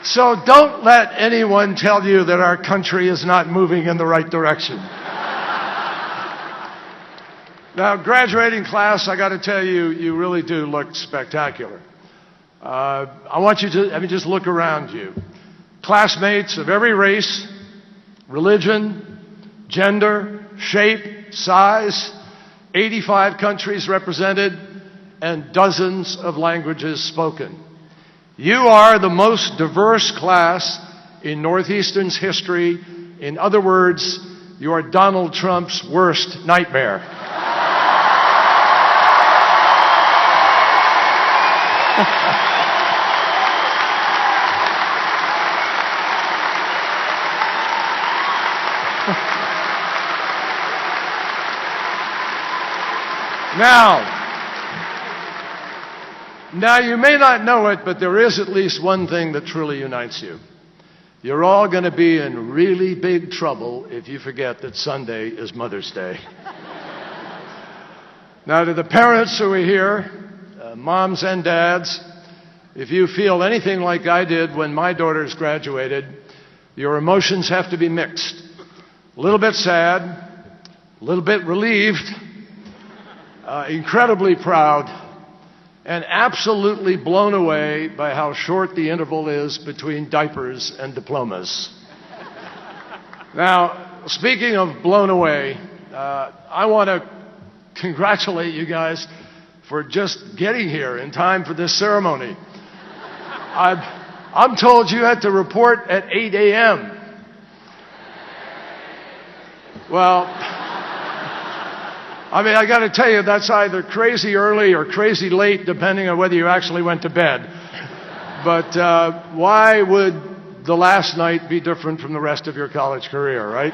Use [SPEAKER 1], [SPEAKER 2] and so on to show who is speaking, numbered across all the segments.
[SPEAKER 1] So don't let anyone tell you that our country is not moving in the right direction. Now, graduating class, I got to tell you, you really do look spectacular. I want you to, just look around you. Classmates of every race, religion, gender, shape, size, 85 countries represented, and dozens of languages spoken. You are the most diverse class in Northeastern's history. In other words, you are Donald Trump's worst nightmare. Now, you may not know it, but there is at least one thing that truly unites you. You're all going to be in really big trouble if you forget that Sunday is Mother's Day. Now, to the parents who are here, moms and dads, if you feel anything like I did when my daughters graduated, your emotions have to be mixed. A little bit sad, a little bit relieved, incredibly proud, and absolutely blown away by how short the interval is between diapers and diplomas. Now, speaking of blown away, I want to congratulate you guys for just getting here in time for this ceremony. I'm told you had to report at 8 a.m. Well, I got to tell you, that's either crazy early or crazy late, depending on whether you actually went to bed. But why would the last night be different from the rest of your college career, right?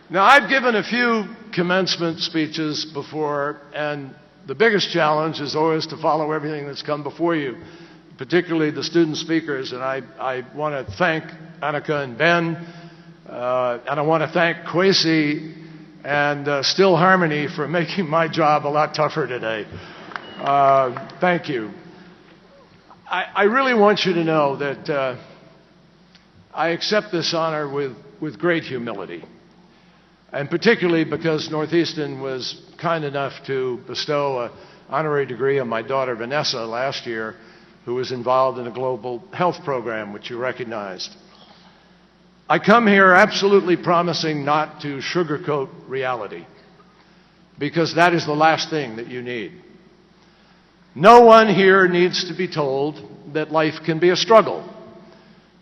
[SPEAKER 1] Now, I've given a few commencement speeches before, and the biggest challenge is always to follow everything that's come before you, particularly the student speakers. And I want to thank Annika and Ben, and I want to thank Kwesi and Still Harmony for making my job a lot tougher today. Thank you. I really want you to know that I accept this honor with great humility, and particularly because Northeastern was kind enough to bestow an honorary degree on my daughter Vanessa last year, who was involved in a global health program, which you recognized. I come here absolutely promising not to sugarcoat reality, because that is the last thing that you need. No one here needs to be told that life can be a struggle,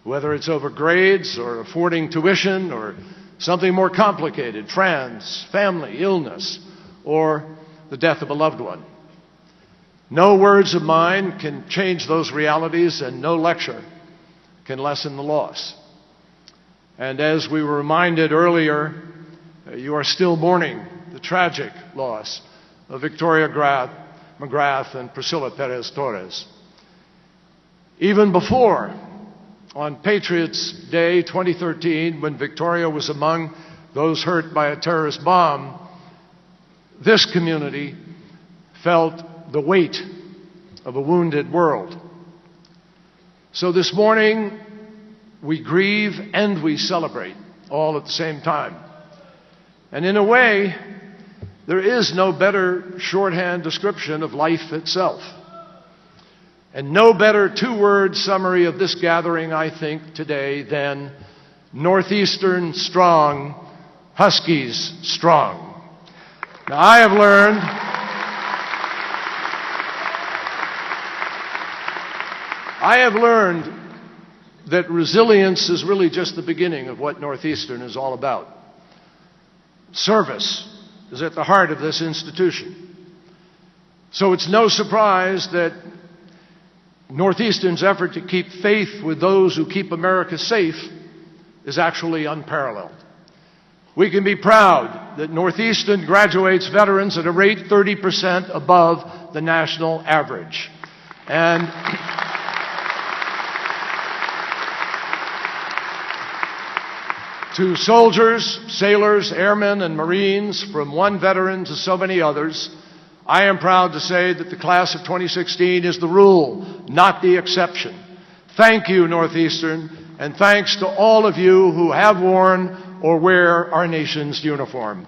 [SPEAKER 1] whether it's over grades or affording tuition or something more complicated, friends, family, illness, or the death of a loved one. No words of mine can change those realities, and no lecture can lessen the loss. And as we were reminded earlier, you are still mourning the tragic loss of Victoria McGrath and Priscilla Perez Torres. Even before, on Patriots Day 2013, when Victoria was among those hurt by a terrorist bomb, this community felt the weight of a wounded world. So this morning, we grieve and we celebrate all at the same time. And in a way, there is no better shorthand description of life itself. And no better two-word summary of this gathering, I think, today than Northeastern strong, Huskies strong. Now, I have learned that resilience is really just the beginning of what Northeastern is all about. Service is at the heart of this institution. So it's no surprise that Northeastern's effort to keep faith with those who keep America safe is actually unparalleled. We can be proud that Northeastern graduates veterans at a rate 30% above the national average. And to soldiers, sailors, airmen, and Marines, from one veteran to so many others, I am proud to say that the class of 2016 is the rule, not the exception. Thank you, Northeastern, and thanks to all of you who have worn or wear our nation's uniform.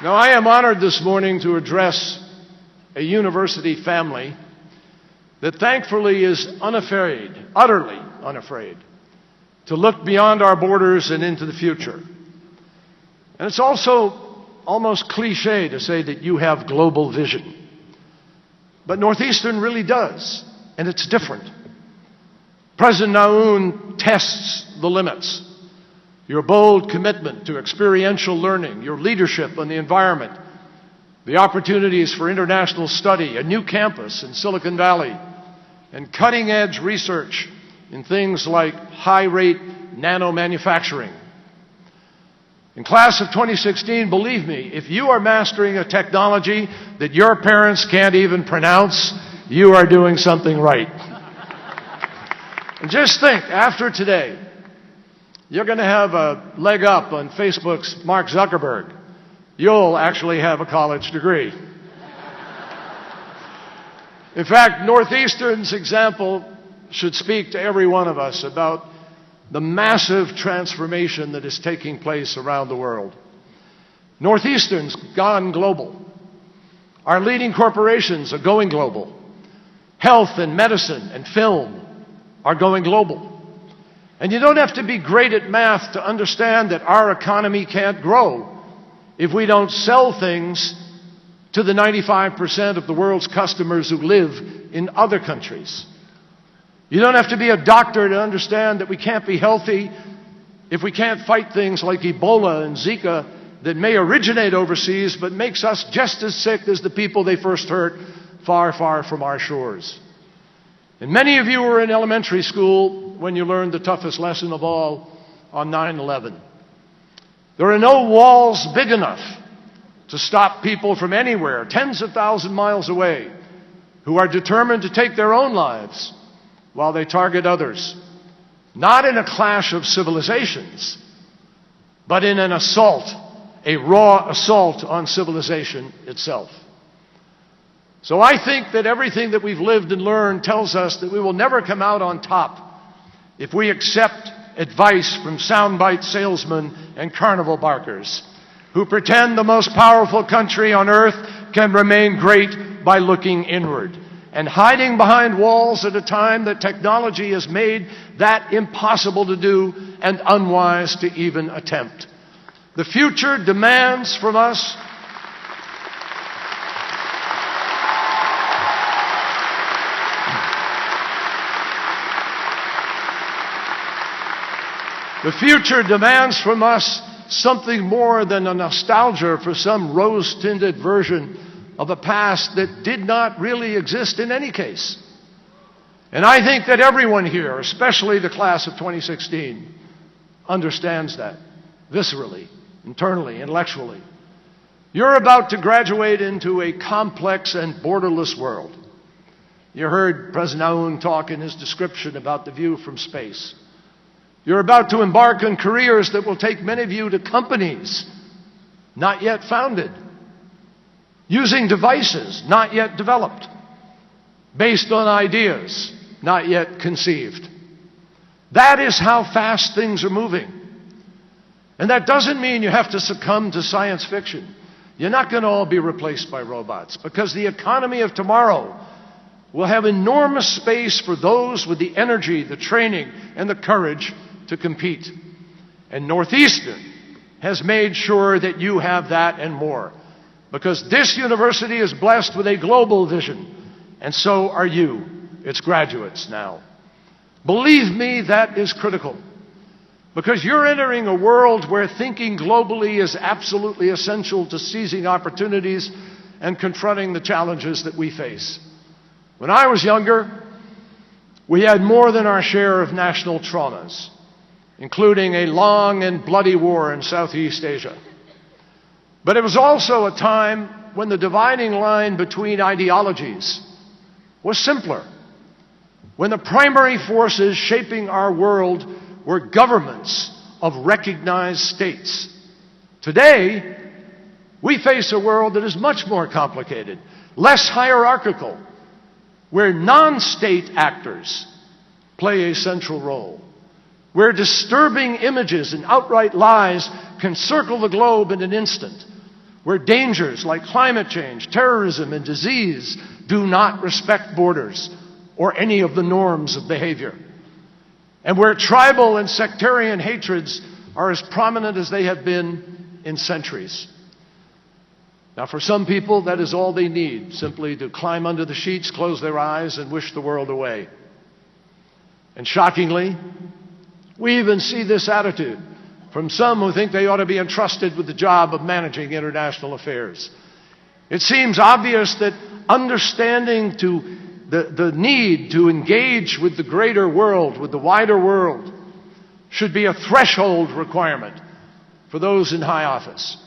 [SPEAKER 1] Now, I am honored this morning to address a university family that thankfully is unafraid, utterly unafraid, to look beyond our borders and into the future. And it's also almost cliche to say that you have global vision. But Northeastern really does, and it's different. President Naun tests the limits. Your bold commitment to experiential learning, your leadership on the environment, the opportunities for international study, a new campus in Silicon Valley, and cutting-edge research in things like high-rate nano-manufacturing. In class of 2016, believe me, if you are mastering a technology that your parents can't even pronounce, you are doing something right. And just think, after today, you're going to have a leg up on Facebook's Mark Zuckerberg. You'll actually have a college degree. In fact, Northeastern's example should speak to every one of us about the massive transformation that is taking place around the world. Northeastern's gone global. Our leading corporations are going global. Health and medicine and film are going global. And you don't have to be great at math to understand that our economy can't grow if we don't sell things to the 95% of the world's customers who live in other countries. You don't have to be a doctor to understand that we can't be healthy if we can't fight things like Ebola and Zika that may originate overseas but makes us just as sick as the people they first hurt far, far from our shores. And many of you were in elementary school when you learned the toughest lesson of all on 9/11. There are no walls big enough to stop people from anywhere, tens of thousands of miles away, who are determined to take their own lives while they target others, not in a clash of civilizations, but in an assault, a raw assault on civilization itself. So I think that everything that we've lived and learned tells us that we will never come out on top if we accept advice from soundbite salesmen and carnival barkers who pretend the most powerful country on earth can remain great by looking inward and hiding behind walls at a time that technology has made that impossible to do and unwise to even attempt. The future demands from us something more than a nostalgia for some rose-tinted version of a past that did not really exist in any case. And I think that everyone here, especially the class of 2016, understands that viscerally, internally, intellectually. You're about to graduate into a complex and borderless world. You heard President Aoun talk in his description about the view from space. You're about to embark on careers that will take many of you to companies not yet founded, using devices not yet developed, based on ideas not yet conceived. That is how fast things are moving. And that doesn't mean you have to succumb to science fiction. You're not going to all be replaced by robots, because the economy of tomorrow will have enormous space for those with the energy, the training, and the courage to compete. And Northeastern has made sure that you have that and more, because this university is blessed with a global vision, and so are you, its graduates now. Believe me, that is critical, because you're entering a world where thinking globally is absolutely essential to seizing opportunities and confronting the challenges that we face. When I was younger, we had more than our share of national traumas, including a long and bloody war in Southeast Asia. But it was also a time when the dividing line between ideologies was simpler. when the primary forces shaping our world were governments of recognized states. Today, we face a world that is much more complicated, less hierarchical, where non-state actors play a central role, where disturbing images and outright lies can circle the globe in an instant, where dangers like climate change, terrorism, and disease do not respect borders or any of the norms of behavior, and where tribal and sectarian hatreds are as prominent as they have been in centuries. Now, for some people, that is all they need, simply to climb under the sheets, close their eyes, and wish the world away. And shockingly, we even see this attitude from some who think they ought to be entrusted with the job of managing international affairs. It seems obvious that understanding the need to engage with the greater world, with the wider world, should be a threshold requirement for those in high office.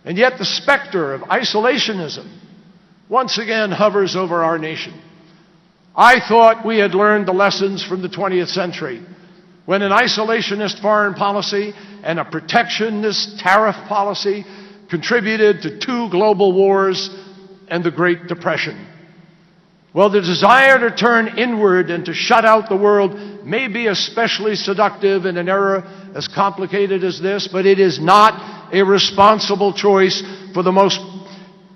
[SPEAKER 1] And yet the specter of isolationism once again hovers over our nation. I thought we had learned the lessons from the 20th century, when an isolationist foreign policy and a protectionist tariff policy contributed to 2 global wars and the Great Depression. Well, the desire to turn inward and to shut out the world may be especially seductive in an era as complicated as this, but it is not a responsible choice for the most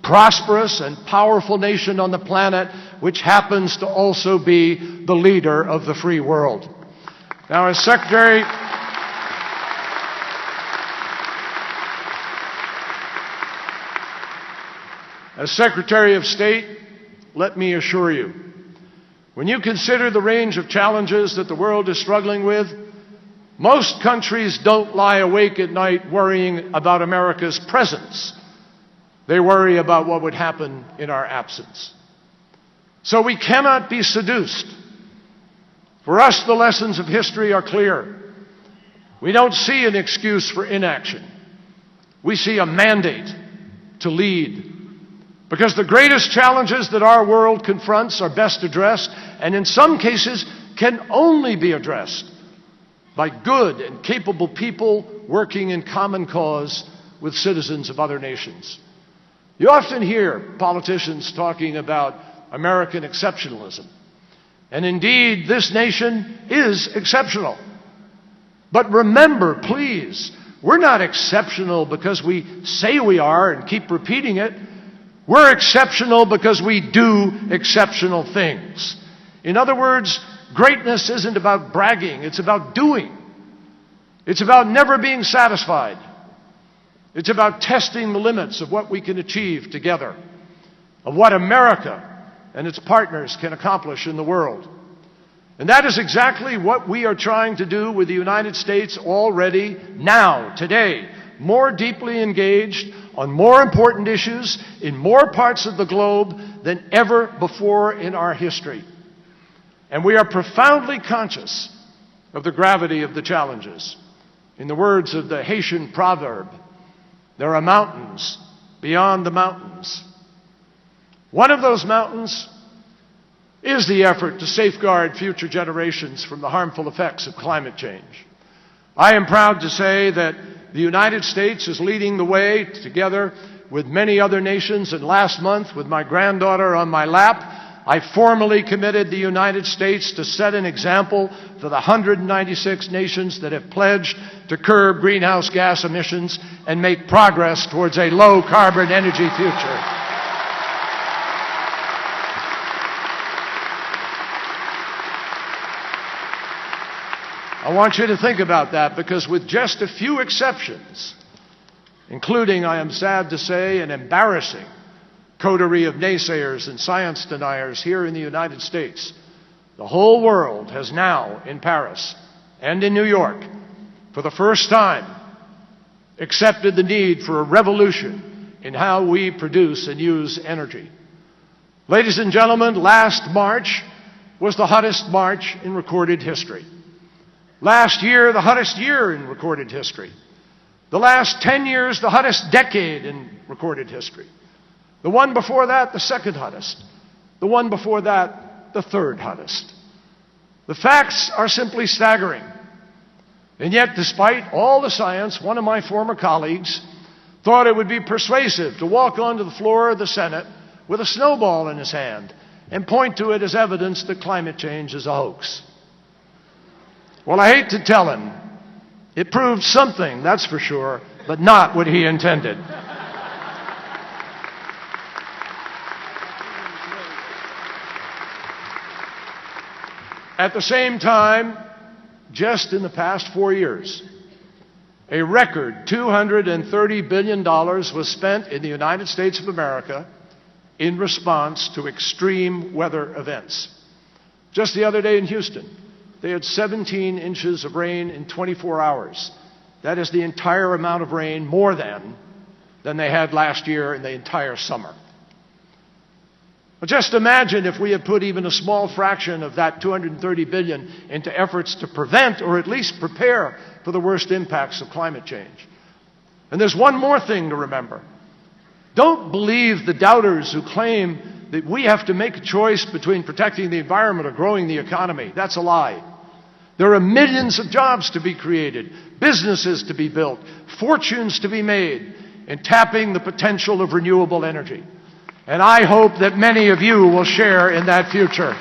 [SPEAKER 1] prosperous and powerful nation on the planet, which happens to also be the leader of the free world. Now, as Secretary of State, let me assure you, when you consider the range of challenges that the world is struggling with, most countries don't lie awake at night worrying about America's presence. They worry about what would happen in our absence. So we cannot be seduced. For us, the lessons of history are clear. We don't see an excuse for inaction. We see a mandate to lead. Because the greatest challenges that our world confronts are best addressed, and in some cases can only be addressed by good and capable people working in common cause with citizens of other nations. You often hear politicians talking about American exceptionalism. And indeed, this nation is exceptional. But remember, please, we're not exceptional because we say we are and keep repeating it. We're exceptional because we do exceptional things. In other words, greatness isn't about bragging, it's about doing. It's about never being satisfied. It's about testing the limits of what we can achieve together, of what America and its partners can accomplish in the world. And that is exactly what we are trying to do with the United States already now, today, more deeply engaged on more important issues in more parts of the globe than ever before in our history. And we are profoundly conscious of the gravity of the challenges. In the words of the Haitian proverb, there are mountains beyond the mountains. One of those mountains is the effort to safeguard future generations from the harmful effects of climate change. I am proud to say that the United States is leading the way together with many other nations, and last month, with my granddaughter on my lap, I formally committed the United States to set an example for the 196 nations that have pledged to curb greenhouse gas emissions and make progress towards a low-carbon energy future. I want you to think about that, because with just a few exceptions, including, I am sad to say, an embarrassing coterie of naysayers and science deniers here in the United States, the whole world has now, in Paris and in New York, for the first time, accepted the need for a revolution in how we produce and use energy. Ladies and gentlemen, last March was the hottest March in recorded history. Last year, the hottest year in recorded history. The last 10 years, the hottest decade in recorded history. The one before that, the second hottest. The one before that, the third hottest. The facts are simply staggering. And yet, despite all the science, one of my former colleagues thought it would be persuasive to walk onto the floor of the Senate with a snowball in his hand and point to it as evidence that climate change is a hoax. Well, I hate to tell him, it proved something, that's for sure, but not what he intended. At the same time, just in the past 4 years, a record $230 billion was spent in the United States of America in response to extreme weather events. Just the other day in Houston, they had 17 inches of rain in 24 hours. That is the entire amount of rain, more than they had last year in the entire summer. Well, just imagine if we had put even a small fraction of that $230 billion into efforts to prevent or at least prepare for the worst impacts of climate change. And there's one more thing to remember. Don't believe the doubters who claim that we have to make a choice between protecting the environment or growing the economy. That's a lie. There are millions of jobs to be created, businesses to be built, fortunes to be made in tapping the potential of renewable energy. And I hope that many of you will share in that future.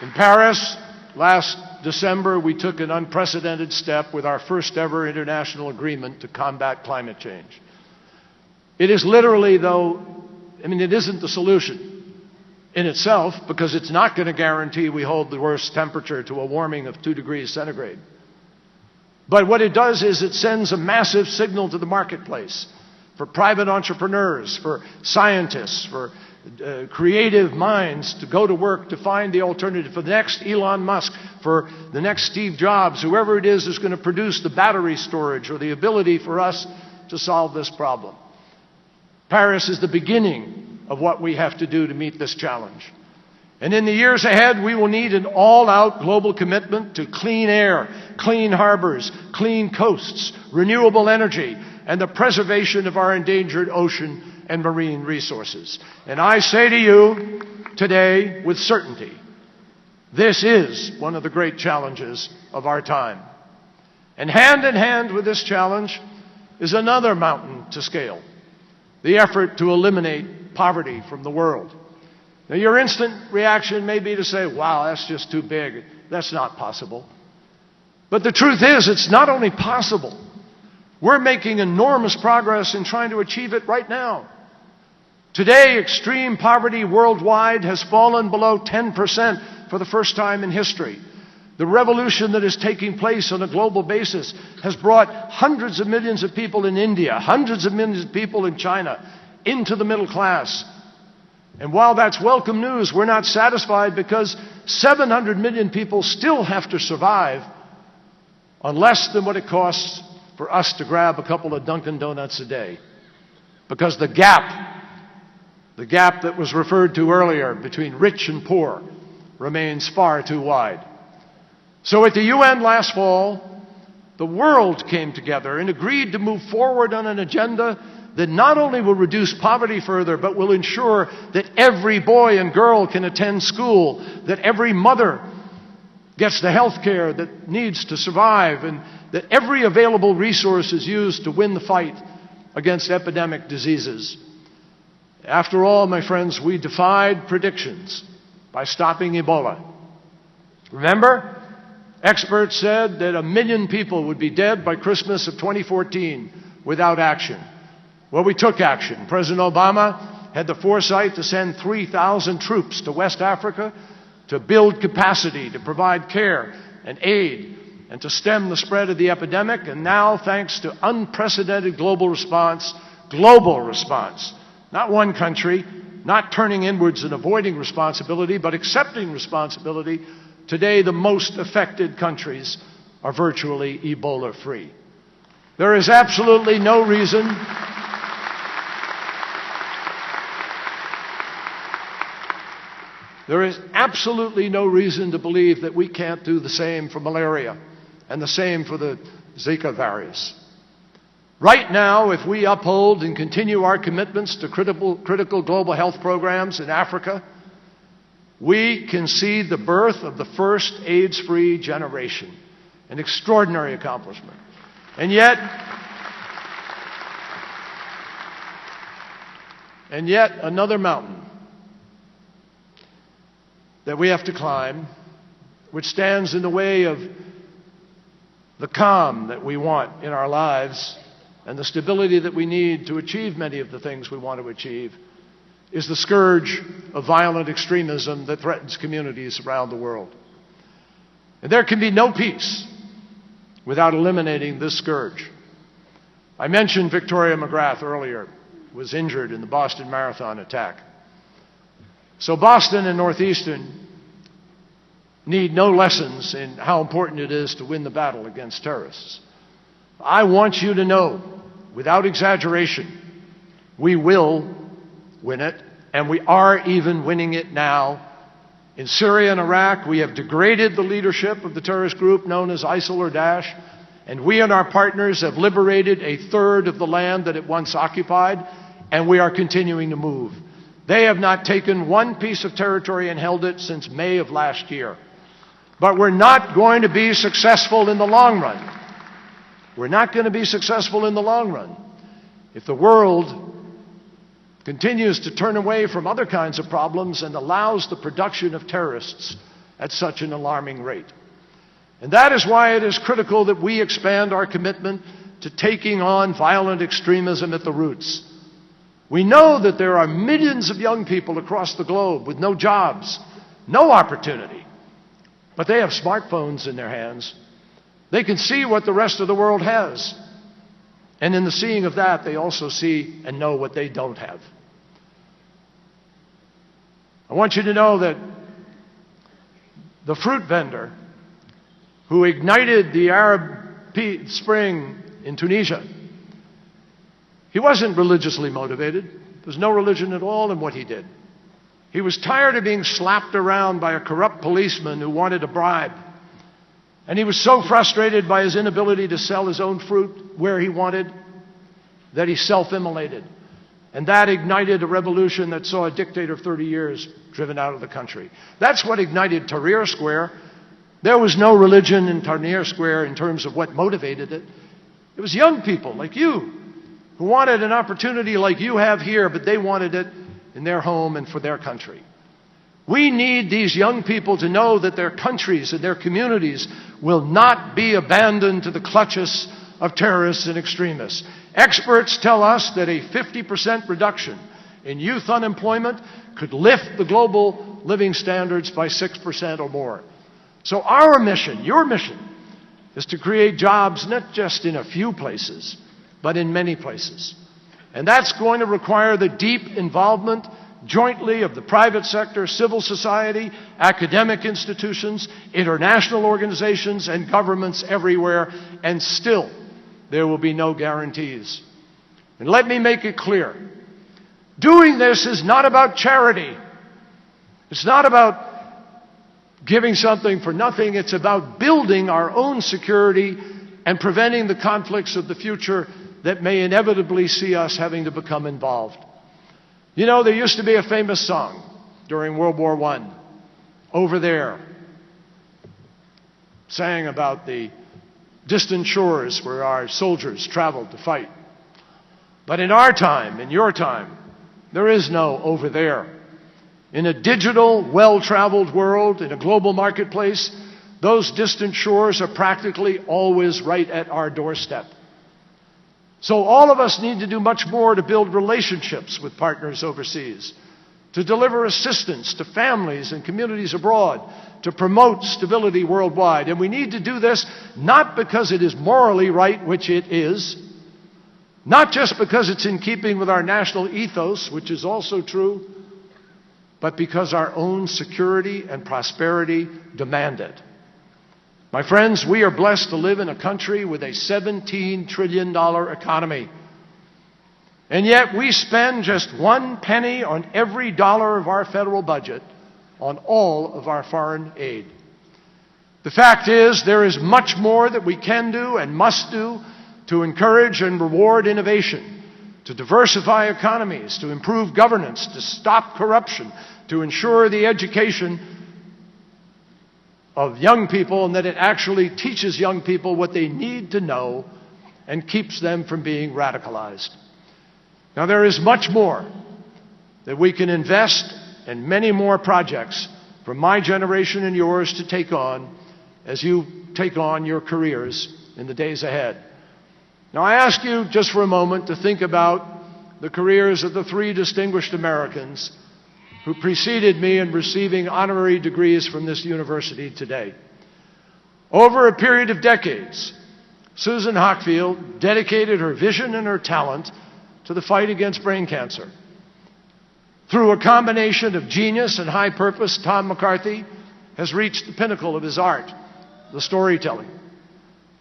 [SPEAKER 1] In Paris, last December, we took an unprecedented step with our first ever international agreement to combat climate change. It is literally, though, it isn't the solution in itself, because it's not going to guarantee we hold the worst temperature to a warming of 2 degrees centigrade. But what it does is it sends a massive signal to the marketplace for private entrepreneurs, for scientists, for creative minds to go to work to find the alternative, for the next Elon Musk, for the next Steve Jobs, whoever it is going to produce the battery storage or the ability for us to solve this problem. Paris is the beginning of what we have to do to meet this challenge. And in the years ahead, we will need an all-out global commitment to clean air, clean harbors, clean coasts, renewable energy, and the preservation of our endangered ocean and marine resources. And I say to you today with certainty, this is one of the great challenges of our time. And hand in hand with this challenge is another mountain to scale: the effort to eliminate poverty from the world. Now, your instant reaction may be to say, wow, that's just too big. That's not possible. But the truth is, it's not only possible. We're making enormous progress in trying to achieve it right now. Today, extreme poverty worldwide has fallen below 10% for the first time in history. The revolution that is taking place on a global basis has brought hundreds of millions of people in India, hundreds of millions of people in China into the middle class. And while that's welcome news, we're not satisfied, because 700 million people still have to survive on less than what it costs for us to grab a couple of Dunkin' Donuts a day. Because the gap that was referred to earlier between rich and poor remains far too wide. So at the UN last fall, the world came together and agreed to move forward on an agenda that not only will reduce poverty further, but will ensure that every boy and girl can attend school, that every mother gets the health care that needs to survive, and that every available resource is used to win the fight against epidemic diseases. After all, my friends, we defied predictions by stopping Ebola. Remember, experts said that 1 million people would be dead by Christmas of 2014 without action. Well, we took action. President Obama had the foresight to send 3,000 troops to West Africa to build capacity, to provide care and aid, and to stem the spread of the epidemic. And now, thanks to unprecedented global response, not one country, not turning inwards and avoiding responsibility, but accepting responsibility, today the most affected countries are virtually Ebola-free. There is absolutely no reason to believe that we can't do the same for malaria and the same for the Zika virus. Right now, if we uphold and continue our commitments to critical global health programs in Africa, we can see the birth of the first AIDS-free generation, an extraordinary accomplishment. And yet another mountain that we have to climb, which stands in the way of the calm that we want in our lives and the stability that we need to achieve many of the things we want to achieve, is the scourge of violent extremism that threatens communities around the world. And there can be no peace without eliminating this scourge. I mentioned Victoria McGrath earlier, was injured in the Boston Marathon attack. So Boston and Northeastern need no lessons in how important it is to win the battle against terrorists. I want you to know, without exaggeration, we will win it, and we are even winning it now. In Syria and Iraq, we have degraded the leadership of the terrorist group known as ISIL or Daesh, and we and our partners have liberated a third of the land that it once occupied, and we are continuing to move. They have not taken one piece of territory and held it since May of last year. But we're not going to be successful in the long run. We're not going to be successful in the long run if the world continues to turn away from other kinds of problems and allows the production of terrorists at such an alarming rate. And that is why it is critical that we expand our commitment to taking on violent extremism at the roots. We know that there are millions of young people across the globe with no jobs, no opportunity, but they have smartphones in their hands. They can see what the rest of the world has. And in the seeing of that, they also see and know what they don't have. I want you to know that the fruit vendor who ignited the Arab Spring in Tunisia, he wasn't religiously motivated. There's no religion at all in what he did. He was tired of being slapped around by a corrupt policeman who wanted a bribe. And he was so frustrated by his inability to sell his own fruit where he wanted that he self-immolated. And that ignited a revolution that saw a dictator of 30 years driven out of the country. That's what ignited Tahrir Square. There was no religion in Tahrir Square in terms of what motivated it. It was young people like you who wanted an opportunity like you have here, but they wanted it in their home and for their country. We need these young people to know that their countries and their communities will not be abandoned to the clutches of terrorists and extremists. Experts tell us that a 50% reduction in youth unemployment could lift the global living standards by 6% or more. So our mission, your mission, is to create jobs not just in a few places, but in many places. And that's going to require the deep involvement jointly of the private sector, civil society, academic institutions, international organizations, and governments everywhere. And still, there will be no guarantees. And let me make it clear. Doing this is not about charity. It's not about giving something for nothing. It's about building our own security and preventing the conflicts of the future that may inevitably see us having to become involved. You know, there used to be a famous song during World War I, Over There, sang about the distant shores where our soldiers traveled to fight. But in our time, in your time, there is no over there. In a digital, well-traveled world, in a global marketplace, those distant shores are practically always right at our doorstep. So all of us need to do much more to build relationships with partners overseas, to deliver assistance to families and communities abroad, to promote stability worldwide. And we need to do this not because it is morally right, which it is, not just because it's in keeping with our national ethos, which is also true, but because our own security and prosperity demand it. My friends, we are blessed to live in a country with a $17 trillion economy. And yet we spend just 1 penny on every dollar of our federal budget on all of our foreign aid. The fact is, there is much more that we can do and must do to encourage and reward innovation, to diversify economies, to improve governance, to stop corruption, to ensure the education of young people, and that it actually teaches young people what they need to know and keeps them from being radicalized. Now, there is much more that we can invest and many more projects for my generation and yours to take on as you take on your careers in the days ahead. Now, I ask you just for a moment to think about the careers of the three distinguished Americans who preceded me in receiving honorary degrees from this university today. Over a period of decades, Susan Hockfield dedicated her vision and her talent to the fight against brain cancer. Through a combination of genius and high purpose, Tom McCarthy has reached the pinnacle of his art, the storytelling.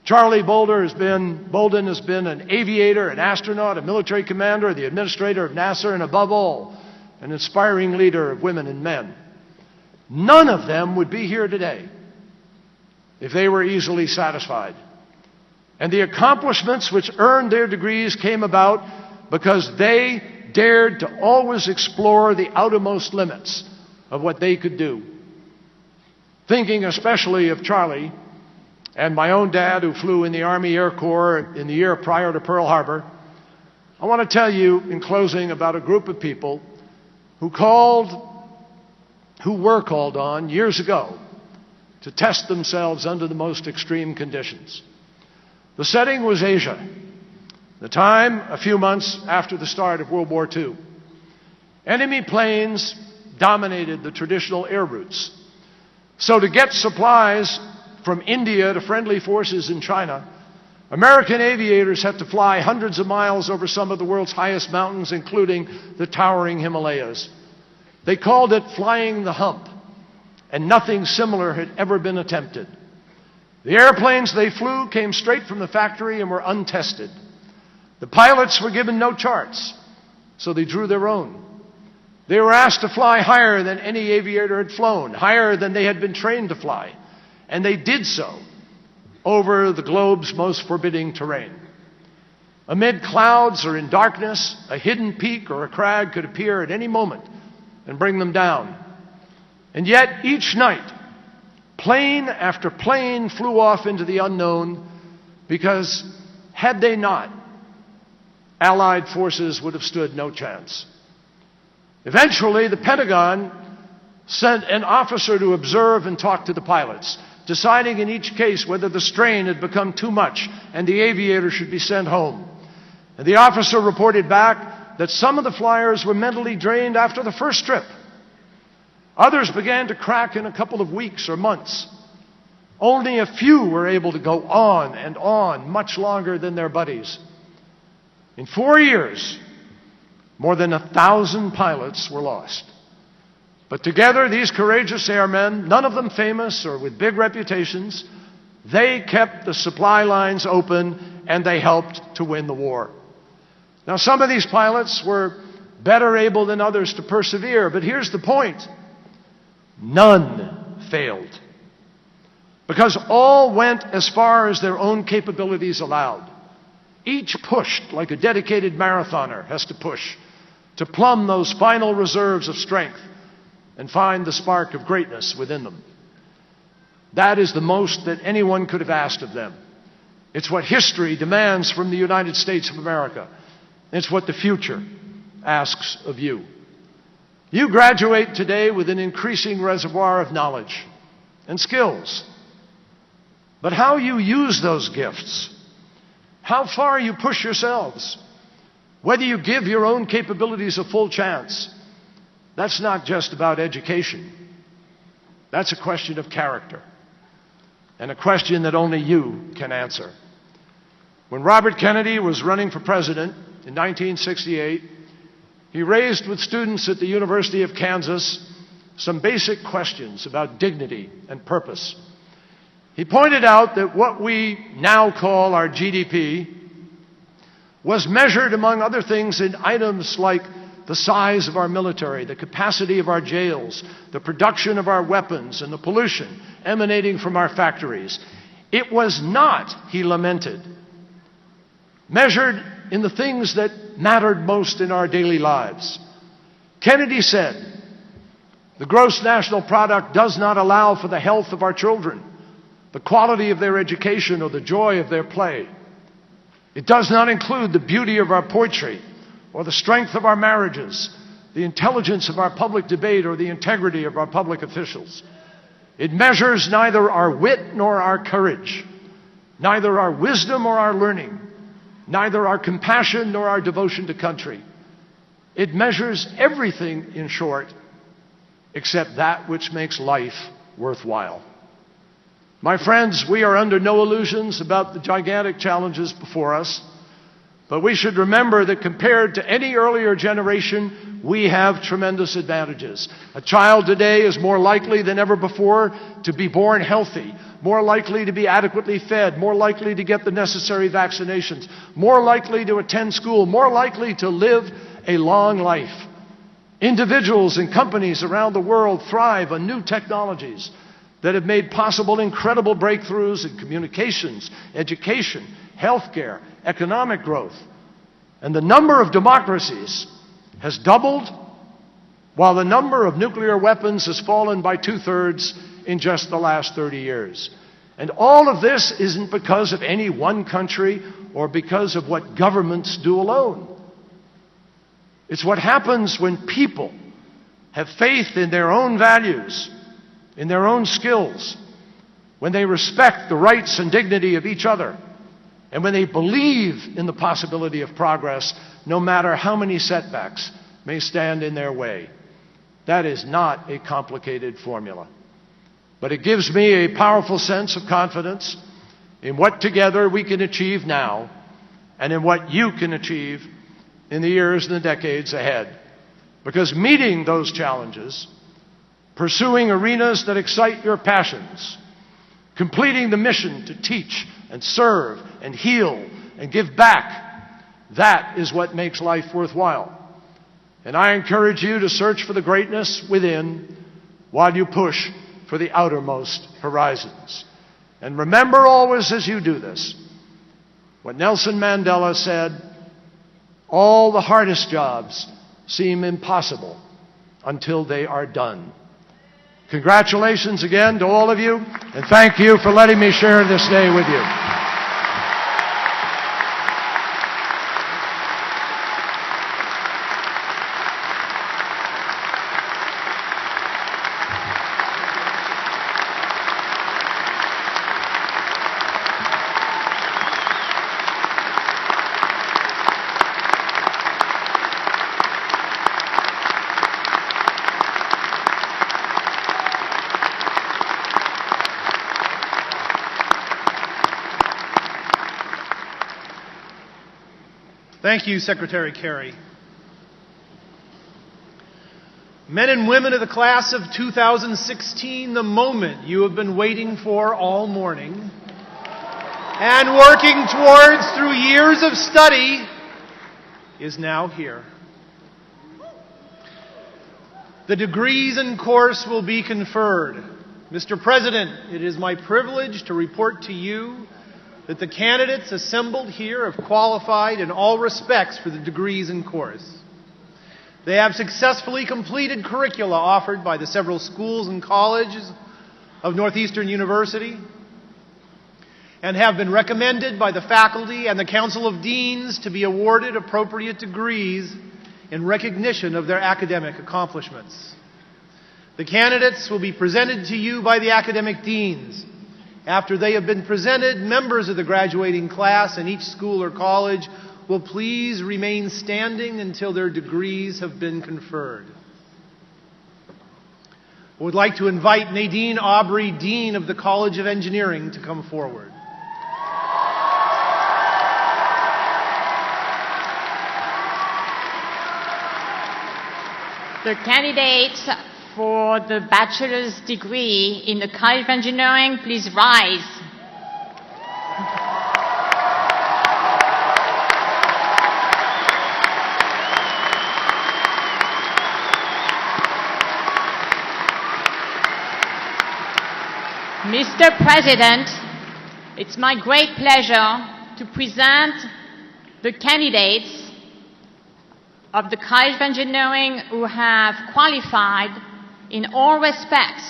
[SPEAKER 1] Charlie Bolden has been an aviator, an astronaut, a military commander, the administrator of NASA, and above all, an inspiring leader of women and men. None of them would be here today if they were easily satisfied. And the accomplishments which earned their degrees came about because they dared to always explore the outermost limits of what they could do. Thinking especially of Charlie and my own dad, who flew in the Army Air Corps in the year prior to Pearl Harbor, I want to tell you in closing about a group of people who were called on years ago to test themselves under the most extreme conditions. The setting was Asia, the time a few months after the start of World War II. Enemy planes dominated the traditional air routes. So to get supplies from India to friendly forces in China, American aviators had to fly hundreds of miles over some of the world's highest mountains, including the towering Himalayas. They called it flying the hump, and nothing similar had ever been attempted. The airplanes they flew came straight from the factory and were untested. The pilots were given no charts, so they drew their own. They were asked to fly higher than any aviator had flown, higher than they had been trained to fly, and they did so over the globe's most forbidding terrain. Amid clouds or in darkness, a hidden peak or a crag could appear at any moment and bring them down. And yet, each night, plane after plane flew off into the unknown because, had they not, Allied forces would have stood no chance. Eventually, the Pentagon sent an officer to observe and talk to the pilots, deciding in each case whether the strain had become too much and the aviator should be sent home. And the officer reported back that some of the flyers were mentally drained after the first trip. Others began to crack in a couple of weeks or months. Only a few were able to go on and on, much longer than their buddies. In 4 years, more than 1,000 pilots were lost. But together, these courageous airmen, none of them famous or with big reputations, they kept the supply lines open and they helped to win the war. Now, some of these pilots were better able than others to persevere, but here's the point. None failed. Because all went as far as their own capabilities allowed. Each pushed like a dedicated marathoner has to push to plumb those final reserves of strength and find the spark of greatness within them. That is the most that anyone could have asked of them. It's what history demands from the United States of America. It's what the future asks of you. You graduate today with an increasing reservoir of knowledge and skills. But how you use those gifts, how far you push yourselves, whether you give your own capabilities a full chance, that's not just about education. That's a question of character, and a question that only you can answer. When Robert Kennedy was running for president in 1968, he raised with students at the University of Kansas some basic questions about dignity and purpose. He pointed out that what we now call our GDP was measured, among other things, in items like the size of our military, the capacity of our jails, the production of our weapons, and the pollution emanating from our factories. It was not, he lamented, measured in the things that mattered most in our daily lives. Kennedy said, "The gross national product does not allow for the health of our children, the quality of their education, or the joy of their play. It does not include the beauty of our poetry, or the strength of our marriages, the intelligence of our public debate, or the integrity of our public officials. It measures neither our wit nor our courage, neither our wisdom or our learning, neither our compassion nor our devotion to country. It measures everything, in short, except that which makes life worthwhile." My friends, we are under no illusions about the gigantic challenges before us, but we should remember that compared to any earlier generation, we have tremendous advantages. A child today is more likely than ever before to be born healthy, more likely to be adequately fed, more likely to get the necessary vaccinations, more likely to attend school, more likely to live a long life. Individuals and companies around the world thrive on new technologies that have made possible incredible breakthroughs in communications, education, healthcare, economic growth. And the number of democracies has doubled, while the number of nuclear weapons has fallen by 2/3 in just the last 30 years. And all of this isn't because of any one country or because of what governments do alone. It's what happens when people have faith in their own values, in their own skills, when they respect the rights and dignity of each other, and when they believe in the possibility of progress, no matter how many setbacks may stand in their way. That is not a complicated formula. But it gives me a powerful sense of confidence in what together we can achieve now and in what you can achieve in the years and the decades ahead. Because meeting those challenges, pursuing arenas that excite your passions, completing the mission to teach and serve and heal and give back, that is what makes life worthwhile. And I encourage you to search for the greatness within while you push for the outermost horizons. And remember always as you do this, what Nelson Mandela said, all the hardest jobs seem impossible until they are done. Congratulations again to all of you, and thank you for letting me share this day with you.
[SPEAKER 2] Thank you, Secretary Kerry. Men and women of the class of 2016, the moment you have been waiting for all morning and working towards through years of study is now here. The degrees and course will be conferred. Mr. President, it is my privilege to report to you that the candidates assembled here have qualified in all respects for the degrees in course. They have successfully completed curricula offered by the several schools and colleges of Northeastern University and have been recommended by the faculty and the Council of Deans to be awarded appropriate degrees in recognition of their academic accomplishments. The candidates will be presented to you by the academic deans. After they have been presented, members of the graduating class in each school or college will please remain standing until their degrees have been conferred. I would like to invite Nadine Aubrey, Dean of the College of Engineering, to come forward.
[SPEAKER 3] The candidates for the bachelor's degree in the College of Engineering, please rise. Mr. President, it's my great pleasure to present the candidates of the College of Engineering who have qualified in all respects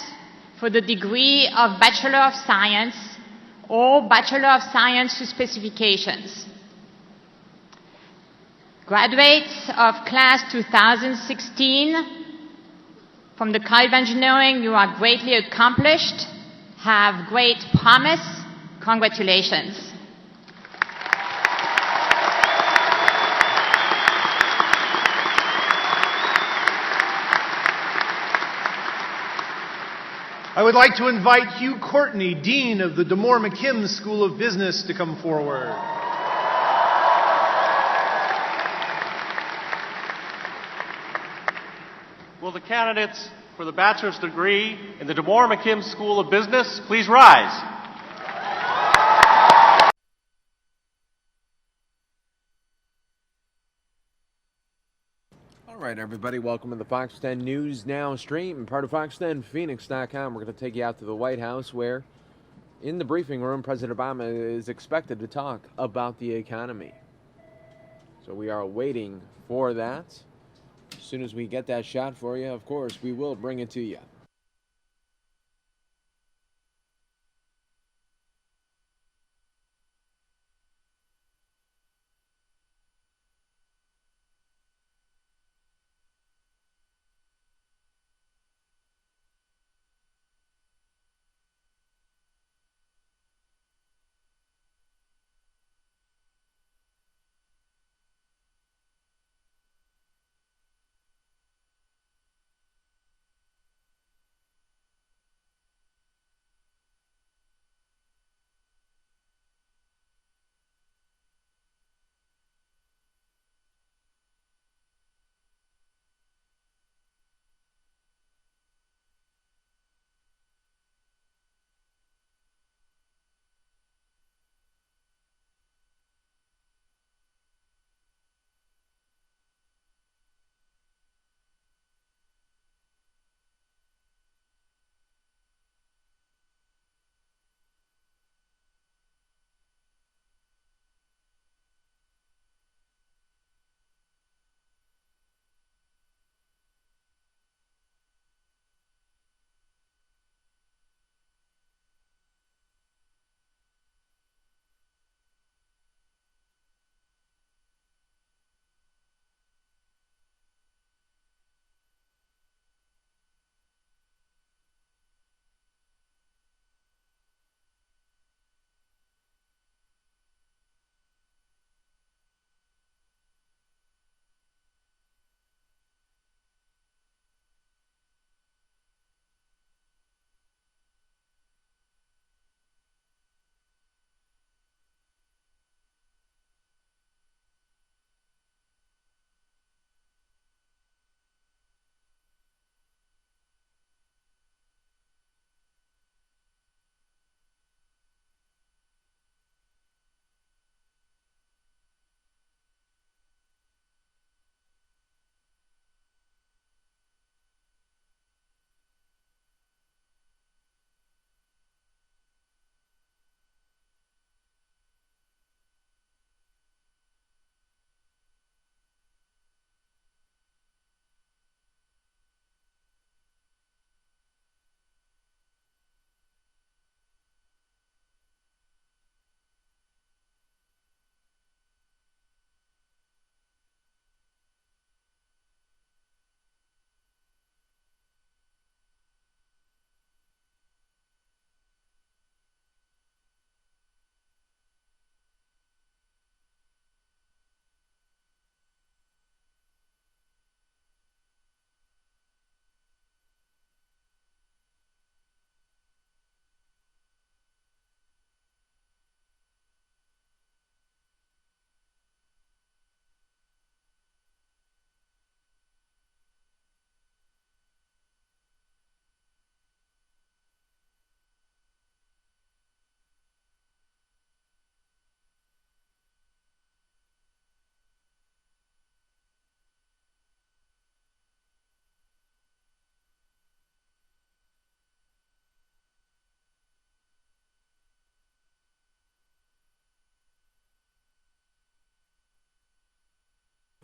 [SPEAKER 3] for the degree of Bachelor of Science or Bachelor of Science with specifications. Graduates of class 2016 from the College of Engineering, you are greatly accomplished, have great promise. Congratulations.
[SPEAKER 2] I would like to invite Hugh Courtney, Dean of the Damore McKim School of Business, to come forward.
[SPEAKER 4] Will the candidates for the bachelor's degree in the Damore McKim School of Business please rise?
[SPEAKER 5] All right, everybody, welcome to the Fox 10 News Now stream, part of Fox10Phoenix.com. We're going to take you out to the White House where, in the briefing room, President Obama is expected to talk about the economy. So we are waiting for that. As soon as we get that shot for you, of course, we will bring it to you.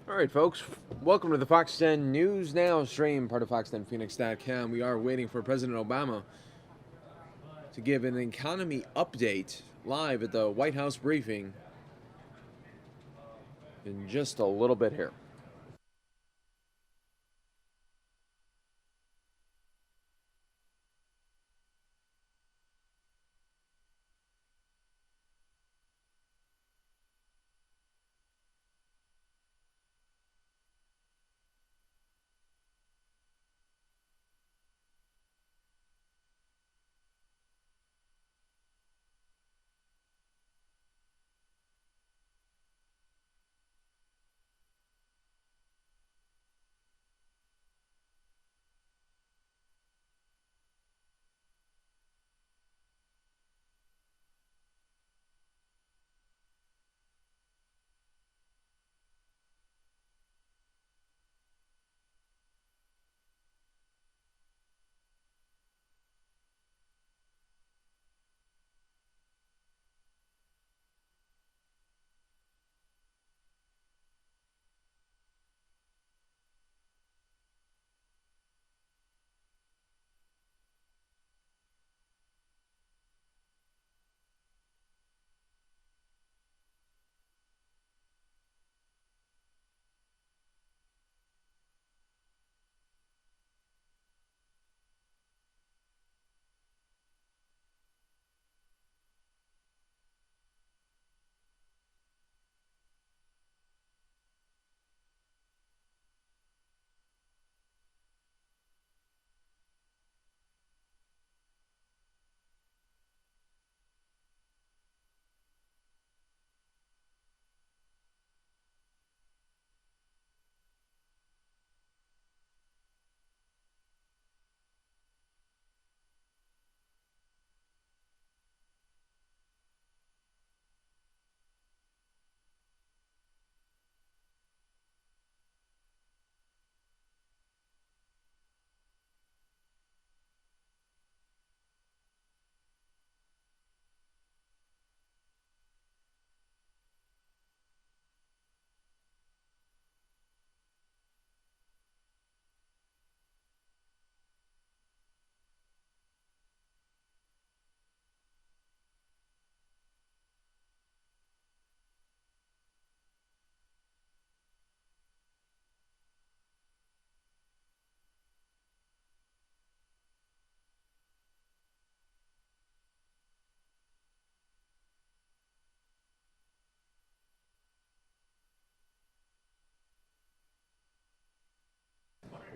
[SPEAKER 5] All right, folks, welcome to the Fox 10 News Now stream, part of fox10phoenix.com. We are waiting for President Obama to give an economy update live at the White House briefing in just a little bit here.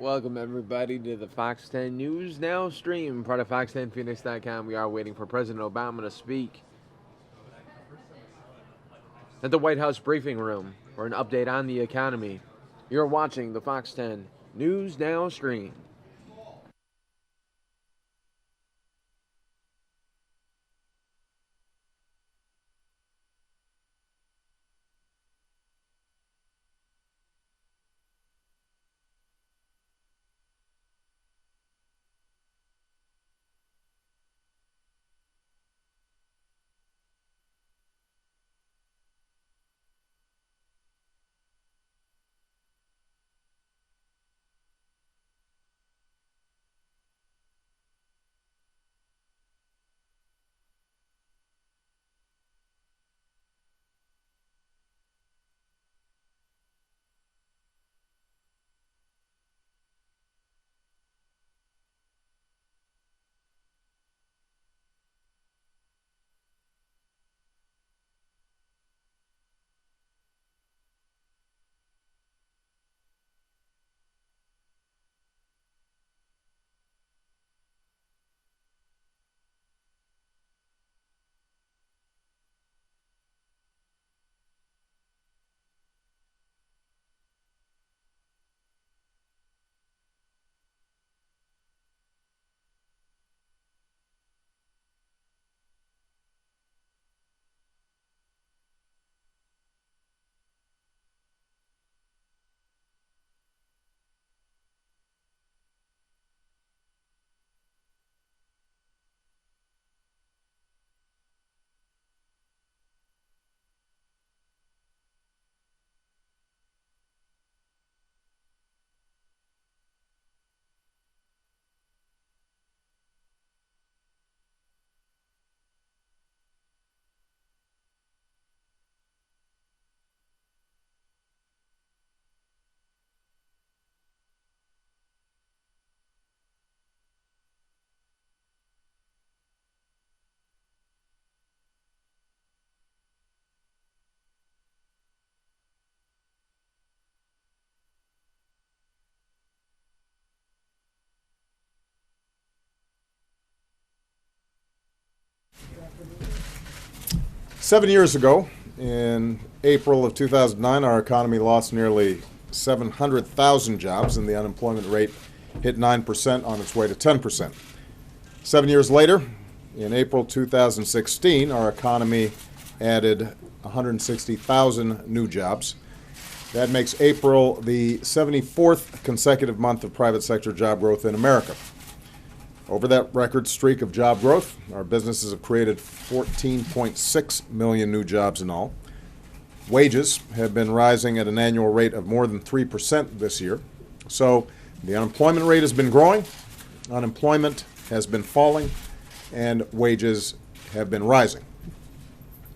[SPEAKER 5] Welcome, everybody, to the Fox 10 News Now stream, part of fox10phoenix.com. We are waiting for President Obama to speak at the White House briefing room for an update on the economy. You're watching the Fox 10 News Now stream.
[SPEAKER 6] 7 years ago, in April of 2009, our economy lost nearly 700,000 jobs, and the unemployment rate hit 9% on its way to 10%. 7 years later, in April 2016, our economy added 160,000 new jobs. That makes April the 74th consecutive month of private sector job growth in America. Over that record streak of job growth, our businesses have created 14.6 million new jobs in all. Wages have been rising at an annual rate of more than 3% this year. So the unemployment rate has been growing, unemployment has been falling, and wages have been rising.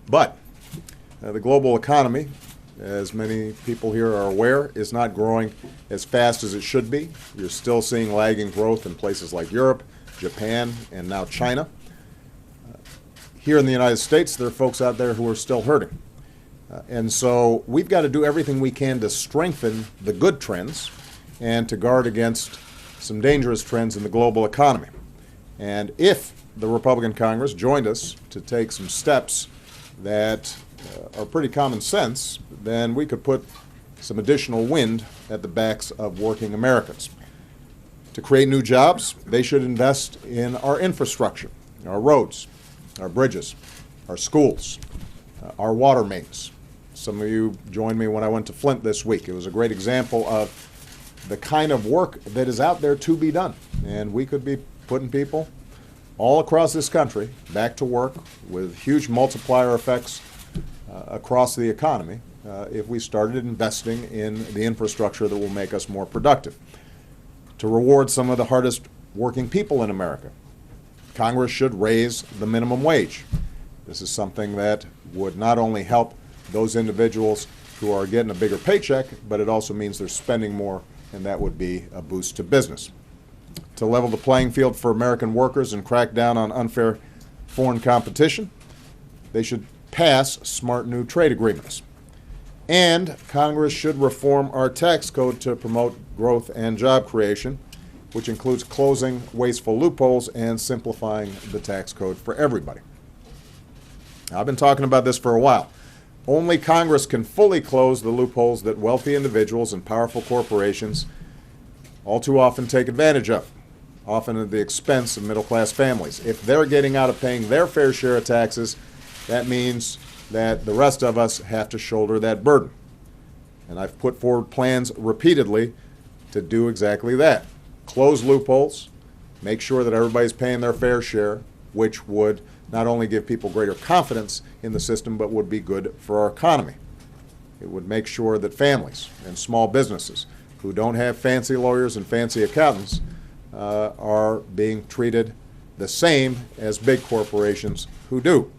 [SPEAKER 6] But the global economy, as many people here are aware, is not growing as fast as it should be. You're still seeing lagging growth in places like Europe, Japan, and now China. Here in the United States, there are folks out there who are still hurting. And so we've got to do everything we can to strengthen the good trends and to guard against some dangerous trends in the global economy. And if the Republican Congress joined us to take some steps that are pretty common sense, then we could put some additional wind at the backs of working Americans. To create new jobs, they should invest in our infrastructure, our roads, our bridges, our schools, our water mains. Some of you joined me when I went to Flint this week. It was a great example of the kind of work that is out there to be done. And we could be putting people all across this country back to work with huge multiplier effects across the economy if we started investing in the infrastructure that will make us more productive. To reward some of the hardest working people in America, Congress should raise the minimum wage. This is something that would not only help those individuals who are getting a bigger paycheck, but it also means they're spending more, and that would be a boost to business. To level the playing field for American workers and crack down on unfair foreign competition, they should pass smart new trade agreements. And Congress should reform our tax code to promote growth and job creation, which includes closing wasteful loopholes and simplifying the tax code for everybody. Now, I've been talking about this for a while. Only Congress can fully close the loopholes that wealthy individuals and powerful corporations all too often take advantage of, often at the expense of middle-class families. If they're getting out of paying their fair share of taxes, that means that the rest of us have to shoulder that burden. And I've put forward plans repeatedly to do exactly that. Close loopholes, make sure that everybody's paying their fair share, which would not only give people greater confidence in the system, but would be good for our economy. It would make sure that families and small businesses who don't have fancy lawyers and fancy accountants are being treated the same as big corporations who do.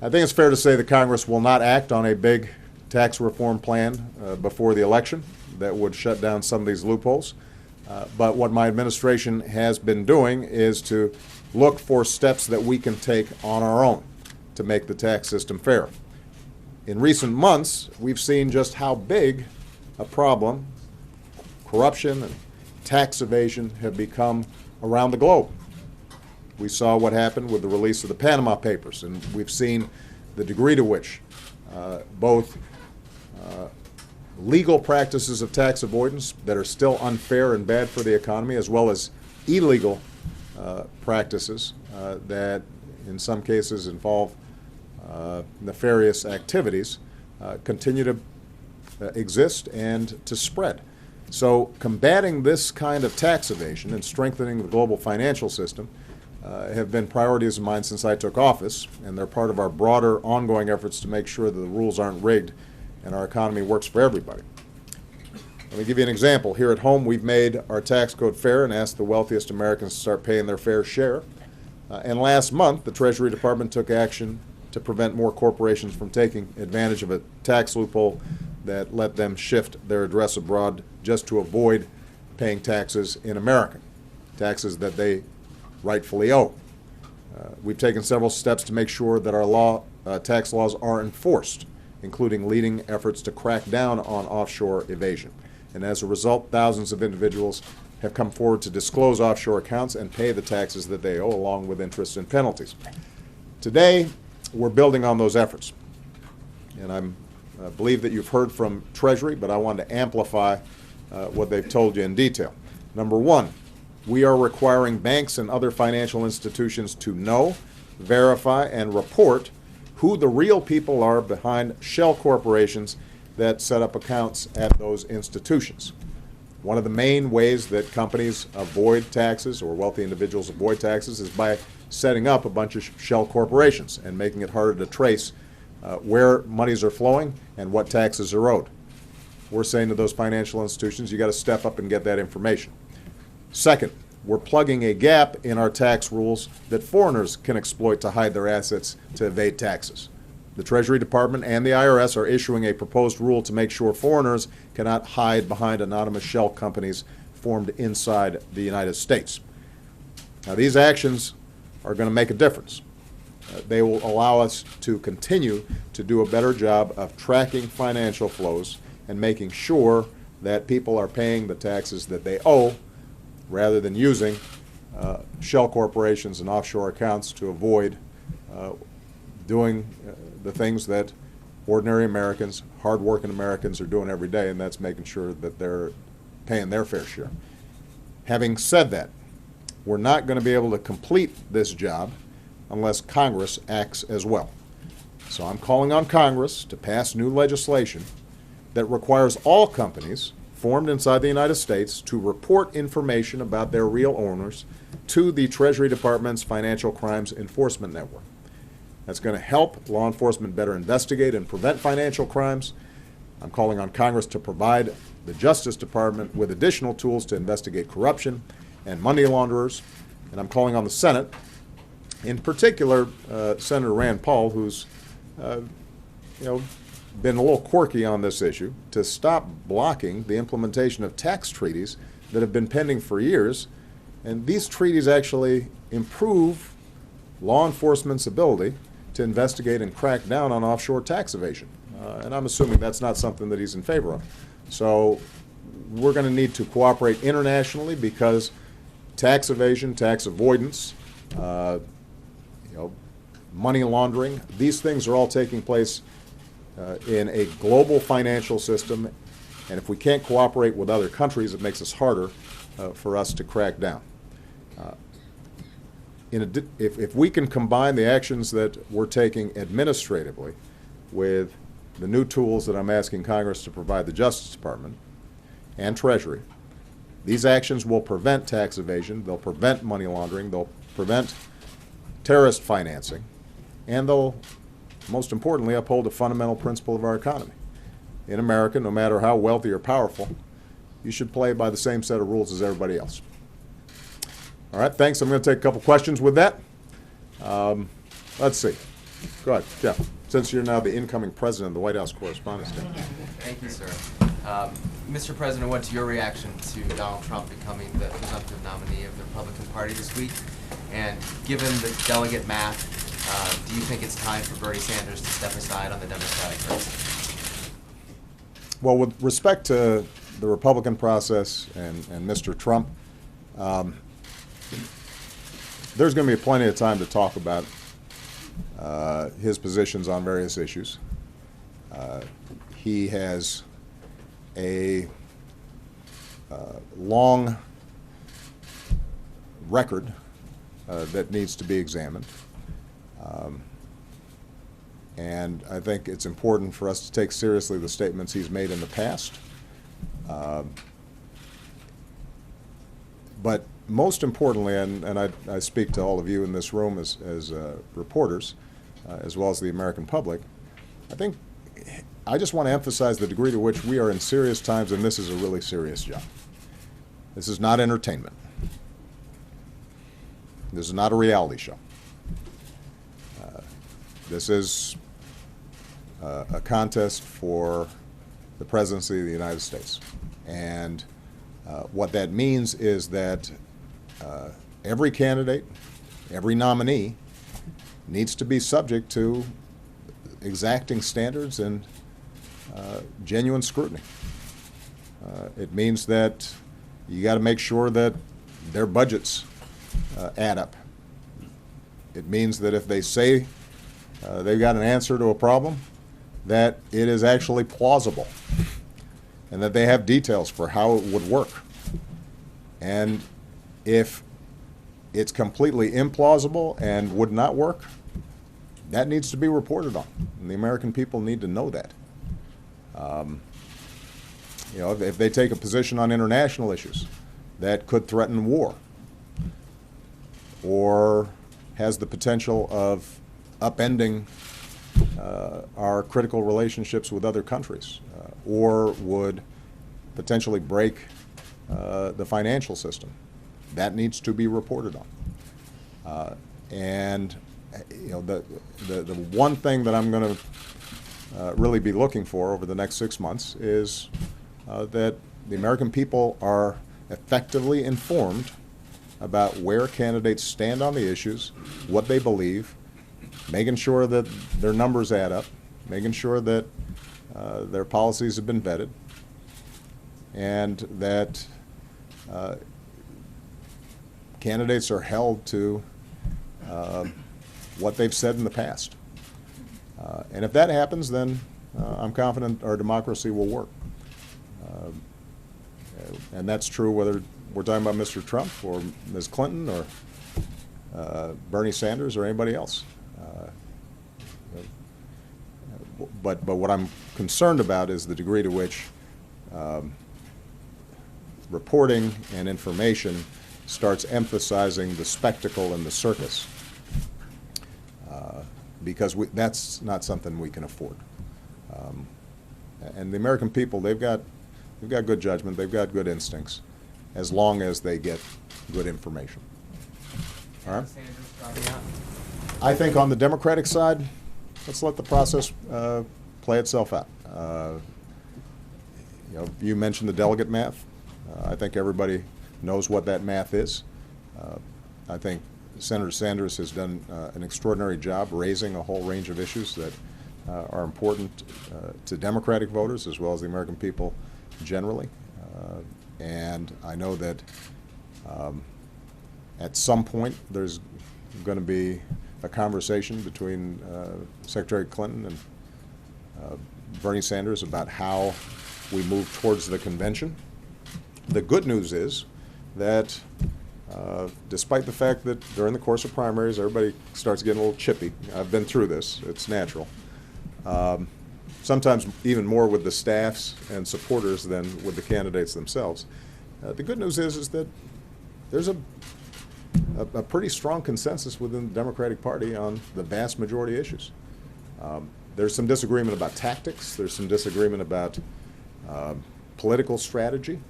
[SPEAKER 6] I think it's fair to say that Congress will not act on a big tax reform plan before the election that would shut down some of these loopholes. But what my administration has been doing is to look for steps that we can take on our own to make the tax system fair. In recent months, we've seen just how big a problem corruption and tax evasion have become around the globe. We saw what happened with the release of the Panama Papers, and we've seen the degree to which both legal practices of tax avoidance that are still unfair and bad for the economy, as well as illegal practices that in some cases involve nefarious activities continue to exist and to spread. So combating this kind of tax evasion and strengthening the global financial system have been priorities of mine since I took office, and they're part of our broader ongoing efforts to make sure that the rules aren't rigged and our economy works for everybody. Let me give you an example. Here at home, we've made our tax code fair and asked the wealthiest Americans to start paying their fair share. And last month, the Treasury Department took action to prevent more corporations from taking advantage of a tax loophole that let them shift their address abroad just to avoid paying taxes in America, taxes that they rightfully owe. We've taken several steps to make sure that our tax laws are enforced, including leading efforts to crack down on offshore evasion. And as a result, thousands of individuals have come forward to disclose offshore accounts and pay the taxes that they owe, along with interest and penalties. Today, we're building on those efforts. And I believe that you've heard from Treasury, but I wanted to amplify what they've told you in detail. Number one, we are requiring banks and other financial institutions to know, verify, and report who the real people are behind shell corporations that set up accounts at those institutions. One of the main ways that companies avoid taxes, or wealthy individuals avoid taxes, is by setting up a bunch of shell corporations and making it harder to trace where monies are flowing and what taxes are owed. We're saying to those financial institutions, you got to step up and get that information. Second, we're plugging a gap in our tax rules that foreigners can exploit to hide their assets to evade taxes. The Treasury Department and the IRS are issuing a proposed rule to make sure foreigners cannot hide behind anonymous shell companies formed inside the United States. Now, these actions are going to make a difference. They will allow us to continue to do a better job of tracking financial flows and making sure that people are paying the taxes that they owe, rather than using shell corporations and offshore accounts to avoid doing the things that ordinary Americans, hard-working Americans are doing every day, and that's making sure that they're paying their fair share. Having said that, we're not going to be able to complete this job unless Congress acts as well. So I'm calling on Congress to pass new legislation that requires all companies formed inside the United States to report information about their real owners to the Treasury Department's Financial Crimes Enforcement Network. That's going to help law enforcement better investigate and prevent financial crimes. I'm calling on Congress to provide the Justice Department with additional tools to investigate corruption and money launderers. And I'm calling on the Senate, in particular Senator Rand Paul, who's been a little quirky on this issue, to stop blocking the implementation of tax treaties that have been pending for years. And these treaties actually improve law enforcement's ability to investigate and crack down on offshore tax evasion. And I'm assuming that's not something that he's in favor of. So we're going to need to cooperate internationally, because tax evasion, tax avoidance, money laundering, these things are all taking place in a global financial system, and if we can't cooperate with other countries, it makes it harder for us to crack down. If we can combine the actions that we're taking administratively with the new tools that I'm asking Congress to provide the Justice Department and Treasury, these actions will prevent tax evasion, they'll prevent money laundering, they'll prevent terrorist financing, and they'll, most importantly, uphold a fundamental principle of our economy. In America, no matter how wealthy or powerful, you should play by the same set of rules as everybody else. All right, thanks. I'm going to take a couple questions with that. Let's see. Go ahead, Jeff, since you're now the incoming president of the White House Correspondents' Dinner.
[SPEAKER 7] Thank you, sir. Mr. President, what's your reaction to Donald Trump becoming the presumptive nominee of the Republican Party this week? And given the delegate math, do you think it's time for Bernie Sanders to step aside on the Democratic race?
[SPEAKER 6] Well, with respect to the Republican process and Mr. Trump, there's going to be plenty of time to talk about his positions on various issues. He has a long record that needs to be examined. And I think it's important for us to take seriously the statements he's made in the past. But most importantly, and I speak to all of you in this room as reporters, as well as the American public, I just want to emphasize the degree to which we are in serious times, and this is a really serious job. This is not entertainment. This is not a reality show. This is a contest for the presidency of the United States. And what that means is that every candidate, every nominee needs to be subject to exacting standards and genuine scrutiny. It means that you got to make sure that their budgets add up. It means that if they say they've got an answer to a problem, that it is actually plausible and that they have details for how it would work. And if it's completely implausible and would not work, that needs to be reported on, and the American people need to know that. You know, if they take a position on international issues that could threaten war or has the potential of upending our critical relationships with other countries, or would potentially break the financial system, that needs to be reported on. And you know, the one thing that I'm going to really be looking for over the next 6 months is that the American people are effectively informed about where candidates stand on the issues, what they believe, making sure that their numbers add up, making sure that their policies have been vetted, and that candidates are held to what they've said in the past. And if that happens, then I'm confident our democracy will work. And that's true whether we're talking about Mr. Trump or Ms. Clinton or Bernie Sanders or anybody else. But what I'm concerned about is the degree to which reporting and information starts emphasizing the spectacle and the circus, because that's not something we can afford. And the American people, they've got good judgment, they've got good instincts, as long as they get good information. All right? I think on the Democratic side, let's let the process play itself out. You know, you mentioned the delegate math. I think everybody knows what that math is. I think Senator Sanders has done an extraordinary job raising a whole range of issues that are important to Democratic voters as well as the American people generally. And I know that at some point there's going to be a conversation between Secretary Clinton and Bernie Sanders about how we move towards the convention. The good news is that despite the fact that during the course of primaries everybody starts getting a little chippy, I've been through this, it's natural, sometimes even more with the staffs and supporters than with the candidates themselves. The good news is that there's a pretty strong consensus within the Democratic Party on the vast majority of issues. There's some disagreement about tactics, there's some disagreement about political strategy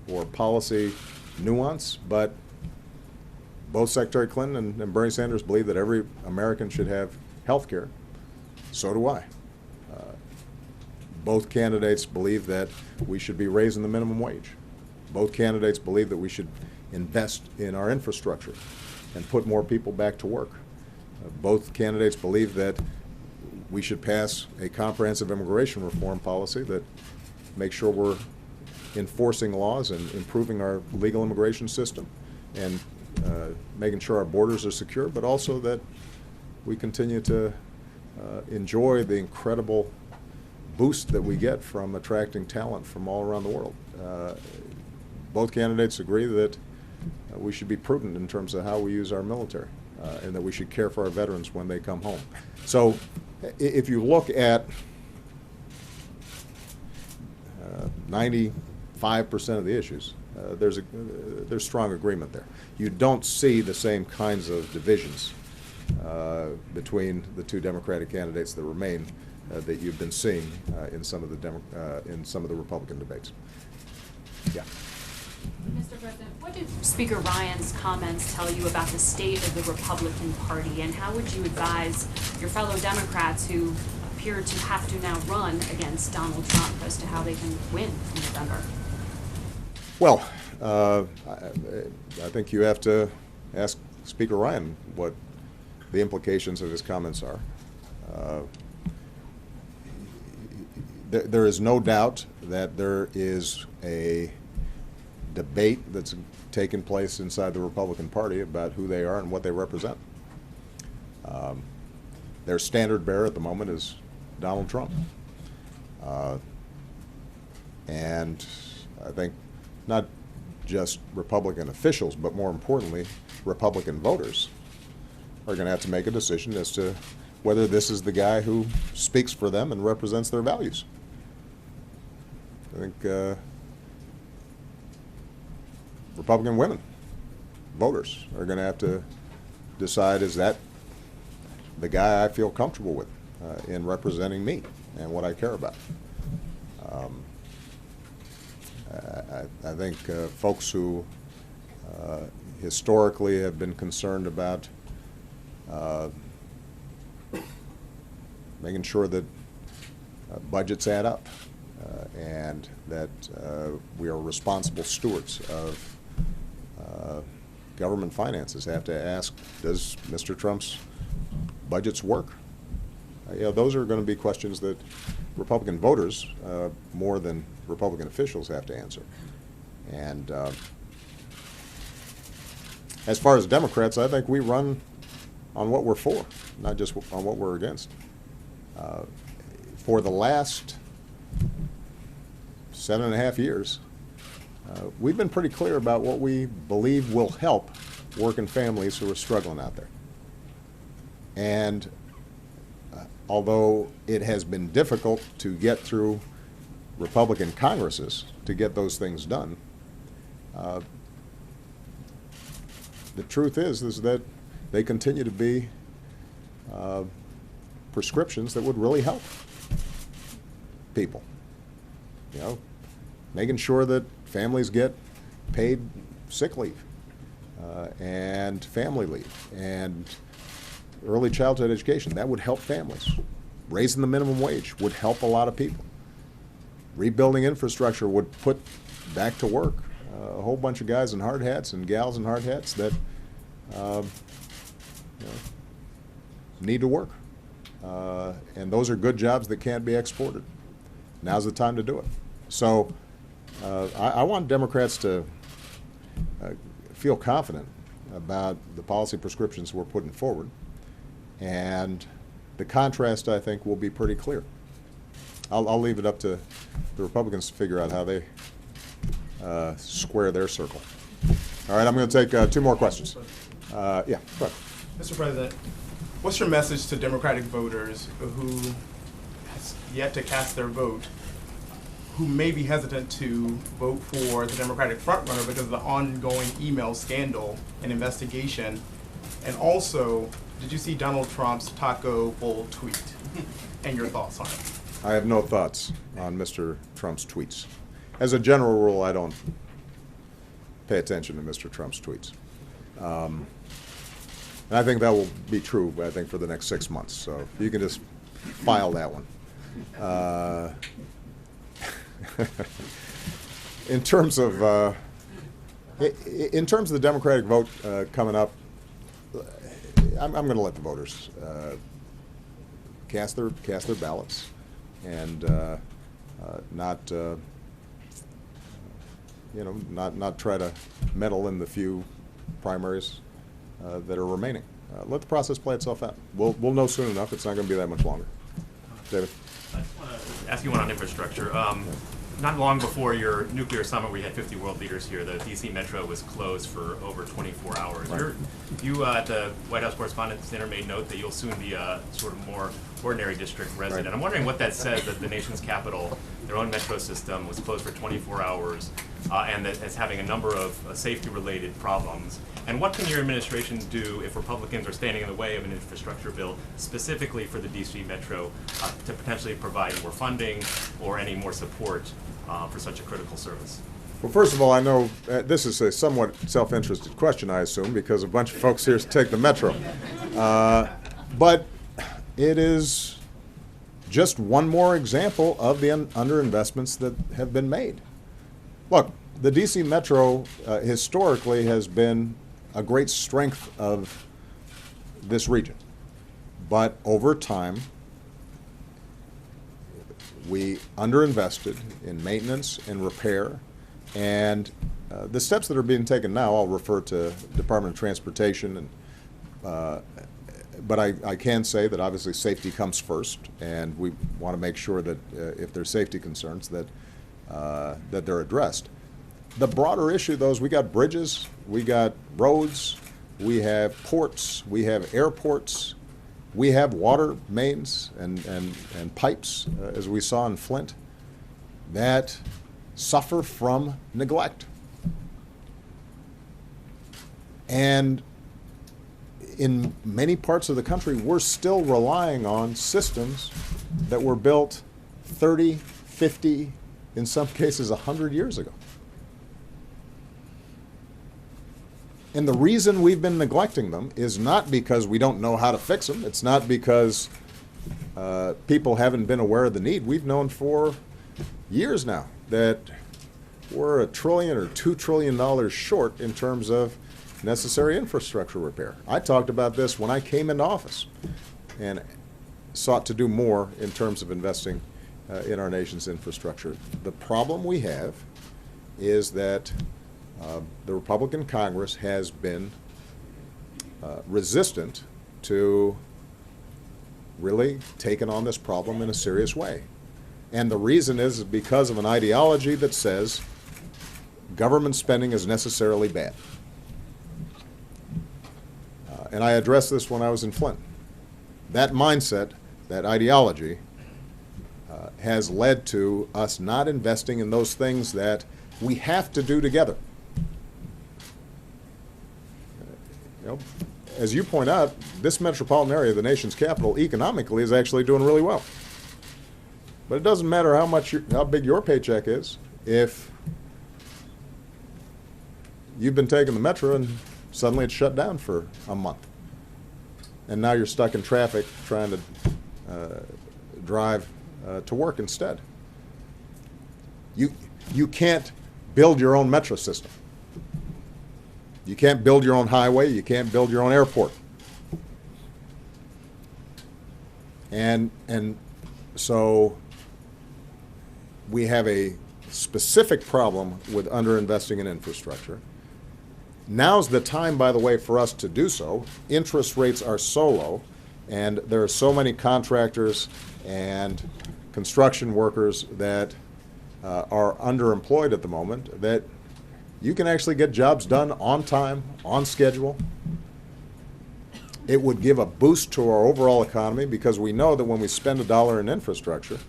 [SPEAKER 6] or policy nuance, but both Secretary Clinton and Bernie Sanders believe that every American should have health care. So do I. Both candidates believe that we should be raising the minimum wage. Both candidates believe that we should invest in our infrastructure and put more people back to work. Both candidates believe that we should pass a comprehensive immigration reform policy that makes sure we're enforcing laws and improving our legal immigration system and making sure our borders are secure, but also that we continue to enjoy the incredible boost that we get from attracting talent from all around the world. Both candidates agree that we should be prudent in terms of how we use our military and that we should care for our veterans when they come home. So if you look at 95% of the issues, there's strong agreement there. You don't see the same kinds of divisions between the two Democratic candidates that remain that you've been seeing in some of the Republican debates. Yeah.
[SPEAKER 8] Mr. President, what did Speaker Ryan's comments tell you about the state of the Republican Party, and how would you advise your fellow Democrats who appear to have to now run against Donald Trump as to how they can win in November?
[SPEAKER 6] Well, I think you have to ask Speaker Ryan what the implications of his comments are. There is no doubt that there is a debate that's taken place inside the Republican Party about who they are and what they represent. their standard bearer at the moment is Donald Trump. And I think not just Republican officials, but more importantly, Republican voters are going to have to make a decision as to whether this is the guy who speaks for them and represents their values. I think Republican women, voters, are going to have to decide, is that the guy I feel comfortable with in representing me and what I care about. I think folks who historically have been concerned about making sure that budgets add up and that we are responsible stewards of government finances have to ask, does Mr. Trump's budgets work? Those are going to be questions that Republican voters, more than Republican officials, have to answer. And as far as Democrats, I think we run on what we're for, not just on what we're against. For the last 7.5 years, we've been pretty clear about what we believe will help working families who are struggling out there. And although it has been difficult to get through Republican Congresses to get those things done, the truth is that they continue to be prescriptions that would really help people. Making sure that families get paid sick leave and family leave and early childhood education. That would help families. Raising the minimum wage would help a lot of people. Rebuilding infrastructure would put back to work a whole bunch of guys in hard hats and gals in hard hats that need to work. And those are good jobs that can't be exported. Now's the time to do it. So I want Democrats to feel confident about the policy prescriptions we're putting forward. And the contrast, I think, will be pretty clear. I'll leave it up to the Republicans to figure out how they square their circle. All right, I'm going to take 2 more questions. Yeah, go ahead.
[SPEAKER 9] Mr. President, what's your message to Democratic voters who has yet to cast their vote, who may be hesitant to vote for the Democratic frontrunner because of the ongoing email scandal and investigation? And also, did you see Donald Trump's taco bowl tweet and your thoughts on it?
[SPEAKER 6] I have no thoughts on Mr. Trump's tweets. As a general rule, I don't pay attention to Mr. Trump's tweets. And I think that will be true, I think, for the next 6 months. So you can just file that one. In terms of the Democratic vote coming up, I'm going to let the voters cast their ballots and not try to meddle in the few primaries that are remaining. Let the process play itself out. We'll know soon enough. It's not going to be that much longer. David?
[SPEAKER 10] I just want to ask you one on infrastructure. Not long before your nuclear summit, where you had 50 world leaders here, the D.C. Metro was closed for over 24 hours.
[SPEAKER 6] Right.
[SPEAKER 10] You at the White House Correspondents' Dinner made note that you'll soon be a sort of more ordinary district resident.
[SPEAKER 6] Right.
[SPEAKER 10] I'm wondering what that says, that the nation's capital, their own metro system, was closed for 24 hours and that it's having a number of safety-related problems. And what can your administration do if Republicans are standing in the way of an infrastructure bill specifically for the D.C. Metro to potentially provide more funding or any more support for such a critical service?
[SPEAKER 6] Well, first of all, I know this is a somewhat self-interested question, I assume, because a bunch of folks here take the Metro. But it is just one more example of the underinvestments that have been made. Look, the D.C. Metro historically has been a great strength of this region. But over time, we underinvested in maintenance and repair. And the steps that are being taken now, I'll refer to Department of Transportation and But I can say that obviously safety comes first, and we want to make sure that if there's safety concerns that that they're addressed. The broader issue, though, is we got bridges, we got roads, we have ports, we have airports, we have water mains and pipes, as we saw in Flint, that suffer from neglect. And in many parts of the country, we're still relying on systems that were built 30, 50, in some cases 100 years ago. And the reason we've been neglecting them is not because we don't know how to fix them. It's not because people haven't been aware of the need. We've known for years now that we're $1 trillion or $2 trillion short in terms of necessary infrastructure repair. I talked about this when I came into office and sought to do more in terms of investing in our nation's infrastructure. The problem we have is that the Republican Congress has been resistant to really taking on this problem in a serious way. And the reason is because of an ideology that says government spending is necessarily bad. And I addressed this when I was in Flint. That mindset, that ideology, has led to us not investing in those things that we have to do together. You know, as you point out, this metropolitan area, the nation's capital, economically is actually doing really well. But it doesn't matter how big your paycheck is if you've been taking the metro and suddenly it's shut down for a month. And now you're stuck in traffic trying to drive to work instead. You can't build your own metro system. You can't build your own highway. You can't build your own airport. And so we have a specific problem with underinvesting in infrastructure. Now's the time, by the way, for us to do so. Interest rates are so low, and there are so many contractors and construction workers that are underemployed at the moment that you can actually get jobs done on time, on schedule. It would give a boost to our overall economy because we know that when we spend $1 in infrastructure,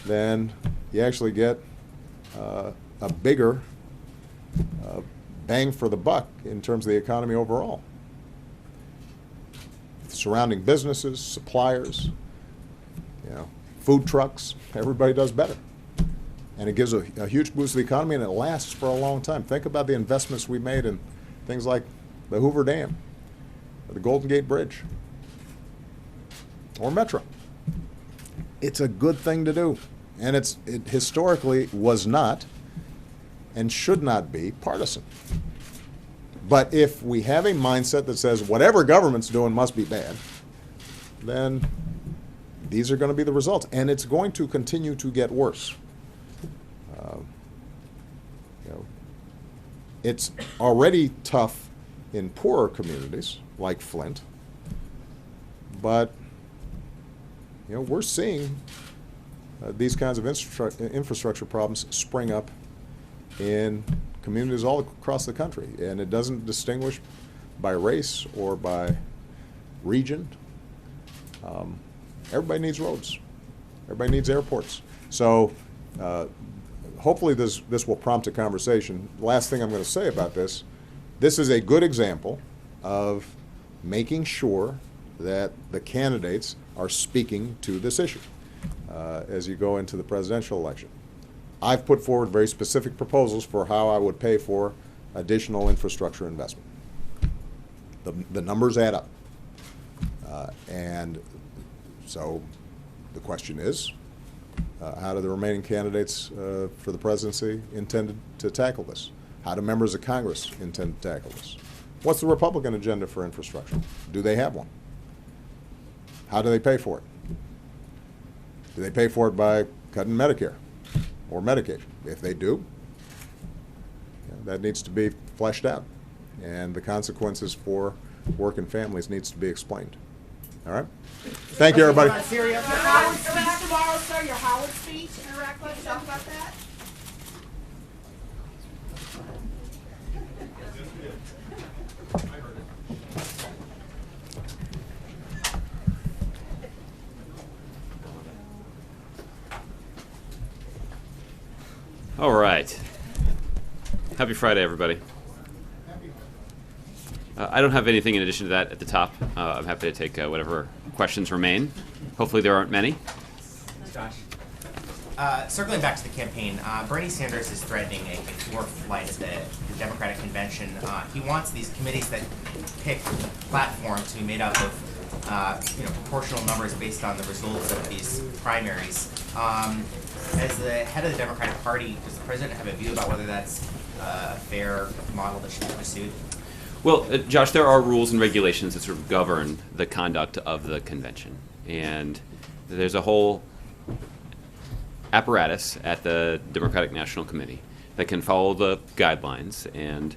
[SPEAKER 6] then you actually get a bigger bang for the buck in terms of the economy overall. Surrounding businesses, suppliers, food trucks, everybody does better. And it gives a huge boost to the economy, and it lasts for a long time. Think about the investments we made in things like the Hoover Dam, or the Golden Gate Bridge, or Metro. It's a good thing to do, and it historically was not and should not be partisan. But if we have a mindset that says whatever government's doing must be bad, then these are going to be the results, and it's going to continue to get worse. It's already tough in poorer communities like Flint, but we're seeing these kinds of infrastructure problems spring up in communities all across the country, and it doesn't distinguish by race or by region. Everybody needs roads. Everybody needs airports. So hopefully this will prompt a conversation. Last thing I'm going to say about this is a good example of making sure that the candidates are speaking to this issue as you go into the presidential election. I've put forward very specific proposals for how I would pay for additional infrastructure investment. The numbers add up. And so the question is, how do the remaining candidates for the presidency intend to tackle this? How do members of Congress intend to tackle this? What's the Republican agenda for infrastructure? Do they have one? How do they pay for it? Do they pay for it by cutting Medicare or Medicaid? If they do, that needs to be fleshed out, and the consequences for working families needs to be explained. All right. Thank you, everybody.
[SPEAKER 11] Your Howard speech tomorrow, sir. Your Howard speech. Let's talk about that.
[SPEAKER 12] All right. Happy Friday, everybody. I don't have anything in addition to that at the top. I'm happy to take whatever questions remain. Hopefully there aren't many.
[SPEAKER 13] Josh. Circling back to the campaign, Bernie Sanders is threatening a fourth flight at the Democratic convention. He wants these committees that pick platforms to be made up of proportional numbers based on the results of these primaries. As the head of the Democratic Party, does the president have a view about whether that's a fair model that should be pursued?
[SPEAKER 12] Well, Josh, there are rules and regulations that sort of govern the conduct of the convention. And there's a whole apparatus at the Democratic National Committee that can follow the guidelines and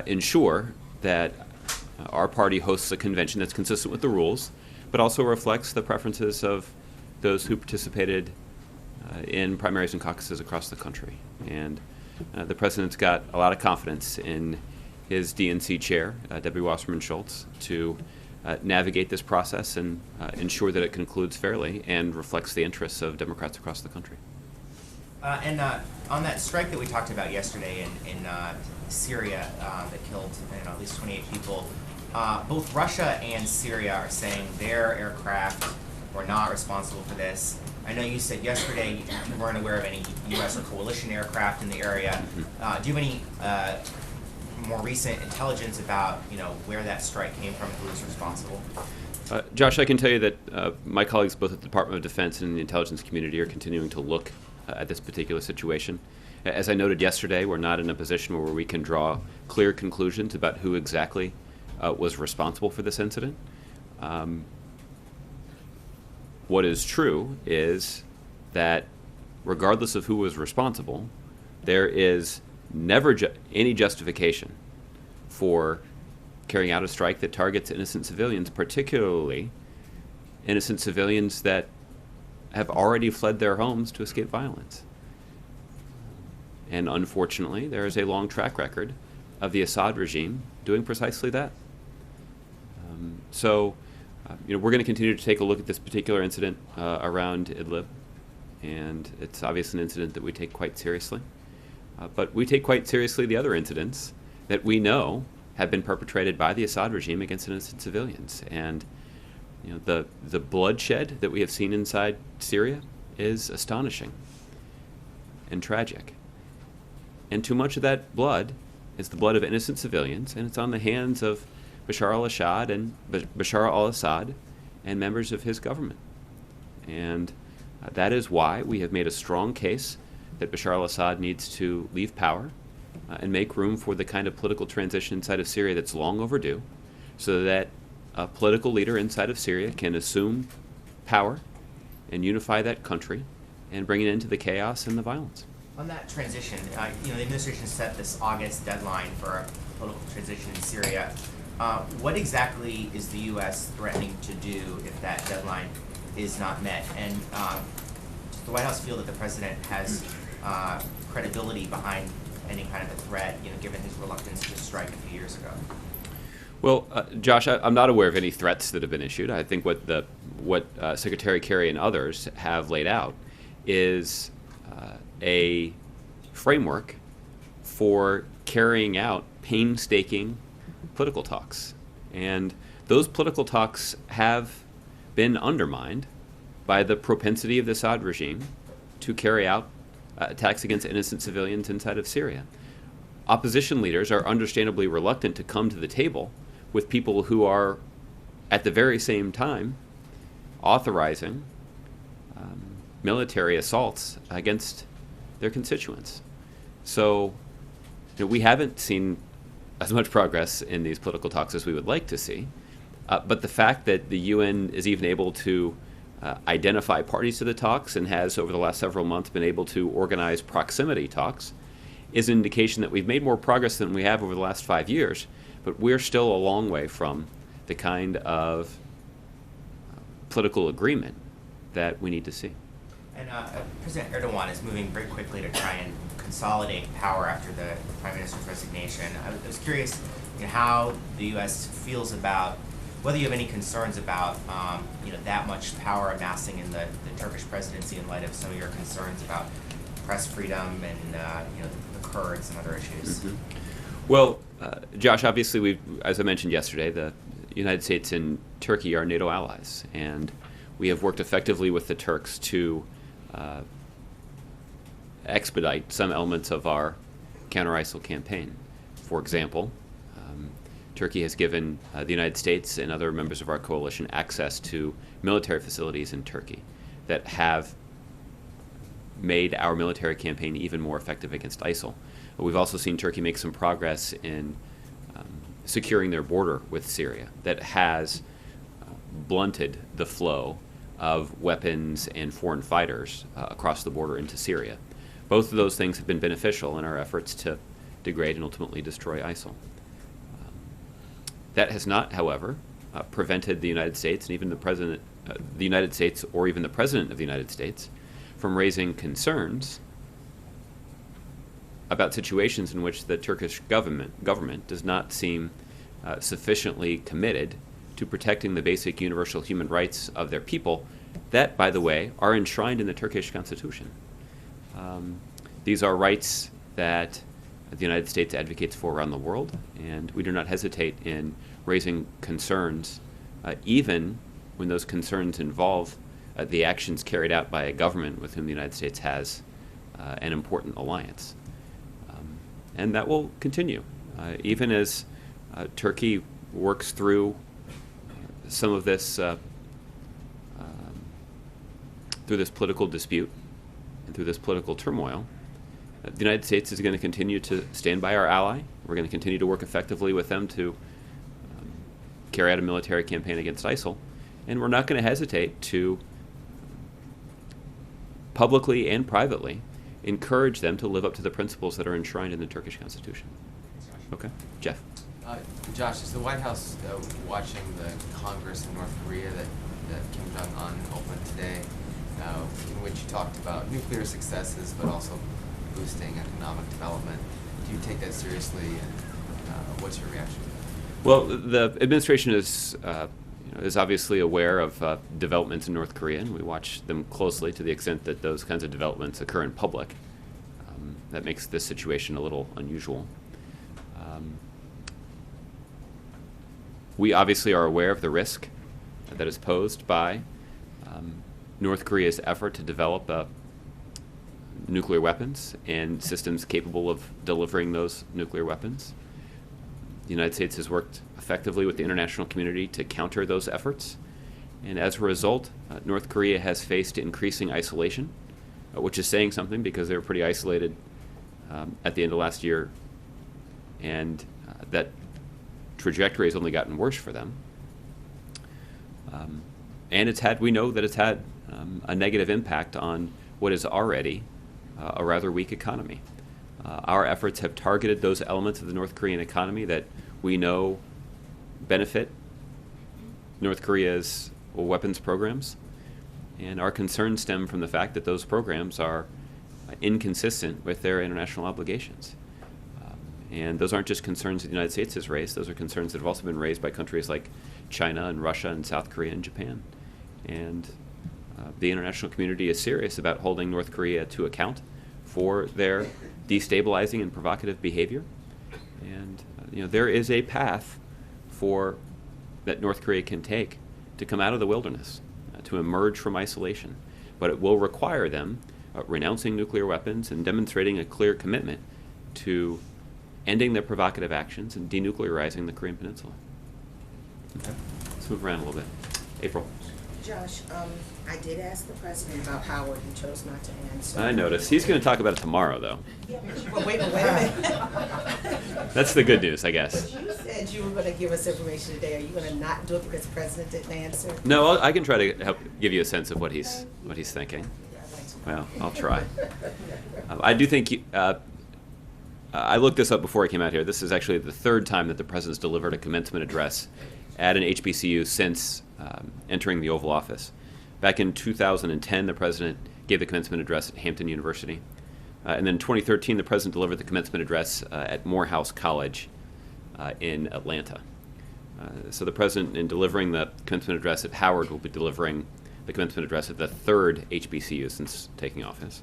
[SPEAKER 12] ensure that our party hosts a convention that's consistent with the rules, but also reflects the preferences of those who participated in primaries and caucuses across the country. And the president's got a lot of confidence in his DNC chair, Debbie Wasserman Schultz, to navigate this process and ensure that it concludes fairly and reflects the interests of Democrats across the country.
[SPEAKER 13] And on that strike that we talked about yesterday in Syria that killed at least 28 people, both Russia and Syria are saying their aircraft were not responsible for this. I know you said yesterday you weren't aware of any U.S. or coalition aircraft in the area. Do you have any more recent intelligence about where that strike came from, who was responsible?
[SPEAKER 12] Josh, I can tell you that my colleagues both at the Department of Defense and in the intelligence community are continuing to look at this particular situation. As I noted yesterday, we're not in a position where we can draw clear conclusions about who exactly was responsible for this incident. What is true is that regardless of who was responsible, there is never any justification for carrying out a strike that targets innocent civilians, particularly innocent civilians that have already fled their homes to escape violence. And unfortunately, there is a long track record of the Assad regime doing precisely that. We're going to continue to take a look at this particular incident around Idlib, and it's obviously an incident that we take quite seriously. But we take quite seriously the other incidents that we know have been perpetrated by the Assad regime against innocent civilians. And the bloodshed that we have seen inside Syria is astonishing and tragic. And too much of that blood is the blood of innocent civilians, and it's on the hands of Bashar al-Assad and members of his government. And that is why we have made a strong case that Bashar al-Assad needs to leave power and make room for the kind of political transition inside of Syria that's long overdue, so that a political leader inside of Syria can assume power and unify that country and bring an end to the chaos and the violence.
[SPEAKER 13] On that transition, the administration set this August deadline for a political transition in Syria. What exactly is the U.S. threatening to do if that deadline is not met? And does the White House feel that the president has credibility behind any kind of a threat, given his reluctance to strike a few years ago?
[SPEAKER 12] Well, Josh, I'm not aware of any threats that have been issued. I think what Secretary Kerry and others have laid out is a framework for carrying out painstaking political talks. And those political talks have been undermined by the propensity of the Assad regime to carry out attacks against innocent civilians inside of Syria. Opposition leaders are understandably reluctant to come to the table with people who are, at the very same time, authorizing military assaults against their constituents. So we haven't seen as much progress in these political talks as we would like to see. But the fact that the UN is even able to identify parties to the talks and has, over the last several months, been able to organize proximity talks is an indication that we've made more progress than we have over the last 5 years, but we're still a long way from the kind of political agreement that we need to see.
[SPEAKER 13] And President Erdogan is moving very quickly to try and consolidate power after the Prime Minister's resignation. I was curious, how the U.S. feels about whether you have any concerns about that much power amassing in the Turkish presidency in light of some of your concerns about press freedom and the Kurds and other issues.
[SPEAKER 12] Mm-hmm. Well, Josh, obviously, as I mentioned yesterday, the United States and Turkey are NATO allies, and we have worked effectively with the Turks to expedite some elements of our counter-ISIL campaign. For example, Turkey has given the United States and other members of our coalition access to military facilities in Turkey that have made our military campaign even more effective against ISIL. We've also seen Turkey make some progress in securing their border with Syria that has blunted the flow of weapons and foreign fighters across the border into Syria. Both of those things have been beneficial in our efforts to degrade and ultimately destroy ISIL. That has not, however, prevented the United States and even the United States or even the President of the United States from raising concerns about situations in which the Turkish government does not seem sufficiently committed to protecting the basic universal human rights of their people that, by the way, are enshrined in the Turkish constitution. These are rights that the United States advocates for around the world, and we do not hesitate in raising concerns, even when those concerns involve the actions carried out by a government with whom the United States has an important alliance. And that will continue, even as Turkey works through some of this through this political dispute and through this political turmoil. The United States is going to continue to stand by our ally. We're going to continue to work effectively with them to carry out a military campaign against ISIL, and we're not going to hesitate to publicly and privately encourage them to live up to the principles that are enshrined in the Turkish constitution. Okay, Jeff.
[SPEAKER 7] Josh, is the White House watching the Congress in North Korea that Kim Jong-un opened today, in which you talked about nuclear successes but also boosting economic development? Do you take that seriously, and what's your reaction to that?
[SPEAKER 12] Well, the administration is obviously aware of developments in North Korea, and we watch them closely to the extent that those kinds of developments occur in public. That makes this situation a little unusual. We obviously are aware of the risk that is posed by North Korea's effort to develop nuclear weapons and systems capable of delivering those nuclear weapons. The United States has worked effectively with the international community to counter those efforts, and as a result, North Korea has faced increasing isolation, which is saying something because they were pretty isolated at the end of last year, and that trajectory has only gotten worse for them. And we know that it's had a negative impact on what is already a rather weak economy. Our efforts have targeted those elements of the North Korean economy that we know benefit North Korea's weapons programs, and our concerns stem from the fact that those programs are inconsistent with their international obligations. And those aren't just concerns that the United States has raised, those are concerns that have also been raised by countries like China and Russia and South Korea and Japan. And the international community is serious about holding North Korea to account for their destabilizing and provocative behavior. And there is a path that North Korea can take to come out of the wilderness, to emerge from isolation. But it will require them renouncing nuclear weapons and demonstrating a clear commitment to ending their provocative actions and denuclearizing the Korean Peninsula. Okay. Let's move around a little bit. April.
[SPEAKER 14] Josh, I did ask the president about Howard. He chose not to answer.
[SPEAKER 12] I noticed. He's going to talk about it tomorrow, though.
[SPEAKER 14] Well, wait a minute.
[SPEAKER 12] That's the good news, I guess.
[SPEAKER 14] You said you were going to give us information today. Are you going to not do it because the president didn't answer?
[SPEAKER 12] No, I can try to help give you a sense of what he's thinking. Well, I'll try. I do think I looked this up before I came out here. This is actually the third time that the president's delivered a commencement address at an HBCU since entering the Oval Office. Back in 2010, the President gave the commencement address at Hampton University. And then in 2013, the President delivered the commencement address at Morehouse College in Atlanta. So the President, in delivering the commencement address at Howard, will be delivering the commencement address at the third HBCU since taking office.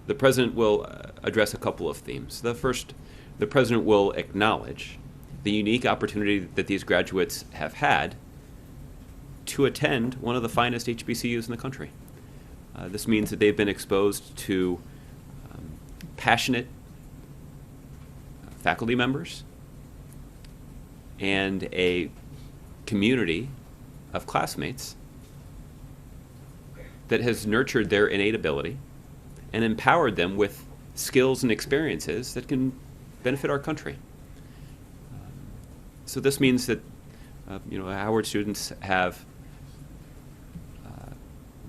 [SPEAKER 12] The President will address a couple of themes. The first, the President will acknowledge the unique opportunity that these graduates have had to attend one of the finest HBCUs in the country. This means that they've been exposed to passionate faculty members and a community of classmates that has nurtured their innate ability and empowered them with skills and experiences that can benefit our country. So this means that Howard students have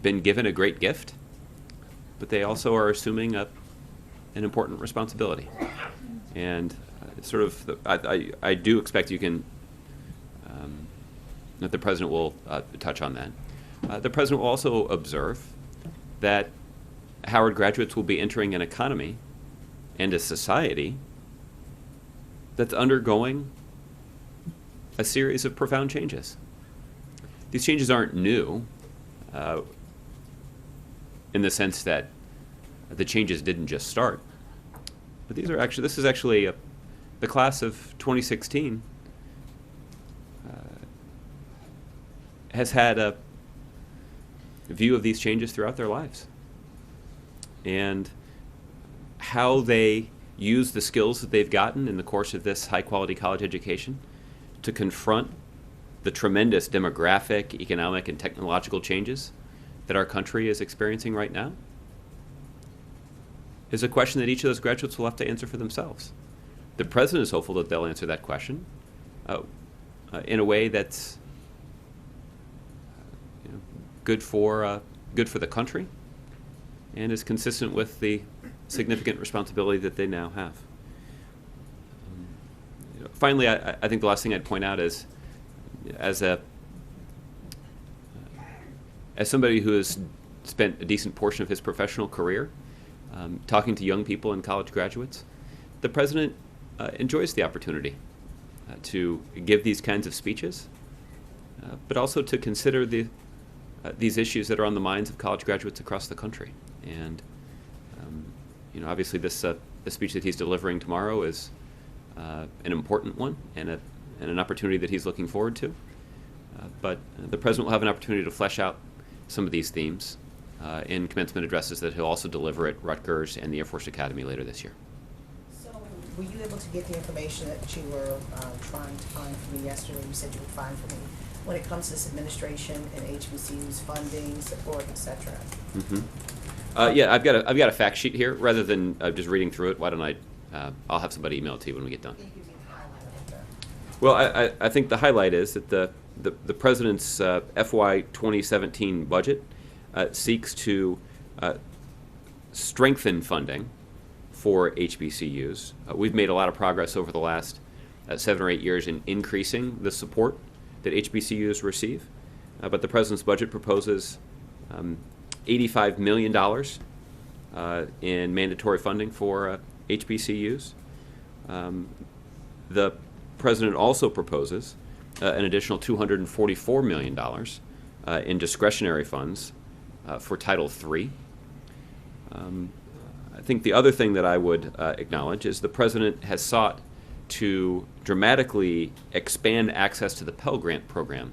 [SPEAKER 12] been given a great gift, but they also are assuming an important responsibility. And I do expect that the President will touch on that. The President will also observe that Howard graduates will be entering an economy and a society that's undergoing a series of profound changes. These changes aren't new in the sense that the changes didn't just start, but this is actually the class of 2016 has had a view of these changes throughout their lives. And how they use the skills that they've gotten in the course of this high-quality college education to confront the tremendous demographic, economic, and technological changes that our country is experiencing right now is a question that each of those graduates will have to answer for themselves. The President is hopeful that they'll answer that question in a way that's good for the country and is consistent with the significant responsibility that they now have. Finally, I think the last thing I'd point out is, as somebody who has spent a decent portion of his professional career talking to young people and college graduates, the President enjoys the opportunity to give these kinds of speeches, but also to consider these issues that are on the minds of college graduates across the country. And obviously, the speech that he's delivering tomorrow is an important one and an opportunity that he's looking forward to. But the President will have an opportunity to flesh out some of these themes in commencement addresses that he'll also deliver at Rutgers and the Air Force Academy later this year.
[SPEAKER 14] So, were you able to get the information that you were trying to find for me yesterday? You said you would find for me when it comes to this administration and HBCU's funding, support, etc.
[SPEAKER 12] Yeah, I've got a fact sheet here. Rather than just reading through it, why don't I'll have somebody email it to you when we get done. Well, I think the highlight is that the President's FY 2017 budget seeks to strengthen funding for HBCUs. We've made a lot of progress over the last 7 or 8 years in increasing the support that HBCUs receive, but the President's budget proposes $85 million in mandatory funding for HBCUs. The President also proposes an additional $244 million in discretionary funds for Title III. I think the other thing that I would acknowledge is the President has sought to dramatically expand access to the Pell Grant program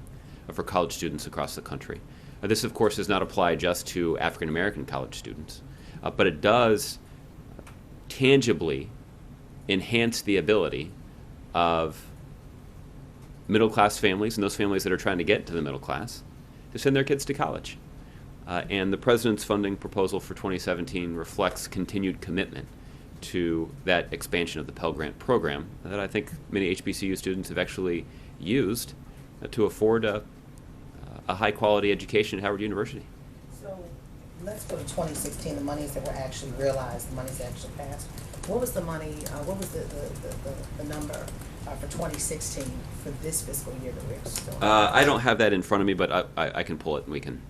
[SPEAKER 12] for college students across the country. This, of course, does not apply just to African American college students, but it does tangibly enhance the ability of middle-class families and those families that are trying to get to the middle class to send their kids to college. And the President's funding proposal for 2017 reflects continued commitment to that expansion of the Pell Grant program that I think many HBCU students have actually used to afford a high-quality education at Howard University.
[SPEAKER 14] So Let's go to 2016, the monies that were actually realized, the monies that actually passed. What was the money, what was the number for 2016 for this fiscal year that we're still
[SPEAKER 12] I don't have that in front of me, but I can pull it and we can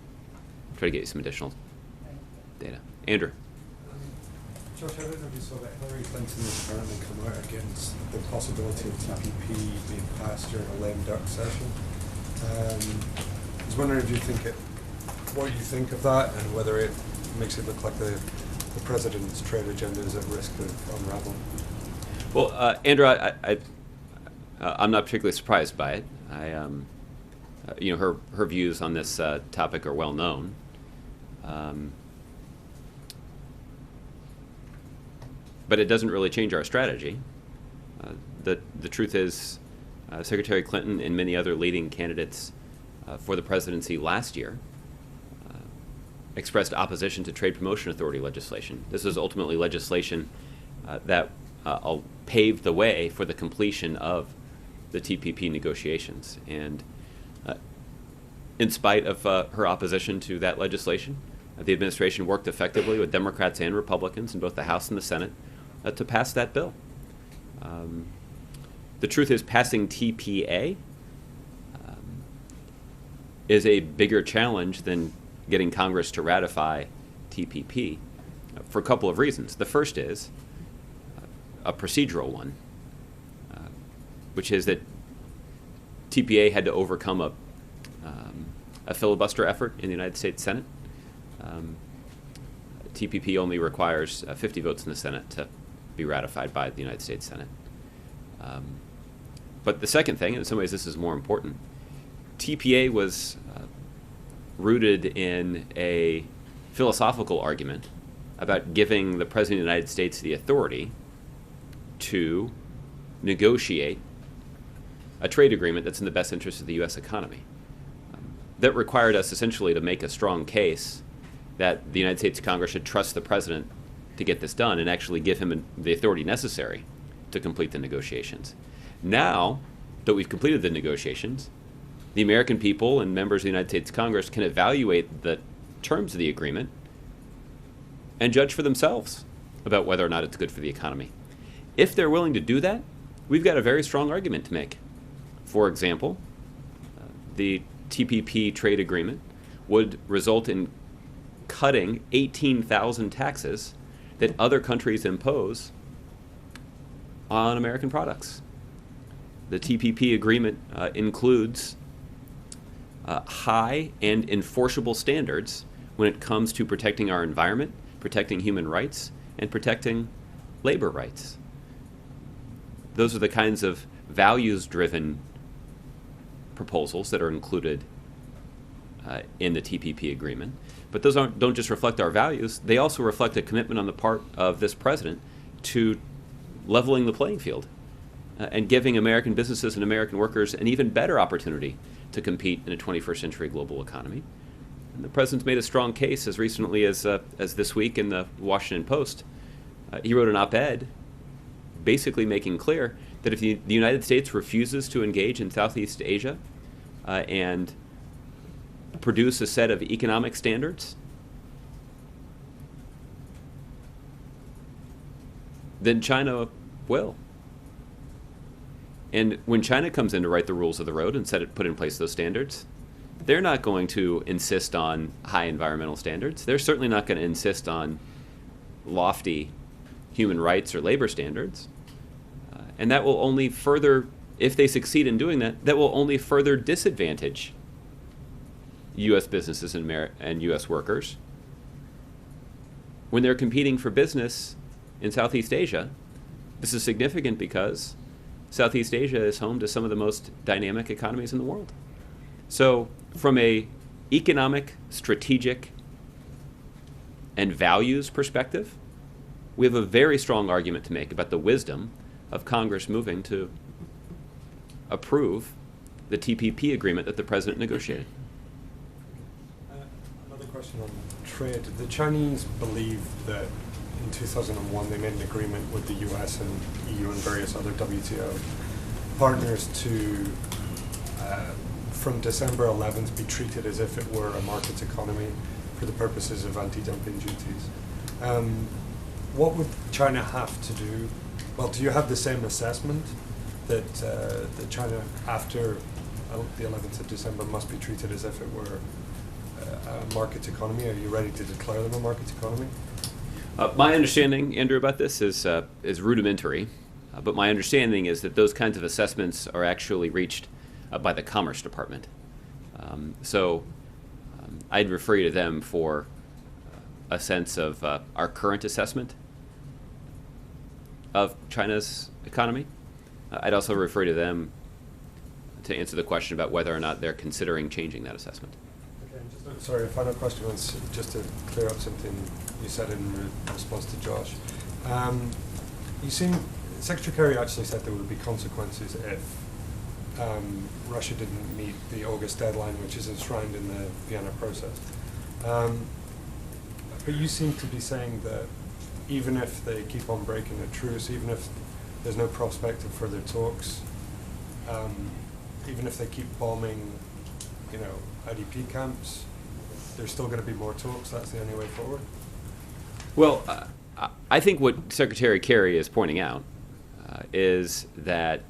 [SPEAKER 12] try to get you some additional data. Andrew.
[SPEAKER 15] Josh, I don't know if you saw that Hillary Clinton has apparently come out against the possibility of TPP being passed during a lame duck session. I was wondering if you think what you think of that, and whether it makes it look like the president's trade agenda is at risk of unraveling.
[SPEAKER 12] Well, Andrew, I'm not particularly surprised by it. Her views on this topic are well known. But it doesn't really change our strategy. The truth is, Secretary Clinton and many other leading candidates for the presidency last year expressed opposition to Trade Promotion Authority legislation. This is ultimately legislation that paved the way for the completion of the TPP negotiations. And in spite of her opposition to that legislation, the administration worked effectively with Democrats and Republicans in both the House and the Senate to pass that bill. The truth is, passing TPA is a bigger challenge than getting Congress to ratify TPP for a couple of reasons. The first is a procedural one, which is that TPA had to overcome a filibuster effort in the United States Senate. TPP only requires 50 votes in the Senate to be ratified by the United States Senate. But the second thing, and in some ways this is more important, TPA was rooted in a philosophical argument about giving the President of the United States the authority to negotiate a trade agreement that's in the best interest of the U.S. economy. That required us essentially to make a strong case that the United States Congress should trust the President to get this done and actually give him the authority necessary to complete the negotiations. Now that we've completed the negotiations, the American people and members of the United States Congress can evaluate the terms of the agreement and judge for themselves about whether or not it's good for the economy. If they're willing to do that, we've got a very strong argument to make. For example, the TPP trade agreement would result in cutting 18,000 taxes that other countries impose on American products. The TPP agreement includes high and enforceable standards when it comes to protecting our environment, protecting human rights, and protecting labor rights. Those are the kinds of values-driven proposals that are included in the TPP agreement. But those don't just reflect our values, they also reflect a commitment on the part of this president to leveling the playing field and giving American businesses and American workers an even better opportunity to compete in a 21st century global economy. And the president's made a strong case as recently as this week in the Washington Post. He wrote an op-ed basically making clear that if the United States refuses to engage in Southeast Asia and produce a set of economic standards, then China will. And when China comes in to write the rules of the road and put in place those standards, they're not going to insist on high environmental standards. They're certainly not going to insist on lofty human rights or labor standards. And that will only further, if they succeed in doing that, that will only further disadvantage U.S. businesses and U.S. workers when they're competing for business in Southeast Asia. This is significant because Southeast Asia is home to some of the most dynamic economies in the world. So from a economic, strategic, and values perspective, we have a very strong argument to make about the wisdom of Congress moving to approve the TPP agreement that the president negotiated.
[SPEAKER 15] Another question on trade. The Chinese believe that in 2001 they made an agreement with the US and EU and various other WTO partners to, from December 11th, be treated as if it were a market economy for the purposes of anti-dumping duties. What would China have to do? Well, do you have the same assessment that China, after the 11th of December, must be treated as if it were a market economy? Are you ready to declare them a market economy?
[SPEAKER 12] My understanding, Andrew, about this is rudimentary, but my understanding is that those kinds of assessments are actually reached by the Commerce Department. So I'd refer you to them for a sense of our current assessment of China's economy. I'd also refer to them to answer the question about whether or not they're considering changing that assessment.
[SPEAKER 15] Okay, sorry, a final question was just to clear up something you said in response to Josh. Secretary Kerry actually said there would be consequences if Russia didn't meet the August deadline, which is enshrined in the Vienna process. But you seem to be saying that even if they keep on breaking a truce, even if there's no prospect of further talks, even if they keep bombing, IDP camps, there's still going to be more talks. That's the only way forward.
[SPEAKER 12] Well, I think what Secretary Kerry is pointing out is that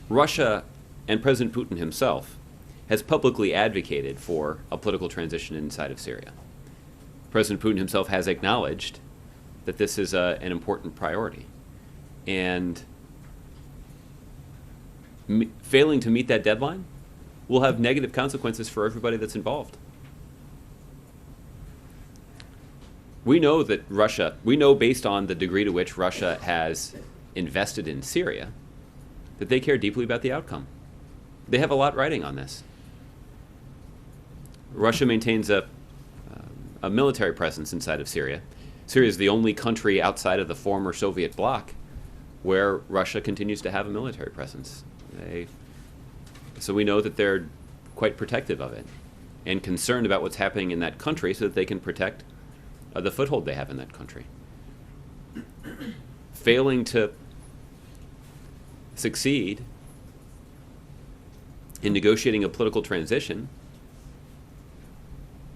[SPEAKER 12] Russia and President Putin himself has publicly advocated for a political transition inside of Syria. President Putin himself has acknowledged that this is an important priority. And failing to meet that deadline will have negative consequences for everybody that's involved. We know that we know based on the degree to which Russia has invested in Syria, that they care deeply about the outcome. They have a lot riding on this. Russia maintains a military presence inside of Syria. Syria is the only country outside of the former Soviet bloc where Russia continues to have a military presence. So we know that they're quite protective of it and concerned about what's happening in that country so that they can protect the foothold they have in that country. Failing to succeed in negotiating a political transition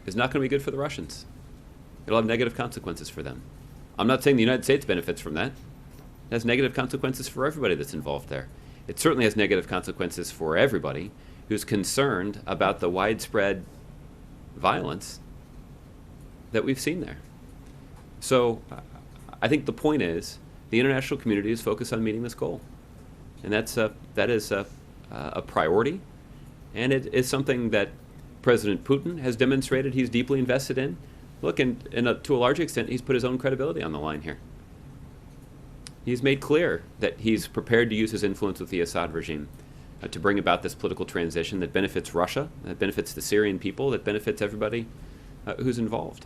[SPEAKER 12] is not going to be good for the Russians. It'll have negative consequences for them. I'm not saying the United States benefits from that. It has negative consequences for everybody that's involved there. It certainly has negative consequences for everybody who's concerned about the widespread violence that we've seen there. So I think the point is the international community is focused on meeting this goal. And that is a priority, and it is something that President Putin has demonstrated he's deeply invested in. Look, and to a large extent, he's put his own credibility on the line here. He's made clear that he's prepared to use his influence with the Assad regime to bring about this political transition that benefits Russia, that benefits the Syrian people, that benefits everybody who's involved.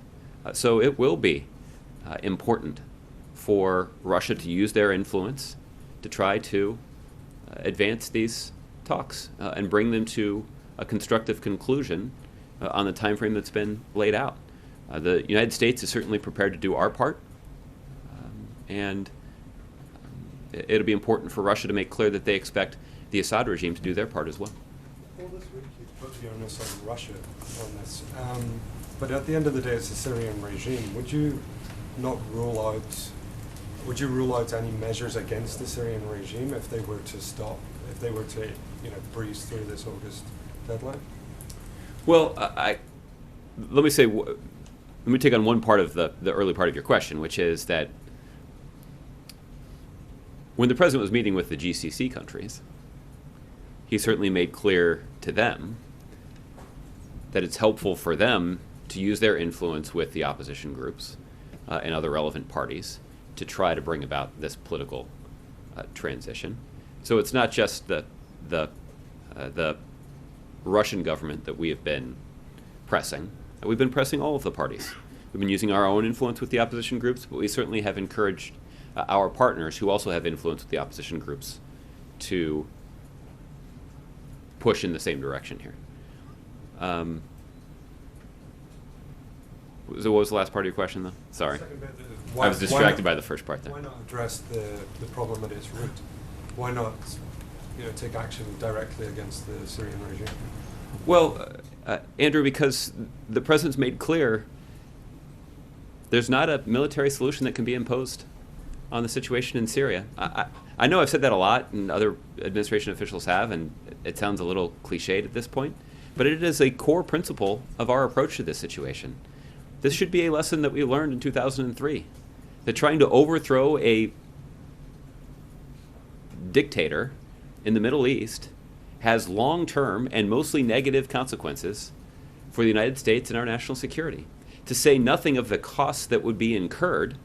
[SPEAKER 12] So it will be important for Russia to use their influence to try to advance these talks and bring them to a constructive conclusion on the time frame that's been laid out. The United States is certainly prepared to do our part, and it'll be important for Russia to make clear that they expect the Assad regime to do their part as well.
[SPEAKER 15] Well, this week you put the onus on Russia on this, but at the end of the day, it's the Syrian regime. Would you rule out any measures against the Syrian regime if they were to stop, if they were to, breeze through this August deadline?
[SPEAKER 12] Well, let me take on one part of the early part of your question, which is that when the president was meeting with the GCC countries, he certainly made clear to them that it's helpful for them to use their influence with the opposition groups and other relevant parties to try to bring about this political transition. So it's not just the Russian government that we have been pressing. We've been pressing all of the parties. We've been using our own influence with the opposition groups, but we certainly have encouraged our partners who also have influence with the opposition groups to push in the same direction here. So what was the last part of your question, though? Sorry. I was distracted by the first part there.
[SPEAKER 15] Why not address the problem at its root? Why not take action directly against the Syrian regime?
[SPEAKER 12] Well, Andrew, because the president's made clear there's not a military solution that can be imposed on the situation in Syria. I know I've said that a lot, and other administration officials have, and it sounds a little cliched at this point, but it is a core principle of our approach to this situation. This should be a lesson that we learned in 2003, that trying to overthrow a dictator in the Middle East has long-term and mostly negative consequences for the United States and our national security, to say nothing of the costs that would be incurred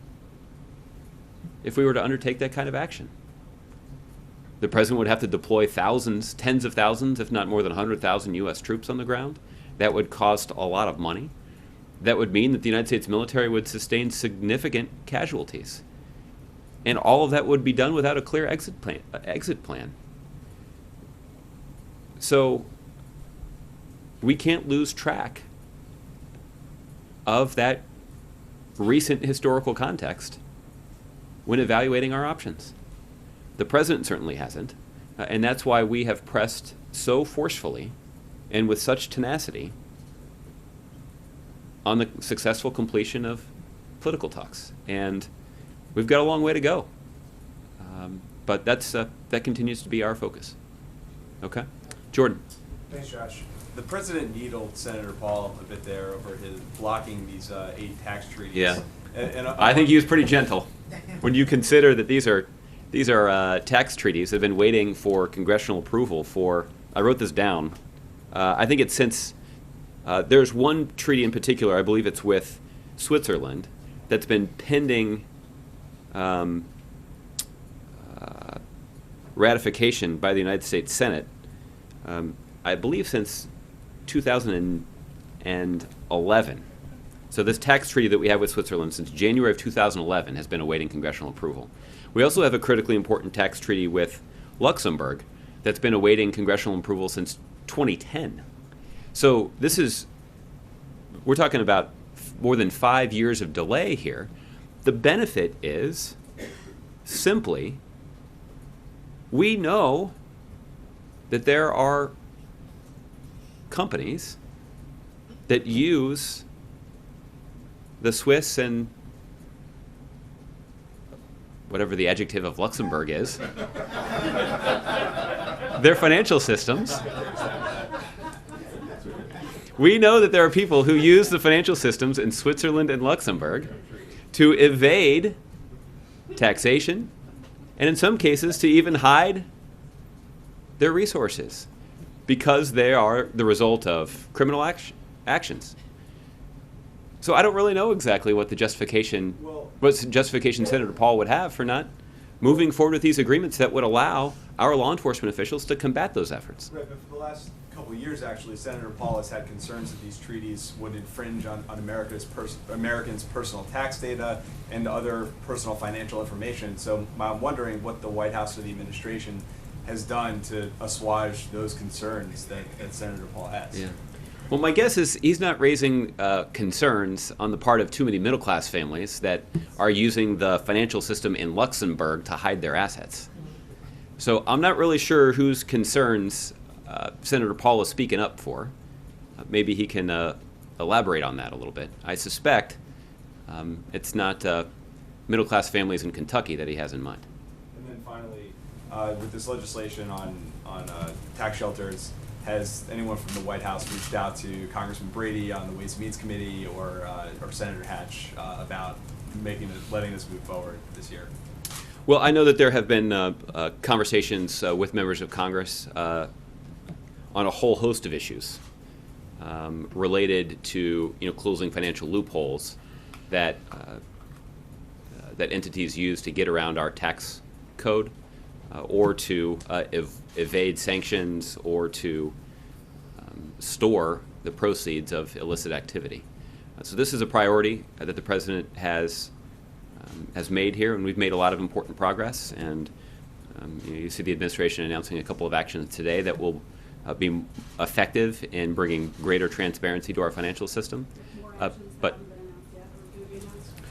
[SPEAKER 12] if we were to undertake that kind of action. The president would have to deploy thousands, tens of thousands, if not more than 100,000 U.S. troops on the ground. That would cost a lot of money. That would mean that the United States military would sustain significant casualties. And all of that would be done without a clear exit plan. So we can't lose track of that recent historical context when evaluating our options. The president certainly hasn't, and that's why we have pressed so forcefully and with such tenacity on the successful completion of political talks. And we've got a long way to go, but that continues to be our focus. Okay? Jordan.
[SPEAKER 16] Thanks, Josh. The president needled Senator Paul a bit there over his blocking these 8 tax treaties.
[SPEAKER 12] Yeah.
[SPEAKER 16] And
[SPEAKER 12] I think he was pretty gentle when you consider that these are tax treaties that have been waiting for congressional approval for, I wrote this down, I think it's since, there's one treaty in particular, I believe it's with Switzerland, that's been pending ratification by the United States Senate, I believe since 2011. So this tax treaty that we have with Switzerland since January of 2011 has been awaiting congressional approval. We also have a critically important tax treaty with Luxembourg that's been awaiting congressional approval since 2010. So we're talking about more than 5 years of delay here. The benefit is simply, we know that there are companies that use the Swiss and whatever the adjective of Luxembourg is, their financial systems. We know that there are people who use the financial systems in Switzerland and Luxembourg to evade taxation, and in some cases to even hide their resources because they are the result of criminal actions. So I don't really know exactly what justification Senator Paul would have for not moving forward with these agreements that would allow our law enforcement officials to combat those efforts.
[SPEAKER 16] Right, but for the last couple of years, actually, Senator Paul has had concerns that these treaties would infringe on Americans' personal tax data and other personal financial information. So I'm wondering what the White House or the administration has done to assuage those concerns that Senator Paul has.
[SPEAKER 12] Yeah. Well, my guess is he's not raising concerns on the part of too many middle-class families that are using the financial system in Luxembourg to hide their assets. So I'm not really sure whose concerns Senator Paul is speaking up for. Maybe he can elaborate on that a little bit. I suspect it's not middle-class families in Kentucky that he has in mind.
[SPEAKER 16] And then finally, with this legislation on tax shelters, has anyone from the White House reached out to Congressman Brady on the Ways and Means Committee or Senator Hatch about letting this move forward this year?
[SPEAKER 12] Well, I know that there have been conversations with members of Congress on a whole host of issues related to closing financial loopholes that entities use to get around our tax code. Or to evade sanctions, or to store the proceeds of illicit activity. So this is a priority that the president has made here, and we've made a lot of important progress. And you see the administration announcing a couple of actions today that will be effective in bringing greater transparency to our financial system.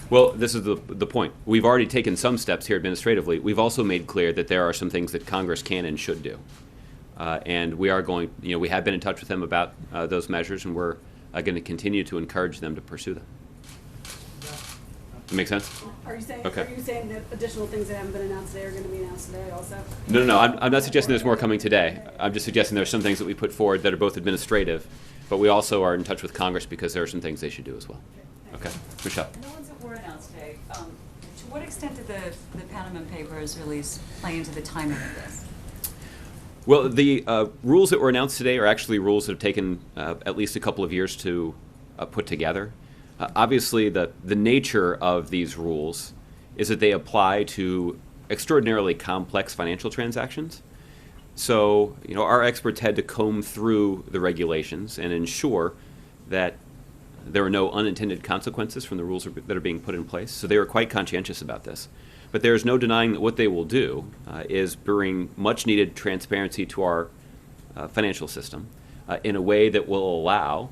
[SPEAKER 12] Well, this is the point. We've already taken some steps here administratively. We've also made clear that there are some things that Congress can and should do. And we are going, we have been in touch with them about those measures, and we're going to continue to encourage them to pursue them. That make sense?
[SPEAKER 17] Are you saying,
[SPEAKER 12] Okay.
[SPEAKER 17] are you saying that additional things that haven't been announced today are going to be announced today also?
[SPEAKER 12] No. I'm not suggesting there's more coming today. I'm just suggesting there's some things that we put forward that are both administrative, but we also are in touch with Congress because there are some things they should do as well. Okay. Michelle.
[SPEAKER 18] And the ones that were announced today, to what extent did the Panama Papers release play into the timing of this?
[SPEAKER 12] Well, the rules that were announced today are actually rules that have taken at least a couple of years to put together. Obviously, the nature of these rules is that they apply to extraordinarily complex financial transactions. So, our experts had to comb through the regulations and ensure that there are no unintended consequences from the rules that are being put in place. So they were quite conscientious about this. But there is no denying that what they will do is bring much-needed transparency to our financial system in a way that will allow,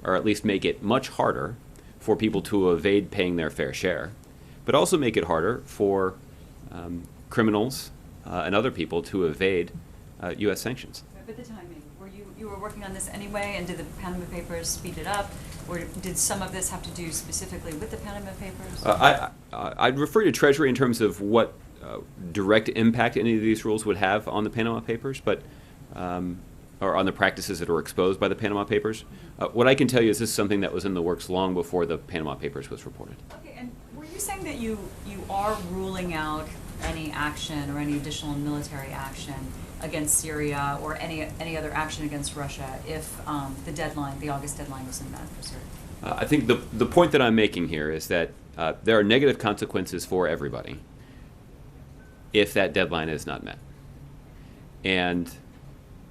[SPEAKER 12] or at least make it much harder, for people to evade paying their fair share, but also make it harder for criminals and other people to evade U.S. sanctions.
[SPEAKER 18] But the timing, you were working on this anyway, and did the Panama Papers speed it up, or did some of this have to do specifically with the Panama Papers?
[SPEAKER 12] I'd refer to Treasury in terms of what direct impact any of these rules would have on the Panama Papers, but or on the practices that were exposed by the Panama Papers. What I can tell you is this is something that was in the works long before the Panama Papers was reported.
[SPEAKER 18] Okay, and were you saying that you are ruling out any action or any additional military action against Syria or any other action against Russia if the August deadline wasn't met for Syria?
[SPEAKER 12] I think the point that I'm making here is that there are negative consequences for everybody if that deadline is not met. And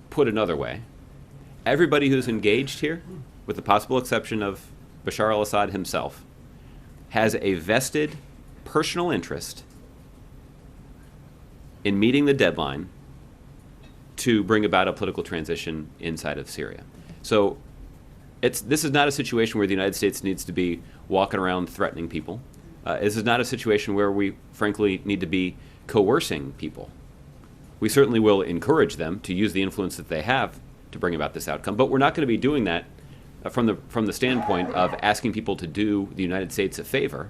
[SPEAKER 12] put another way, everybody who's engaged here, with the possible exception of Bashar al-Assad himself, has a vested personal interest in meeting the deadline to bring about a political transition inside of Syria. So this is not a situation where the United States needs to be walking around threatening people. This is not a situation where we, frankly, need to be coercing people. We certainly will encourage them to use the influence that they have to bring about this outcome, but we're not going to be doing that from the standpoint of asking people to do the United States a favor.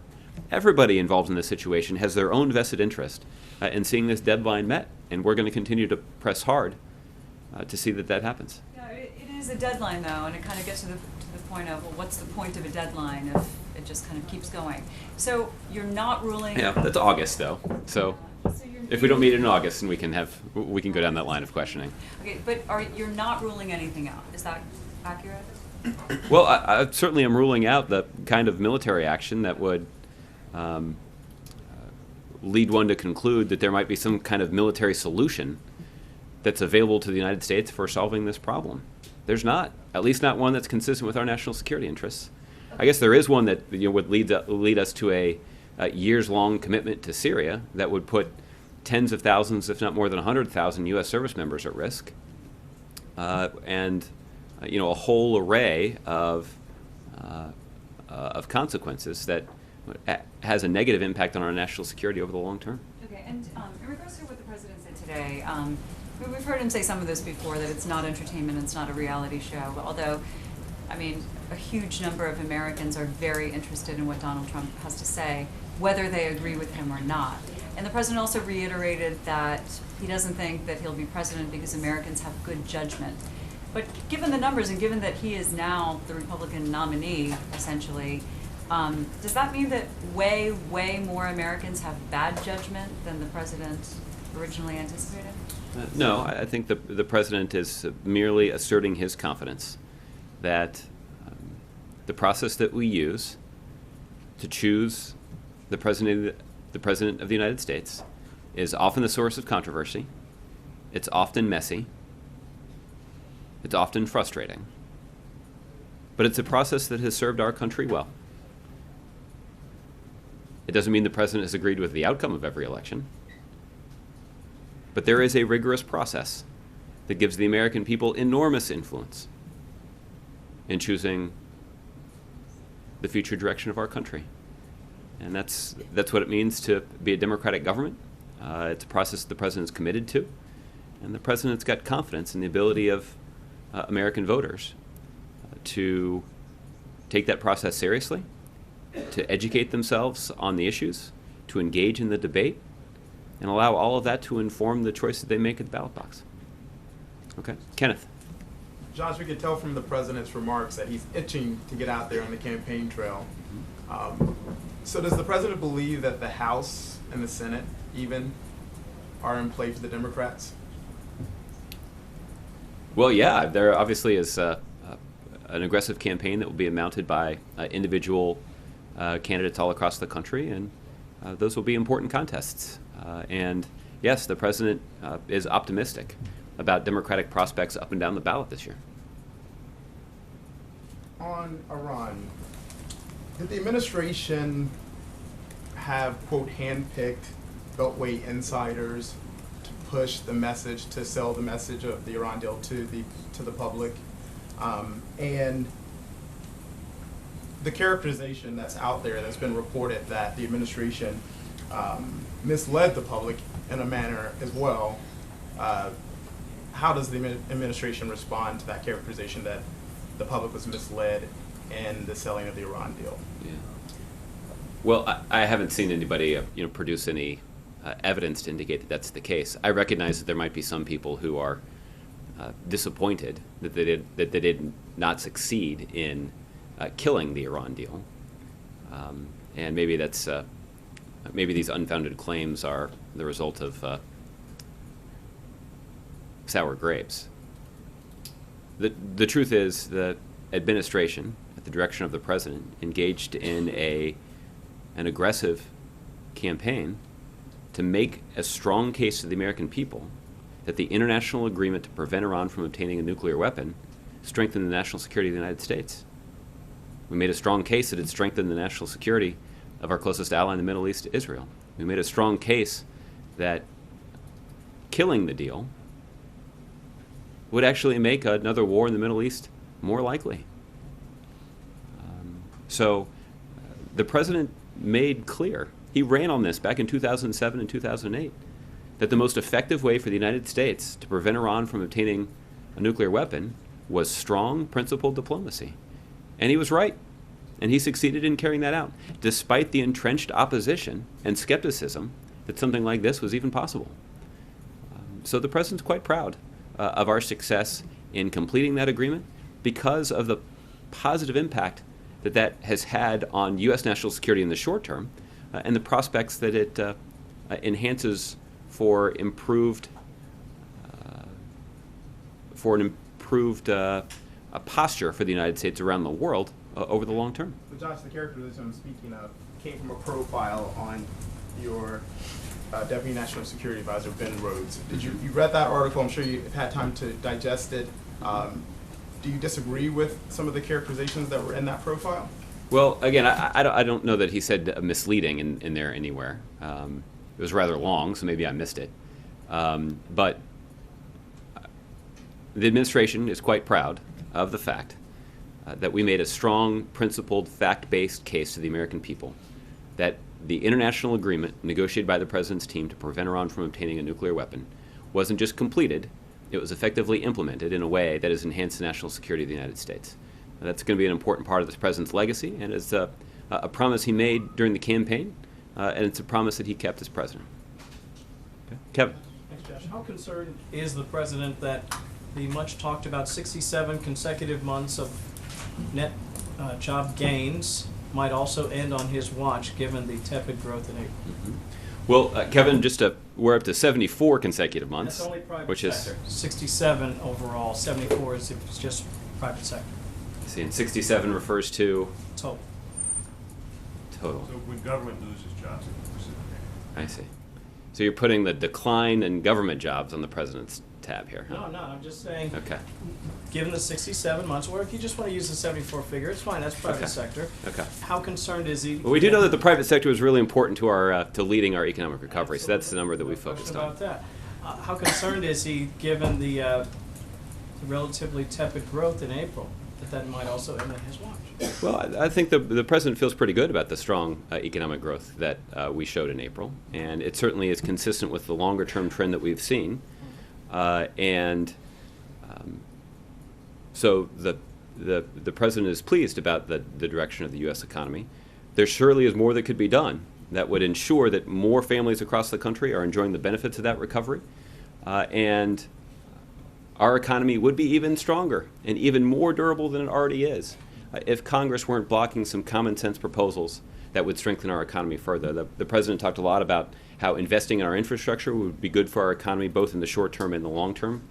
[SPEAKER 12] Everybody involved in this situation has their own vested interest in seeing this deadline met, and we're going to continue to press hard to see that that happens.
[SPEAKER 18] Yeah, it is a deadline, though, and it kind of gets to the point of, well, what's the point of a deadline if it just kind of keeps going? So you're not ruling...
[SPEAKER 12] Yeah, that's August, though. So if we don't meet in August, then we can go down that line of questioning.
[SPEAKER 18] Okay, but you're not ruling anything out. Is that accurate?
[SPEAKER 12] Well, I certainly am ruling out the kind of military action that would lead one to conclude that there might be some kind of military solution that's available to the United States for solving this problem. There's not, at least not one that's consistent with our national security interests. I guess there is one that would lead us to a years-long commitment to Syria that would put tens of thousands, if not more than 100,000 U.S. service members at risk, and a whole array of consequences that has a negative impact on our national security over the long term.
[SPEAKER 18] Okay, and in regards to what the president said today, we've heard him say some of this before, that it's not entertainment, it's not a reality show, although, I mean, a huge number of Americans are very interested in what Donald Trump has to say, whether they agree with him or not. And the president also reiterated that he doesn't think that he'll be president because Americans have good judgment. But given the numbers and given that he is now the Republican nominee, essentially, does that mean that way, way more Americans have bad judgment than the president originally anticipated?
[SPEAKER 12] No, I think the president is merely asserting his confidence that the process that we use to choose the president of the United States is often the source of controversy. It's often messy. It's often frustrating. But it's a process that has served our country well. It doesn't mean the president has agreed with the outcome of every election. But there is a rigorous process that gives the American people enormous influence in choosing the future direction of our country. And that's what it means to be a democratic government. It's a process the president is committed to. And the president's got confidence in the ability of American voters to take that process seriously, to educate themselves on the issues, to engage in the debate, and allow all of that to inform the choices they make at the ballot box. Okay, Kenneth.
[SPEAKER 9] Josh, we could tell from the president's remarks that he's itching to get out there on the campaign trail. So does the president believe that the House and the Senate even are in play for the Democrats?
[SPEAKER 12] Well, yeah, there obviously is an aggressive campaign that will be mounted by individual candidates all across the country, and those will be important contests. And yes, the president is optimistic about Democratic prospects up and down the ballot this year.
[SPEAKER 9] On Iran, did the administration have, quote, hand-picked Beltway insiders to push the message, to sell the message of the Iran deal to the public? And the characterization that's out there that's been reported that the administration misled the public in a manner as well. How does the administration respond to that characterization that the public was misled in the selling of the Iran deal?
[SPEAKER 12] Yeah. Well, I haven't seen anybody produce any evidence to indicate that that's the case. I recognize that there might be some people who are disappointed that they did not succeed in killing the Iran deal, and maybe that's maybe these unfounded claims are the result of sour grapes. The truth is the administration, at the direction of the president, engaged in an aggressive campaign to make a strong case to the American people that the international agreement to prevent Iran from obtaining a nuclear weapon strengthened the national security of the United States. We made a strong case that it strengthened the national security of our closest ally in the Middle East, Israel. We made a strong case that killing the deal would actually make another war in the Middle East more likely. So the president made clear, he ran on this back in 2007 and 2008, that the most effective way for the United States to prevent Iran from obtaining a nuclear weapon was strong, principled diplomacy. And he was right. And he succeeded in carrying that out, despite the entrenched opposition and skepticism that something like this was even possible. So the president's quite proud of our success in completing that agreement because of the positive impact that has had on U.S. national security in the short term and the prospects that it enhances for an improved posture for the United States around the world over the long term.
[SPEAKER 9] So Josh, the characterization I'm speaking of came from a profile on your Deputy National Security Advisor, Ben Rhodes. Did you read that article? I'm sure you've had time to digest it. Do you disagree with some of the characterizations that were in that profile?
[SPEAKER 12] Well, again, I don't know that he said misleading in there anywhere. It was rather long, so maybe I missed it. But the administration is quite proud of the fact that we made a strong, principled, fact-based case to the American people that the international agreement negotiated by the president's team to prevent Iran from obtaining a nuclear weapon wasn't just completed, it was effectively implemented in a way that has enhanced the national security of the United States. Now, that's going to be an important part of this president's legacy, and it's a promise he made during the campaign, and it's a promise that he kept as president. Okay. Kevin.
[SPEAKER 19] Thanks, Josh. How concerned is the president that the much talked about 67 consecutive months of net job gains might also end on his watch, given the tepid growth in April?
[SPEAKER 12] Mm-hmm. Well, Kevin, we're up to 74 consecutive months,
[SPEAKER 19] That's only private
[SPEAKER 12] which
[SPEAKER 19] sector. 67 overall. 74 is just private sector.
[SPEAKER 12] See, and 67 refers to
[SPEAKER 19] total.
[SPEAKER 20] So when government loses jobs,
[SPEAKER 12] I see. So you're putting the decline in government jobs on the president's tab here, huh?
[SPEAKER 19] No, I'm just saying.
[SPEAKER 12] Okay.
[SPEAKER 19] Given the 67 months, or if you just want to use the 74 figure, it's fine. That's private
[SPEAKER 12] Okay.
[SPEAKER 19] sector.
[SPEAKER 12] Okay.
[SPEAKER 19] How concerned is he?
[SPEAKER 12] Well, we do know that the private sector is really important to our to leading our economic recovery. So that's the number that we focused on.
[SPEAKER 19] About that. How concerned is he, given the relatively tepid growth in April, that might also end on his watch?
[SPEAKER 12] Well, I think the president feels pretty good about the strong economic growth that we showed in April, and it certainly is consistent with the longer-term trend that we've seen. And so the president is pleased about the direction of the U.S. economy. There surely is more that could be done that would ensure that more families across the country are enjoying the benefits of that recovery, and our economy would be even stronger and even more durable than it already is if Congress weren't blocking some common sense proposals that would strengthen our economy further. The president talked a lot about how investing in our infrastructure would be good for our economy both in the short term and the long term,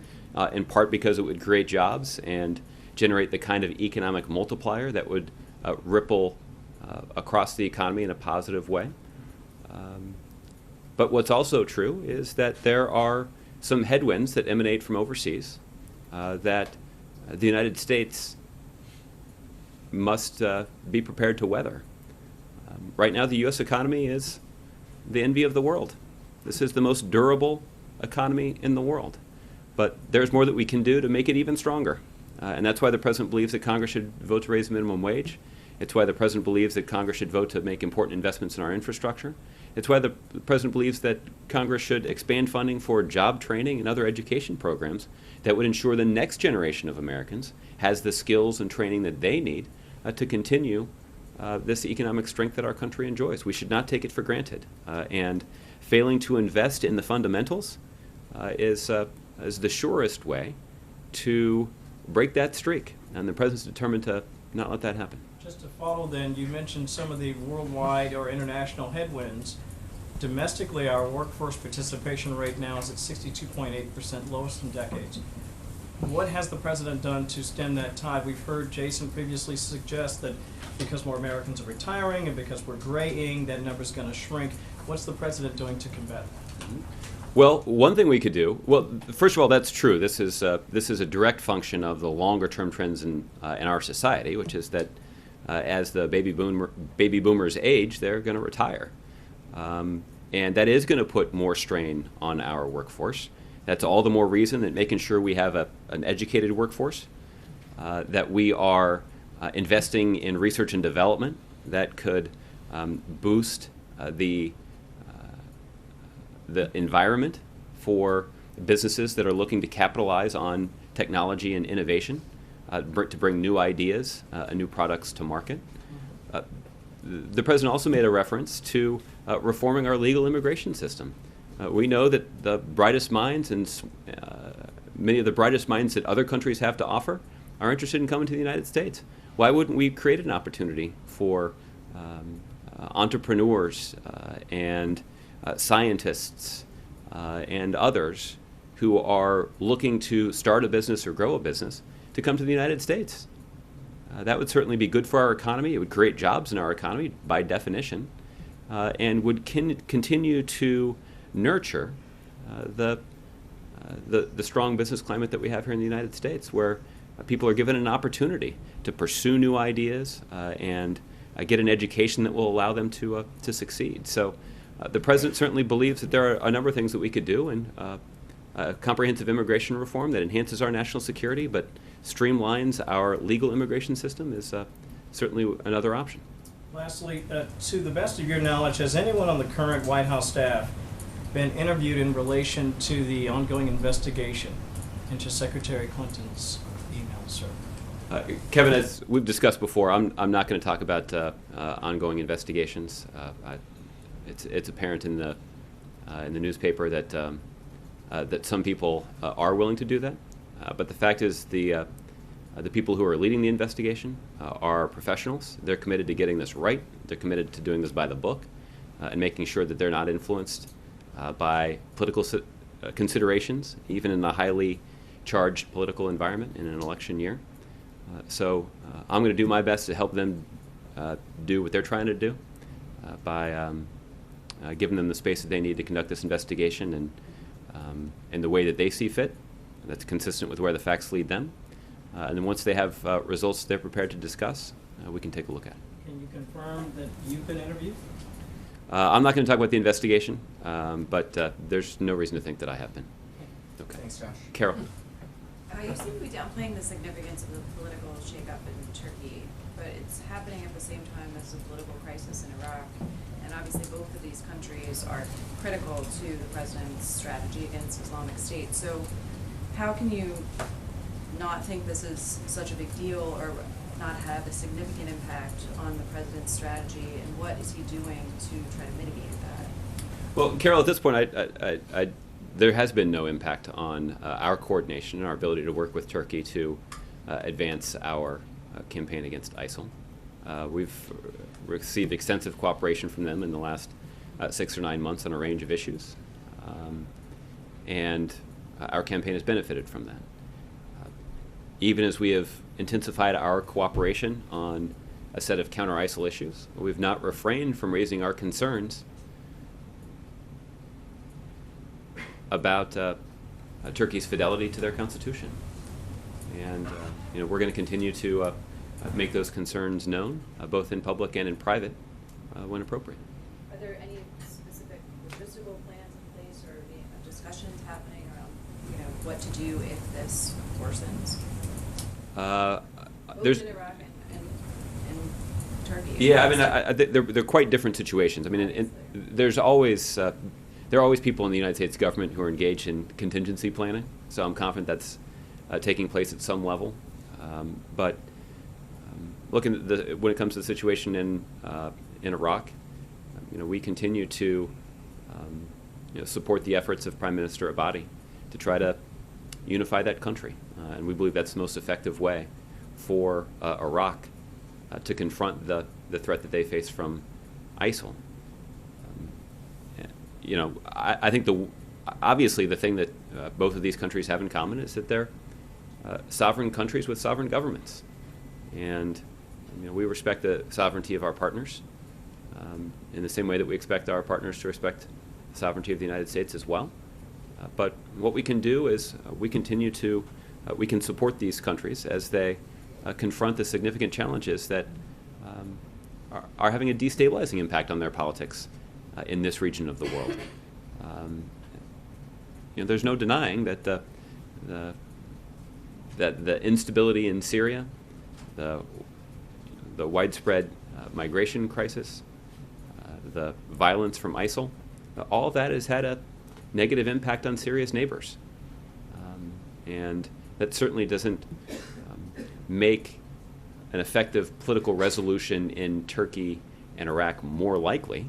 [SPEAKER 12] in part because it would create jobs and generate the kind of economic multiplier that would ripple across the economy in a positive way. But what's also true is that there are some headwinds that emanate from overseas that the United States must be prepared to weather. Right now, the U.S. economy is the envy of the world. This is the most durable economy in the world. But there's more that we can do to make it even stronger. And that's why the president believes that Congress should vote to raise the minimum wage. It's why the president believes that Congress should vote to make important investments in our infrastructure. It's why the president believes that Congress should expand funding for job training and other education programs that would ensure the next generation of Americans has the skills and training that they need to continue this economic strength that our country enjoys. We should not take it for granted. And failing to invest in the fundamentals is the surest way to break that streak. And the president's determined to not let that happen.
[SPEAKER 19] Just to follow then, you mentioned some of the worldwide or international headwinds. Domestically, our workforce participation rate now is at 62.8%, lowest in decades. What has the president done to stem that tide? We've heard Jason previously suggest that because more Americans are retiring and because we're graying, that number's going to shrink. What's the president doing to combat that?
[SPEAKER 12] Well, one thing we could do, well, first of all, that's true. This is a direct function of the longer-term trends in our society, which is that as the baby boomers age, they're going to retire. And that is going to put more strain on our workforce. That's all the more reason that making sure we have an educated workforce, that we are investing in research and development that could boost the environment for businesses that are looking to capitalize on technology and innovation, to bring new ideas and new products to market. The president also made a reference to reforming our legal immigration system. We know that the brightest minds and many of the brightest minds that other countries have to offer are interested in coming to the United States. Why wouldn't we create an opportunity for entrepreneurs and scientists and others who are looking to start a business or grow a business to come to the United States? That would certainly be good for our economy. It would create jobs in our economy by definition, and would continue to nurture the strong business climate that we have here in the United States, where people are given an opportunity to pursue new ideas and get an education that will allow them to succeed. So the president certainly believes that there are a number of things that we could do, and comprehensive immigration reform that enhances our national security but streamlines our legal immigration system is certainly another option.
[SPEAKER 19] Lastly, to the best of your knowledge, has anyone on the current White House staff been interviewed in relation to the ongoing investigation into Secretary Clinton's emails, sir?
[SPEAKER 12] Kevin, as we've discussed before, I'm not going to talk about ongoing investigations. It's apparent in the newspaper that that some people are willing to do that, but the fact is the people who are leading the investigation are professionals. They're committed to getting this right. They're committed to doing this by the book and making sure that they're not influenced by political considerations, even in a highly charged political environment in an election year. So I'm going to do my best to help them do what they're trying to do by giving them the space that they need to conduct this investigation and in the way that they see fit. That's consistent with where the facts lead them. And then once they have results they're prepared to discuss, we can take a look at it.
[SPEAKER 19] Can you confirm that you've been interviewed?
[SPEAKER 12] I'm not going to talk about the investigation, but there's no reason to think that I have been. Okay.
[SPEAKER 13] Thanks, Josh.
[SPEAKER 12] Carol.
[SPEAKER 21] You seem to be downplaying the significance of the political shakeup in Turkey, but it's happening at the same time as the political crisis in Iraq and obviously both of these countries are critical to the president's strategy against Islamic State. So how can you not think this is such a big deal or not have a significant impact on the president's strategy, and what is he doing to try to mitigate that?
[SPEAKER 12] Well, Carol, at this point, there has been no impact on our coordination and our ability to work with Turkey to advance our campaign against ISIL. We've received extensive cooperation from them in the last 6 or 9 months on a range of issues, and our campaign has benefited from that. Even as we have intensified our cooperation on a set of counter-ISIL issues, we've not refrained from raising our concerns about Turkey's fidelity to their constitution. And we're going to continue to make those concerns known, both in public and in private, when appropriate.
[SPEAKER 21] Are there any specific logistical plans in place or any discussions happening around what to do if this worsens?
[SPEAKER 12] There's
[SPEAKER 21] in Iraq and Turkey.
[SPEAKER 12] Yeah, I mean, they're quite different situations. I mean, there are always people in the United States government who are engaged in contingency planning. So I'm confident that's taking place at some level. But looking at when it comes to the situation in Iraq, we continue to support the efforts of Prime Minister Abadi to try to unify that country. And we believe that's the most effective way for Iraq to confront the threat that they face from ISIL. I think obviously the thing that both of these countries have in common is that they're sovereign countries with sovereign governments. And we respect the sovereignty of our partners in the same way that we expect our partners to respect the sovereignty of the United States as well. But what we can do is we can support these countries as they confront the significant challenges that are having a destabilizing impact on their politics in this region of the world. There's no denying that the instability in Syria, the widespread migration crisis, the violence from ISIL, all of that has had a negative impact on Syria's neighbors. And that certainly doesn't make an effective political resolution in Turkey and Iraq more likely.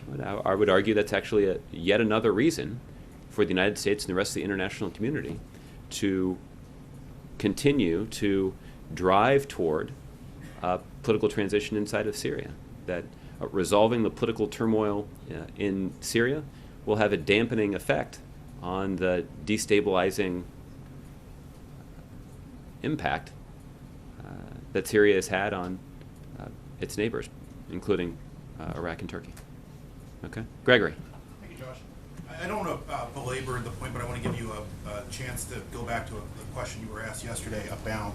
[SPEAKER 12] But I would argue that's actually yet another reason for the United States and the rest of the international community to continue to drive toward political transition inside of Syria. That resolving the political turmoil in Syria will have a dampening effect on the destabilizing impact that Syria has had on its neighbors, including Iraq and Turkey. Okay, Gregory.
[SPEAKER 1] Thank you, Josh. I don't want to belabor the point, but I want to give you a chance to go back to a question you were asked yesterday about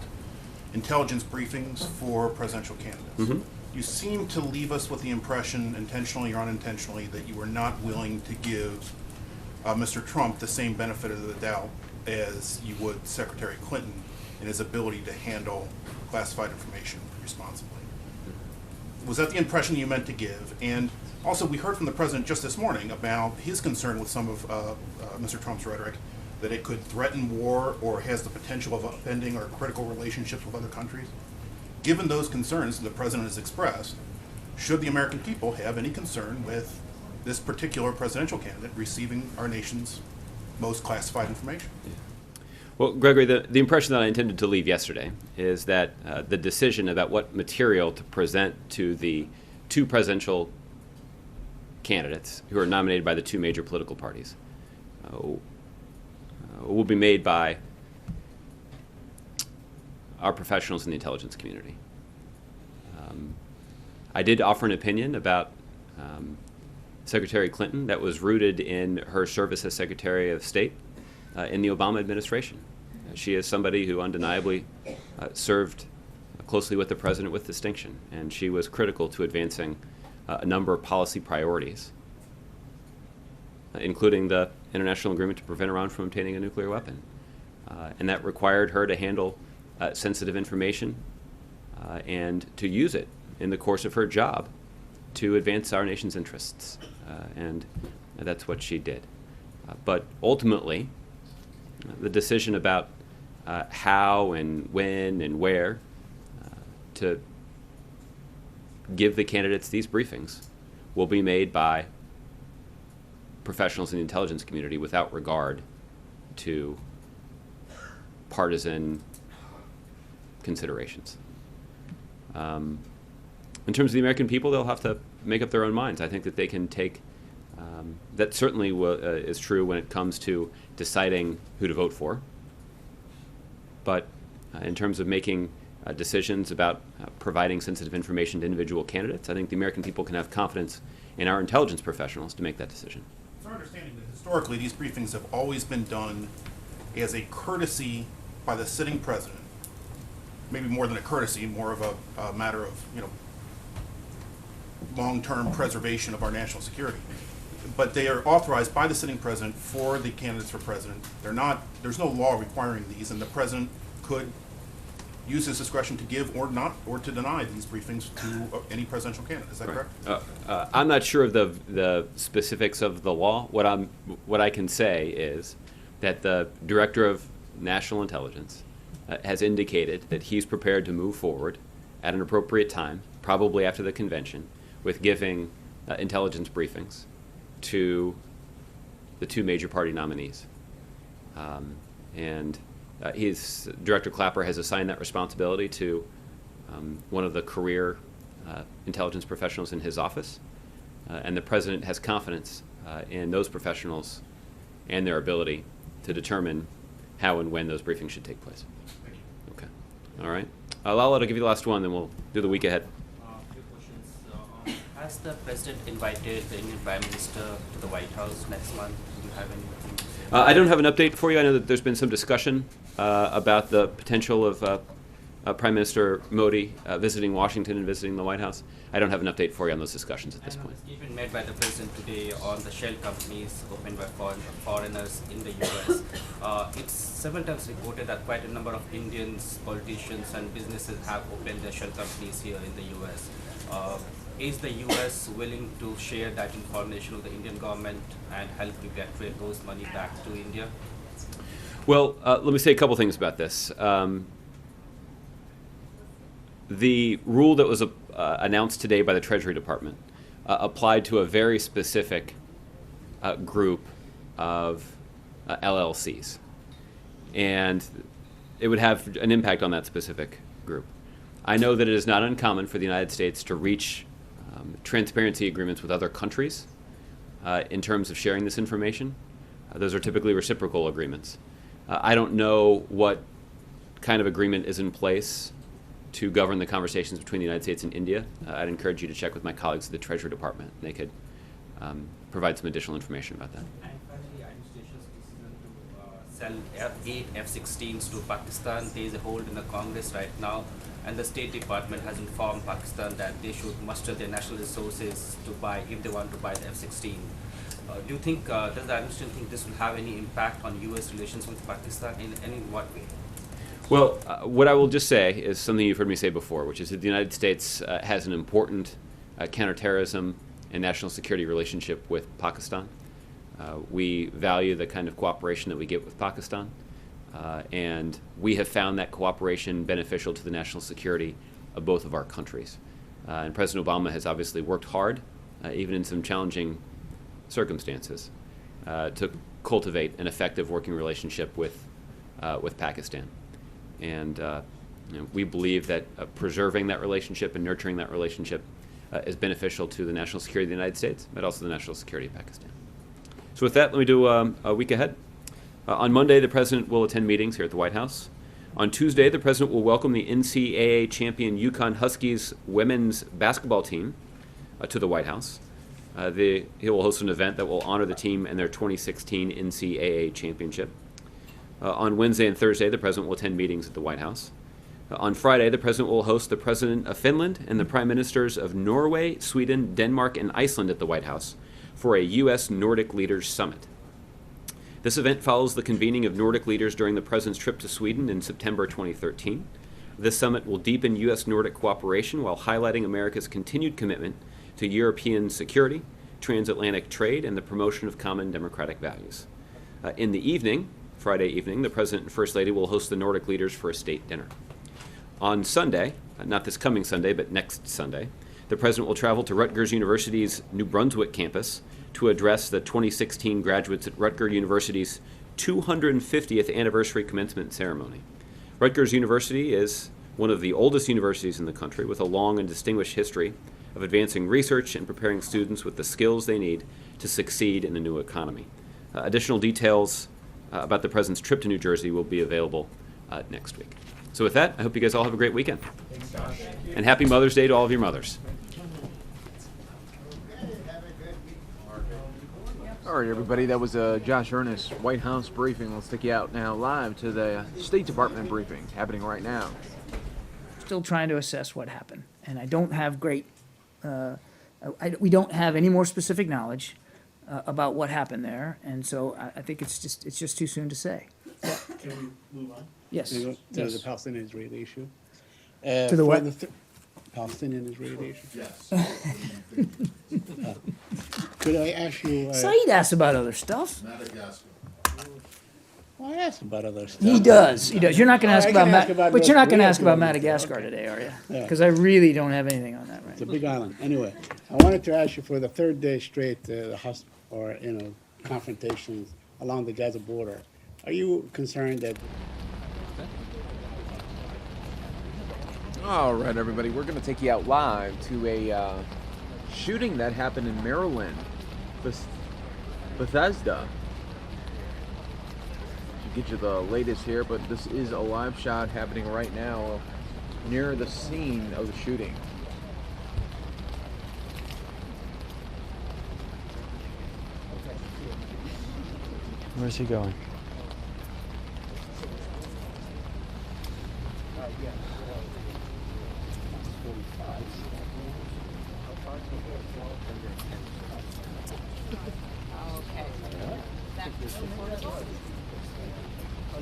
[SPEAKER 1] intelligence briefings for presidential candidates.
[SPEAKER 12] Mm-hmm.
[SPEAKER 1] You seem to leave us with the impression, intentionally or unintentionally, that you were not willing to give Mr. Trump the same benefit of the doubt as you would Secretary Clinton in his ability to handle classified information responsibly. Was that the impression you meant to give? And also, we heard from the president just this morning about his concern with some of Mr. Trump's rhetoric, that it could threaten war or has the potential of upending our critical relationships with other countries. Given those concerns the president has expressed, should the American people have any concern with this particular presidential candidate receiving our nation's most classified information?
[SPEAKER 12] Yeah. Well, Gregory, the impression that I intended to leave yesterday is that the decision about what material to present to the two presidential candidates who are nominated by the two major political parties will be made by our professionals in the intelligence community. I did offer an opinion about Secretary Clinton that was rooted in her service as Secretary of State in the Obama administration. She is somebody who undeniably served closely with the president with distinction, and she was critical to advancing a number of policy priorities, including the international agreement to prevent Iran from obtaining a nuclear weapon. And that required her to handle sensitive information and to use it in the course of her job to advance our nation's interests, and that's what she did. But ultimately, the decision about how and when and where to give the candidates these briefings will be made by professionals in the intelligence community without regard to partisan considerations. In terms of the American people, they'll have to make up their own minds. I think that they can take, that certainly is true when it comes to deciding who to vote for. But in terms of making decisions about providing sensitive information to individual candidates, I think the American people can have confidence in our intelligence professionals to make that decision.
[SPEAKER 1] It's our understanding that historically these briefings have always been done as a courtesy by the sitting president. Maybe more than a courtesy, more of a matter of, long-term preservation of our national security. But they are authorized by the sitting president for the candidates for president. There's no law requiring these, and the president could use his discretion to give or not, or to deny these briefings to any presidential candidate. Is that correct?
[SPEAKER 12] I'm not sure of the specifics of the law. What I can say is that the Director of National Intelligence has indicated that he's prepared to move forward at an appropriate time, probably after the convention, with giving intelligence briefings to the two major party nominees. Director Clapper has assigned that responsibility to one of the career intelligence professionals in his office, and the President has confidence in those professionals and their ability to determine how and when those briefings should take place. Okay. All right. Lala, I'll give you the last one, then we'll do the week ahead.
[SPEAKER 3] Few questions. Has the President invited the Indian Prime Minister to the White House next month? Do you have anything to say?
[SPEAKER 12] I don't have an update for you. I know that there's been some discussion about the potential of Prime Minister Modi visiting Washington and visiting the White House. I don't have an update for you on those discussions at this point.
[SPEAKER 3] A statement made by the President today on the shell companies opened by foreigners in the U.S. It's several times reported that quite a number of Indians, politicians and businesses have opened their shell companies here in the U.S. Is the U.S. willing to share that information with the Indian government and help repatriate those money back to India?
[SPEAKER 12] Well, let me say a couple things about this. The rule that was announced today by the Treasury Department applied to a very specific group of LLCs. And it would have an impact on that specific group. I know that it is not uncommon for the United States to reach transparency agreements with other countries in terms of sharing this information. Those are typically reciprocal agreements. I don't know what kind of agreement is in place to govern the conversations between the United States and India. I'd encourage you to check with my colleagues at the Treasury Department. They could provide some additional information about that.
[SPEAKER 3] And finally, administration's decision to sell 8 F-16s to Pakistan. There is a hold in the Congress right now, and the State Department has informed Pakistan that they should muster their national resources to buy, if they want to buy the F-16. Do you think, does the administration think this will have any impact on U.S. relations with Pakistan in what way?
[SPEAKER 12] Well, what I will just say is something you've heard me say before, which is that the United States has an important counterterrorism and national security relationship with Pakistan. We value the kind of cooperation that we get with Pakistan, and we have found that cooperation beneficial to the national security of both of our countries. And President Obama has obviously worked hard, even in some challenging circumstances, to cultivate an effective working relationship with Pakistan. And we believe that preserving that relationship and nurturing that relationship is beneficial to the national security of the United States, but also the national security of Pakistan. So with that, let me do a week ahead. On Monday, the President will attend meetings here at the White House. On Tuesday, the President will welcome the NCAA champion UConn Huskies women's basketball team to the White House. He will host an event that will honor the team and their 2016 NCAA championship. On Wednesday and Thursday, the President will attend meetings at the White House. On Friday, the President will host the President of Finland and the Prime Ministers of Norway, Sweden, Denmark, and Iceland at the White House for a U.S. Nordic Leaders Summit. This event follows the convening of Nordic leaders during the President's trip to Sweden in September 2013. This summit will deepen U.S. Nordic cooperation while highlighting America's continued commitment to European security, transatlantic trade, and the promotion of common democratic values. In the evening, Friday evening, the President and First Lady will host the Nordic leaders for a state dinner. On Sunday, not this coming Sunday, but next Sunday, the President will travel to Rutgers University's New Brunswick campus to address the 2016 graduates at Rutgers University's 250th anniversary commencement ceremony. Rutgers University is one of the oldest universities in the country with a long and distinguished history of advancing research and preparing students with the skills they need to succeed in the new economy. Additional details about the President's trip to New Jersey will be available next week. So with that, I hope you guys all have a great weekend.
[SPEAKER 9] Thanks, Josh.
[SPEAKER 12] And happy Mother's Day to all of your mothers.
[SPEAKER 5] All right, everybody, that was a Josh Earnest White House briefing. Let's take you out now live to the State Department briefing happening right now.
[SPEAKER 2] Still trying to assess what happened, and I don't have great, we don't have any more specific knowledge about what happened there, and so I think it's just too soon to say.
[SPEAKER 22] Can we move on?
[SPEAKER 2] Yes.
[SPEAKER 22] To the
[SPEAKER 2] Yes.
[SPEAKER 22] Palestinian-Israeli issue?
[SPEAKER 2] To the what?
[SPEAKER 22] Palestinian-Israeli issue? Yes. Could I ask you?
[SPEAKER 2] Saeed asks about other stuff.
[SPEAKER 22] Madagascar. Well, I asked about other stuff.
[SPEAKER 2] He does. You're not going to ask
[SPEAKER 22] I
[SPEAKER 2] about,
[SPEAKER 22] can ask about
[SPEAKER 2] but you're not going to
[SPEAKER 22] North
[SPEAKER 2] ask about
[SPEAKER 22] Korea.
[SPEAKER 2] Madagascar today, are you?
[SPEAKER 22] Yeah.
[SPEAKER 2] Because I really don't have anything on that right
[SPEAKER 22] It's a
[SPEAKER 2] now.
[SPEAKER 22] big island. Anyway, I wanted to ask you for the third day straight, confrontations along the Gaza border. Are you concerned that?
[SPEAKER 5] All right, everybody, we're going to take you out live to a shooting that happened in Maryland, Bethesda. To get you the latest here, but this is a live shot happening right now near the scene of the shooting.
[SPEAKER 23] Where's he going?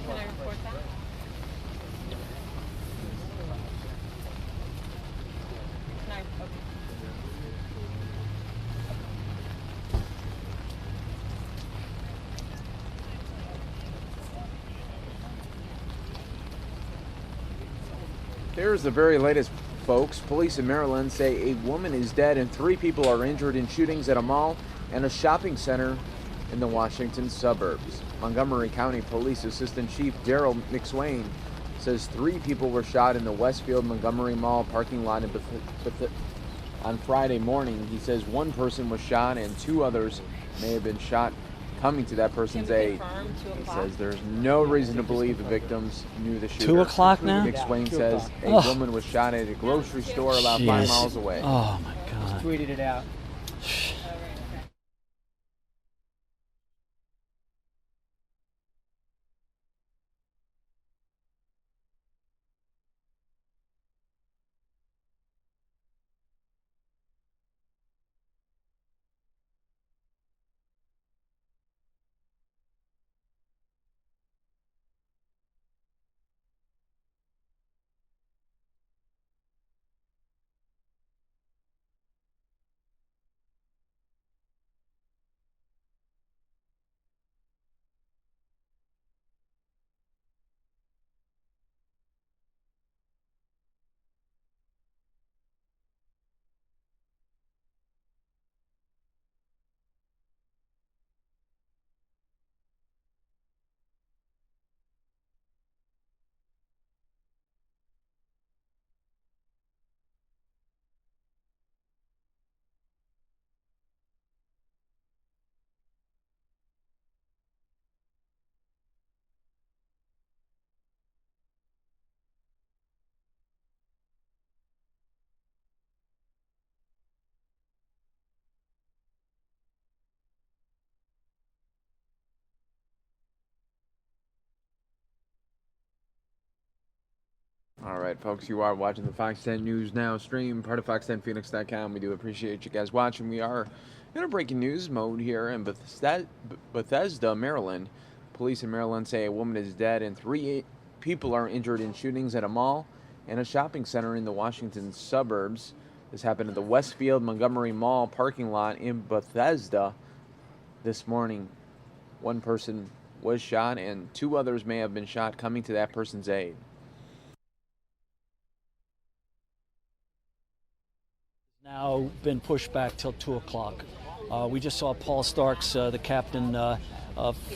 [SPEAKER 11] Can I report that? Can I, okay.
[SPEAKER 5] Here's the very latest, folks. Police in Maryland say a woman is dead and 3 people are injured in shootings at a mall and a shopping center in the Washington suburbs. Montgomery County Police Assistant Chief Daryl McSwain says 3 people were shot in the Westfield Montgomery Mall parking lot on Friday morning. He says 1 person was shot and 2 others may have been shot coming to that person's aid. He says there's no reason to believe the victims knew the shooter.
[SPEAKER 23] 2 o'clock now?
[SPEAKER 5] McSwain says a
[SPEAKER 23] Oh.
[SPEAKER 5] woman was shot at a grocery store about 5 miles away.
[SPEAKER 23] Oh my God.
[SPEAKER 2] Tweeted it out.
[SPEAKER 5] All right, folks, you are watching the Fox 10 News Now stream, part of fox10phoenix.com. We do appreciate you guys watching. We are in a breaking news mode here in Bethesda, Maryland. Police in Maryland say a woman is dead and 3 people are injured in shootings at a mall and a shopping center in the Washington suburbs. This happened at the Westfield Montgomery Mall parking lot in Bethesda this morning. One person was shot and 2 others may have been shot coming to that person's aid.
[SPEAKER 23] Now been pushed back till 2 o'clock. We just saw Paul Starks, the captain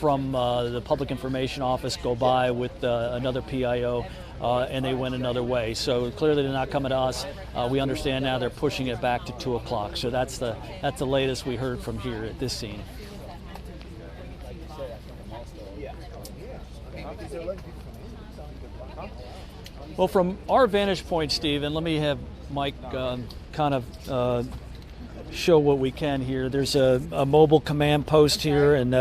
[SPEAKER 23] from the Public Information Office, go by with another PIO, and they went another way. So clearly they're not coming to us. We understand now they're pushing it back to 2 o'clock. So that's the latest we heard from here at this scene. Well, from our vantage point, Stephen, let me have Mike kind of show what we can here. There's a mobile command post here, and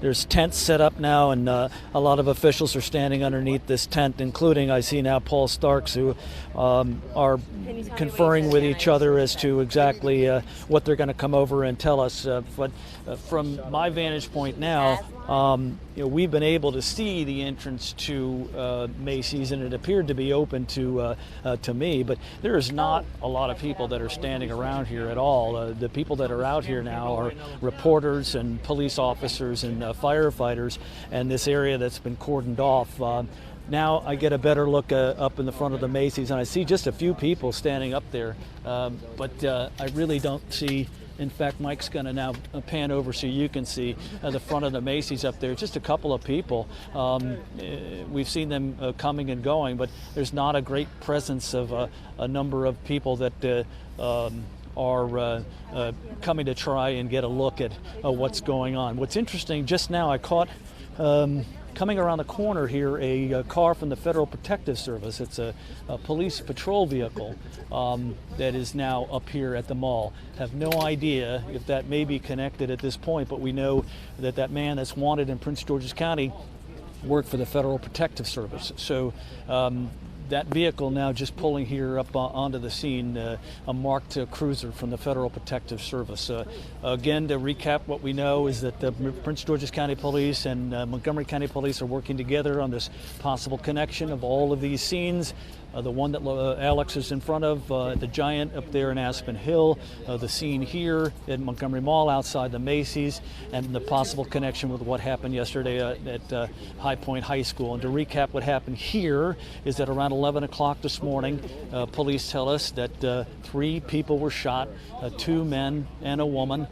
[SPEAKER 23] there's tents set up now, and a lot of officials are standing underneath this tent, including, I see now, Paul Starks, who are conferring with each other as to exactly what they're going to come over and tell us. But from my vantage point now, we've been able to see the entrance to Macy's, and it appeared to be open to me, but there is not a lot of people that are standing around here at all. The people that are out here now are reporters and police officers and firefighters, and this area that's been cordoned off. Now I get a better look up in the front of the Macy's, and I see just a few people standing up there, but I really don't see. In fact, Mike's going to now pan over so you can see the front of the Macy's up there. Just a couple of people. We've seen them coming and going, but there's not a great presence of a number of people that are coming to try and get a look at what's going on. What's interesting, just now I caught coming around the corner here a car from the Federal Protective Service. It's a police patrol vehicle that is now up here at the mall. Have no idea if that may be connected at this point, but we know that that man that's wanted in Prince George's County worked for the Federal Protective Service. So that vehicle now just pulling here up onto the scene, a marked cruiser from the Federal Protective Service. Again, to recap, what we know is that the Prince George's County Police and Montgomery County Police are working together on this possible connection of all of these scenes. The one that Alex is in front of, the Giant up there in Aspen Hill, the scene here at Montgomery Mall outside the Macy's, and the possible connection with what happened yesterday at High Point High School. And to recap, what happened here is that around 11 o'clock this morning, police tell us that 3 people were shot, 2 men and a woman,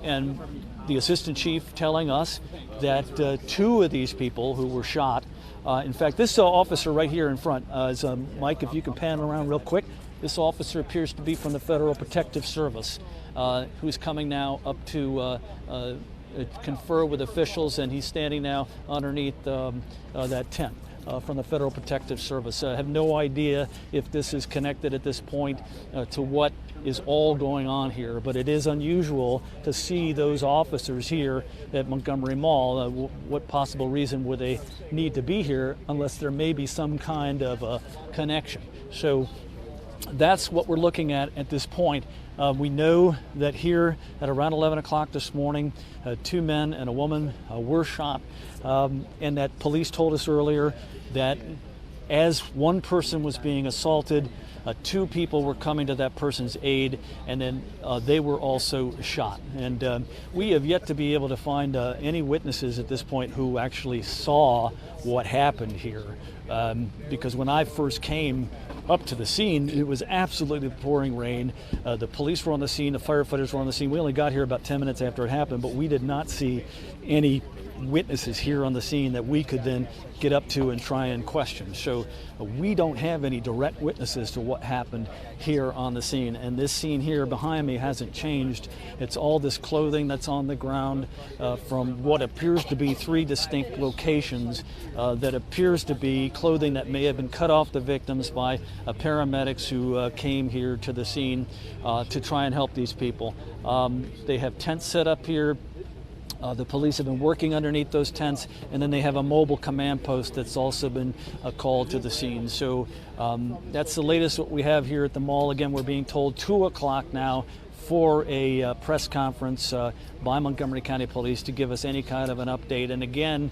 [SPEAKER 23] and the assistant chief telling us that 2 of these people who were shot, in fact, this officer right here in front, is Mike, if you can pan around real quick, this officer appears to be from the Federal Protective Service, who's coming now up to confer with officials, and he's standing now underneath that tent from the Federal Protective Service. I have no idea if this is connected at this point to what is all going on here, but it is unusual to see those officers here at Montgomery Mall. What possible reason would they need to be here unless there may be some kind of a connection? So that's what we're looking at this point. We know that here at around 11 o'clock this morning, 2 men and a woman were shot, and that police told us earlier that as one person was being assaulted, 2 people were coming to that person's aid, and then they were also shot. And we have yet to be able to find any witnesses at this point who actually saw what happened here. Because when I first came up to the scene, it was absolutely pouring rain. The police were on the scene, the firefighters were on the scene. We only got here about 10 minutes after it happened, but we did not see any witnesses here on the scene that we could then get up to and try and question. So we don't have any direct witnesses to what happened here on the scene. And this scene here behind me hasn't changed. It's all this clothing that's on the ground from what appears to be 3 distinct locations that appears to be clothing that may have been cut off the victims by paramedics who came here to the scene to try and help these people. They have tents set up here. The police have been working underneath those tents, and then they have a mobile command post that's also been called to the scene. So that's the latest what we have here at the mall. Again, we're being told 2 o'clock now for a press conference by Montgomery County Police to give us any kind of an update. And again,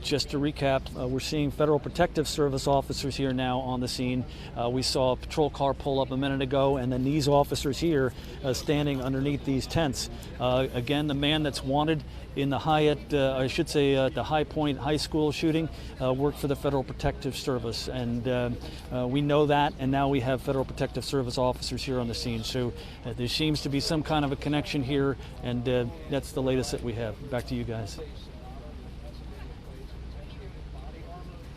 [SPEAKER 23] just to recap, we're seeing Federal Protective Service officers here now on the scene. We saw a patrol car pull up a minute ago, and then these officers here standing underneath these tents. Again, the man that's wanted in the the High Point High School shooting worked for the Federal Protective Service, and we know that, and now we have Federal Protective Service officers here on the scene. So there seems to be some kind of a connection here, and that's the latest that we have. Back to you guys.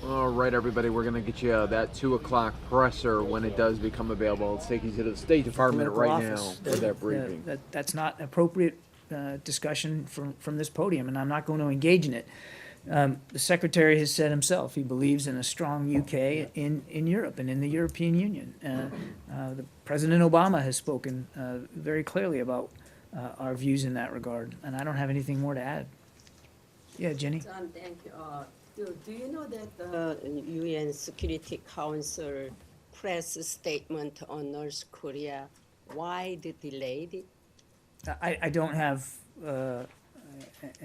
[SPEAKER 5] All right, everybody, we're going to get you that 2 o'clock presser when it does become available. Let's take you to the State Department right now for that briefing.
[SPEAKER 2] That's not appropriate discussion from this podium, and I'm not going to engage in it. The Secretary has said himself he believes in a strong UK in Europe and in the European Union. The President Obama has spoken very clearly about our views in that regard, and I don't have anything more to add. Yeah, Jenny?
[SPEAKER 4] John, thank you. Do you know that the UN Security Council press statement on North Korea, why they delayed it?
[SPEAKER 2] I don't have an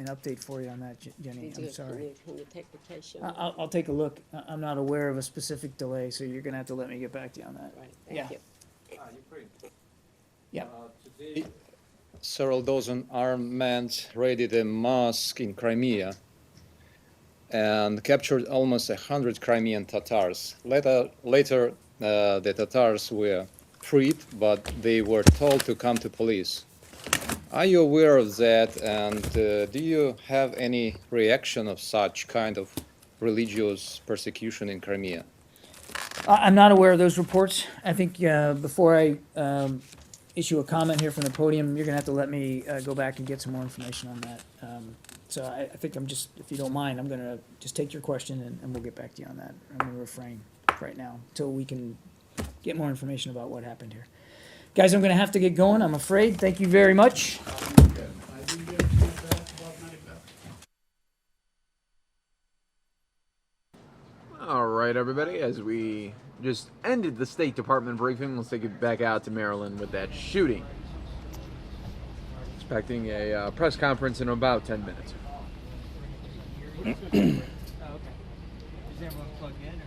[SPEAKER 2] update for you on that, Jenny. I'm sorry.
[SPEAKER 4] Can you take the question?
[SPEAKER 2] I'll take a look. I'm not aware of a specific delay, so you're going to have to let me get back to you on that.
[SPEAKER 4] Right,
[SPEAKER 2] Yeah.
[SPEAKER 4] thank you.
[SPEAKER 2] Yeah.
[SPEAKER 8] Today, several dozen armed men raided a mosque in Crimea and captured almost 100 Crimean Tatars. Later, the Tatars were freed, but they were told to come to police. Are you aware of that, and do you have any reaction of such kind of religious persecution in Crimea?
[SPEAKER 2] I'm not aware of those reports. I think before I issue a comment here from the podium, you're going to have to let me go back and get some more information on that. So I think I'm just, if you don't mind, I'm going to just take your question and we'll get back to you on that. I'm going to refrain right now until we can get more information about what happened here. Guys, I'm going to have to get going, I'm afraid. Thank you very much.
[SPEAKER 5] All right, everybody, as we just ended the State Department briefing, let's take it back out to Maryland with that shooting. Expecting a press conference in about 10 minutes.
[SPEAKER 2] Is everyone plugged in?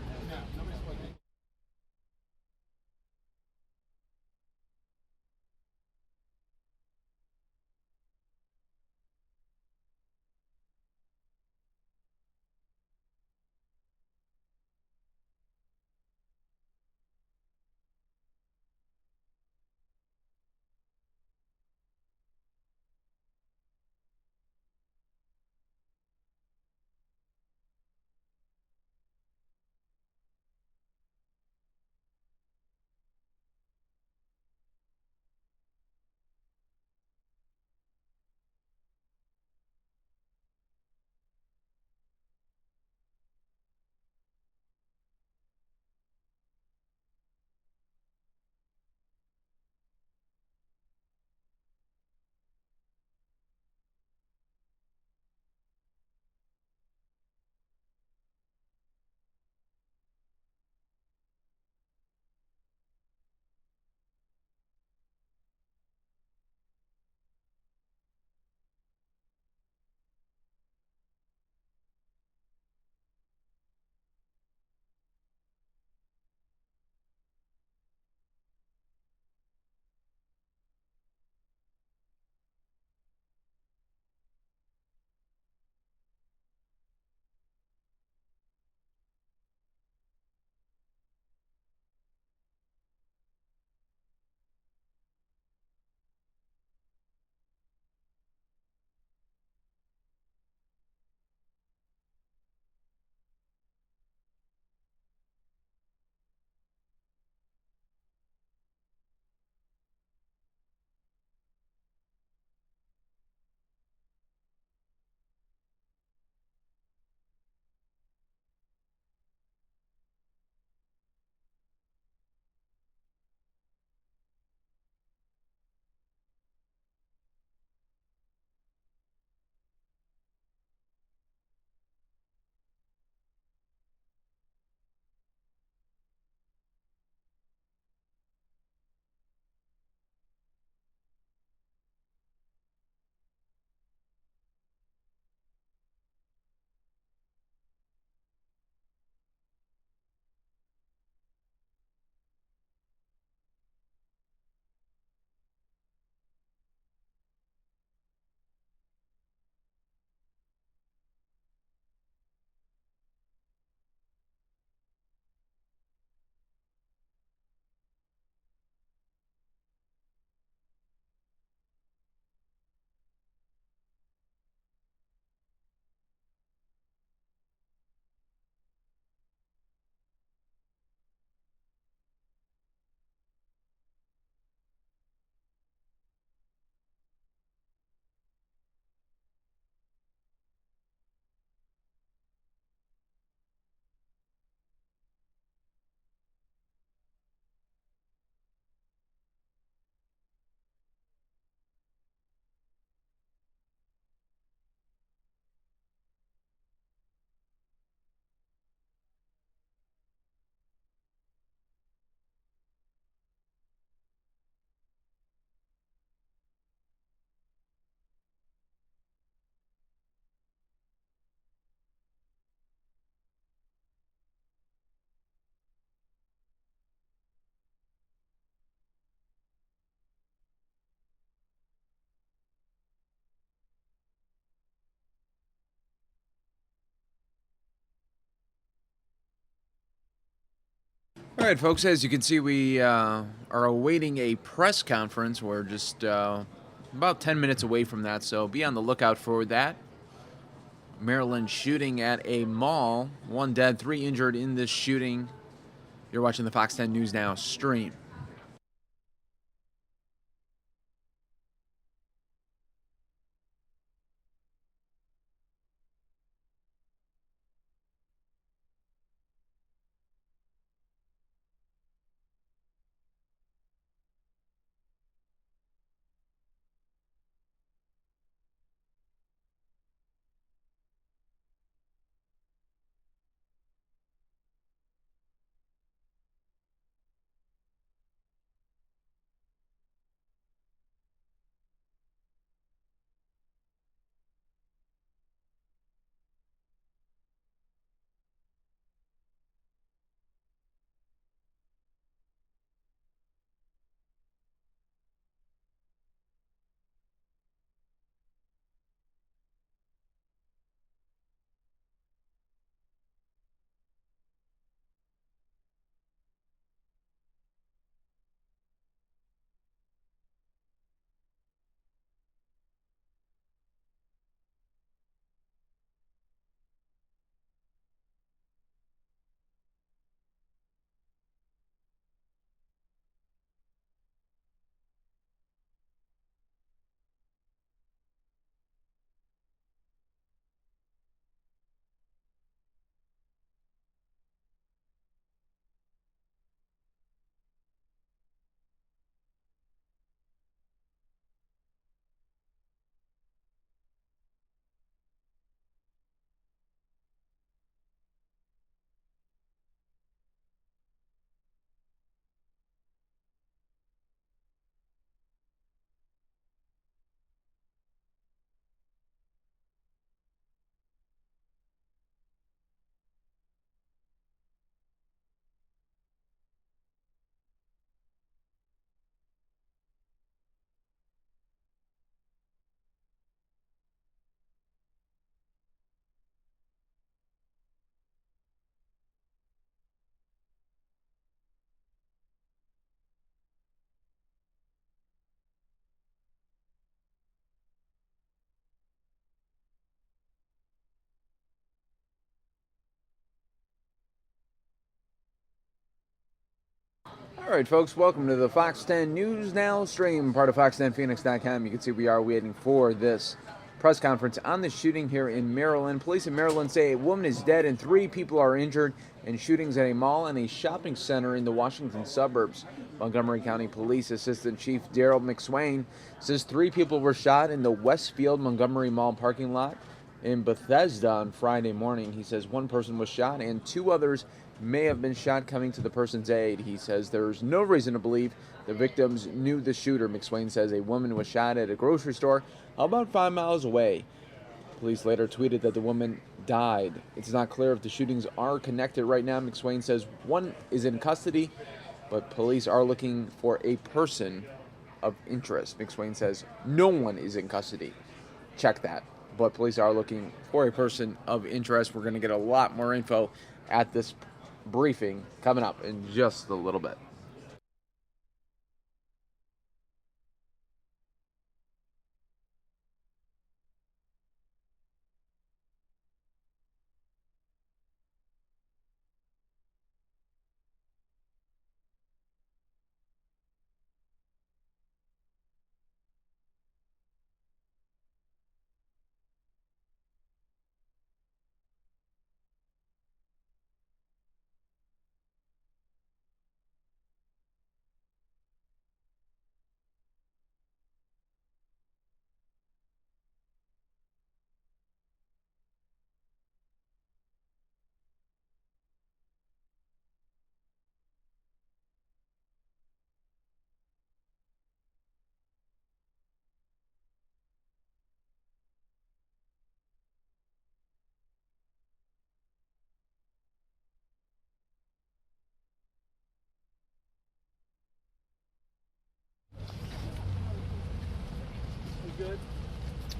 [SPEAKER 5] All right, folks, as you can see, we are awaiting a press conference. We're just about 10 minutes away from that, so be on the lookout for that. Maryland shooting at a mall. 1 dead, 3 injured in this shooting. You're watching the Fox 10 News Now stream. All right, folks, welcome to the Fox 10 News Now stream, part of fox10phoenix.com. You can see we are waiting for this press conference on the shooting here in Maryland. Police in Maryland say a woman is dead and 3 people are injured in shootings at a mall and a shopping center in the Washington suburbs. Montgomery County Police Assistant Chief Daryl McSwain says 3 people were shot in the Westfield Montgomery Mall parking lot in Bethesda on Friday morning. He says 1 person was shot and 2 others may have been shot coming to the person's aid. He says there's no reason to believe the victims knew the shooter. McSwain says a woman was shot at a grocery store about 5 miles away. Police later tweeted that the woman died. It's not clear if the shootings are connected right now. McSwain says 1 is in custody, but police are looking for a person of interest. McSwain says no one is in custody. Check that. But police are looking for a person of interest. We're going to get a lot more info at this briefing coming up in just a little bit.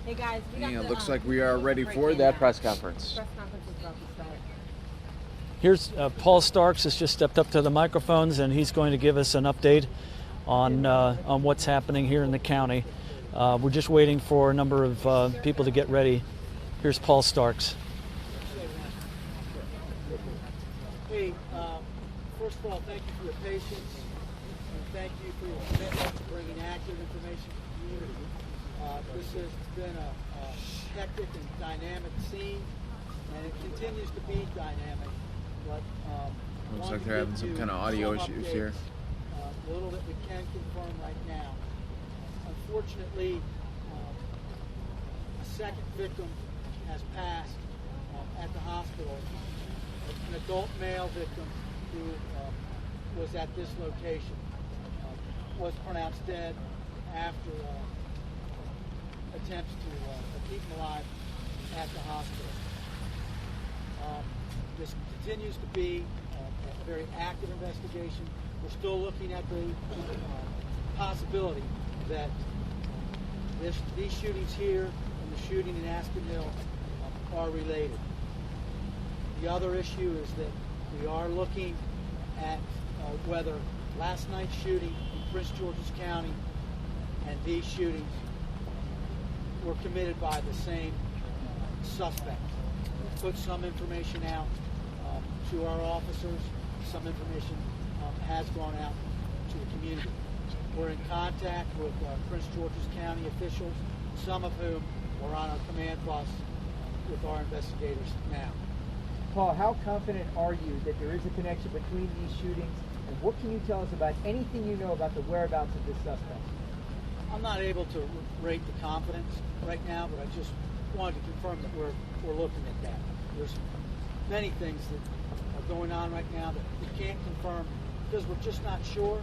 [SPEAKER 6] Hey guys, we got
[SPEAKER 5] And it
[SPEAKER 6] the,
[SPEAKER 5] looks like we are ready for that press conference.
[SPEAKER 6] Press conference is about to start.
[SPEAKER 23] Here's Paul Starks has just stepped up to the microphones, and he's going to give us an update on what's happening here in the county. We're just waiting for a number of people to get ready. Here's Paul Starks.
[SPEAKER 6] Hey, first of all, thank you for your patience, and thank you for your commitment to bringing accurate information to the community. This has been a hectic and dynamic scene, and it continues to be dynamic. But
[SPEAKER 5] looks like they're having some kind of audio issues here.
[SPEAKER 6] The little that we can confirm right now. Unfortunately, a second victim has passed at the hospital. An adult male victim who was at this location was pronounced dead after attempts to keep him alive at the hospital. This continues to be a very active investigation. We're still looking at the possibility that these shootings here and the shooting in Aspen Hill are related. The other issue is that we are looking at whether last night's shooting in Prince George's County and these shootings were committed by the same suspect. We've put some information out to our officers. Some information has gone out to the community. We're in contact with Prince George's County officials, some of whom are on our command bus with our investigators now.
[SPEAKER 2] Paul, how confident are you that there is a connection between these shootings, and what can you tell us about anything you know about the whereabouts of this suspect?
[SPEAKER 6] I'm not able to rate the confidence right now, but I just wanted to confirm that we're looking at that. There's many things that are going on right now that we can't confirm because we're just not sure,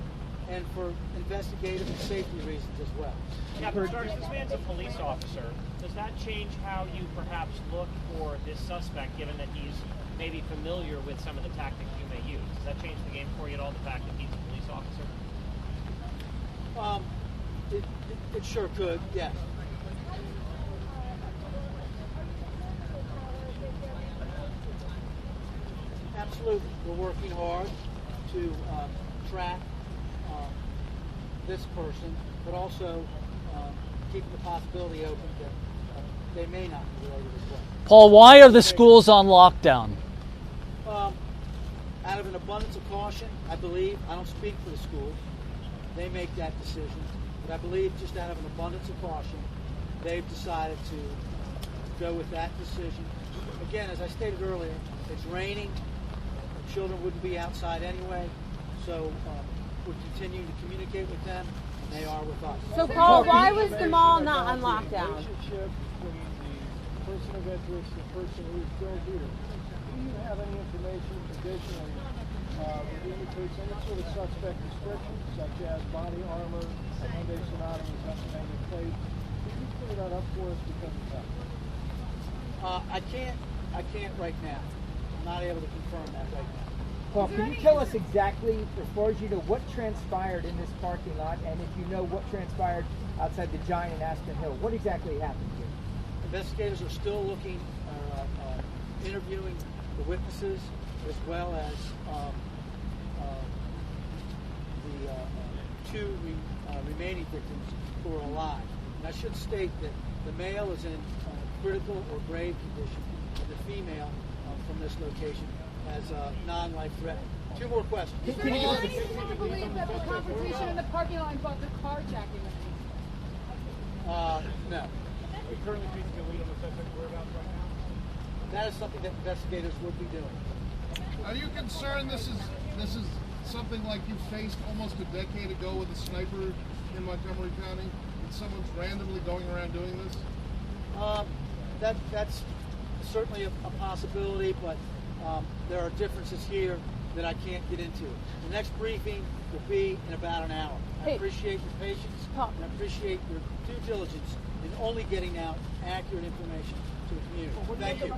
[SPEAKER 6] and for investigative and safety reasons as well.
[SPEAKER 7] Yeah, but Starks, this man's a police officer. Does that change how you perhaps look for this suspect, given that he's maybe familiar with some of the tactics you may use? Does that change the game for you at all, the fact that he's a police officer?
[SPEAKER 6] It sure could, yes. Absolutely. We're working hard to track this person, but also keeping the possibility open that they may not be related as well.
[SPEAKER 23] Paul, why are the schools on lockdown?
[SPEAKER 6] Out of an abundance of caution, I believe, I don't speak for the schools, they make that decision, but I believe just out of an abundance of caution, they've decided to go with that decision. Again, as I stated earlier, it's raining, the children wouldn't be outside anyway, so we're continuing to communicate with them, and they are with us.
[SPEAKER 11] So Paul, why was the mall not on lockdown?
[SPEAKER 6] Relationship between the person of interest and the person who is still here. Do you have any information additionally that indicates any sort of suspect description, such as body armor, a Hyundai Sonata with Pennsylvania plate? Could you clear that up for us because of that? I can't right now. I'm not able to confirm that right now.
[SPEAKER 2] Paul, can you tell us exactly, as far as you know, what transpired in this parking lot, and if you know what transpired outside the Giant in Aspen Hill? What exactly happened here?
[SPEAKER 6] Investigators are still looking, interviewing the witnesses, as well as the two remaining victims who are alive. And I should state that the male is in critical or grave condition, and the female from this location has non-life threatening. Two more questions.
[SPEAKER 11] Can you believe that the confrontation in the parking lot involved the carjacking?
[SPEAKER 6] No.
[SPEAKER 11] Are you currently taking the lead on the suspect's whereabouts right now?
[SPEAKER 6] That is something that investigators would be doing.
[SPEAKER 10] Are you concerned this is something like you faced almost a decade ago with a sniper in Montgomery County? And someone's randomly going around doing this?
[SPEAKER 6] That's certainly a possibility, but there are differences here that I can't get into. The next briefing will be in about an hour. I appreciate your patience, and I appreciate your due diligence in only getting out accurate information to the community. Thank you.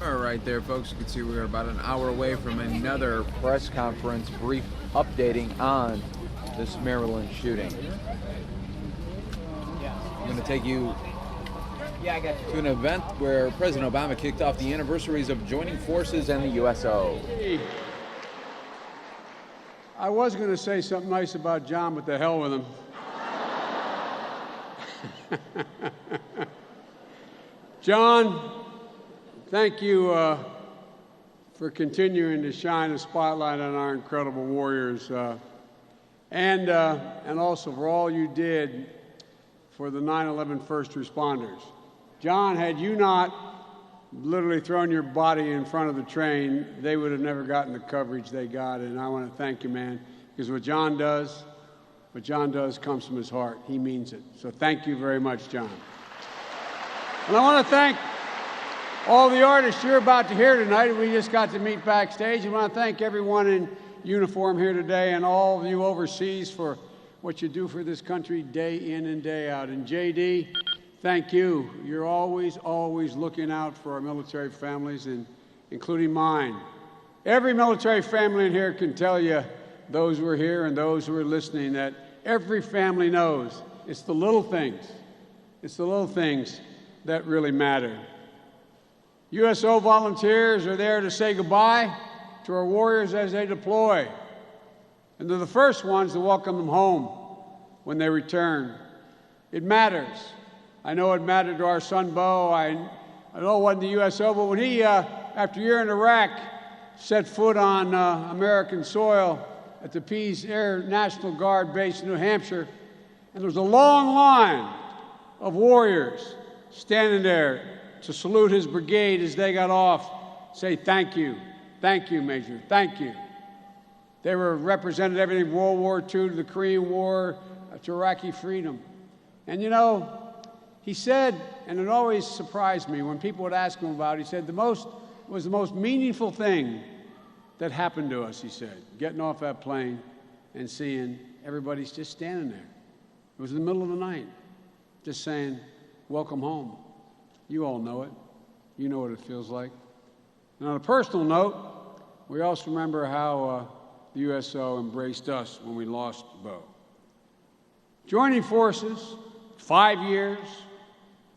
[SPEAKER 5] All right there, folks. You can see we're about an hour away from another press conference brief updating on this Maryland shooting. I'm going to take you Yeah, I got you. To an event where President Obama kicked off the anniversaries of joining forces and the USO.
[SPEAKER 14] I was going to say something nice about John, but the hell with him. John, thank you for continuing to shine a spotlight on our incredible warriors, and also for all you did for the 9/11 first responders. John, had you not literally thrown your body in front of the train, they would have never gotten the coverage they got, and I want to thank you, man, because what John does comes from his heart. He means it. So thank you very much, John. And I want to thank all the artists you're about to hear tonight. We just got to meet backstage. I want to thank everyone in uniform here today and all of you overseas for what you do for this country day in and day out. And JD, thank you. You're always, always looking out for our military families, and including mine. Every military family in here can tell you, those who are here and those who are listening, that every family knows it's the little things. It's the little things that really matter. USO volunteers are there to say goodbye to our warriors as they deploy. And they're the first ones to welcome them home when they return. It matters. I know it mattered to our son, Bo. I know it wasn't the USO, but when he, after a year in Iraq, set foot on American soil at the Pease Air National Guard base in New Hampshire, and there was a long line of warriors standing there to salute his brigade as they got off, say thank you, Major, thank you. They were represented everything from World War II to the Korean War to Iraqi freedom. And you know, he said, and it always surprised me when people would ask him about it, he said, it was the most meaningful thing that happened to us, he said, getting off that plane and seeing everybody's just standing there. It was in the middle of the night, just saying, welcome home. You all know it. You know what it feels like. And on a personal note, we also remember how the USO embraced us when we lost Bo. Joining forces, 5 years,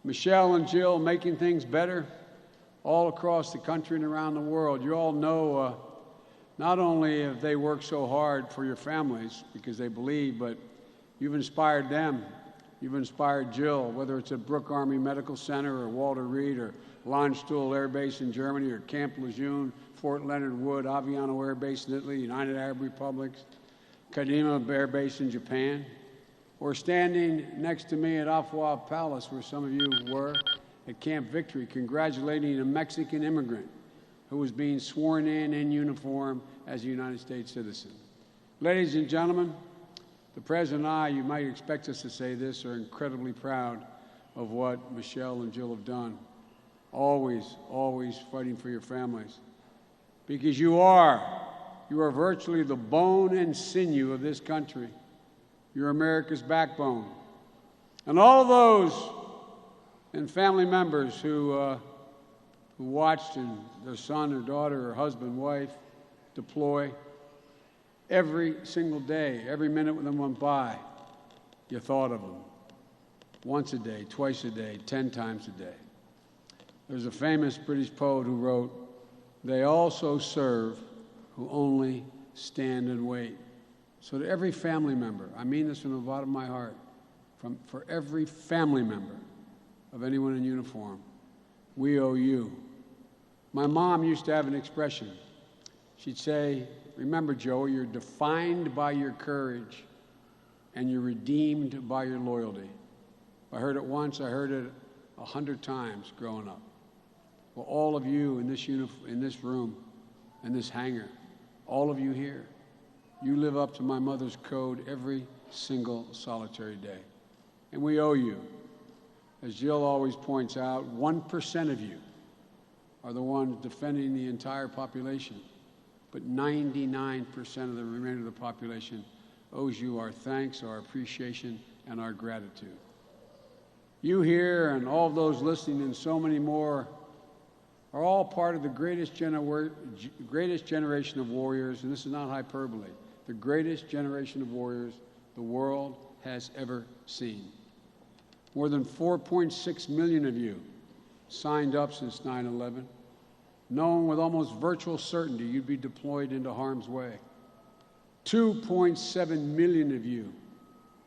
[SPEAKER 14] Michelle and Jill making things better all across the country and around the world. You all know not only have they worked so hard for your families because they believe, but you've inspired them. You've inspired Jill, whether it's at Brooke Army Medical Center or Walter Reed or Landstuhl Air Base in Germany or Camp Lejeune, Fort Leonard Wood, Aviano Air Base in Italy, United Arab Republics, Kadima Air Base in Japan, or standing next to me at Afua Palace, where some of you were, at Camp Victory, congratulating a Mexican immigrant who was being sworn in uniform as a United States citizen. Ladies and gentlemen, the President and I, you might expect us to say this, are incredibly proud of what Michelle and Jill have done. Always, always fighting for your families. Because you are virtually the bone and sinew of this country. You're America's backbone. And all those and family members who watched their son or daughter or husband, wife deploy, every single day, every minute when them went by, you thought of them. Once a day, twice a day, 10 times a day. There's a famous British poet who wrote, "They also serve who only stand and wait." So to every family member, I mean this from the bottom of my heart, for every family member of anyone in uniform, we owe you. My mom used to have an expression. She'd say, "Remember, Joe, you're defined by your courage and you're redeemed by your loyalty." I heard it once, I heard it 100 times growing up. Well, all of you in this room, in this hangar, all of you here, you live up to my mother's code every single solitary day. And we owe you. As Jill always points out, 1% of you are the ones defending the entire population. But 99% of the remainder of the population owes you our thanks, our appreciation, and our gratitude. You here and all of those listening and so many more are all part of the greatest generation of warriors, and this is not hyperbole, the greatest generation of warriors the world has ever seen. More than 4.6 million of you signed up since 9/11, knowing with almost virtual certainty you'd be deployed into harm's way. 2.7 million of you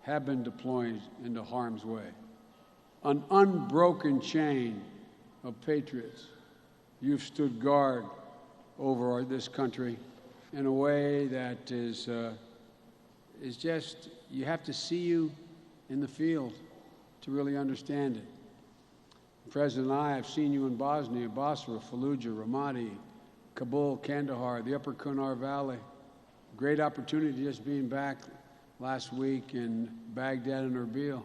[SPEAKER 14] have been deployed into harm's way. An unbroken chain of patriots. You've stood guard over this country in a way that is just, you have to see you in the field to really understand it. The President and I have seen you in Bosnia, Basra, Fallujah, Ramadi, Kabul, Kandahar, the Upper Kunar Valley. Great opportunity just being back last week in Baghdad and Erbil.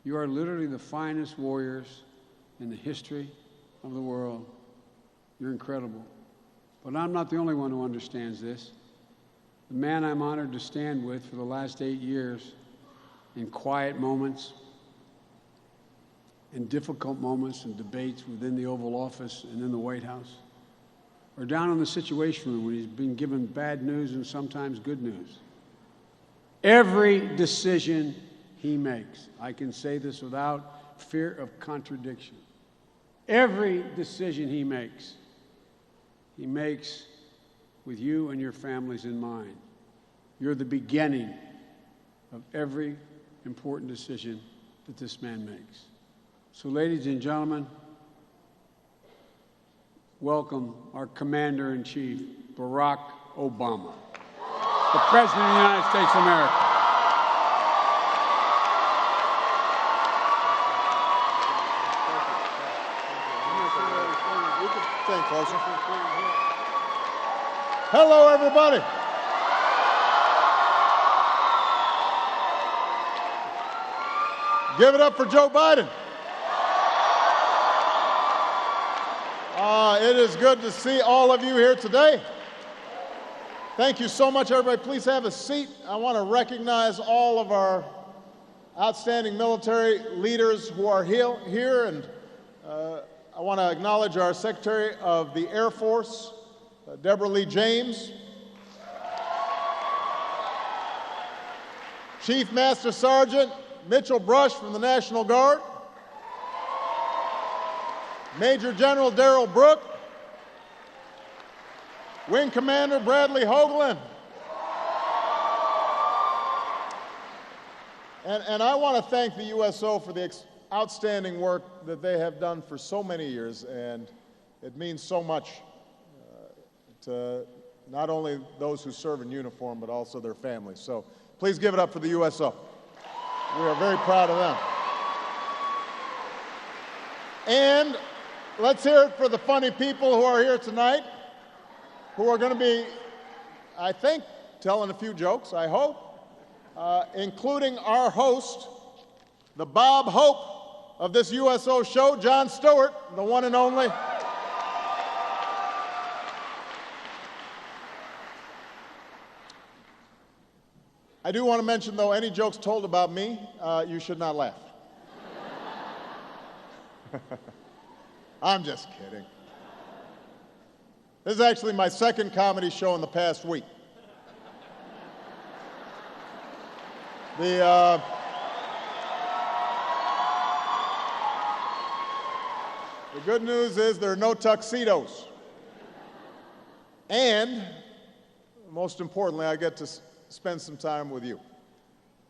[SPEAKER 14] You are literally the finest warriors in the history of the world. You're incredible. But I'm not the only one who understands this. The man I'm honored to stand with for the last 8 years, in quiet moments, in difficult moments and debates within the Oval Office and in the White House, or down in the Situation Room when he's been given bad news and sometimes good news. Every decision he makes, I can say this without fear of contradiction, every decision he makes with you and your families in mind. You're the beginning of every important decision that this man makes. So, ladies and gentlemen, welcome our Commander-in-Chief, Barack Obama, the President of the United States of America.
[SPEAKER 15] You can stand closer. Hello, everybody. Give it up for Joe Biden. It is good to see all of you here today. Thank you so much, everybody. Please have a seat. I want to recognize all of our outstanding military leaders who are here, and I want to acknowledge our Secretary of the Air Force, Deborah Lee James, Chief Master Sergeant Mitchell Brush from the National Guard, Major General Darrell Brooke, Wing Commander Bradley Hoagland, and I want to thank the USO for the outstanding work that they have done for so many years, and it means so much to not only those who serve in uniform, but also their families. So please give it up for the USO. We are very proud of them. And let's hear it for the funny people who are here tonight, who are going to be, I think, telling a few jokes, I hope, including our host, the Bob Hope of this USO show, Jon Stewart, the one and only. I do want to mention, though, any jokes told about me, you should not laugh. I'm just kidding. This is actually my second comedy show in the past week. The good news is there are no tuxedos. And, most importantly, I get to spend some time with you,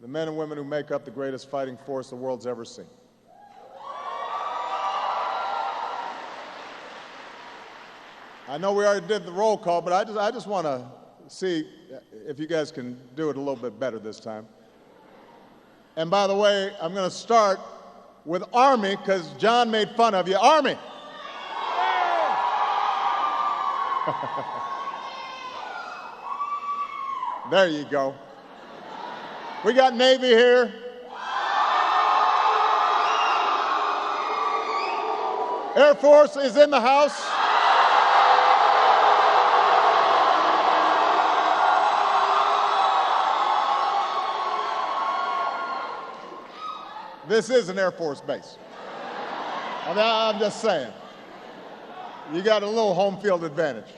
[SPEAKER 15] the men and women who make up the greatest fighting force the world's ever seen. I know we already did the roll call, but I just want to see if you guys can do it a little bit better this time. And by the way, I'm going to start with Army, because John made fun of you. Army! There you go. We got Navy here. Air Force is in the house. This is an Air Force base. I'm just saying. You got a little home field advantage.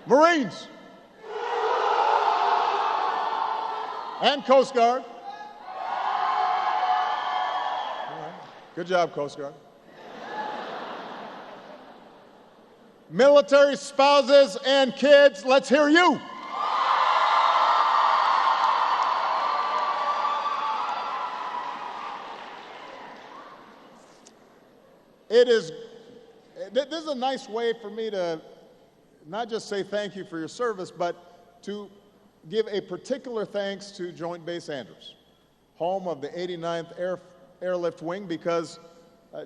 [SPEAKER 15] Marines. And Coast Guard. Good job, Coast Guard. Military spouses and kids, let's hear you. This is a nice way for me to not just say thank you for your service, but to give a particular thanks to Joint Base Andrews, home of the 89th Airlift Wing, because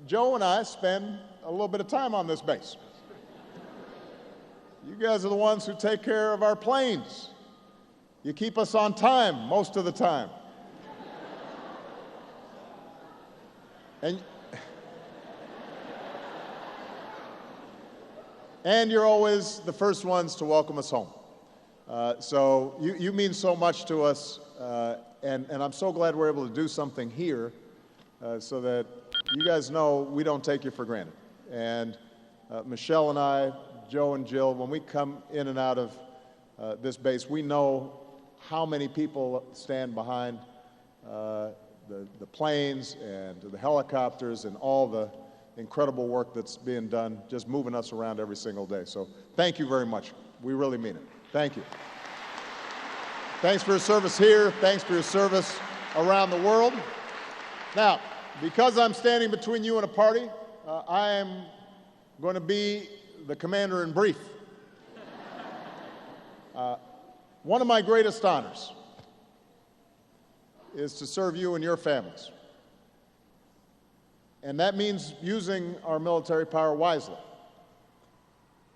[SPEAKER 15] Joe and I spend a little bit of time on this base. You guys are the ones who take care of our planes. You keep us on time most of the time. And you're always the first ones to welcome us home. So you mean so much to us, and I'm so glad we're able to do something here so that you guys know we don't take you for granted. And Michelle and I, Joe and Jill, when we come in and out of this base, we know how many people stand behind the planes and the helicopters and all the incredible work that's being done, just moving us around every single day. So thank you very much. We really mean it. Thank you. Thanks for your service here. Thanks for your service around the world. Now, because I'm standing between you and a party, I am going to be the commander in brief. One of my greatest honors is to serve you and your families. And that means using our military power wisely.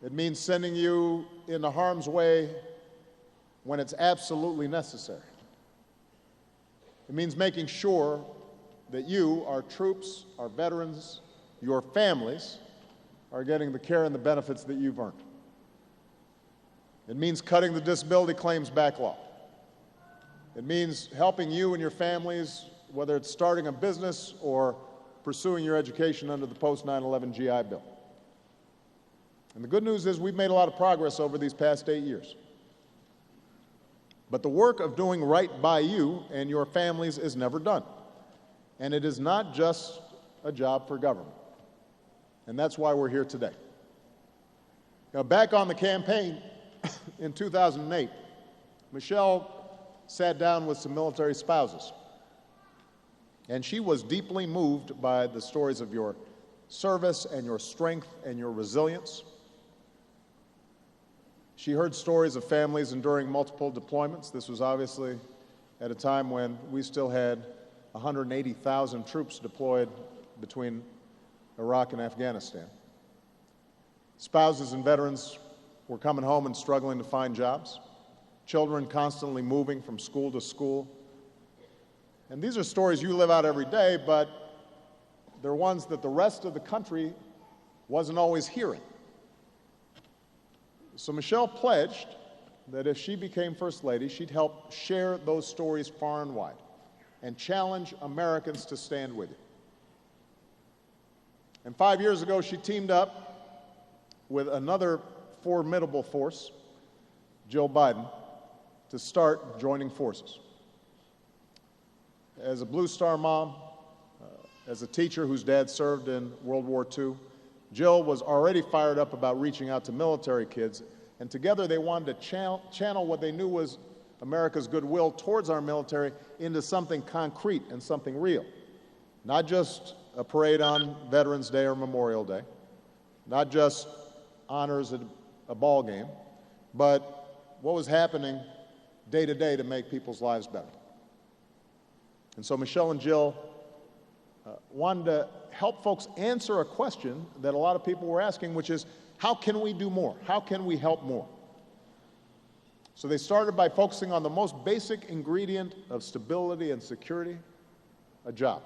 [SPEAKER 15] It means sending you into harm's way when it's absolutely necessary. It means making sure that you, our troops, our veterans, your families, are getting the care and the benefits that you've earned. It means cutting the disability claims backlog. It means helping you and your families, whether it's starting a business or pursuing your education under the post-9/11 GI Bill. And the good news is we've made a lot of progress over these past 8 years. But the work of doing right by you and your families is never done. And it is not just a job for government. And that's why we're here today. Now, back on the campaign in 2008, Michelle sat down with some military spouses. And she was deeply moved by the stories of your service and your strength and your resilience. She heard stories of families enduring multiple deployments. This was obviously at a time when we still had 180,000 troops deployed between Iraq and Afghanistan. Spouses and veterans were coming home and struggling to find jobs. Children constantly moving from school to school. And these are stories you live out every day, but they're ones that the rest of the country wasn't always hearing. So Michelle pledged that if she became First Lady, she'd help share those stories far and wide and challenge Americans to stand with you. And 5 years ago, she teamed up with another formidable force, Jill Biden, to start joining forces. As a Blue Star mom, as a teacher whose dad served in World War II, Jill was already fired up about reaching out to military kids, and together they wanted to channel what they knew was America's goodwill towards our military into something concrete and something real. Not just a parade on Veterans Day or Memorial Day, not just honors at a ball game, but what was happening day to day to make people's lives better. And so Michelle and Jill wanted to help folks answer a question that a lot of people were asking, which is, how can we do more? How can we help more? So they started by focusing on the most basic ingredient of stability and security, a job.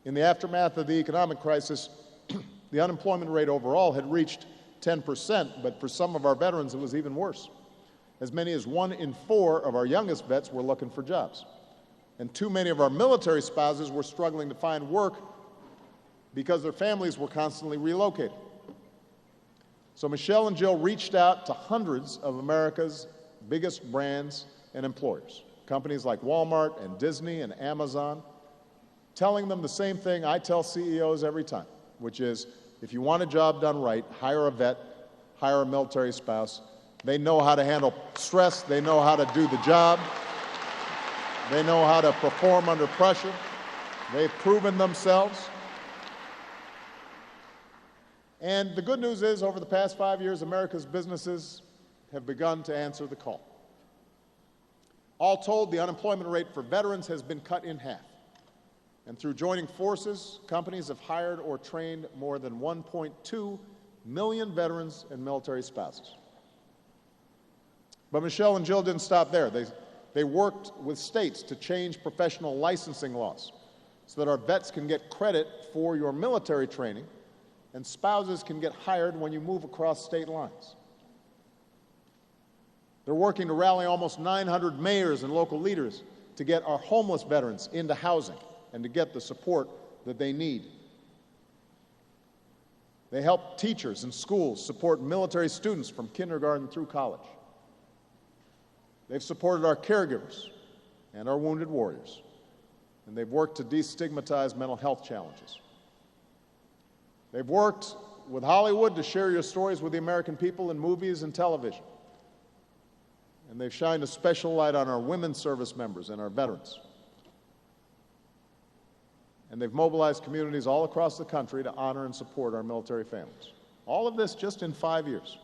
[SPEAKER 15] In the aftermath of the economic crisis, the unemployment rate overall had reached 10%, but for some of our veterans it was even worse. As many as 1 in 4 of our youngest vets were looking for jobs. And too many of our military spouses were struggling to find work because their families were constantly relocated. So Michelle and Jill reached out to hundreds of America's biggest brands and employers, companies like Walmart and Disney and Amazon, telling them the same thing I tell CEOs every time, which is, if you want a job done right, hire a vet, hire a military spouse. They know how to handle stress. They know how to do the job. They know how to perform under pressure. They've proven themselves. And the good news is, over the past 5 years, America's businesses have begun to answer the call. All told, the unemployment rate for veterans has been cut in half. And through joining forces, companies have hired or trained more than 1.2 million veterans and military spouses. But Michelle and Jill didn't stop there. They worked with states to change professional licensing laws so that our vets can get credit for your military training and spouses can get hired when you move across state lines. They're working to rally almost 900 mayors and local leaders to get our homeless veterans into housing and to get the support that they need. They help teachers and schools support military students from kindergarten through college. They've supported our caregivers and our wounded warriors, and they've worked to destigmatize mental health challenges. They've worked with Hollywood to share your stories with the American people in movies and television. And they've shined a special light on our women's service members and our veterans. And they've mobilized communities all across the country to honor and support our military families. All of this just in 5 years.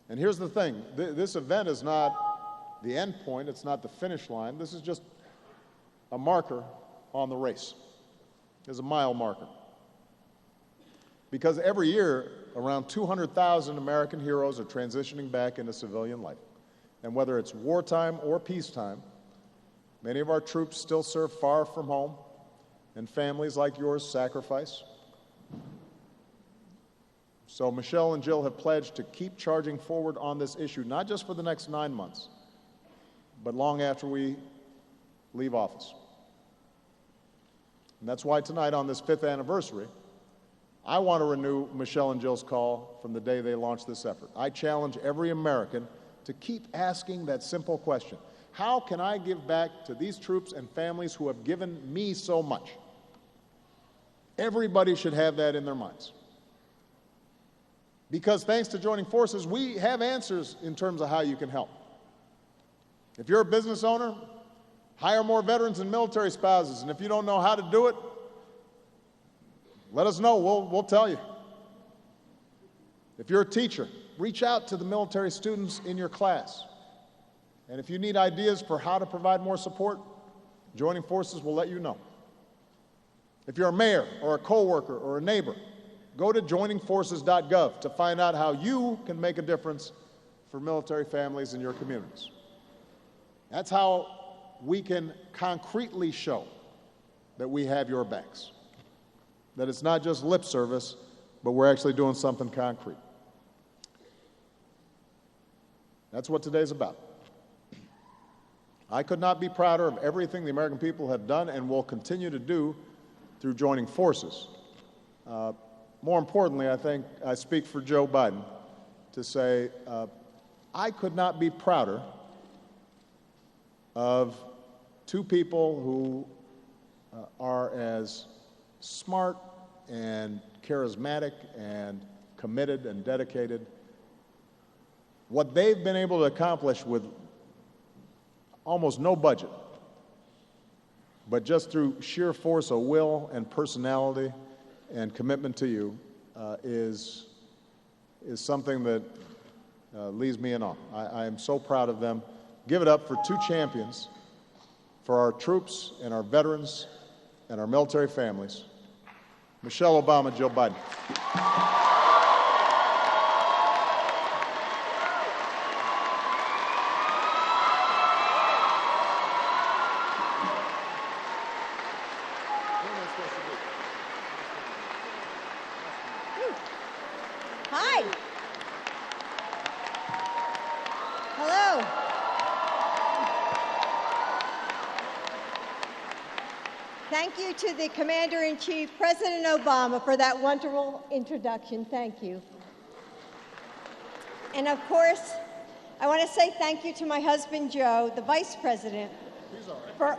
[SPEAKER 15] And here's the thing, this event is not the end point, it's not the finish line, this is just a marker on the race. It's a mile marker. Because every year, around 200,000 American heroes are transitioning back into civilian life. And whether it's wartime or peacetime, many of our troops still serve far from home, and families like yours sacrifice. So Michelle and Jill have pledged to keep charging forward on this issue, not just for the next 9 months, but long after we leave office. And that's why tonight, on this 5th anniversary, I want to renew Michelle and Jill's call from the day they launched this effort. I challenge every American to keep asking that simple question: how can I give back to these troops and families who have given me so much? Everybody should have that in their minds. Because thanks to joining forces, we have answers in terms of how you can help. If you're a business owner, hire more veterans and military spouses. And if you don't know how to do it, let us know. We'll tell you. If you're a teacher, reach out to the military students in your class. And if you need ideas for how to provide more support, joining forces will let you know. If you're a mayor or a coworker or a neighbor, go to joiningforces.gov to find out how you can make a difference for military families in your communities. That's how we can concretely show that we have your backs, that it's not just lip service, but we're actually doing something concrete. That's what today's about. I could not be prouder of everything the American people have done and will continue to do through joining forces. More importantly, I think I speak for Joe Biden to say I could not be prouder of two people who are as smart and charismatic and committed and dedicated. What they've been able to accomplish with almost no budget, but just through sheer force of will and personality and commitment to you is something that leaves me in awe. I am so proud of them. Give it up for two champions, for our troops and our veterans and our military families, Michelle Obama, Joe Biden.
[SPEAKER 16] Hi. Hello. Thank you to the Commander-in-Chief, President Obama, for that wonderful introduction. Thank you. And of course, I want to say thank you to my husband, Joe, the Vice President, for,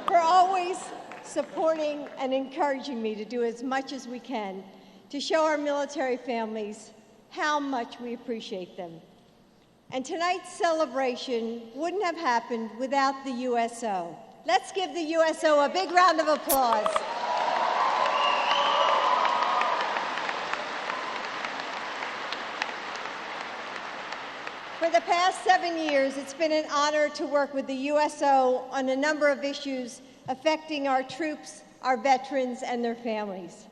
[SPEAKER 16] for always supporting and encouraging me to do as much as we can to show our military families how much we appreciate them. And tonight's celebration wouldn't have happened without the USO. Let's give the USO a big round of applause. For the past 7 years, it's been an honor to work with the USO on a number of issues affecting our troops, our veterans, and their families.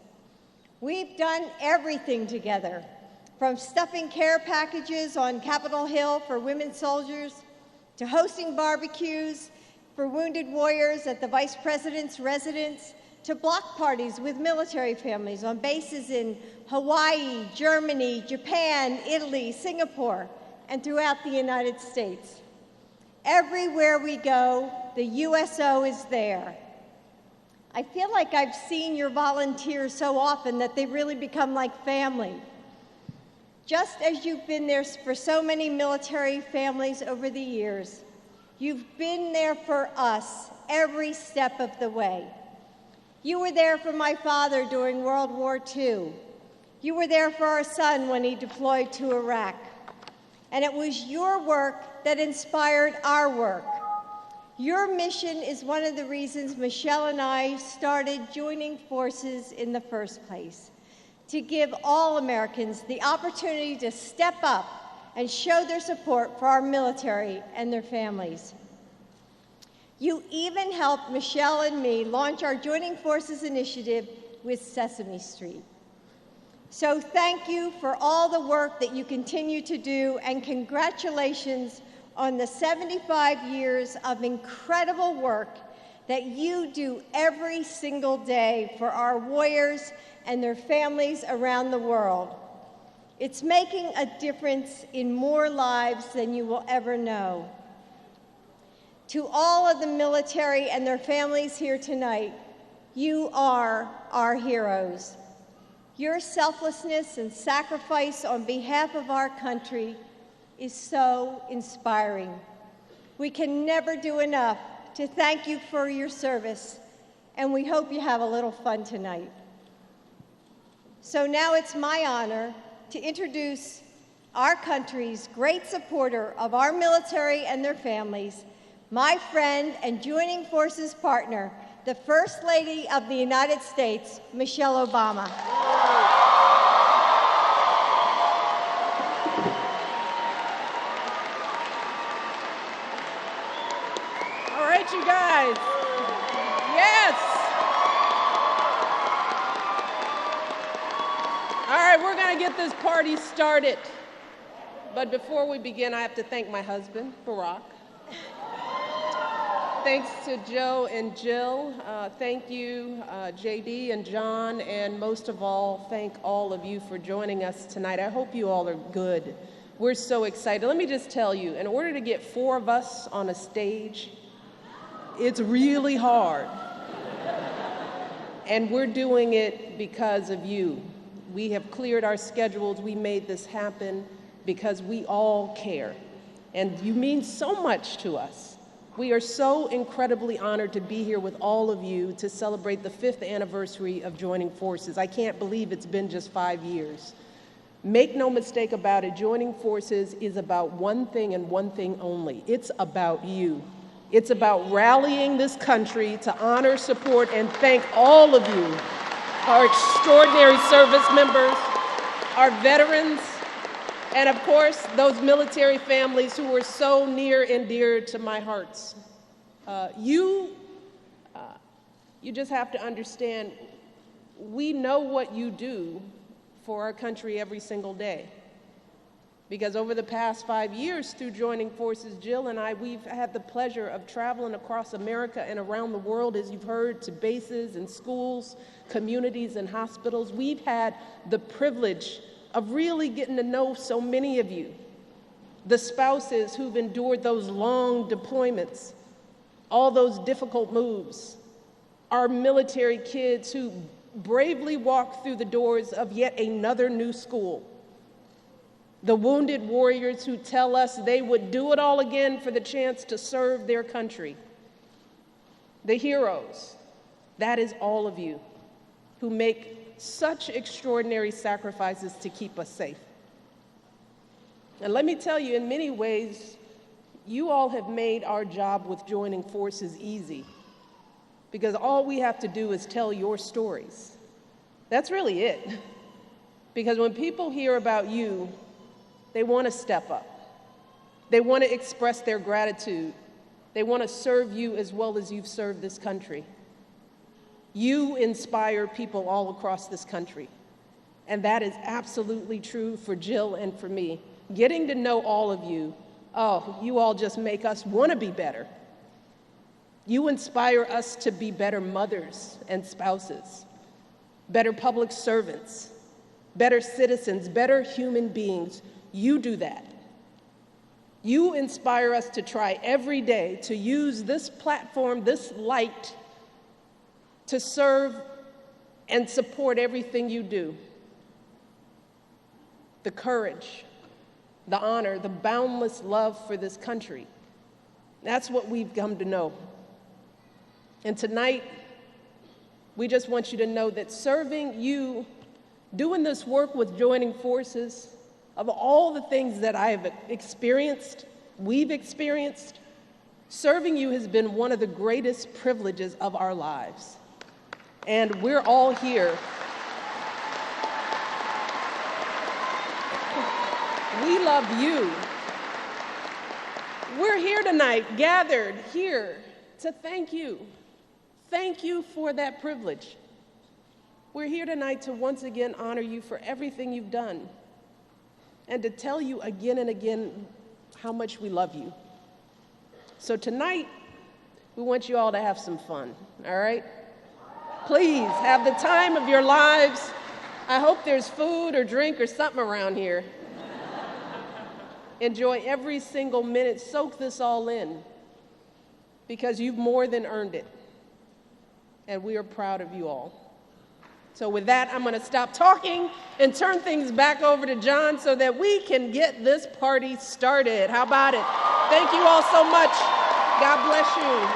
[SPEAKER 16] We've done everything together, from stuffing care packages on Capitol Hill for women soldiers, to hosting barbecues for wounded warriors at the Vice President's residence, to block parties with military families on bases in Hawaii, Germany, Japan, Italy, Singapore, and throughout the United States. Everywhere we go, the USO is there. I feel like I've seen your volunteers so often that they really become like family. Just as you've been there for so many military families over the years, you've been there for us every step of the way. You were there for my father during World War II. You were there for our son when he deployed to Iraq. And it was your work that inspired our work. Your mission is one of the reasons Michelle and I started joining forces in the first place, to give all Americans the opportunity to step up and show their support for our military and their families. You even helped Michelle and me launch our Joining Forces initiative with Sesame Street. So thank you for all the work that you continue to do, and congratulations on the 75 years of incredible work that you do every single day for our warriors and their families around the world. It's making a difference in more lives than you will ever know. To all of the military and their families here tonight, you are our heroes. Your selflessness and sacrifice on behalf of our country is so inspiring. We can never do enough to thank you for your service, and we hope you have a little fun tonight. So now it's my honor to introduce our country's great supporter of our military and their families, my friend and Joining Forces partner, the First Lady of the United States, Michelle Obama.
[SPEAKER 17] All right, you guys. Yes. All right, we're going to get this party started. But before we begin, I have to thank my husband, Barack. Thanks to Joe and Jill. Thank you, JD and John, and most of all, thank all of you for joining us tonight. I hope you all are good. We're so excited. Let me just tell you, in order to get 4 of us on a stage, it's really hard. And we're doing it because of you. We have cleared our schedules. We made this happen because we all care. And you mean so much to us. We are so incredibly honored to be here with all of you to celebrate the 5th anniversary of Joining Forces. I can't believe it's been just 5 years. Make no mistake about it, Joining Forces is about one thing and one thing only. It's about you. It's about rallying this country to honor, support, and thank all of you, our extraordinary service members, our veterans, and of course, those military families who are so near and dear to my hearts. You just have to understand, we know what you do for our country every single day. Because over the past 5 years through Joining Forces, Jill and I, we've had the pleasure of traveling across America and around the world, as you've heard, to bases and schools, communities and hospitals. We've had the privilege of really getting to know so many of you, the spouses who've endured those long deployments, all those difficult moves, our military kids who bravely walk through the doors of yet another new school, the wounded warriors who tell us they would do it all again for the chance to serve their country, the heroes, that is all of you who make such extraordinary sacrifices to keep us safe. And let me tell you, in many ways, you all have made our job with joining forces easy, because all we have to do is tell your stories. That's really it. Because when people hear about you, they want to step up. They want to express their gratitude. They want to serve you as well as you've served this country. You inspire people all across this country. And that is absolutely true for Jill and for me. Getting to know all of you, oh, you all just make us want to be better. You inspire us to be better mothers and spouses, better public servants, better citizens, better human beings. You do that. You inspire us to try every day to use this platform, this light, to serve and support everything you do. The courage, the honor, the boundless love for this country. That's what we've come to know. And tonight, we just want you to know that serving you, doing this work with joining forces, of all the things that I have experienced, we've experienced, serving you has been one of the greatest privileges of our lives. And we're all here. We love you. We're here tonight, gathered here to thank you. Thank you for that privilege. We're here tonight to once again honor you for everything you've done, and to tell you again and again how much we love you. So tonight, we want you all to have some fun, all right? Please, have the time of your lives. I hope there's food or drink or something around here. Enjoy every single minute. Soak this all in, because you've more than earned it. And we are proud of you all. So with that, I'm going to stop talking and turn things back over to John so that we can get this party started. How about it? Thank you all so much. God bless you.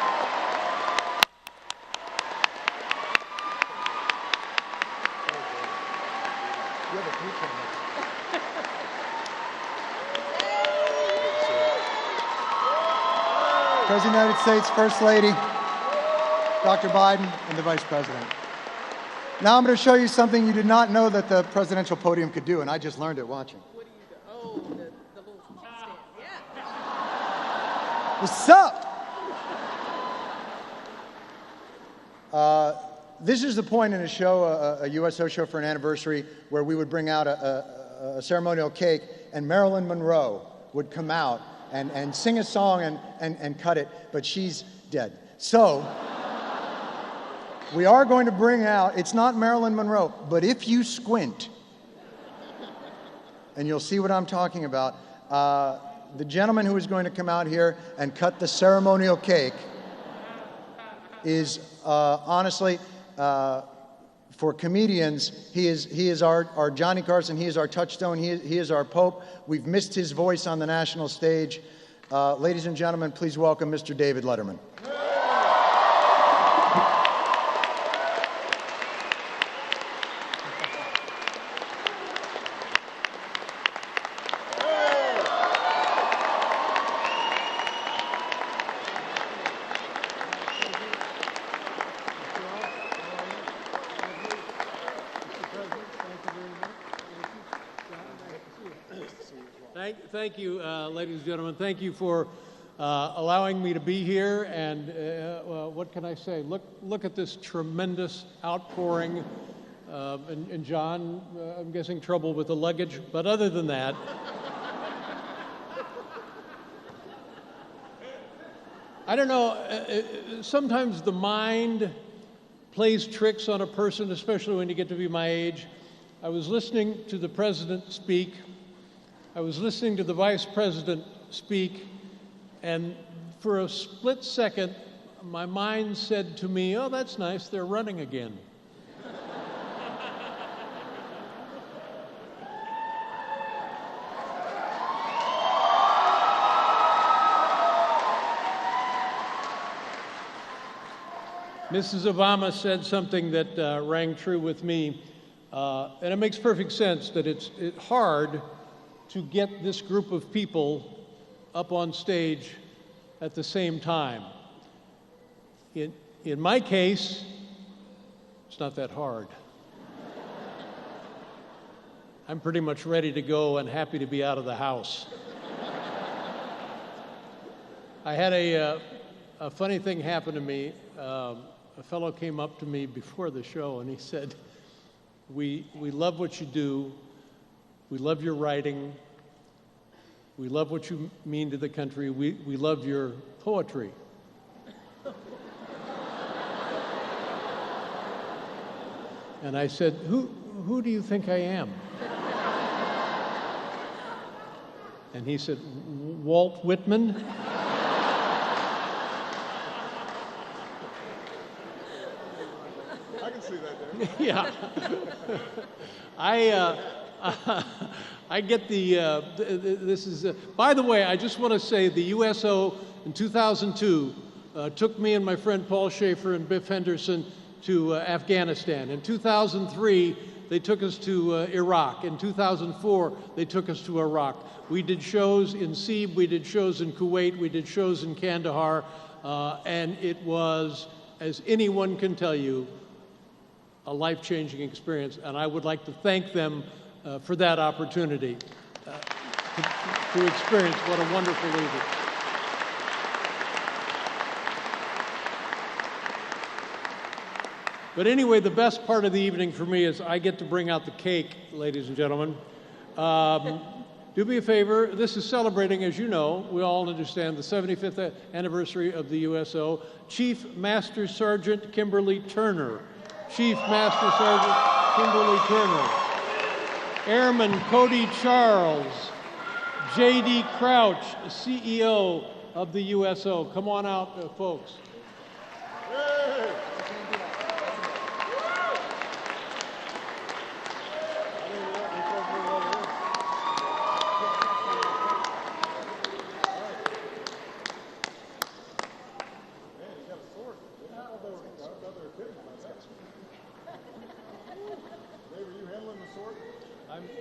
[SPEAKER 18] President of the United States, First Lady, Dr. Biden, and the Vice President. Now I'm going to show you something you did not know that the presidential podium could do, and I just learned it watching.
[SPEAKER 17] What do you do? Oh, the little stand. Yeah.
[SPEAKER 18] What's up? This is the point in a show, a USO show for an anniversary, where we would bring out a ceremonial cake, and Marilyn Monroe would come out and sing a song and cut it, but she's dead. So we are going to bring out, it's not Marilyn Monroe, but if you squint, and you'll see what I'm talking about, the gentleman who is going to come out here and cut the ceremonial cake is honestly, for comedians, he is our Johnny Carson, he is our touchstone, he is our Pope. We've missed his voice on the national stage. Ladies and gentlemen, please welcome Mr. David Letterman.
[SPEAKER 19] Thank you, ladies and gentlemen. Thank you for allowing me to be here. And what can I say? Look at this tremendous outpouring. And John, I'm guessing trouble with the luggage. But other than that, I don't know. Sometimes the mind plays tricks on a person, especially when you get to be my age. I was listening to the president speak. I was listening to the vice president speak, and for a split second, my mind said to me, oh, that's nice, they're running again. Mrs. Obama said something that rang true with me, and it makes perfect sense that it's hard to get this group of people up on stage at the same time. In my case, it's not that hard. I'm pretty much ready to go and happy to be out of the house. I had a funny thing happen to me. A fellow came up to me before the show and he said, we love what you do. We love your writing. We love what you mean to the country. We love your poetry. And I said, who do you think I am? And he said, Walt Whitman.
[SPEAKER 15] I can see that there.
[SPEAKER 19] Yeah. I get this is, by the way, I just want to say the USO in 2002 took me and my friend Paul Schaefer and Biff Henderson to Afghanistan. In 2003, they took us to Iraq. In 2004, they took us to Iraq. We did shows in Sib, we did shows in Kuwait, we did shows in Kandahar, and it was, as anyone can tell you, a life-changing experience, and I would like to thank them for that opportunity to experience what a wonderful evening. But anyway, the best part of the evening for me is I get to bring out the cake, ladies and gentlemen. Do me a favor, this is celebrating, as you know, we all understand, the 75th anniversary of the USO. Chief Master Sergeant Kimberly Turner. Chief Master Sergeant Kimberly Turner. Airman Cody Charles. J.D. Crouch, CEO of the USO. Come on out, folks.
[SPEAKER 15] Hey.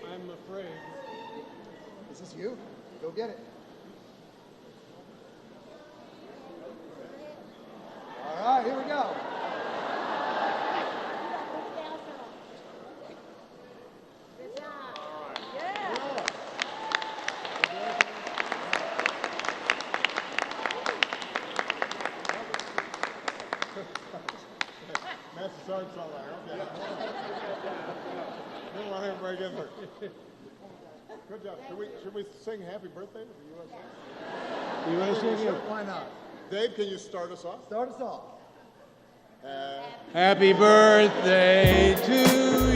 [SPEAKER 19] I'm afraid.
[SPEAKER 18] Is this you? Go get it. All right, here we go.
[SPEAKER 15] Master Sergeant's all right. Okay. Didn't want everybody getting hurt. Good job. Should we sing happy birthday to the USA?
[SPEAKER 18] You want to sing it? Why not?
[SPEAKER 15] Dave, can you start us off?
[SPEAKER 18] Start us off.
[SPEAKER 19] Happy birthday to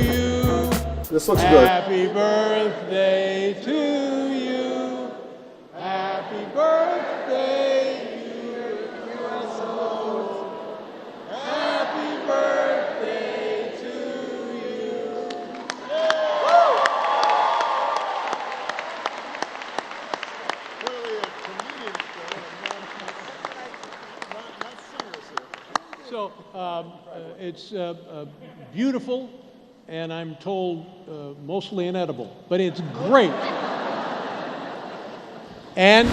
[SPEAKER 19] you.
[SPEAKER 15] This looks good.
[SPEAKER 19] Happy birthday to you. Happy birthday, USO. Happy birthday to you.
[SPEAKER 15] Clearly a comedian not singers here.
[SPEAKER 19] So it's beautiful, and I'm told mostly inedible, but it's great. And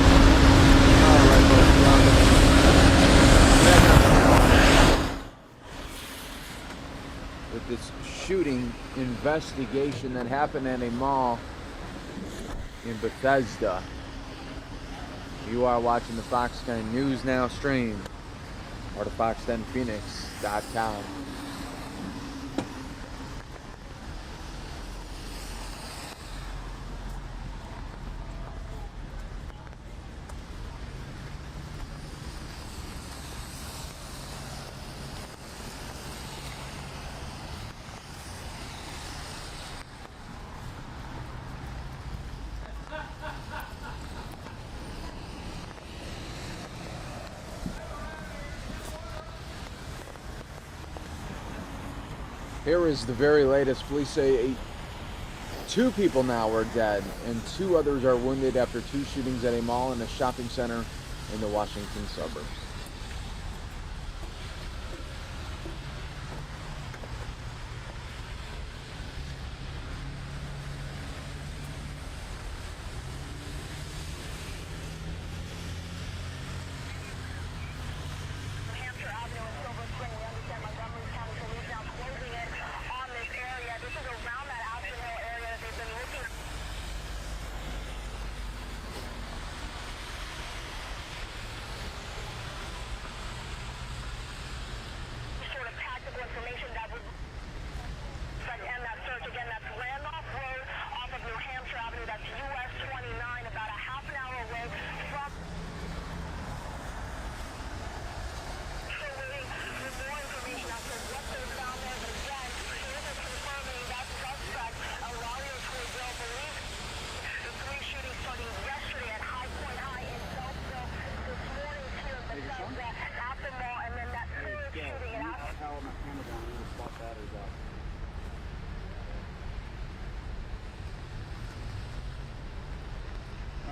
[SPEAKER 5] With this shooting investigation that happened at a mall in Bethesda. You are watching the Fox 10 News Now stream, or the fox10phoenix.com. Here is the very latest. Police say 2 people now are dead and 2 others are wounded after 2 shootings at a mall and a shopping center in the Washington suburbs.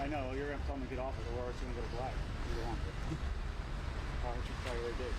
[SPEAKER 22] I know, you're going to tell them to get off it, or it's going to go to black. You don't want it. Which you probably already did.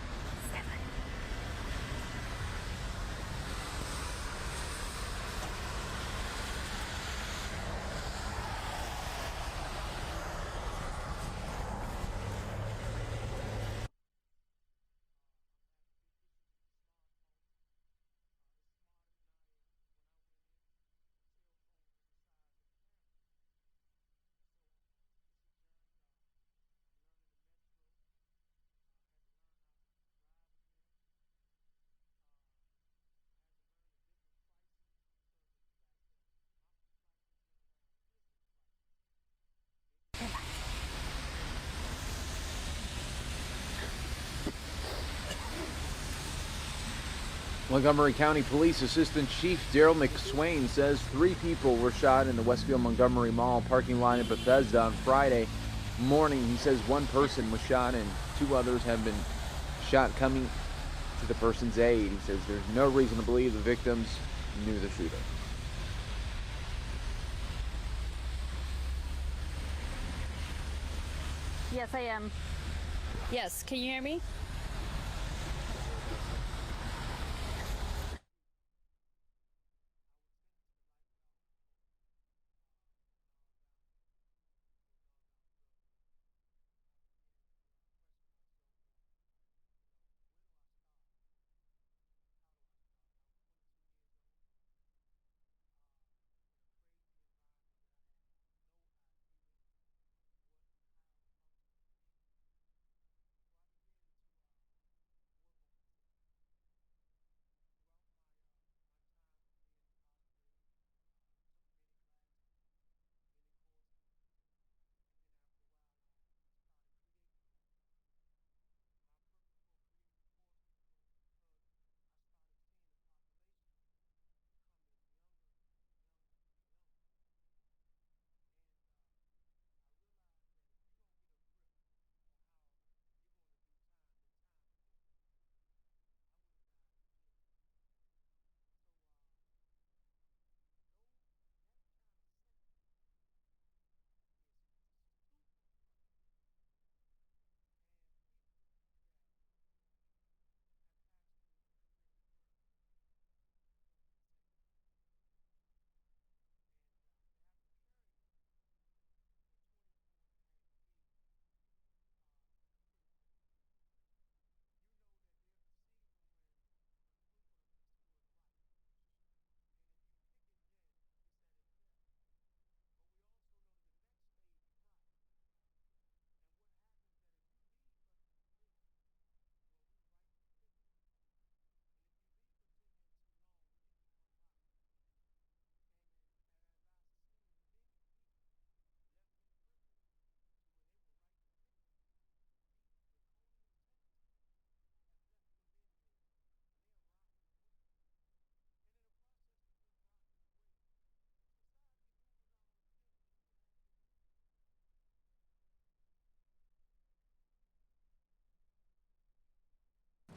[SPEAKER 5] Montgomery County Police Assistant Chief Daryl McSwain says 3 people were shot in the Westfield Montgomery Mall parking lot in Bethesda on Friday morning. He says 1 person was shot and 2 others have been shot coming to the person's aid. He says there's no reason to believe the victims knew the shooter.
[SPEAKER 13] Yes, I am. Yes, can you hear me?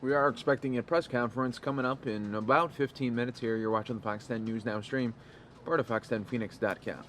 [SPEAKER 5] We are expecting a press conference coming up in about 15 minutes here. You're watching the Fox 10 News Now stream, part of fox10phoenix.com.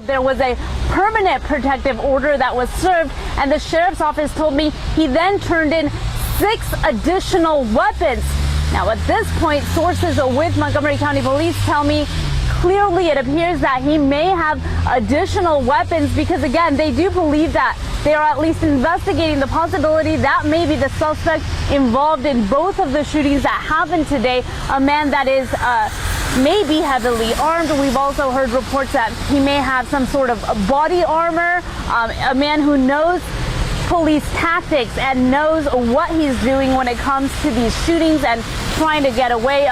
[SPEAKER 13] There was a permanent protective order that was served, and the sheriff's office told me he then turned in 6 additional weapons. Now, at this point, sources with Montgomery County Police tell me clearly it appears that he may have additional weapons because, again, they do believe that they are at least investigating the possibility that may be the suspect involved in both of the shootings that happened today, a man that is may be heavily armed. We've also heard reports that he may have some sort of body armor, a man who knows police tactics and knows what he's doing when it comes to these shootings and trying to get away.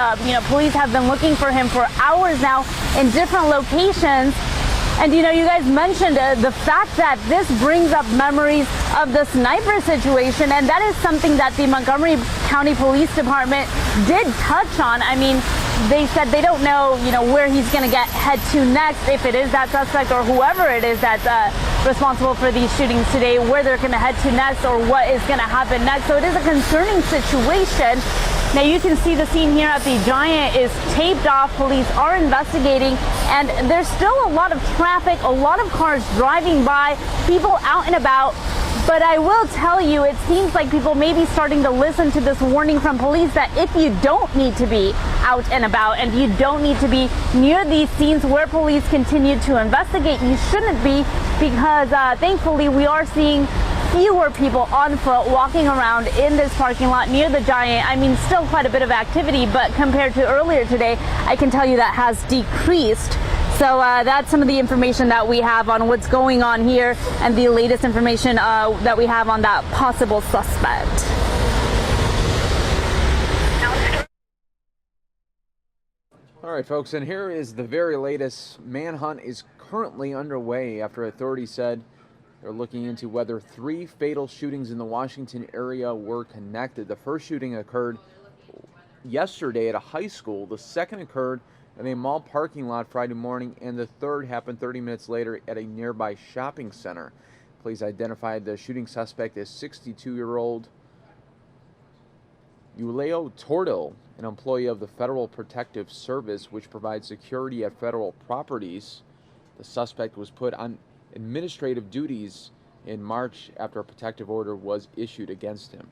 [SPEAKER 13] Police have been looking for him for hours now in different locations. And you guys mentioned the fact that this brings up memories of the sniper situation, and that is something that the Montgomery County Police Department did touch on. I mean, they said they don't know, where he's going to head to next, if it is that suspect or whoever it is that's responsible for these shootings today, where they're going to head to next or what is going to happen next. So it is a concerning situation. Now you can see the scene here at the Giant is taped off. Police are investigating, and there's still a lot of traffic, a lot of cars driving by, people out and about. But I will tell you, it seems like people may be starting to listen to this warning from police that if you don't need to be out and about and you don't need to be near these scenes where police continue to investigate, you shouldn't be, because thankfully we are seeing fewer people on foot walking around in this parking lot near the Giant. I mean, still quite a bit of activity, but compared to earlier today, I can tell you that has decreased. So that's some of the information that we have on what's going on here and the latest information that we have on that possible suspect.
[SPEAKER 5] All right, folks, and here is the very latest. Manhunt is currently underway after authorities said they're looking into whether 3 fatal shootings in the Washington area were connected. The first shooting occurred yesterday at a high school. The second occurred in a mall parking lot Friday morning, and the third happened 30 minutes later at a nearby shopping center. Police identified the shooting suspect as 62-year-old Euleo Tordil, an employee of the Federal Protective Service, which provides security at federal properties. The suspect was put on administrative duties in March after a protective order was issued against him.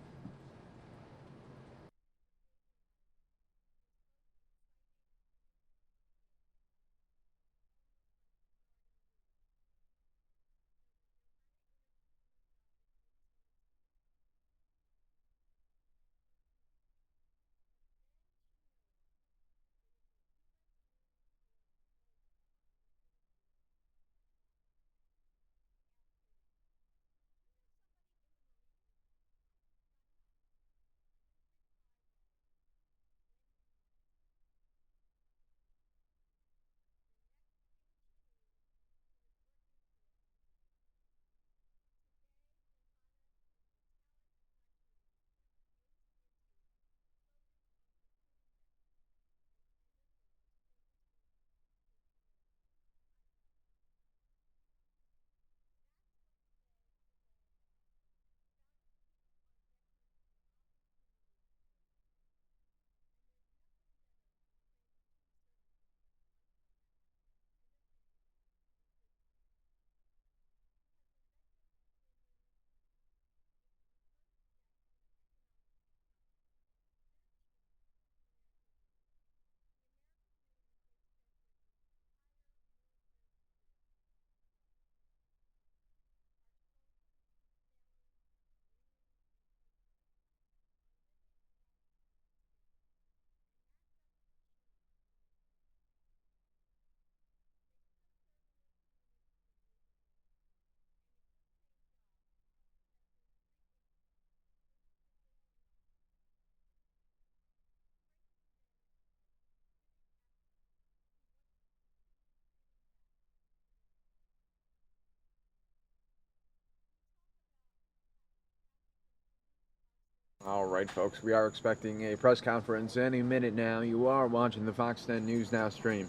[SPEAKER 5] All right, folks, we are expecting a press conference any minute now. You are watching the Fox 10 News Now stream,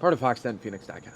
[SPEAKER 5] part of Fox10Phoenix.com.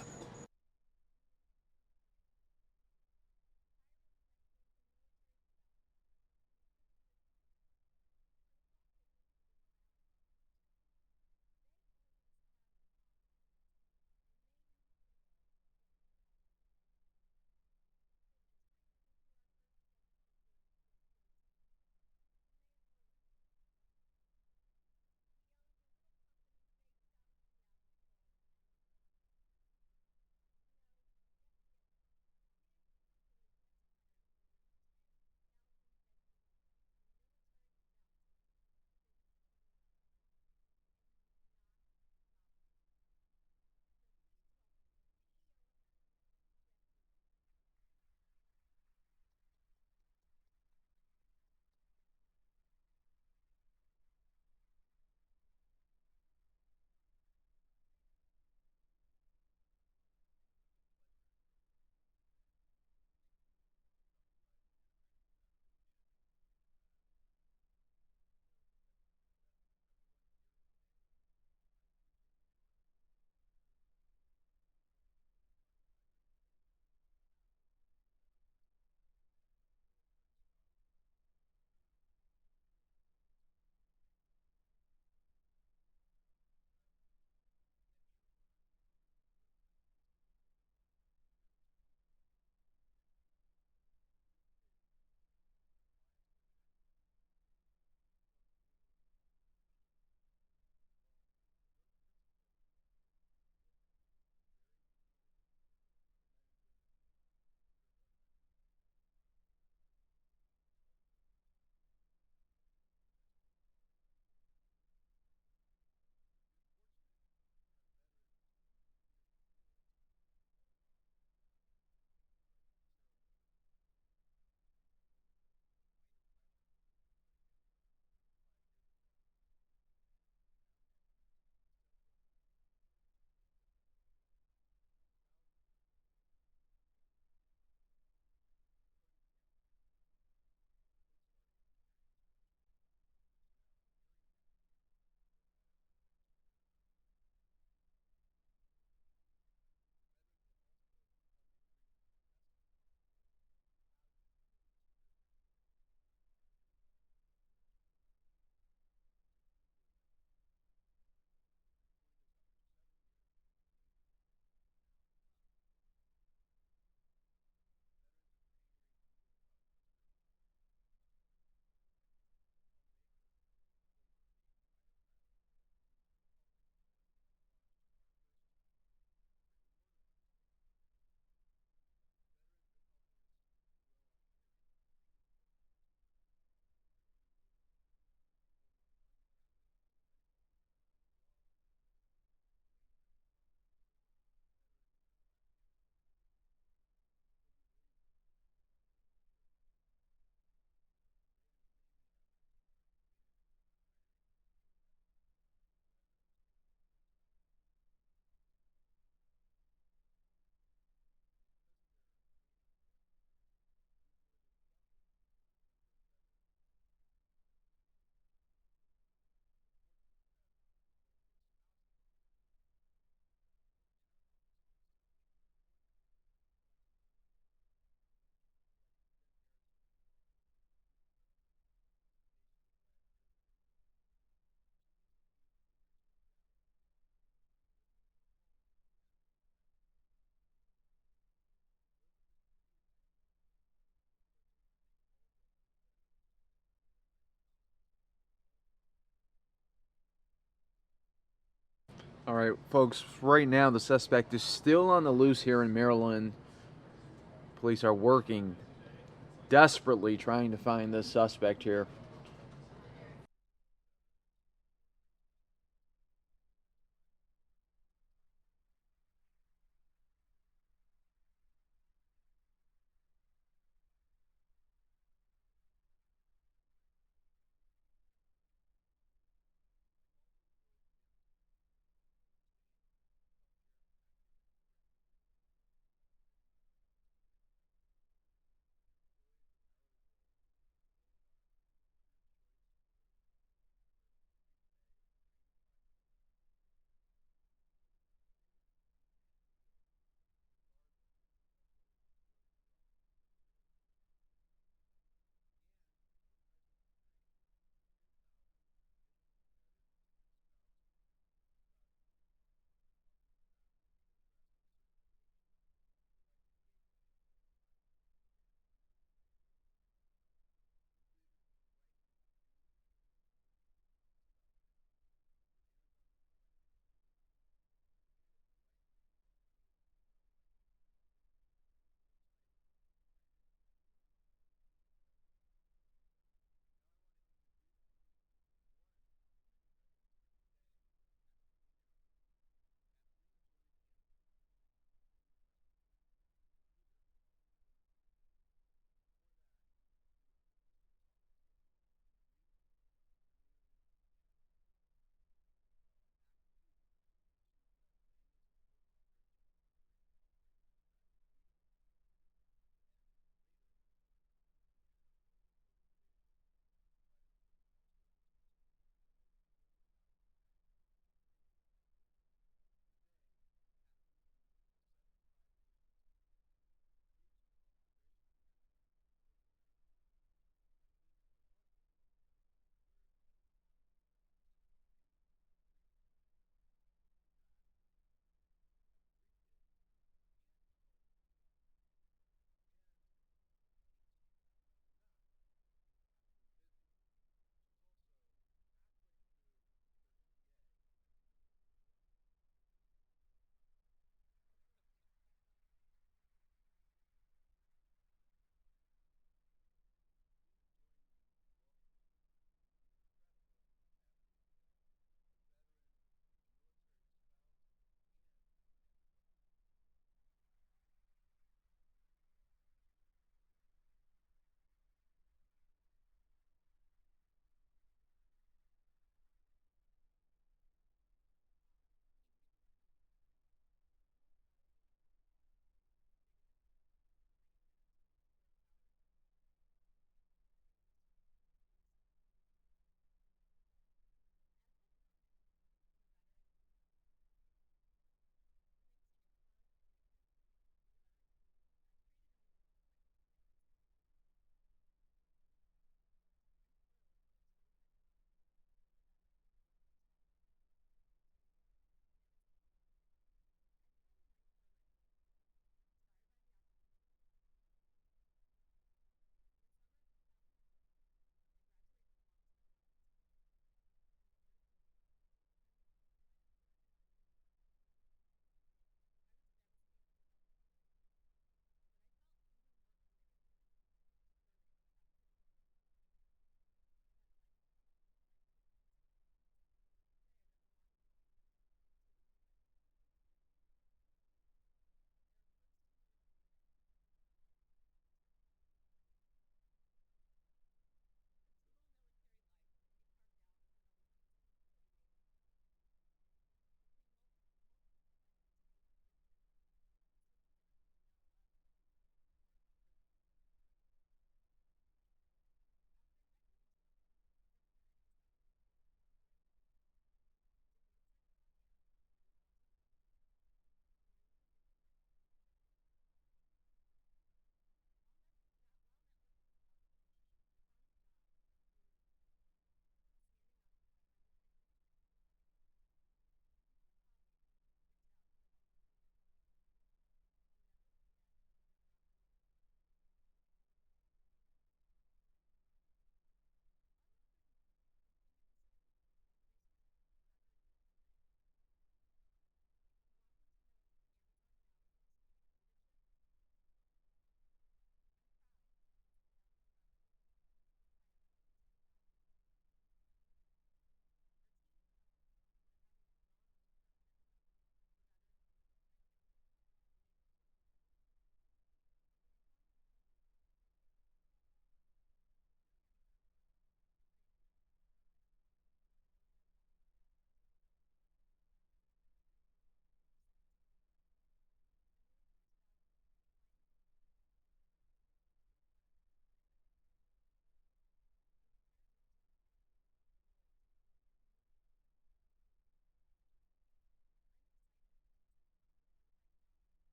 [SPEAKER 5] All right, folks, right now the suspect is still on the loose here in Maryland. Police are working desperately trying to find this suspect here.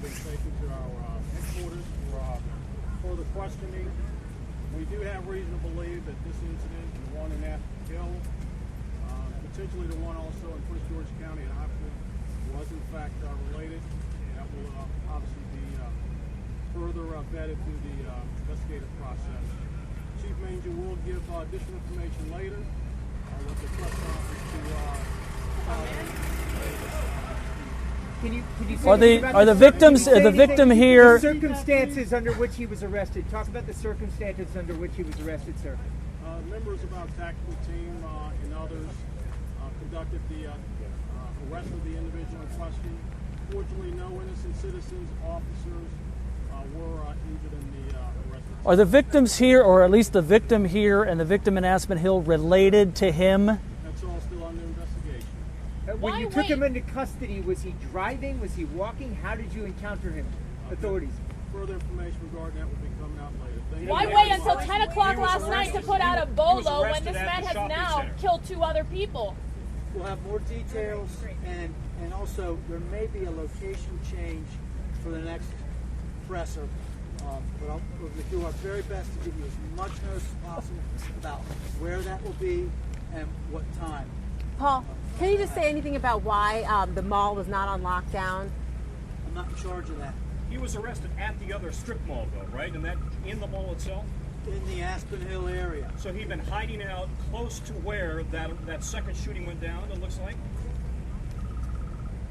[SPEAKER 22] been taken to our headquarters for further questioning. We do have reason to believe that this incident, the one in Aspen Hill, potentially the one also in Prince George County in Oxford, was in fact related. That will obviously be further vetted through the investigative process. Chief Manger will give additional information later with the press conference
[SPEAKER 23] Are the victims the victim here?
[SPEAKER 1] The circumstances under which he was arrested. Talk about the circumstances under which he was arrested, sir.
[SPEAKER 22] Members of our tactical team and others conducted the arrest of the individual in question. Fortunately, no innocent citizens, officers were injured in the arrest.
[SPEAKER 23] Are the victims here, or at least the victim here and the victim in Aspen Hill, related to him?
[SPEAKER 22] That's all still under investigation.
[SPEAKER 1] When you took him into custody, was he driving? Was he walking? How did you encounter him? Authorities.
[SPEAKER 22] Further information regarding that will be coming out later. Thank
[SPEAKER 11] Why
[SPEAKER 22] you.
[SPEAKER 11] wait until 10 o'clock last night to put out a bolo when this man has now killed 2 other people?
[SPEAKER 6] We'll have more details, and also there may be a location change for the next presser. But we'll do our very best to give you as much notice as possible about where that will be and what time.
[SPEAKER 20] Paul, can you just say anything about why the mall was not on lockdown?
[SPEAKER 6] I'm not in charge of that.
[SPEAKER 7] He was arrested at the other strip mall, though, right? And that in the mall itself?
[SPEAKER 6] In the Aspen Hill area.
[SPEAKER 7] So he'd been hiding out close to where that second shooting went down, it looks like?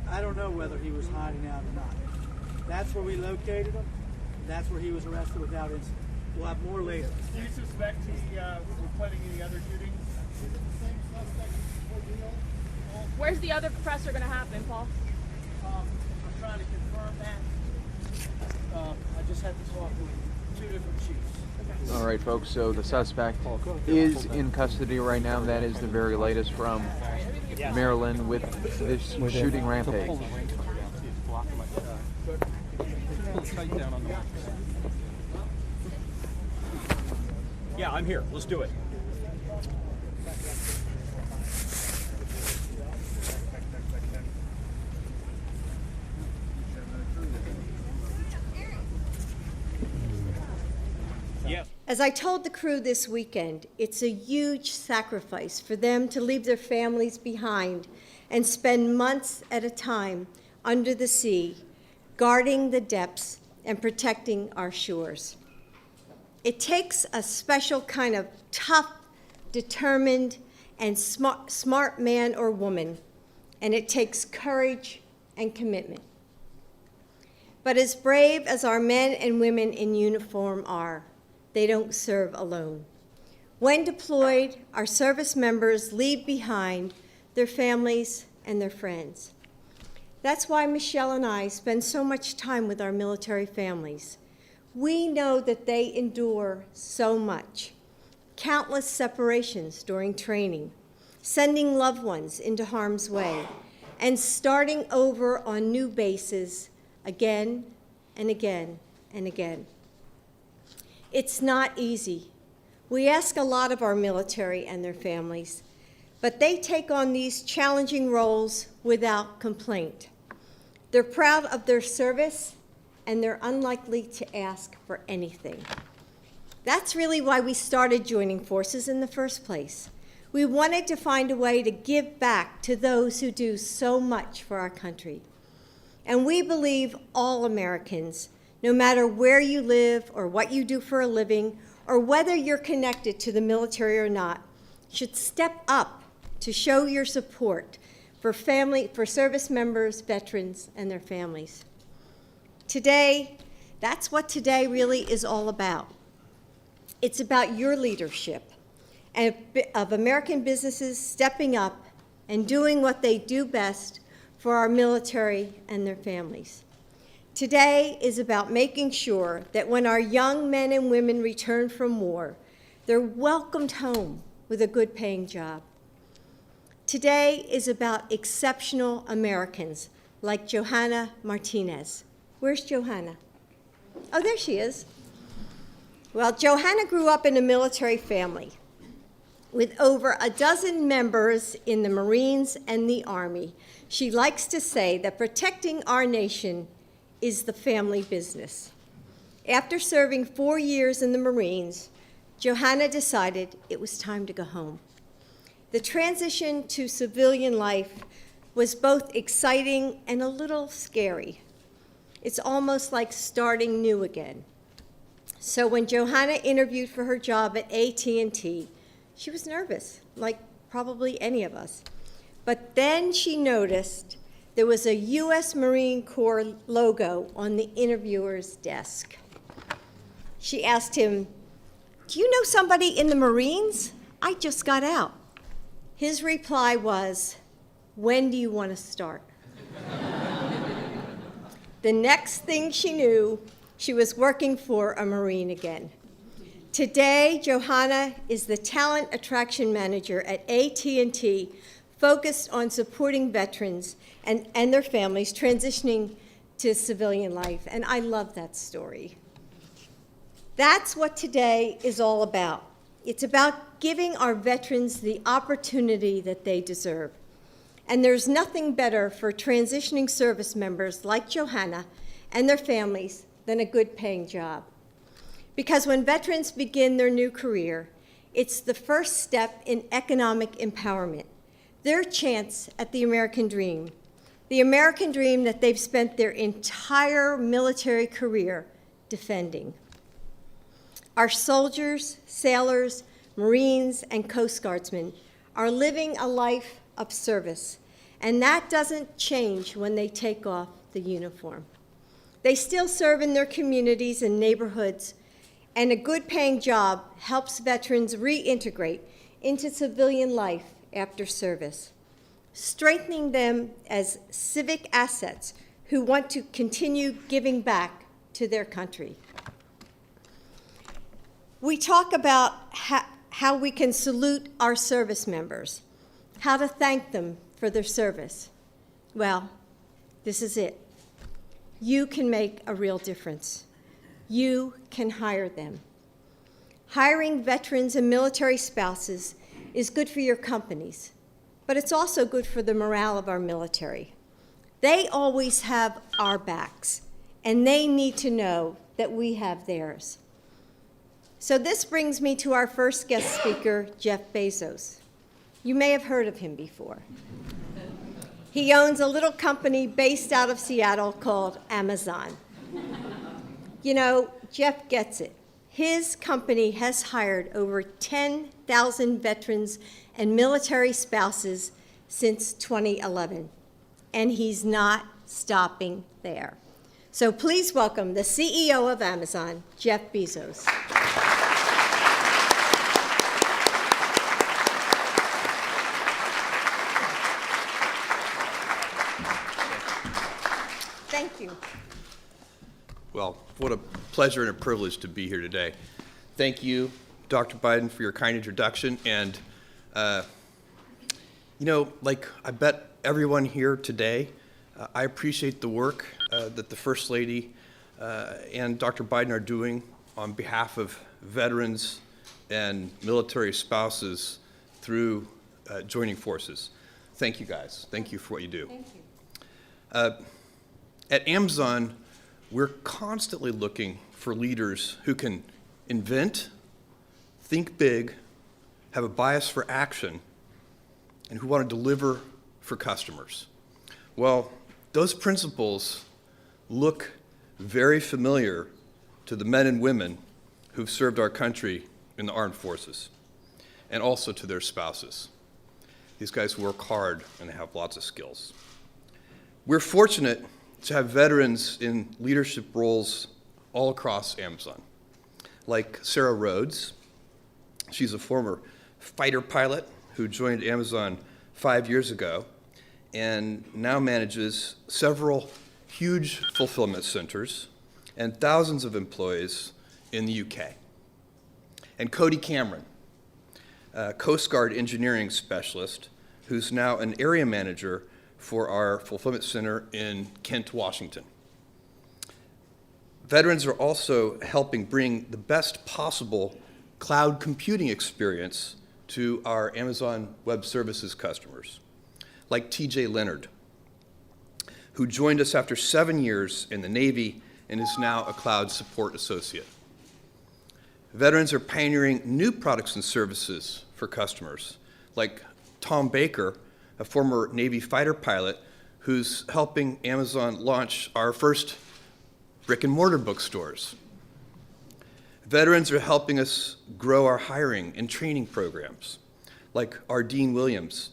[SPEAKER 6] I don't know whether he was hiding out or not. That's where we located him. That's where he was arrested without incident. We'll have more later.
[SPEAKER 7] Do you suspect he was planning any other shootings?
[SPEAKER 11] Where's the other professor going to happen, Paul?
[SPEAKER 6] I'm trying to confirm that. I just had to talk with 2 different chiefs.
[SPEAKER 5] All right, folks, so the suspect is in custody right now. That is the very latest from Maryland with this shooting rampage.
[SPEAKER 7] Yeah, I'm here. Let's do it. Yes.
[SPEAKER 16] As I told the crew this weekend, it's a huge sacrifice for them to leave their families behind and spend months at a time under the sea, guarding the depths and protecting our shores. It takes a special kind of tough, determined, and smart man or woman, and it takes courage and commitment. But as brave as our men and women in uniform are, they don't serve alone. When deployed, our service members leave behind their families and their friends. That's why Michelle and I spend so much time with our military families. We know that they endure so much. Countless separations during training, sending loved ones into harm's way, and starting over on new bases again and again and again. It's not easy. We ask a lot of our military and their families, but they take on these challenging roles without complaint. They're proud of their service, and they're unlikely to ask for anything. That's really why we started joining forces in the first place. We wanted to find a way to give back to those who do so much for our country. And we believe all Americans, no matter where you live or what you do for a living, or whether you're connected to the military or not, should step up to show your support for service members, veterans, and their families. Today, that's what today really is all about. It's about your leadership and of American businesses stepping up and doing what they do best for our military and their families. Today is about making sure that when our young men and women return from war, they're welcomed home with a good paying job. Today is about exceptional Americans like Johanna Martinez. Where's Johanna? Oh, there she is. Well, Johanna grew up in a military family with over a dozen members in the Marines and the Army. She likes to say that protecting our nation is the family business. After serving 4 years in the Marines, Johanna decided it was time to go home. The transition to civilian life was both exciting and a little scary. It's almost like starting new again. So when Johanna interviewed for her job at AT&T, she was nervous, like probably any of us. But then she noticed there was a U.S. Marine Corps logo on the interviewer's desk. She asked him, "Do you know somebody in the Marines? I just got out." His reply was, "When do you want to start?" The next thing she knew, she was working for a Marine again. Today, Johanna is the talent attraction manager at AT&T, focused on supporting veterans and their families transitioning to civilian life, and I love that story. That's what today is all about. It's about giving our veterans the opportunity that they deserve. And there's nothing better for transitioning service members like Johanna and their families than a good paying job. Because when veterans begin their new career, it's the first step in economic empowerment, their chance at the American dream that they've spent their entire military career defending. Our soldiers, sailors, Marines, and Coast Guardsmen are living a life of service, and that doesn't change when they take off the uniform. They still serve in their communities and neighborhoods, and a good paying job helps veterans reintegrate into civilian life after service, strengthening them as civic assets who want to continue giving back to their country. We talk about how we can salute our service members, how to thank them for their service. Well, this is it. You can make a real difference. You can hire them. Hiring veterans and military spouses is good for your companies, but it's also good for the morale of our military. They always have our backs, and they need to know that we have theirs. So this brings me to our first guest speaker, Jeff Bezos. You may have heard of him before. He owns a little company based out of Seattle called Amazon. You know, Jeff gets it. His company has hired over 10,000 veterans and military spouses since 2011, and he's not stopping there. So please welcome the CEO of Amazon, Jeff Bezos. Thank you.
[SPEAKER 3] Well, what a pleasure and a privilege to be here today. Thank you, Dr. Biden, for your kind introduction. And, you know, like I bet everyone here today, I appreciate the work that the First Lady and Dr. Biden are doing on behalf of veterans and military spouses through joining forces. Thank you, guys. Thank you for what you do.
[SPEAKER 16] Thank you.
[SPEAKER 3] At Amazon, we're constantly looking for leaders who can invent, think big, have a bias for action, and who want to deliver for customers. Well, those principles look very familiar to the men and women who've served our country in the armed forces, and also to their spouses. These guys work hard and they have lots of skills. We're fortunate to have veterans in leadership roles all across Amazon, like Sarah Rhodes. She's a former fighter pilot who joined Amazon 5 years ago and now manages several huge fulfillment centers and thousands of employees in the UK. And Cody Cameron, a Coast Guard engineering specialist who's now an area manager for our fulfillment center in Kent, Washington. Veterans are also helping bring the best possible cloud computing experience to our Amazon Web Services customers, like TJ Leonard, who joined us after 7 years in the Navy and is now a cloud support associate. Veterans are pioneering new products and services for customers, like Tom Baker, a former Navy fighter pilot who's helping Amazon launch our first brick and mortar bookstores. Veterans are helping us grow our hiring and training programs, like Ardeen Williams,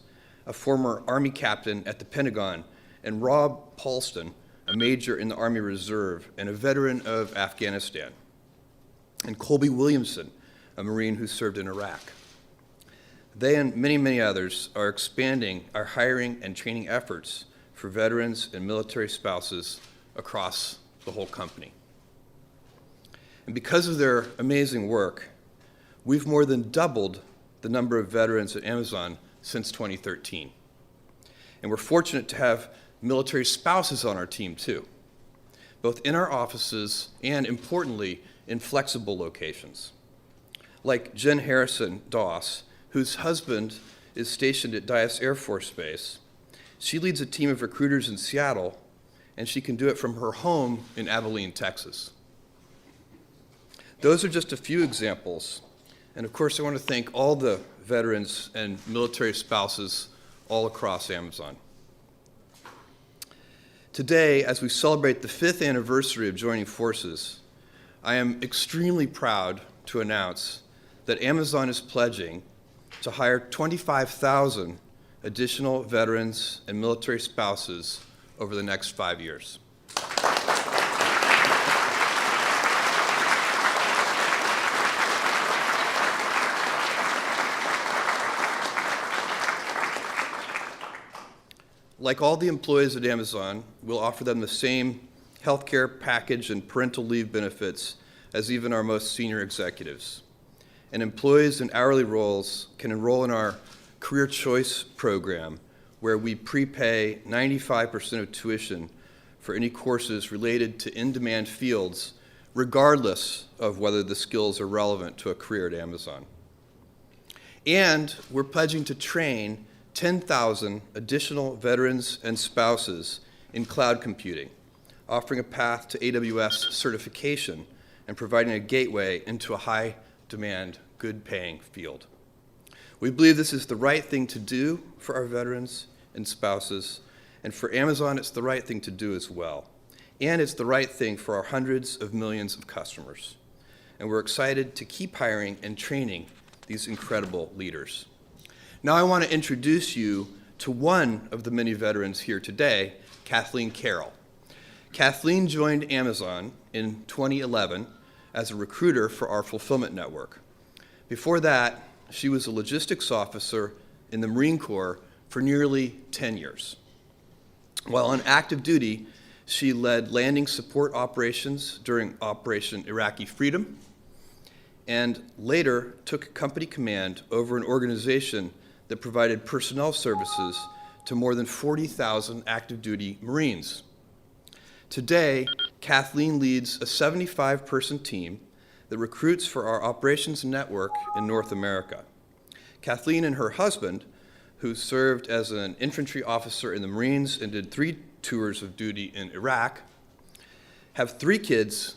[SPEAKER 3] a former Army captain at the Pentagon, and Rob Paulston, a major in the Army Reserve and a veteran of Afghanistan, and Colby Williamson, a Marine who served in Iraq. They and many, many others are expanding our hiring and training efforts for veterans and military spouses across the whole company. And because of their amazing work, we've more than doubled the number of veterans at Amazon since 2013. And we're fortunate to have military spouses on our team too, both in our offices and, importantly, in flexible locations. Like Jen Harrison Doss, whose husband is stationed at Dyess Air Force Base. She leads a team of recruiters in Seattle, and she can do it from her home in Abilene, Texas. Those are just a few examples. And of course, I want to thank all the veterans and military spouses all across Amazon. Today, as we celebrate the 5th anniversary of joining forces, I am extremely proud to announce that Amazon is pledging to hire 25,000 additional veterans and military spouses over the next 5 years. Like all the employees at Amazon, we'll offer them the same healthcare package and parental leave benefits as even our most senior executives. And employees in hourly roles can enroll in our Career Choice program, where we prepay 95% of tuition for any courses related to in-demand fields, regardless of whether the skills are relevant to a career at Amazon. And we're pledging to train 10,000 additional veterans and spouses in cloud computing, offering a path to AWS certification and providing a gateway into a high-demand, good-paying field. We believe this is the right thing to do for our veterans and spouses, and for Amazon, it's the right thing to do as well. And it's the right thing for our hundreds of millions of customers. And we're excited to keep hiring and training these incredible leaders. Now I want to introduce you to one of the many veterans here today, Kathleen Carroll. Kathleen joined Amazon in 2011 as a recruiter for our fulfillment network. Before that, she was a logistics officer in the Marine Corps for nearly 10 years. While on active duty, she led landing support operations during Operation Iraqi Freedom, and later took company command over an organization that provided personnel services to more than 40,000 active duty Marines. Today, Kathleen leads a 75-person team that recruits for our operations network in North America. Kathleen and her husband, who served as an infantry officer in the Marines and did 3 tours of duty in Iraq, have 3 kids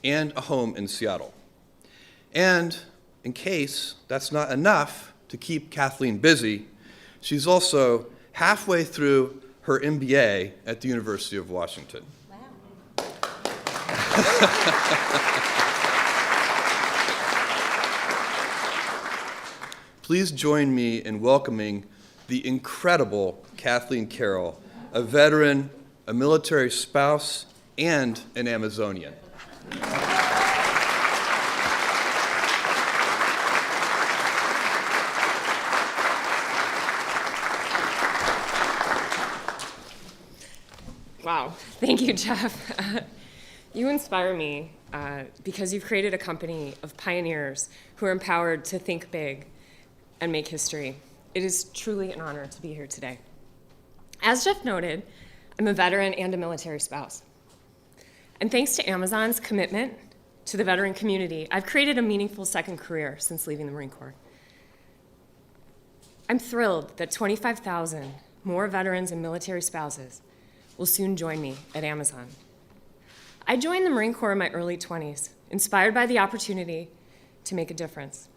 [SPEAKER 3] and a home in Seattle. And in case that's not enough to keep Kathleen busy, she's also halfway through her MBA at the University of Washington. Wow. Please join me in welcoming the incredible Kathleen Carroll, a veteran, a military spouse, and an Amazonian.
[SPEAKER 9] Wow, thank you, Jeff. You inspire me because you've created a company of pioneers who are empowered to think big and make history. It is truly an honor to be here today. As Jeff noted, I'm a veteran and a military spouse. And thanks to Amazon's commitment to the veteran community, I've created a meaningful second career since leaving the Marine Corps. I'm thrilled that 25,000 more veterans and military spouses will soon join me at Amazon. I joined the Marine Corps in my early 20s, inspired by the opportunity to make a difference.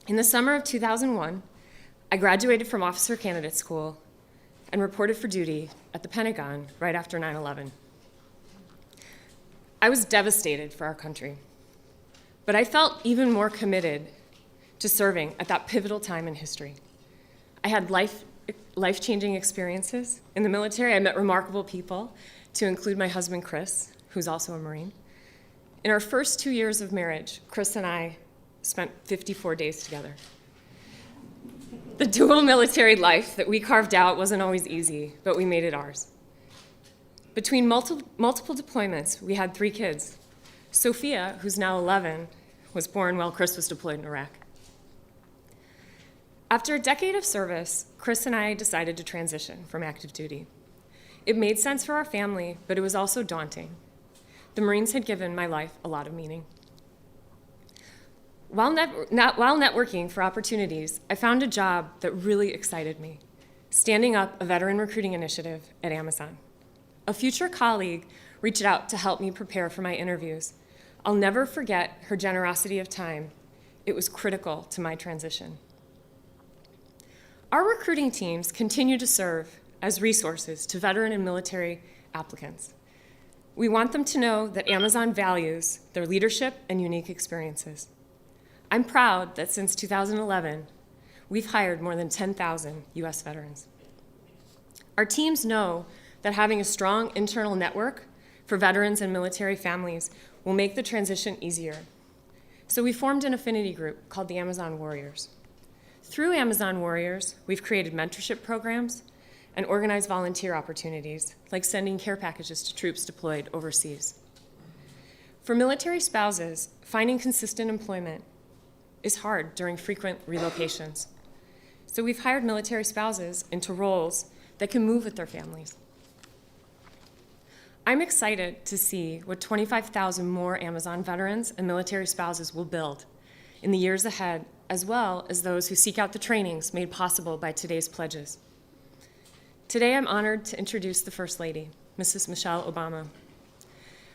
[SPEAKER 9] In the summer of 2001, I graduated from Officer Candidate School and reported for duty at the Pentagon right after 9/11. I was devastated for our country, but I felt even more committed to serving at that pivotal time in history. I had life-changing experiences. In the military, I met remarkable people, to include my husband, Chris, who's also a Marine. In our first 2 years of marriage, Chris and I spent 54 days together. The dual military life that we carved out wasn't always easy, but we made it ours. Between multiple deployments, we had 3 kids. Sophia, who's now 11, was born while Chris was deployed in Iraq. After a decade of service, Chris and I decided to transition from active duty. It made sense for our family, but it was also daunting. The Marines had given my life a lot of meaning. While networking for opportunities, I found a job that really excited me, standing up a veteran recruiting initiative at Amazon. A future colleague reached out to help me prepare for my interviews. I'll never forget her generosity of time. It was critical to my transition. Our recruiting teams continue to serve as resources to veteran and military applicants. We want them to know that Amazon values their leadership and unique experiences. I'm proud that since 2011, we've hired more than 10,000 U.S. veterans. Our teams know that having a strong internal network for veterans and military families will make the transition easier. So we formed an affinity group called the Amazon Warriors. Through Amazon Warriors, we've created mentorship programs and organized volunteer opportunities, like sending care packages to troops deployed overseas. For military spouses, finding consistent employment is hard during frequent relocations. So we've hired military spouses into roles that can move with their families. I'm excited to see what 25,000 more Amazon veterans and military spouses will build in the years ahead, as well as those who seek out the trainings made possible by today's pledges. Today, I'm honored to introduce the First Lady, Mrs. Michelle Obama.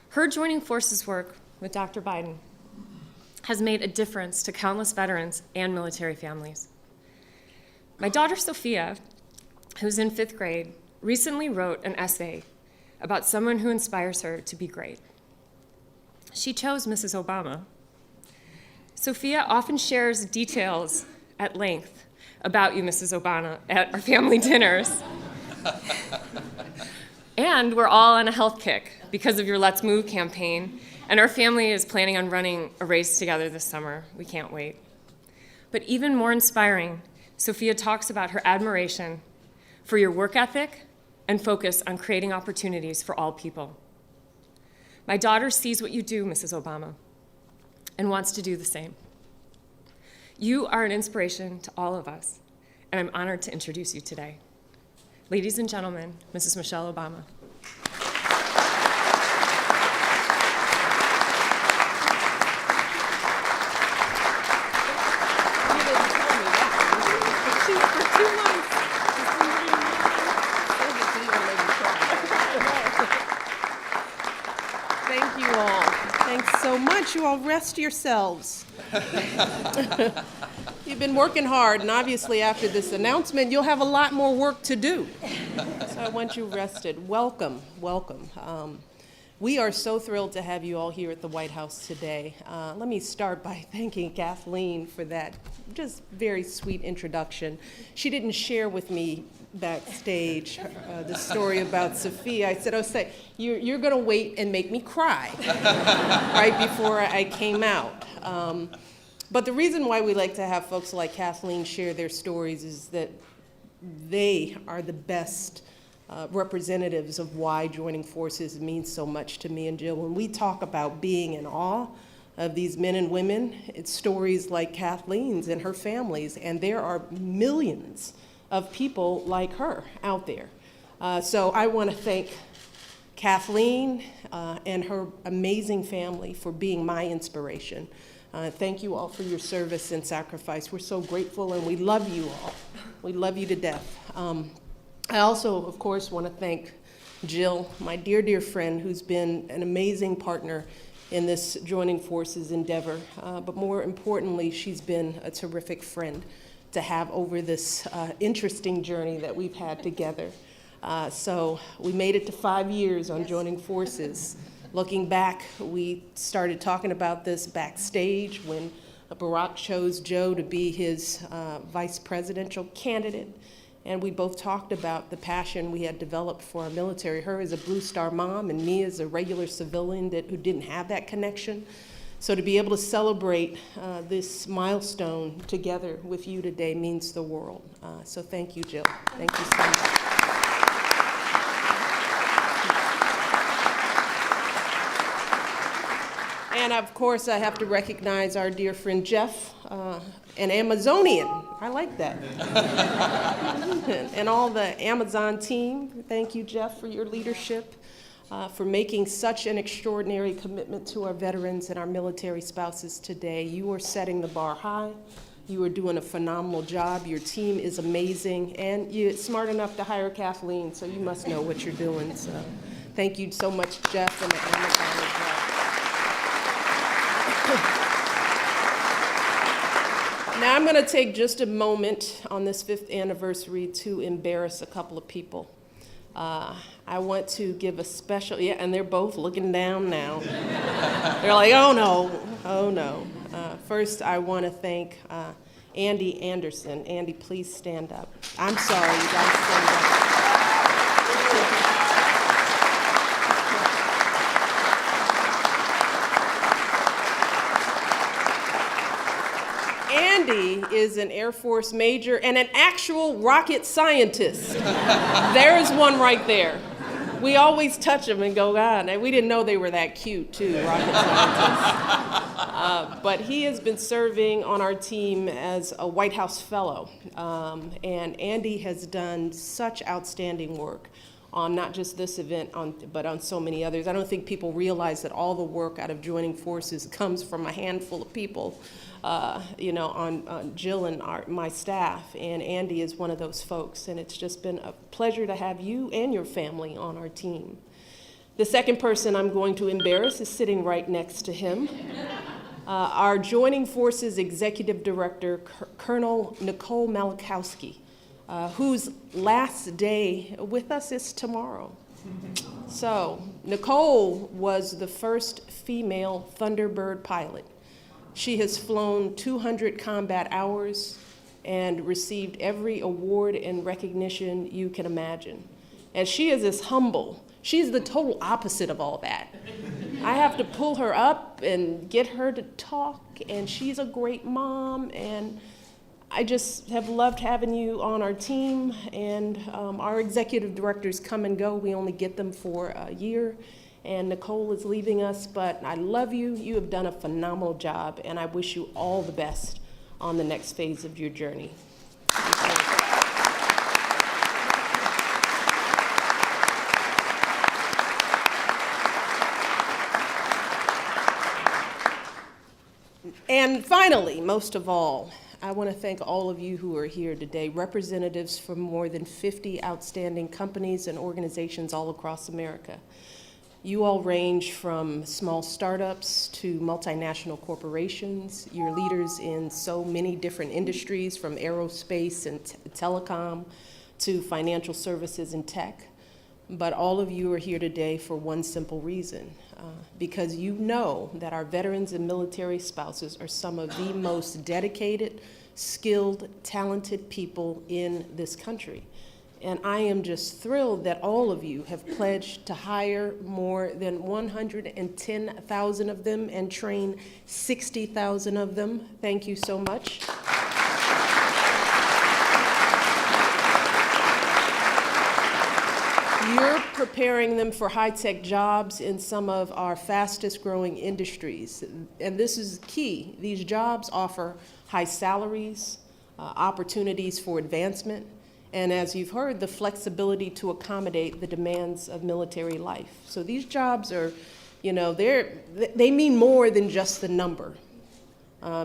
[SPEAKER 9] Her joining forces work with Dr. Biden has made a difference to countless veterans and military families. My daughter, Sophia, who's in 5th grade, recently wrote an essay about someone who inspires her to be great. She chose Mrs. Obama. Sophia often shares details at length about you, Mrs. Obama, at our family dinners. And we're all on a health kick because of your Let's Move campaign, and our family is planning on running a race together this summer. We can't wait. But even more inspiring, Sophia talks about her admiration for your work ethic and focus on creating opportunities for all people. My daughter sees what you do, Mrs. Obama, and wants to do the same. You are an inspiration to all of us, and I'm honored to introduce you today. Ladies and gentlemen, Mrs. Michelle Obama.
[SPEAKER 17] Thank you all. Thanks so much. You all rest yourselves. You've been working hard, and obviously after this announcement, you'll have a lot more work to do. So I want you rested. Welcome, welcome. We are so thrilled to have you all here at the White House today. Let me start by thanking Kathleen for that just very sweet introduction. She didn't share with me backstage the story about Sophia. I said, you're going to wait and make me cry right before I came out. But the reason why we like to have folks like Kathleen share their stories is that they are the best representatives of why joining forces means so much to me and Jill. When we talk about being in awe of these men and women, it's stories like Kathleen's and her families, and there are millions of people like her out there. So I want to thank Kathleen and her amazing family for being my inspiration. Thank you all for your service and sacrifice. We're so grateful, and we love you all. We love you to death. I also, of course, want to thank Jill, my dear, dear friend, who's been an amazing partner in this joining forces endeavor. But more importantly, she's been a terrific friend to have over this interesting journey that we've had together. So we made it to 5 years on joining forces. Looking back, we started talking about this backstage when Barack chose Joe to be his vice presidential candidate. And we both talked about the passion we had developed for our military, her as a Blue Star mom and me as a regular civilian who didn't have that connection. So to be able to celebrate this milestone together with you today means the world. So thank you, Jill. Thank you so much. And of course, I have to recognize our dear friend Jeff, an Amazonian. I like that. And all the Amazon team. Thank you, Jeff, for your leadership, for making such an extraordinary commitment to our veterans and our military spouses today. You are setting the bar high. You are doing a phenomenal job. Your team is amazing. And you're smart enough to hire Kathleen, so you must know what you're doing. So thank you so much, Jeff, and the Amazon as well. Now I'm going to take just a moment on this 5th anniversary to embarrass a couple of people. I want to give a special, yeah, and they're both looking down now. They're like, oh no, oh no. First, I want to thank Andy Anderson. Andy, please stand up. I'm sorry, you guys stand up. Andy is an Air Force major and an actual rocket scientist. There is one right there. We always touch them and go, God, and we didn't know they were that cute too, rocket scientists. But he has been serving on our team as a White House fellow. And Andy has done such outstanding work on not just this event, but on so many others. I don't think people realize that all the work out of joining forces comes from a handful of people, on Jill and my staff, and Andy is one of those folks, and it's just been a pleasure to have you and your family on our team. The second person I'm going to embarrass is sitting right next to him. Our Joining Forces Executive Director, Colonel Nicole Malachowski, whose last day with us is tomorrow. So, Nicole was the first female Thunderbird pilot. She has flown 200 combat hours and received every award and recognition you can imagine. And she is as humble. She's the total opposite of all that. I have to pull her up and get her to talk, and she's a great mom, and I just have loved having you on our team, and our executive directors come and go. We only get them for a year, and Nicole is leaving us, but I love you. You have done a phenomenal job, and I wish you all the best on the next phase of your journey. And finally, most of all, I want to thank all of you who are here today, representatives from more than 50 outstanding companies and organizations all across America. You all range from small startups to multinational corporations. You're leaders in so many different industries, from aerospace and telecom to financial services and tech. But all of you are here today for one simple reason, because you know that our veterans and military spouses are some of the most dedicated, skilled, talented people in this country. And I am just thrilled that all of you have pledged to hire more than 110,000 of them and train 60,000 of them. Thank you so much. You're preparing them for high-tech jobs in some of our fastest-growing industries. And this is key. These jobs offer high salaries, opportunities for advancement, and as you've heard, the flexibility to accommodate the demands of military life. So these jobs are, they mean more than just the number,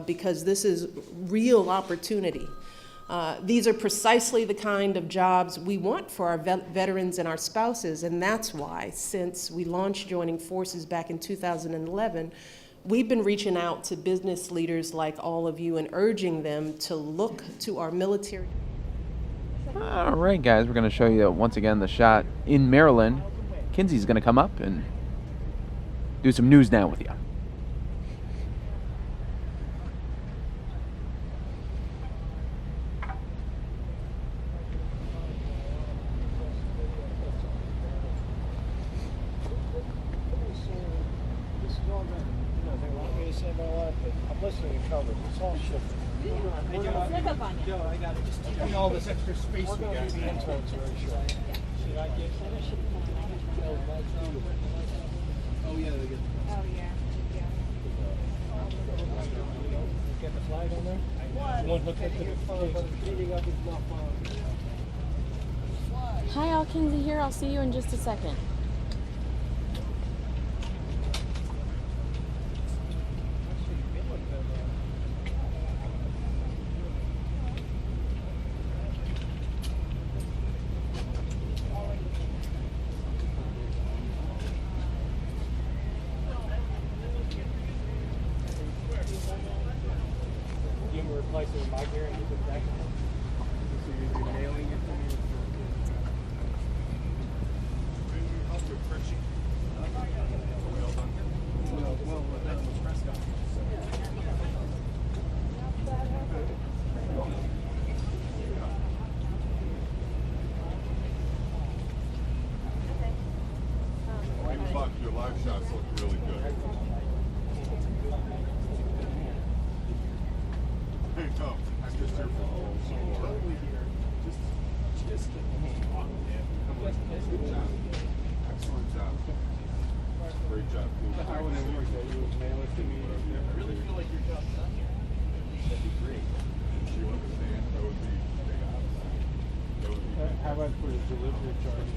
[SPEAKER 17] because this is real opportunity. These are precisely the kind of jobs we want for our veterans and our spouses, and that's why, since we launched Joining Forces back in 2011, we've been reaching out to business leaders like all of you and urging them to look to our military.
[SPEAKER 5] All right, guys, we're going to show you once again the shot in Maryland. Kinsey's going to come up and do some news now with you.
[SPEAKER 22] I'm listening to coverage. It's all shit. I got it. Just give me all this extra space we got. The into's very short. Should I get Oh, yeah, they get
[SPEAKER 11] Oh, yeah.
[SPEAKER 22] Get the flag on there? One hook up to the phone, but beating up is not fun.
[SPEAKER 20] Hi, all, Kinsey here. I'll see you in just a second.
[SPEAKER 22] Replacing my gear and get it back. So you're nailing it to me. Well, that's NEBRASKA.
[SPEAKER 10] Your live shots look really good. Hey, Tom, I'm just here for some more. Just good job. Excellent job. Great job.
[SPEAKER 22] I would never work that. You would mail it to me. I really feel like your job's done here. That'd be great.
[SPEAKER 10] Do you understand? That would be
[SPEAKER 22] How about for the delivery charge?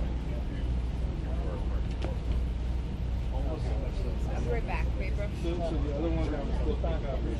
[SPEAKER 11] I'll be right back. Wait, bro.
[SPEAKER 22] So the other one that was still back up is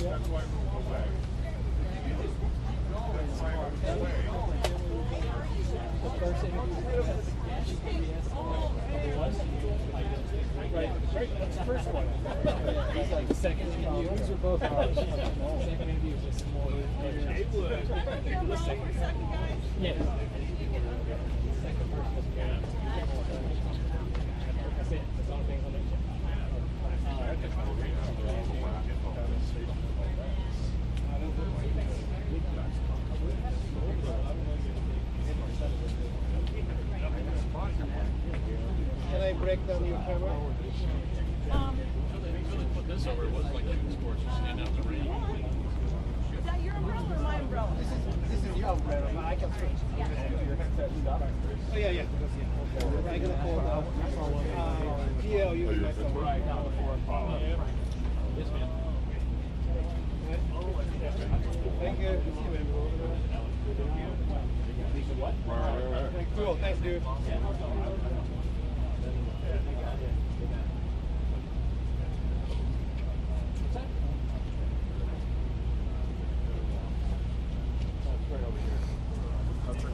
[SPEAKER 22] Yeah, that's why we go back. That's the first one. It's like the second interview. These are both ours. Second interview is just more. Yeah. Second person is that's it. That's all things on the Can I break down your camera?
[SPEAKER 11] Put this over. It wasn't like shooting sports. You stand out the ring. Is that your umbrella or my umbrella?
[SPEAKER 22] This is your umbrella. I can switch.
[SPEAKER 11] Yeah.
[SPEAKER 22] Oh yeah, yeah. I'm gonna pull it out. PL, you can right now for Yes, ma'am. Thank you. What? Cool. Thanks, dude.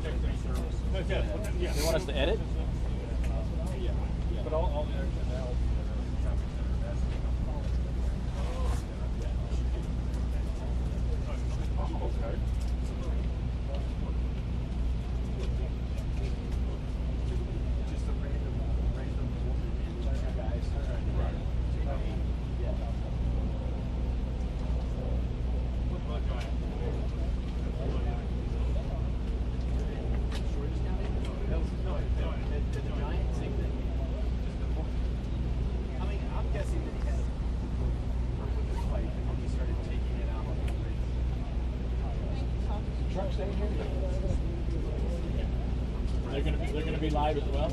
[SPEAKER 23] They want us to edit?
[SPEAKER 22] But all the action now.
[SPEAKER 23] They're gonna be live as well.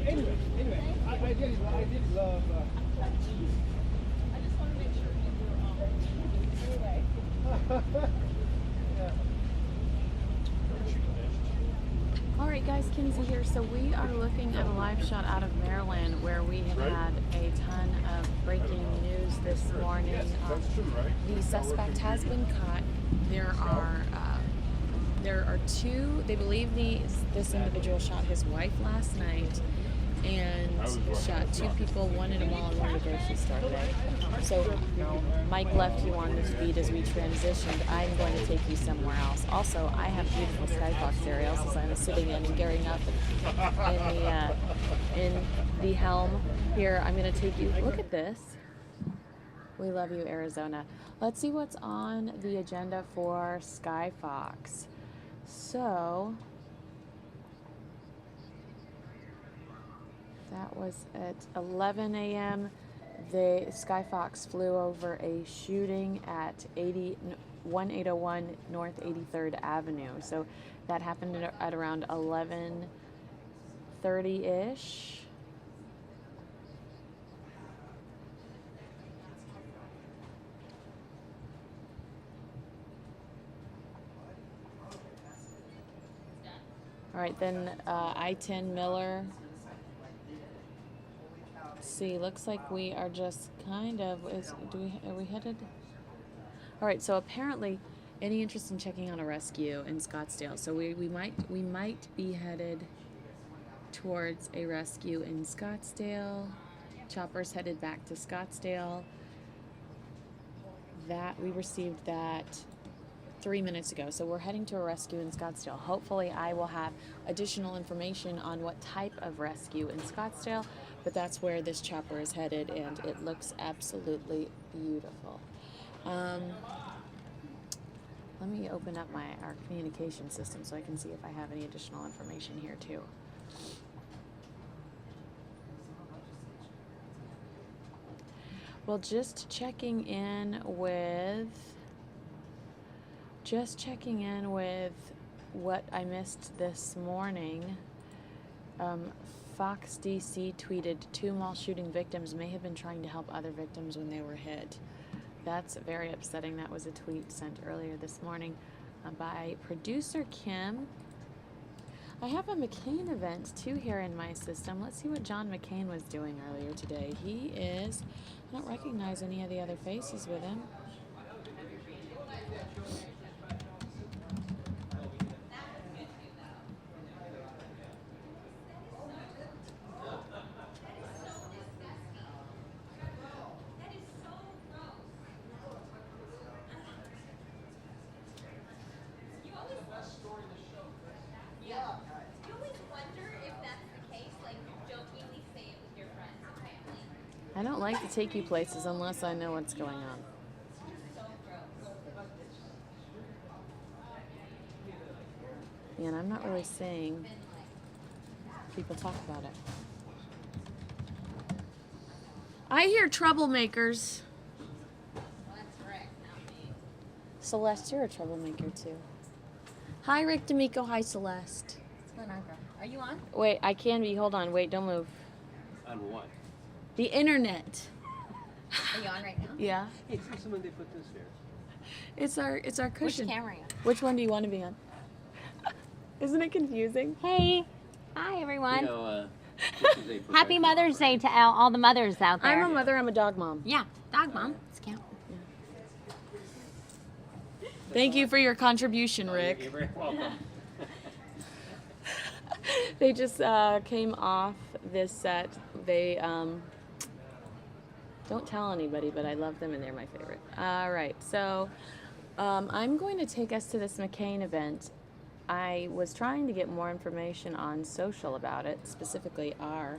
[SPEAKER 6] Anyway, I did love. I just want to make sure you were anyway.
[SPEAKER 4] All right, guys, Kinsey here. So we are looking at a live shot out of Maryland where we have had a ton of breaking news this morning. The suspect has been caught. There are two. They believe this individual shot his wife last night and shot two people, one in a mall and one at a grocery store today. So Mike left you on this beat as we transitioned. I'm going to take you somewhere else. Also, I have beautiful Skyfox aerials as I'm sitting in and gearing up in the helm here. I'm going to take you. Look at this. We love you, Arizona. Let's see what's on the agenda for Skyfox. So that was at 11 a.m. The Skyfox flew over a shooting at 1801 North 83rd Avenue. So that happened at around 11:30-ish. All right, then I-10 Miller. See, looks like we are just kind of, are we headed? All right, so apparently any interest in checking on a rescue in Scottsdale. So we might be headed towards a rescue in Scottsdale. Chopper's headed back to Scottsdale. That we received that 3 minutes ago. So we're heading to a rescue in Scottsdale. Hopefully I will have additional information on what type of rescue in Scottsdale, but that's where this chopper is headed and it looks absolutely beautiful. Let me open up our communication system so I can see if I have any additional information here too. Well, just checking in with what I missed this morning. Fox DC tweeted 2 mall shooting victims may have been trying to help other victims when they were hit. That's very upsetting. That was a tweet sent earlier this morning by producer Kim. I have a McCain event too here in my system. Let's see what John McCain was doing earlier today. I don't recognize any of the other faces with him. I don't like to take you places unless I know what's going on. And I'm not really seeing people talk about it. I hear troublemakers.
[SPEAKER 11] Well, that's Rick, not me.
[SPEAKER 4] Celeste, you're a troublemaker too. Hi, Rick D'Amico. Hi, Celeste.
[SPEAKER 11] What's going on, girl? Are you on?
[SPEAKER 4] Wait, I can be. Hold on. Wait, don't move.
[SPEAKER 12] On what?
[SPEAKER 4] The internet.
[SPEAKER 11] Are you on right now?
[SPEAKER 4] Yeah.
[SPEAKER 12] Hey, see someone they put this there.
[SPEAKER 4] It's our cushion.
[SPEAKER 11] Which camera are you on?
[SPEAKER 4] Which one do you want to be on? Isn't it confusing?
[SPEAKER 2] Hey. Hi, everyone.
[SPEAKER 12] You know,
[SPEAKER 2] Happy Mother's Day to all the mothers out there.
[SPEAKER 4] I'm a mother, I'm a dog mom.
[SPEAKER 2] Yeah, dog mom. It's cute.
[SPEAKER 4] Thank you for your contribution, Rick.
[SPEAKER 12] You're very welcome.
[SPEAKER 4] They just came off this set. They don't tell anybody, but I love them and they're my favorite. All right, so I'm going to take us to this McCain event. I was trying to get more information on social about it, specifically our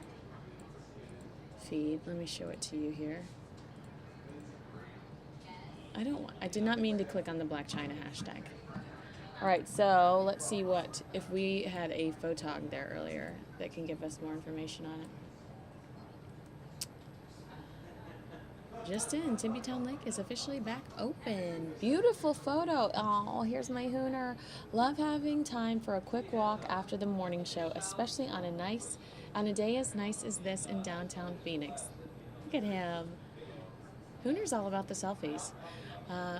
[SPEAKER 4] feed. Let me show it to you here. I did not mean to click on the Black China hashtag. All right, so let's see if we had a photog there earlier that can give us more information on it. Just in, Timpytown Lake is officially back open. Beautiful photo. Oh, here's my Hooner. Love having time for a quick walk after the morning show, especially on a day as nice as this in downtown Phoenix. Look at him. Hooner's all about the selfies.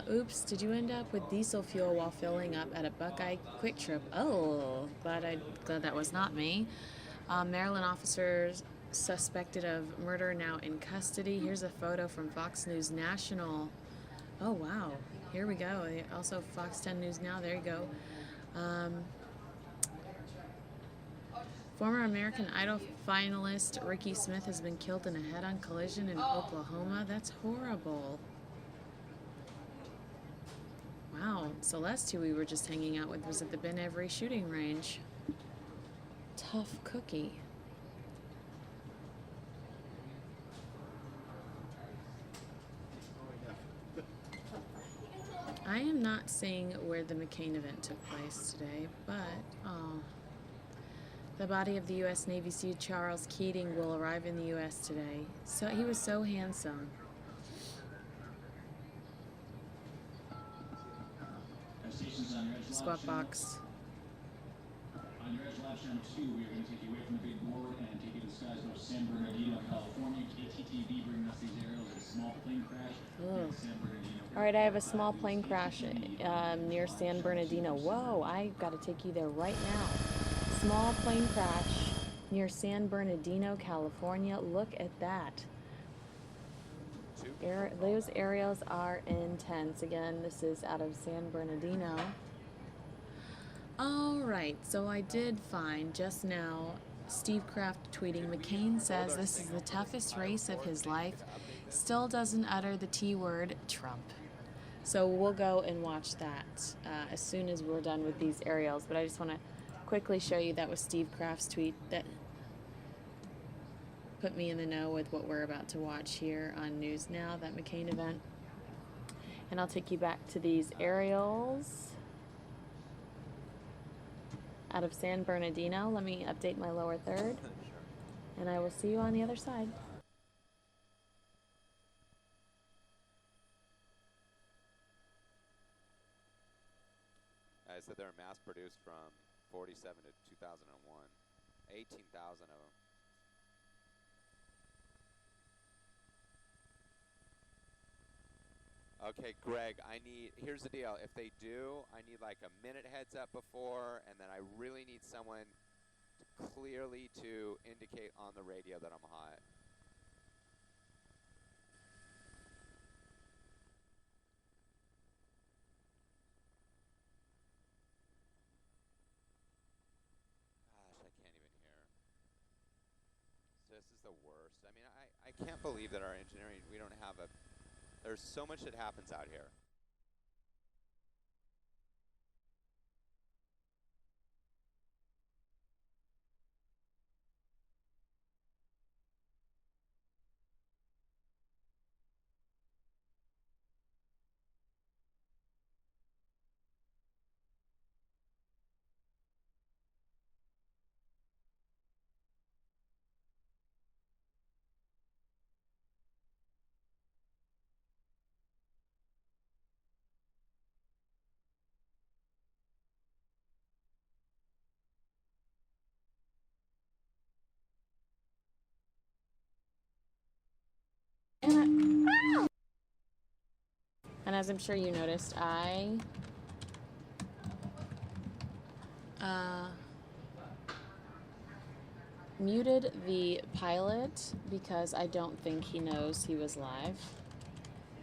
[SPEAKER 4] Oops, did you end up with diesel fuel while filling up at a Buckeye Quick Trip? Oh, glad that was not me. Maryland officers suspected of murder now in custody. Here's a photo from Fox News National. Oh, wow. Here we go. Also Fox 10 News Now. There you go. Former American Idol finalist Ricky Smith has been killed in a head-on collision in Oklahoma. That's horrible. Wow. Celeste, who we were just hanging out with, was at the Ben Avery shooting range. Tough cookie. I am not seeing where the McCain event took place today, but the body of the U.S. Navy SEAL Charles Keating will arrive in the U.S. today. So he was so handsome. Squat box.
[SPEAKER 8] On your Edge Live Channel 2, we are going to take you away from the big board and take you to the skies of San Bernardino, California. KTTV bringing us these aerials of a small plane crash in San Bernardino.
[SPEAKER 4] All right, I have a small plane crash near San Bernardino. Whoa, I got to take you there right now. Small plane crash near San Bernardino, California. Look at that. Those aerials are intense. Again, this is out of San Bernardino. All right, so I did find just now Steve Kraft tweeting, McCain says this is the toughest race of his life. Still doesn't utter the T word, Trump. So we'll go and watch that as soon as we're done with these aerials. But I just want to quickly show you that was Steve Kraft's tweet that put me in the know with what we're about to watch here on News Now, that McCain event. And I'll take you back to these aerials out of San Bernardino. Let me update my lower third, and I will see you on the other side.
[SPEAKER 21] I said they were mass-produced from 47 to 2001. 18,000 of them. Okay, Greg, here's the deal. If they do, I need like a minute heads up before, and then I really need someone clearly to indicate on the radio that I'm hot. Gosh, I can't even hear. This is the worst. I mean, I can't believe that our engineering, we don't have there's so much that happens out here.
[SPEAKER 4] And as I'm sure you noticed, I Muted the pilot because I don't think he knows he was live.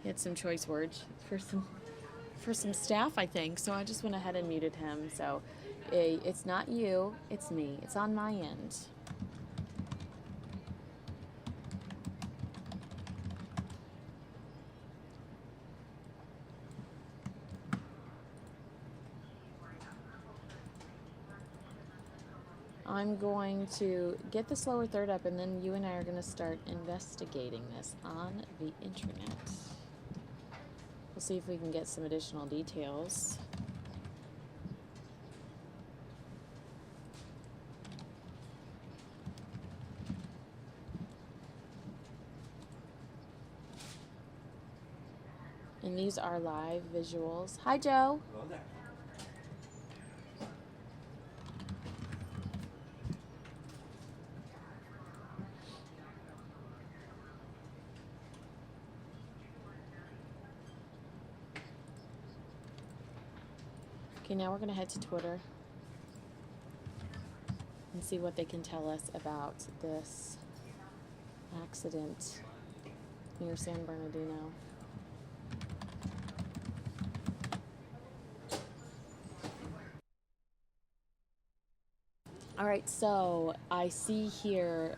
[SPEAKER 4] He had some choice words for some staff, I think, so I just went ahead and muted him. So it's not you, it's me. It's on my end. I'm going to get this lower third up, and then you and I are going to start investigating this on the internet. We'll see if we can get some additional details. And these are live visuals. Hi, Joe.
[SPEAKER 12] Hello there.
[SPEAKER 4] Okay, now we're going to head to Twitter and see what they can tell us about this accident near San Bernardino. All right, so I see here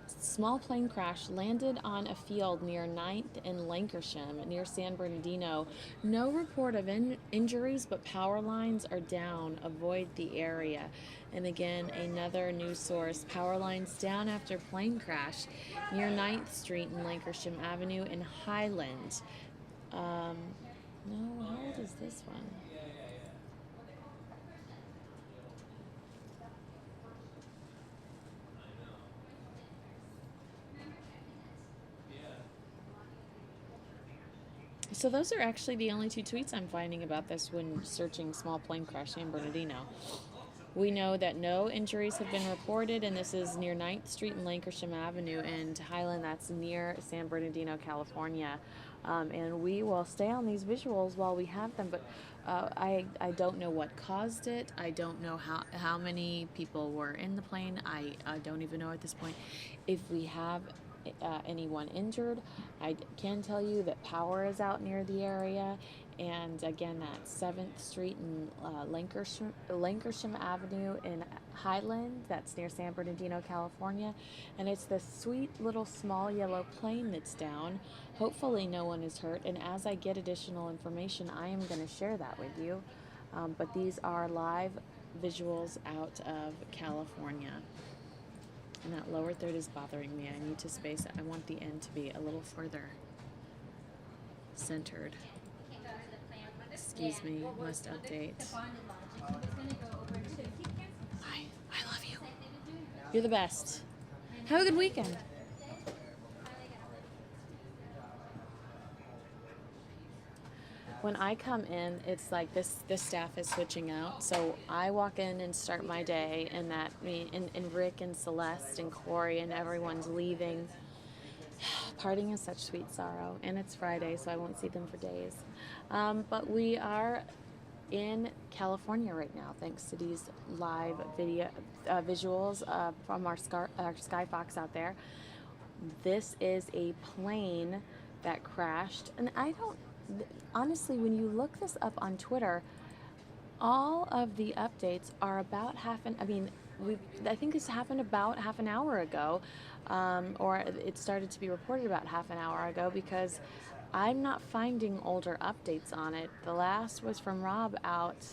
[SPEAKER 4] small plane crash landed on a field near 9th and Lancashire near San Bernardino. No report of injuries, but power lines are down. Avoid the area. And again, another news source, power lines down after plane crash near 9th Street and Lancashire Avenue in Highland. No, how old is this one? So those are actually the only two tweets I'm finding about this when searching small plane crash San Bernardino. We know that no injuries have been reported, and this is near 9th Street and Lancashire Avenue in Highland. That's near San Bernardino, California. And we will stay on these visuals while we have them, but I don't know what caused it. I don't know how many people were in the plane. I don't even know at this point if we have anyone injured. I can tell you that power is out near the area, and again, that 7th Street and Lancashire Avenue in Highland, that's near San Bernardino, California, and it's the sweet little small yellow plane that's down. Hopefully no one is hurt, and as I get additional information, I am going to share that with you, but these are live visuals out of California. And that lower third is bothering me. I need to space it. I want the end to be a little further centered. Excuse me, must update. Hi, I love you. You're the best. Have a good weekend. When I come in, it's like this staff is switching out. So I walk in and start my day, and and Rick and Celeste and Corey and everyone's leaving. Parting is such sweet sorrow, and it's Friday, so I won't see them for days. But we are in California right now, thanks to these live video visuals from our Skyfox out there. This is a plane that crashed, and honestly, when you look this up on Twitter, all of the updates are about I think this happened about half an hour ago, or it started to be reported about half an hour ago, because I'm not finding older updates on it. The last was from Rob out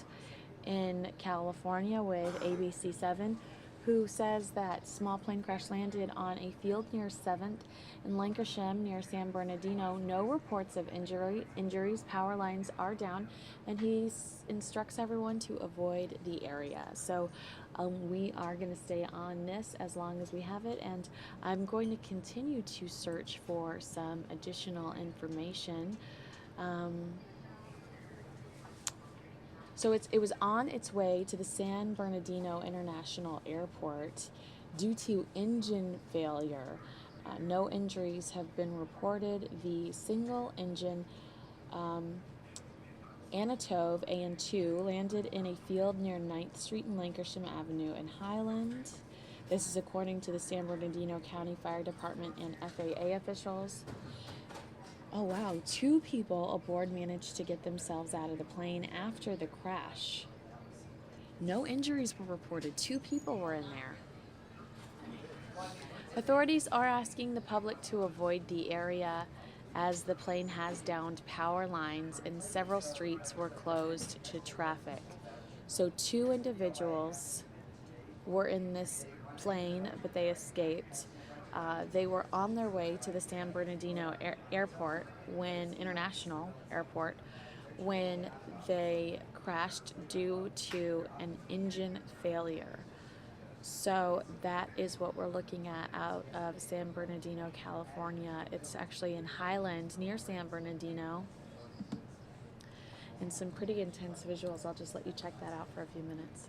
[SPEAKER 4] in California with ABC7, who says that small plane crash landed on a field near 7th and Lancashire near San Bernardino. No reports of injuries. Power lines are down, and he instructs everyone to avoid the area. So we are going to stay on this as long as we have it, and I'm going to continue to search for some additional information. So it was on its way to the San Bernardino International Airport due to engine failure. No injuries have been reported. The single engine Anatove AN2 landed in a field near 9th Street and Lankershim Avenue in Highland. This is according to the San Bernardino County Fire Department and FAA officials. Oh wow, 2 people aboard managed to get themselves out of the plane after the crash. No injuries were reported. 2 people were in there. Authorities are asking the public to avoid the area as the plane has downed power lines and several streets were closed to traffic. So 2 individuals were in this plane, but they escaped. They were on their way to the San Bernardino Airport, International Airport, when they crashed due to an engine failure. So that is what we're looking at out of San Bernardino, California. It's actually in Highland near San Bernardino. And some pretty intense visuals. I'll just let you check that out for a few minutes.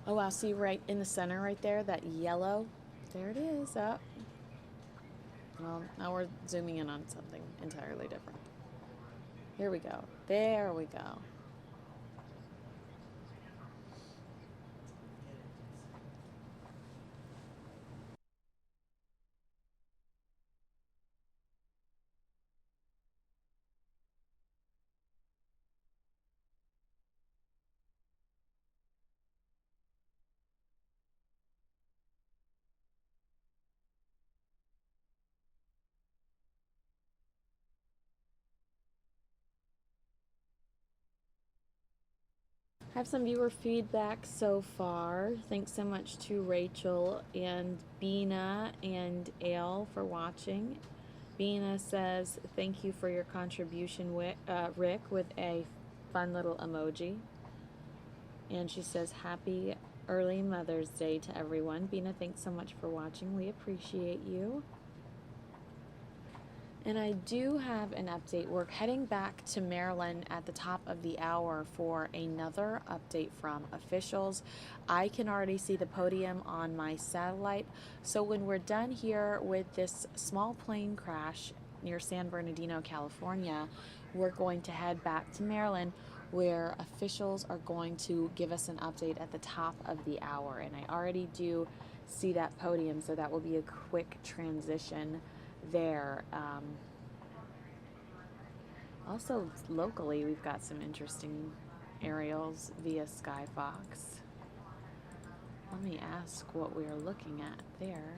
[SPEAKER 4] Oh wow, see right in the center right there, that yellow? There it is, up. Well, now we're zooming in on something entirely different. Here we go. There we go. I have some viewer feedback so far. Thanks so much to Rachel and Bina and Ale for watching. Bina says, thank you for your contribution, Rick, with a fun little emoji. And she says, happy early Mother's Day to everyone. Bina, thanks so much for watching. We appreciate you. And I do have an update. We're heading back to Maryland at the top of the hour for another update from officials. I can already see the podium on my satellite. So when we're done here with this small plane crash near San Bernardino, California, we're going to head back to Maryland where officials are going to give us an update at the top of the hour. And I already do see that podium, so that will be a quick transition there. Also, locally, we've got some interesting aerials via Skyfox. Let me ask what we are looking at there.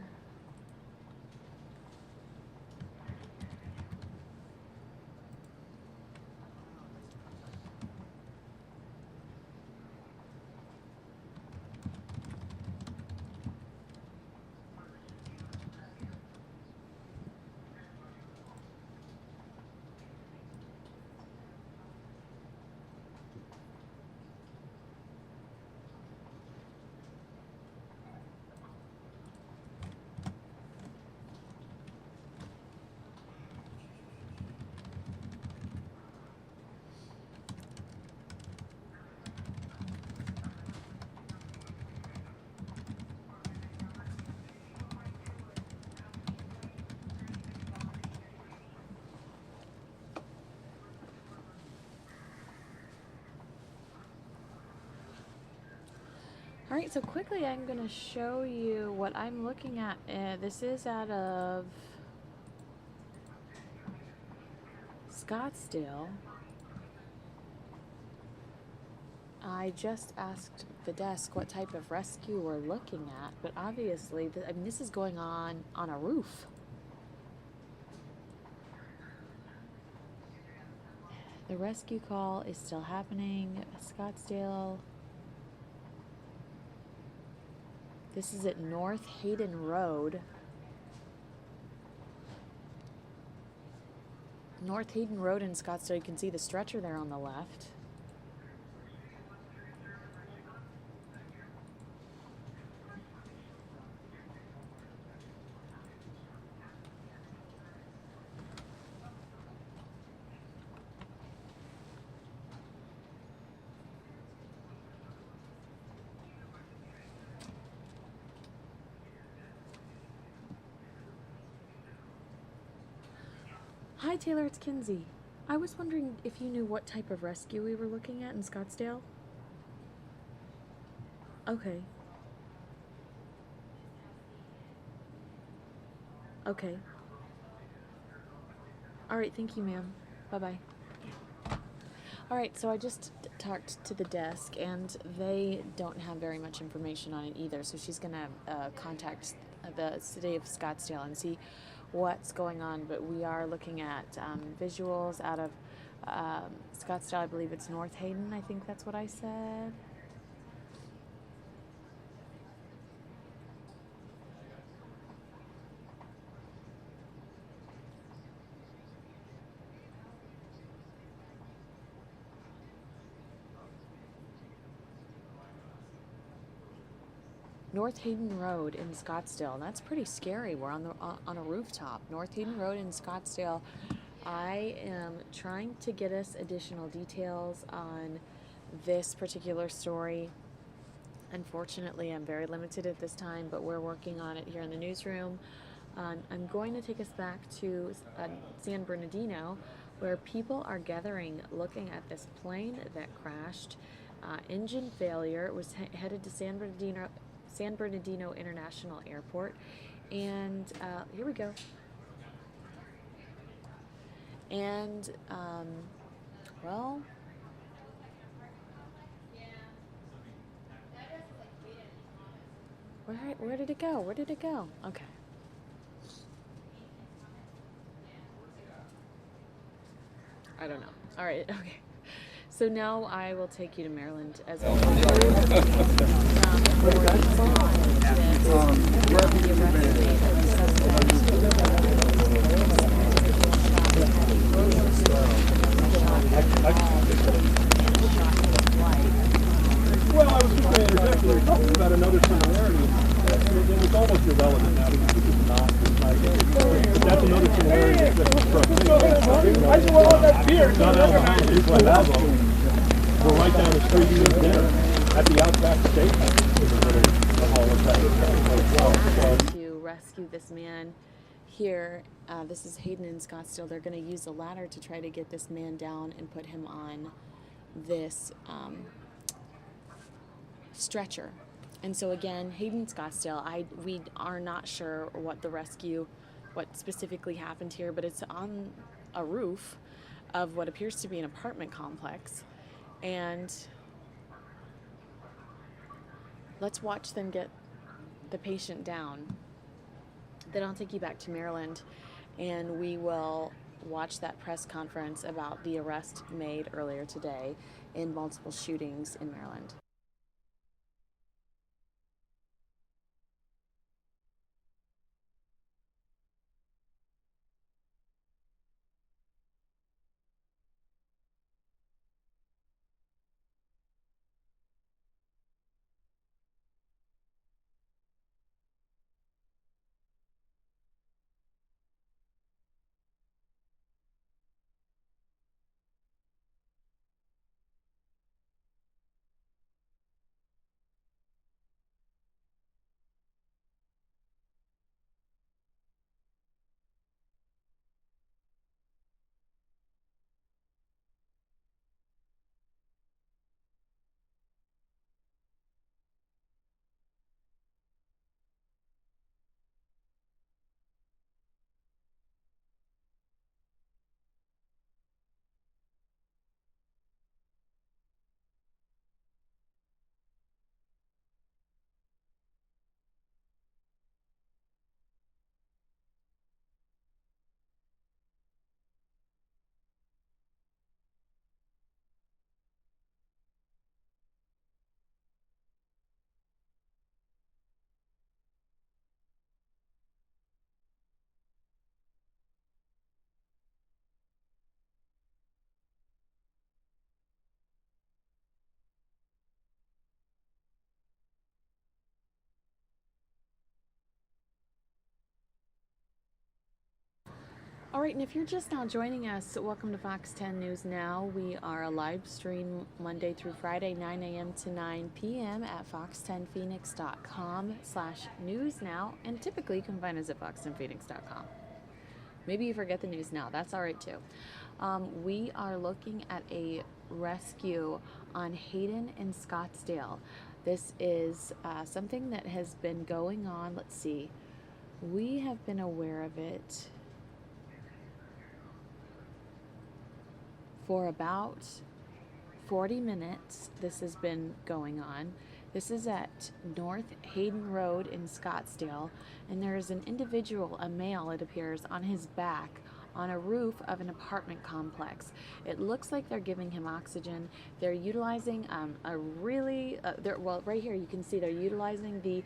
[SPEAKER 4] All right, so quickly I'm going to show you what I'm looking at. This is out of Scottsdale. I just asked the desk what type of rescue we're looking at, but obviously, I mean, this is going on a roof. The rescue call is still happening. Scottsdale. This is at North Hayden Road. North Hayden Road in Scottsdale. You can see the stretcher there on the left. Hi Taylor, it's Kinsey. I was wondering if you knew what type of rescue we were looking at in Scottsdale. Okay. Okay. All right, thank you, ma'am. Bye-bye. All right, so I just talked to the desk, and they don't have very much information on it either, so she's going to contact the city of Scottsdale and see what's going on, but we are looking at visuals out of Scottsdale. I believe it's North Hayden. I think that's what I said. North Hayden Road in Scottsdale. That's pretty scary. We're on a rooftop. North Hayden Road in Scottsdale. I am trying to get us additional details on this particular story. Unfortunately, I'm very limited at this time, but we're working on it here in the newsroom. I'm going to take us back to San Bernardino, where people are gathering, looking at this plane that crashed. Engine failure. It was headed to San Bernardino International Airport, and here we go. And well, where did it go? Where did it go? Okay. I don't know. All right. Okay. So now I will take you to Maryland as well.
[SPEAKER 14] Well, I was just going to interject. We were talking about another similarity. It was almost irrelevant now because this is not. That's another similarity. I just want all that beer. Not out of we're right down the street from there at the Outback Steakhouse.
[SPEAKER 4] To rescue this man here, this is Hayden in Scottsdale. They're going to use a ladder to try to get this man down and put him on this stretcher. And so again, Hayden, Scottsdale, we are not sure what specifically happened here, but it's on a roof of what appears to be an apartment complex. And let's watch them get the patient down. Then I'll take you back to Maryland, and we will watch that press conference about the arrest made earlier today in multiple shootings in Maryland. All right, and if you're just now joining us, welcome to Fox 10 News Now. We are a live stream Monday through Friday, 9 a.m. to 9 p.m. at fox10phoenix.com/newsnow, and typically you can find us at fox10phoenix.com. Maybe you forget the news now. That's all right, too. We are looking at a rescue on Hayden in Scottsdale. This is something that has been going on. Let's see. We have been aware of it for about 40 minutes. This has been going on. This is at North Hayden Road in Scottsdale, and there is an individual, a male it appears, on his back on a roof of an apartment complex. It looks like they're giving him oxygen. They're utilizing well, right here you can see they're utilizing the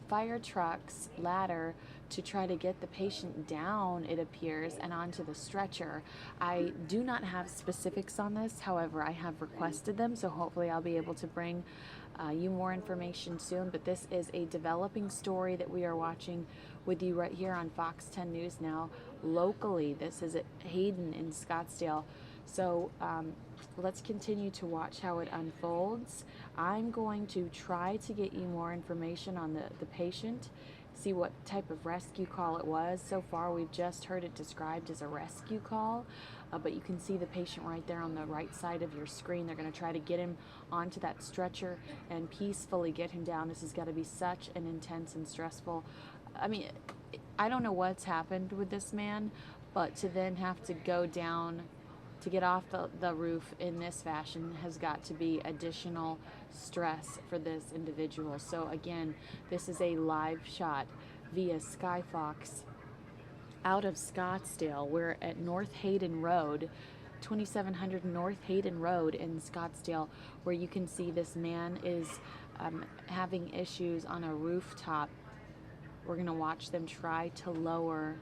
[SPEAKER 4] fire truck's ladder to try to get the patient down, it appears, and onto the stretcher. I do not have specifics on this, however, I have requested them, so hopefully I'll be able to bring you more information soon. But this is a developing story that we are watching with you right here on Fox 10 News Now locally. This is at Hayden in Scottsdale. So let's continue to watch how it unfolds. I'm going to try to get you more information on the patient, see what type of rescue call it was. So far, we've just heard it described as a rescue call, but you can see the patient right there on the right side of your screen. They're going to try to get him onto that stretcher and peacefully get him down. This has got to be such an intense and stressful, I mean, I don't know what's happened with this man, but to then have to go down to get off the roof in this fashion has got to be additional stress for this individual. So again, this is a live shot via Skyfox out of Scottsdale. We're at North Hayden Road, 2700 North Hayden Road in Scottsdale, where you can see this man is having issues on a rooftop. We're going to watch them try to lower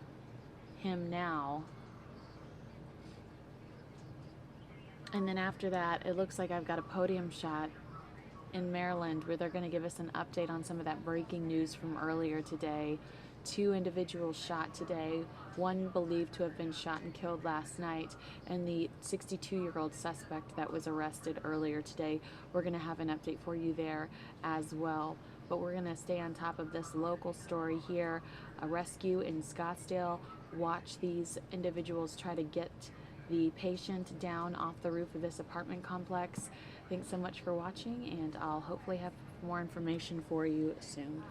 [SPEAKER 4] him now. And then after that, it looks like I've got a podium shot in Maryland where they're going to give us an update on some of that breaking news from earlier today. 2 individuals shot today, one believed to have been shot and killed last night, and the 62-year-old suspect that was arrested earlier today. We're going to have an update for you there as well. But we're going to stay on top of this local story here, a rescue in Scottsdale. Watch these individuals try to get the patient down off the roof of this apartment complex. Thanks so much for watching, and I'll hopefully have more information for you soon.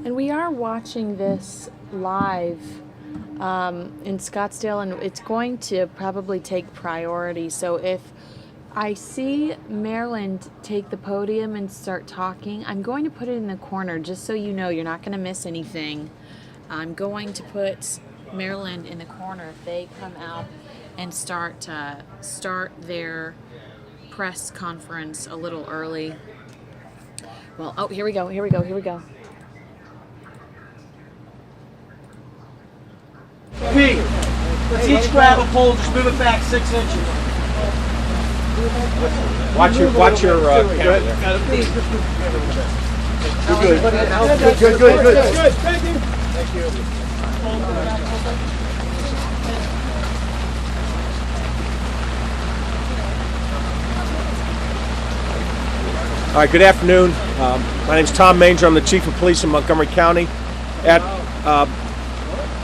[SPEAKER 4] And we are watching this live in Scottsdale, and it's going to probably take priority. So if I see Maryland take the podium and start talking, I'm going to put it in the corner just so you know you're not going to miss anything. I'm going to put Maryland in the corner if they come out and start their press conference a little early. Well, oh, here we go.
[SPEAKER 6] Pete, let's each grab a pole, just move it back 6 inches.
[SPEAKER 1] Watch your camera there.
[SPEAKER 14] Good. Thank you.
[SPEAKER 10] Thank you.
[SPEAKER 15] All right, good afternoon. My name is Tom Manger. I'm the Chief of Police in Montgomery County. At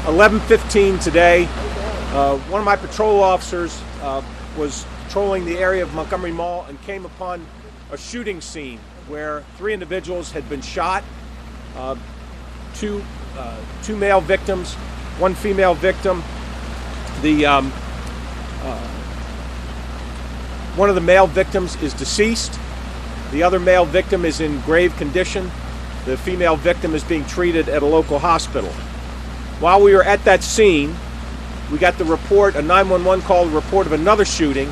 [SPEAKER 15] 11:15 today, one of my patrol officers was patrolling the area of Montgomery Mall and came upon a shooting scene where 3 individuals had been shot, two male victims, 1 female victim. One of the male victims is deceased. The other male victim is in grave condition. The female victim is being treated at a local hospital. While we were at that scene, we got the report, a 911 call, report of another shooting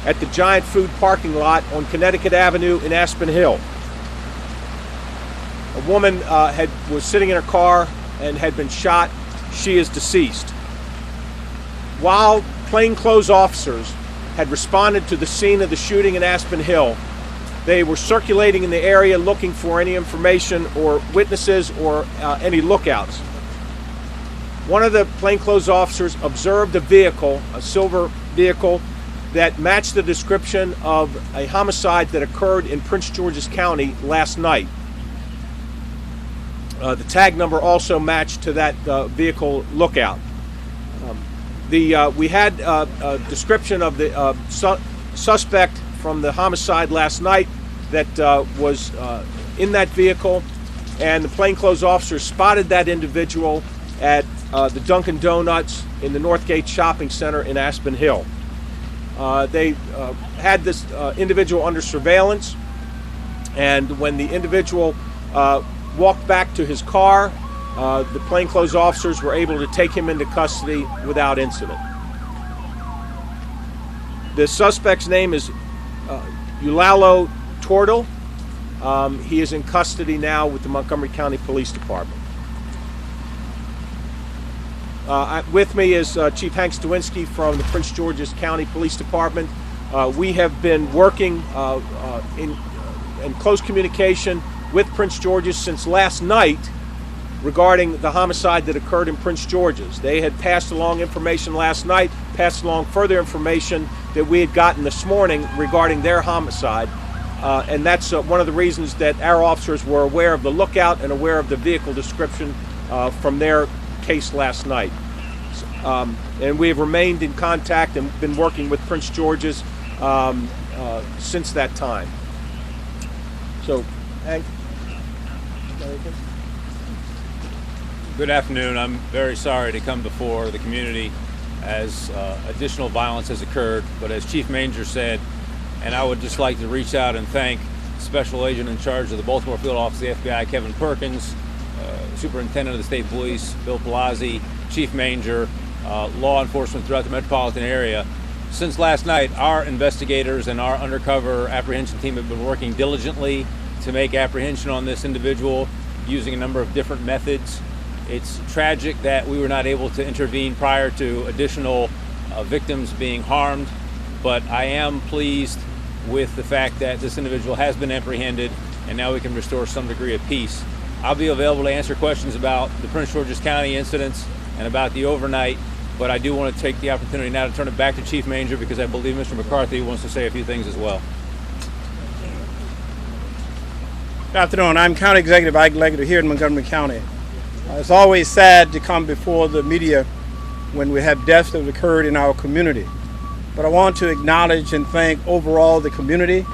[SPEAKER 15] at the Giant Food parking lot on Connecticut Avenue in Aspen Hill. A woman was sitting in her car and had been shot. She is deceased. While plainclothes officers had responded to the scene of the shooting in Aspen Hill, they were circulating in the area looking for any information or witnesses or any lookouts. One of the plainclothes officers observed a vehicle, a silver vehicle, that matched the description of a homicide that occurred in Prince George's County last night. The tag number also matched to that vehicle lookout. We had a description of the suspect from the homicide last night that was in that vehicle, and the plainclothes officer spotted that individual at the Dunkin' Donuts in the Northgate Shopping Center in Aspen Hill. They had this individual under surveillance, and when the individual walked back to his car, the plainclothes officers were able to take him into custody without incident. The suspect's name is Eulalo Tortle. He is in custody now with the Montgomery County Police Department. With me is Chief Hank Stawinski from the Prince George's County Police Department. We have been working in close communication with Prince George's since last night regarding the homicide that occurred in Prince George's. They had passed along information last night, passed along further information that we had gotten this morning regarding their homicide. And that's one of the reasons that our officers were aware of the lookout and aware of the vehicle description from their case last night. And we have remained in contact and been working with Prince George's since that time. So, Hank?
[SPEAKER 18] Good afternoon. I'm very sorry to come before the community as additional violence has occurred, but as Chief Manger said, and I would just like to reach out and thank Special Agent in charge of the Baltimore Field Office of the FBI, Kevin Perkins, Superintendent of the State Police, Bill Palazzi, Chief Manger, law enforcement throughout the metropolitan area. Since last night, our investigators and our undercover apprehension team have been working diligently to make apprehension on this individual using a number of different methods. It's tragic that we were not able to intervene prior to additional victims being harmed, but I am pleased with the fact that this individual has been apprehended and now we can restore some degree of peace. I'll be available to answer questions about the Prince George's County incidents and about the overnight, but I do want to take the opportunity now to turn it back to Chief Manger because I believe Mr. McCarthy wants to say a few things as well.
[SPEAKER 19] Good afternoon. I'm County Executive Ike Leggett here in Montgomery County. It's always sad to come before the media when we have deaths that have occurred in our community. But I want to acknowledge and thank overall the community,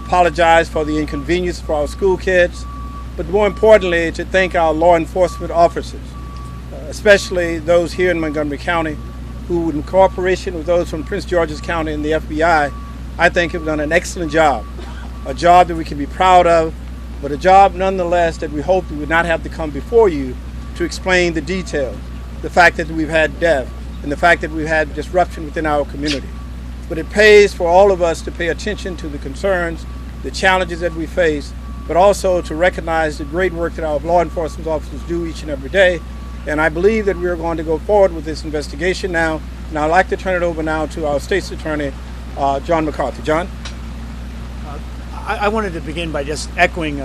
[SPEAKER 19] apologize for the inconvenience for our school kids, but more importantly to thank our law enforcement officers, especially those here in Montgomery County who, in cooperation with those from Prince George's County and the FBI, I think have done an excellent job. A job that we can be proud of, but a job nonetheless that we hope we would not have to come before you to explain the details, the fact that we've had death and the fact that we've had disruption within our community. But it pays for all of us to pay attention to the concerns, the challenges that we face, but also to recognize the great work that our law enforcement officers do each and every day. And I believe that we are going to go forward with this investigation now. And I'd like to turn it over now to our state's attorney, John McCarthy. John?
[SPEAKER 24] I wanted to begin by just echoing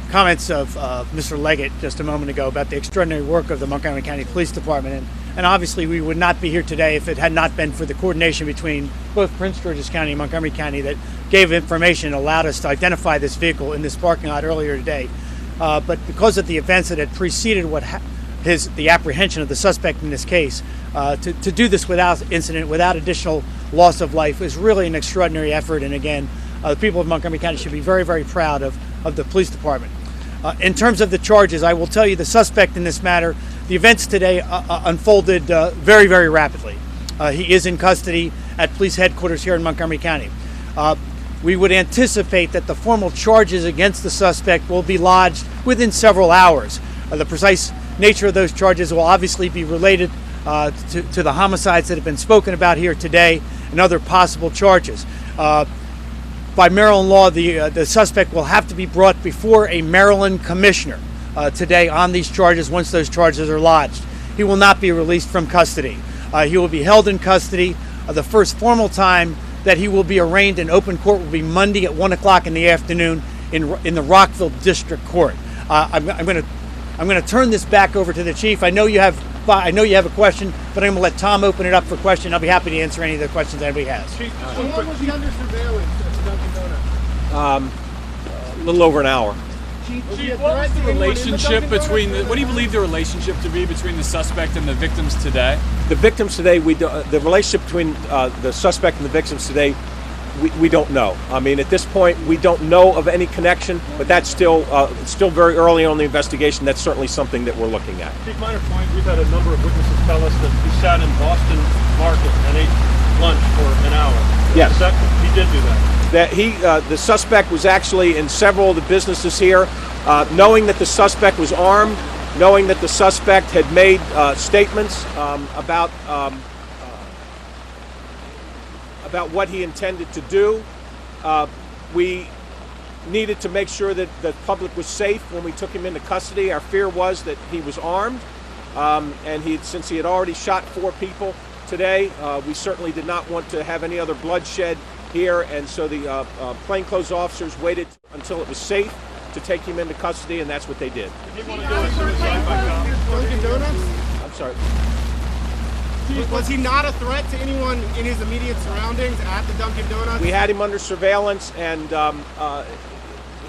[SPEAKER 7] comments of Mr. Leggett just a moment ago about the extraordinary work of the Montgomery County Police Department. And obviously we would not be here today if it had not been for the coordination between both Prince George's County and Montgomery County that gave information and allowed us to identify this vehicle in this parking lot earlier today. But because of the events that had preceded the apprehension of the suspect in this case, to do this without incident, without additional loss of life, is really an extraordinary effort. And again, the people of Montgomery County should be very, very proud of the police department. In terms of the charges, I will tell you the suspect in this matter, the events today unfolded very, very rapidly. He is in custody at police headquarters here in Montgomery County. We would anticipate that the formal charges against the suspect will be lodged within several hours. The precise nature of those charges will obviously be related to the homicides that have been spoken about here today and other possible charges. By Maryland law, the suspect will have to be brought before a Maryland commissioner today on these charges once those charges are lodged. He will not be released from custody. He will be held in custody. The first formal time that he will be arraigned in open court will be Monday at 1 o'clock in the afternoon in the Rockville District Court. I'm going to turn this back over to the chief. I know you have a question, but I'm going to let Tom open it up for question. I'll be happy to answer any of the questions anybody has.
[SPEAKER 10] Chief, how long was he under surveillance at the Dunkin' Donuts?
[SPEAKER 15] A little over an hour.
[SPEAKER 10] Chief,
[SPEAKER 13] what was the relationship between what do you believe the relationship to be between the suspect and the victims today?
[SPEAKER 15] The victims today, the relationship between the suspect and the victims today, we don't know. I mean, at this point, we don't know of any connection, but that's still very early on in the investigation. That's certainly something that we're looking at.
[SPEAKER 14] Chief, minor point, we've had a number of witnesses tell us that he sat in Boston Market and ate lunch for an hour.
[SPEAKER 15] Yes.
[SPEAKER 14] He did do that.
[SPEAKER 15] The suspect was actually in several of the businesses here, knowing that the suspect was armed, knowing that the suspect had made statements about what he intended to do. We needed to make sure that the public was safe when we took him into custody. Our fear was that he was armed, and since he had already shot 4 people today, we certainly did not want to have any other bloodshed here, and so the plainclothes officers waited until it was safe to take him into custody, and that's what they did.
[SPEAKER 10] Dunkin' Donuts?
[SPEAKER 15] I'm sorry.
[SPEAKER 10] Was he not a threat to anyone in his immediate surroundings at the Dunkin' Donuts?
[SPEAKER 15] We had him under surveillance, and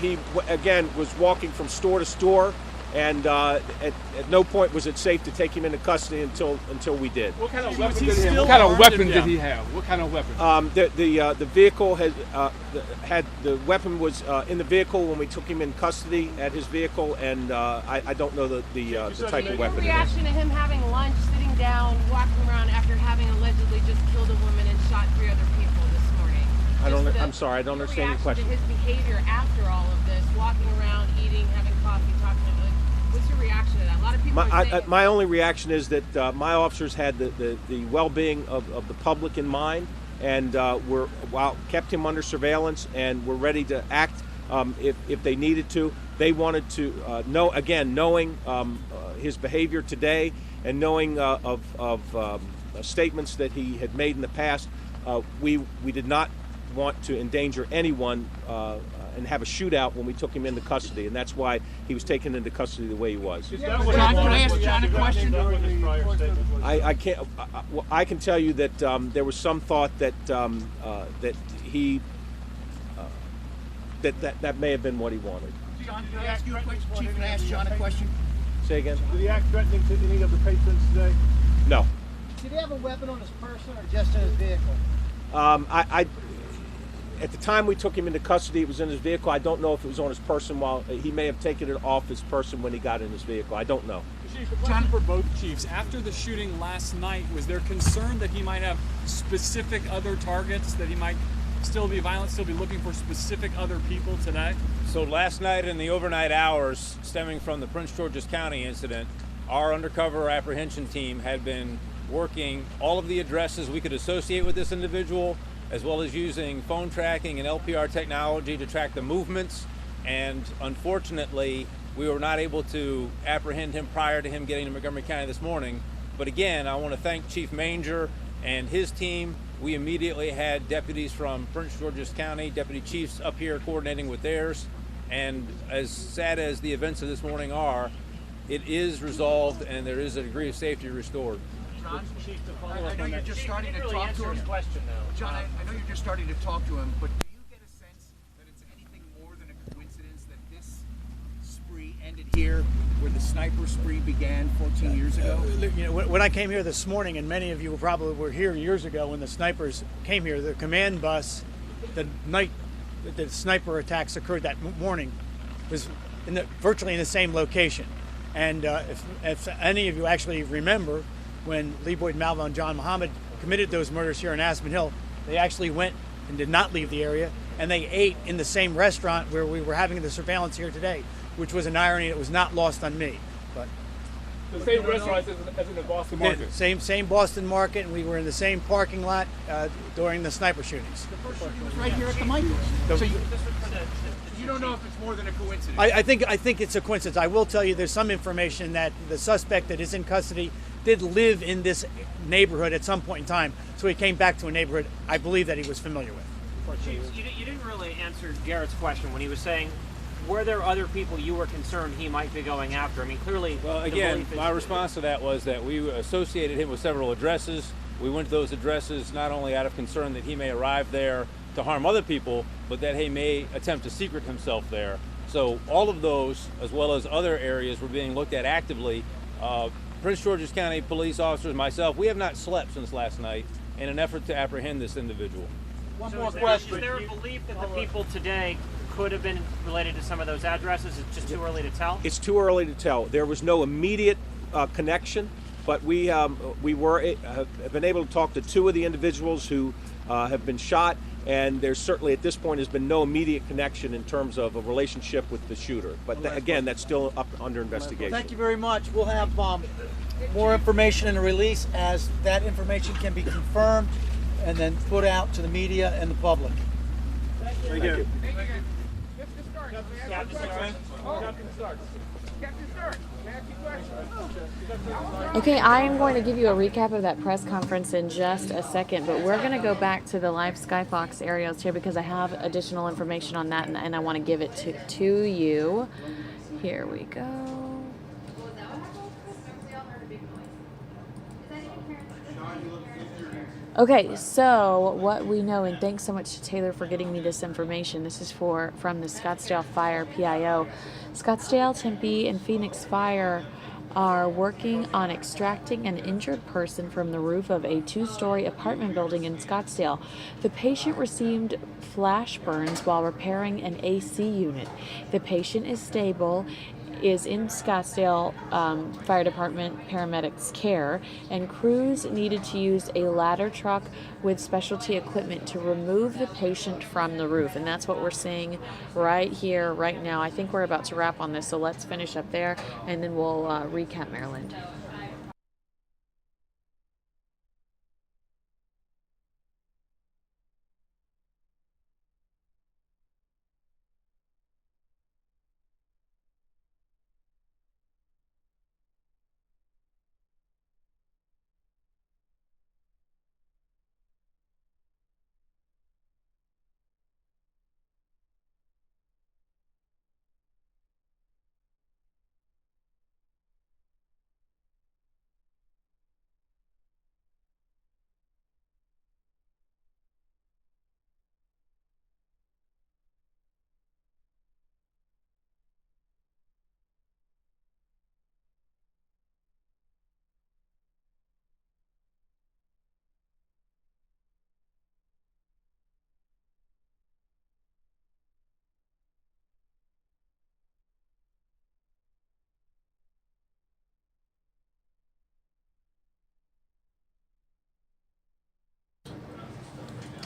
[SPEAKER 15] he, again, was walking from store to store, and at no point was it safe to take him into custody until we did.
[SPEAKER 13] What kind of weapon did he have? What kind of weapon did he have? What kind of weapon?
[SPEAKER 15] The vehicle had the weapon was in the vehicle when we took him in custody at his vehicle, and I don't know the type of weapon.
[SPEAKER 11] Reaction to him having lunch, sitting down, walking around after having allegedly just killed a woman and shot 3 other people this morning.
[SPEAKER 15] I'm sorry, I don't understand your question.
[SPEAKER 11] To his behavior after all of this, walking around, eating, having coffee, talking. What's your reaction to that? A lot of people are saying
[SPEAKER 15] my only reaction is that my officers had the well-being of the public in mind, and kept him under surveillance, and were ready to act if they needed to. They wanted to knowing his behavior today, and knowing of statements that he had made in the past, we did not want to endanger anyone and have a shootout when we took him into custody, and that's why he was taken into custody the way he was.
[SPEAKER 10] John, can I ask John a question?
[SPEAKER 15] I can tell you that there was some thought that he that may have been what he wanted.
[SPEAKER 10] John, can I ask you a question? Chief, can I ask John a question?
[SPEAKER 15] Say again?
[SPEAKER 14] Did he act threatening to any of the patrons today?
[SPEAKER 15] No.
[SPEAKER 6] Did he have a weapon on his person or just in his vehicle?
[SPEAKER 15] At the time we took him into custody, it was in his vehicle. I don't know if it was on his person. While he may have taken it off his person when he got in his vehicle. I don't know.
[SPEAKER 13] Chief, a question for both chiefs. After the shooting last night, was there concern that he might have specific other targets, that he might still be violent, still be looking for specific other people today?
[SPEAKER 18] So last night in the overnight hours stemming from the Prince George's County incident, our undercover apprehension team had been working all of the addresses we could associate with this individual, as well as using phone tracking and LPR technology to track the movements. And unfortunately, we were not able to apprehend him prior to him getting to Montgomery County this morning. But again, I want to thank Chief Manger and his team. We immediately had deputies from Prince George's County, deputy chiefs up here coordinating with theirs. And as sad as the events of this morning are, it is resolved and there is a degree of safety restored.
[SPEAKER 3] John, Chief, to follow up, I know you're just starting to talk to him.
[SPEAKER 9] Question, though.
[SPEAKER 3] John, I know you're just starting to talk to him, but do you get a sense that it's anything more than a coincidence that this spree ended here, where the sniper spree began 14 years ago?
[SPEAKER 7] You know, when I came here this morning, and many of you probably were here years ago when the snipers came here, the command bus, the night that the sniper attacks occurred that morning, was virtually in the same location. And if any of you actually remember, when Lee Boyd Malvo and John Muhammad committed those murders here in Aspen Hill, they actually went and did not leave the area, and they ate in the same restaurant where we were having the surveillance here today, which was an irony that was not lost on me. But
[SPEAKER 14] the same restaurant as in the Boston market.
[SPEAKER 7] Same Boston market, and we were in the same parking lot during the sniper shootings.
[SPEAKER 3] The first shooting was right here at the Michaels. So you don't know if it's more than a coincidence?
[SPEAKER 7] I think it's a coincidence. I will tell you there's some information that the suspect that is in custody did live in this neighborhood at some point in time, so he came back to a neighborhood I believe that he was familiar with.
[SPEAKER 9] Chief, you didn't really answer Garrett's question when he was saying, were there other people you were concerned he might be going after? I mean, clearly.
[SPEAKER 18] Well, again, my response to that was that we associated him with several addresses. We went to those addresses not only out of concern that he may arrive there to harm other people, but that he may attempt to secret himself there. So all of those, as well as other areas, were being looked at actively. Prince George's County police officers, myself, we have not slept since last night in an effort to apprehend this individual.
[SPEAKER 3] One more question.
[SPEAKER 9] Is there a belief that the people today could have been related to some of those addresses? It's just too early to tell?
[SPEAKER 15] It's too early to tell. There was no immediate connection, but we have been able to talk to two of the individuals who have been shot, and there's certainly at this point has been no immediate connection in terms of a relationship with the shooter. But again, that's still up under investigation.
[SPEAKER 6] Thank you very much. We'll have more information in the release as that information can be confirmed and then put out to the media and the public.
[SPEAKER 14] Thank you.
[SPEAKER 4] Okay, I am going to give you a recap of that press conference in just a second, but we're going to go back to the live Skyfox aerials here because I have additional information on that and I want to give it to you. Here we go. Okay, so what we know, and thanks so much to Taylor for getting me this information. This is from the Scottsdale Fire PIO. Scottsdale, Tempe, and Phoenix Fire are working on extracting an injured person from the roof of a 2-story apartment building in Scottsdale. The patient received flash burns while repairing an AC unit. The patient is stable, is in Scottsdale Fire Department paramedics' care, and crews needed to use a ladder truck with specialty equipment to remove the patient from the roof. And that's what we're seeing right here, right now. I think we're about to wrap on this, so let's finish up there, and then we'll recap Maryland.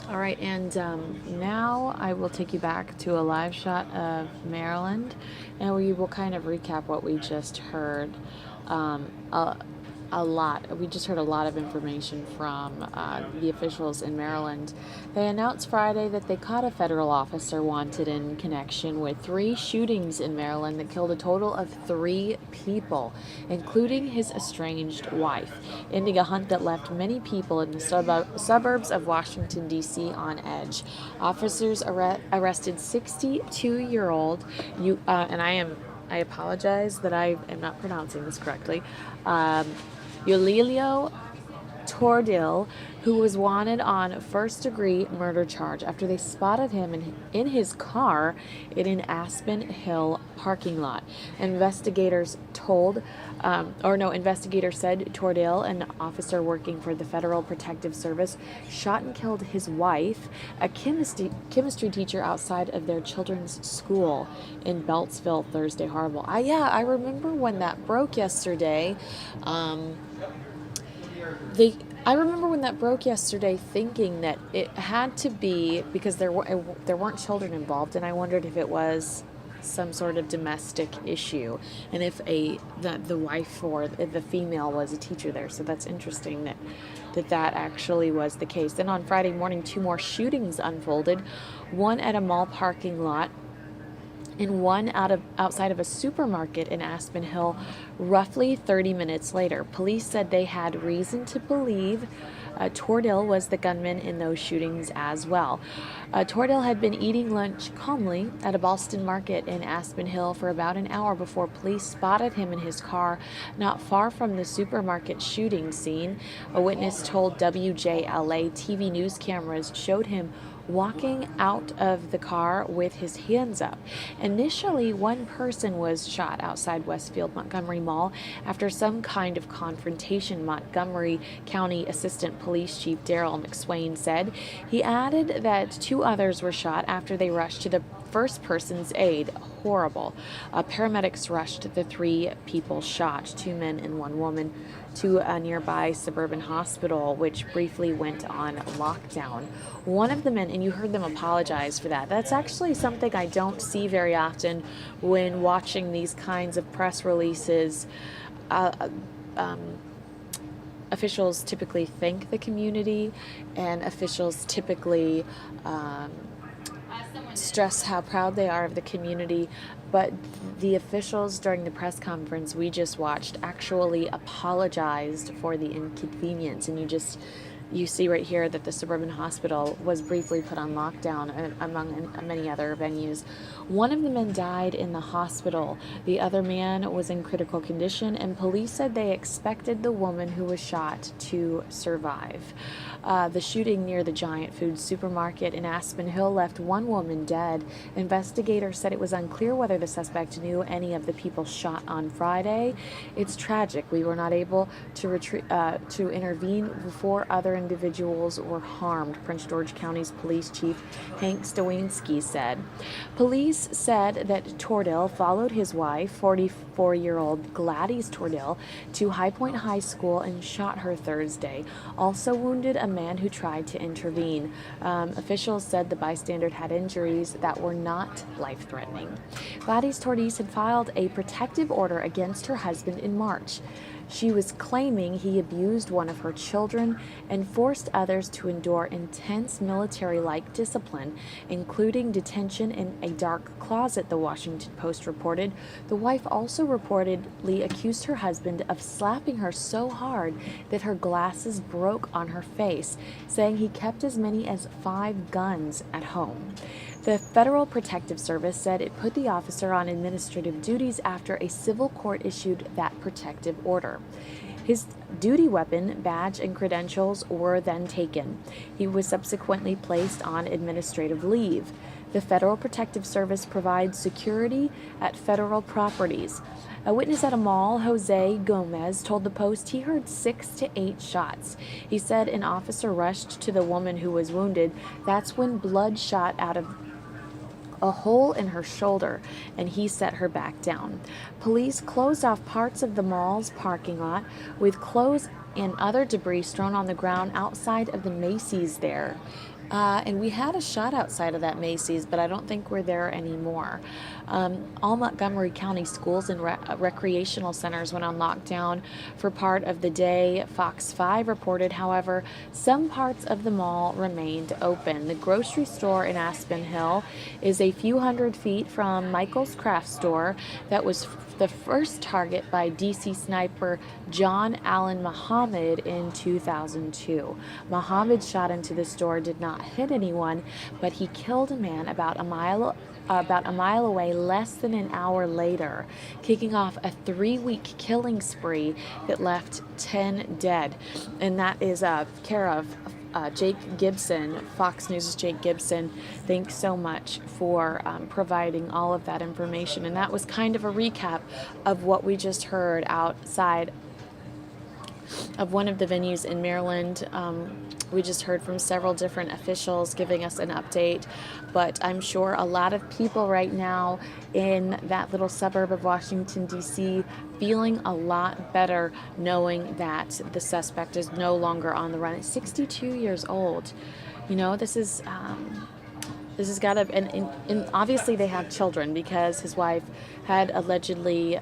[SPEAKER 4] All right, and now I will take you back to a live shot of Maryland, and we will kind of recap what we just heard. We just heard a lot of information from the officials in Maryland. They announced Friday that they caught a federal officer wanted in connection with 3 shootings in Maryland that killed a total of 3 people, including his estranged wife, ending a hunt that left many people in the suburbs of Washington, D.C. on edge. Officers arrested 62-year-old, and I apologize that I am not pronouncing this correctly, Eulelio Tordil, who was wanted on first-degree murder charge after they spotted him in his car in an Aspen Hill parking lot. Investigators said Tordil, an officer working for the Federal Protective Service, shot and killed his wife, a chemistry teacher, outside of their children's school in Beltsville Thursday. Horrible. I remember when that broke yesterday. I remember when that broke yesterday, thinking that it had to be because there weren't children involved, and I wondered if it was some sort of domestic issue, and if the wife or the female was a teacher there. So that's interesting that actually was the case. Then on Friday morning, 2 more shootings unfolded, one at a mall parking lot and one outside of a supermarket in Aspen Hill roughly 30 minutes later. Police said they had reason to believe Tordil was the gunman in those shootings as well. Tordil had been eating lunch calmly at a Boston market in Aspen Hill for about an hour before police spotted him in his car not far from the supermarket shooting scene. A witness told WJLA TV news cameras showed him walking out of the car with his hands up. Initially, one person was shot outside Westfield Montgomery Mall after some kind of confrontation, Montgomery County Assistant Police Chief Daryl McSwain said. He added that 2 others were shot after they rushed to the first person's aid. Horrible. Paramedics rushed the 3 people shot, 2 men and 1 woman, to a nearby suburban hospital, which briefly went on lockdown. One of the men, and you heard them apologize for that. That's actually something I don't see very often when watching these kinds of press releases. Officials typically thank the community, and officials typically stress how proud they are of the community, but the officials during the press conference we just watched actually apologized for the inconvenience, and you see right here that the suburban hospital was briefly put on lockdown, among many other venues. One of the men died in the hospital. The other man was in critical condition, and police said they expected the woman who was shot to survive. The shooting near the Giant Food supermarket in Aspen Hill left 1 woman dead. Investigators said it was unclear whether the suspect knew any of the people shot on Friday. It's tragic. We were not able to intervene before other individuals were harmed, Prince George County's Police Chief Hank Stawinski said. Police said that Tordil followed his wife, 44-year-old Gladys Tordil, to High Point High School and shot her Thursday. Also wounded a man who tried to intervene. Officials said the bystander had injuries that were not life-threatening. Gladys Tordil had filed a protective order against her husband in March. She was claiming he abused one of her children and forced others to endure intense military-like discipline, including detention in a dark closet, the Washington Post reported. The wife also reportedly accused her husband of slapping her so hard that her glasses broke on her face, saying he kept as many as 5 guns at home. The Federal Protective Service said it put the officer on administrative duties after a civil court issued that protective order. His duty weapon, badge, and credentials were then taken. He was subsequently placed on administrative leave. The Federal Protective Service provides security at federal properties. A witness at a mall, Jose Gomez, told the Post he heard 6 to 8 shots. He said an officer rushed to the woman who was wounded. That's when blood shot out of a hole in her shoulder, and he set her back down. Police closed off parts of the mall's parking lot with clothes and other debris strewn on the ground outside of the Macy's there. And we had a shot outside of that Macy's, but I don't think we're there anymore. All Montgomery County schools and recreational centers went on lockdown for part of the day. Fox 5 reported, however, some parts of the mall remained open. The grocery store in Aspen Hill is a few hundred feet from Michael's Craft Store that was the first target by DC sniper John Allen Muhammad in 2002. Muhammad shot into the store, did not hit anyone, but he killed a man about a mile away less than an hour later, kicking off a 3-week killing spree that left 10 dead. And that is care of Jake Gibson, Fox News' Jake Gibson. Thanks so much for providing all of that information. And that was kind of a recap of what we just heard outside of one of the venues in Maryland. We just heard from several different officials giving us an update, but I'm sure a lot of people right now in that little suburb of Washington, D.C. feeling a lot better knowing that the suspect is no longer on the run. At 62 years old, you know, this has got to, and obviously they have children because his wife had allegedly,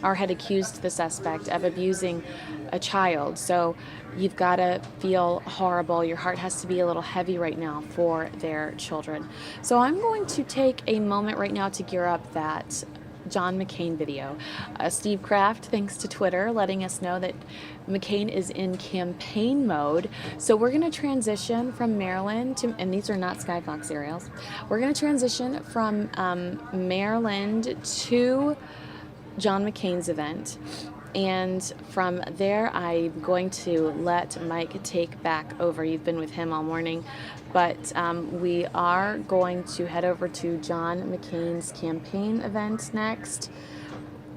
[SPEAKER 4] or had accused the suspect of abusing a child. So you've got to feel horrible. Your heart has to be a little heavy right now for their children. So I'm going to take a moment right now to gear up that John McCain video. Steve Kraft, thanks to Twitter, letting us know that McCain is in campaign mode. So we're going to transition from Maryland to, and these are not Skyfox aerials, we're going to transition from Maryland to John McCain's event. And from there, I'm going to let Mike take back over. You've been with him all morning. But we are going to head over to John McCain's campaign event next.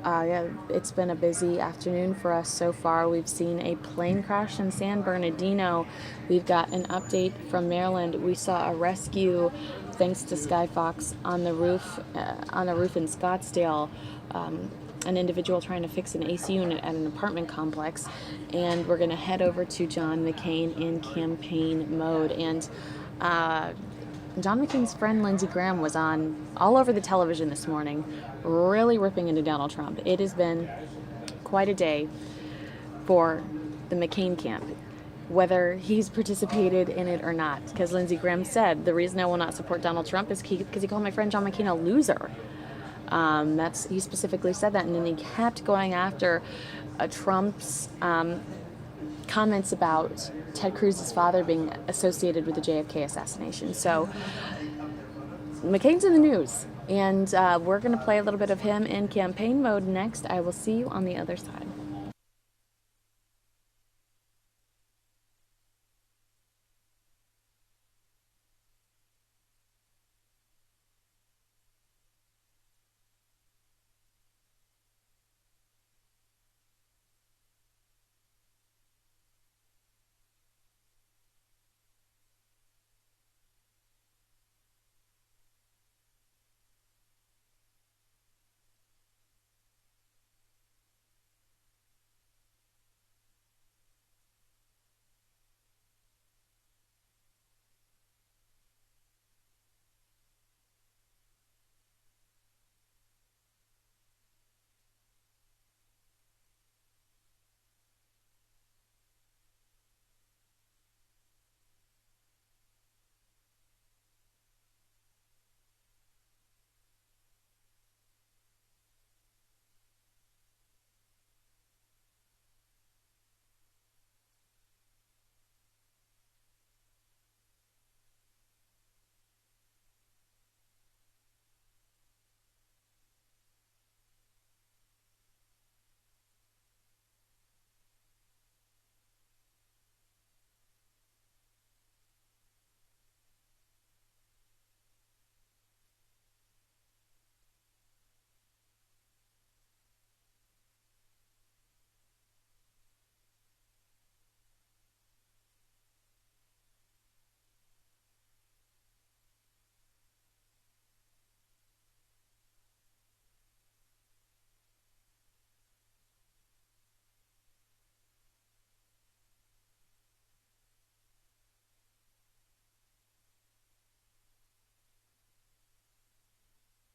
[SPEAKER 4] Yeah, it's been a busy afternoon for us so far. We've seen a plane crash in San Bernardino. We've got an update from Maryland. We saw a rescue, thanks to Skyfox, on the roof in Scottsdale. An individual trying to fix an AC unit at an apartment complex. And we're going to head over to John McCain in campaign mode. And John McCain's friend Lindsey Graham was on all over the television this morning, really ripping into Donald Trump. It has been quite a day for the McCain camp, whether he's participated in it or not. Because Lindsey Graham said, the reason I will not support Donald Trump is because he called my friend John McCain a loser. He specifically said that, and then he kept going after Trump's comments about Ted Cruz's father being associated with the JFK assassination. So McCain's in the news, and we're going to play a little bit of him in campaign mode next. I will see you on the other side.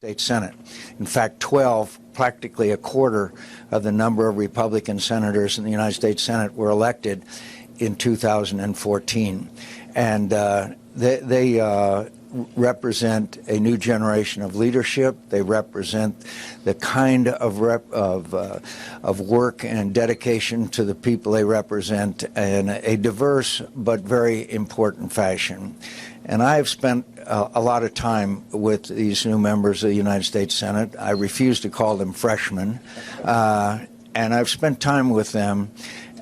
[SPEAKER 5] States Senate. In fact, 12, practically a quarter of the number of Republican senators in the United States Senate were elected in 2014. And they represent a new generation of leadership. They represent the kind of work and dedication to the people they represent in a diverse but very important fashion. And I've spent a lot of time with these new members of the United States Senate. I refuse to call them freshmen. And I've spent time with them,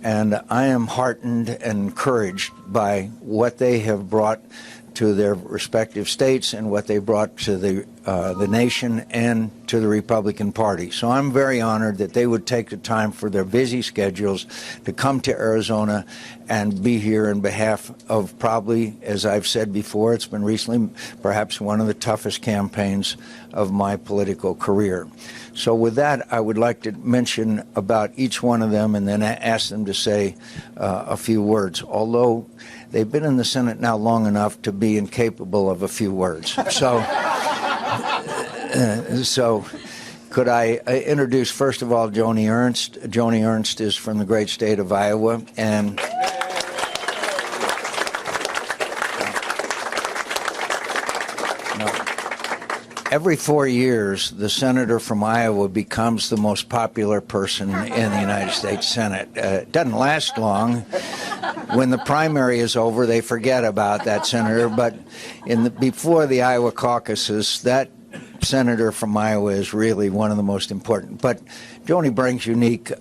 [SPEAKER 5] and I am heartened and encouraged by what they have brought to their respective states and what they brought to the nation and to the Republican Party. So I'm very honored that they would take the time for their busy schedules to come to Arizona and be here in behalf of probably, as I've said before, it's been recently perhaps one of the toughest campaigns of my political career. So with that, I would like to mention about each one of them and then ask them to say a few words, although they've been in the Senate now long enough to be incapable of a few words. So, so could I introduce, first of all, Joni Ernst. Joni Ernst is from the great state of Iowa, and every 4 years, the senator from Iowa becomes the most popular person in the United States Senate. It doesn't last long. When the primary is over, they forget about that senator. But before the Iowa caucuses, that senator from Iowa is really one of the most important. But Joni brings unique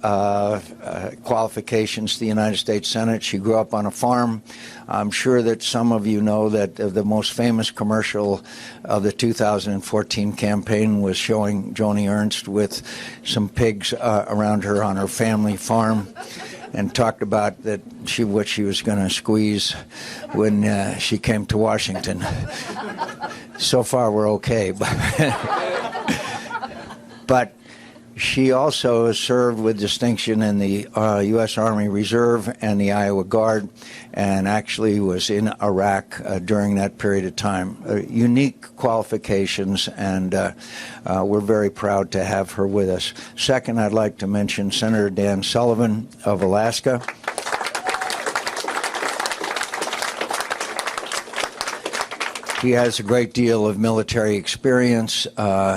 [SPEAKER 5] qualifications to the United States Senate. She grew up on a farm. I'm sure that some of you know that the most famous commercial of the 2014 campaign was showing Joni Ernst with some pigs around her on her family farm, and talked about what she was going to squeeze when she came to Washington. So far, we're okay. But she also has served with distinction in the U.S. Army Reserve and the Iowa Guard, and actually was in Iraq during that period of time. Unique qualifications, and we're very proud to have her with us. Second, I'd like to mention Senator Dan Sullivan of Alaska. He has a great deal of military experience.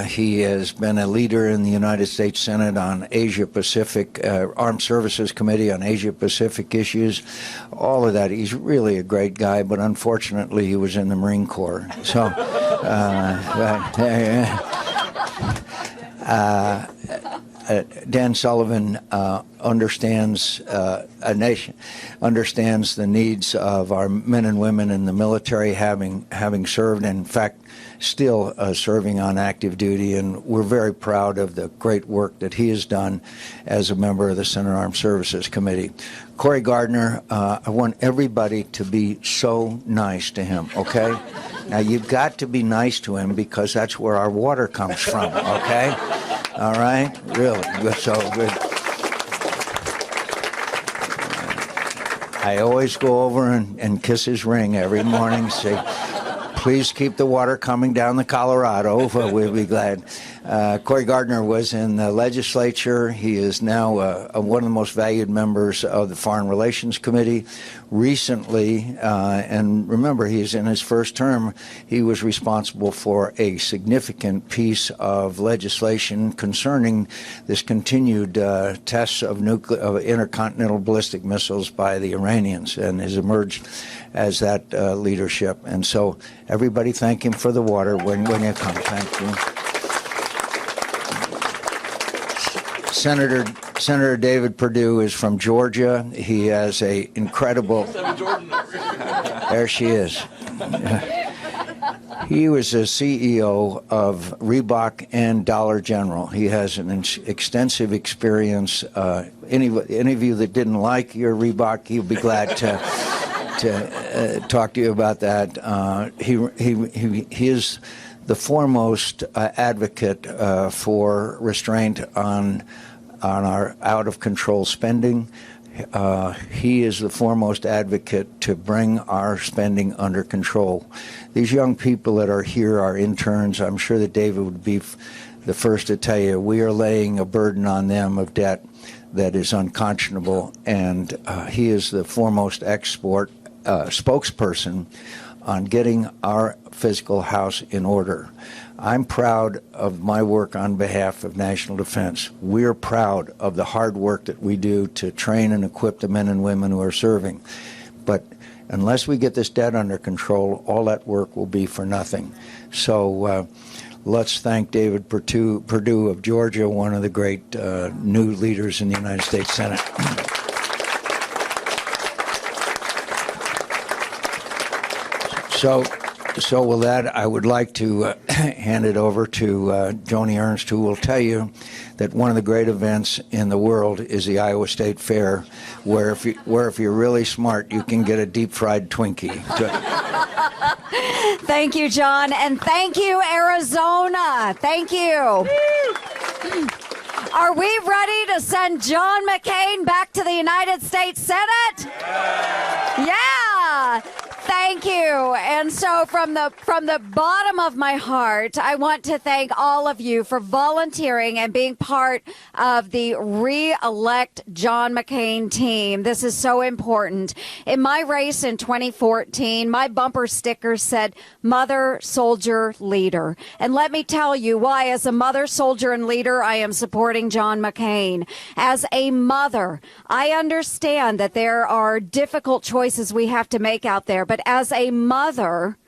[SPEAKER 5] He has been a leader in the United States Senate on Asia-Pacific, Armed Services Committee on Asia-Pacific issues, all of that. He's really a great guy, but unfortunately he was in the Marine Corps. So, Dan Sullivan understands a nation, understands the needs of our men and women in the military, having served, and in fact, still serving on active duty. And we're very proud of the great work that he has done as a member of the Senate Armed Services Committee. Cory Gardner, I want everybody to be so nice to him, okay? Now, you've got to be nice to him because that's where our water comes from, okay? All right? Really. So good. I always go over and kiss his ring every morning, say, please keep the water coming down the Colorado. We'll be glad. Cory Gardner was in the legislature. He is now one of the most valued members of the Foreign Relations Committee. Recently, and remember, he's in his first term, he was responsible for a significant piece of legislation concerning this continued tests of intercontinental ballistic missiles by the Iranians, and has emerged as that leadership. And so everybody thank him for the water when you come. Thank you. Senator David Perdue is from Georgia. He has a incredible... There she is. He was a CEO of Reebok and Dollar General. He has an extensive experience. Any of you that didn't like your Reebok, he'll be glad to talk to you about that. He is the foremost advocate for restraint on our out-of-control spending. he is the foremost advocate to bring our spending under control. These young people that are here are interns. I'm sure that David would be the first to tell you we are laying a burden on them of debt that is unconscionable, and he is the foremost spokesperson on getting our physical house in order. I'm proud of my work on behalf of national defense. We're proud of the hard work that we do to train and equip the men and women who are serving. But unless we get this debt under control, all that work will be for nothing. So let's thank David Perdue of Georgia, one of the great new leaders in the United States Senate. So with that, I would like to hand it over to Joni Ernst, who will tell you that one of the great events in the world is the Iowa State Fair, where if you're really smart, you can get a deep-fried Twinkie.
[SPEAKER 16] Thank you, John, and thank you, Arizona. Thank you. Are we ready to send John McCain back to the United States Senate? Yeah. Thank you. And so from the bottom of my heart, I want to thank all of you for volunteering and being part of the re-elect John McCain team. This is so important. In my race in 2014, my bumper sticker said, Mother, Soldier, Leader. And let me tell you why, as a mother, soldier, and leader, I am supporting John McCain. As a mother, I understand that there are difficult choices we have to make out there, but as a mother,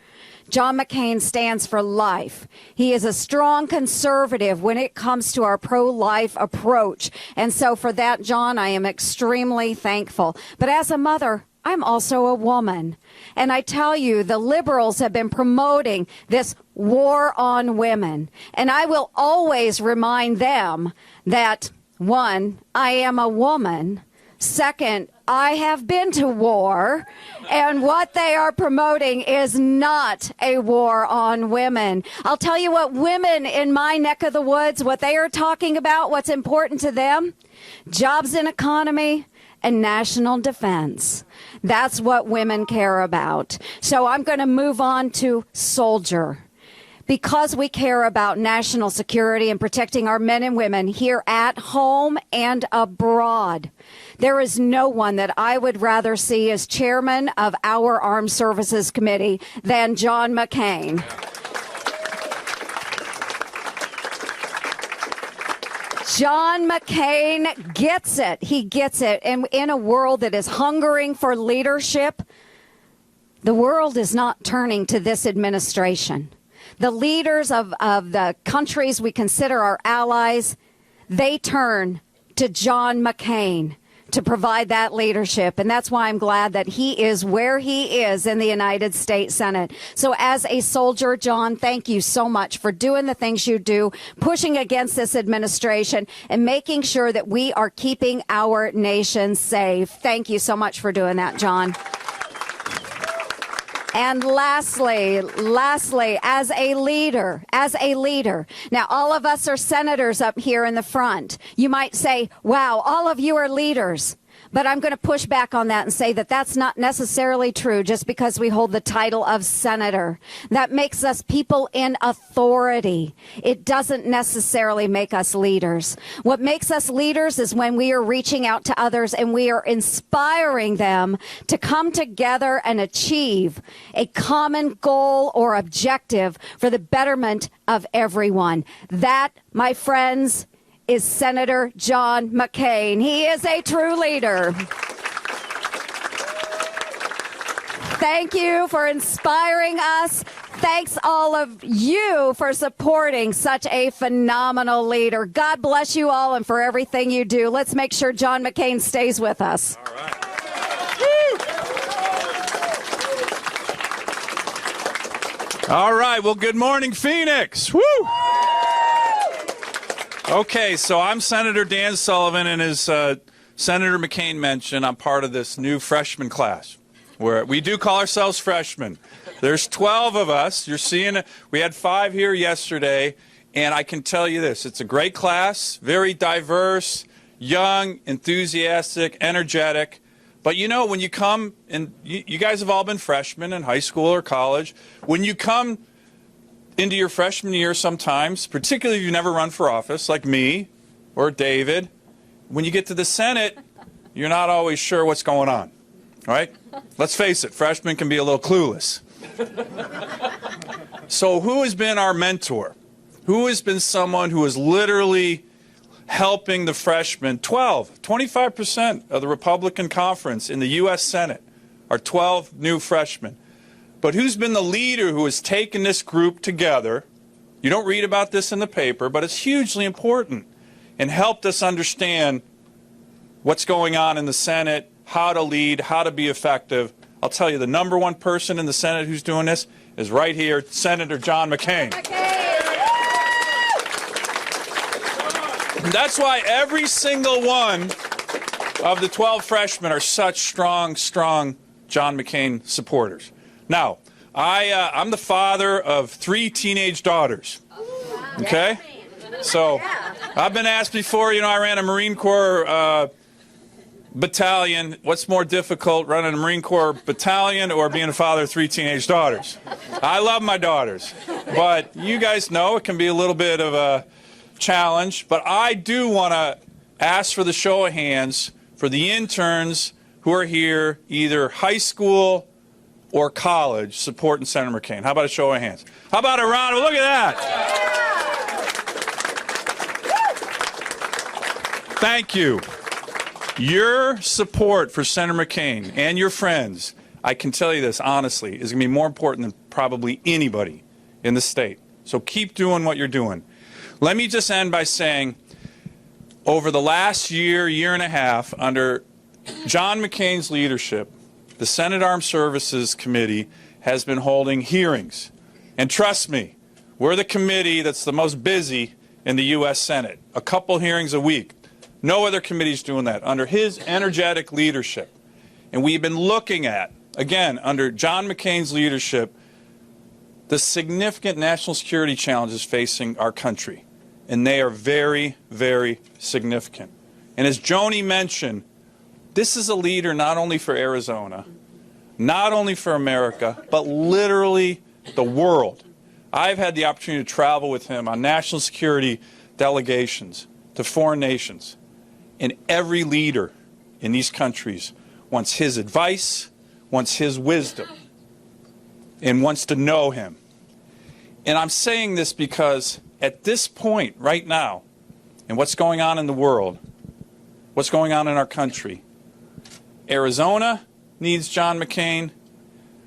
[SPEAKER 16] John McCain stands for life. He is a strong conservative when it comes to our pro-life approach. And so for that, John, I am extremely thankful. But as a mother, I'm also a woman. And I tell you, the liberals have been promoting this war on women. And I will always remind them that, one, I am a woman. Second, I have been to war, and what they are promoting is not a war on women. I'll tell you what, women in my neck of the woods, what they are talking about, what's important to them, jobs and economy and national defense. That's what women care about. So I'm going to move on to soldier. Because we care about national security and protecting our men and women here at home and abroad, there is no one that I would rather see as chairman of our Armed Services Committee than John McCain. John McCain gets it. He gets it. And in a world that is hungering for leadership, the world is not turning to this administration. The leaders of the countries we consider our allies, they turn to John McCain to provide that leadership. And that's why I'm glad that he is where he is in the United States Senate. So as a soldier, John, thank you so much for doing the things you do, pushing against this administration and making sure that we are keeping our nation safe. Thank you so much for doing that, John. And lastly, as a leader, now all of us are senators up here in the front. You might say, wow, all of you are leaders. But I'm going to push back on that and say that that's not necessarily true just because we hold the title of senator. That makes us people in authority. It doesn't necessarily make us leaders. What makes us leaders is when we are reaching out to others and we are inspiring them to come together and achieve a common goal or objective for the betterment of everyone. That, my friends, is Senator John McCain. He is a true leader. Thank you for inspiring us. Thanks all of you for supporting such a phenomenal leader. God bless you all and for everything you do. Let's make sure John McCain stays with us.
[SPEAKER 17] All right. All right. Well, good morning, Phoenix. Woo! Okay, so I'm Senator Dan Sullivan, and as Senator McCain mentioned, I'm part of this new freshman class, where we do call ourselves freshmen. There's 12 of us. You're seeing, we had 5 here yesterday, and I can tell you this, it's a great class, very diverse. young, enthusiastic, energetic. But you know, when you come, and you guys have all been freshmen in high school or college, when you come into your freshman year sometimes, particularly if you've never run for office, like me or David, when you get to the Senate, you're not always sure what's going on, right? Let's face it, freshmen can be a little clueless. So who has been our mentor? Who has been someone who is literally helping the freshmen? 25% of the Republican conference in the U.S. Senate are 12 new freshmen. But who's been the leader who has taken this group together? You don't read about this in the paper, but it's hugely important, and helped us understand what's going on in the Senate, how to lead, how to be effective. I'll tell you, the number one person in the Senate who's doing this is right here, Senator John McCain. And that's why every single one of the 12 freshmen are such strong John McCain supporters. Now, I'm the father of 3 teenage daughters, okay? So I've been asked before, you know, I ran a Marine Corps battalion. What's more difficult, running a Marine Corps battalion or being a father of 3 teenage daughters? I love my daughters, but you guys know it can be a little bit of a challenge. But I do want to ask for the show of hands for the interns who are here, either high school or college, supporting Senator McCain. How about a show of hands? How about a round of, look at that. Thank you. Your support for Senator McCain and your friends, I can tell you this honestly, is going to be more important than probably anybody in the state. So keep doing what you're doing. Let me just end by saying, over the last year, year and a half, under John McCain's leadership, the Senate Armed Services Committee has been holding hearings. And trust me, we're the committee that's the most busy in the U.S. Senate. A couple hearings a week. No other committee's doing that under his energetic leadership. And we've been looking at, again, under John McCain's leadership, the significant national security challenges facing our country. And they are very, very significant. And as Joni mentioned, this is a leader not only for Arizona, not only for America, but literally the world. I've had the opportunity to travel with him on national security delegations to foreign nations. And every leader in these countries wants his advice, wants his wisdom, and wants to know him. And I'm saying this because at this point, right now, and what's going on in the world, what's going on in our country, Arizona needs John McCain,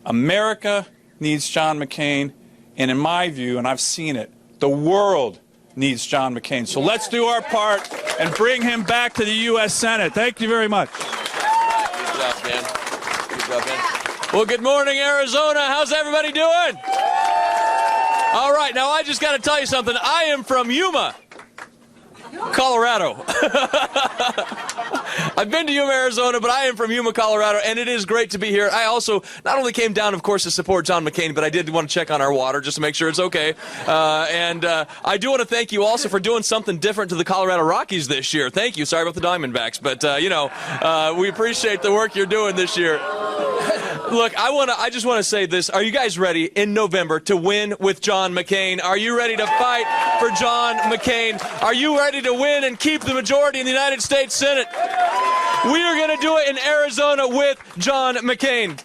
[SPEAKER 17] America needs John McCain, and in my view, and I've seen it, the world needs John McCain. So let's do our part and bring him back to the U.S. Senate. Thank you very much.
[SPEAKER 20] Good job, Dan. Good job, Dan. Well, good morning, Arizona. How's everybody doing? All right, now I just got to tell you something. I am from Yuma, Colorado. I've been to Yuma, Arizona, but I am from Yuma, Colorado, and it is great to be here. I also not only came down, of course, to support John McCain, but I did want to check on our water just to make sure it's okay. And I do want to thank you also for doing something different to the Colorado Rockies this year. Thank you. Sorry about the Diamondbacks, but, we appreciate the work you're doing this year. Look, I just want to say this. Are you guys ready in November to win with John McCain? Are you ready to fight for John McCain? Are you ready to win and keep the majority in the United States Senate? We are going to do it in Arizona with John McCain.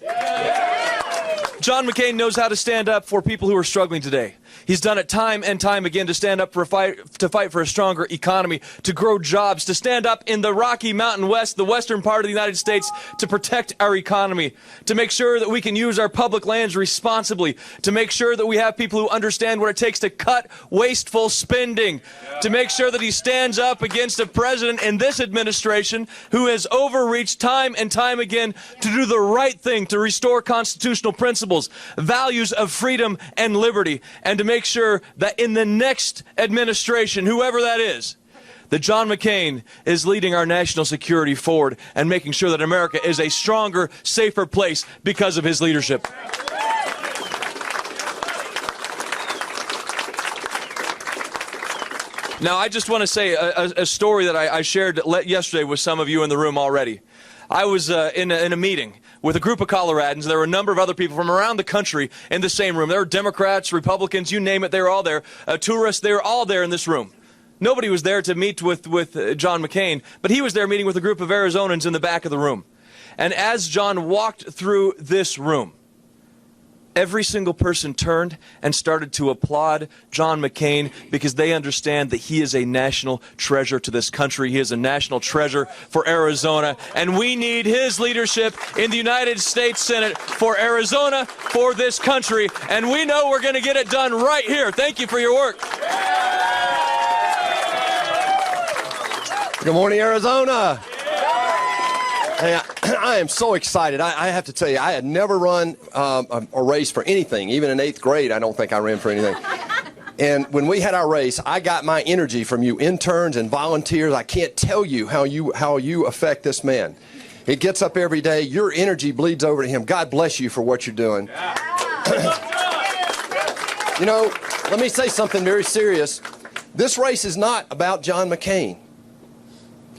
[SPEAKER 20] John McCain knows how to stand up for people who are struggling today. He's done it time and time again to stand up for to fight for a stronger economy, to grow jobs, to stand up in the Rocky Mountain West, the western part of the United States, to protect our economy, to make sure that we can use our public lands responsibly, to make sure that we have people who understand what it takes to cut wasteful spending, to make sure that he stands up against a president in this administration who has overreached time and time again to do the right thing, to restore constitutional principles, values of freedom and liberty, and to make sure that in the next administration, whoever that is, that John McCain is leading our national security forward and making sure that America is a stronger, safer place because of his leadership. Now, I just want to say a story that I shared yesterday with some of you in the room already. I was in a meeting with a group of Coloradans. There were a number of other people from around the country in the same room. There were Democrats, Republicans, you name it, they were all there. Tourists, they were all there in this room. Nobody was there to meet with John McCain, but he was there meeting with a group of Arizonans in the back of the room. And as John walked through this room, every single person turned and started to applaud John McCain because they understand that he is a national treasure to this country. He is a national treasure for Arizona. And we need his leadership in the United States Senate for Arizona, for this country. And we know we're going to get it done right here. Thank you for your work.
[SPEAKER 2] Good morning, Arizona. Hey, I am so excited. I have to tell you, I had never run a race for anything. Even in 8th grade, I don't think I ran for anything. And when we had our race, I got my energy from you interns and volunteers. I can't tell you how you affect this man. He gets up every day. Your energy bleeds over to him. God bless you for what you're doing. You know, let me say something very serious. This race is not about John McCain.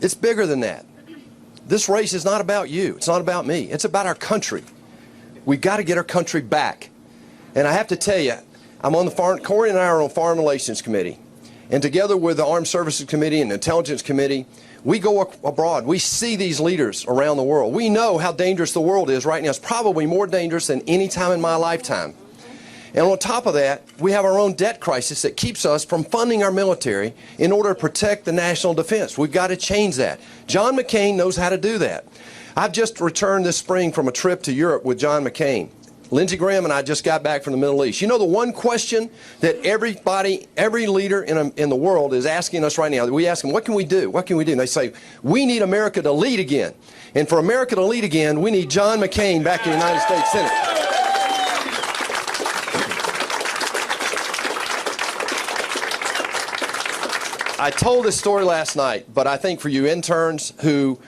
[SPEAKER 2] It's bigger than that. This race is not about you. It's not about me. It's about our country. We've got to get our country back. And I have to tell you, Corey and I are on the Foreign Relations Committee. And together with the Armed Services Committee and the Intelligence Committee, we go abroad. We see these leaders around the world. We know how dangerous the world is right now. It's probably more dangerous than any time in my lifetime. And on top of that, we have our own debt crisis that keeps us from funding our military in order to protect the national defense. We've got to change that. John McCain knows how to do that. I've just returned this spring from a trip to Europe with John McCain. Lindsey Graham and I just got back from the Middle East. You know the one question that every leader in the world is asking us right now, we ask them, what can we do? What can we do? And they say, we need America to lead again. And for America to lead again, we need John McCain back in the United States Senate. I told this story last night, but I think for you interns who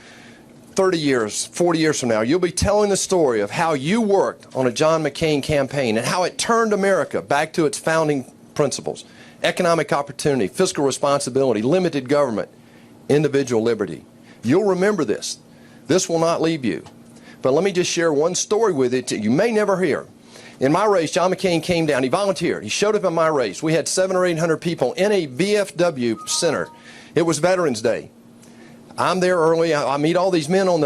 [SPEAKER 2] 30 years, 40 years from now, you'll be telling the story of how you worked on a John McCain campaign and how it turned America back to its founding principles: economic opportunity, fiscal responsibility, limited government, individual liberty. You'll remember this. This will not leave you. But let me just share one story with you that you may never hear. In my race, John McCain came down. He volunteered. He showed up in my race. We had 700 or 800 people in a VFW center. It was Veterans Day. I'm there early. I meet all these men on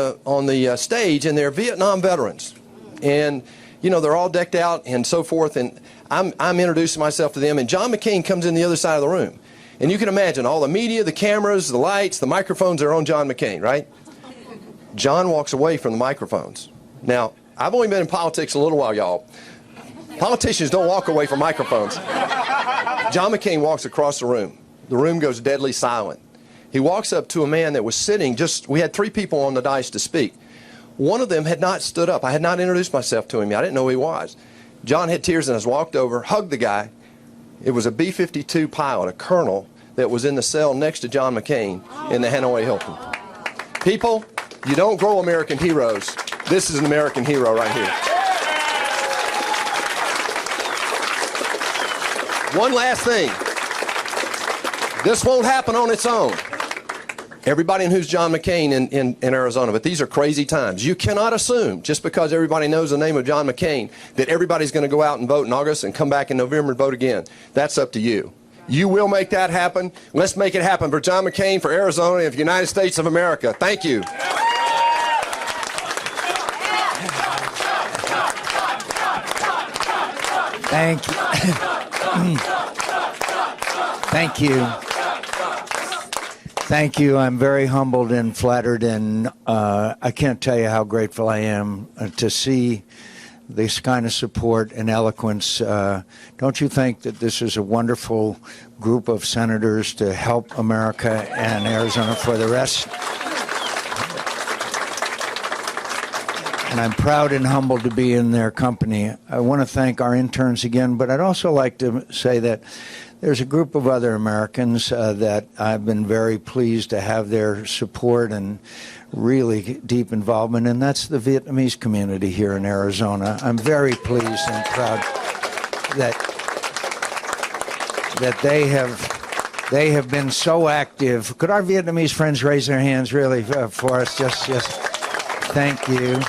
[SPEAKER 2] the stage, and they're Vietnam veterans. And, you know, they're all decked out and so forth. And I'm introducing myself to them. And John McCain comes in the other side of the room. And you can imagine all the media, the cameras, the lights, the microphones are on John McCain, right? John walks away from the microphones. Now, I've only been in politics a little while, y'all. Politicians don't walk away from microphones. John McCain walks across the room. The room goes deadly silent. He walks up to a man that was sitting we had 3 people on the dais to speak. One of them had not stood up. I had not introduced myself to him yet. I didn't know who he was. John had tears in his eyes, walked over, hugged the guy. It was a B-52 pilot, a colonel, that was in the cell next to John McCain in the Hanoi Hilton. People, you don't grow American heroes. This is an American hero right here. One last thing. This won't happen on its own. Everybody who's John McCain in Arizona, but these are crazy times. You cannot assume, just because everybody knows the name of John McCain, that everybody's going to go out and vote in August and come back in November and vote again. That's up to you. You will make that happen. Let's make it happen for John McCain, for Arizona, and for the United States of America. Thank you.
[SPEAKER 5] Thank you. Thank you. Thank you. I'm very humbled and flattered, and I can't tell you how grateful I am to see this kind of support and eloquence. Don't you think that this is a wonderful group of senators to help America and Arizona for the rest? And I'm proud and humbled to be in their company. I want to thank our interns again, but I'd also like to say that there's a group of other Americans that I've been very pleased to have their support and really deep involvement, and that's the Vietnamese community here in Arizona. I'm very pleased and proud that they have They have been so active. Could our Vietnamese friends raise their hands really for us? Just thank you.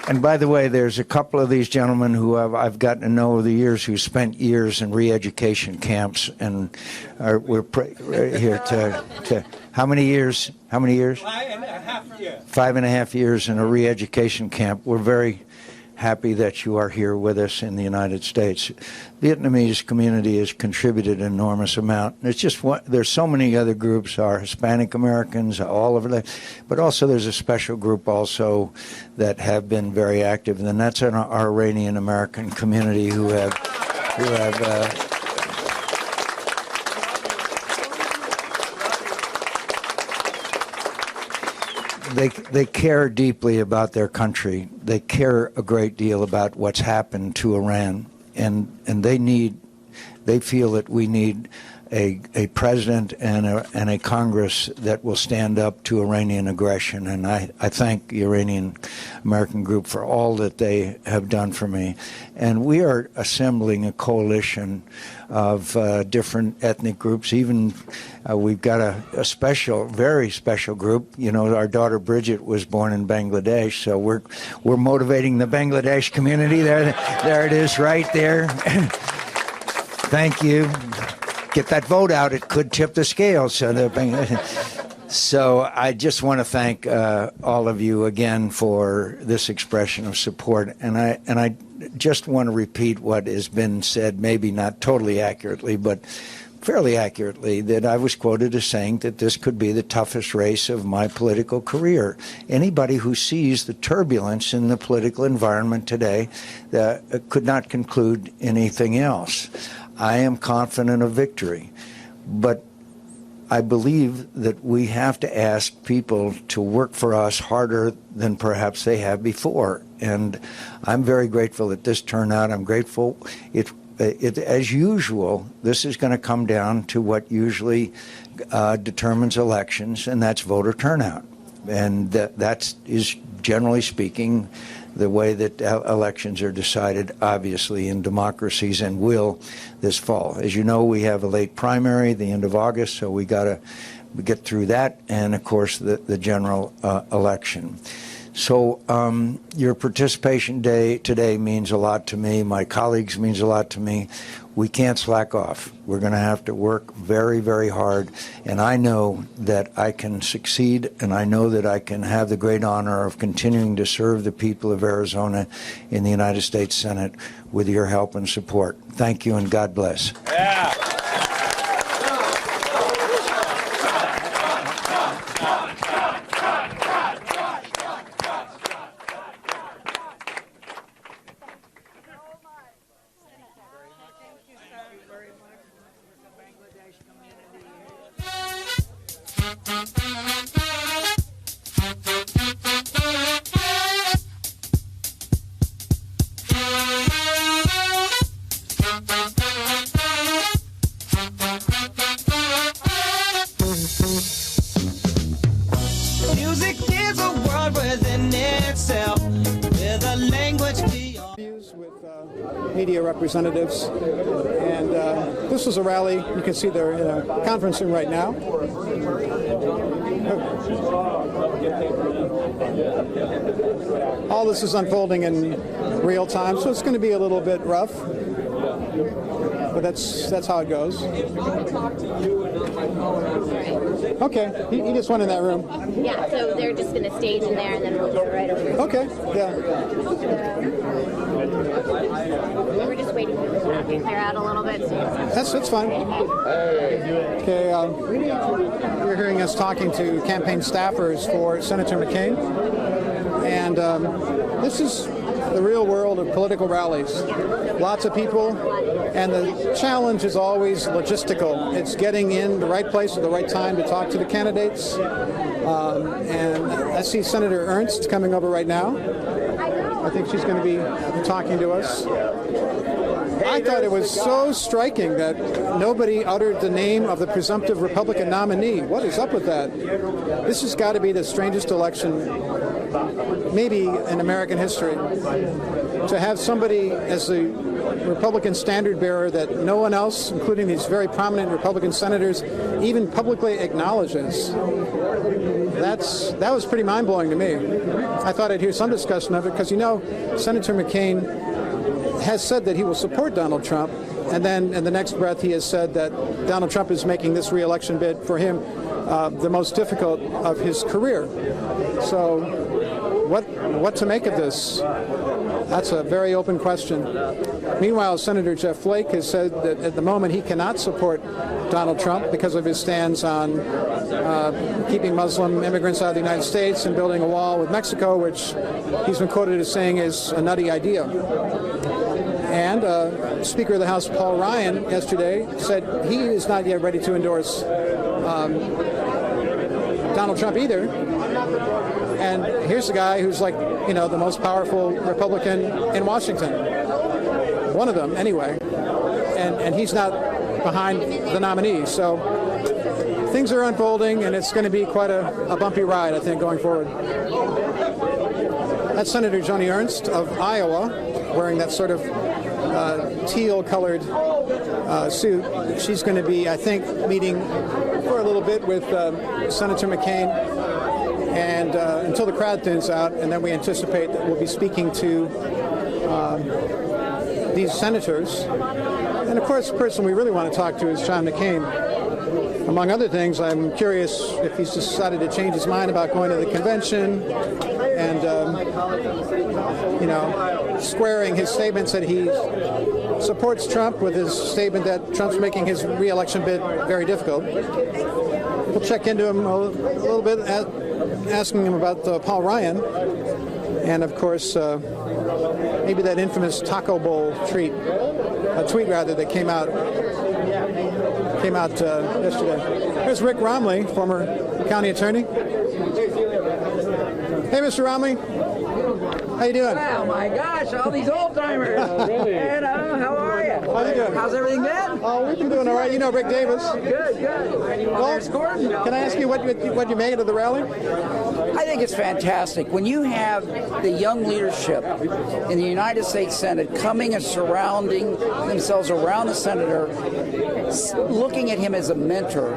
[SPEAKER 5] And by the way, there's a couple of these gentlemen who I've gotten to know over the years who spent years in re-education camps, and we're here to how many years?
[SPEAKER 6] 5.5 years.
[SPEAKER 5] 5.5 years in a re-education camp. We're very happy that you are here with us in the United States. Vietnamese community has contributed an enormous amount. It's just there's so many other groups, our Hispanic Americans, all over there, but also there's a special group also that have been very active, and that's our Iranian American community who have They care deeply about their country. They care a great deal about what's happened to Iran, and they feel that we need a president and a Congress that will stand up to Iranian aggression. And I thank the Iranian American group for all that they have done for me. And we are assembling a coalition of different ethnic groups. Even we've got a special, very special group. You know, our daughter Bridget was born in Bangladesh, so we're motivating the Bangladesh community. There it is, right there. Thank you. Get that vote out. It could tip the scales. So I just want to thank all of you again for this expression of support. And I just want to repeat what has been said, maybe not totally accurately, but fairly accurately, that I was quoted as saying that this could be the toughest race of my political career. Anybody who sees the turbulence in the political environment today could not conclude anything else. I am confident of victory, but I believe that we have to ask people to work for us harder than perhaps they have before. And I'm very grateful at this turnout. I'm grateful. As usual, this is going to come down to what usually determines elections, and that's voter turnout. And that is, generally speaking, the way that elections are decided, obviously, in democracies, and will this fall. As you know, we have a late primary, the end of August, so we got to get through that, and of course the general election. So your participation day today means a lot to me. My colleagues means a lot to me. We can't slack off. We're going to have to work very, very hard. And I know that I can succeed, and I know that I can have the great honor of continuing to serve the people of Arizona in the United States Senate with your help and support. Thank you, and God bless.
[SPEAKER 20] Yeah.
[SPEAKER 8] Music is a world within itself, with a language beyond.
[SPEAKER 19] With media representatives, and this was a rally. You can see they're in a conference room right now. All this is unfolding in real time, so it's going to be a little bit rough, but that's how it goes. Okay, he just went in that room.
[SPEAKER 22] Yeah, so they're just going to stage in there, and then we'll go right over.
[SPEAKER 19] Okay, yeah.
[SPEAKER 22] We're just waiting for the crowd to clear out a little bit.
[SPEAKER 19] That's fine. Okay, you're hearing us talking to campaign staffers for Senator McCain, and this is the real world of political rallies. Lots of people, and the challenge is always logistical. It's getting in the right place at the right time to talk to the candidates. And I see Senator Ernst coming over right now. I think she's going to be talking to us. I thought it was so striking that nobody uttered the name of the presumptive Republican nominee. What is up with that? This has got to be the strangest election
[SPEAKER 12] maybe in American history, to have somebody as the Republican standard bearer that no one else, including these very prominent Republican senators, even publicly acknowledges. That was pretty mind-blowing to me. I thought I'd hear some discussion of it because, Senator McCain has said that he will support Donald Trump, and then in the next breath he has said that Donald Trump is making this re-election bid for him the most difficult of his career. So what to make of this? That's a very open question. Meanwhile, Senator Jeff Flake has said that at the moment he cannot support Donald Trump because of his stance on keeping Muslim immigrants out of the United States and building a wall with Mexico, which he's been quoted as saying is a nutty idea. And Speaker of the House Paul Ryan yesterday said he is not yet ready to endorse Donald Trump either. And here's a guy who's like, the most powerful Republican in Washington. One of them, anyway. And he's not behind the nominee. So things are unfolding, and it's going to be quite a bumpy ride, I think, going forward. That's Senator Joni Ernst of Iowa, wearing that sort of teal-colored suit. She's going to be, I think, meeting for a little bit with Senator McCain, and until the crowd thins out, and then we anticipate that we'll be speaking to these senators. And of course, the person we really want to talk to is John McCain. Among other things, I'm curious if he's decided to change his mind about going to the convention and, squaring his statements that he supports Trump with his statement that Trump's making his re-election bid very difficult. We'll check into him a little bit, asking him about Paul Ryan, and of course, maybe that infamous taco bowl tweet that came out yesterday. There's Rick Romley, former county attorney. Hey, Mr. Romley. How you doing?
[SPEAKER 21] Oh my gosh, all these old timers. And how are you?
[SPEAKER 12] How you doing?
[SPEAKER 21] How's everything been?
[SPEAKER 12] Oh, we've been doing all right. You know Rick Davis.
[SPEAKER 21] Good.
[SPEAKER 12] Well, can I ask you what you made of the rally?
[SPEAKER 21] I think it's fantastic. When you have the young leadership in the United States Senate coming and surrounding themselves around the senator, looking at him as a mentor,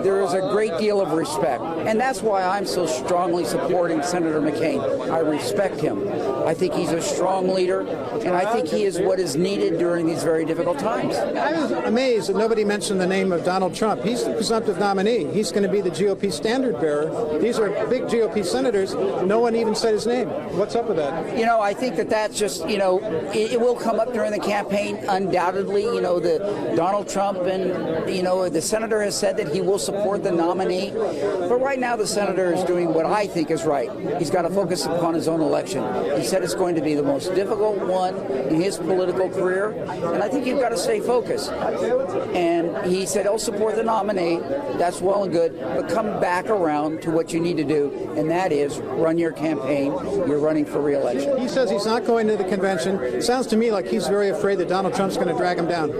[SPEAKER 21] there is a great deal of respect. And that's why I'm so strongly supporting Senator McCain. I respect him. I think he's a strong leader, and I think he is what is needed during these very difficult times.
[SPEAKER 12] I was amazed that nobody mentioned the name of Donald Trump. He's the presumptive nominee. He's going to be the GOP standard bearer. These are big GOP senators. No one even said his name. What's up with that?
[SPEAKER 21] I think that's just, it will come up during the campaign, undoubtedly. The Donald Trump and, the senator has said that he will support the nominee. But right now the senator is doing what I think is right. He's got to focus upon his own election. He said it's going to be the most difficult one in his political career, and I think you've got to stay focused. And he said he'll support the nominee. That's well and good, but come back around to what you need to do, and that is run your campaign. You're running for re-election.
[SPEAKER 12] He says he's not going to the convention. Sounds to me like he's very afraid that Donald Trump's going to drag him down.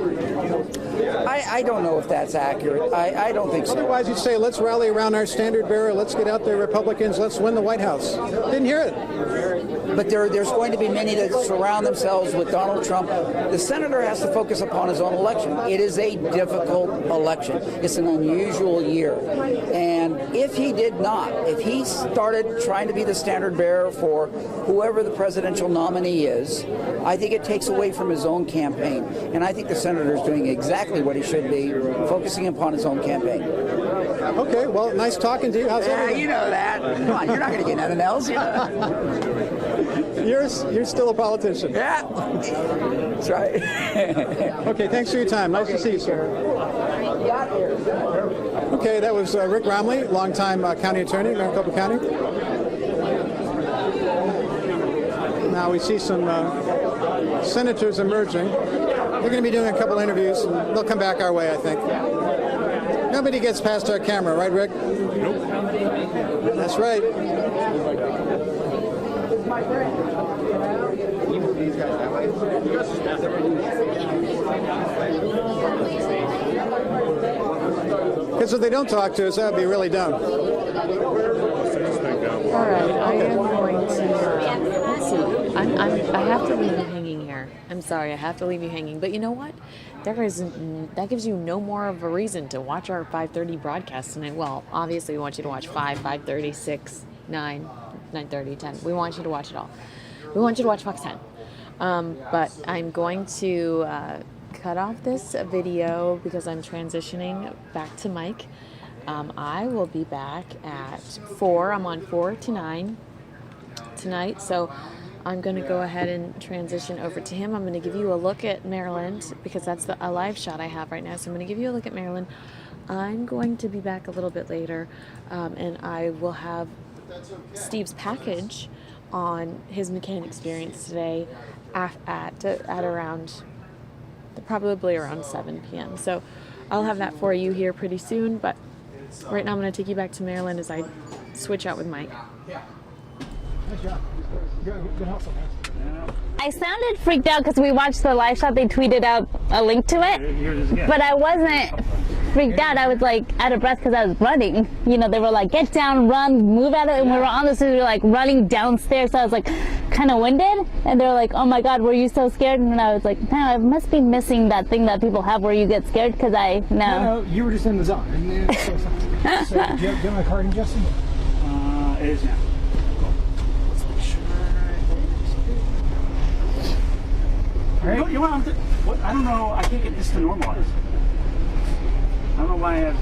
[SPEAKER 21] I don't know if that's accurate. I don't think so.
[SPEAKER 12] Otherwise, you'd say, let's rally around our standard bearer, let's get out there, Republicans, let's win the White House. Didn't hear it.
[SPEAKER 21] But there's going to be many that surround themselves with Donald Trump. The senator has to focus upon his own election. It is a difficult election. It's an unusual year. And if he started trying to be the standard bearer for whoever the presidential nominee is, I think it takes away from his own campaign. And I think the senator is doing exactly what he should be, focusing upon his own campaign.
[SPEAKER 12] Okay, well, nice talking to you. How's everything?
[SPEAKER 21] You know that. Come on, you're not going to get nothing else.
[SPEAKER 12] You're still a politician.
[SPEAKER 21] Yeah, that's right.
[SPEAKER 12] Okay, thanks for your time. Nice to see you, sir. Okay, that was Rick Romley, longtime county attorney in Maricopa County. Now we see some senators emerging. They're going to be doing a couple interviews, and they'll come back our way, I think. Nobody gets past our camera, right, Rick?
[SPEAKER 14] Nope.
[SPEAKER 12] That's right. Because if they don't talk to us, that would be really dumb.
[SPEAKER 4] All right, I am going I have to leave you hanging here. I'm sorry, I have to leave you hanging. But you know what? That gives you no more of a reason to watch our 5:30 broadcast tonight. Well, obviously we want you to watch 5, 5:30, 6, 9, 9:30, 10. We want you to watch it all. We want you to watch Fox 10. But I'm going to cut off this video because I'm transitioning back to Mike. I will be back at 4. I'm on 4 to 9 tonight, so I'm going to go ahead and transition over to him. I'm going to give you a look at Maryland because that's a live shot I have right now. So I'm going to give you a look at Maryland. I'm going to be back a little bit later, and I will have Steve's package on his McCain experience today at around probably around 7 p.m. So I'll have that for you here pretty soon. But right now I'm going to take you back to Maryland as I switch out with Mike.
[SPEAKER 12] Nice job. Good hustle, man.
[SPEAKER 1] I sounded freaked out because we watched the live shot. They tweeted out a link to it, but I wasn't freaked out. I was like out of breath because I was running. You know, they were like, get down, run, move out of it. And we were on the street, we were like running downstairs. So I was like kind of winded. And they were like, oh my God, were you so scared? And I was like, no, I must be missing that thing that people have where you get scared because
[SPEAKER 12] No, you were just in the zone. So, do you have my card in, Justin?
[SPEAKER 7] It is now. Right. You know what, I don't know. I can't get this to normalize. I don't know why I have.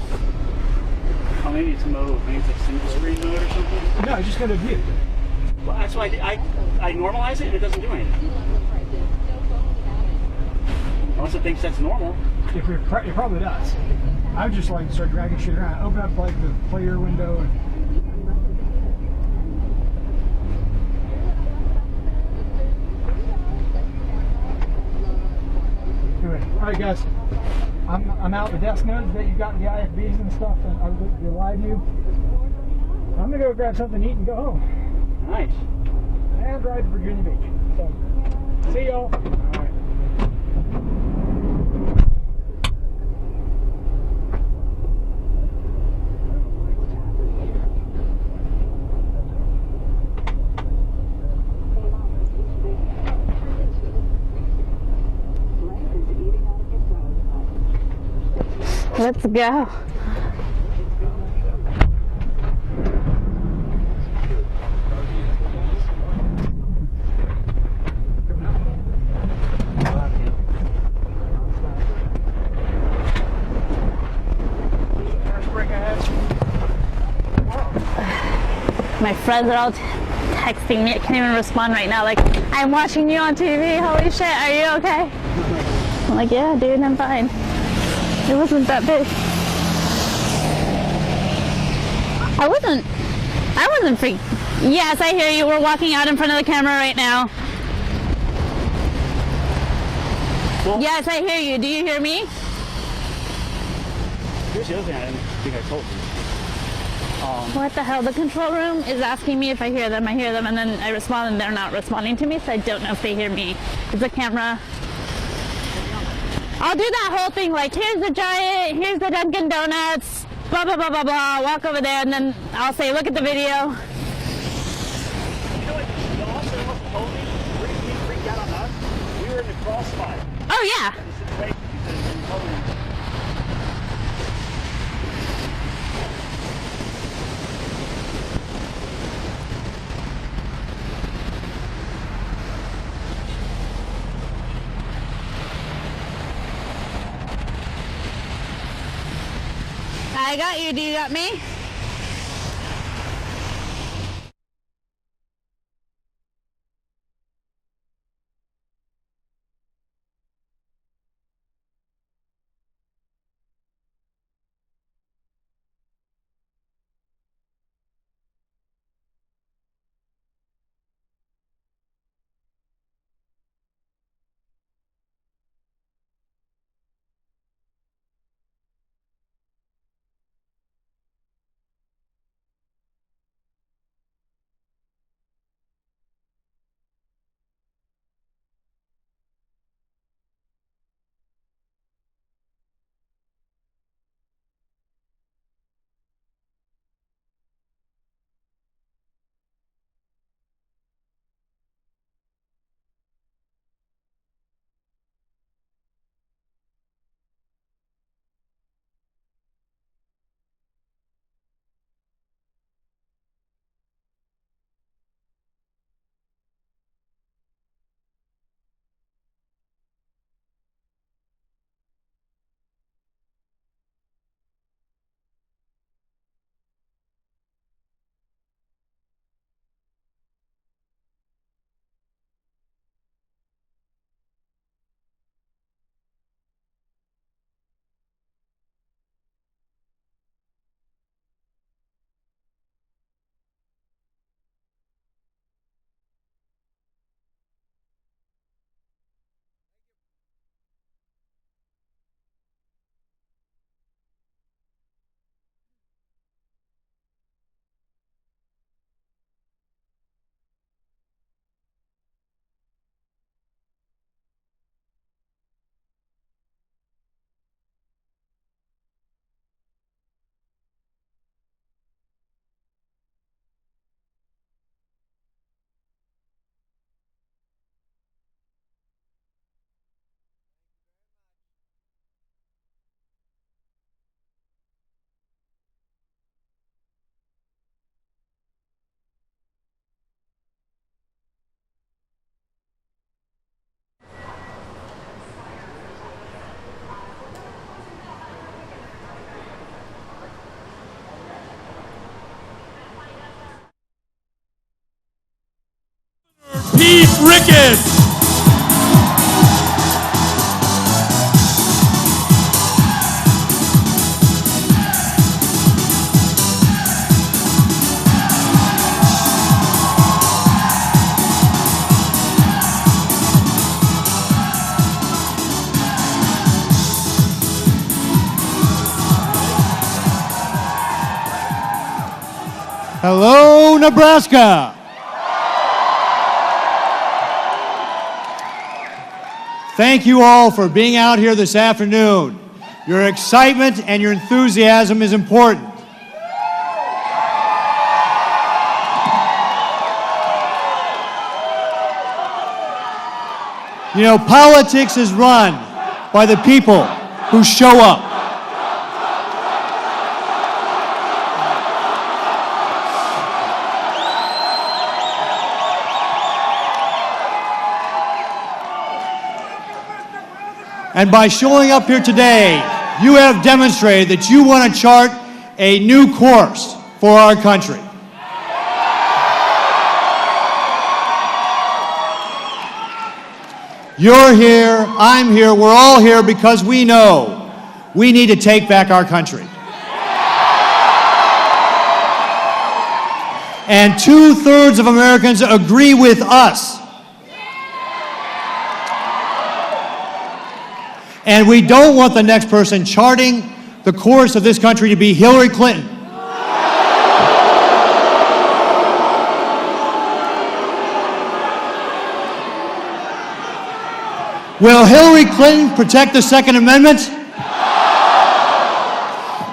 [SPEAKER 7] Oh, maybe it's mode. Maybe it's like single screen mode or something.
[SPEAKER 12] No, just go to view.
[SPEAKER 7] Well, that's why I normalize it and it doesn't do anything. Unless it thinks that's normal.
[SPEAKER 12] It probably does. I would just like start dragging shit around. Open up like the player window and. All right, guys. I'm out the desk notes that you got the IFBs and stuff, and I'll lie to you. I'm gonna go grab something to eat and go home.
[SPEAKER 7] Nice.
[SPEAKER 12] And drive to Virginia Beach. So, see y'all. All right.
[SPEAKER 1] Let's go. My friends are all texting me. I can't even respond right now. Like, I'm watching you on TV. Holy shit, are you okay? I'm like, yeah, dude, I'm fine. It wasn't that big. I wasn't freaked. Yes, I hear you. We're walking out in front of the camera right now. Well, yes, I hear you. Do you hear me?
[SPEAKER 7] Here's the other thing I didn't think I told you.
[SPEAKER 1] What the hell? The control room is asking me if I hear them. I hear them, and then I respond, and they're not responding to me, so I don't know if they hear me. It's a camera. I'll do that whole thing, like, here's the Giant, here's the Dunkin' Donuts, blah, blah, blah, blah, blah, walk over there, and then I'll say, look at the video.
[SPEAKER 7] You know what? The officer must have told me, we freaked out on us. We were in the crossfire.
[SPEAKER 1] Oh, yeah. I got you. Do you got me?
[SPEAKER 10] Ricketts. Hello, Nebraska. Thank you all for being out here this afternoon. Your excitement and your enthusiasm is important. You know, politics is run by the people who show up. And by showing up here today, you have demonstrated that you want to chart a new course for our country. You're here, I'm here, we're all here because we know we need to take back our country. And 2/3 of Americans agree with us. And we don't want the next person charting the course of this country to be Hillary Clinton. Will Hillary Clinton protect the Second Amendment?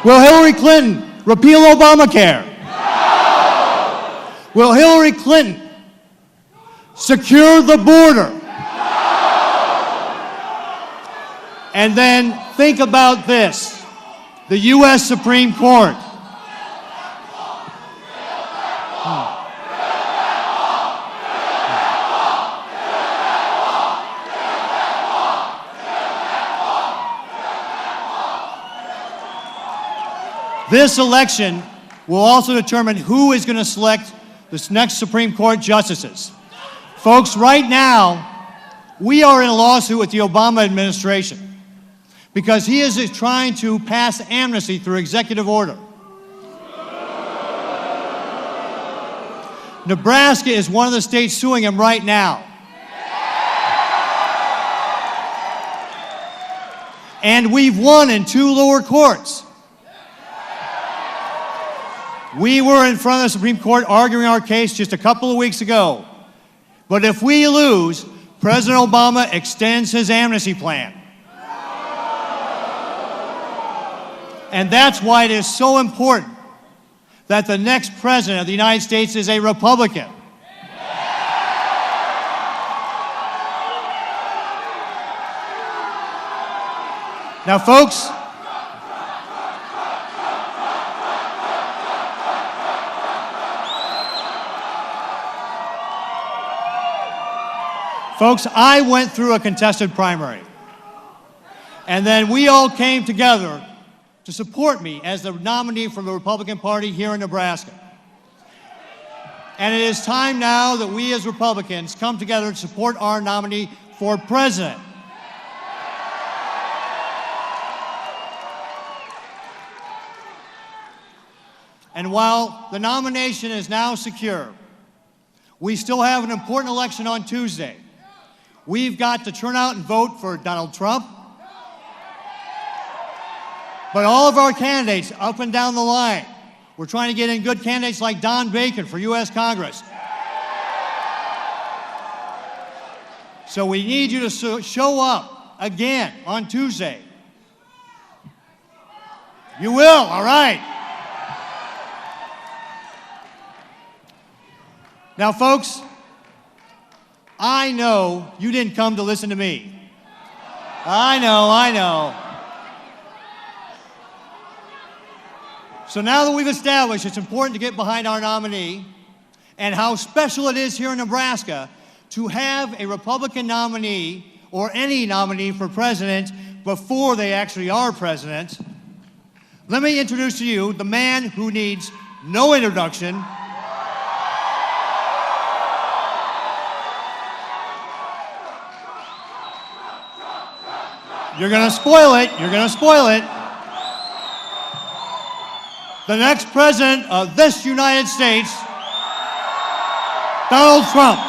[SPEAKER 10] Will Hillary Clinton repeal Obamacare? Will Hillary Clinton secure the border? And then think about this, the U.S. Supreme Court. This election will also determine who is going to select this next Supreme Court justices. Folks, right now, we are in a lawsuit with the Obama administration because he is trying to pass amnesty through executive order. Nebraska is one of the states suing him right now. And we've won in 2 lower courts. We were in front of the Supreme Court arguing our case just a couple of weeks ago. But if we lose, President Obama extends his amnesty plan. And that's why it is so important that the next president of the United States is a Republican. Now, folks, I went through a contested primary. And then we all came together to support me as the nominee from the Republican Party here in Nebraska. And it is time now that we as Republicans come together to support our nominee for president. And while the nomination is now secure, we still have an important election on Tuesday. We've got to turn out and vote for Donald Trump. But all of our candidates up and down the line, we're trying to get in good candidates like Don Bacon for U.S. Congress. So we need you to show up again on Tuesday. You will, all right. Now, folks, I know you didn't come to listen to me. I know. So now that we've established it's important to get behind our nominee and how special it is here in Nebraska to have a Republican nominee or any nominee for president before they actually are president, let me introduce to you the man who needs no introduction. You're going to spoil it. You're going to spoil it. The next president of this United States, Donald Trump.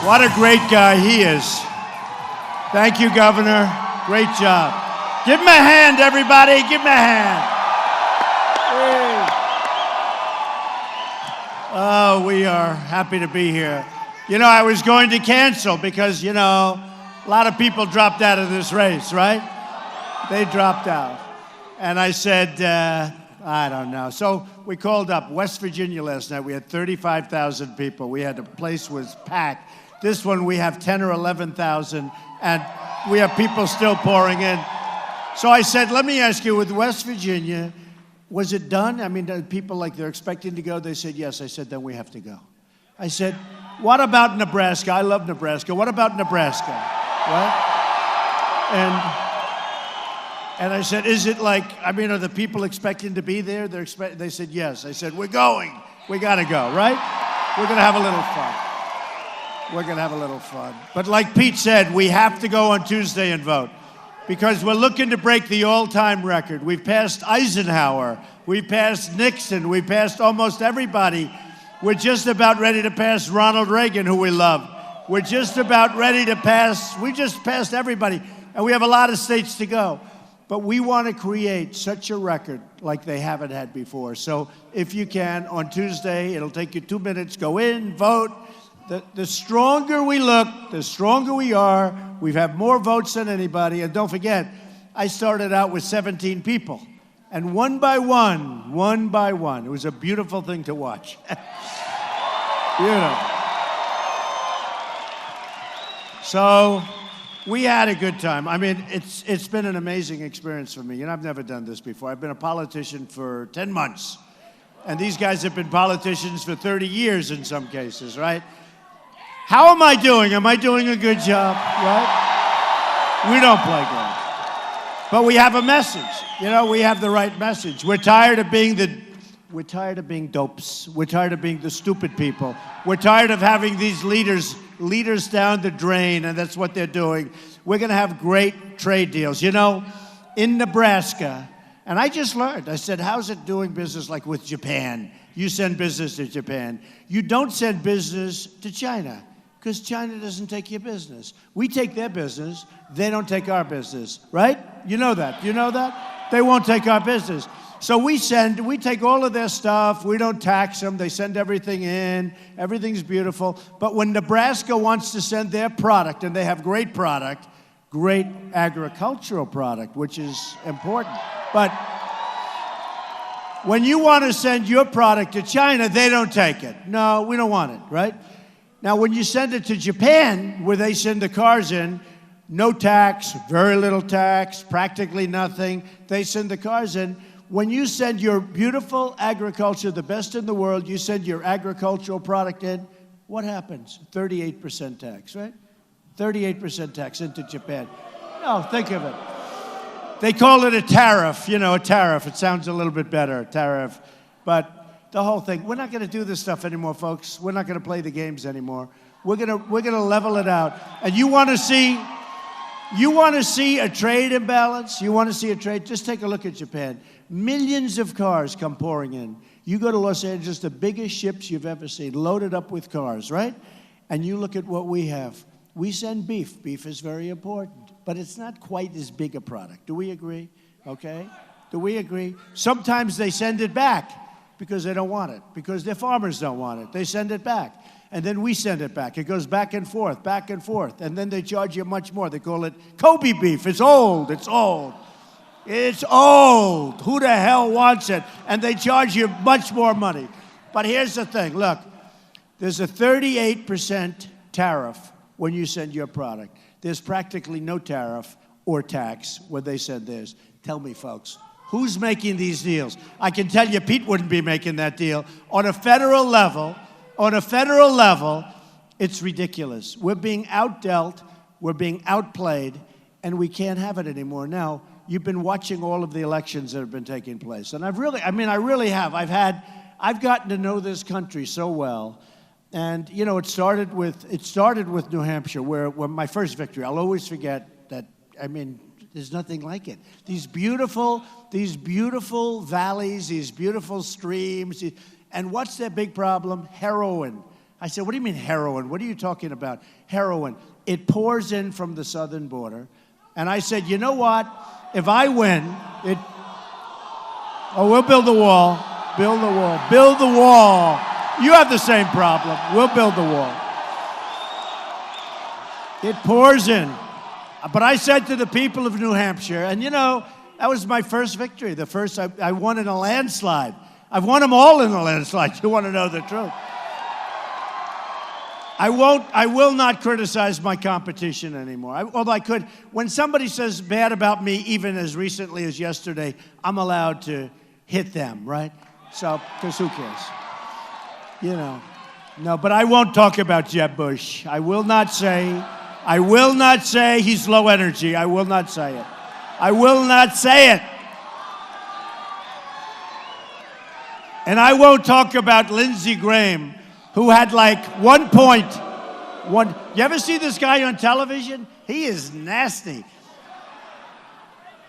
[SPEAKER 10] What a great guy he is. Thank you, Governor. Great job. Give him a hand, everybody. Give him a hand. Hey. Oh, we are happy to be here. You know, I was going to cancel because, you know, a lot of people dropped out of this race, right? They dropped out. And I said, I don't know. So we called up West Virginia last night. We had 35,000 people. The place was packed. This one, we have 10 or 11,000, and we have people still pouring in. So I said, let me ask you, with West Virginia, was it done? I mean, people, like, they're expecting to go. They said, yes. I said, then we have to go. I said, what about Nebraska? I love Nebraska. What about Nebraska? What? And I said, is it like, I mean, are the people expecting to be there? They said, yes. I said, we're going. We got to go, right? We're going to have a little fun. We're going to have a little fun. But like Pete said, we have to go on Tuesday and vote because we're looking to break the all-time record. We've passed Eisenhower. We've passed Nixon. We've passed almost everybody. We're just about ready to pass Ronald Reagan, who we love. We're just about ready to pass, we just passed everybody. And we have a lot of states to go. But we want to create such a record like they haven't had before. So if you can, on Tuesday, it'll take you 2 minutes. Go in, vote. The stronger we look, the stronger we are. We've had more votes than anybody. And don't forget, I started out with 17 people. And one by one, it was a beautiful thing to watch. Beautiful. So we had a good time. I mean, it's been an amazing experience for me. You know, I've never done this before. I've been a politician for 10 months. And these guys have been politicians for 30 years in some cases, right? How am I doing? Am I doing a good job, right? We don't play games. But we have a message. You know, we have the right message. We're tired of being dopes. We're tired of being the stupid people. We're tired of having these leaders down the drain, and that's what they're doing. We're going to have great trade deals. You know, in Nebraska, and I just learned, I said, how's it doing business like with Japan? You send business to Japan. You don't send business to China, because China doesn't take your business. We take their business. They don't take our business, right? You know that. You know that? They won't take our business. So we take all of their stuff. We don't tax them. They send everything in. Everything's beautiful. But when Nebraska wants to send their product, and they have great product, great agricultural product, which is important. But when you want to send your product to China, they don't take it. No, we don't want it, right? Now, when you send it to Japan, where they send the cars in, no tax, very little tax, practically nothing. They send the cars in. When you send your beautiful agriculture, the best in the world, you send your agricultural product in, what happens? 38% tax, right? 38% tax into Japan. No, think of it. They call it a tariff, you know, a tariff. It sounds a little bit better, tariff. But the whole thing, we're not going to do this stuff anymore, folks. We're not going to play the games anymore. We're going to level it out. And you want to see a trade imbalance? You want to see a trade? Just take a look at Japan. Millions of cars come pouring in. You go to Los Angeles, the biggest ships you've ever seen, loaded up with cars, right? And you look at what we have. We send beef. Beef is very important, but it's not quite as big a product. Do we agree? Okay? Do we agree? Sometimes they send it back because they don't want it, because their farmers don't want it. They send it back. And then we send it back. It goes back and forth, and then they charge you much more. They call it Kobe beef. It's old. It's old. It's old. Who the hell wants it? And they charge you much more money. But here's the thing. Look, there's a 38% tariff when you send your product. There's practically no tariff or tax when they send theirs. Tell me, folks,
[SPEAKER 11] Who's making these deals? I can tell you Pete wouldn't be making that deal. On a federal level, it's ridiculous. We're being outdealt, we're being outplayed, and we can't have it anymore. Now, you've been watching all of the elections that have been taking place, and I really have. I've gotten to know this country so well. And, you know, it started with New Hampshire, where my first victory. I'll always forget that. I mean, there's nothing like it. These beautiful valleys, these beautiful streams. And what's their big problem? Heroin. I said, what do you mean heroin? What are you talking about? Heroin. It pours in from the southern border. And I said, you know what? If I win, we'll build the wall. Build the wall. Build the wall. You have the same problem. We'll build the wall. It pours in. But I said to the people of New Hampshire, and you know, that was my first victory. The first, I won in a landslide. I've won them all in a landslide. You want to know the truth. I will not criticize my competition anymore. Although I could. When somebody says bad about me, even as recently as yesterday, I'm allowed to hit them, right? So, because who cares? You know. No, but I won't talk about Jeb Bush. I will not say he's low energy. I will not say it. I will not say it. And I won't talk about Lindsey Graham, who had like 1.1. You ever see this guy on television? He is nasty.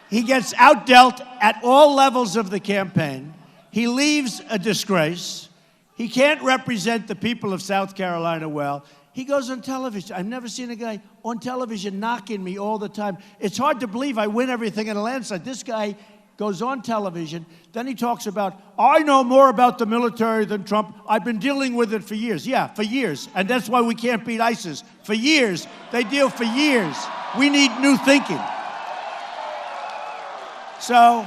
[SPEAKER 11] He gets outdealt at all levels of the campaign. He leaves a disgrace. He can't represent the people of South Carolina well. He goes on television. I've never seen a guy on television knocking me all the time. It's hard to believe I win everything in a landslide. This guy goes on television. Then he talks about, I know more about the military than Trump. I've been dealing with it for years. Yeah, for years. And that's why we can't beat ISIS. For years. They deal for years. We need new thinking. So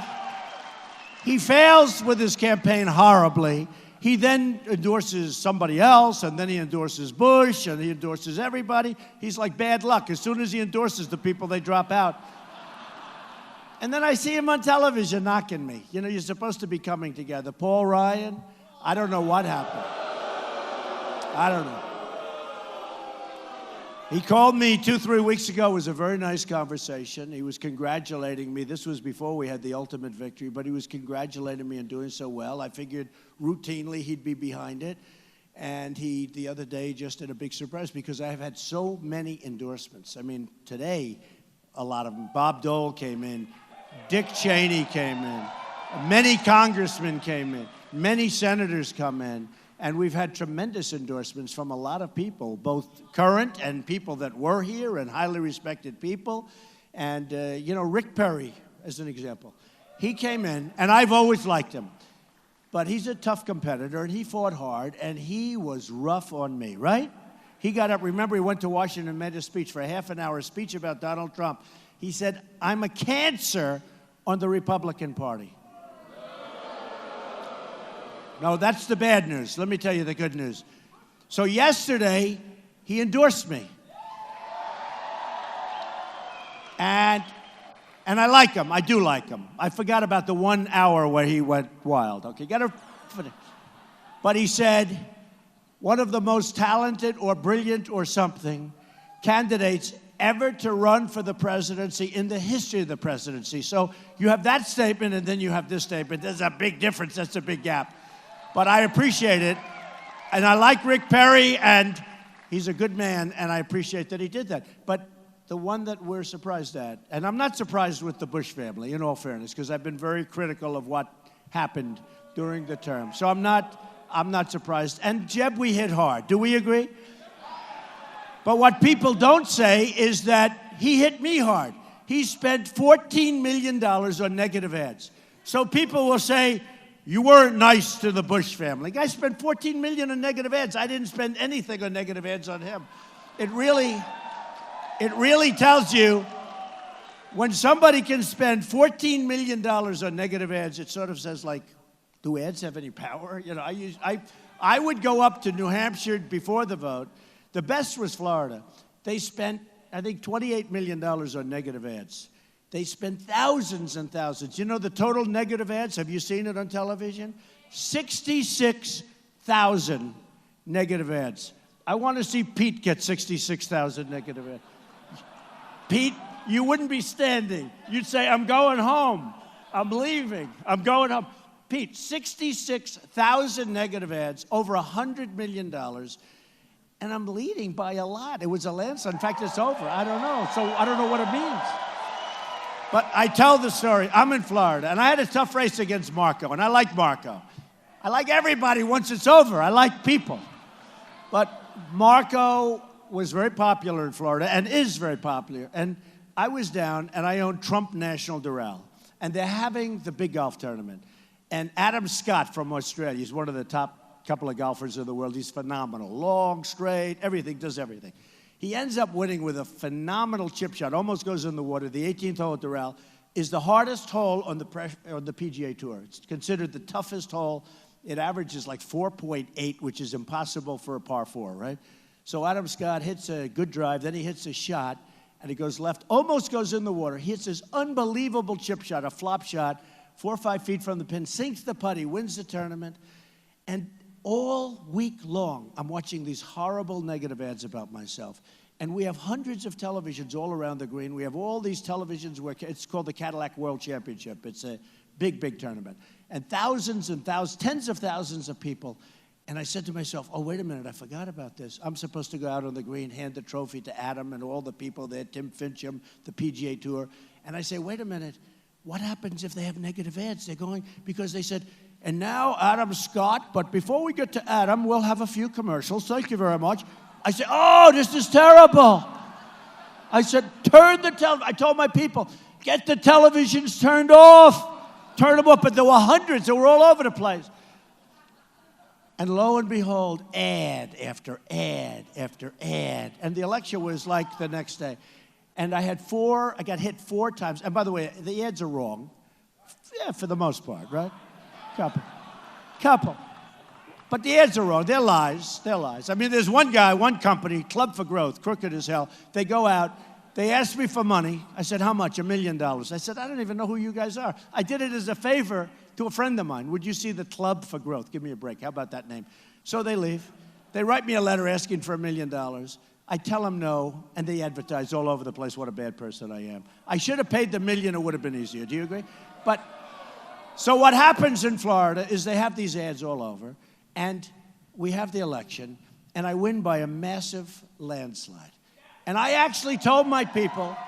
[SPEAKER 11] he fails with his campaign horribly. He then endorses somebody else, and then he endorses Bush, and he endorses everybody. He's like bad luck. As soon as he endorses the people, they drop out. And then I see him on television knocking me. You know, you're supposed to be coming together. Paul Ryan, I don't know what happened. I don't know. He called me 2-3 weeks ago. It was a very nice conversation. He was congratulating me. This was before we had the ultimate victory, but he was congratulating me on doing so well. I figured routinely he'd be behind it. And he, the other day, just did a big surprise because I have had so many endorsements. I mean, today, a lot of them. Bob Dole came in. Dick Cheney came in. Many congressmen came in. Many senators come in. And we've had tremendous endorsements from a lot of people, both current and people that were here and highly respected people. And, you know, Rick Perry, as an example. He came in, and I've always liked him. But he's a tough competitor, and he fought hard, and he was rough on me, right? He got up. Remember, he went to Washington and made a speech for a half-an-hour speech about Donald Trump. He said, I'm a cancer on the Republican Party. No, that's the bad news. Let me tell you the good news. So yesterday, he endorsed me. And I like him. I do like him. I forgot about the 1 hour where he went wild. Okay, but he said, one of the most talented or brilliant or something candidates ever to run for the presidency in the history of the presidency. So you have that statement, and then you have this statement. There's a big difference. That's a big gap. But I appreciate it, and I like Rick Perry, and he's a good man, and I appreciate that he did that. But the one that we're surprised at, and I'm not surprised with the Bush family, in all fairness, because I've been very critical of what happened during the term. So I'm not surprised. And Jeb, we hit hard. Do we agree? But what people don't say is that he hit me hard. He spent $14 million on negative ads. So people will say, you weren't nice to the Bush family. Guy spent $14 million on negative ads. I didn't spend anything on negative ads on him. It really tells you when somebody can spend $14 million on negative ads, it sort of says, like, do ads have any power? You know, I would go up to New Hampshire before the vote. The best was Florida. They spent, I think, $28 million on negative ads. They spend thousands and thousands. You know the total negative ads? Have you seen it on television? 66,000 negative ads. I want to see Pete get 66,000 negative ads. Pete, you wouldn't be standing. You'd say, I'm going home. I'm leaving. I'm going home. Pete, 66,000 negative ads, over $100 million, and I'm leading by a lot. It was a landslide. In fact, it's over. I don't know. So I don't know what it means. But I tell the story. I'm in Florida, and I had a tough race against Marco, and I like Marco. I like everybody once it's over. I like people. But Marco was very popular in Florida and is very popular. And I was down, and I own Trump National Doral, and they're having the big golf tournament. And Adam Scott from Australia, he's one of the top couple of golfers in the world. He's phenomenal. Long, straight, everything, does everything. He ends up winning with a phenomenal chip shot, almost goes in the water. The 18th hole at Doral is the hardest hole on the PGA Tour. It's considered the toughest hole. It averages like 4.8, which is impossible for a par 4, right? So Adam Scott hits a good drive, then he hits a shot, and he goes left, almost goes in the water. He hits this unbelievable chip shot, a flop shot, 4 or 5 feet from the pin, sinks the putt, he wins the tournament. And all week long, I'm watching these horrible negative ads about myself. And we have hundreds of televisions all around the green. We have all these televisions where it's called the Cadillac World Championship. It's a big, big tournament. And thousands and thousands, tens of thousands of people. And I said to myself, oh, wait a minute, I forgot about this. I'm supposed to go out on the green, hand the trophy to Adam and all the people there, Tim Fincham, the PGA Tour. And I say, wait a minute, what happens if they have negative ads? They're going, because they said, and now Adam Scott, but before we get to Adam, we'll have a few commercials. Thank you very much. I said, oh, this is terrible. I said, turn the television. I told my people, get the televisions turned off. Turn them off. But there were hundreds. They were all over the place. And lo and behold, ad after ad after ad. And the election was like the next day. And I got hit 4 times. And by the way, the ads are wrong. Yeah, for the most part, right? Couple. But the ads are wrong. They're lies. They're lies. I mean, there's one guy, one company, Club for Growth, crooked as hell. They go out. They asked me for money. I said, how much? $1 million. I said, I don't even know who you guys are. I did it as a favor to a friend of mine. Would you see the Club for Growth? Give me a break. How about that name? So they leave. They write me a letter asking for $1 million. I tell them no, and they advertise all over the place what a bad person I am. I should have paid the $1 million. It would have been easier. Do you agree? But so what happens in Florida is they have these ads all over, and we have the election, and I win by a massive landslide. And I actually told my people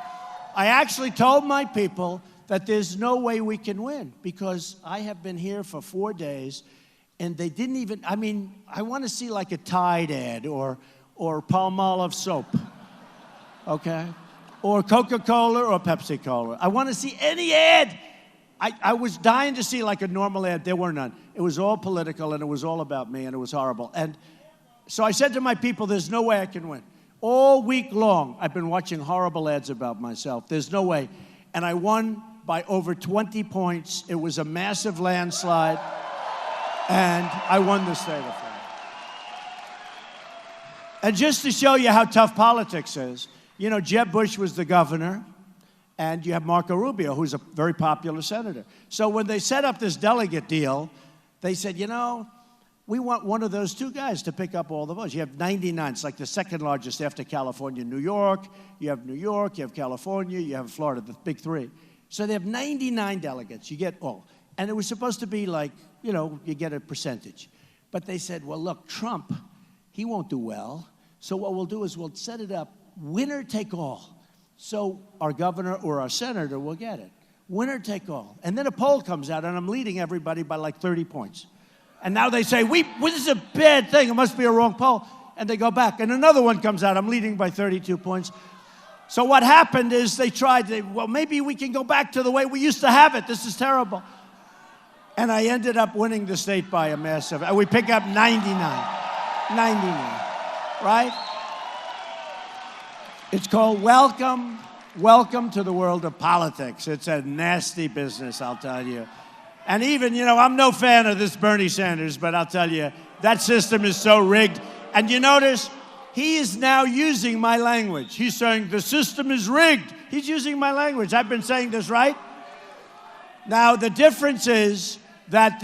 [SPEAKER 11] that there's no way we can win, because I have been here for 4 days, and they didn't even, I mean, I want to see like a Tide ad or Palmolive soap, okay? Or Coca-Cola or Pepsi-Cola. I want to see any ad. I was dying to see like a normal ad. There were none. It was all political, and it was all about me, and it was horrible. And so I said to my people, there's no way I can win. All week long, I've been watching horrible ads about myself. There's no way. And I won by over 20 points. It was a massive landslide, and I won the state of Florida. And just to show you how tough politics is, you know, Jeb Bush was the governor, and you have Marco Rubio, who's a very popular senator. So when they set up this delegate deal, they said, you know, we want one of those 2 guys to pick up all the votes. You have 99. It's like the second largest after California, New York. You have New York, you have California, you have Florida, the big 3. So they have 99 delegates. You get all. And it was supposed to be like, you know, you get a percentage. But they said, well, look, Trump, he won't do well. So what we'll do is we'll set it up, winner take all. So our governor or our senator will get it. Winner take all. And then a poll comes out, and I'm leading everybody by like 30 points. And now they say, this is a bad thing. It must be a wrong poll. And they go back. And another one comes out. I'm leading by 32 points. So what happened is they tried, well, maybe we can go back to the way we used to have it. This is terrible. And I ended up winning the state by a massive, we pick up 99, right? It's called welcome to the world of politics. It's a nasty business, I'll tell you. And even, you know, I'm no fan of this Bernie Sanders, but I'll tell you, that system is so rigged. And you notice, he is now using my language. He's saying, the system is rigged. He's using my language. I've been saying this, right? Now, the difference is that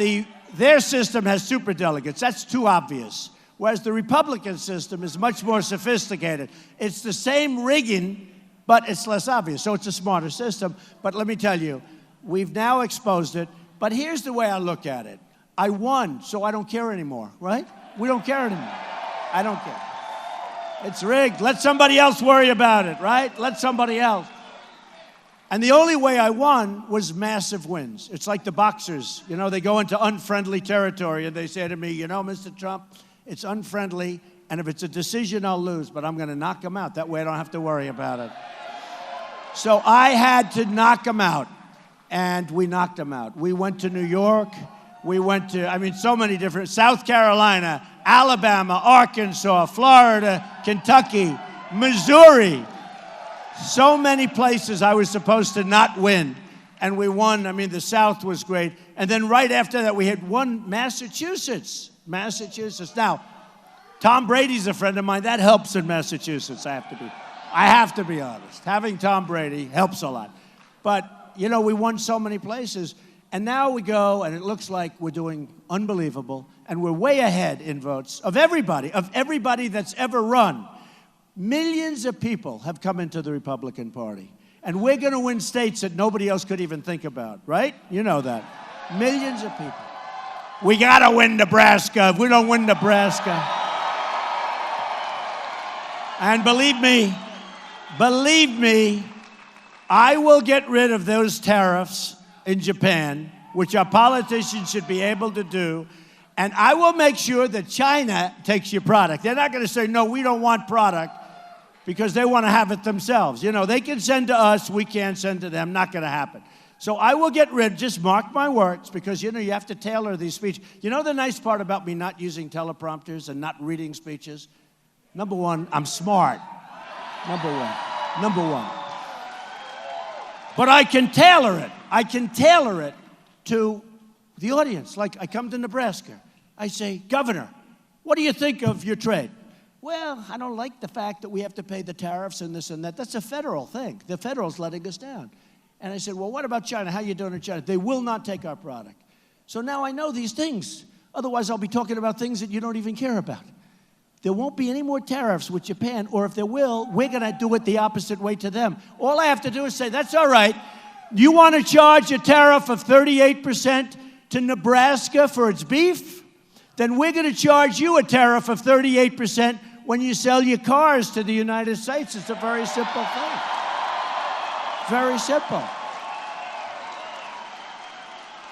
[SPEAKER 11] their system has superdelegates. That's too obvious. Whereas the Republican system is much more sophisticated. It's the same rigging, but it's less obvious. So it's a smarter system. But let me tell you, we've now exposed it. But here's the way I look at it. I won, so I don't care anymore, right? We don't care anymore. I don't care. It's rigged. Let somebody else worry about it, right? Let somebody else. And the only way I won was massive wins. It's like the boxers. You know, they go into unfriendly territory and they say to me, you know, Mr. Trump, it's unfriendly, and if it's a decision, I'll lose, but I'm going to knock him out. That way I don't have to worry about it. So I had to knock him out, and we knocked him out. We went to New York. We went to, so many different, South Carolina, Alabama, Arkansas, Florida, Kentucky, Missouri. So many places I was supposed to not win, and we won. The South was great. And then right after that, we had won Massachusetts. Now, Tom Brady's a friend of mine. That helps in Massachusetts, I have to be honest. Having Tom Brady helps a lot. But, we won so many places. And now we go, and it looks like we're doing unbelievable, and we're way ahead in votes of everybody that's ever run. Millions of people have come into the Republican Party, and we're going to win states that nobody else could even think about, right? You know that. Millions of people. We got to win Nebraska. If we don't win Nebraska. And believe me, I will get rid of those tariffs in Japan, which our politicians should be able to do, and I will make sure that China takes your product. They're not going to say, no, we don't want product, because they want to have it themselves. They can send to us, we can't send to them, not going to happen. So I will get rid, just mark my words, because, you have to tailor these speeches. The nice part about me not using teleprompters and not reading speeches? Number one, I'm smart. Number one. But I can tailor it to the audience. Like, I come to Nebraska. I say, Governor, what do you think of your trade? Well, I don't like the fact that we have to pay the tariffs and this and that. That's a federal thing. The federal's letting us down. And I said, well, what about China? How you doing in China? They will not take our product. So now I know these things. Otherwise, I'll be talking about things that you don't even care about. There won't be any more tariffs with Japan, or if there will, we're going to do it the opposite way to them. All I have to do is say, that's all right. You want to charge a tariff of 38% to Nebraska for its beef? Then we're going to charge you a tariff of 38% when you sell your cars to the United States. It's a very simple thing. Very simple.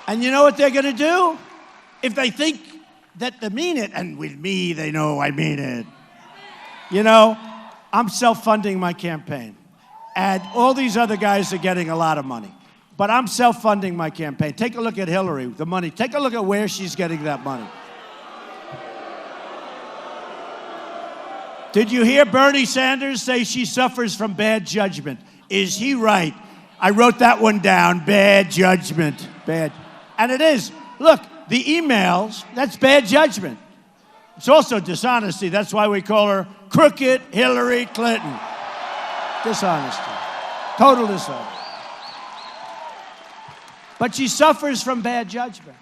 [SPEAKER 11] And you know what they're going to do? If they think that they mean it, and with me, they know I mean it. I'm self-funding my campaign. And all these other guys are getting a lot of money. But I'm self-funding my campaign. Take a look at Hillary, the money. Take a look at where she's getting that money. Did you hear Bernie Sanders say she suffers from bad judgment? Is he right? I wrote that one down. Bad judgment. Bad. And it is. Look, the emails, that's bad judgment. It's also dishonesty. That's why we call her Crooked Hillary Clinton. Dishonesty. Total dishonesty. But she suffers from bad judgment.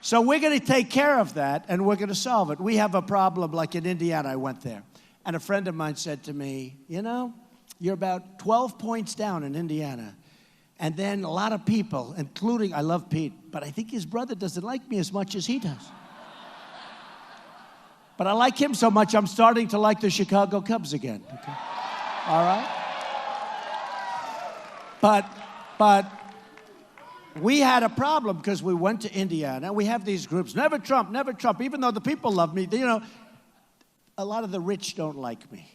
[SPEAKER 11] So we're going to take care of that, and we're going to solve it. We have a problem, like in Indiana, I went there. And a friend of mine said to me, you're about 12 points down in Indiana. And then a lot of people, including, I love Pete, but I think his brother doesn't like me as much as he does. But I like him so much, I'm starting to like the Chicago Cubs again. Okay? All right? But we had a problem because we went to Indiana. We have these groups, never Trump, even though the people love me. A lot of the rich don't like me.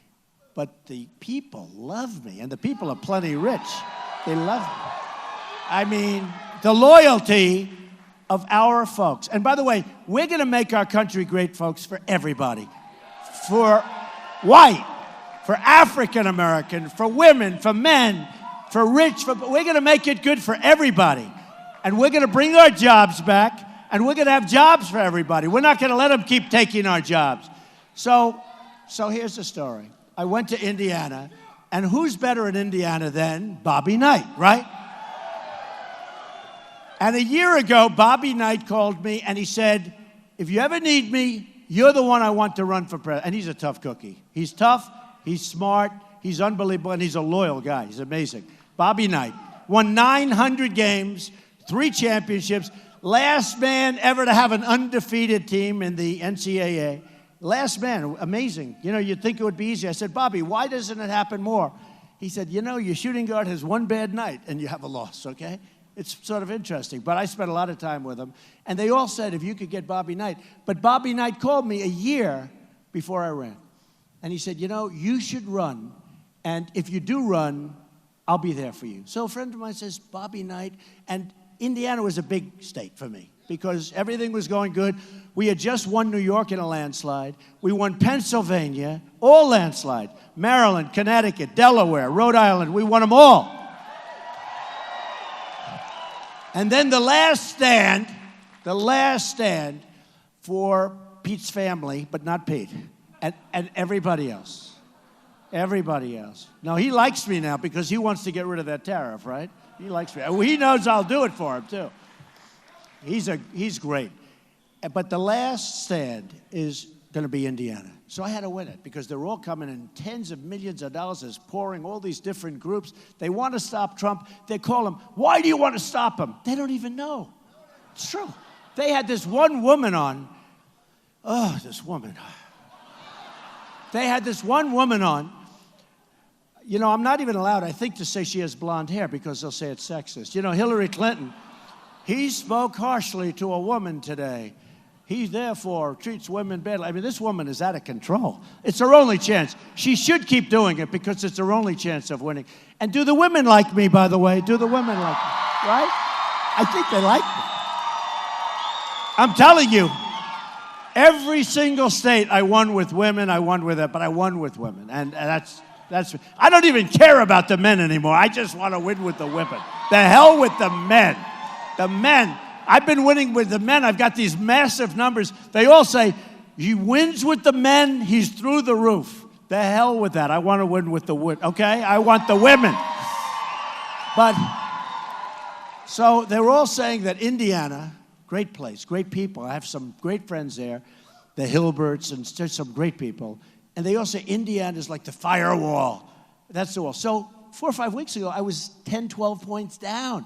[SPEAKER 11] But the people love me, and the people are plenty rich. They love me. The loyalty of our folks. And by the way, we're going to make our country great, folks, for everybody. For white, for African American, for women, for men, for rich. We're going to make it good for everybody. And we're going to bring our jobs back, and we're going to have jobs for everybody. We're not going to let them keep taking our jobs. So here's the story. I went to Indiana, And who's better in Indiana than Bobby Knight, right? And a year ago, Bobby Knight called me and he said, if you ever need me, you're the one I want to run for president. And he's a tough cookie. He's tough, he's smart, he's unbelievable, and he's a loyal guy. He's amazing. Bobby Knight won 900 games, 3 championships, last man ever to have an undefeated team in the NCAA. Last man, amazing. You know, you'd think it would be easy. I said, Bobby, why doesn't it happen more? He said, you know, your shooting guard has one bad night and you have a loss, okay? It's sort of interesting, but I spent a lot of time with him. And they all said, if you could get Bobby Knight. But Bobby Knight called me a year before I ran. And he said, you know, you should run. And if you do run, I'll be there for you. So a friend of mine says, Bobby Knight. And Indiana was a big state for me because everything was going good. We had just won New York in a landslide. We won Pennsylvania, all landslide. Maryland, Connecticut, Delaware, Rhode Island, we won them all. And then the last stand for Pete's family, but not Pete, and everybody else. Everybody else. Now, he likes me now because he wants to get rid of that tariff, right? He likes me. Well, he knows I'll do it for him, too. He's great. But the last stand is going to be Indiana. So I had to win it because they're all coming in tens of millions of dollars. Is pouring all these different groups. They want to stop Trump. They call him, why do you want to stop him? They don't even know. It's true. They had this one woman on. Oh, this woman. They had this one woman on. You know, I'm not even allowed, I think, to say she has blonde hair because they'll say it's sexist. You know, Hillary Clinton, he spoke harshly to a woman today. He, therefore, treats women badly. I mean, this woman is out of control. It's her only chance. She should keep doing it because it's her only chance of winning. And do the women like me, by the way? Do the women like me? Right? I think they like me. I'm telling you, every single state I won with women, I won with it, but I won with women. And that's I don't even care about the men anymore. I just want to win with the women. The hell with the men. The men. I've been winning with the men. I've got these massive numbers. They all say, he wins with the men, he's through the roof. The hell with that. I want to win with the women, okay? I want the women. But, so they were all saying that Indiana, great place, great people. I have some great friends there, the Hilberts, and some great people. And they all say Indiana is like the firewall. That's the wall. So 4 or 5 weeks ago, I was 10, 12 points down.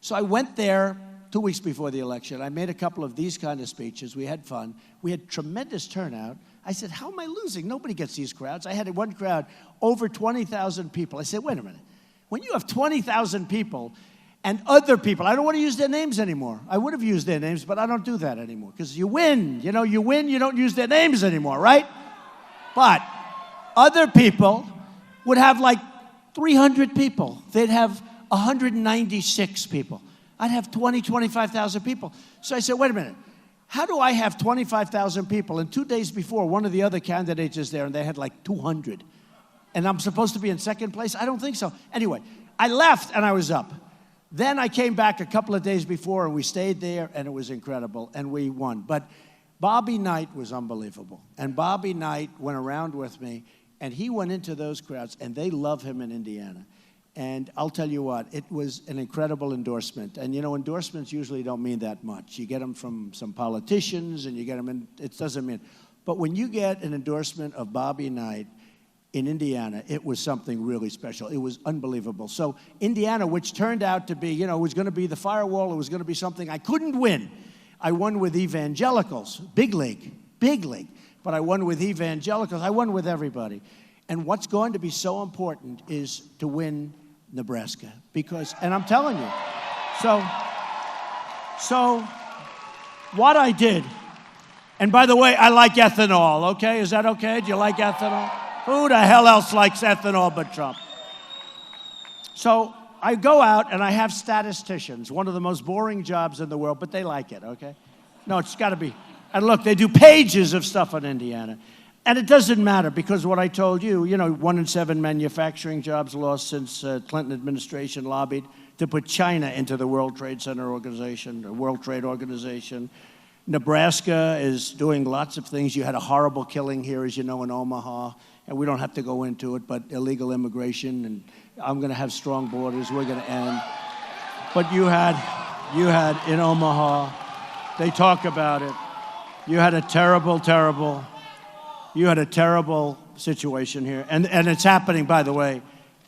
[SPEAKER 11] So I went there 2 weeks before the election. I made a couple of these kind of speeches. We had fun. We had tremendous turnout. I said, how am I losing? Nobody gets these crowds. I had one crowd, over 20,000 people. I said, wait a minute. When you have 20,000 people and other people, I don't want to use their names anymore. I would have used their names, but I don't do that anymore because you win. You know, you win, you don't use their names anymore, right? But other people would have like 300 people. They'd have 196 people. I'd have 20, 25,000 people. So I said, wait a minute. How do I have 25,000 people? And 2 days before, one of the other candidates is there, and they had like 200. And I'm supposed to be in second place? I don't think so. Anyway, I left, and I was up. Then I came back a couple of days before, and we stayed there, and it was incredible, and we won. But Bobby Knight was unbelievable. And Bobby Knight went around with me, and he went into those crowds, and they love him in Indiana. And I'll tell you what, it was an incredible endorsement. And, you know, endorsements usually don't mean that much. You get them from some politicians, and you get them in, it doesn't mean. But when you get an endorsement of Bobby Knight in Indiana, it was something really special. It was unbelievable. So Indiana, which turned out to be, you know, it was going to be the firewall. It was going to be something I couldn't win. I won with evangelicals, big league. But I won with evangelicals. I won with everybody. And what's going to be so important is to win Nebraska, because, and I'm telling you, so what I did, and by the way, I like ethanol, okay? Is that okay? Do you like ethanol? Who the hell else likes ethanol but Trump? So I go out and I have statisticians, one of the most boring jobs in the world, but they like it, okay? No, it's got to be. And look, they do pages of stuff on Indiana. And it doesn't matter because what I told you, you know, 1 in 7 manufacturing jobs lost since Clinton administration lobbied to put China into the World Trade Center Organization, the World Trade Organization. Nebraska is doing lots of things. You had a horrible killing here, as you know, in Omaha, and we don't have to go into it, but illegal immigration, and I'm going to have strong borders. We're going to end. But you had in Omaha, they talk about it. You had a terrible situation here. And it's happening, by the way,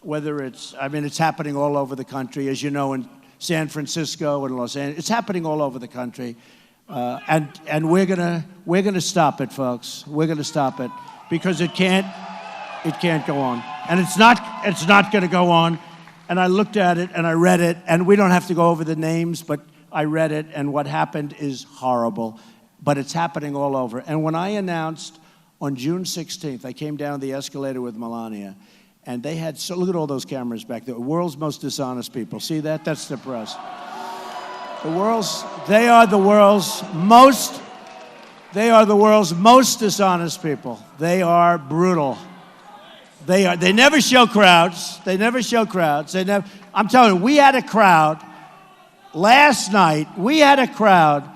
[SPEAKER 11] it's happening all over the country, as you know, in San Francisco and Los Angeles. It's happening all over the country. And we're gonna stop it, folks. We're gonna stop it because it can't go on. And it's not gonna go on. And I looked at it and I read it, and we don't have to go over the names, but I read it, and what happened is horrible. But it's happening all over. And when I announced on June 16th, I came down the escalator with Melania, and they had, so look at all those cameras back there, world's most dishonest people. See that? That's the press. They are the world's most dishonest people. They are brutal. They never show crowds. I'm telling you, we had a crowd last night. We had a crowd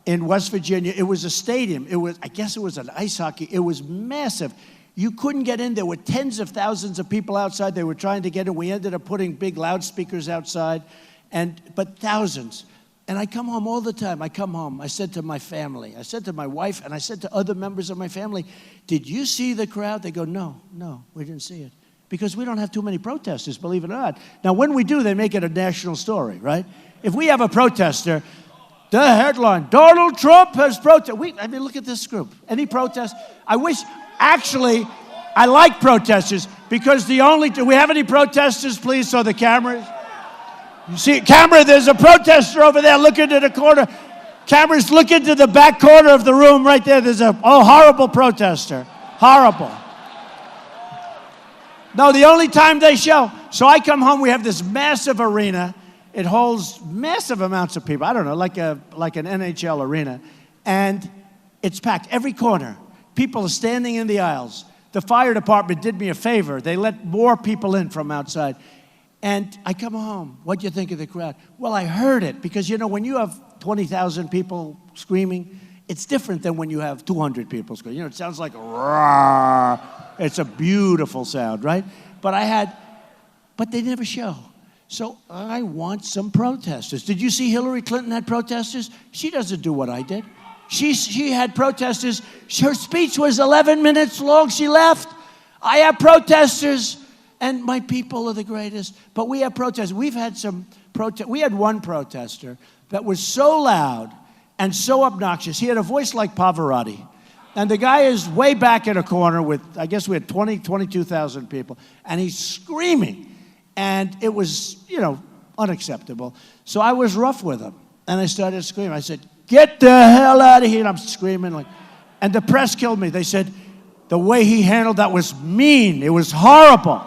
[SPEAKER 11] in West Virginia. It was a stadium. I guess it was an ice hockey. It was massive. You couldn't get in. There were tens of thousands of people outside. They were trying to get in. We ended up putting big loudspeakers outside, but thousands. And I come home all the time. I said to my family, I said to my wife, and I said to other members of my family, did you see the crowd? They go, no, we didn't see it. Because we don't have too many protesters, believe it or not. Now, when we do, they make it a national story, right? If we have a protester, the headline, Donald Trump has protested. Look at this group. Any protest? Actually, I like protesters because do we have any protesters, please, so the cameras? You see, camera, there's a protester over there. Look into the corner. Cameras, look into the back corner of the room right there. There's a horrible protester. Horrible. No, the only time they show. So I come home, we have this massive arena. It holds massive amounts of people. I don't know, like an NHL arena. And it's packed every corner. People are standing in the aisles. The fire department did me a favor. They let more people in from outside. And I come home. What do you think of the crowd? Well, I heard it because, when you have 20,000 people screaming, it's different than when you have 200 people screaming. It sounds like roar. It's a beautiful sound, right? But they never show. So I want some protesters. Did you see Hillary Clinton had protesters? She doesn't do what I did. She had protesters. Her speech was 11 minutes long. She left. I have protesters. And my people are the greatest. But we have protesters. We've had some protest. We had one protester that was so loud and so obnoxious. He had a voice like Pavarotti. And the guy is way back in a corner with, I guess we had 22,000 people. And he's screaming. And it was, unacceptable. So I was rough with him. And I started screaming. I said, get the hell out of here. And I'm screaming. And the press killed me. They said, the way he handled that was mean. It was horrible.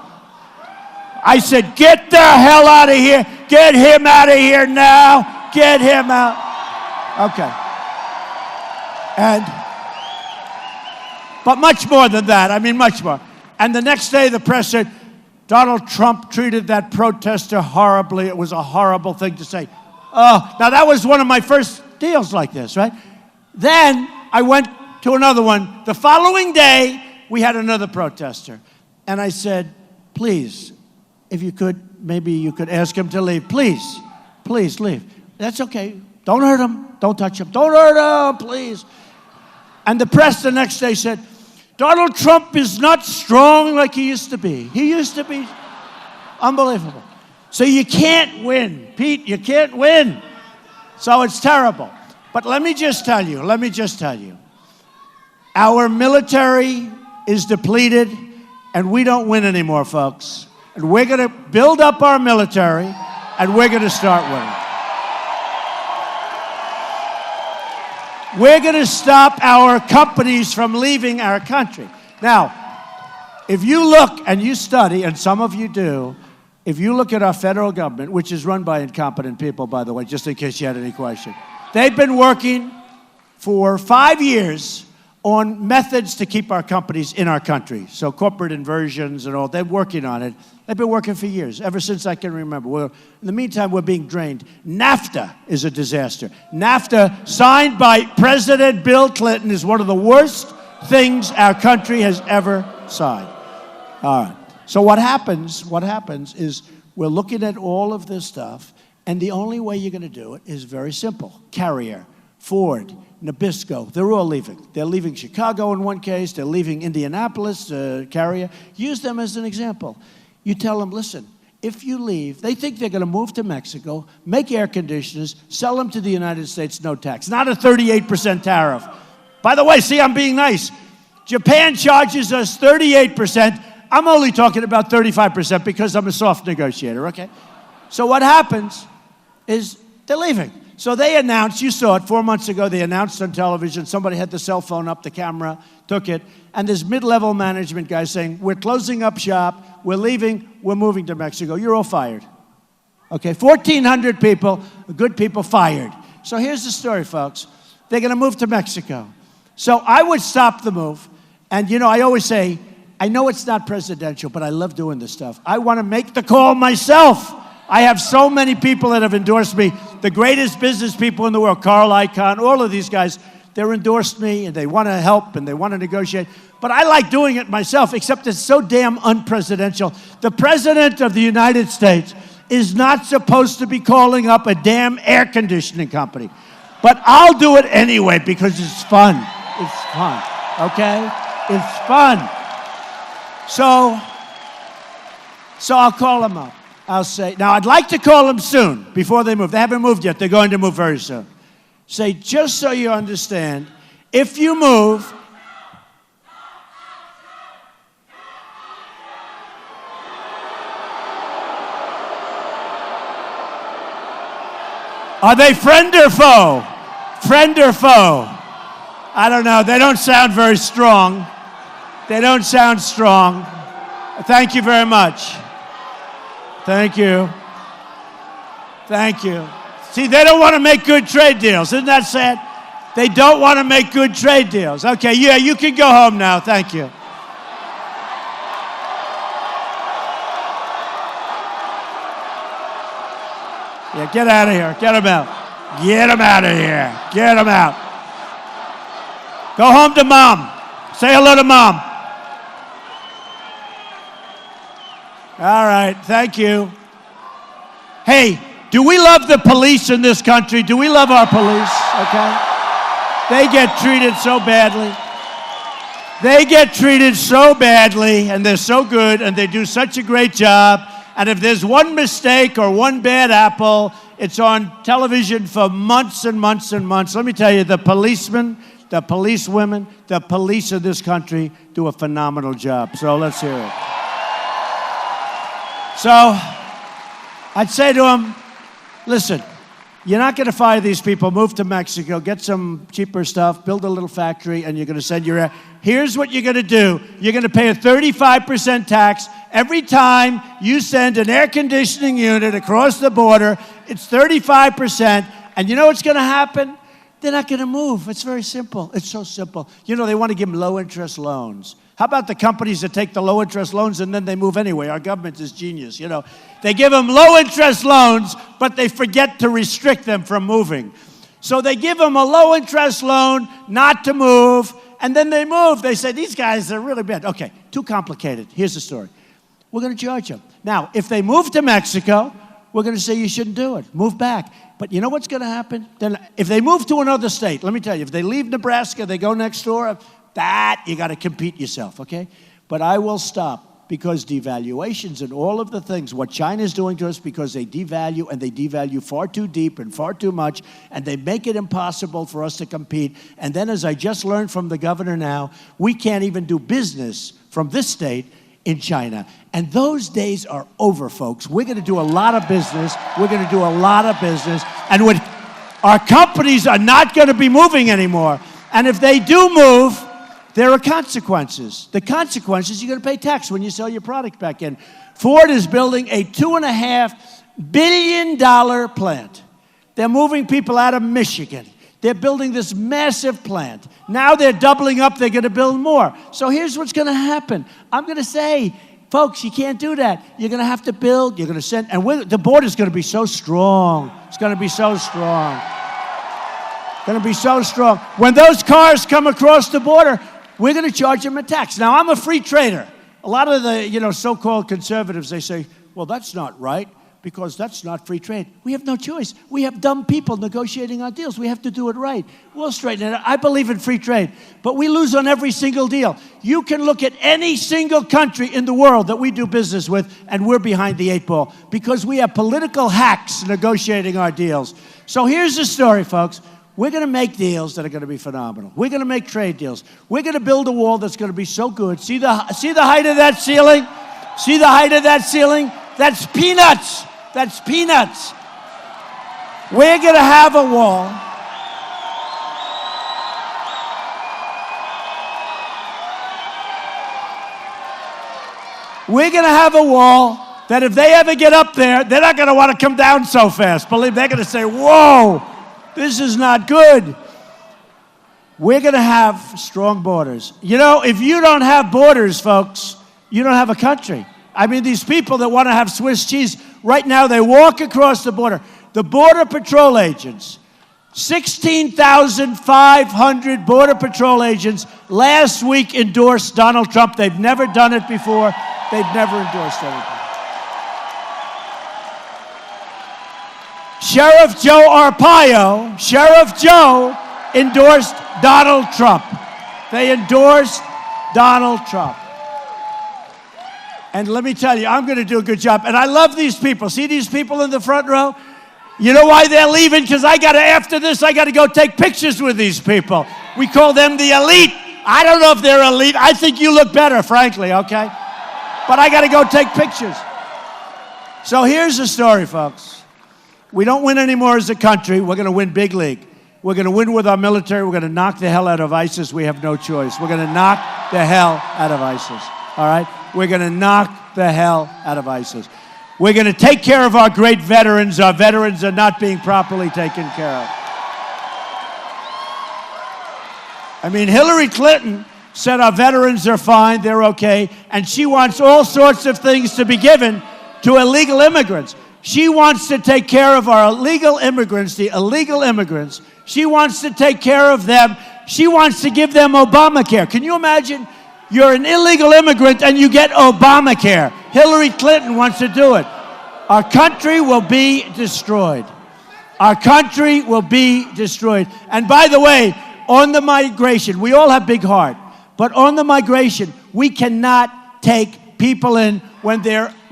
[SPEAKER 11] I said, get the hell out of here. Get him out of here now. Get him out. Okay. But much more than that. Much more. And the next day, the press said, Donald Trump treated that protester horribly. It was a horrible thing to say. Oh, now that was one of my first deals like this, right? Then I went to another one. The following day, we had another protester. And I said, please, if you could, maybe you could ask him to leave. Please leave. That's okay. Don't hurt him. Don't touch him. Don't hurt him, please. And the press the next day said, Donald Trump is not strong like he used to be. He used to be unbelievable. So you can't win, Pete. You can't win. So it's terrible. But let me just tell you, our military is depleted, and we don't win anymore, folks. And we're going to build up our military, and we're going to start winning. We're going to stop our companies from leaving our country. Now, if you look and you study, and some of you do, if you look at our federal government, which is run by incompetent people, by the way, just in case you had any question, they've been working for 5 years on methods to keep our companies in our country. So corporate inversions and all, they're working on it. They've been working for years, ever since I can remember. In the meantime, we're being drained. NAFTA is a disaster. NAFTA, signed by President Bill Clinton, is one of the worst things our country has ever signed. All right. So what happens is we're looking at all of this stuff, and the only way you're going to do it is very simple. Carrier, Ford, Nabisco, they're all leaving. They're leaving Chicago in one case. They're leaving Indianapolis, Carrier. Use them as an example. You tell them, listen, if you leave, they think they're going to move to Mexico, make air conditioners, sell them to the United States, no tax. Not a 38% tariff. By the way, see, I'm being nice. Japan charges us 38%. I'm only talking about 35% because I'm a soft negotiator, okay? So what happens is they're leaving. So they announced, you saw it 4 months ago, they announced on television, somebody had the cell phone up, the camera, took it, and this mid-level management guy saying, we're closing up shop, we're leaving, we're moving to Mexico. You're all fired. Okay, 1,400 people, good people, fired. So here's the story, folks. They're going to move to Mexico. So I would stop the move, and you know, I always say, I know it's not presidential, but I love doing this stuff. I want to make the call myself. I have so many people that have endorsed me, the greatest business people in the world, Carl Icahn, all of these guys, they're endorsed me, and they want to help, and they want to negotiate. But I like doing it myself, except it's so damn unpresidential. The President of the United States is not supposed to be calling up a damn air conditioning company. But I'll do it anyway because it's fun. It's fun, okay? It's fun. So I'll call them up. I'll say, now I'd like to call them soon, before they move. They haven't moved yet. They're going to move very soon. Say, just so you understand, if you move, are they friend or foe? Friend or foe? I don't know. They don't sound very strong. They don't sound strong. Thank you very much. Thank you. Thank you. See, they don't want to make good trade deals. Isn't that sad? They don't want to make good trade deals. Okay, yeah, you can go home now. Thank you. Yeah, get out of here. Get them out. Get them out of here. Get them out. Go home to Mom. Say hello to Mom. All right, thank you. Hey, do we love the police in this country? Do we love our police? Okay. They get treated so badly. They get treated so badly, and they're so good, and they do such a great job. And if there's one mistake or one bad apple, it's on television for months and months and months. Let me tell you, the policemen, the policewomen, the police of this country do a phenomenal job. So let's hear it. So I'd say to them, listen, you're not going to fire these people. Move to Mexico, get some cheaper stuff, build a little factory, and you're going to send your... Here's what you're going to do. You're going to pay a 35% tax every time you send an air conditioning unit across the border. It's 35%. And you know what's going to happen? They're not going to move. It's very simple. It's so simple. You know, they want to give them low-interest loans. How about the companies that take the low-interest loans and then they move anyway? Our government is genius, you know. They give them low-interest loans, but they forget to restrict them from moving. So they give them a low-interest loan not to move, and then they move. They say, these guys are really bad. Okay, too complicated. Here's the story. We're going to charge them. Now, if they move to Mexico, we're going to say you shouldn't do it. Move back. But you know what's going to happen? Then, if they move to another state, let me tell you, if they leave Nebraska, they go next door, that you got to compete yourself, okay? But I will stop because devaluations and all of the things, what China's doing to us because they devalue and they devalue far too deep and far too much, and they make it impossible for us to compete. And then as I just learned from the governor now, we can't even do business from this state in China. And those days are over, folks. We're going to do a lot of business. We're going to do a lot of business. And our companies are not going to be moving anymore. And if they do move, there are consequences. The consequences, you're going to pay tax when you sell your product back in. Ford is building a $2.5 billion plant. They're moving people out of Michigan. They're building this massive plant. Now they're doubling up. They're going to build more. So here's what's going to happen. I'm going to say, folks, you can't do that. You're going to have to build. You're going to send. And the border's going to be so strong. It's going to be so strong. Going to be so strong. When those cars come across the border, we're going to charge them a tax. Now, I'm a free trader. A lot of the, so-called conservatives, they say, well, that's not right because that's not free trade. We have no choice. We have dumb people negotiating our deals. We have to do it right. We'll straighten it out. I believe in free trade, but we lose on every single deal. You can look at any single country in the world that we do business with, and we're behind the 8 ball because we have political hacks negotiating our deals. So here's the story, folks. We're going to make deals that are going to be phenomenal. We're going to make trade deals. We're going to build a wall that's going to be so good. See the height of that ceiling? See the height of that ceiling? That's peanuts. That's peanuts. We're going to have a wall. We're going to have a wall that if they ever get up there, they're not going to want to come down so fast. Believe me, they're going to say, whoa. This is not good. We're going to have strong borders. If you don't have borders, folks, you don't have a country. I mean, these people that want to have Swiss cheese, right now they walk across the border. The Border Patrol agents, 16,500 Border Patrol agents last week endorsed Donald Trump. They've never done it before. They've never endorsed anything. Sheriff Joe Arpaio, Sheriff Joe, endorsed Donald Trump. They endorsed Donald Trump. And let me tell you, I'm going to do a good job. And I love these people. See these people in the front row? You know why they're leaving? Because after this, I got to go take pictures with these people. We call them the elite. I don't know if they're elite. I think you look better, frankly, okay? But I got to go take pictures. So here's the story, folks. We don't win anymore as a country. We're going to win big league. We're going to win with our military. We're going to knock the hell out of ISIS. We have no choice. We're going to knock the hell out of ISIS. All right? We're going to knock the hell out of ISIS. We're going to take care of our great veterans. Our veterans are not being properly taken care of. I mean, Hillary Clinton said our veterans are fine, they're okay, and she wants all sorts of things to be given to illegal immigrants. She wants to take care of our illegal immigrants, the illegal immigrants. She wants to take care of them. She wants to give them Obamacare. Can you imagine? You're an illegal immigrant and you get Obamacare. Hillary Clinton wants to do it. Our country will be destroyed. Our country will be destroyed. And by the way, on the migration, we all have big heart. But on the migration, we cannot take people in when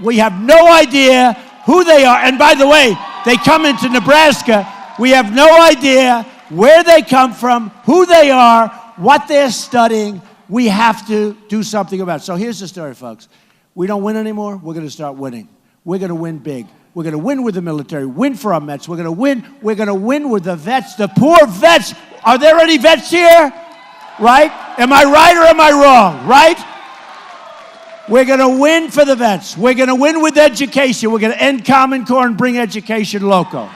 [SPEAKER 11] we have no idea who they are. And by the way, they come into Nebraska. We have no idea where they come from, who they are, what they're studying. We have to do something about it. So here's the story, folks. We don't win anymore. We're going to start winning. We're going to win big. We're going to win with the military, win for our Mets. We're going to win. We're going to win with the vets, the poor vets. Are there any vets here? Right? Am I right or am I wrong? Right? We're going to win for the vets. We're going to win with education. We're going to end Common Core and bring education local.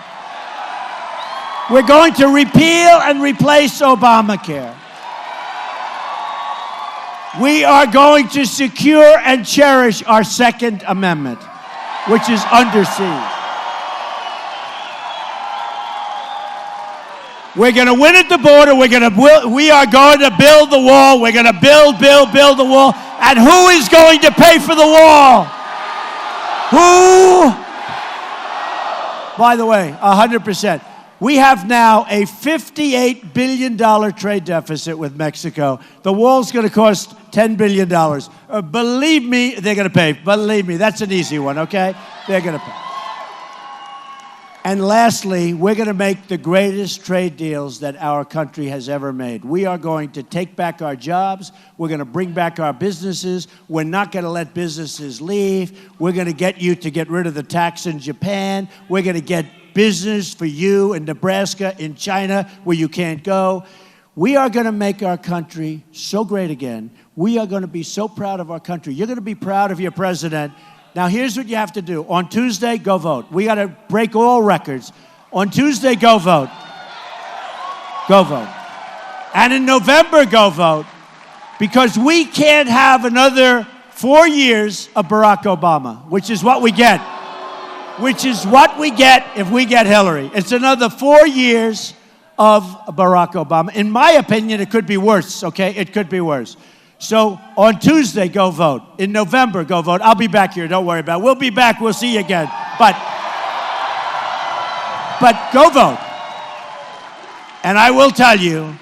[SPEAKER 11] We're going to repeal and replace Obamacare. We are going to secure and cherish our Second Amendment, which is under siege. We're going to win at the border. We are going to build the wall. We're going to build the wall. And who is going to pay for the wall? Who? By the way, 100%. We have now a $58 billion trade deficit with Mexico. The wall's going to cost $10 billion. Believe me, they're going to pay. Believe me, that's an easy one, okay? They're going to pay. And lastly, we're going to make the greatest trade deals that our country has ever made. We are going to take back our jobs. We're going to bring back our businesses. We're not going to let businesses leave. We're going to get you to get rid of the tax in Japan. We're going to get business for you in Nebraska, in China, where you can't go. We are going to make our country so great again. We are going to be so proud of our country. You're going to be proud of your president. Now, here's what you have to do. On Tuesday, go vote. We got to break all records. On Tuesday, go vote. Go vote. And in November, go vote. Because we can't have another 4 years of Barack Obama, which is what we get. Which is what we get if we get Hillary. It's another 4 years of Barack Obama. In my opinion, it could be worse, okay? It could be worse. So on Tuesday, go vote. In November, go vote. I'll be back here. Don't worry about it. We'll be back. We'll see you again. But go vote. And I will tell you,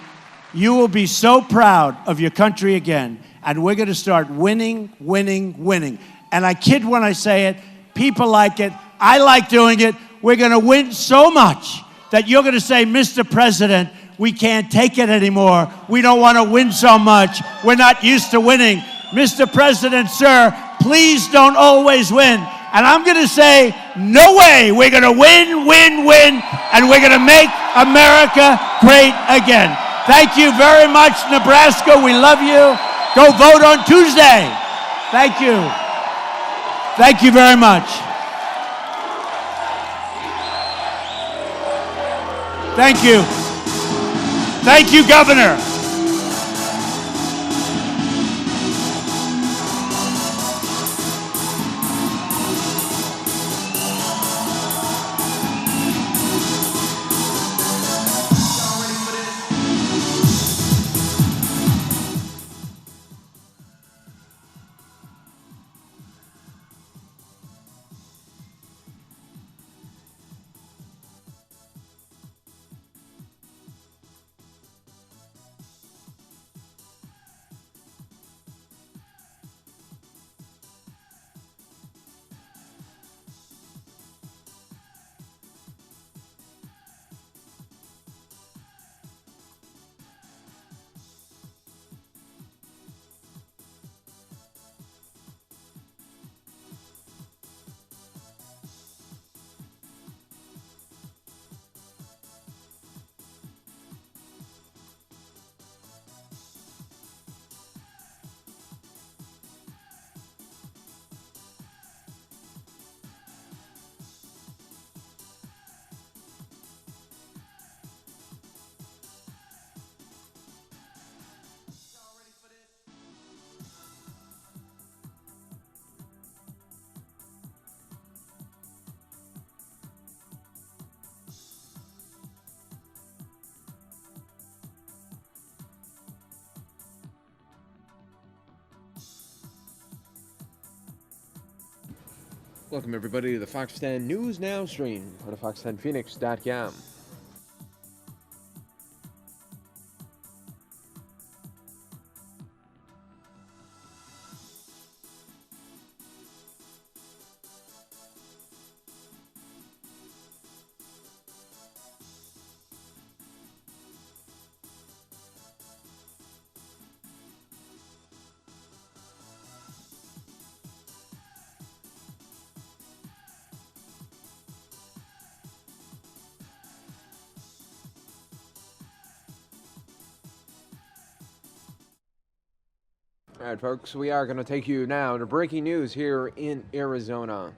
[SPEAKER 11] you will be so proud of your country again. And we're going to start winning, winning, winning. And I kid when I say it. People like it. I like doing it. We're going to win so much that you're going to say, Mr. President, we can't take it anymore. We don't want to win so much. We're not used to winning. Mr. President, sir, please don't always win. And I'm going to say, no way. We're going to win, win, win, and we're going to make America great again. Thank you very much, Nebraska. We love you. Go vote on Tuesday. Thank you. Thank you very much. Thank you. Thank you, Governor.
[SPEAKER 13] Welcome everybody to the Fox 10 News Now stream on fox10phoenix.com. All right, folks, we are going to take you now to breaking news here in Arizona.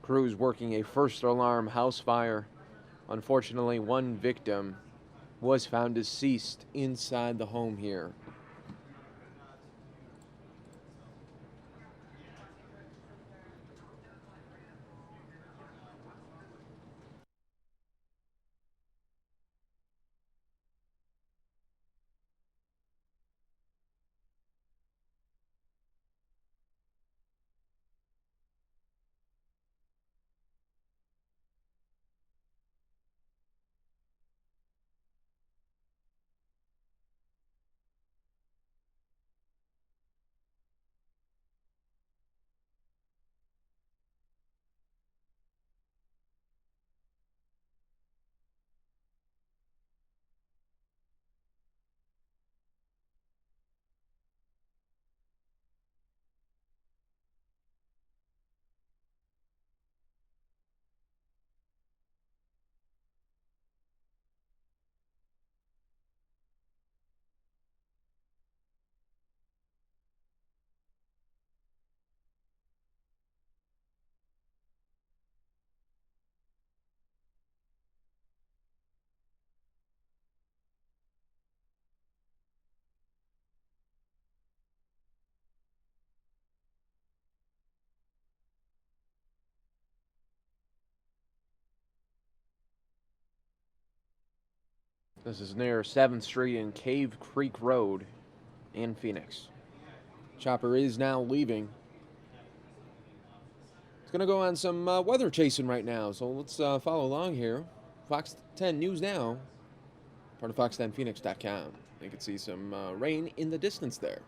[SPEAKER 13] Crews working a first alarm house fire. Unfortunately, one victim was found deceased inside the home here. This is near 7th Street and Cave Creek Road in Phoenix. Chopper is now leaving. It's going to go on some weather chasing right now, so let's follow along here. Fox 10 News Now, part of fox10phoenix.com. You can see some rain in the distance there.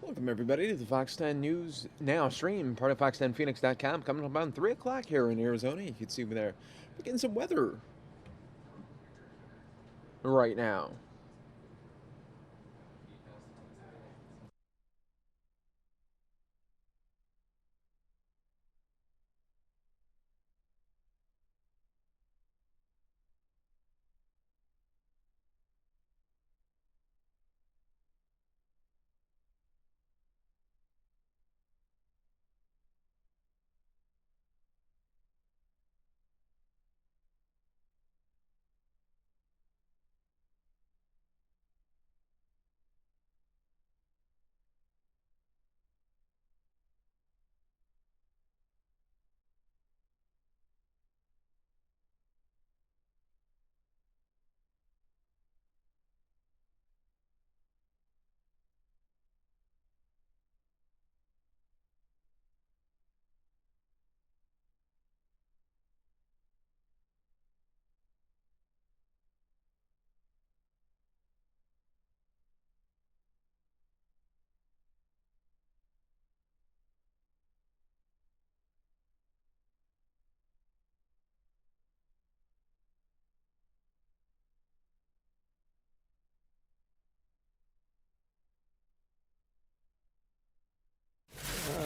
[SPEAKER 13] Welcome, everybody, to the Fox 10 News Now stream, part of fox10phoenix.com. Coming up about 3 o'clock here in Arizona. You can see me there. We're getting some weather right now.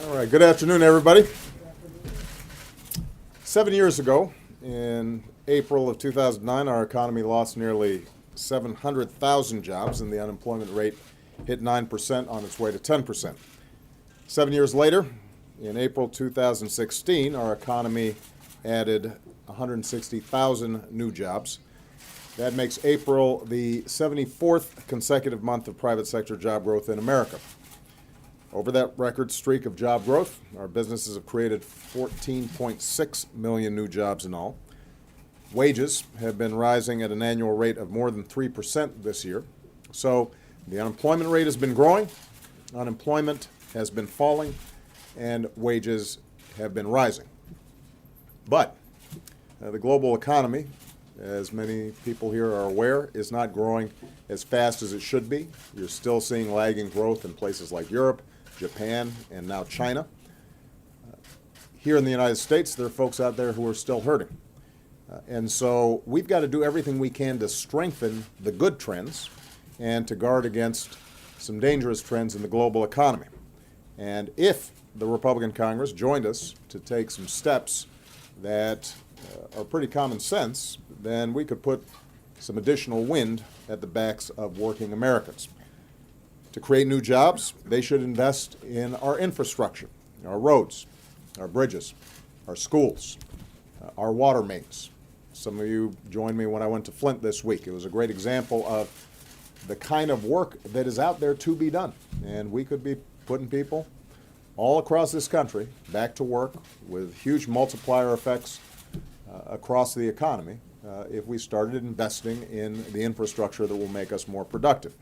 [SPEAKER 3] All right, good afternoon, everybody. 7 years ago, in April of 2009, our economy lost nearly 700,000 jobs, and the unemployment rate hit 9% on its way to 10%. 7 years later, in April 2016, our economy added 160,000 new jobs. That makes April the 74th consecutive month of private sector job growth in America. Over that record streak of job growth, our businesses have created 14.6 million new jobs in all. Wages have been rising at an annual rate of more than 3% this year. So the unemployment rate has been growing, unemployment has been falling, and wages have been rising. But the global economy, as many people here are aware, is not growing as fast as it should be. You're still seeing lagging growth in places like Europe, Japan, and now China. Here in the United States, there are folks out there who are still hurting. And so we've got to do everything we can to strengthen the good trends and to guard against some dangerous trends in the global economy. And if the Republican Congress joined us to take some steps that are pretty common sense, then we could put some additional wind at the backs of working Americans. To create new jobs, they should invest in our infrastructure, our roads, our bridges, our schools, our water mains. Some of you joined me when I went to Flint this week. It was a great example of the kind of work that is out there to be done. And we could be putting people all across this country back to work with huge multiplier effects across the economy if we started investing in the infrastructure that will make us more productive.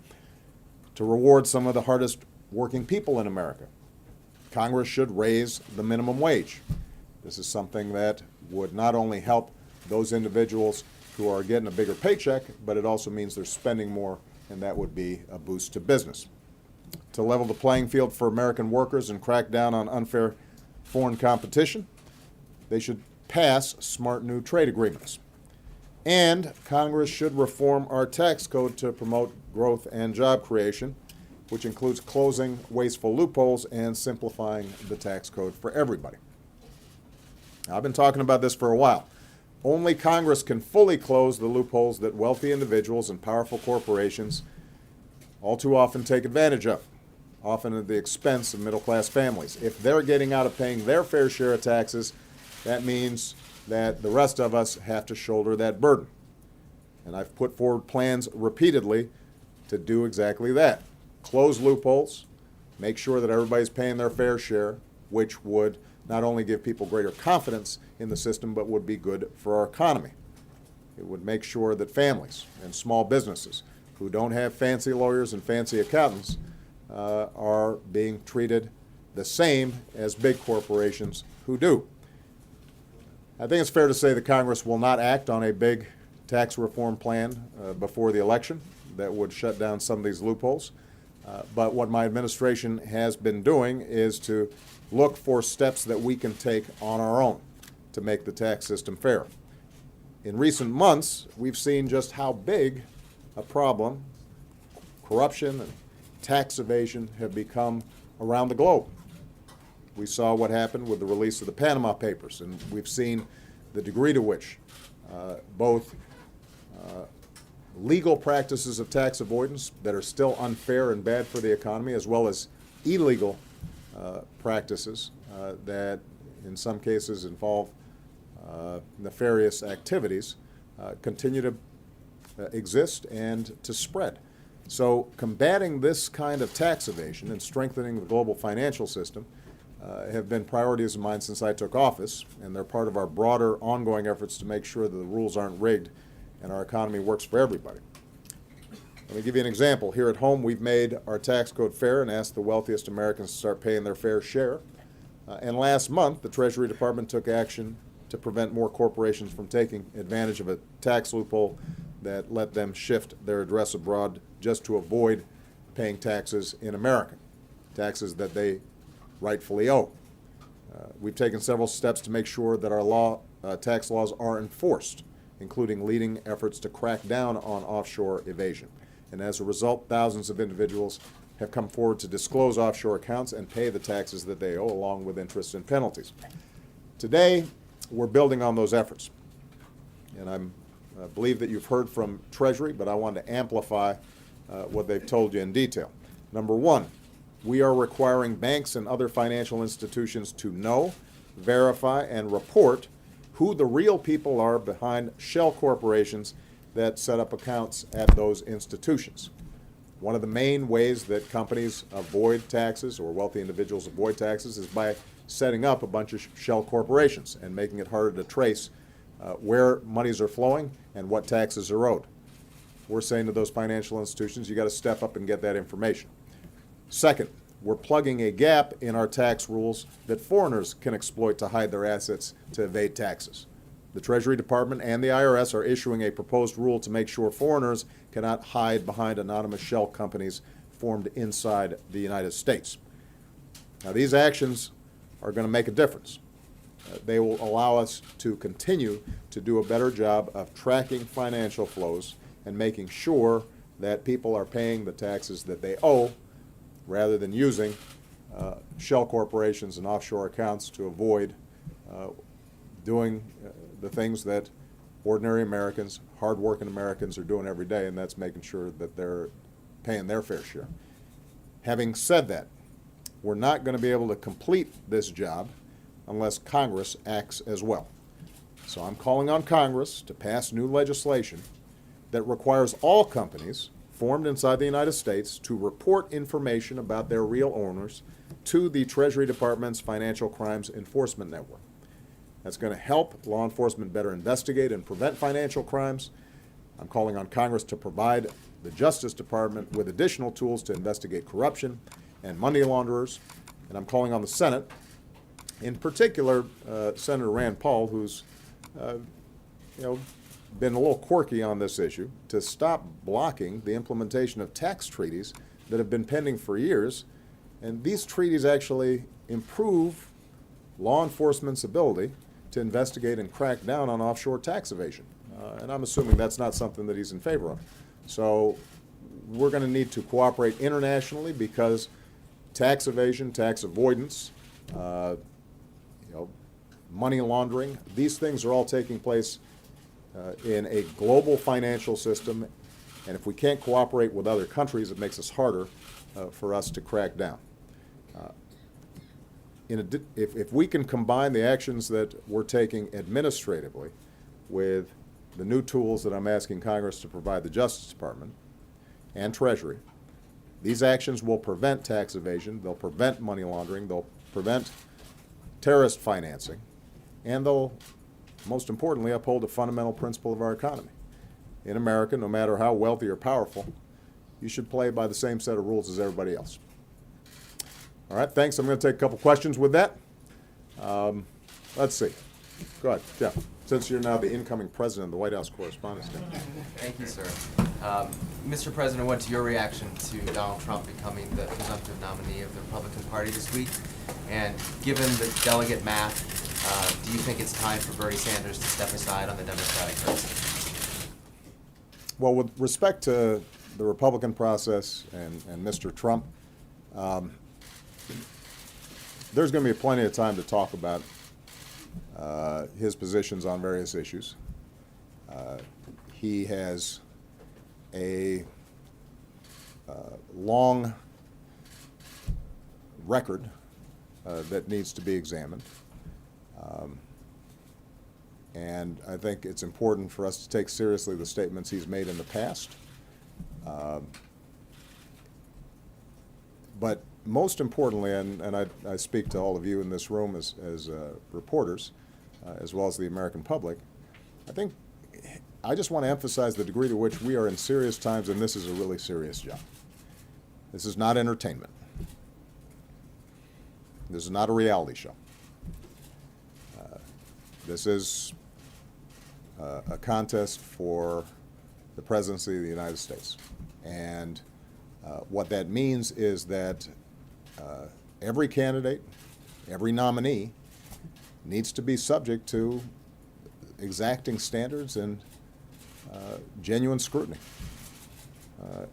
[SPEAKER 3] To reward some of the hardest working people in America, Congress should raise the minimum wage. This is something that would not only help those individuals who are getting a bigger paycheck, but it also means they're spending more, and that would be a boost to business. To level the playing field for American workers and crack down on unfair foreign competition, they should pass smart new trade agreements. And Congress should reform our tax code to promote growth and job creation, which includes closing wasteful loopholes and simplifying the tax code for everybody. I've been talking about this for a while. Only Congress can fully close the loopholes that wealthy individuals and powerful corporations all too often take advantage of, often at the expense of middle-class families. If they're getting out of paying their fair share of taxes, that means that the rest of us have to shoulder that burden. And I've put forward plans repeatedly to do exactly that. Close loopholes, make sure that everybody's paying their fair share, which would not only give people greater confidence in the system, but would be good for our economy. It would make sure that families and small businesses who don't have fancy lawyers and fancy accountants are being treated the same as big corporations who do. I think it's fair to say that Congress will not act on a big tax reform plan before the election that would shut down some of these loopholes. But what my administration has been doing is to look for steps that we can take on our own to make the tax system fair. In recent months, we've seen just how big a problem corruption and tax evasion have become around the globe. We saw what happened with the release of the Panama Papers, and we've seen the degree to which both legal practices of tax avoidance that are still unfair and bad for the economy, as well as illegal practices that in some cases involve nefarious activities, continue to exist and to spread. So combating this kind of tax evasion and strengthening the global financial system have been priorities of mine since I took office, and they're part of our broader ongoing efforts to make sure that the rules aren't rigged and our economy works for everybody. Let me give you an example. Here at home, we've made our tax code fair and asked the wealthiest Americans to start paying their fair share. And last month, the Treasury Department took action to prevent more corporations from taking advantage of a tax loophole that let them shift their address abroad just to avoid paying taxes in America, taxes that they rightfully owe. We've taken several steps to make sure that our tax laws are enforced, including leading efforts to crack down on offshore evasion. And as a result, thousands of individuals have come forward to disclose offshore accounts and pay the taxes that they owe, along with interest and penalties. Today, we're building on those efforts. And I believe that you've heard from Treasury, but I want to amplify what they've told you in detail. Number one, we are requiring banks and other financial institutions to know, verify, and report who the real people are behind shell corporations that set up accounts at those institutions. One of the main ways that companies avoid taxes, or wealthy individuals avoid taxes, is by setting up a bunch of shell corporations and making it harder to trace where monies are flowing and what taxes are owed. We're saying to those financial institutions, you got to step up and get that information. Second, we're plugging a gap in our tax rules that foreigners can exploit to hide their assets to evade taxes. The Treasury Department and the IRS are issuing a proposed rule to make sure foreigners cannot hide behind anonymous shell companies formed inside the United States. Now, these actions are going to make a difference. They will allow us to continue to do a better job of tracking financial flows and making sure that people are paying the taxes that they owe, rather than using shell corporations and offshore accounts to avoid doing the things that ordinary Americans, hardworking Americans are doing every day, and that's making sure that they're paying their fair share. Having said that, we're not going to be able to complete this job unless Congress acts as well. So I'm calling on Congress to pass new legislation that requires all companies formed inside the United States to report information about their real owners to the Treasury Department's Financial Crimes Enforcement Network. That's going to help law enforcement better investigate and prevent financial crimes. I'm calling on Congress to provide the Justice Department with additional tools to investigate corruption and money launderers. And I'm calling on the Senate, in particular Senator Rand Paul, who's been a little quirky on this issue, to stop blocking the implementation of tax treaties that have been pending for years. And these treaties actually improve law enforcement's ability to investigate and crack down on offshore tax evasion. And I'm assuming that's not something that he's in favor of. So we're going to need to cooperate internationally, because tax evasion, tax avoidance, money laundering, these things are all taking place in a global financial system, and if we can't cooperate with other countries, it makes it harder for us to crack down. If we can combine the actions that we're taking administratively with the new tools that I'm asking Congress to provide the Justice Department and Treasury, these actions will prevent tax evasion, they'll prevent money laundering, they'll prevent terrorist financing, and they'll, most importantly, uphold a fundamental principle of our economy. In America, no matter how wealthy or powerful, you should play by the same set of rules as everybody else. All right, thanks. I'm going to take a couple questions with that. Let's see. Go ahead, Jeff. since you're now the incoming president of the White House Correspondents' Dinner.
[SPEAKER 9] Thank you, sir. Mr. President, what's your reaction to Donald Trump becoming the presumptive nominee of the Republican Party this week? And given the delegate math, do you think it's time for Bernie Sanders to step aside on the Democratic race?
[SPEAKER 3] Well, with respect to the Republican process and Mr. Trump, there's going to be plenty of time to talk about his positions on various issues. He has a long record that needs to be examined. And I think it's important for us to take seriously the statements he's made in the past. But most importantly, and I speak to all of you in this room as reporters, as well as the American public, I just want to emphasize the degree to which we are in serious times, and this is a really serious job. This is not entertainment. This is not a reality show. This is a contest for the presidency of the United States. And what that means is that every candidate, every nominee needs to be subject to exacting standards and genuine scrutiny.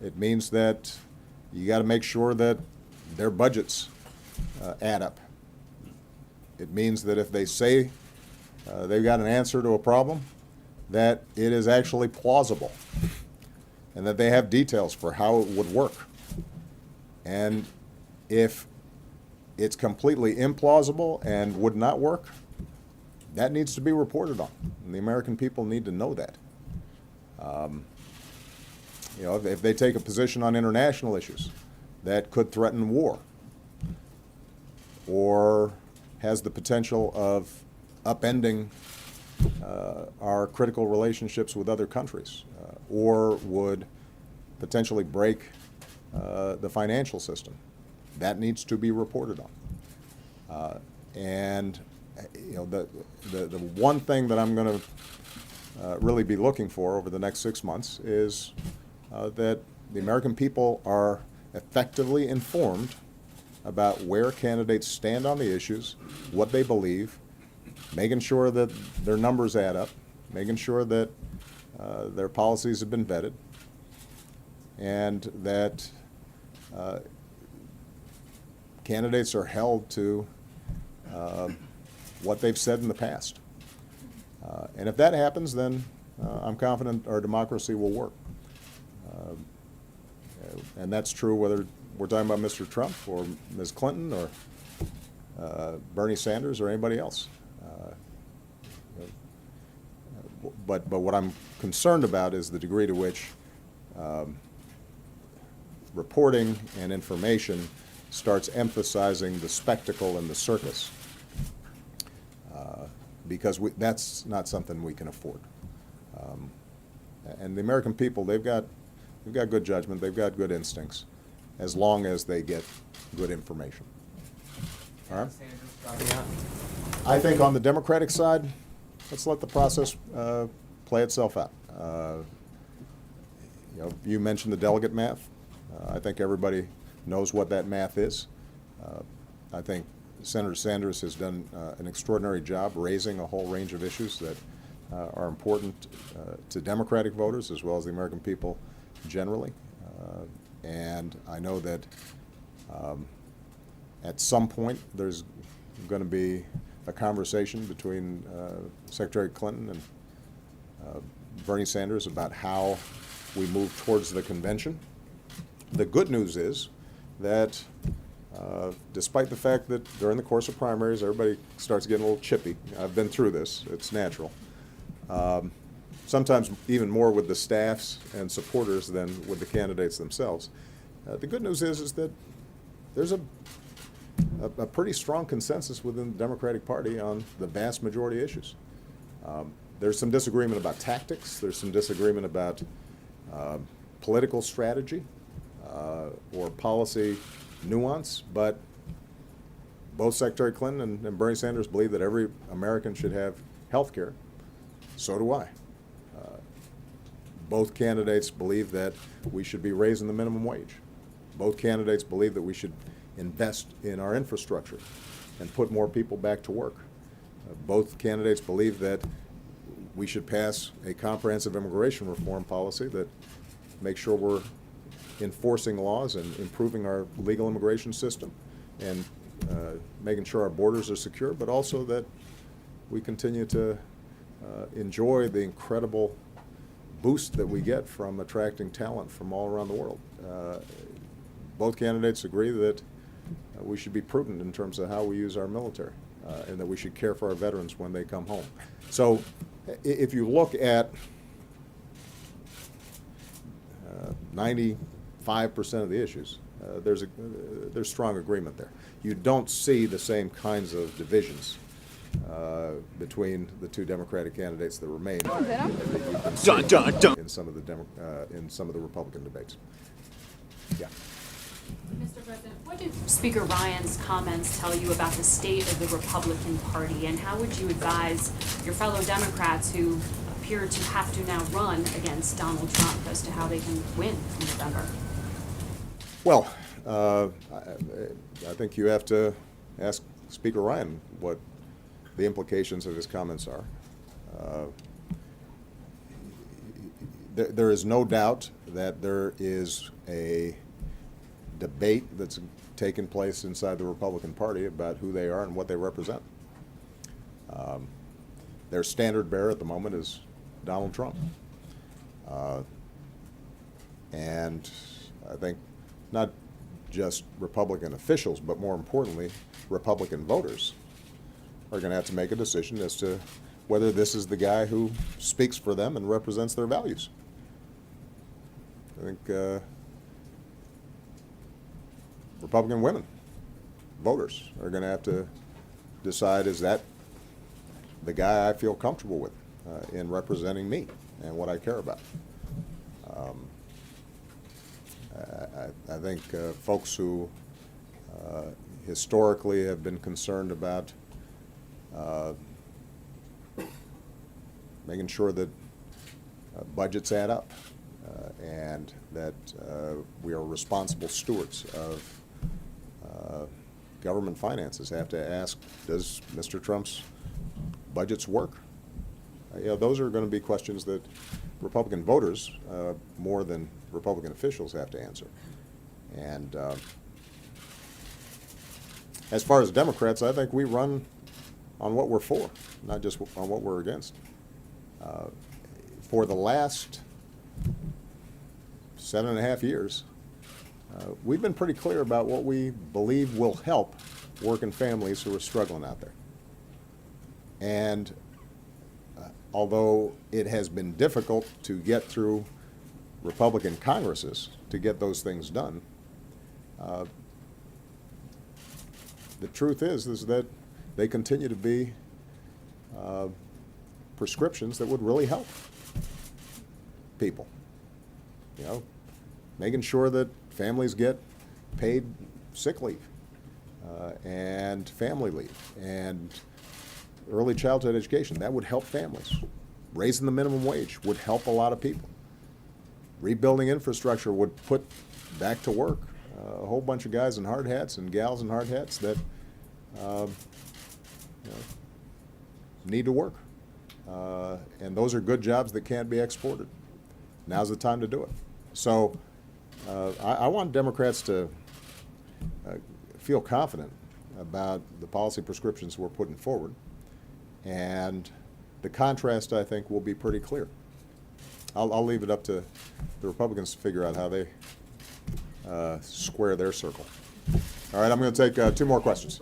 [SPEAKER 3] It means that you got to make sure that their budgets add up. It means that if they say they've got an answer to a problem, that it is actually plausible and that they have details for how it would work. And if it's completely implausible and would not work, that needs to be reported on, and the American people need to know that. You know, if they take a position on international issues that could threaten war or has the potential of upending our critical relationships with other countries or would potentially break the financial system, that needs to be reported on. And you know, the one thing that I'm going to really be looking for over the next 6 months is that the American people are effectively informed about where candidates stand on the issues, what they believe, making sure that their numbers add up, making sure that their policies have been vetted, and that candidates are held to what they've said in the past. And if that happens, then I'm confident our democracy will work. And that's true whether we're talking about Mr. Trump or Ms. Clinton or Bernie Sanders or anybody else. But what I'm concerned about is the degree to which reporting and information starts emphasizing the spectacle and the circus, because that's not something we can afford. And the American people, they've got good judgment, they've got good instincts, as long as they get good information. All right? I think on the Democratic side, let's let the process play itself out. You know, you mentioned the delegate math. I think everybody knows what that math is. I think Senator Sanders has done an extraordinary job raising a whole range of issues that are important to Democratic voters as well as the American people generally. And I know that at some point there's going to be a conversation between Secretary Clinton and Bernie Sanders about how we move towards the convention. The good news is that despite the fact that during the course of primaries everybody starts getting a little chippy, I've been through this, it's natural, sometimes even more with the staffs and supporters than with the candidates themselves. The good news is that there's a pretty strong consensus within the Democratic Party on the vast majority of issues. There's some disagreement about tactics, there's some disagreement about political strategy or policy nuance, but both Secretary Clinton and Bernie Sanders believe that every American should have health care, So do I. Both candidates believe that we should be raising the minimum wage. Both candidates believe that we should invest in our infrastructure and put more people back to work. Both candidates believe that we should pass a comprehensive immigration reform policy that makes sure we're enforcing laws and improving our legal immigration system and making sure our borders are secure, but also that we continue to enjoy the incredible boost that we get from attracting talent from all around the world. Both candidates agree that we should be prudent in terms of how we use our military and that we should care for our veterans when they come home. So if you look at 95% of the issues, there's strong agreement there. You don't see the same kinds of divisions between the two Democratic candidates that remain in some of the Republican debates. Yeah.
[SPEAKER 15] Mr. President, what did Speaker Ryan's comments tell you about the state of the Republican Party, and how would you advise your fellow Democrats who appear to have to now run against Donald Trump as to how they can win in November?
[SPEAKER 3] Well, I think you have to ask Speaker Ryan what the implications of his comments are. There is no doubt that there is a debate that's taken place inside the Republican Party about who they are and what they represent. Their standard bearer at the moment is Donald Trump. And I think not just Republican officials, but more importantly, Republican voters are going to have to make a decision as to whether this is the guy who speaks for them and represents their values. I think Republican women, voters, are going to have to decide, is that the guy I feel comfortable with in representing me and what I care about. I think folks who historically have been concerned about making sure that budgets add up and that we are responsible stewards of government finances have to ask, does Mr. Trump's budgets work? Those are going to be questions that Republican voters, more than Republican officials, have to answer. And as far as Democrats, I think we run on what we're for, not just on what we're against. For the last 7.5 years, we've been pretty clear about what we believe will help working families who are struggling out there. And although it has been difficult to get through Republican Congresses to get those things done, the truth is that they continue to be prescriptions that would really help people. Making sure that families get paid sick leave and family leave and early childhood education. That would help families. Raising the minimum wage would help a lot of people. Rebuilding infrastructure would put back to work a whole bunch of guys in hard hats and gals in hard hats that need to work. And those are good jobs that can't be exported. Now's the time to do it. So I want Democrats to feel confident about the policy prescriptions we're putting forward. And the contrast, I think, will be pretty clear. I'll leave it up to the Republicans to figure out how they square their circle. All right, I'm going to take 2 more questions.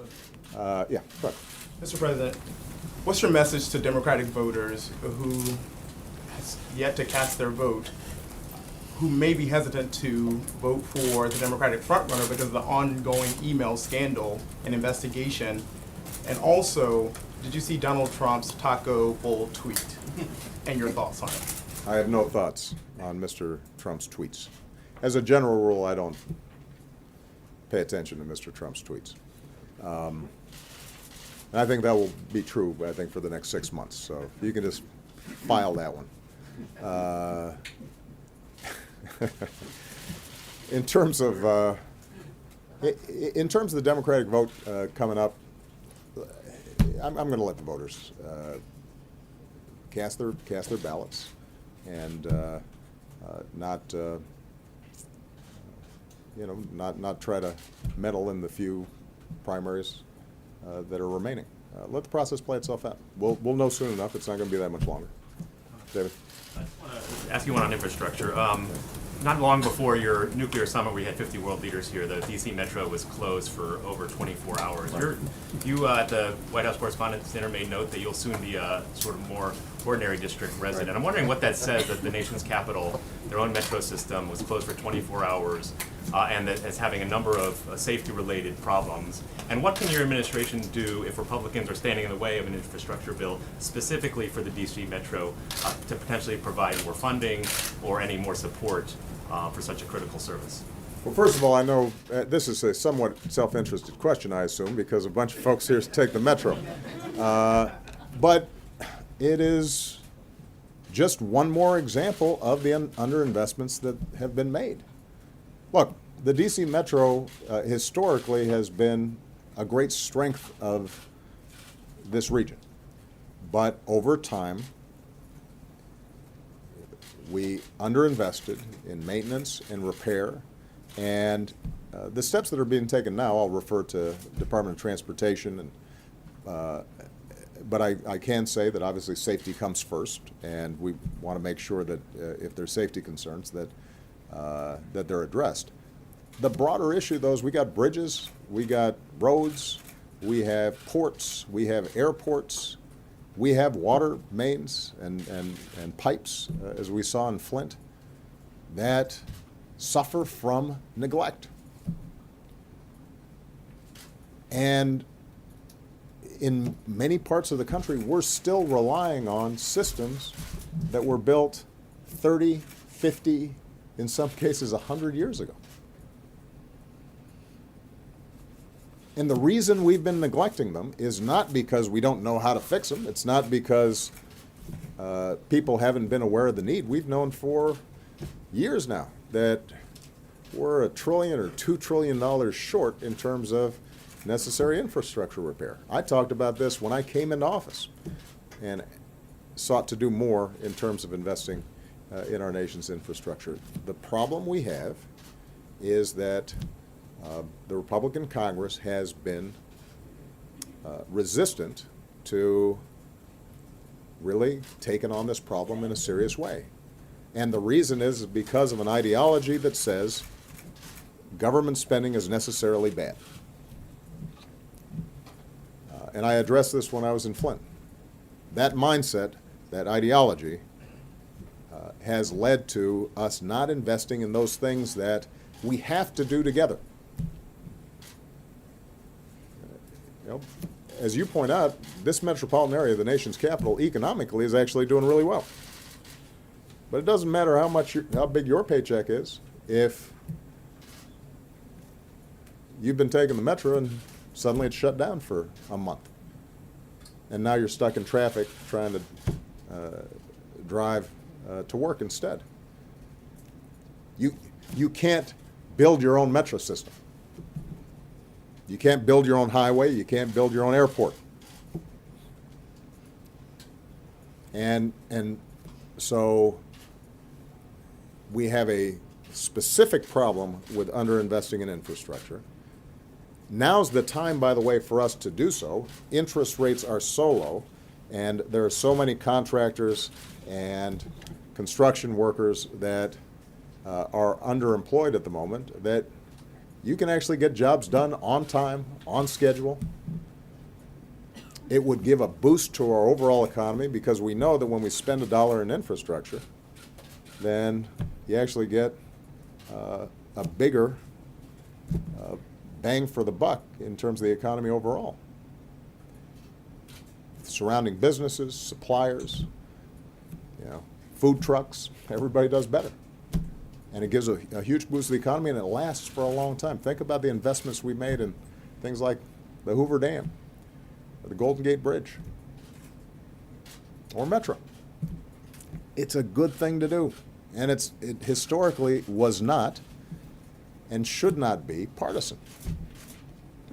[SPEAKER 3] Yeah, go ahead.
[SPEAKER 18] Mr. President, what's your message to Democratic voters who has yet to cast their vote, who may be hesitant to vote for the Democratic frontrunner because of the ongoing email scandal and investigation? And also, did you see Donald Trump's taco bowl tweet and your thoughts on it?
[SPEAKER 3] I have no thoughts on Mr. Trump's tweets. As a general rule, I don't pay attention to Mr. Trump's tweets. And I think that will be true, I think, for the next 6 months. So you can just file that one. In terms of the Democratic vote coming up, I'm going to let the voters cast their ballots and not try to meddle in the few primaries that are remaining. Let the process play itself out. We'll know soon enough. It's not going to be that much longer. David?
[SPEAKER 16] I just want to ask you one on infrastructure. Not long before your nuclear summit, where you had 50 world leaders here, the D.C. Metro was closed for over 24 hours. You at the White House Correspondents' Dinner made note that you'll soon be a sort of more ordinary district resident. Right. I'm wondering what that says, that the nation's capital, their own metro system, was closed for 24 hours and that it's having a number of safety-related problems. And what can your administration do if Republicans are standing in the way of an infrastructure bill specifically for the D.C. Metro to potentially provide more funding or any more support for such a critical service?
[SPEAKER 3] Well, first of all, I know this is a somewhat self-interested question, I assume, because a bunch of folks here take the Metro. But it is just one more example of the underinvestments that have been made. Look, the D.C. Metro historically has been a great strength of this region. But over time, we underinvested in maintenance and repair, and the steps that are being taken now, I'll refer to Department of Transportation, and but I can say that obviously safety comes first, and we want to make sure that if there's safety concerns that that they're addressed. The broader issue, though, is we got bridges, we got roads, we have ports, we have airports, we have water mains and pipes, as we saw in Flint, that suffer from neglect. And in many parts of the country, we're still relying on systems that were built 30, 50, in some cases 100 years ago. And the reason we've been neglecting them is not because we don't know how to fix them. It's not because people haven't been aware of the need. We've known for years now that we're $1 trillion or $2 trillion short in terms of necessary infrastructure repair. I talked about this when I came into office and sought to do more in terms of investing in our nation's infrastructure. The problem we have is that the Republican Congress has been resistant to really taking on this problem in a serious way. And the reason is because of an ideology that says government spending is necessarily bad. And I addressed this when I was in Flint. That mindset, that ideology, has led to us not investing in those things that we have to do together. You know, as you point out, this metropolitan area, the nation's capital, economically is actually doing really well. But it doesn't matter how big your paycheck is if you've been taking the Metro and suddenly it's shut down for a month. And now you're stuck in traffic trying to drive to work instead. You can't build your own metro system. You can't build your own highway. You can't build your own airport. And so we have a specific problem with underinvesting in infrastructure. Now's the time, by the way, for us to do so. Interest rates are so low, and there are so many contractors and construction workers that are underemployed at the moment that you can actually get jobs done on time, on schedule. It would give a boost to our overall economy because we know that when we spend $1 in infrastructure, then you actually get a bigger bang for the buck in terms of the economy overall. Surrounding businesses, suppliers, food trucks, everybody does better. And it gives a huge boost to the economy, and it lasts for a long time. Think about the investments we made in things like the Hoover Dam, or the Golden Gate Bridge, or Metro. it's a good thing to do. And it historically was not and should not be partisan.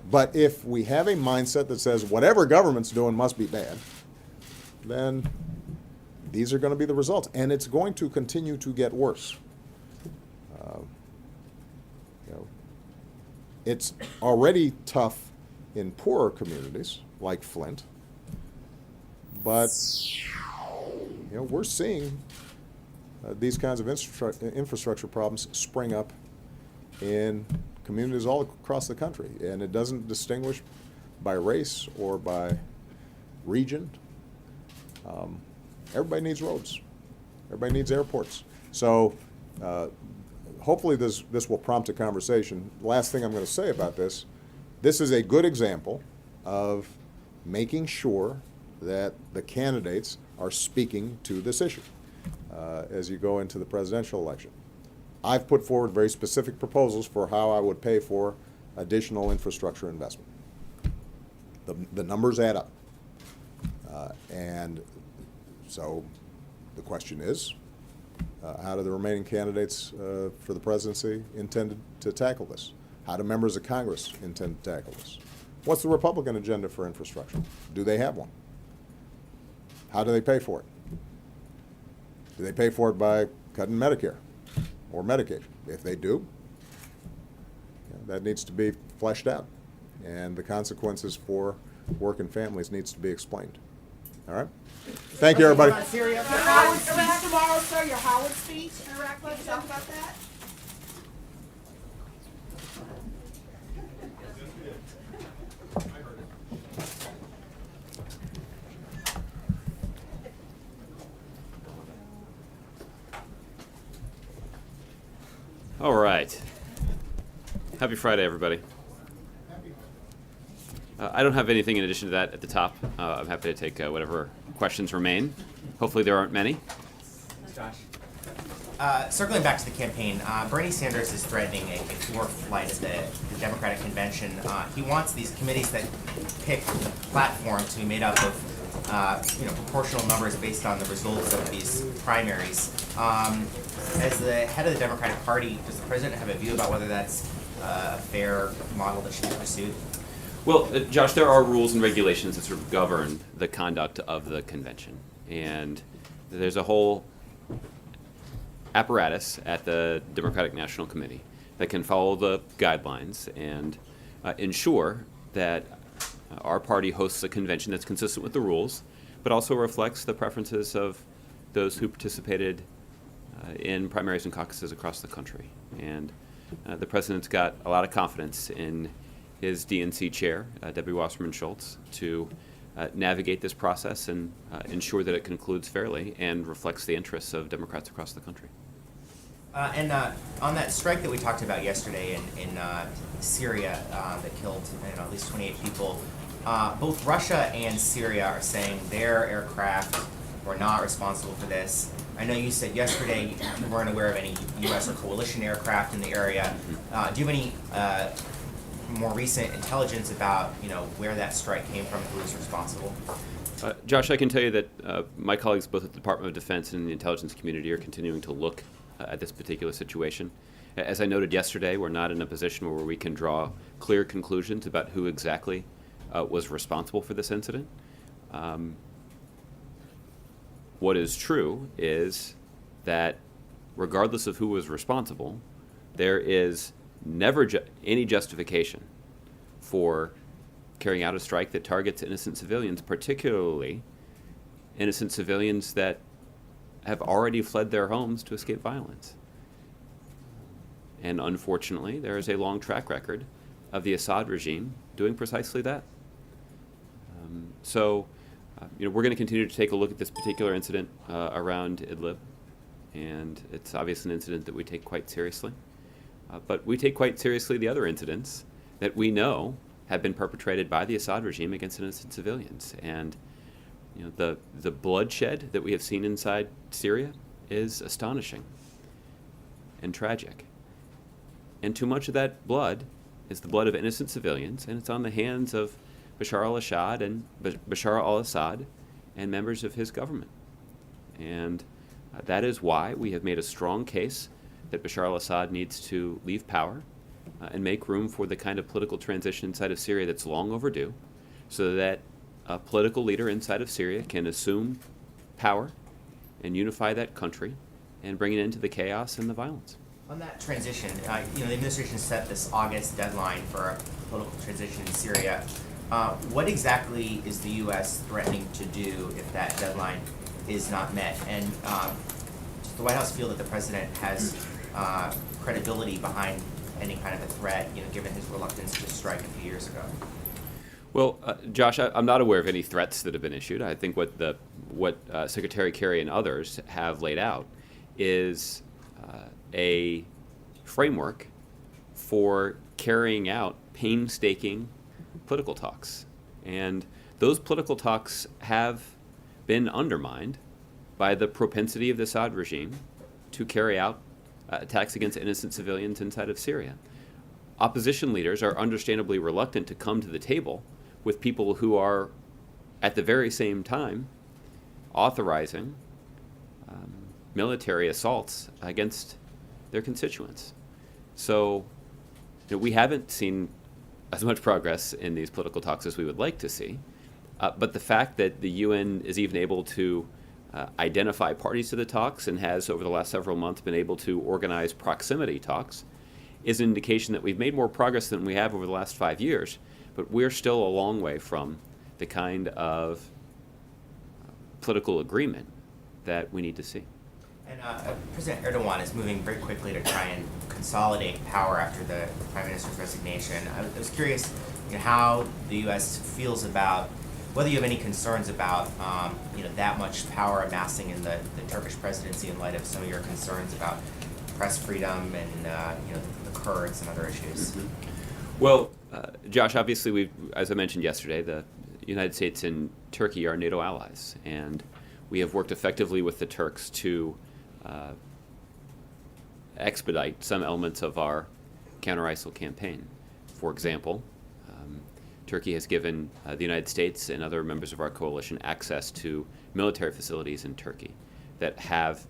[SPEAKER 3] But if we have a mindset that says whatever government's doing must be bad, then these are going to be the results. And it's going to continue to get worse. It's already tough in poorer communities like Flint, but we're seeing these kinds of infrastructure problems spring up in communities all across the country, and it doesn't distinguish by race or by region. Everybody needs roads. Everybody needs airports. So hopefully this will prompt a conversation. Last thing I'm going to say about this is a good example of making sure that the candidates are speaking to this issue as you go into the presidential election. I've put forward very specific proposals for how I would pay for additional infrastructure investment. The numbers add up. And so the question is, how do the remaining candidates for the presidency intend to tackle this? How do members of Congress intend to tackle this? What's the Republican agenda for infrastructure? Do they have one? How do they pay for it? Do they pay for it by cutting Medicare or Medicaid? If they do, that needs to be fleshed out. And the consequences for working families needs to be explained. All right? Thank you, everybody.
[SPEAKER 2] Your Howard speech tomorrow, sir. Your Howard speech in Iraq. Let's talk about that.
[SPEAKER 17] All right. Happy Friday, everybody. I don't have anything in addition to that at the top. I'm happy to take whatever questions remain. Hopefully there aren't many.
[SPEAKER 23] Josh. Circling back to the campaign, Bernie Sanders is threatening a fourth flight at the Democratic convention. He wants these committees that pick the platform to be made up of proportional numbers based on the results of these primaries. As the head of the Democratic Party, does the president have a view about whether that's a fair model that should be pursued?
[SPEAKER 17] Well, Josh, there are rules and regulations that sort of govern the conduct of the convention. And there's a whole apparatus at the Democratic National Committee that can follow the guidelines and ensure that our party hosts a convention that's consistent with the rules, but also reflects the preferences of those who participated in primaries and caucuses across the country. And the president's got a lot of confidence in his DNC chair, Debbie Wasserman Schultz, to navigate this process and ensure that it concludes fairly and reflects the interests of Democrats across the country.
[SPEAKER 23] And on that strike that we talked about yesterday in Syria that killed at least 28 people, both Russia and Syria are saying their aircraft were not responsible for this. I know you said yesterday you weren't aware of any U.S. or coalition aircraft in the area. Do you have any more recent intelligence about where that strike came from, who was responsible?
[SPEAKER 17] Josh, I can tell you that my colleagues both at the Department of Defense and the intelligence community are continuing to look at this particular situation. As I noted yesterday, we're not in a position where we can draw clear conclusions about who exactly was responsible for this incident. What is true is that regardless of who was responsible, there is never any justification for carrying out a strike that targets innocent civilians, particularly innocent civilians that have already fled their homes to escape violence. And unfortunately, there is a long track record of the Assad regime doing precisely that. We're going to continue to take a look at this particular incident around Idlib, and it's obviously an incident that we take quite seriously. But we take quite seriously the other incidents that we know have been perpetrated by the Assad regime against innocent civilians. And the bloodshed that we have seen inside Syria is astonishing and tragic. And too much of that blood is the blood of innocent civilians, and it's on the hands of Bashar al-Assad and members of his government. And That is why we have made a strong case that Bashar al-Assad needs to leave power and make room for the kind of political transition inside of Syria that's long overdue, so that a political leader inside of Syria can assume power and unify that country and bring an end to the chaos and the violence.
[SPEAKER 23] On that transition, the administration set this August deadline for a political transition in Syria. What exactly is the U.S. threatening to do if that deadline is not met? And does the White House feel that the president has credibility behind any kind of a threat, given his reluctance to strike a few years ago?
[SPEAKER 17] Well, Josh, I'm not aware of any threats that have been issued. I think what Secretary Kerry and others have laid out is a framework for carrying out painstaking political talks. And those political talks have been undermined by the propensity of the Assad regime to carry out attacks against innocent civilians inside of Syria. Opposition leaders are understandably reluctant to come to the table with people who are, at the very same time, authorizing military assaults against their constituents. So we haven't seen as much progress in these political talks as we would like to see, but the fact that the UN is even able to identify parties to the talks and has, over the last several months, been able to organize proximity talks is an indication that we've made more progress than we have over the last 5 years, but we're still a long way from the kind of political agreement that we need to see.
[SPEAKER 23] And President Erdogan is moving very quickly to try and consolidate power after the Prime Minister's resignation. I was curious how the U.S. feels about, whether you have any concerns about that much power amassing in the Turkish presidency in light of some of your concerns about press freedom and the Kurds and other issues.
[SPEAKER 17] Mm-hmm. Well, Josh, obviously, as I mentioned yesterday, the United States and Turkey are NATO allies, and we have worked effectively with the Turks to expedite some elements of our counter-ISIL campaign. For example, Turkey has given the United States and other members of our coalition access to military facilities in Turkey that have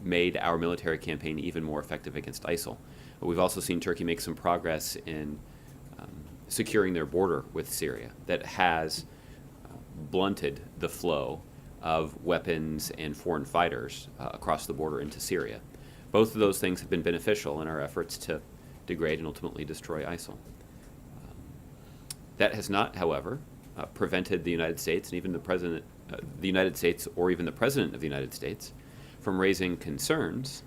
[SPEAKER 17] made our military campaign even more effective against ISIL. But we've also seen Turkey make some progress in securing their border with Syria that has blunted the flow of weapons and foreign fighters across the border into Syria. Both of those things have been beneficial in our efforts to degrade and ultimately destroy ISIL. That has not, however, prevented the United States and even the United States or even the President of the United States from raising concerns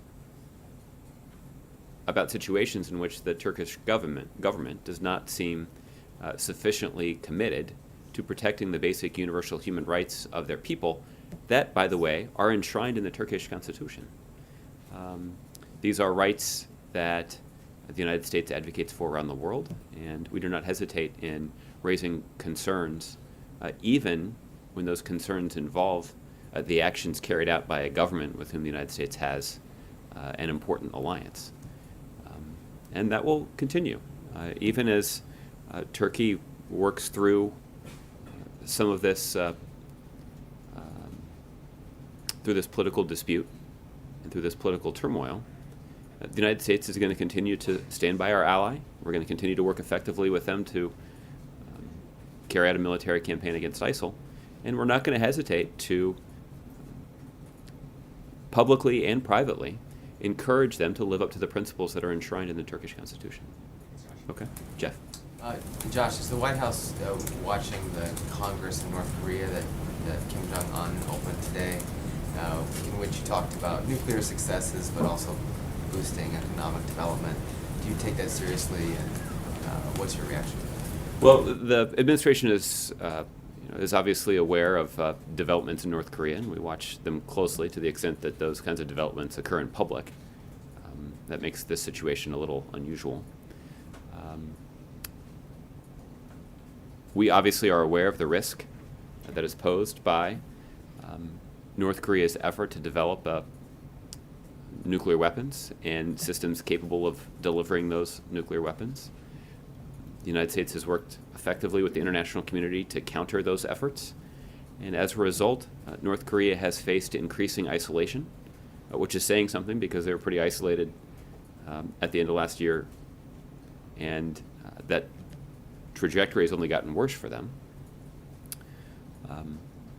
[SPEAKER 17] about situations in which the Turkish government does not seem sufficiently committed to protecting the basic universal human rights of their people that, by the way, are enshrined in the Turkish constitution. These are rights that the United States advocates for around the world, and we do not hesitate in raising concerns, even when those concerns involve the actions carried out by a government with whom the United States has an important alliance. And that will continue, even as Turkey works through some of this through this political dispute and through this political turmoil. The United States is going to continue to stand by our ally. We're going to continue to work effectively with them to carry out a military campaign against ISIL, and we're not going to hesitate to publicly and privately encourage them to live up to the principles that are enshrined in the Turkish constitution. Okay, Jeff.
[SPEAKER 9] Josh, is the White House watching the Congress in North Korea that Kim Jong-un opened today, in which you talked about nuclear successes but also boosting economic development? Do you take that seriously, and what's your reaction?
[SPEAKER 17] Well, the administration is obviously aware of developments in North Korea, and we watch them closely to the extent that those kinds of developments occur in public. That makes this situation a little unusual. We obviously are aware of the risk that is posed by North Korea's effort to develop nuclear weapons and systems capable of delivering those nuclear weapons. The United States has worked effectively with the international community to counter those efforts, And as a result, North Korea has faced increasing isolation, which is saying something because they were pretty isolated at the end of last year, and that trajectory has only gotten worse for them.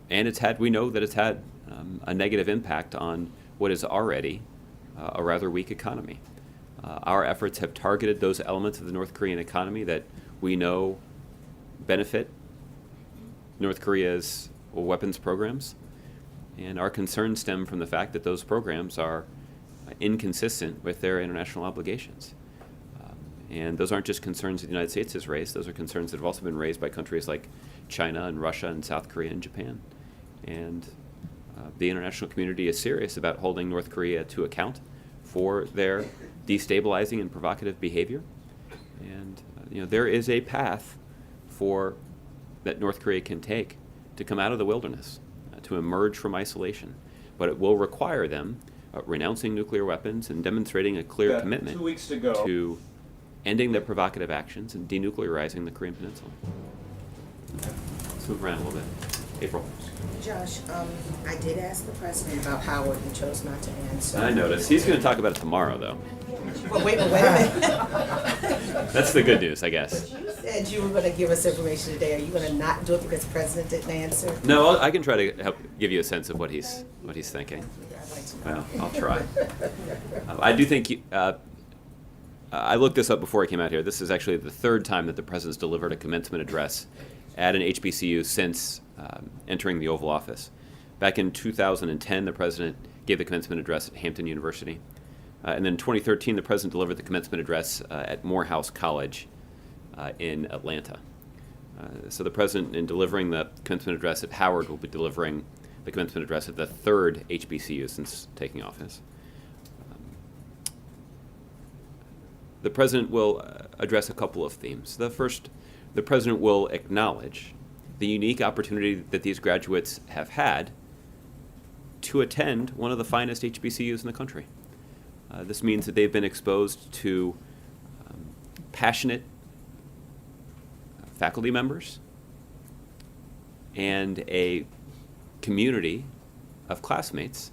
[SPEAKER 17] And we know that it's had a negative impact on what is already a rather weak economy. Our efforts have targeted those elements of the North Korean economy that we know benefit North Korea's weapons programs, and our concerns stem from the fact that those programs are inconsistent with their international obligations. And those aren't just concerns that the United States has raised, those are concerns that have also been raised by countries like China and Russia and South Korea and Japan. And the international community is serious about holding North Korea to account for their destabilizing and provocative behavior. And there is a path that North Korea can take to come out of the wilderness, to emerge from isolation. But it will require them renouncing nuclear weapons and demonstrating a clear commitment
[SPEAKER 14] 2 weeks to go.
[SPEAKER 17] to ending their provocative actions and denuclearizing the Korean Peninsula. Let's move around a little bit. April.
[SPEAKER 2] Josh, I did ask the president about Howard. He chose not to answer.
[SPEAKER 17] I noticed. He's going to talk about it tomorrow, though.
[SPEAKER 2] Well, wait a minute.
[SPEAKER 17] That's the good news, I guess.
[SPEAKER 2] You said you were going to give us information today. Are you going to not do it because the president didn't answer?
[SPEAKER 17] No, I can try to help give you a sense of what he's thinking. Well, I'll try. I do think I looked this up before I came out here. This is actually the third time that the president's delivered a commencement address at an HBCU since entering the Oval Office. Back in 2010, the president gave the commencement address at Hampton University. And then in 2013, the president delivered the commencement address at Morehouse College in Atlanta. So the president, in delivering the commencement address at Howard, will be delivering the commencement address at the third HBCU since taking office. The president will address a couple of themes. The first, the president will acknowledge the unique opportunity that these graduates have had to attend one of the finest HBCUs in the country. This means that they've been exposed to passionate faculty members and a community of classmates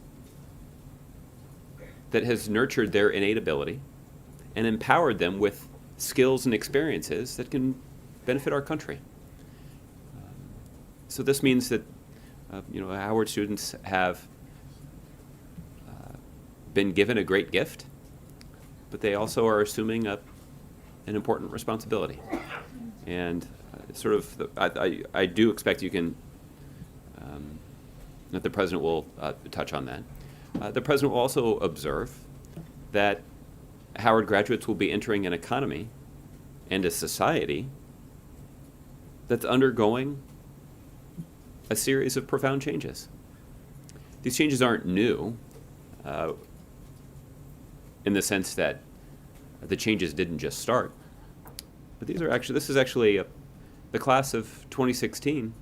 [SPEAKER 17] that has nurtured their innate ability and empowered them with skills and experiences that can benefit our country. So this means that Howard students have been given a great gift, but they also are assuming an important responsibility. And I do expect that the president will touch on that. The president will also observe that Howard graduates will be entering an economy and a society that's undergoing a series of profound changes. These changes aren't new in the sense that the changes didn't just start, but this is actually the class of 2016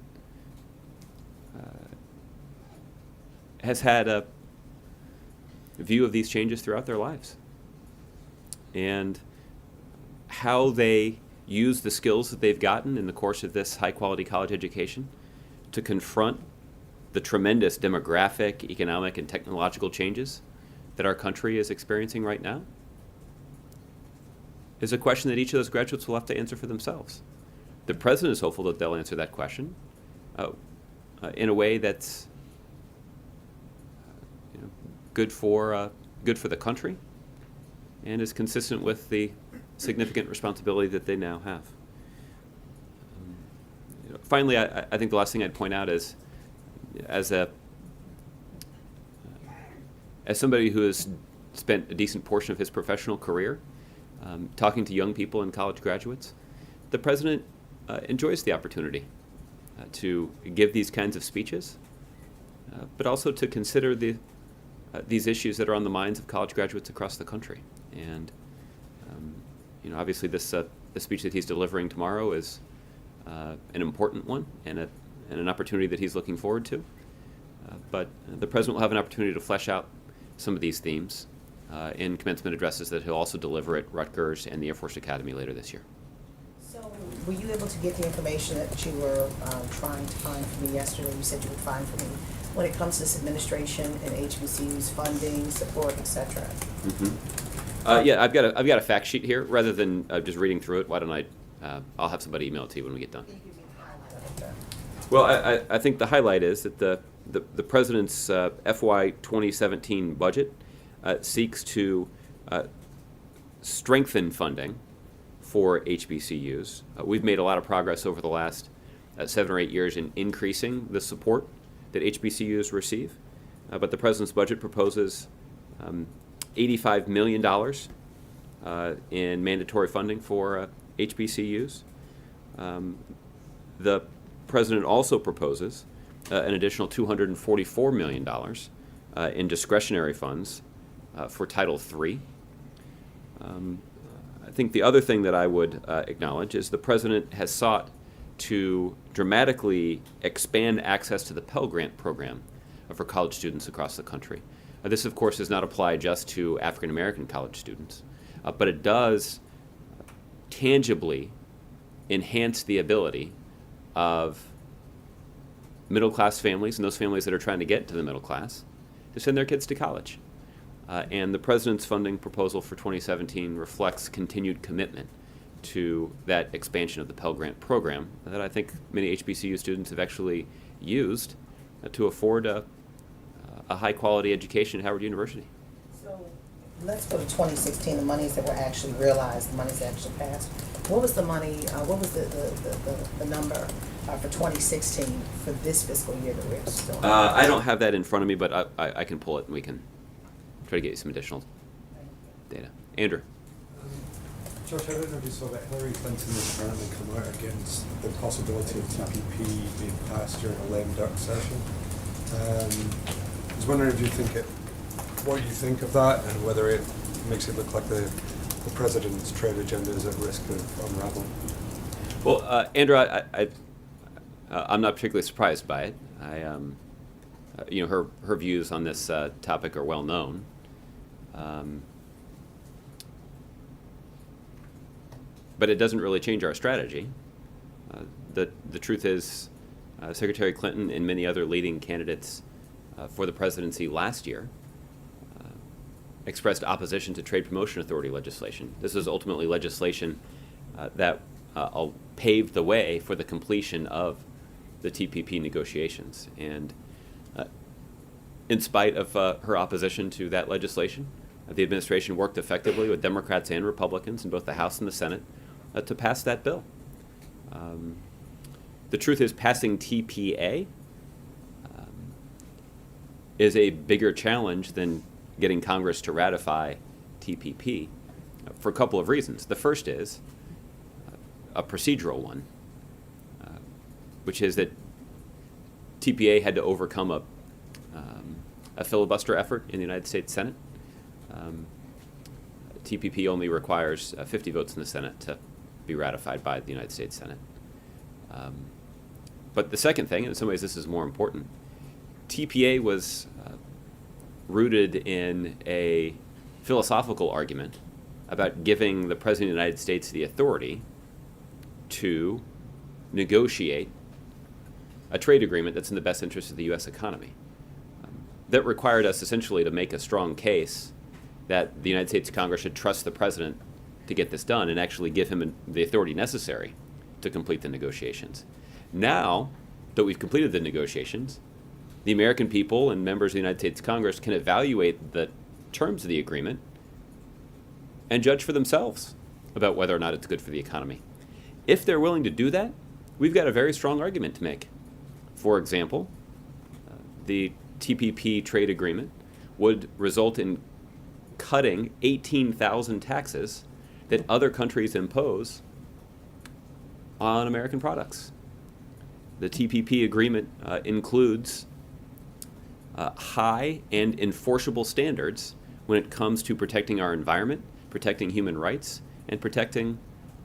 [SPEAKER 17] has had a view of these changes throughout their lives. And how they use the skills that they've gotten in the course of this high-quality college education to confront the tremendous demographic, economic, and technological changes that our country is experiencing right now is a question that each of those graduates will have to answer for themselves. The president is hopeful that they'll answer that question in a way that's good for the country and is consistent with the significant responsibility that they now have. Finally, I think the last thing I'd point out is, as somebody who has spent a decent portion of his professional career talking to young people and college graduates, the president enjoys the opportunity to give these kinds of speeches, but also to consider these issues that are on the minds of college graduates across the country. And obviously, the speech that he's delivering tomorrow is an important one and an opportunity that he's looking forward to. But the president will have an opportunity to flesh out some of these themes in commencement addresses that he'll also deliver at Rutgers and the Air Force Academy later this year.
[SPEAKER 2] So were you able to get the information that you were trying to find for me yesterday? You said you would find for me when it comes to this administration and HBCU's funding, support, etc.
[SPEAKER 17] Yeah, I've got a fact sheet here. Rather than just reading through it, why don't I? I'll have somebody email it to you when we get done. Well, I think the highlight is that the president's FY 2017 budget seeks to strengthen funding for HBCUs. We've made a lot of progress over the last 7 or 8 years in increasing the support that HBCUs receive, but the president's budget proposes $85 million in mandatory funding for HBCUs. The president also proposes an additional $244 million in discretionary funds for Title III. I think the other thing that I would acknowledge is the president has sought to dramatically expand access to the Pell Grant program for college students across the country. This, of course, does not apply just to African American college students, but it does tangibly enhance the ability of middle-class families and those families that are trying to get to the middle class to send their kids to college. And the president's funding proposal for 2017 reflects continued commitment to that expansion of the Pell Grant program that I think many HBCU students have actually used to afford a high-quality education at Howard University.
[SPEAKER 2] So let's go to 2016, the monies that were actually realized, the monies that actually passed. What was the money, what was the number for 2016 for this fiscal year that we're still on?
[SPEAKER 17] I don't have that in front of me, but I can pull it and we can try to get you some additional data. Andrew.
[SPEAKER 5] Josh, I don't know if you saw that Hillary Clinton has apparently come out against the possibility of TPP being passed during a lame duck session. I was wondering if you think what you think of that and whether it makes it look like the president's trade agenda is at risk of unraveling.
[SPEAKER 17] Well, Andrew, I'm not particularly surprised by it. Her views on this topic are well known. But it doesn't really change our strategy. The truth is, Secretary Clinton and many other leading candidates for the presidency last year expressed opposition to Trade Promotion Authority legislation. This is ultimately legislation that paved the way for the completion of the TPP negotiations. And in spite of her opposition to that legislation, the administration worked effectively with Democrats and Republicans in both the House and the Senate to pass that bill. The truth is, passing TPA is a bigger challenge than getting Congress to ratify TPP for a couple of reasons. The first is a procedural one, which is that TPA had to overcome a filibuster effort in the United States Senate. TPP only requires 50 votes in the Senate to be ratified by the United States Senate. But the second thing, and in some ways this is more important, TPA was rooted in a philosophical argument about giving the President of the United States the authority to negotiate a trade agreement that's in the best interest of the U.S. economy. That required us essentially to make a strong case that the United States Congress should trust the President to get this done and actually give him the authority necessary to complete the negotiations. Now that we've completed the negotiations, the American people and members of the United States Congress can evaluate the terms of the agreement and judge for themselves about whether or not it's good for the economy. If they're willing to do that, we've got a very strong argument to make. For example, the TPP trade agreement would result in cutting 18,000 taxes that other countries impose on American products. The TPP agreement includes high and enforceable standards when it comes to protecting our environment, protecting human rights, and protecting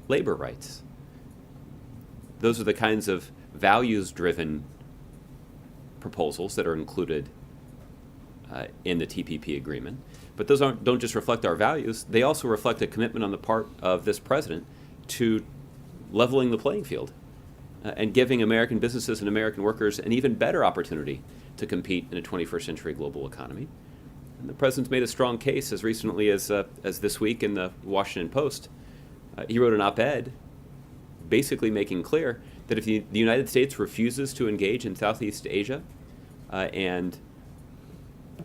[SPEAKER 17] labor rights. Those are the kinds of values-driven proposals that are included in the TPP agreement. But those don't just reflect our values, they also reflect a commitment on the part of this president to leveling the playing field and giving American businesses and American workers an even better opportunity to compete in a 21st century global economy. And the president's made a strong case as recently as this week in the Washington Post. He wrote an op-ed basically making clear that if the United States refuses to engage in Southeast Asia and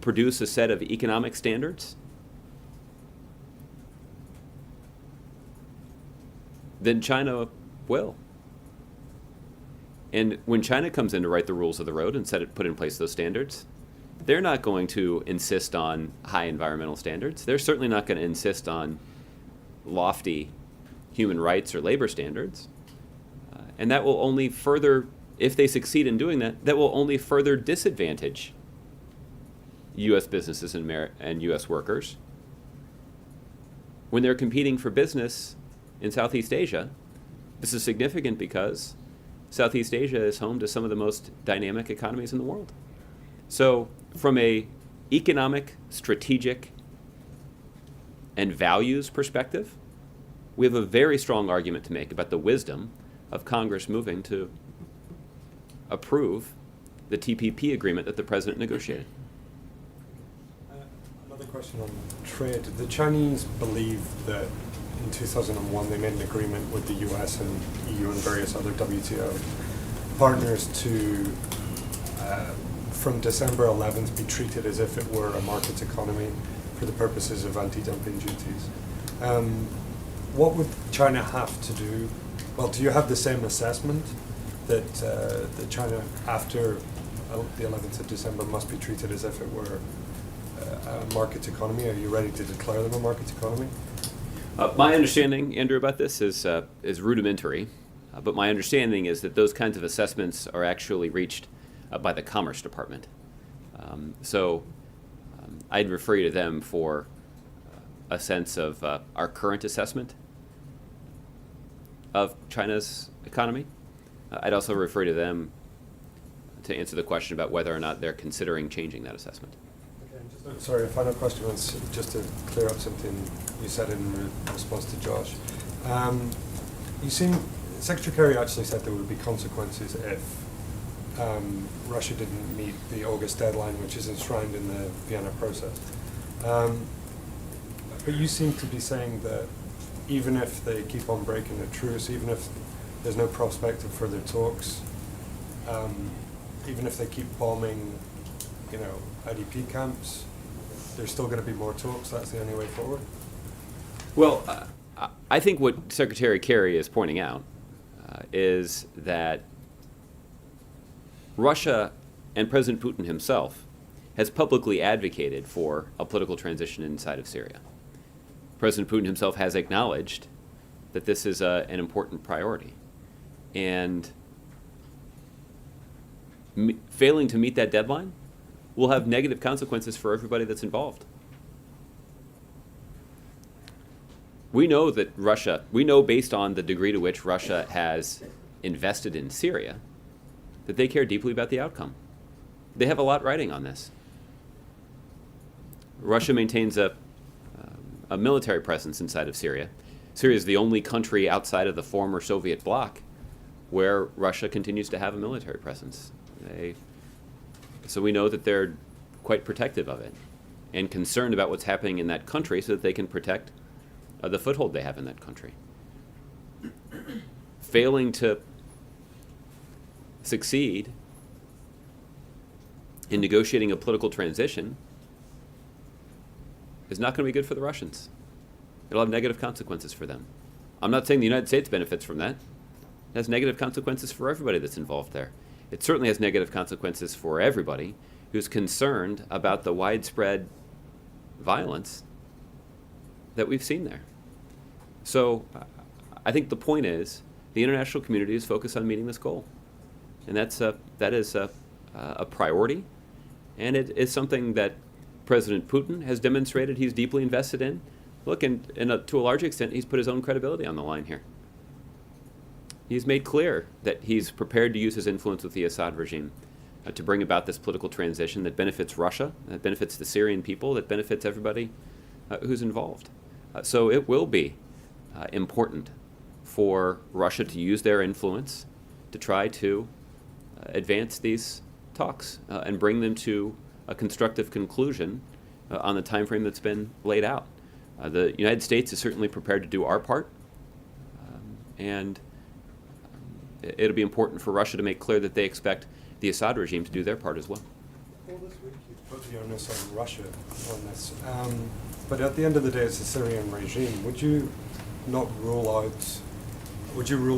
[SPEAKER 17] produce a set of economic standards, then China will. And when China comes in to write the rules of the road and put in place those standards, they're not going to insist on high environmental standards. They're certainly not going to insist on lofty human rights or labor standards. And that will only further, if they succeed in doing that, that will only further disadvantage U.S. businesses and U.S. workers when they're competing for business in Southeast Asia. This is significant because Southeast Asia is home to some of the most dynamic economies in the world. So from a economic, strategic, and values perspective, we have a very strong argument to make about the wisdom of Congress moving to approve the TPP agreement that the president negotiated.
[SPEAKER 5] Another question on trade. The Chinese believe that in 2001 they made an agreement with the US and EU and various other WTO partners to, from December 11th, be treated as if it were a market economy for the purposes of anti-dumping duties. What would China have to do? Well, do you have the same assessment that China, after the 11th of December, must be treated as if it were a market economy? Are you ready to declare them a market economy?
[SPEAKER 17] My understanding, Andrew, about this is rudimentary, but my understanding is that those kinds of assessments are actually reached by the Commerce Department. So I'd refer you to them for a sense of our current assessment of China's economy. I'd also refer to them to answer the question about whether or not they're considering changing that assessment.
[SPEAKER 5] Okay, sorry, a final question was just to clear up something you said in response to Josh. Secretary Kerry actually said there would be consequences if Russia didn't meet the August deadline, which is enshrined in the Vienna process. But you seem to be saying that even if they keep on breaking the truce, even if there's no prospect of further talks, even if they keep bombing, IDP camps, there's still going to be more talks. That's the only way forward.
[SPEAKER 17] Well, I think what Secretary Kerry is pointing out is that Russia and President Putin himself has publicly advocated for a political transition inside of Syria. President Putin himself has acknowledged that this is an important priority. And failing to meet that deadline will have negative consequences for everybody that's involved. We know that we know based on the degree to which Russia has invested in Syria, that they care deeply about the outcome. They have a lot riding on this. Russia maintains a military presence inside of Syria. Syria is the only country outside of the former Soviet bloc where Russia continues to have a military presence. So we know that they're quite protective of it and concerned about what's happening in that country so that they can protect the foothold they have in that country. Failing to succeed in negotiating a political transition is not going to be good for the Russians. It'll have negative consequences for them. I'm not saying the United States benefits from that. It has negative consequences for everybody that's involved there. It certainly has negative consequences for everybody who's concerned about the widespread violence that we've seen there. So I think the point is the international community is focused on meeting this goal. And that is a priority, and it is something that President Putin has demonstrated he's deeply invested in. Look, and to a large extent, he's put his own credibility on the line here. He's made clear that he's prepared to use his influence with the Assad regime to bring about this political transition that benefits Russia, that benefits the Syrian people, that benefits everybody who's involved. So it will be important for Russia to use their influence to try to advance these talks and bring them to a constructive conclusion on the time frame that's been laid out. The United States is certainly prepared to do our part, and it'll be important for Russia to make clear that they expect the Assad regime to do their part as well.
[SPEAKER 5] Well, this week you put the onus on Russia on this, but at the end of the day, it's the Syrian regime. Would you rule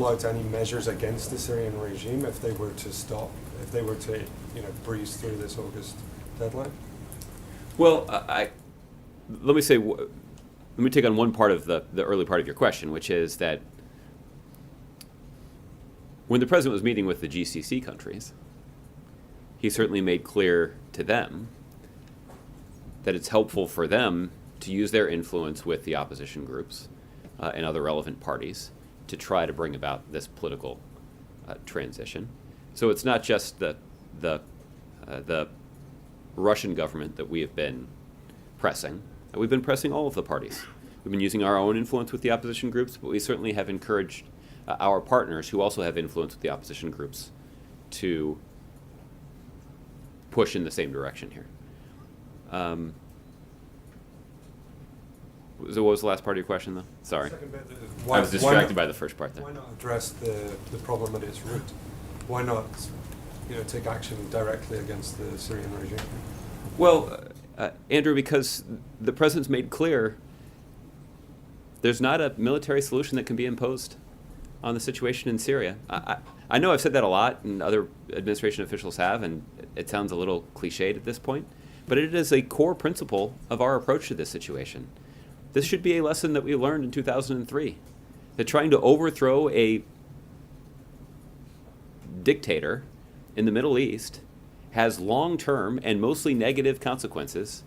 [SPEAKER 5] out any measures against the Syrian regime if they were to breeze through this August deadline?
[SPEAKER 17] Well, let me take on one part of the early part of your question, which is that when the president was meeting with the GCC countries, he certainly made clear to them that it's helpful for them to use their influence with the opposition groups and other relevant parties to try to bring about this political transition. So it's not just the Russian government that we have been pressing. We've been pressing all of the parties. We've been using our own influence with the opposition groups, but we certainly have encouraged our partners who also have influence with the opposition groups to push in the same direction here. So what was the last part of your question, though? Sorry. I was distracted by the first part there.
[SPEAKER 5] Why not address the problem at its root? Why not take action directly against the Syrian regime?
[SPEAKER 17] Well, Andrew, because the president's made clear there's not a military solution that can be imposed on the situation in Syria. I know I've said that a lot, and other administration officials have, and it sounds a little cliched at this point, but it is a core principle of our approach to this situation. This should be a lesson that we learned in 2003, that trying to overthrow a dictator in the Middle East has long-term and mostly negative consequences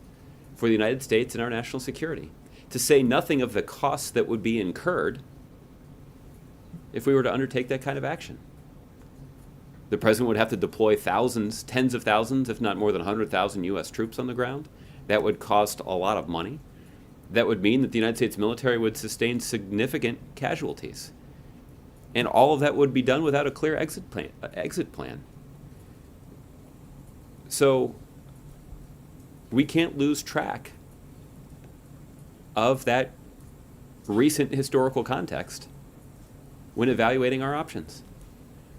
[SPEAKER 17] for the United States and our national security, to say nothing of the costs that would be incurred if we were to undertake that kind of action. The president would have to deploy thousands, tens of thousands, if not more than 100,000 U.S. troops on the ground. That would cost a lot of money. That would mean that the United States military would sustain significant casualties. And all of that would be done without a clear exit plan. So we can't lose track of that recent historical context when evaluating our options.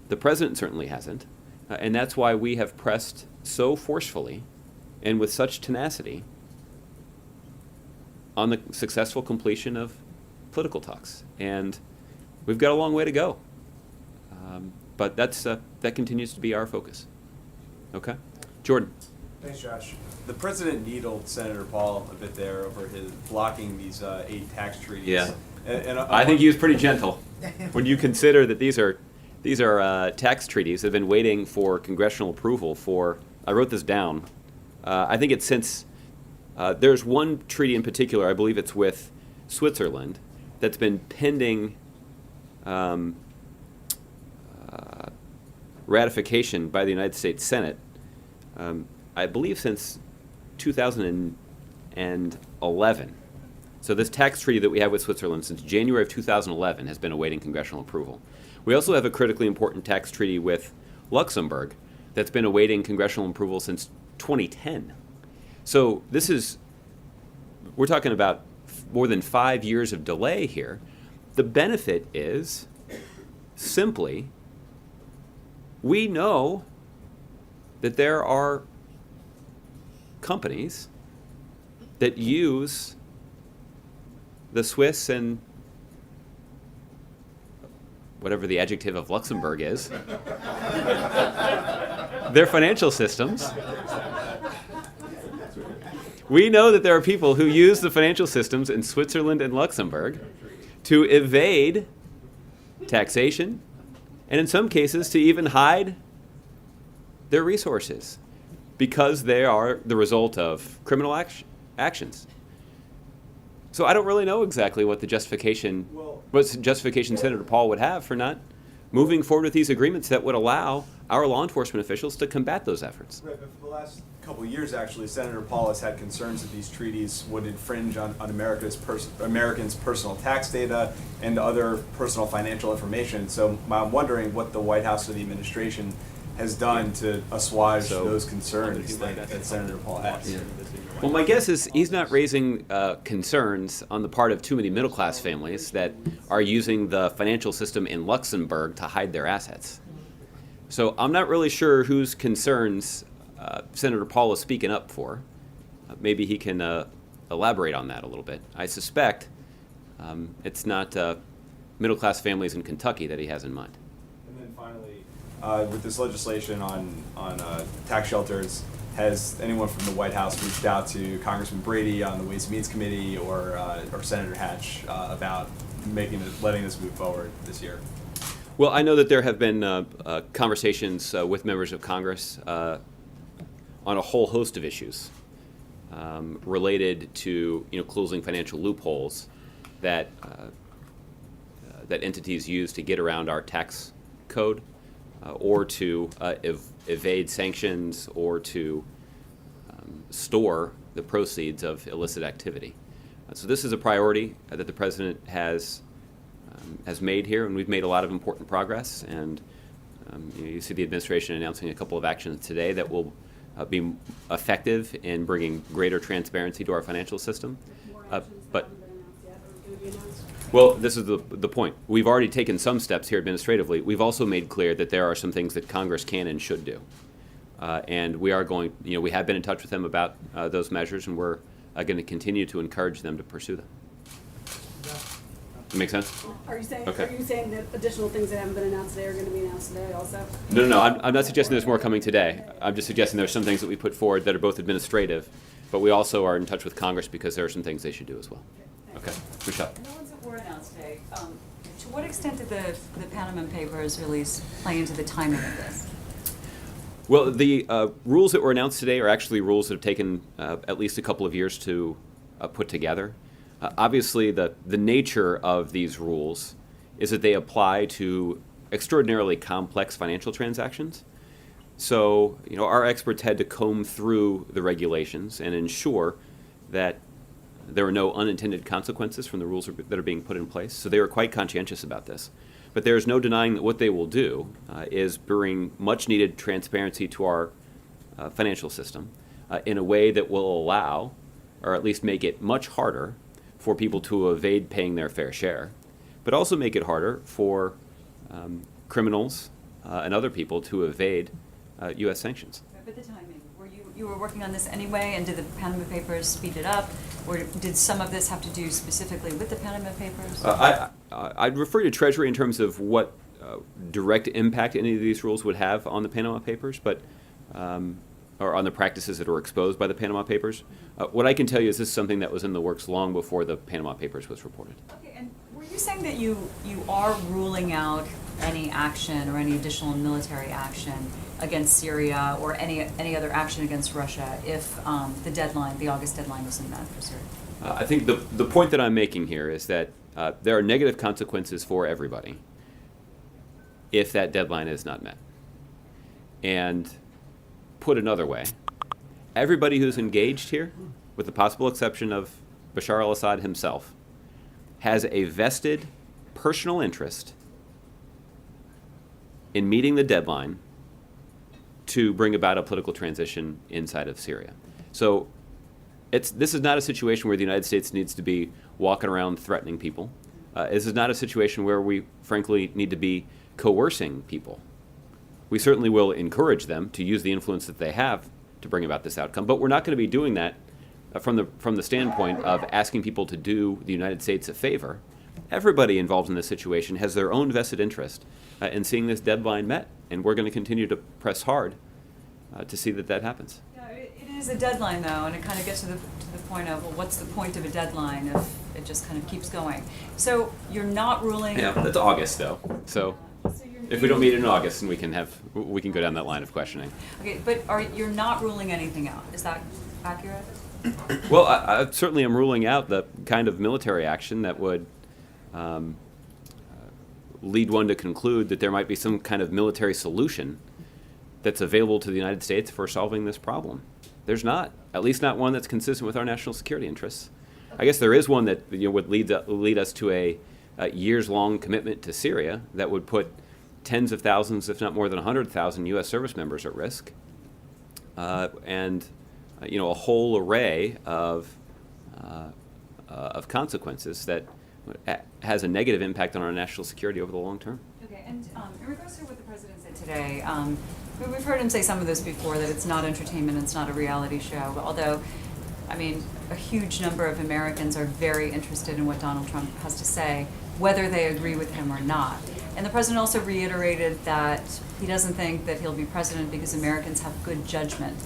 [SPEAKER 17] The president certainly hasn't, and that's why we have pressed so forcefully and with such tenacity on the successful completion of political talks. And we've got a long way to go, but that continues to be our focus. Okay? Jordan.
[SPEAKER 6] Thanks, Josh. The president needled Senator Paul a bit there over his blocking these 8 tax treaties.
[SPEAKER 17] Yeah.
[SPEAKER 6] And
[SPEAKER 17] I think he was pretty gentle when you consider that these are tax treaties that have been waiting for congressional approval for, I wrote this down, I think it's since, there's one treaty in particular, I believe it's with Switzerland, that's been pending ratification by the United States Senate, I believe since 2011. So this tax treaty that we have with Switzerland since January of 2011 has been awaiting congressional approval. We also have a critically important tax treaty with Luxembourg that's been awaiting congressional approval since 2010. So we're talking about more than 5 years of delay here. The benefit is simply, we know that there are companies that use the Swiss and whatever the adjective of Luxembourg is, their financial systems. We know that there are people who use the financial systems in Switzerland and Luxembourg to evade taxation, and in some cases to even hide their resources because they are the result of criminal actions. So I don't really know exactly what justification Senator Paul would have for not moving forward with these agreements that would allow our law enforcement officials to combat those efforts.
[SPEAKER 6] Right, but for the last couple of years, actually, Senator Paul has had concerns that these treaties would infringe on Americans' personal tax data and other personal financial information. So I'm wondering what the White House or the administration has done to assuage those concerns that Senator Paul has.
[SPEAKER 17] Yeah. Well, my guess is he's not raising concerns on the part of too many middle-class families that are using the financial system in Luxembourg to hide their assets. So I'm not really sure whose concerns Senator Paul is speaking up for. Maybe he can elaborate on that a little bit. I suspect it's not middle-class families in Kentucky that he has in mind.
[SPEAKER 6] And then finally, with this legislation on tax shelters, has anyone from the White House reached out to Congressman Brady on the Ways and Means Committee or Senator Hatch about letting this move forward this year?
[SPEAKER 17] Well, I know that there have been conversations with members of Congress on a whole host of issues related to closing financial loopholes that that entities use to get around our tax code or to evade sanctions or to store the proceeds of illicit activity. So this is a priority that the President has made here, and we've made a lot of important progress. And you see the administration announcing a couple of actions today that will be effective in bringing greater transparency to our financial system. Well, this is the point. We've already taken some steps here administratively. We've also made clear that there are some things that Congress can and should do. And we are going, we have been in touch with them about those measures, and we're going to continue to encourage them to pursue them. Make sense?
[SPEAKER 8] Are you saying,
[SPEAKER 17] Okay.
[SPEAKER 8] are you saying that additional things that haven't been announced today are going to be announced today also?
[SPEAKER 17] No, I'm not suggesting there's more coming today. I'm just suggesting there's some things that we put forward that are both administrative, but we also are in touch with Congress because there are some things they should do as well. Okay, Michelle.
[SPEAKER 20] The ones that were announced today, to what extent did the Panama Papers release play into the timing of this?
[SPEAKER 17] Well, the rules that were announced today are actually rules that have taken at least a couple of years to put together. Obviously, the nature of these rules is that they apply to extraordinarily complex financial transactions. So, our experts had to comb through the regulations and ensure that there are no unintended consequences from the rules that are being put in place. So they were quite conscientious about this. But there is no denying that what they will do is bring much-needed transparency to our financial system in a way that will allow, or at least make it much harder, for people to evade paying their fair share, but also make it harder for criminals and other people to evade U.S. sanctions.
[SPEAKER 20] But the timing, you were working on this anyway, and did the Panama Papers speed it up, or did some of this have to do specifically with the Panama Papers?
[SPEAKER 17] I'd refer to Treasury in terms of what direct impact any of these rules would have on the Panama Papers, but or on the practices that were exposed by the Panama Papers. What I can tell you is this is something that was in the works long before the Panama Papers was reported.
[SPEAKER 20] Okay, and were you saying that you are ruling out any action or any additional military action against Syria or any other action against Russia if the August deadline wasn't met for Syria?
[SPEAKER 17] I think the point that I'm making here is that there are negative consequences for everybody if that deadline is not met. And put another way, everybody who's engaged here, with the possible exception of Bashar al-Assad himself, has a vested personal interest in meeting the deadline to bring about a political transition inside of Syria. So this is not a situation where the United States needs to be walking around threatening people. This is not a situation where we, frankly, need to be coercing people. We certainly will encourage them to use the influence that they have to bring about this outcome, but we're not going to be doing that from the standpoint of asking people to do the United States a favor. Everybody involved in this situation has their own vested interest in seeing this deadline met, and we're going to continue to press hard to see that happens.
[SPEAKER 20] Yeah, it is a deadline, though, and it kind of gets to the point of, well, what's the point of a deadline if it just kind of keeps going? So you're not ruling...
[SPEAKER 17] Yeah, that's August, though. So if we don't meet in August, then we can go down that line of questioning.
[SPEAKER 20] Okay, but you're not ruling anything out. Is that accurate?
[SPEAKER 17] Well, I certainly am ruling out the kind of military action that would lead one to conclude that there might be some kind of military solution that's available to the United States for solving this problem. There's not, at least not one that's consistent with our national security interests. I guess there is one that would lead us to a years-long commitment to Syria that would put tens of thousands, if not more than 100,000 U.S. service members at risk, and a whole array of consequences that has a negative impact on our national security over the long term.
[SPEAKER 20] Okay, and in regards to what the president said today, we've heard him say some of this before, that it's not entertainment, it's not a reality show, although, I mean, a huge number of Americans are very interested in what Donald Trump has to say, whether they agree with him or not. And the president also reiterated that he doesn't think that he'll be president because Americans have good judgment.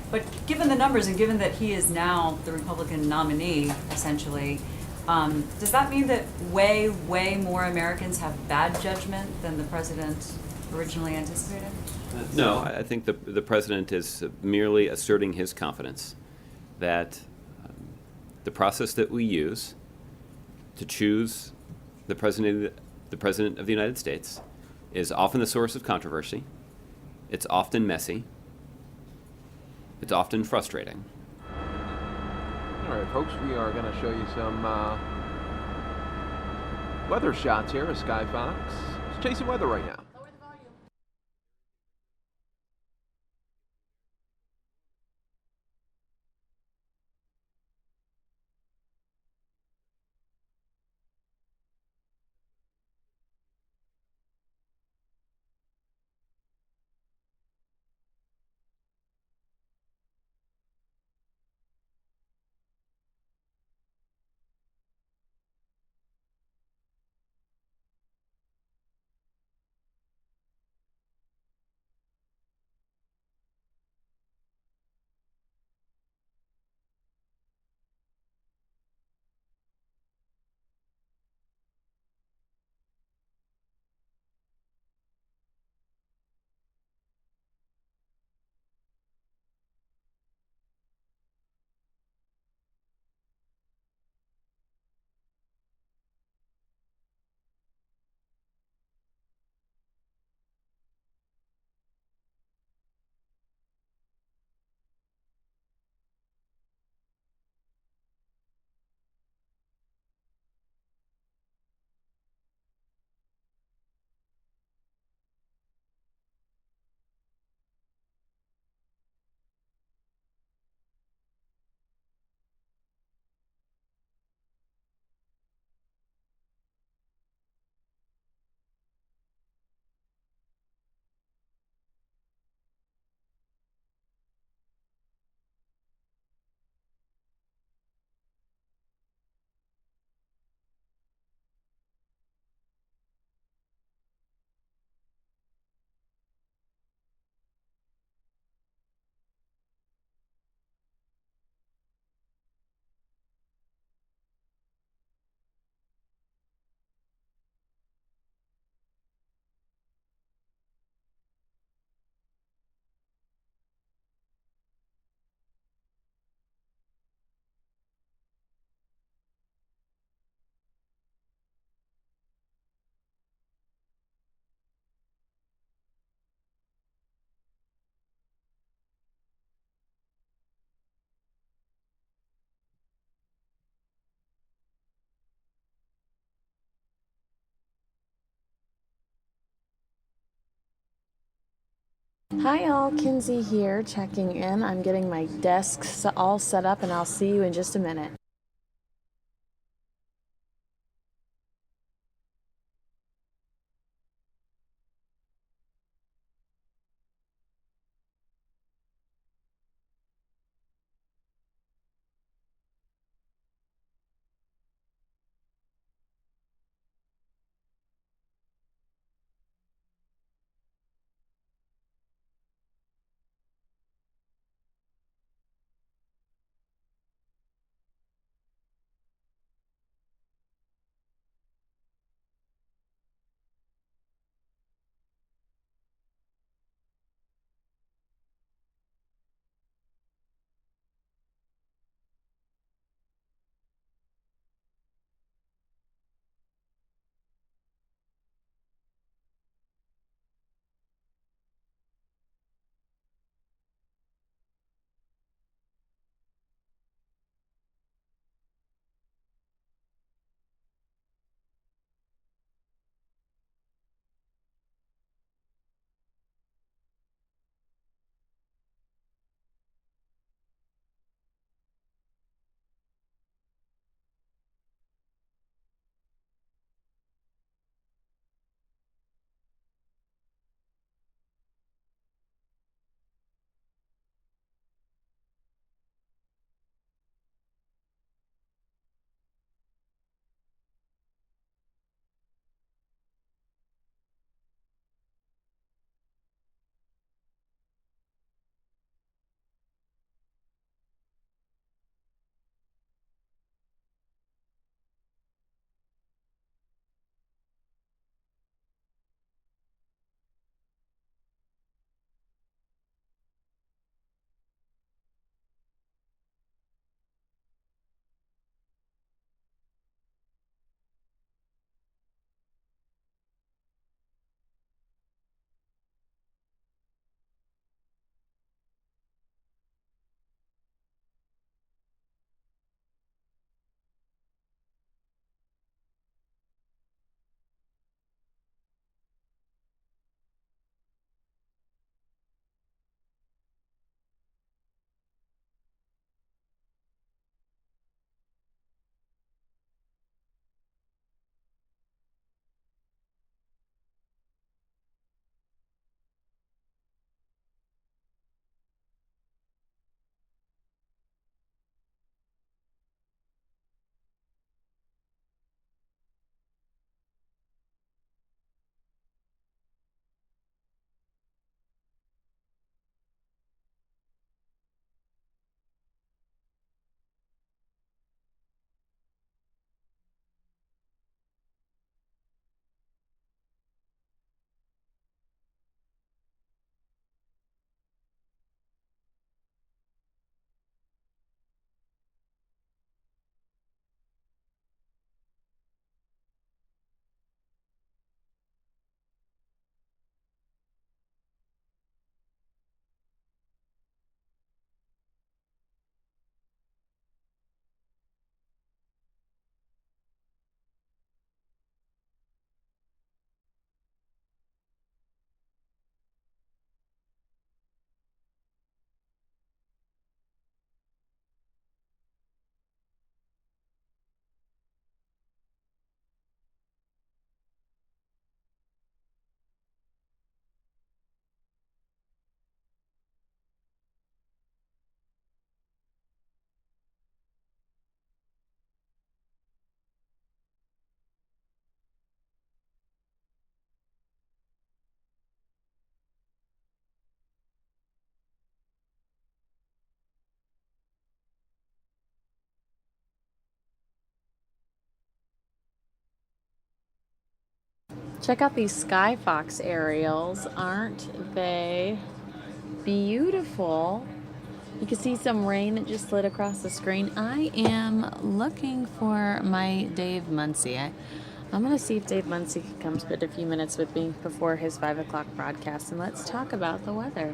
[SPEAKER 20] But given the numbers and given that he is now the Republican nominee, essentially, does that mean that way, way more Americans have bad judgment than the president originally anticipated?
[SPEAKER 17] No, I think the president is merely asserting his confidence that the process that we use to choose the president of the United States is often the source of controversy. It's often messy. It's often frustrating.
[SPEAKER 13] All right, folks, we are going to show you some weather shots here of Sky Fox. It's chasing weather right now.
[SPEAKER 4] Hi all, Kinsey here, checking in. I'm getting my desks all set up and I'll see you in just a minute. Check out these Skyfox aerials. Aren't they beautiful? You can see some rain that just slid across the screen. I am looking for my Dave Muncie. I'm going to see if Dave Muncie can come spend a few minutes with me before his 5 o'clock broadcast, and let's talk about the weather.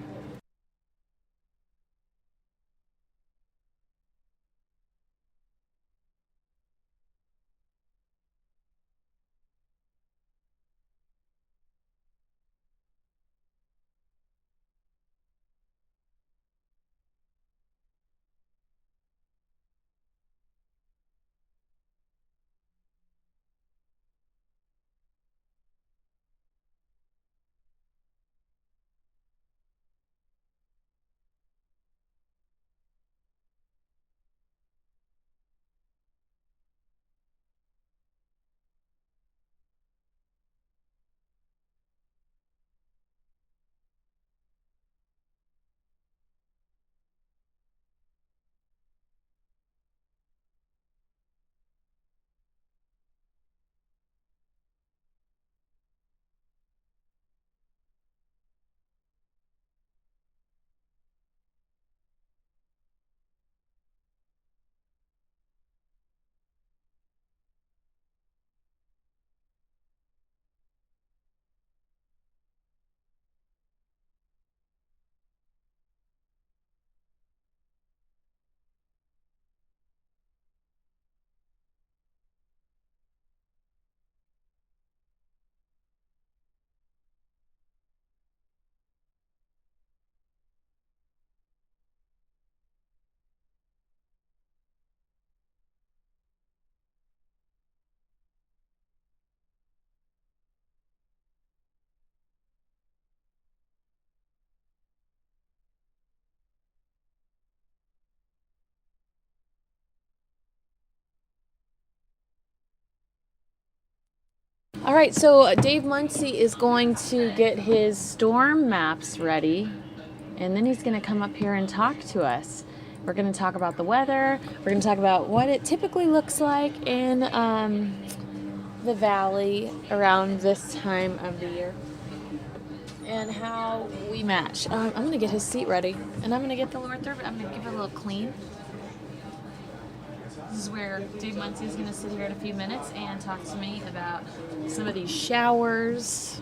[SPEAKER 4] All right, so Dave Muncie is going to get his storm maps ready, and then he's going to come up here and talk to us. We're going to talk about the weather. We're going to talk about what it typically looks like in the valley around this time of the year and how we match. I'm going to get his seat ready, and I'm going to get the lower third. I'm going to give it a little clean. This is where Dave Muncie is going to sit here in a few minutes and talk to me about some of these showers.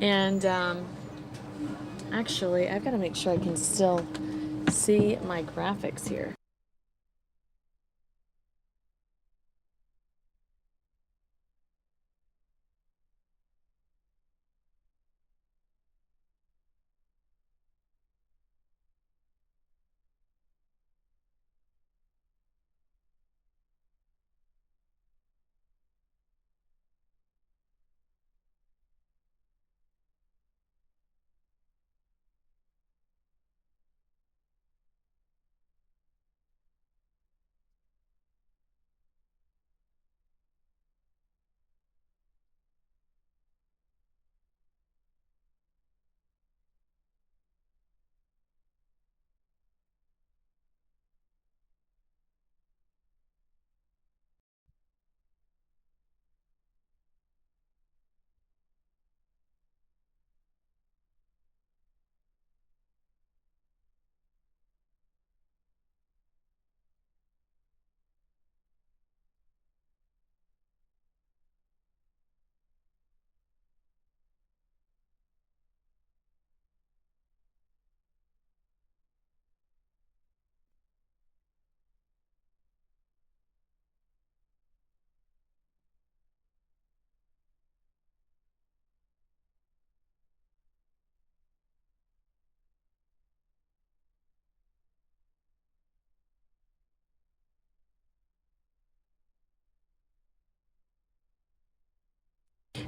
[SPEAKER 4] And actually, I've got to make sure I can still see my graphics here.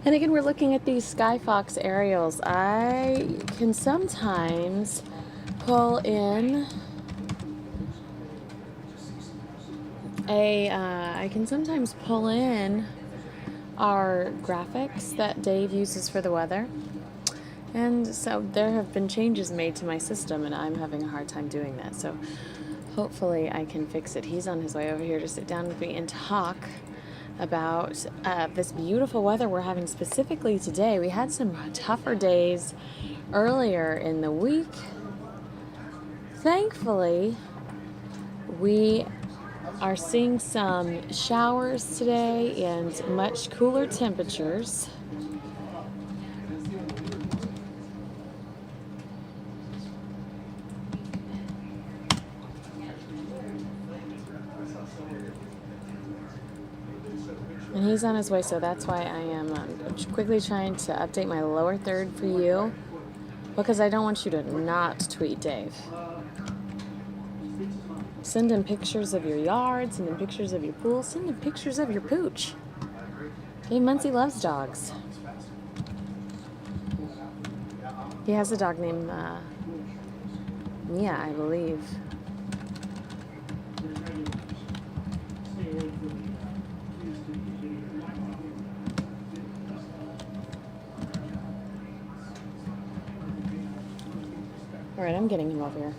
[SPEAKER 4] And again, we're looking at these Skyfox aerials. I can sometimes pull in our graphics that Dave uses for the weather. And so there have been changes made to my system, and I'm having a hard time doing that. So hopefully I can fix it. He's on his way over here to sit down with me and talk about this beautiful weather we're having specifically today. We had some tougher days earlier in the week. Thankfully, we are seeing some showers today and much cooler temperatures. And he's on his way, so that's why I am quickly trying to update my lower third for you, because I don't want you to not tweet Dave. Send him pictures of your yard, send him pictures of your pool, send him pictures of your pooch. Dave Muncie loves dogs. He has a dog named Mia, I believe. All right, I'm getting him over here.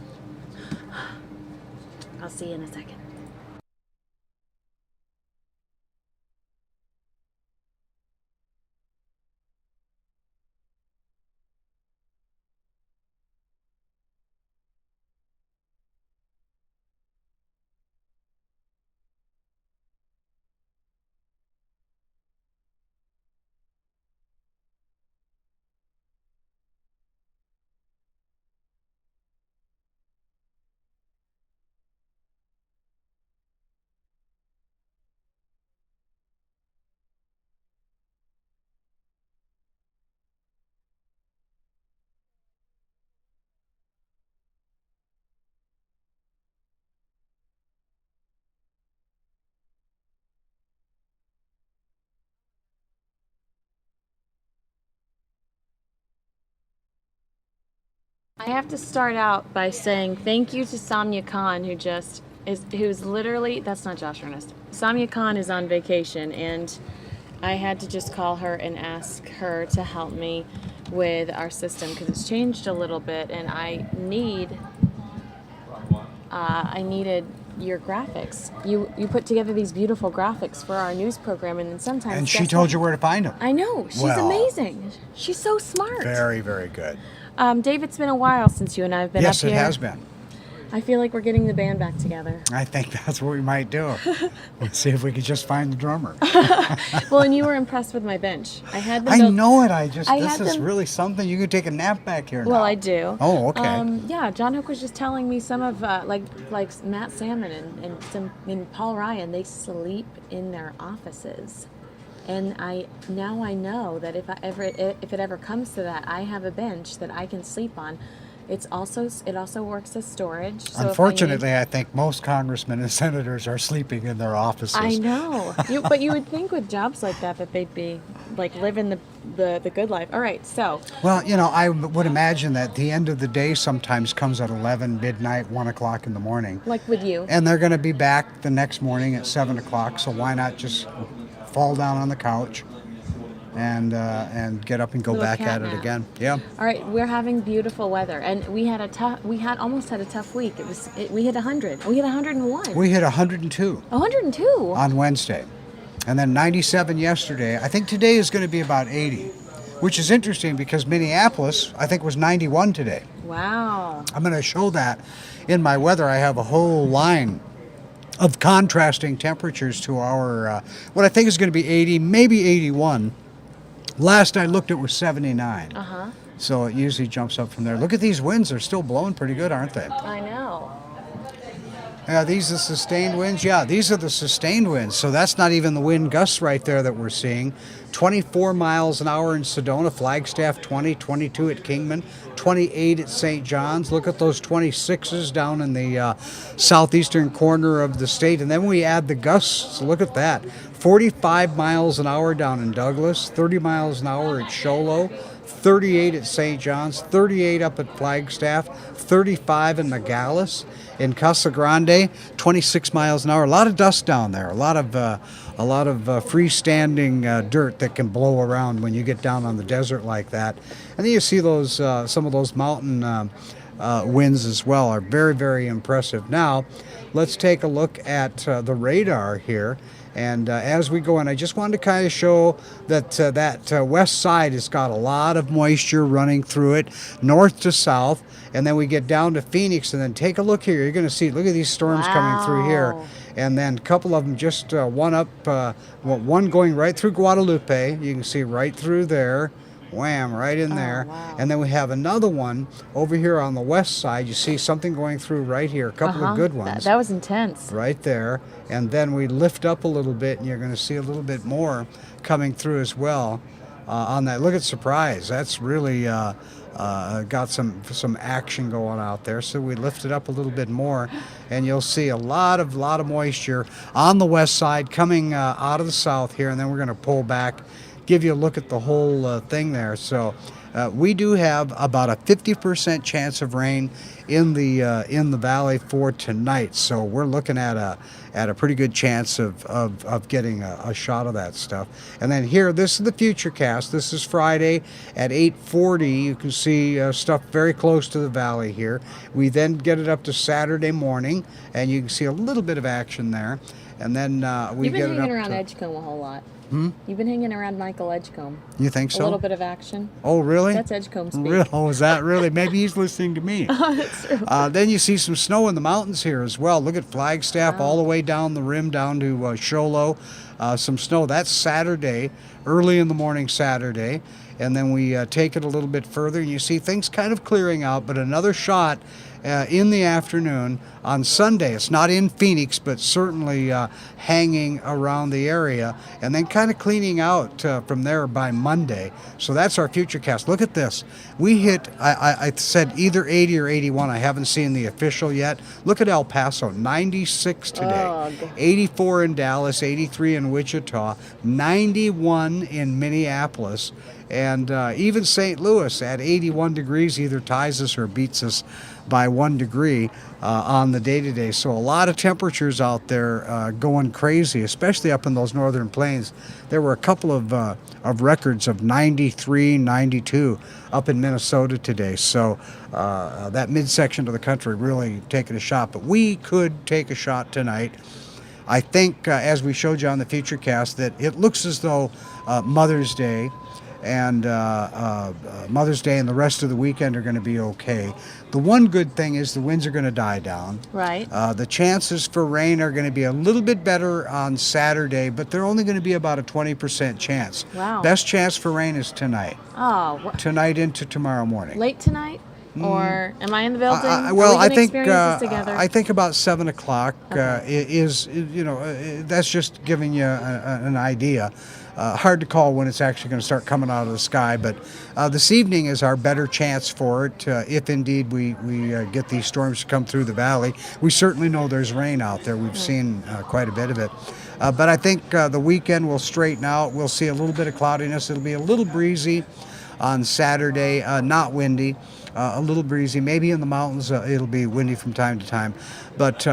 [SPEAKER 4] I'll see you in a second. I have to start out by saying thank you to Samya Khan, who's literally, that's not Josh Ernest. Samya Khan is on vacation, and I had to just call her and ask her to help me with our system because it's changed a little bit, and I needed your graphics. You put together these beautiful graphics for our news program, and then sometimes.
[SPEAKER 19] And she told you where to find them.
[SPEAKER 4] I know. She's amazing. She's so smart.
[SPEAKER 19] Very, very good.
[SPEAKER 4] Dave, it's been a while since you and I have been up here.
[SPEAKER 19] Yes, it has been.
[SPEAKER 4] I feel like we're getting the band back together.
[SPEAKER 19] I think that's what we might do. Let's see if we could just find the drummer.
[SPEAKER 4] Well, and you were impressed with my bench. I had them.
[SPEAKER 19] I know it. This is
[SPEAKER 4] them,
[SPEAKER 19] really something. You could take a nap back here now.
[SPEAKER 4] Well, I do.
[SPEAKER 19] Oh, okay.
[SPEAKER 4] Yeah, John Hook was just telling me some of like Matt Salmon and Paul Ryan. They sleep in their offices. And I know that if it ever comes to that, I have a bench that I can sleep on. It also works as storage. So
[SPEAKER 19] Unfortunately, I think most congressmen and senators are sleeping in their offices.
[SPEAKER 4] I know, but you would think with jobs like that they'd be like living the good life. All right, so.
[SPEAKER 19] Well, I would imagine that the end of the day sometimes comes at 11, midnight, 1 o'clock in the morning.
[SPEAKER 4] Like with you.
[SPEAKER 19] And they're going to be back the next morning at 7 o'clock. So why not just fall down on the couch and get up and go back at it again? Yeah.
[SPEAKER 4] All right, we're having beautiful weather, and we almost had a tough week. We hit 100. We hit 101.
[SPEAKER 19] We hit 102.
[SPEAKER 4] 102
[SPEAKER 19] on Wednesday, and then 97 yesterday. I think today is going to be about 80, which is interesting because Minneapolis, I think, was 91 today.
[SPEAKER 4] Wow.
[SPEAKER 19] I'm going to show that in my weather. I have a whole line of contrasting temperatures to our what I think is going to be 80, maybe 81. Last I looked, it was 79. So it usually jumps up from there. Look at these winds. They're still blowing pretty good, aren't they?
[SPEAKER 4] I know.
[SPEAKER 19] Yeah, these are the sustained winds? Yeah, these are the sustained winds. So that's not even the wind gusts right there that we're seeing. 24 miles an hour in Sedona, Flagstaff 20, 22 at Kingman, 28 at St. John's. Look at those 26s down in the southeastern corner of the state. And then we add the gusts. Look at that. 45 miles an hour down in Douglas, 30 miles an hour at Show Low, 38 at St. John's, 38 up at Flagstaff, 35 in Nogales. In Casa Grande, 26 miles an hour. A lot of dust down there. A lot of freestanding dirt that can blow around when you get down on the desert like that. And then you see those some of those mountain winds as well are very, very impressive. Now, let's take a look at the radar here. And as we go in, I just wanted to kind of show that that west side has got a lot of moisture running through it, north to south. And then we get down to Phoenix, and then take a look here. You're going to see, look at these storms coming through here. And then a couple of them just one up, one going right through Guadalupe. You can see right through there. Wham, right in there. And then we have another one over here on the west side. You see something going through right here, a couple of good ones.
[SPEAKER 4] That was intense.
[SPEAKER 19] Right there. And then we lift up a little bit, and you're going to see a little bit more coming through as well on that. Look at Surprise. That's really got some action going out there. So we lift it up a little bit more, and you'll see a lot of moisture on the west side coming out of the south here. And then we're going to pull back, give you a look at the whole thing there. So we do have about a 50% chance of rain in the valley for tonight. So we're looking at a pretty good chance of getting a shot of that stuff. And then here, this is the Futurecast. This is Friday at 8:40. You can see stuff very close to the valley here. We then get it up to Saturday morning, and you can see a little bit of action there. And then we get it up to...
[SPEAKER 4] You've been hanging around Edgecombe a whole lot. You've been hanging around Michael Edgecombe.
[SPEAKER 19] You think so?
[SPEAKER 4] A little bit of action.
[SPEAKER 19] Oh, really?
[SPEAKER 4] That's Edgecombe speak.
[SPEAKER 19] Oh, is that really? Maybe he's listening to me.
[SPEAKER 4] Oh, that's true.
[SPEAKER 19] Then you see some snow in the mountains here as well. Look at Flagstaff all the way down the rim, down to Show Low. Some snow. That's Saturday, early in the morning Saturday. And then we take it a little bit further, and you see things kind of clearing out, but another shot in the afternoon on Sunday. It's not in Phoenix, but certainly hanging around the area, and then kind of cleaning out from there by Monday. So that's our Futurecast. Look at this. We hit, I said either 80 or 81. I haven't seen the official yet. Look at El Paso, 96 today. 84 in Dallas, 83 in Wichita, 91 in Minneapolis. And even St. Louis at 81 degrees either ties us or beats us by 1 degree on the day-to-day. So a lot of temperatures out there going crazy, especially up in those northern plains. There were a couple of records of 93, 92 up in Minnesota today. So that midsection of the country really taking a shot. But we could take a shot tonight. I think, as we showed you on the Futurecast, that it looks as though Mother's Day and Mother's Day and the rest of the weekend are going to be okay. The one good thing is the winds are going to die down.
[SPEAKER 4] Right.
[SPEAKER 19] The chances for rain are going to be a little bit better on Saturday, but they're only going to be about a 20% chance.
[SPEAKER 4] Wow.
[SPEAKER 19] Best chance for rain is tonight.
[SPEAKER 4] Oh.
[SPEAKER 19] Tonight into tomorrow morning.
[SPEAKER 4] Late tonight? Or am I in the building?
[SPEAKER 19] Well,
[SPEAKER 4] I
[SPEAKER 19] I think about 7 o'clock is, that's just giving you an idea. Hard to call when it's actually going to start coming out of the sky, but this evening is our better chance for it if indeed we get these storms to come through the valley. We certainly know there's rain out there. We've seen quite a bit of it. But I think the weekend will straighten out. We'll see a little bit of cloudiness. It'll be a little breezy on Saturday, not windy. A little breezy, maybe in the mountains it'll be windy from time to time, but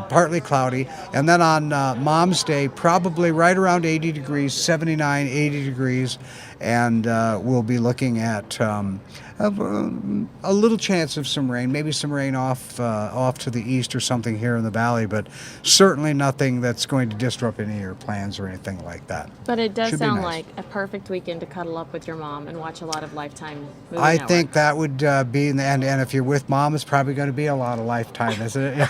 [SPEAKER 19] partly cloudy. And then on Mom's Day, probably right around 80 degrees, 79, 80 degrees, and we'll be looking at a little chance of some rain, maybe some rain off to the east or something here in the valley, but certainly nothing that's going to disrupt any of your plans or anything like that.
[SPEAKER 4] But it does
[SPEAKER 19] Should be
[SPEAKER 4] sound
[SPEAKER 19] nice.
[SPEAKER 4] like a perfect weekend to cuddle up with your mom and watch a lot of Lifetime movie
[SPEAKER 19] I
[SPEAKER 4] Network.
[SPEAKER 19] think that would be, and if you're with Mom, it's probably going to be a lot of Lifetime, isn't it?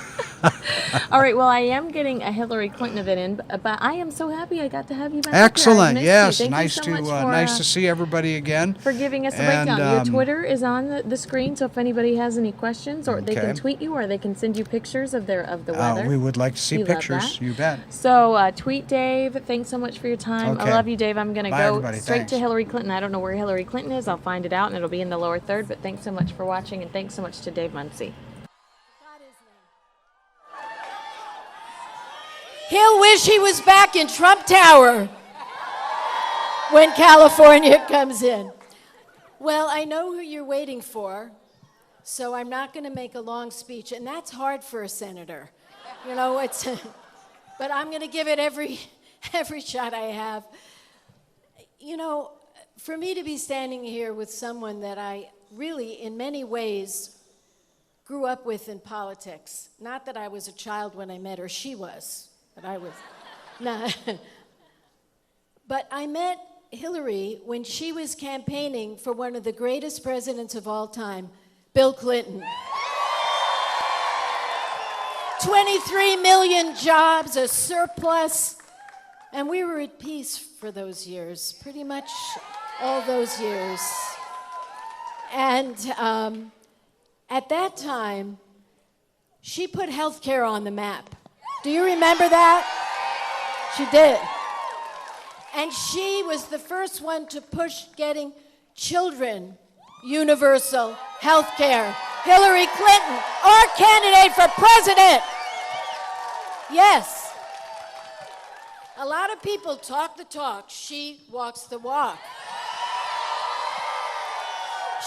[SPEAKER 4] All right, well, I am getting a Hillary Clinton event in, but I am so happy I got to have you back.
[SPEAKER 19] Excellent. Yes,
[SPEAKER 4] Thank
[SPEAKER 19] nice
[SPEAKER 4] you so much
[SPEAKER 19] nice to see everybody again.
[SPEAKER 4] for giving us a
[SPEAKER 19] And,
[SPEAKER 4] breakdown. Your Twitter is on the screen, so if anybody has any questions, or they can
[SPEAKER 19] Okay.
[SPEAKER 4] tweet you, or they can send you pictures of the weather.
[SPEAKER 19] We would like to see
[SPEAKER 4] We love
[SPEAKER 19] pictures.
[SPEAKER 4] that.
[SPEAKER 19] You bet.
[SPEAKER 4] So tweet Dave. Thanks so much for your time.
[SPEAKER 19] Okay.
[SPEAKER 4] I love you, Dave. I'm going to
[SPEAKER 19] Bye,
[SPEAKER 4] go
[SPEAKER 19] everybody.
[SPEAKER 4] straight
[SPEAKER 19] Thanks.
[SPEAKER 4] to Hillary Clinton. I don't know where Hillary Clinton is. I'll find it out, and it'll be in the lower third. But thanks so much for watching, and thanks so much to Dave Muncie.
[SPEAKER 12] He'll wish he was back in Trump Tower when California comes in. Well, I know who you're waiting for, so I'm not going to make a long speech, and that's hard for a senator. You know, it's, but I'm going to give it every shot I have. You know, for me to be standing here with someone that I really, in many ways, grew up with in politics. Not that I was a child when I met her, she was, but I was not. But I met Hillary when she was campaigning for one of the greatest presidents of all time, Bill Clinton. 23 million jobs, a surplus, and we were at peace for those years, pretty much all those years. And at that time, she put healthcare on the map. Do you remember that? She did. And she was the first one to push getting children universal health care. Hillary Clinton, our candidate for president. Yes. A lot of people talk the talk. She walks the walk.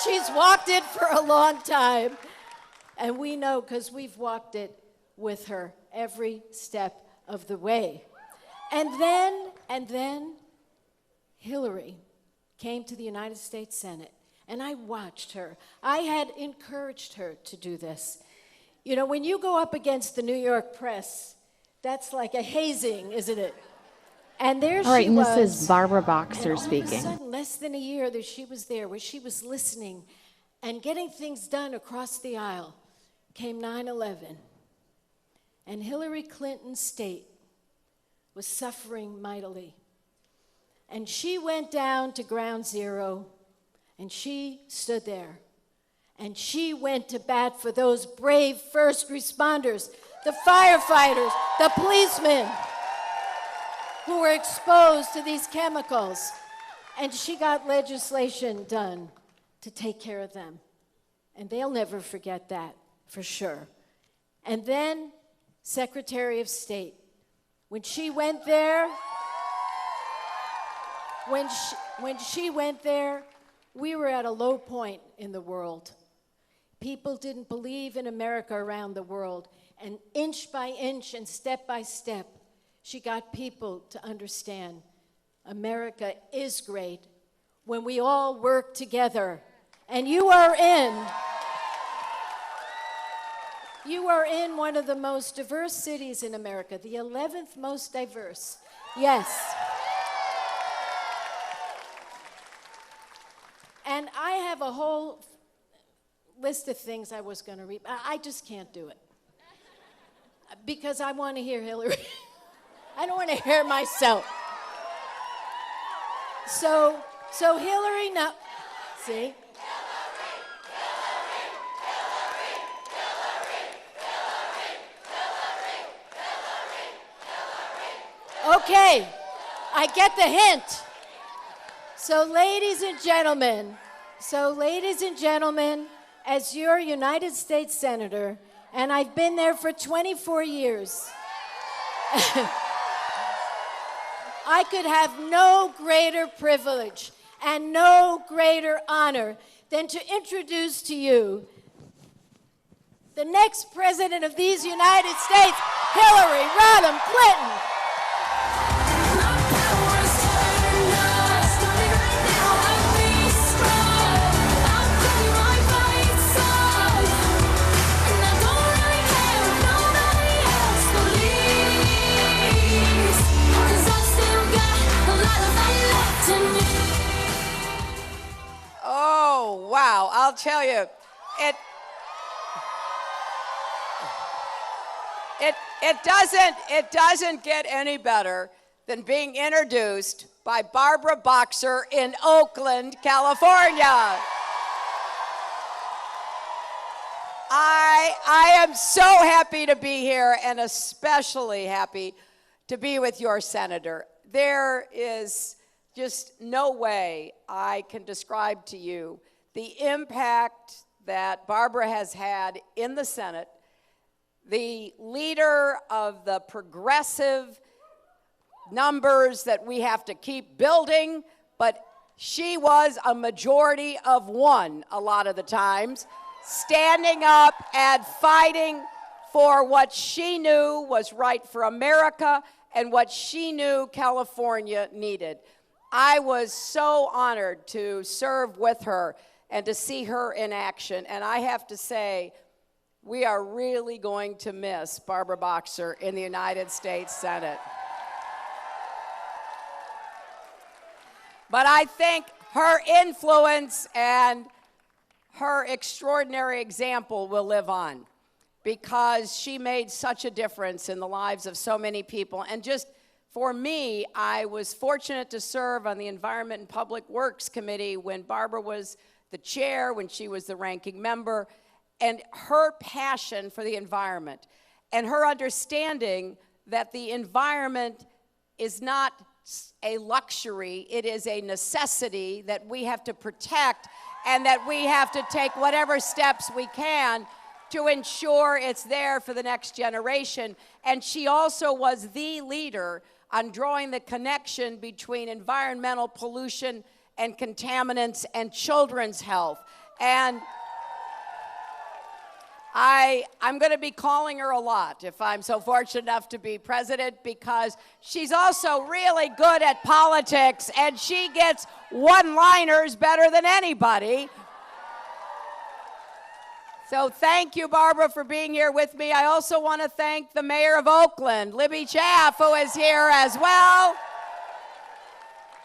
[SPEAKER 12] She's walked it for a long time. And we know because we've walked it with her every step of the way. And then Hillary came to the United States Senate, and I watched her. I had encouraged her to do this. You know, when you go up against the New York press, that's like a hazing, isn't it? And there
[SPEAKER 4] All right,
[SPEAKER 12] she was.
[SPEAKER 4] and this is Barbara Boxer
[SPEAKER 12] and
[SPEAKER 4] speaking.
[SPEAKER 12] All of a sudden, less than a year that she was there, where she was listening and getting things done across the aisle, came 9/11. And Hillary Clinton's state was suffering mightily. And she went down to ground zero, and she stood there. And she went to bat for those brave first responders, the firefighters, the policemen who were exposed to these chemicals. And she got legislation done to take care of them. And they'll never forget that, for sure. And then Secretary of State, when she went there, when she went there, we were at a low point in the world. People didn't believe in America around the world. And inch by inch and step by step, she got people to understand America is great when we all work together. And you are in one of the most diverse cities in America, the 11th most diverse. Yes. And I have a whole list of things I was going to read. I just can't do it. Because I want to hear Hillary. I don't want to hear myself. So Hillary, now, see? Okay, I get the hint. So ladies and gentlemen, as your United States Senator, and I've been there for 24 years, I could have no greater privilege and no greater honor than to introduce to you the next president of these United States, Hillary Rodham Clinton.
[SPEAKER 7] Oh, wow, I'll tell you, it doesn't get any better than being introduced by Barbara Boxer in Oakland, California. I am so happy to be here, and especially happy to be with your senator. There is just no way I can describe to you the impact that Barbara has had in the Senate, the leader of the progressive numbers that we have to keep building, but she was a majority of one a lot of the times, standing up and fighting for what she knew was right for America and what she knew California needed. I was so honored to serve with her and to see her in action. And I have to say, we are really going to miss Barbara Boxer in the United States Senate. But I think her influence and her extraordinary example will live on, because she made such a difference in the lives of so many people. And just for me, I was fortunate to serve on the Environment and Public Works Committee when Barbara was the chair, when she was the ranking member, and her passion for the environment and her understanding that the environment is not a luxury, it is a necessity that we have to protect, and that we have to take whatever steps we can to ensure it's there for the next generation. And she also was the leader on drawing the connection between environmental pollution and contaminants and children's health. And I'm going to be calling her a lot if I'm so fortunate enough to be president, because she's also really good at politics, and she gets one-liners better than anybody. So thank you, Barbara, for being here with me. I also want to thank the mayor of Oakland, Libby Chaff, who is here as well.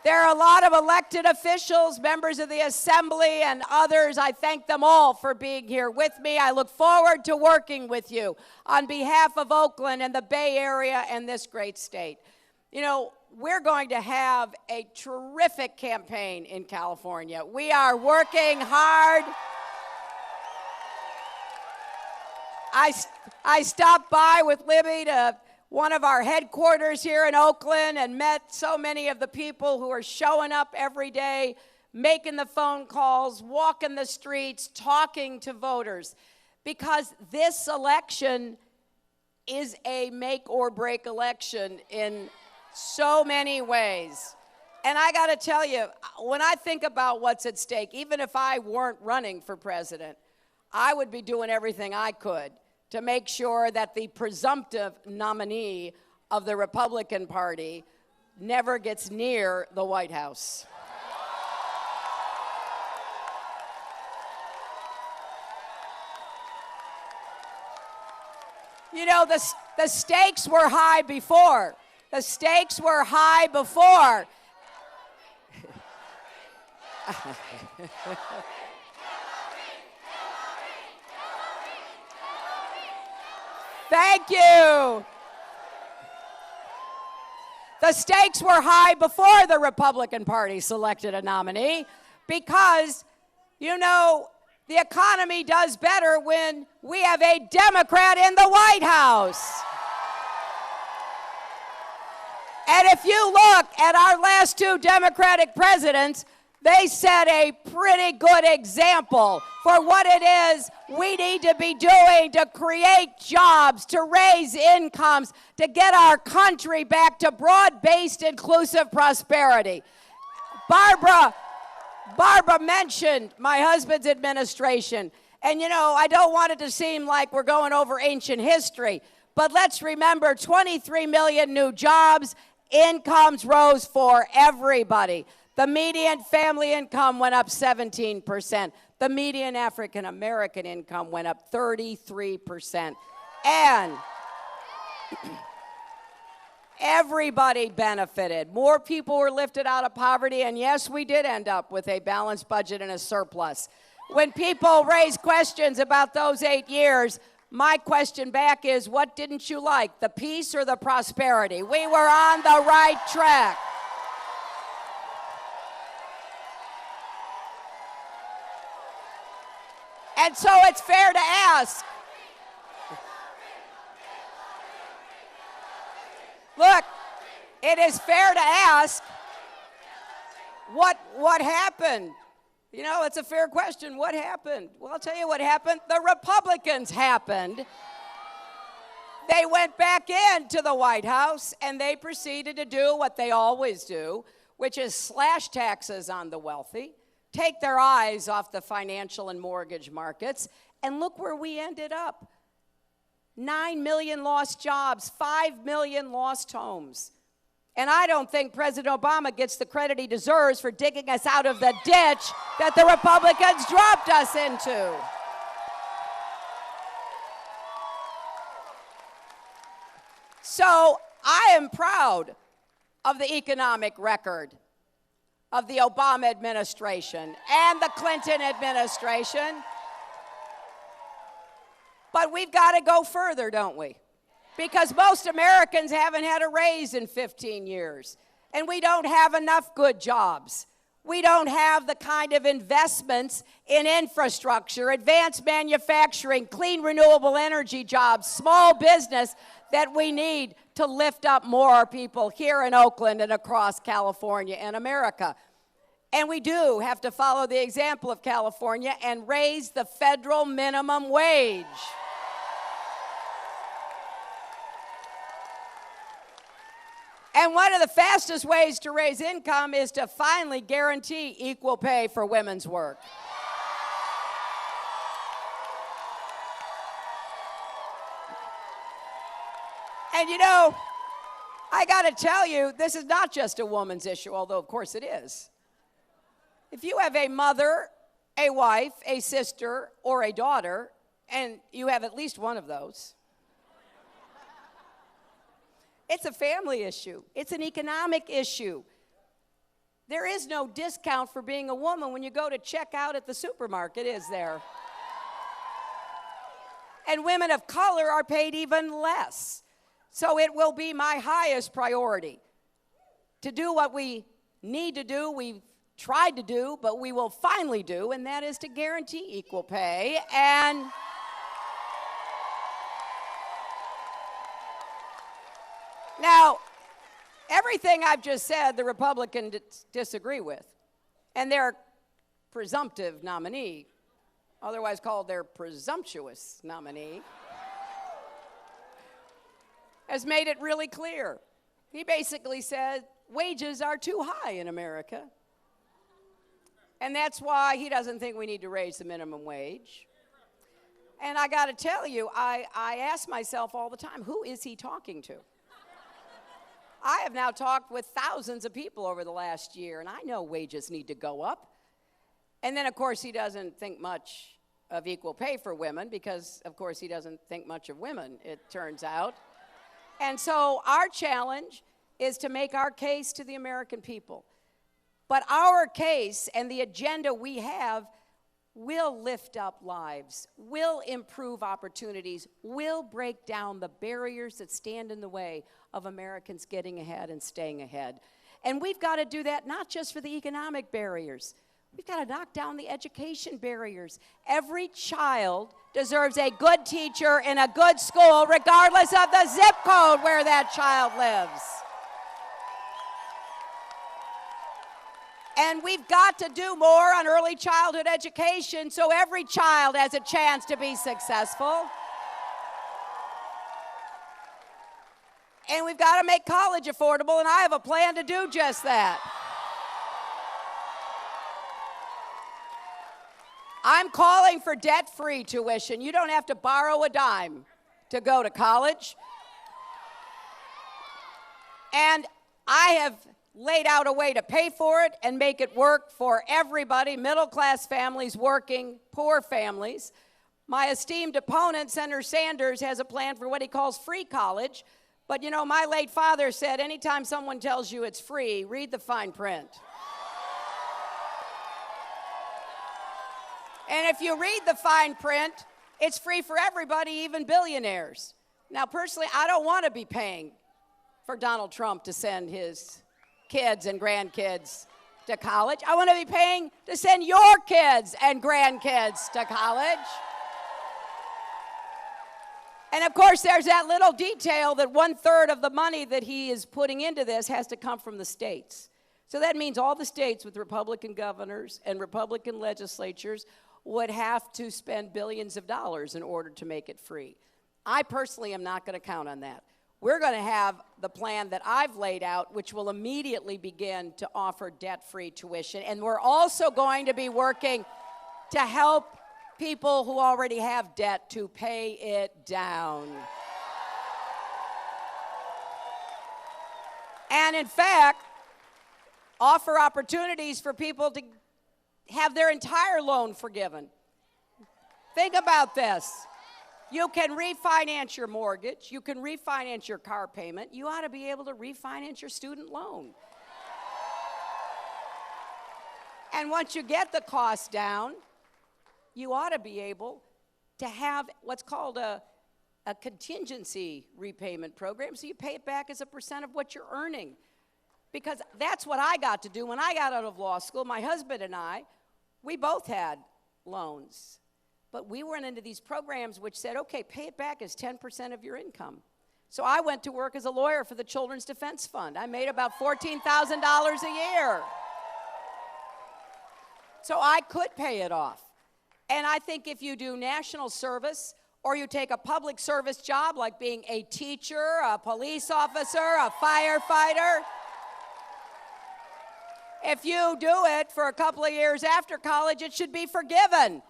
[SPEAKER 7] There are a lot of elected officials, members of the Assembly, and others. I thank them all for being here with me. I look forward to working with you on behalf of Oakland and the Bay Area and this great state. You know, we're going to have a terrific campaign in California. We are working hard. I stopped by with Libby to one of our headquarters here in Oakland and met so many of the people who are showing up every day, making the phone calls, walking the streets, talking to voters. Because this election is a make or break election in so many ways. And I got to tell you, when I think about what's at stake, even if I weren't running for president, I would be doing everything I could to make sure that the presumptive nominee of the Republican Party never gets near the White House. You know, the stakes were high before. The stakes were high before. Thank you. The stakes were high before the Republican Party selected a nominee, because, you know, the economy does better when we have a Democrat in the White House. And if you look at our last two Democratic presidents, they set a pretty good example for what it is we need to be doing to create jobs, to raise incomes, to get our country back to broad-based inclusive prosperity. Barbara mentioned my husband's administration. And you know, I don't want it to seem like we're going over ancient history, but let's remember 23 million new jobs, incomes rose for everybody. The median family income went up 17%. The median African American income went up 33%. And everybody benefited. More people were lifted out of poverty, and yes, we did end up with a balanced budget and a surplus. When people raise questions about those 8 years, my question back is, what didn't you like, the peace or the prosperity? We were on the right track. And so it's fair to ask. Look, it is fair to ask what happened. You know, it's a fair question. What happened? Well, I'll tell you what happened. The Republicans happened. They went back into the White House and they proceeded to do what they always do, which is slash taxes on the wealthy, take their eyes off the financial and mortgage markets, and look where we ended up. 9 million lost jobs, 5 million lost homes. And I don't think President Obama gets the credit he deserves for digging us out of the ditch that the Republicans dropped us into. So I am proud of the economic record of the Obama administration and the Clinton administration. But we've got to go further, don't we? Because most Americans haven't had a raise in 15 years. And we don't have enough good jobs. We don't have the kind of investments in infrastructure, advanced manufacturing, clean renewable energy jobs, small business that we need to lift up more people here in Oakland and across California and America. And we do have to follow the example of California and raise the federal minimum wage. And one of the fastest ways to raise income is to finally guarantee equal pay for women's work. And you know, I got to tell you, this is not just a woman's issue, although of course it is. If you have a mother, a wife, a sister, or a daughter, and you have at least one of those, it's a family issue. It's an economic issue. There is no discount for being a woman when you go to check out at the supermarket, is there? And women of color are paid even less. So it will be my highest priority to do what we need to do, we've tried to do, but we will finally do, and that is to guarantee equal pay. And now, everything I've just said, the Republicans disagree with. And their presumptive nominee, otherwise called their presumptuous nominee, has made it really clear. He basically said wages are too high in America. And that's why he doesn't think we need to raise the minimum wage. And I got to tell you, I ask myself all the time, who is he talking to? I have now talked with thousands of people over the last year, and I know wages need to go up. And then, of course, he doesn't think much of equal pay for women because, of course, he doesn't think much of women, it turns out. And so our challenge is to make our case to the American people. But our case and the agenda we have will lift up lives, will improve opportunities, will break down the barriers that stand in the way of Americans getting ahead and staying ahead. And we've got to do that not just for the economic barriers. We've got to knock down the education barriers. Every child deserves a good teacher in a good school, regardless of the zip code where that child lives. And we've got to do more on early childhood education so every child has a chance to be successful. And we've got to make college affordable, and I have a plan to do just that. I'm calling for debt-free tuition. You don't have to borrow a dime to go to college. And I have laid out a way to pay for it and make it work for everybody, middle-class families, working, poor families. My esteemed opponent, Senator Sanders, has a plan for what he calls free college. But, you know, my late father said, anytime someone tells you it's free, read the fine print. And if you read the fine print, it's free for everybody, even billionaires. Now, personally, I don't want to be paying for Donald Trump to send his kids and grandkids to college. I want to be paying to send your kids and grandkids to college. And of course, there's that little detail that 1/3 of the money that he is putting into this has to come from the states. So that means all the states with Republican governors and Republican legislatures would have to spend billions of dollars in order to make it free. I personally am not going to count on that. We're going to have the plan that I've laid out, which will immediately begin to offer debt-free tuition. And we're also going to be working to help people who already have debt to pay it down. And in fact, offer opportunities for people to have their entire loan forgiven. Think about this. You can refinance your mortgage. You can refinance your car payment. You ought to be able to refinance your student loan. And once you get the cost down, you ought to be able to have what's called a contingency repayment program, so you pay it back as a percent of what you're earning. Because that's what I got to do when I got out of law school. My husband and I, we both had loans. But we went into these programs which said, okay, pay it back as 10% of your income. So I went to work as a lawyer for the Children's Defense Fund. I made about $14,000 a year. So I could pay it off. And I think if you do national service, or you take a public service job like being a teacher, a police officer, a firefighter, if you do it for a couple of years after college, it should be forgiven.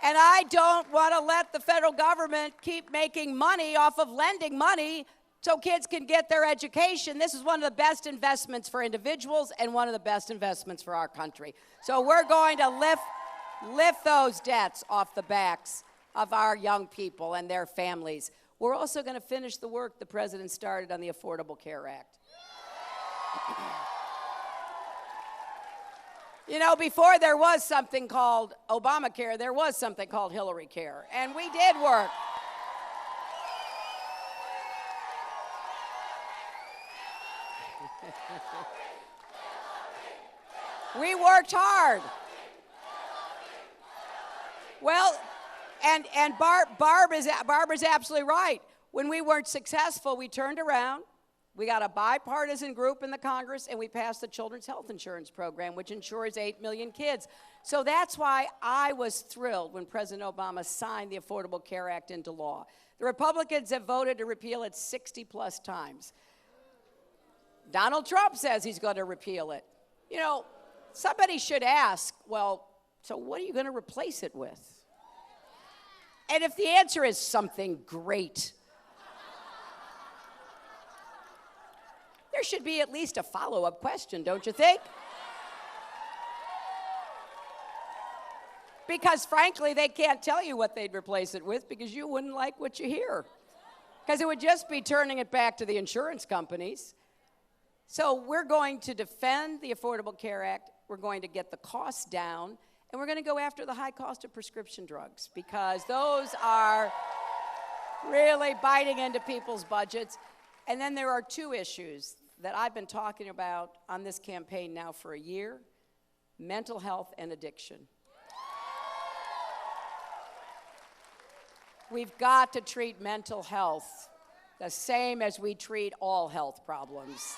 [SPEAKER 7] And I don't want to let the federal government keep making money off of lending money so kids can get their education. This is one of the best investments for individuals and one of the best investments for our country. So we're going to lift those debts off the backs of our young people and their families. We're also going to finish the work the president started on the Affordable Care Act. You know, before there was something called Obamacare, there was something called Hillary Care, and we did work. We worked hard. Well, and Barbara's absolutely right. When we weren't successful, we turned around. We got a bipartisan group in the Congress, and we passed the Children's Health Insurance Program, which insures 8 million kids. So that's why I was thrilled when President Obama signed the Affordable Care Act into law. The Republicans have voted to repeal it 60-plus times. Donald Trump says he's going to repeal it. You know, somebody should ask, well, so what are you going to replace it with? And if the answer is something great, there should be at least a follow-up question, don't you think? Because frankly, they can't tell you what they'd replace it with because you wouldn't like what you hear. Because it would just be turning it back to the insurance companies. So we're going to defend the Affordable Care Act. We're going to get the costs down. And we're going to go after the high cost of prescription drugs because those are really biting into people's budgets. And then there are two issues that I've been talking about on this campaign now for a year: mental health and addiction. We've got to treat mental health the same as we treat all health problems.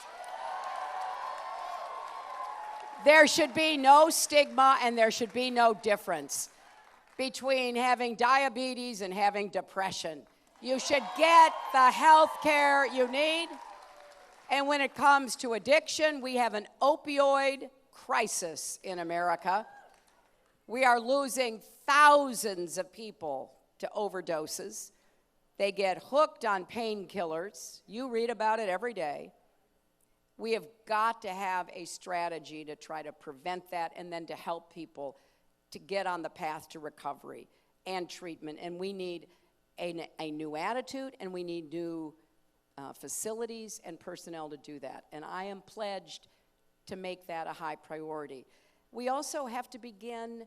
[SPEAKER 7] There should be no stigma and there should be no difference between having diabetes and having depression. You should get the health care you need. And when it comes to addiction, we have an opioid crisis in America. We are losing thousands of people to overdoses. They get hooked on painkillers. You read about it every day. We have got to have a strategy to try to prevent that and then to help people to get on the path to recovery and treatment. And we need a new attitude, and we need new facilities and personnel to do that. And I am pledged to make that a high priority. We also have to begin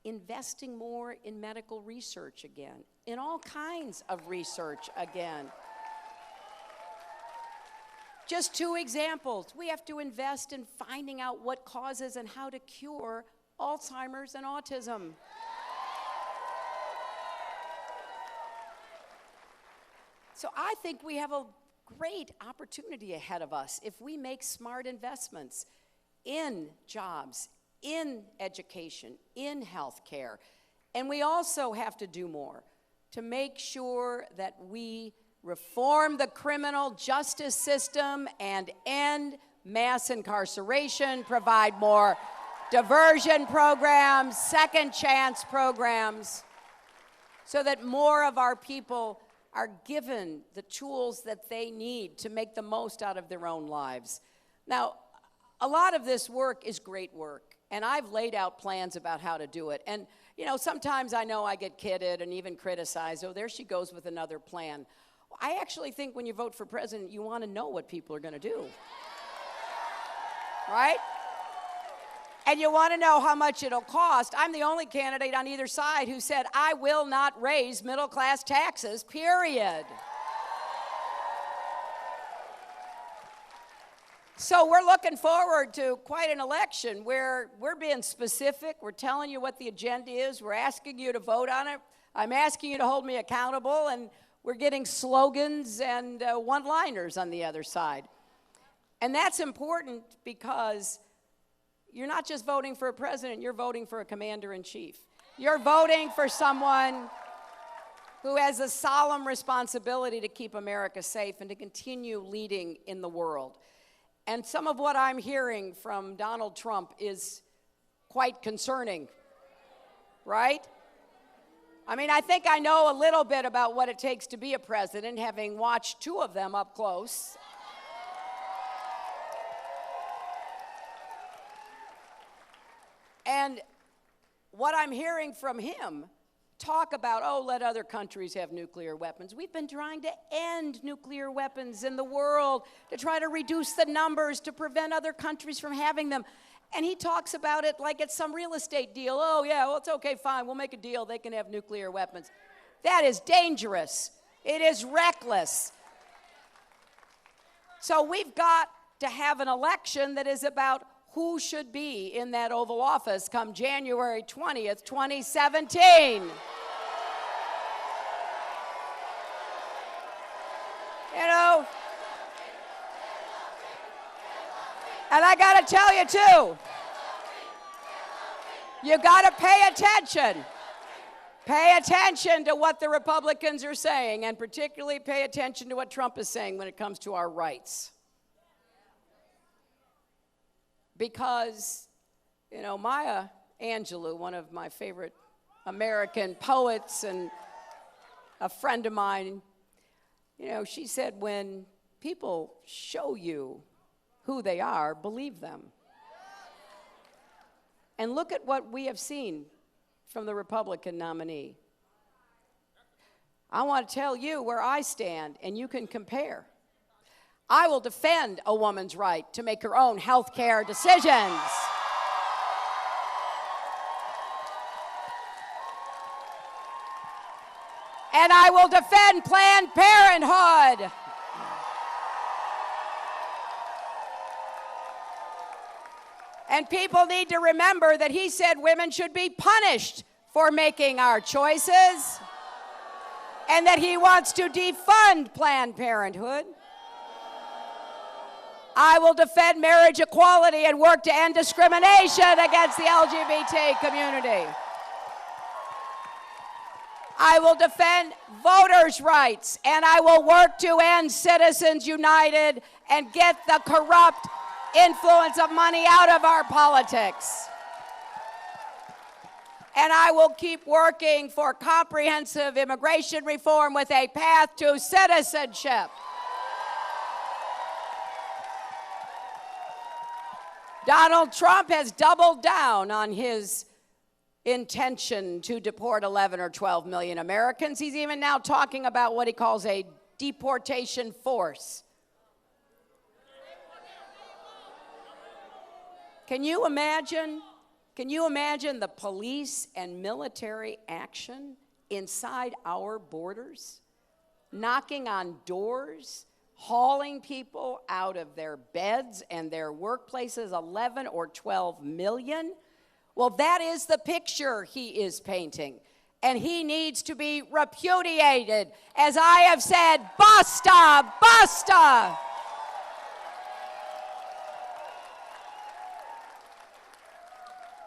[SPEAKER 7] investing more in medical research again, in all kinds of research again. Just two examples. We have to invest in finding out what causes and how to cure Alzheimer's and autism. So I think we have a great opportunity ahead of us if we make smart investments in jobs, in education, in healthcare. And we also have to do more to make sure that we reform the criminal justice system and end mass incarceration, provide more diversion programs, second chance programs, so that more of our people are given the tools that they need to make the most out of their own lives. Now, a lot of this work is great work, and I've laid out plans about how to do it. And You know, sometimes I know I get kidded and even criticized. Oh, there she goes with another plan. I actually think when you vote for president, you want to know what people are going to do. Right? And you want to know how much it'll cost. I'm the only candidate on either side who said, I will not raise middle-class taxes, period. So we're looking forward to quite an election where we're being specific. We're telling you what the agenda is. We're asking you to vote on it. I'm asking you to hold me accountable, and we're getting slogans and one-liners on the other side. And that's important because you're not just voting for a president, you're voting for a commander-in-chief. You're voting for someone who has a solemn responsibility to keep America safe and to continue leading in the world. And some of what I'm hearing from Donald Trump is quite concerning, right? I mean, I think I know a little bit about what it takes to be a president, having watched two of them up close. And what I'm hearing from him talk about, oh, let other countries have nuclear weapons. We've been trying to end nuclear weapons in the world, to try to reduce the numbers, to prevent other countries from having them. And he talks about it like it's some real estate deal. Oh, yeah, well, it's okay, fine, we'll make a deal. They can have nuclear weapons. That is dangerous. It is reckless. So we've got to have an election that is about who should be in that Oval Office come January 20th, 2017. You know, and I got to tell you too, you got to pay attention. Pay attention to what the Republicans are saying, and particularly pay attention to what Trump is saying when it comes to our rights. Because, you know, Maya Angelou, one of my favorite American poets and a friend of mine, you know, she said, when people show you who they are, believe them. And look at what we have seen from the Republican nominee. I want to tell you where I stand, and you can compare. I will defend a woman's right to make her own health care decisions. And I will defend Planned Parenthood. And people need to remember that he said women should be punished for making our choices, and that he wants to defund Planned Parenthood. I will defend marriage equality and work to end discrimination against the LGBT community. I will defend voters' rights, and I will work to end Citizens United and get the corrupt influence of money out of our politics. And I will keep working for comprehensive immigration reform with a path to citizenship. Donald Trump has doubled down on his intention to deport 11 or 12 million Americans. He's even now talking about what he calls a deportation force. Can you imagine the police and military action inside our borders, knocking on doors, hauling people out of their beds and their workplaces, 11 or 12 million? Well, that is the picture he is painting. And he needs to be repudiated. As I have said, basta, basta.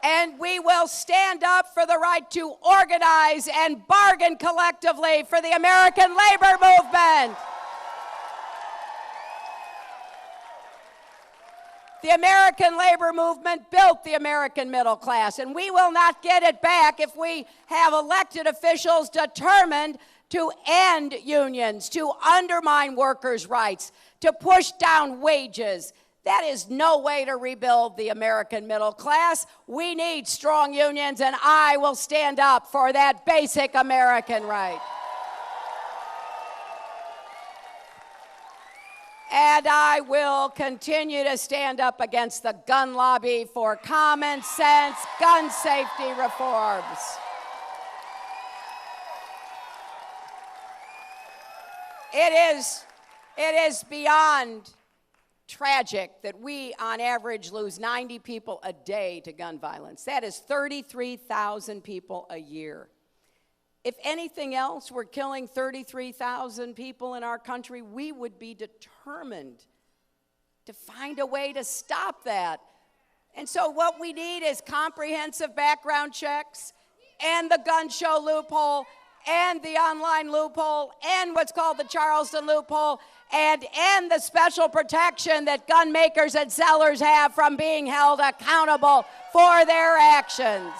[SPEAKER 7] And we will stand up for the right to organize and bargain collectively for the American labor movement. The American labor movement built the American middle class, and we will not get it back if we have elected officials determined to end unions, to undermine workers' rights, to push down wages. That is no way to rebuild the American middle class. We need strong unions, and I will stand up for that basic American right. And I will continue to stand up against the gun lobby for common sense gun safety reforms. It is beyond tragic that we, on average, lose 90 people a day to gun violence. That is 33,000 people a year. If anything else were killing 33,000 people in our country, we would be determined to find a way to stop that. And so what we need is comprehensive background checks and the gun show loophole and the online loophole and what's called the Charleston loophole and end the special protection that gun makers and sellers have from being held accountable for their actions.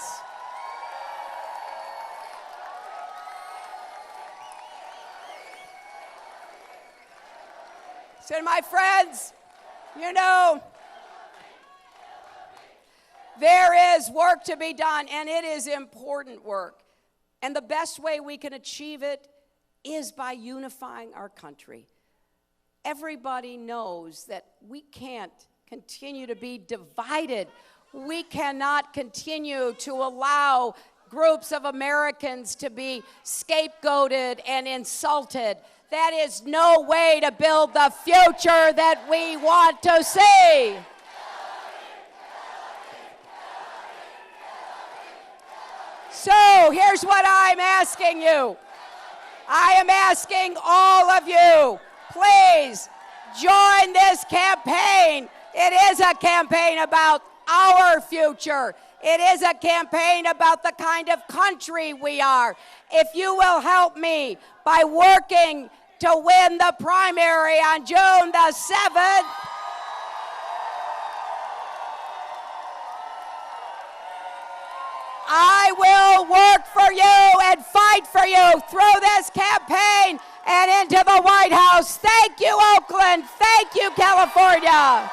[SPEAKER 7] So my friends, you know, there is work to be done, and it is important work. And the best way we can achieve it is by unifying our country. Everybody knows that we can't continue to be divided. We cannot continue to allow groups of Americans to be scapegoated and insulted. That is no way to build the future that we want to see. So here's what I'm asking you. I am asking all of you, please join this campaign. It is a campaign about our future. It is a campaign about the kind of country we are. If you will help me by working to win the primary on June the 7th, I will work for you and fight for you through this campaign and into the White House. Thank you, Oakland. Thank you, California.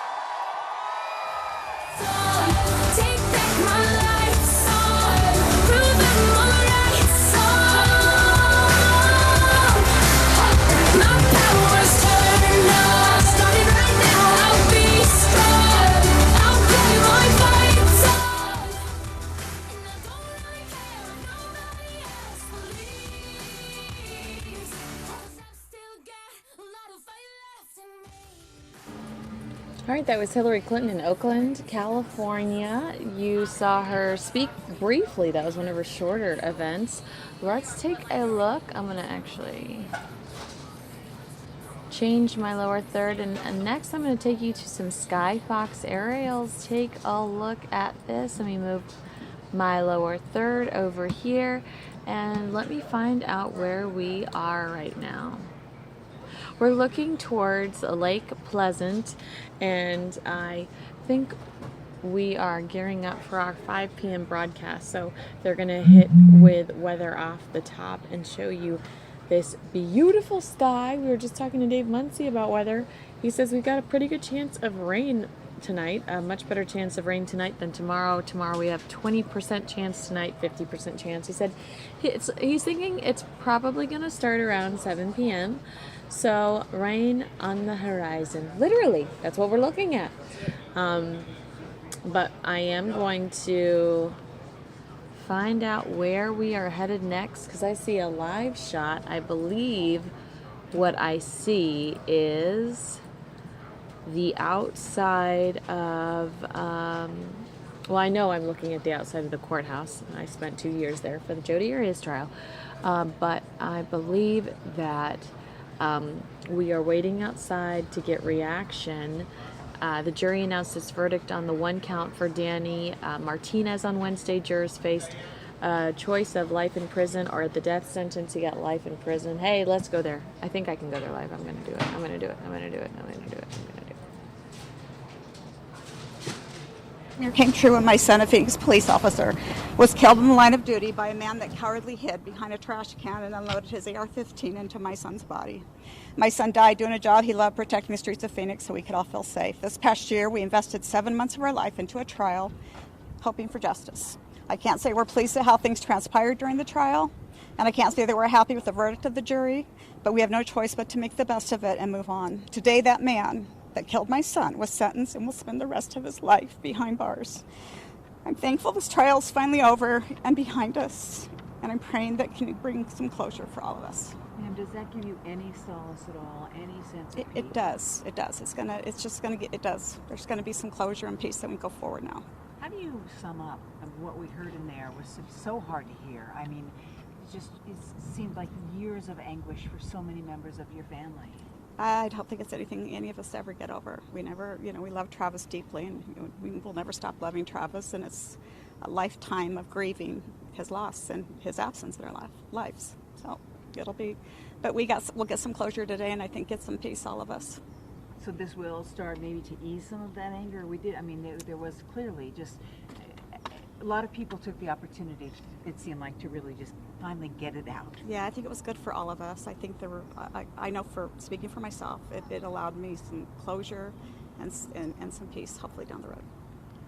[SPEAKER 4] All right, that was Hillary Clinton in Oakland, California. You saw her speak briefly. That was one of her shorter events. Let's take a look. I'm going to actually change my lower third. And next, I'm going to take you to some Skyfox aerials. Take a look at this. Let me move my lower third over here. And let me find out where we are right now. We're looking towards Lake Pleasant, and I think we are gearing up for our 5 p.m. broadcast. So they're going to hit with weather off the top and show you this beautiful sky. We were just talking to Dave Muncie about weather. He says we've got a pretty good chance of rain tonight, a much better chance of rain tonight than tomorrow. Tomorrow we have 20% chance tonight, 50% chance. He said he's thinking it's probably going to start around 7 p.m. So rain on the horizon. Literally, that's what we're looking at. But I am going to find out where we are headed next because I see a live shot. I believe what I see is the outside of, well, I know I'm looking at the outside of the courthouse. I spent 2 years there for the Jodi Arias trial. But I believe that we are waiting outside to get reaction. The jury announced its verdict on the 1 count for Danny Martinez on Wednesday. Jurors faced a choice of life in prison or the death sentence. He got life in prison. Hey, let's go there. I think I can go there live. I'm going to do it. I'm going to do it. I'm going to do it. I'm going to do it. I'm going to do it.
[SPEAKER 1] came true when my son, a Phoenix police officer, was killed in the line of duty by a man that cowardly hid behind a trash can and unloaded his AR-15 into my son's body. My son died doing a job he loved, protecting the streets of Phoenix so we could all feel safe. This past year, we invested 7 months of our life into a trial, hoping for justice. I can't say we're pleased at how things transpired during the trial, and I can't say that we're happy with the verdict of the jury, but we have no choice but to make the best of it and move on. Today, that man that killed my son was sentenced and will spend the rest of his life behind bars. I'm thankful this trial is finally over and behind us, and I'm praying that can bring some closure for all of us.
[SPEAKER 21] Ma'am, does that give you any solace at all, any sense of peace?
[SPEAKER 1] It does. It does. It does. There's going to be some closure and peace that we go forward now.
[SPEAKER 21] How do you sum up what we heard in there was so hard to hear? I mean, it seemed like years of anguish for so many members of your family.
[SPEAKER 1] I don't think it's anything any of us ever get over. We never, we love Travis deeply, and we will never stop loving Travis, and it's a lifetime of grieving his loss and his absence in our lives. So but we'll get some closure today, and I think get some peace, all of us.
[SPEAKER 21] So this will start maybe to ease some of that anger? There was clearly just a lot of people took the opportunity, it seemed like, to really just finally get it out.
[SPEAKER 1] Yeah, I think it was good for all of us. I think I know, for speaking for myself, it allowed me some closure and some peace, hopefully down the road.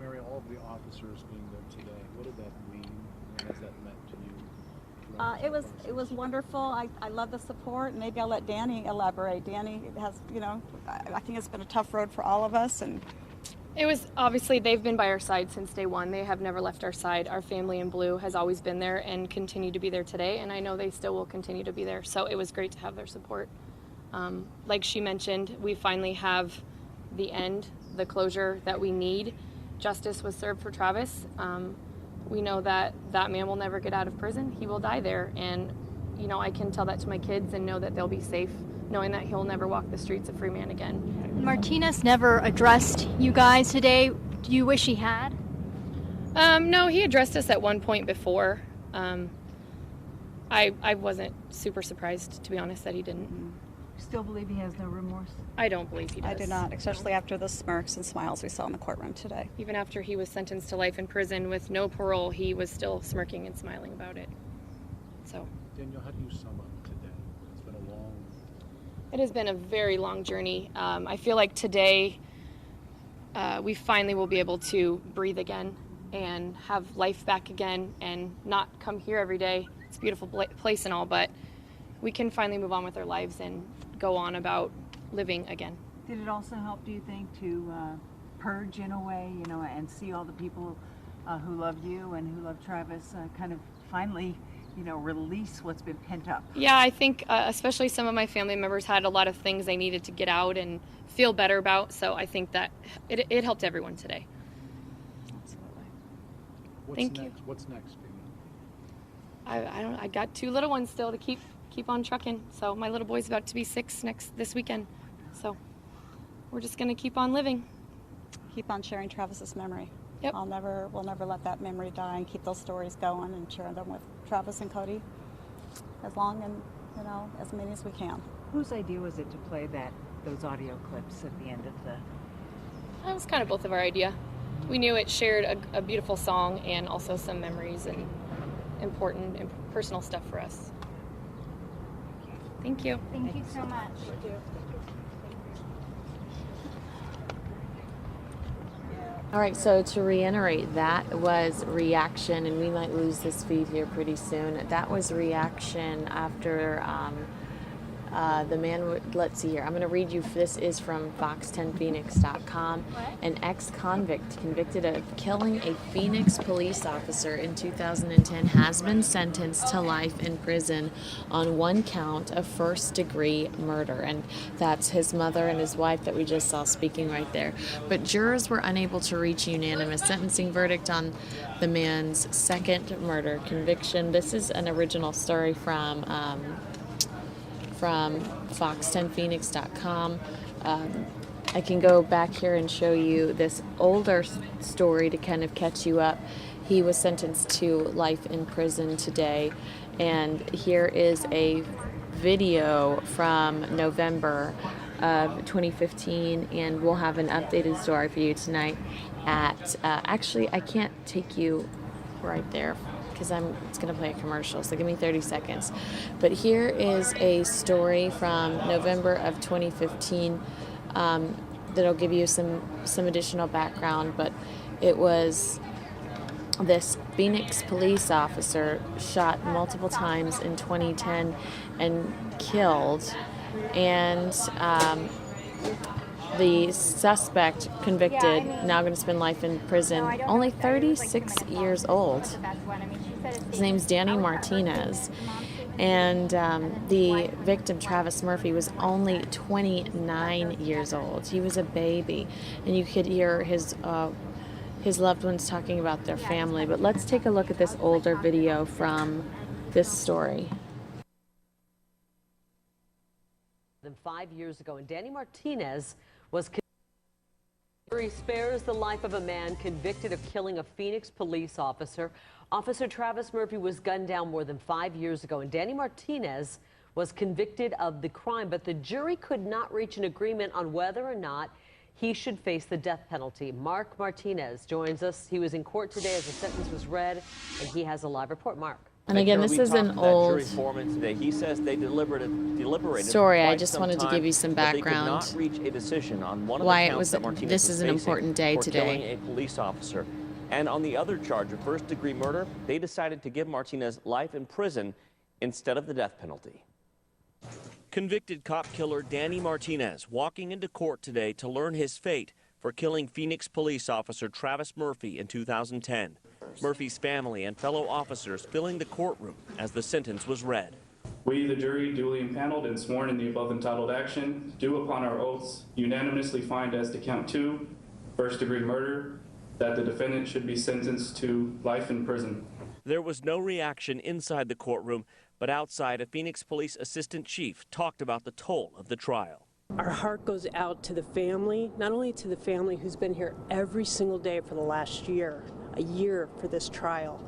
[SPEAKER 14] Mary, all of the officers being there today, what did that mean? What has that meant to you?
[SPEAKER 1] It was wonderful. I love the support. Maybe I'll let Danny elaborate. Danny has, I think it's been a tough road for all of us, and
[SPEAKER 4] It was obviously, they've been by our side since day one. They have never left our side. Our family in blue has always been there and continue to be there today, and I know they still will continue to be there. So it was great to have their support. Like she mentioned, we finally have the end, the closure that we need. Justice was served for Travis. We know that that man will never get out of prison. He will die there, and I can tell that to my kids and know that they'll be safe, knowing that he'll never walk the streets of Freeman again.
[SPEAKER 22] Martinez never addressed you guys today. Do you wish he had?
[SPEAKER 4] No, he addressed us at one point before. I wasn't super surprised, to be honest, that he didn't.
[SPEAKER 21] Still believe he has no remorse?
[SPEAKER 4] I don't believe he does.
[SPEAKER 1] I do not, especially after the smirks and smiles we saw in the courtroom today.
[SPEAKER 4] Even after he was sentenced to life in prison with no parole, he was still smirking and smiling about it. So.
[SPEAKER 14] Danielle, how do you sum up today? It's been a long...
[SPEAKER 4] It has been a very long journey. I feel like today we finally will be able to breathe again and have life back again and not come here every day. It's a beautiful place and all, but we can finally move on with our lives and go on about living again.
[SPEAKER 21] Did it also help, do you think, to purge in a way, and see all the people who love you and who love Travis kind of finally, release what's been pent up?
[SPEAKER 4] Yeah, I think especially some of my family members had a lot of things they needed to get out and feel better about, so I think that it helped everyone today.
[SPEAKER 21] Absolutely.
[SPEAKER 4] Thank you.
[SPEAKER 14] What's next, Peggy?
[SPEAKER 4] I got 2 little ones still to keep on trucking. So my little boy's about to be 6 this weekend. So we're just gonna keep on living.
[SPEAKER 1] Keep on sharing Travis's memory.
[SPEAKER 4] Yep.
[SPEAKER 1] We'll never let that memory die, and keep those stories going and share them with Travis and Cody as long and as many as we can.
[SPEAKER 21] Whose idea was it to play those audio clips at the end of the?
[SPEAKER 4] That was kind of both of our idea. We knew it shared a beautiful song and also some memories and important and personal stuff for us. Thank you.
[SPEAKER 22] Thank you so much.
[SPEAKER 1] Thank you.
[SPEAKER 4] All right, so to reiterate, that was reaction, and we might lose this feed here pretty soon. That was reaction after the man, let's see here. I'm going to read you, this is from fox10phoenix.com. An ex-convict convicted of killing a Phoenix police officer in 2010 has been sentenced to life in prison on 1 count of first-degree murder. And that's his mother and his wife that we just saw speaking right there. But jurors were unable to reach a unanimous sentencing verdict on the man's second murder conviction. This is an original story from fox10phoenix.com. I can go back here and show you this older story to kind of catch you up. He was sentenced to life in prison today, and here is a video from November of 2015, and we'll have an updated story for you tonight at, actually, I can't take you right there because it's going to play a commercial, so give me 30 seconds. But here is a story from November of 2015 that'll give you some additional background, but it was this Phoenix police officer shot multiple times in 2010 and killed, and the suspect convicted, now going to spend life in prison, only 36 years old. His name's Danny Martinez. And the victim, Travis Murphy, was only 29 years old. He was a baby. And you could hear his loved ones talking about their family. But let's take a look at this older video from this story.
[SPEAKER 10] Than 5 years ago, and Danny Martinez was spares the life of a man convicted of killing a Phoenix police officer. Officer Travis Murphy was gunned down more than 5 years ago, and Danny Martinez was convicted of the crime, but the jury could not reach an agreement on whether or not he should face the death penalty. Mark Martinez joins us. He was in court today as the sentence was read, and he has a live report. Mark.
[SPEAKER 4] And again, this is an old
[SPEAKER 11] today. He says they deliberated
[SPEAKER 4] story. I just wanted to give you some background
[SPEAKER 11] not reach a decision on one of
[SPEAKER 4] why
[SPEAKER 11] the
[SPEAKER 4] it
[SPEAKER 11] counts
[SPEAKER 4] was.
[SPEAKER 11] that Martinez
[SPEAKER 4] This is an important day
[SPEAKER 11] for
[SPEAKER 4] today.
[SPEAKER 11] killing a police officer. And on the other charge of first-degree murder, they decided to give Martinez life in prison instead of the death penalty.
[SPEAKER 15] Convicted cop killer Danny Martinez walking into court today to learn his fate for killing Phoenix police officer Travis Murphy in 2010. Murphy's family and fellow officers filling the courtroom as the sentence was read.
[SPEAKER 24] We, the jury, duly impaneled and sworn in the above entitled action, do upon our oaths unanimously find as to count 2, first-degree murder, that the defendant should be sentenced to life in prison.
[SPEAKER 15] There was no reaction inside the courtroom, but outside, a Phoenix police assistant chief talked about the toll of the trial.
[SPEAKER 25] Our heart goes out to the family, not only to the family who's been here every single day for the last year, a year for this trial,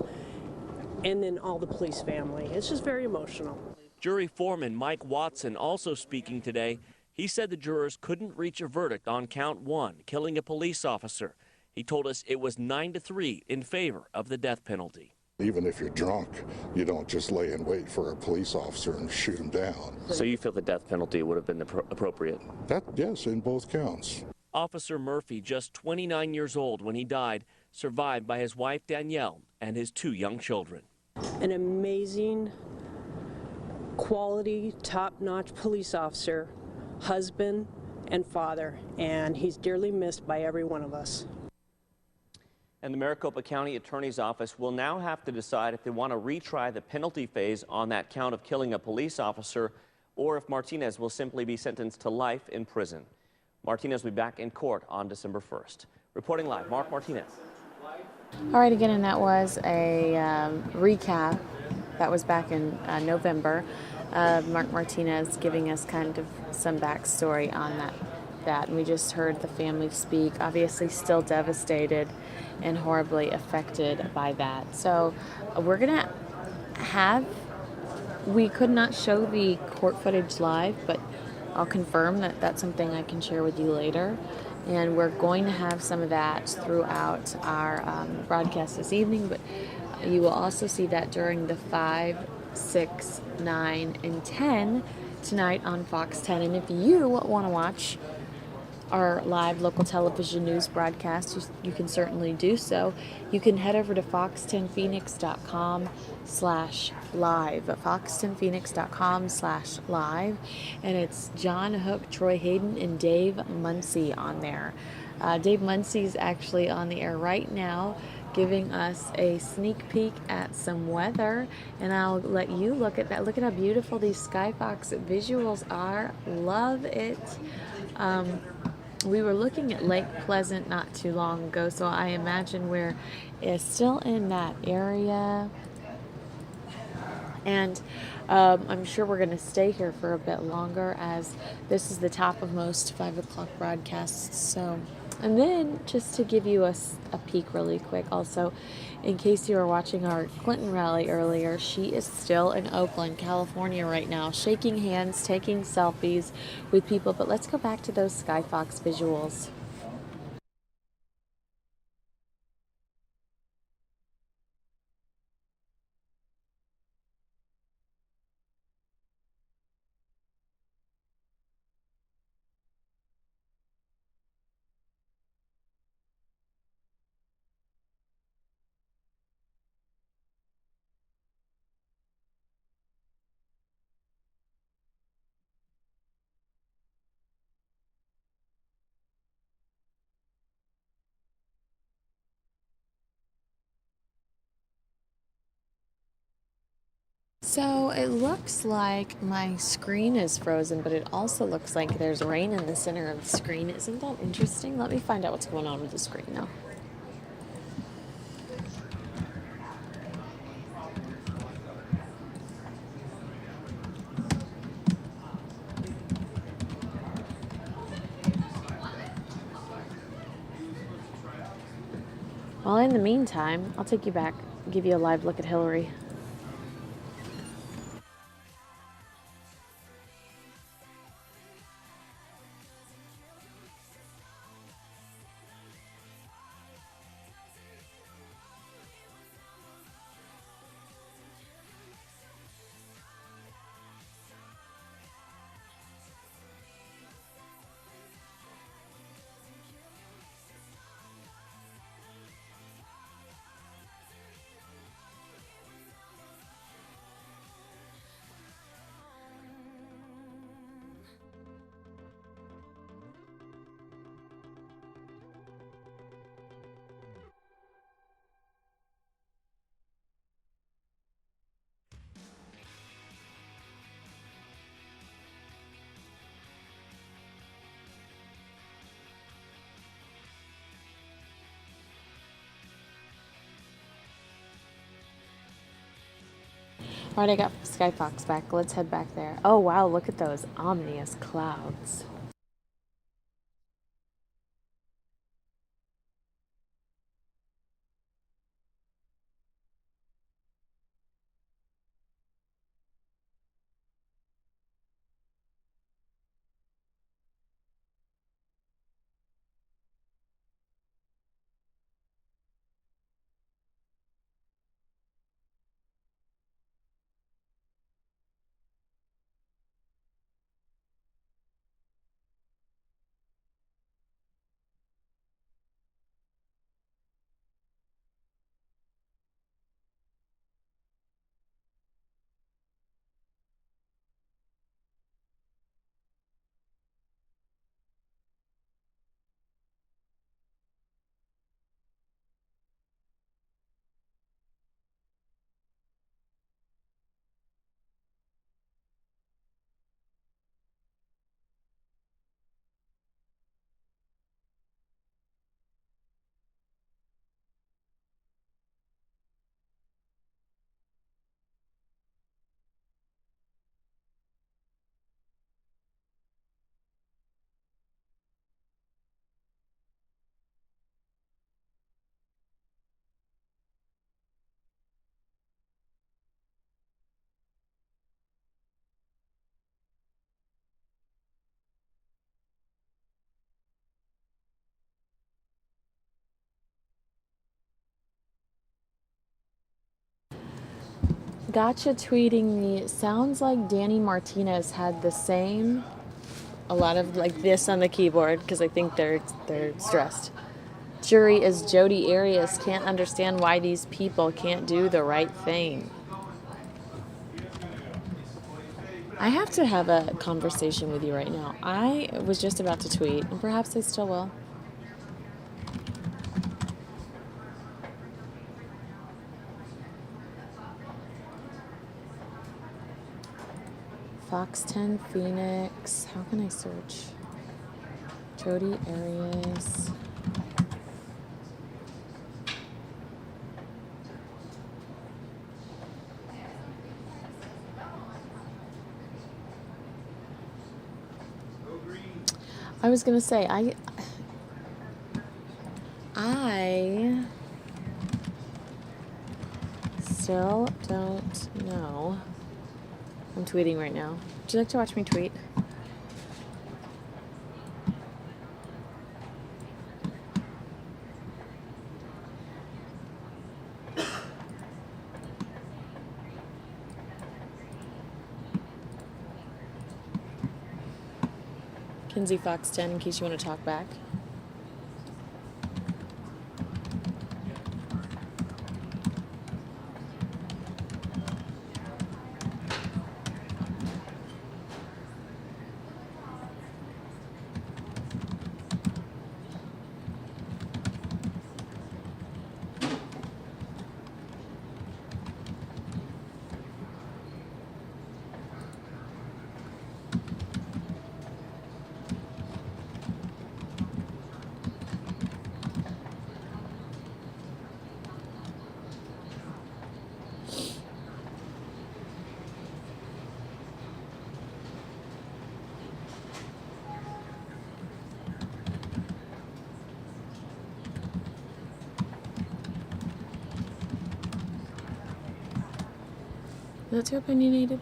[SPEAKER 25] and then all the police family. It's just very emotional.
[SPEAKER 15] Jury foreman Mike Watson also speaking today. He said the jurors couldn't reach a verdict on count 1, killing a police officer. He told us it was 9-3 in favor of the death penalty.
[SPEAKER 26] Even if you're drunk, you don't just lay in wait for a police officer and shoot him down.
[SPEAKER 11] So you feel the death penalty would have been appropriate?
[SPEAKER 26] Yes, in both counts.
[SPEAKER 15] Officer Murphy, just 29 years old when he died, survived by his wife Danielle and his 2 young children.
[SPEAKER 25] An amazing, quality, top-notch police officer, husband, and father, and he's dearly missed by every one of us.
[SPEAKER 11] And the Maricopa County Attorney's Office will now have to decide if they want to retry the penalty phase on that count of killing a police officer, or if Martinez will simply be sentenced to life in prison. Martinez will be back in court on December 1st. Reporting live, Mark Martinez.
[SPEAKER 4] All right, again, and that was a recap. That was back in November. Mark Martinez giving us kind of some backstory on that. And we just heard the family speak, obviously still devastated and horribly affected by that. So we're going to we could not show the court footage live, but I'll confirm that that's something I can share with you later. And we're going to have some of that throughout our broadcast this evening, but you will also see that during the 5, 6, 9, and 10 tonight on Fox 10. And if you want to watch our live local television news broadcast, you can certainly do so. You can head over to fox10phoenix.com/live, fox10phoenix.com/live, and it's John Hook, Troy Hayden, and Dave Muncie on there. Dave Muncie's actually on the air right now, giving us a sneak peek at some weather, and I'll let you look at that. Look at how beautiful these Skyfox visuals are. Love it. We were looking at Lake Pleasant not too long ago, so I imagine we're still in that area. And I'm sure we're going to stay here for a bit longer, as this is the top of most 5 o'clock broadcasts. So And then, just to give you a peek really quick, also, in case you were watching our Clinton rally earlier, she is still in Oakland, California right now, shaking hands, taking selfies with people. But let's go back to those Skyfox visuals. So it looks like my screen is frozen, but it also looks like there's rain in the center of the screen. Isn't that interesting? Let me find out what's going on with the screen now. Well, in the meantime, I'll take you back, give you a live look at Hillary. All right, I got Skyfox back. Let's head back there. Oh, wow, look at those ominous clouds. Gotcha tweeting me. It sounds like Danny Martinez had the same, a lot of like this on the keyboard because I think they're stressed. Jury is Jody Arias. Can't understand why these people can't do the right thing. I have to have a conversation with you right now. I was just about to tweet, and perhaps I still will. Fox 10 Phoenix. How can I search? Jody Arias. I was gonna say I still don't know. I'm tweeting right now. Would you like to watch me tweet? Kinsey Fox 10 in case you want to talk back. Is that too opinionated?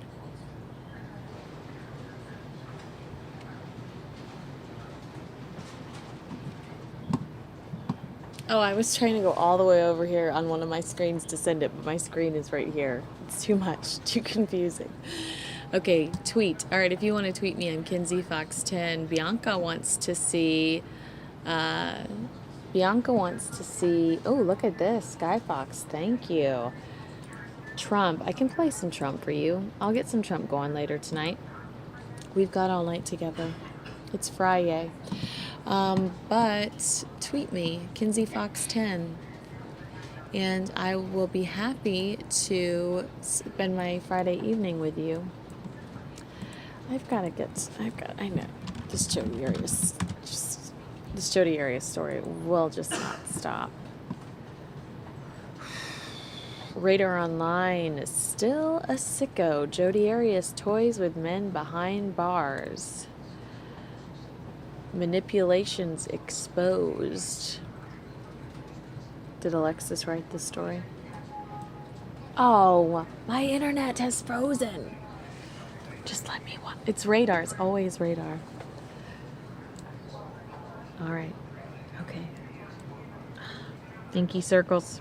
[SPEAKER 4] Oh, I was trying to go all the way over here on one of my screens to send it, but my screen is right here. It's too much, too confusing. Okay, tweet. All right, if you want to tweet me, I'm Kinsey Fox 10. Bianca wants to see. Oh, look at this. Sky Fox, thank you. Trump. I can play some Trump for you. I'll get some Trump going later tonight. We've got all night together. It's Friday. But tweet me, Kinsey Fox 10. And I will be happy to spend my Friday evening with you. I know. This Jodi Arias story will just not stop. Radar Online is still a sicko. Jodi Arias toys with men behind bars. Manipulations exposed. Did Alexis write this story? Oh, my internet has frozen. Just let me watch. It's Radar. It's always Radar. All right. Okay. Inky circles.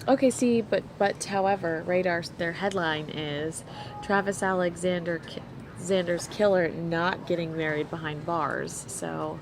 [SPEAKER 4] Okay, see, but however, Radar's their headline is Travis Alexander's killer not getting married behind bars. So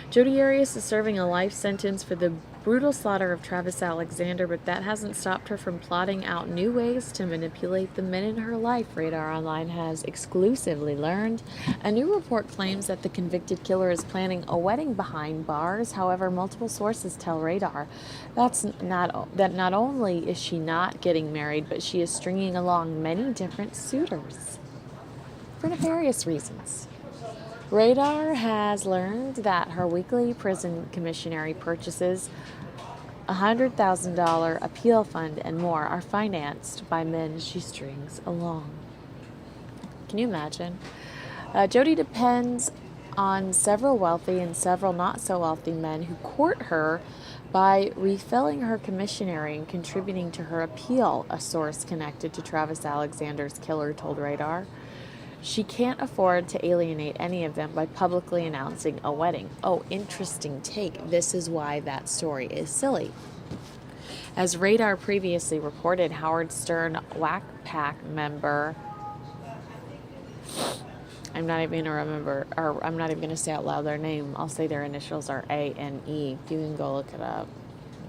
[SPEAKER 4] Jodi Arias is serving a life sentence for the brutal slaughter of Travis Alexander, but that hasn't stopped her from plotting out new ways to manipulate the men in her life, Radar Online has exclusively learned. A new report claims that the convicted killer is planning a wedding behind bars. However, multiple sources tell Radar that not only is she not getting married, but she is stringing along many different suitors for nefarious reasons. Radar has learned that her weekly prison commissary purchases, $100,000 appeal fund, and more are financed by men she strings along. Can you imagine? Jodi depends on several wealthy and several not so wealthy men who court her by refilling her commissary and contributing to her appeal, a source connected to Travis Alexander's killer told Radar. She can't afford to alienate any of them by publicly announcing a wedding. Oh, interesting take. This is why that story is silly. As Radar previously reported, Howard Stern Whack Pack member, I'm not even going to say out loud their name. I'll say their initials are ANE. You can go look it up.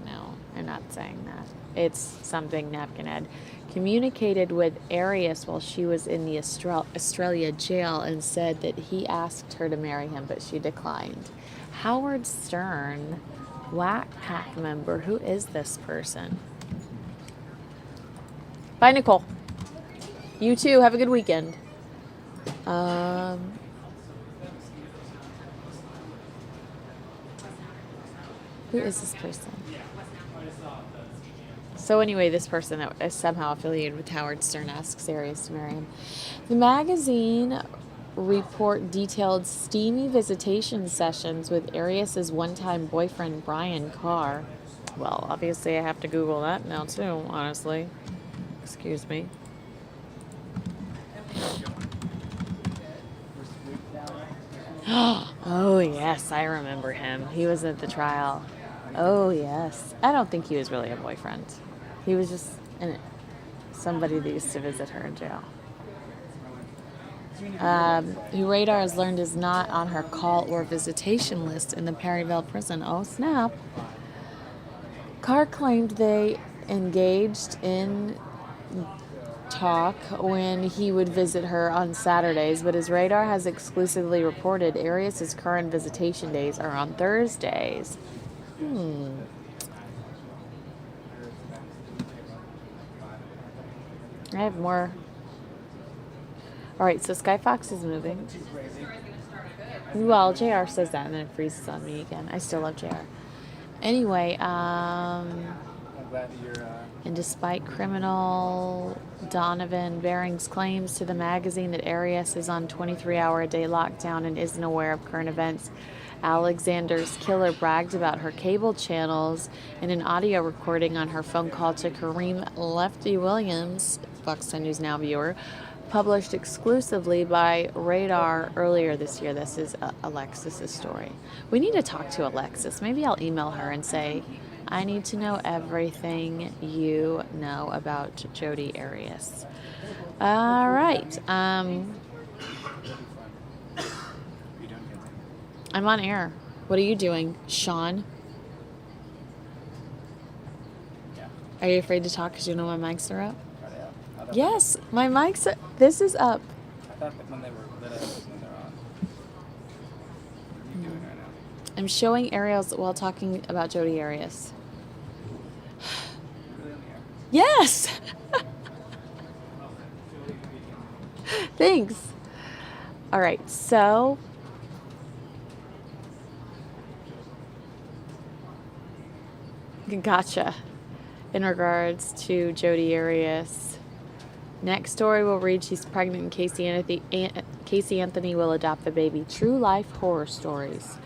[SPEAKER 4] No, I'm not saying that. It's something Napkinhead. Communicated with Arias while she was in the Australia jail and said that he asked her to marry him, but she declined. Howard Stern, Whack Pack member. Who is this person? Bye, Nicole. You too. Have a good weekend. Who is this person? So anyway, this person that is somehow affiliated with Howard Stern asks Arias to marry him. The magazine report detailed steamy visitation sessions with Arias's one-time boyfriend Brian Carr. Well, obviously I have to Google that now too, honestly. Excuse me. Oh yes, I remember him. He was at the trial. Oh yes. I don't think he was really a boyfriend. He was just somebody that used to visit her in jail. Who Radar has learned is not on her call or visitation list in the Perryville prison. Oh snap. Carr claimed they engaged in talk when he would visit her on Saturdays, but as Radar has exclusively reported, Arias' current visitation days are on Thursdays. I have more. All right, so Sky Fox is moving. Well, JR says that and then it freezes on me again. I still love JR. Anyway, and despite criminal Donovan Baring's claims to the magazine that Arias is on 23-hour-a-day lockdown and isn't aware of current events, Alexander's killer bragged about her cable channels in an audio recording on her phone call to Kareem Lefty Williams, Fox 10 News Now viewer, published exclusively by Radar earlier this year. This is Alexis's story. We need to talk to Alexis. Maybe I'll email her and say, I need to know everything you know about Jodi Arias. All right. I'm on air. What are you doing, Sean? Are you afraid to talk because you know my mics are up? Yes, my mics. This is up.
[SPEAKER 2] I thought that when they were lit up, when they're on. What are you doing right now?
[SPEAKER 4] I'm showing aerials while talking about Jodi Arias. Yes. Thanks. All right, so gotcha. In regards to Jodi Arias. Next story we'll read, she's pregnant and Casey Anthony will adopt the baby. True life horror stories.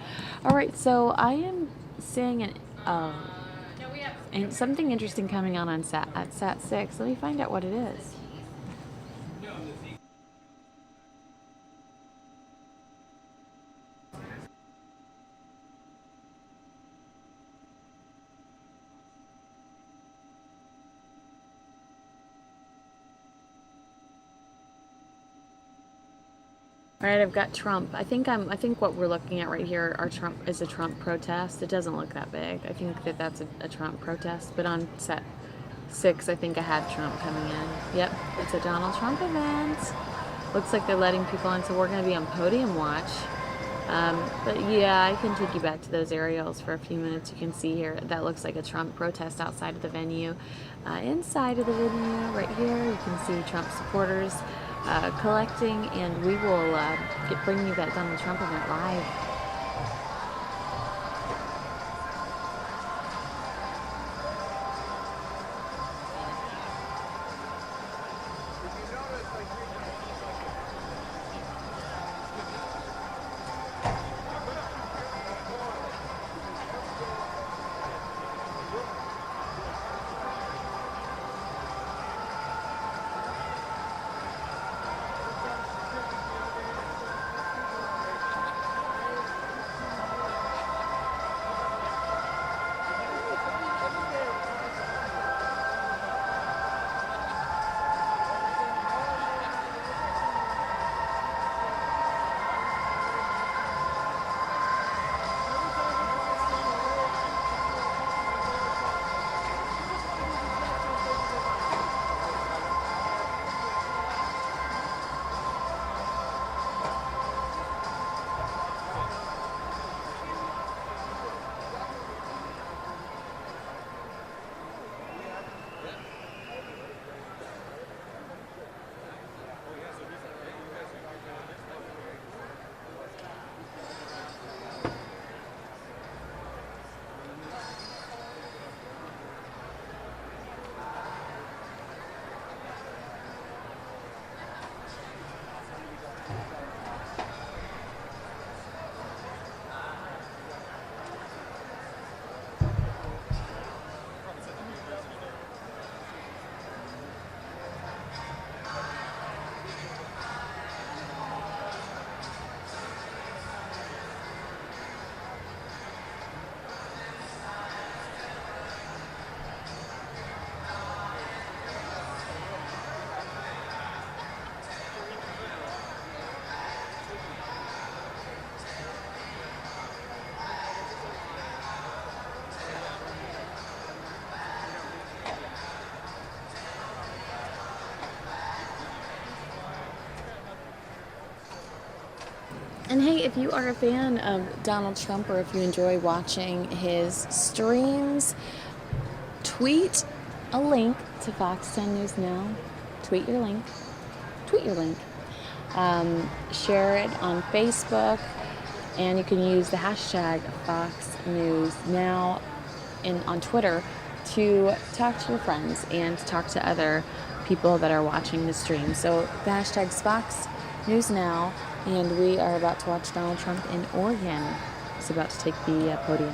[SPEAKER 4] All right, so I am seeing and something interesting coming on at Sat 6. Let me find out what it is. All right, I've got Trump. I think what we're looking at right here is a Trump protest. It doesn't look that big. I think that's a Trump protest. But on Set 6, I think I had Trump coming in. Yep, it's a Donald Trump event. Looks like they're letting people in, so we're going to be on podium watch. But yeah, I can take you back to those aerials for a few minutes. You can see here, that looks like a Trump protest outside of the venue. Inside of the venue, right here, you can see Trump supporters collecting, and we will bring you that Donald Trump event live. And hey, if you are a fan of Donald Trump or if you enjoy watching his streams, tweet a link to Fox 10 News Now. Tweet your link. Tweet your link. Share it on Facebook, and you can use the hashtag Fox News Now on Twitter to talk to your friends and to talk to other people that are watching the stream. So the hashtag's Fox News Now, and we are about to watch Donald Trump in Oregon. He's about to take the podium.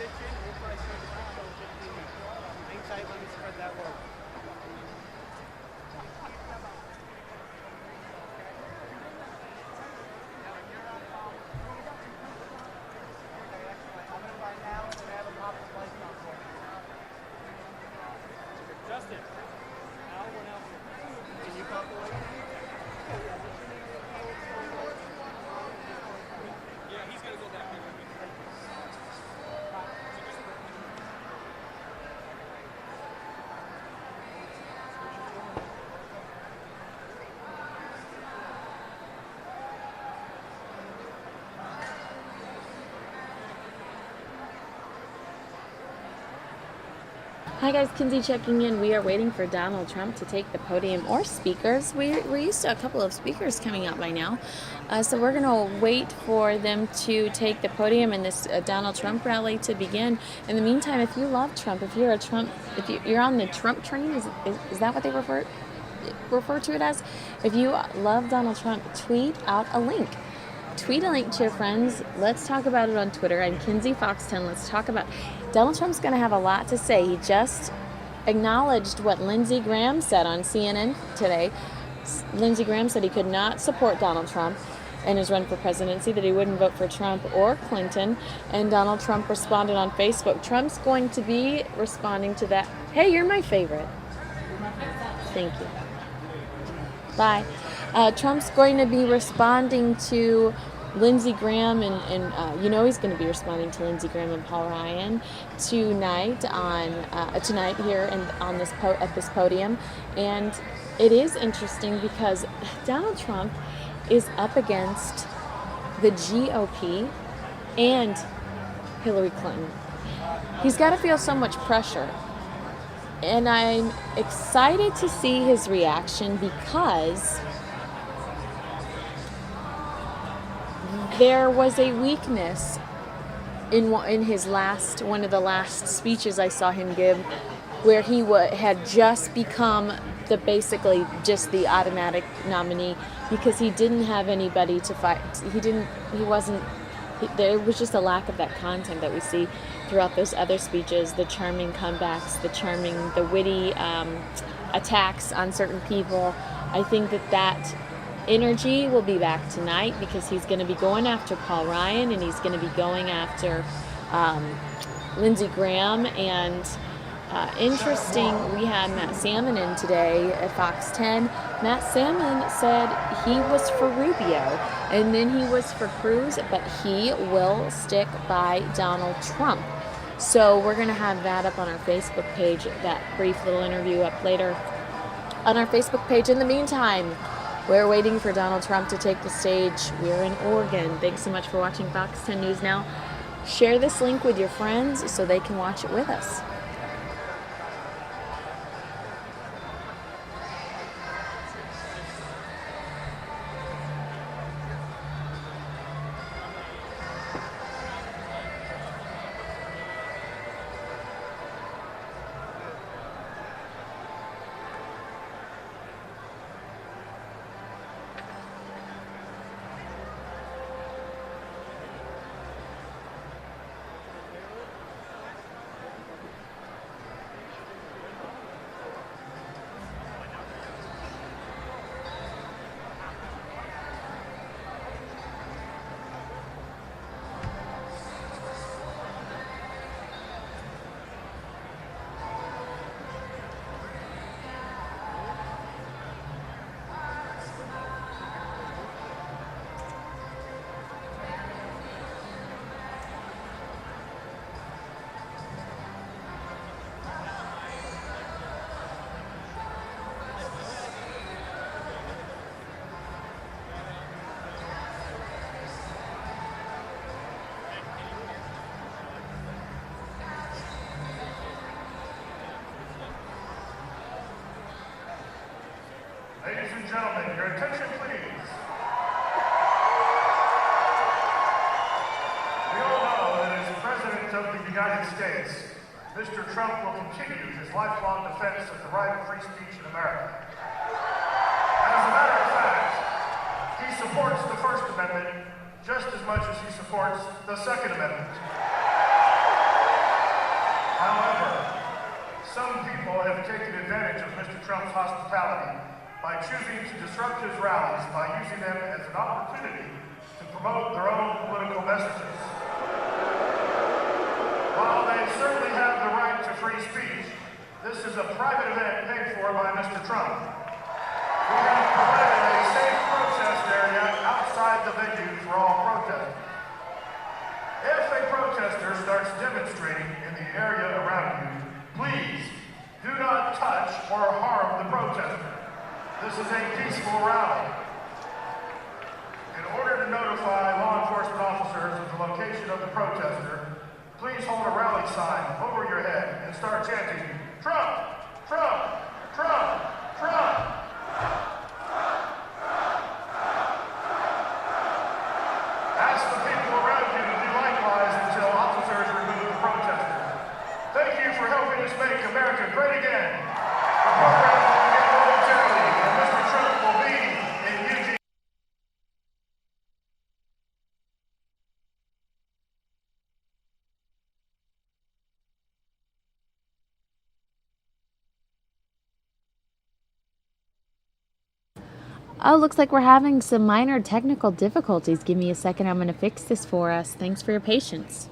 [SPEAKER 2] ditching. We'll probably start the next show in 15 minutes. Hang tight, let me spread that word. Justin, Al went out. Can you pop away? Yeah, he's gonna go back there.
[SPEAKER 4] Hi guys, Kinsey checking in. We are waiting for Donald Trump to take the podium or speakers. We're used to a couple of speakers coming out by now. So we're going to wait for them to take the podium and this Donald Trump rally to begin. In the meantime, if you love Trump, if you're a Trump, if you're on the Trump train, is that what they refer to it as? If you love Donald Trump, tweet out a link. Tweet a link to your friends. Let's talk about it on Twitter. I'm Kinsey Fox 10. Let's talk about Donald Trump's going to have a lot to say. He just acknowledged what Lindsey Graham said on CNN today. Lindsey Graham said he could not support Donald Trump in his run for presidency, that he wouldn't vote for Trump or Clinton, and Donald Trump responded on Facebook. Trump's going to be responding to that. Hey, you're my favorite. Thank you. Bye. Trump's going to be responding to Lindsey Graham, and you know he's going to be responding to Lindsey Graham and Paul Ryan tonight here on this at this podium. And it is interesting because Donald Trump is up against the GOP and Hillary Clinton. He's got to feel so much pressure. And I'm excited to see his reaction because there was a weakness in his one of the last speeches I saw him give, where he had just become basically just the automatic nominee because he didn't have anybody to fight. There was just a lack of that content that we see throughout those other speeches, the charming comebacks, the witty attacks on certain people. I think that energy will be back tonight because he's going to be going after Paul Ryan and he's going to be going after Lindsey Graham. And interesting, we had Matt Salmon in today at Fox 10. Matt Salmon said he was for Rubio and then he was for Cruz, but he will stick by Donald Trump. So we're going to have that up on our Facebook page, that brief little interview up later on our Facebook page. In the meantime, we're waiting for Donald Trump to take the stage. We're in Oregon. Thanks so much for watching Fox 10 News Now. Share this link with your friends so they can watch it with us.
[SPEAKER 3] Ladies and gentlemen, your attention please. We all know that as President of the United States, Mr. Trump will continue his lifelong defense of the right of free speech in America. As a matter of fact, he supports the First Amendment just as much as he supports the Second Amendment. However, some people have taken advantage of Mr. Trump's hospitality by choosing to disrupt his rallies by using them as an opportunity to promote their own political messages. While they certainly have the right to free speech, this is a private event paid for by Mr. Trump. We have provided a safe protest area outside the venue for all protesters. If a protester starts demonstrating in the area around you, please do not touch or harm the protester. This is a peaceful rally. In order to notify law enforcement officers of the location of the protester, please hold a rally sign over your head and start chanting, Trump, Trump, Trump, Trump. Ask the people around you to do likewise until officers remove the protester. Thank you for helping us make America great again. The program will begin momentarily, and Mr. Trump will be in Eugene.
[SPEAKER 4] Oh, looks like we're having some minor technical difficulties. Give me a second. I'm going to fix this for us. Thanks for your patience.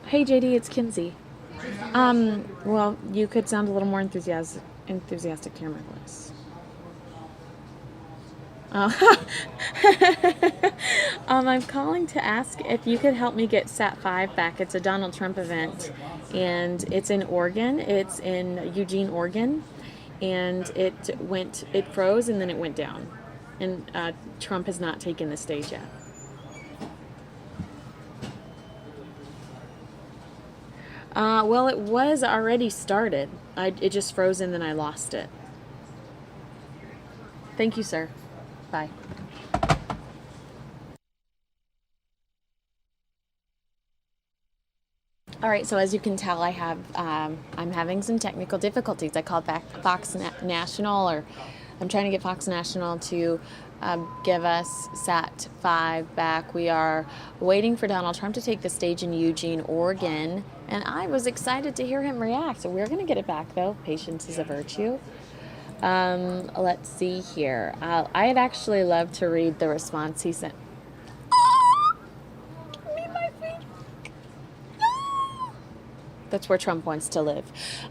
[SPEAKER 4] Hey JD, it's Kinsey. Well, you could sound a little more enthusiastic to hear my voice. I'm calling to ask if you could help me get Sat 5 back. It's a Donald Trump event, and it's in Oregon. It's in Eugene, Oregon, and it froze and then it went down, and Trump has not taken the stage yet. Well, it was already started. It just froze and then I lost it. Thank you, sir. Bye. All right, so as you can tell, I'm having some technical difficulties. I called back Fox National, or I'm trying to get Fox National to give us Sat 5 back. We are waiting for Donald Trump to take the stage in Eugene, Oregon, and I was excited to hear him react. So we're going to get it back, though. Patience is a virtue. Let's see here. I'd actually love to read the response he sent. That's where Trump wants to live.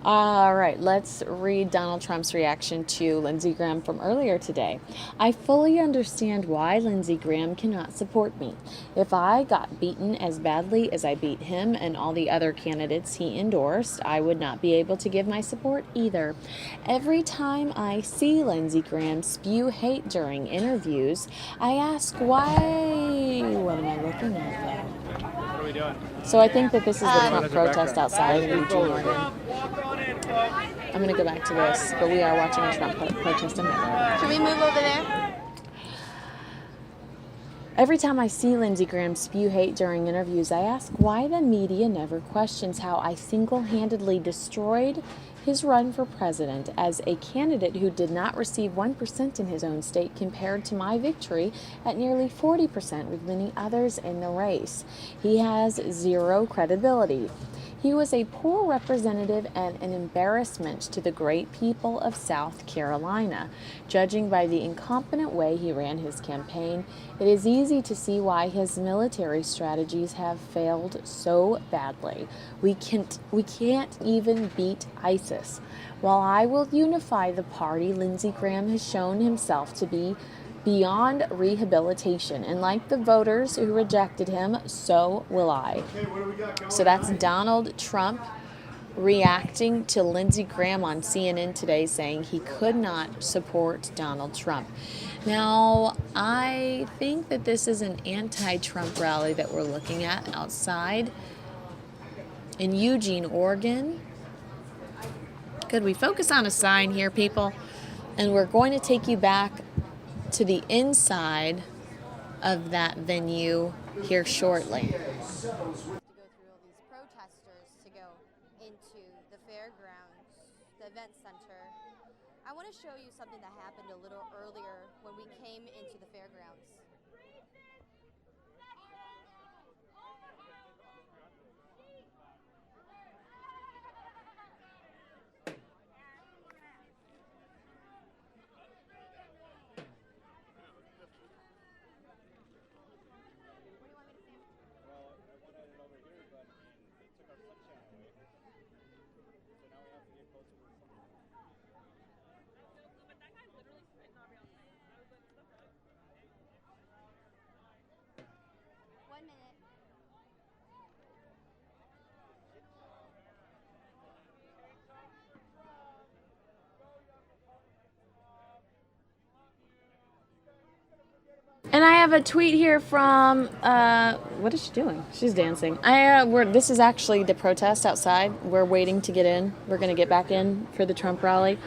[SPEAKER 4] All right, let's read Donald Trump's reaction to Lindsey Graham from earlier today. I fully understand why Lindsey Graham cannot support me. If I got beaten as badly as I beat him and all the other candidates he endorsed, I would not be able to give my support either. Every time I see Lindsey Graham spew hate during interviews, I ask why. What am I looking at?
[SPEAKER 2] What are we doing?
[SPEAKER 4] So I think that this is the Trump protest outside of Eugene, Oregon. I'm going to go back to this, but we are watching a Trump protest in Maryland.
[SPEAKER 22] Can we move over there?
[SPEAKER 4] Every time I see Lindsey Graham spew hate during interviews, I ask why the media never questions how I single-handedly destroyed his run for president as a candidate who did not receive 1% in his own state compared to my victory at nearly 40% with many others in the race. He has zero credibility. He was a poor representative and an embarrassment to the great people of South Carolina. Judging by the incompetent way he ran his campaign, it is easy to see why his military strategies have failed so badly. We can't even beat ISIS. While I will unify the party, Lindsey Graham has shown himself to be beyond rehabilitation, and like the voters who rejected him, so will I. So that's Donald Trump reacting to Lindsey Graham on CNN today, saying he could not support Donald Trump. Now, I think that this is an anti-Trump rally that we're looking at outside in Eugene, Oregon. Could we focus on a sign here, people? And we're going to take you back to the inside of that venue here shortly.
[SPEAKER 5] To go through all these protesters to go into the fairgrounds, the event center. I want to show you something that happened a little earlier when we came into the fairgrounds.
[SPEAKER 4] And I have a tweet here from, what is she doing? She's dancing. This is actually the protest outside. We're waiting to get in. We're going to get back in for the Trump rally.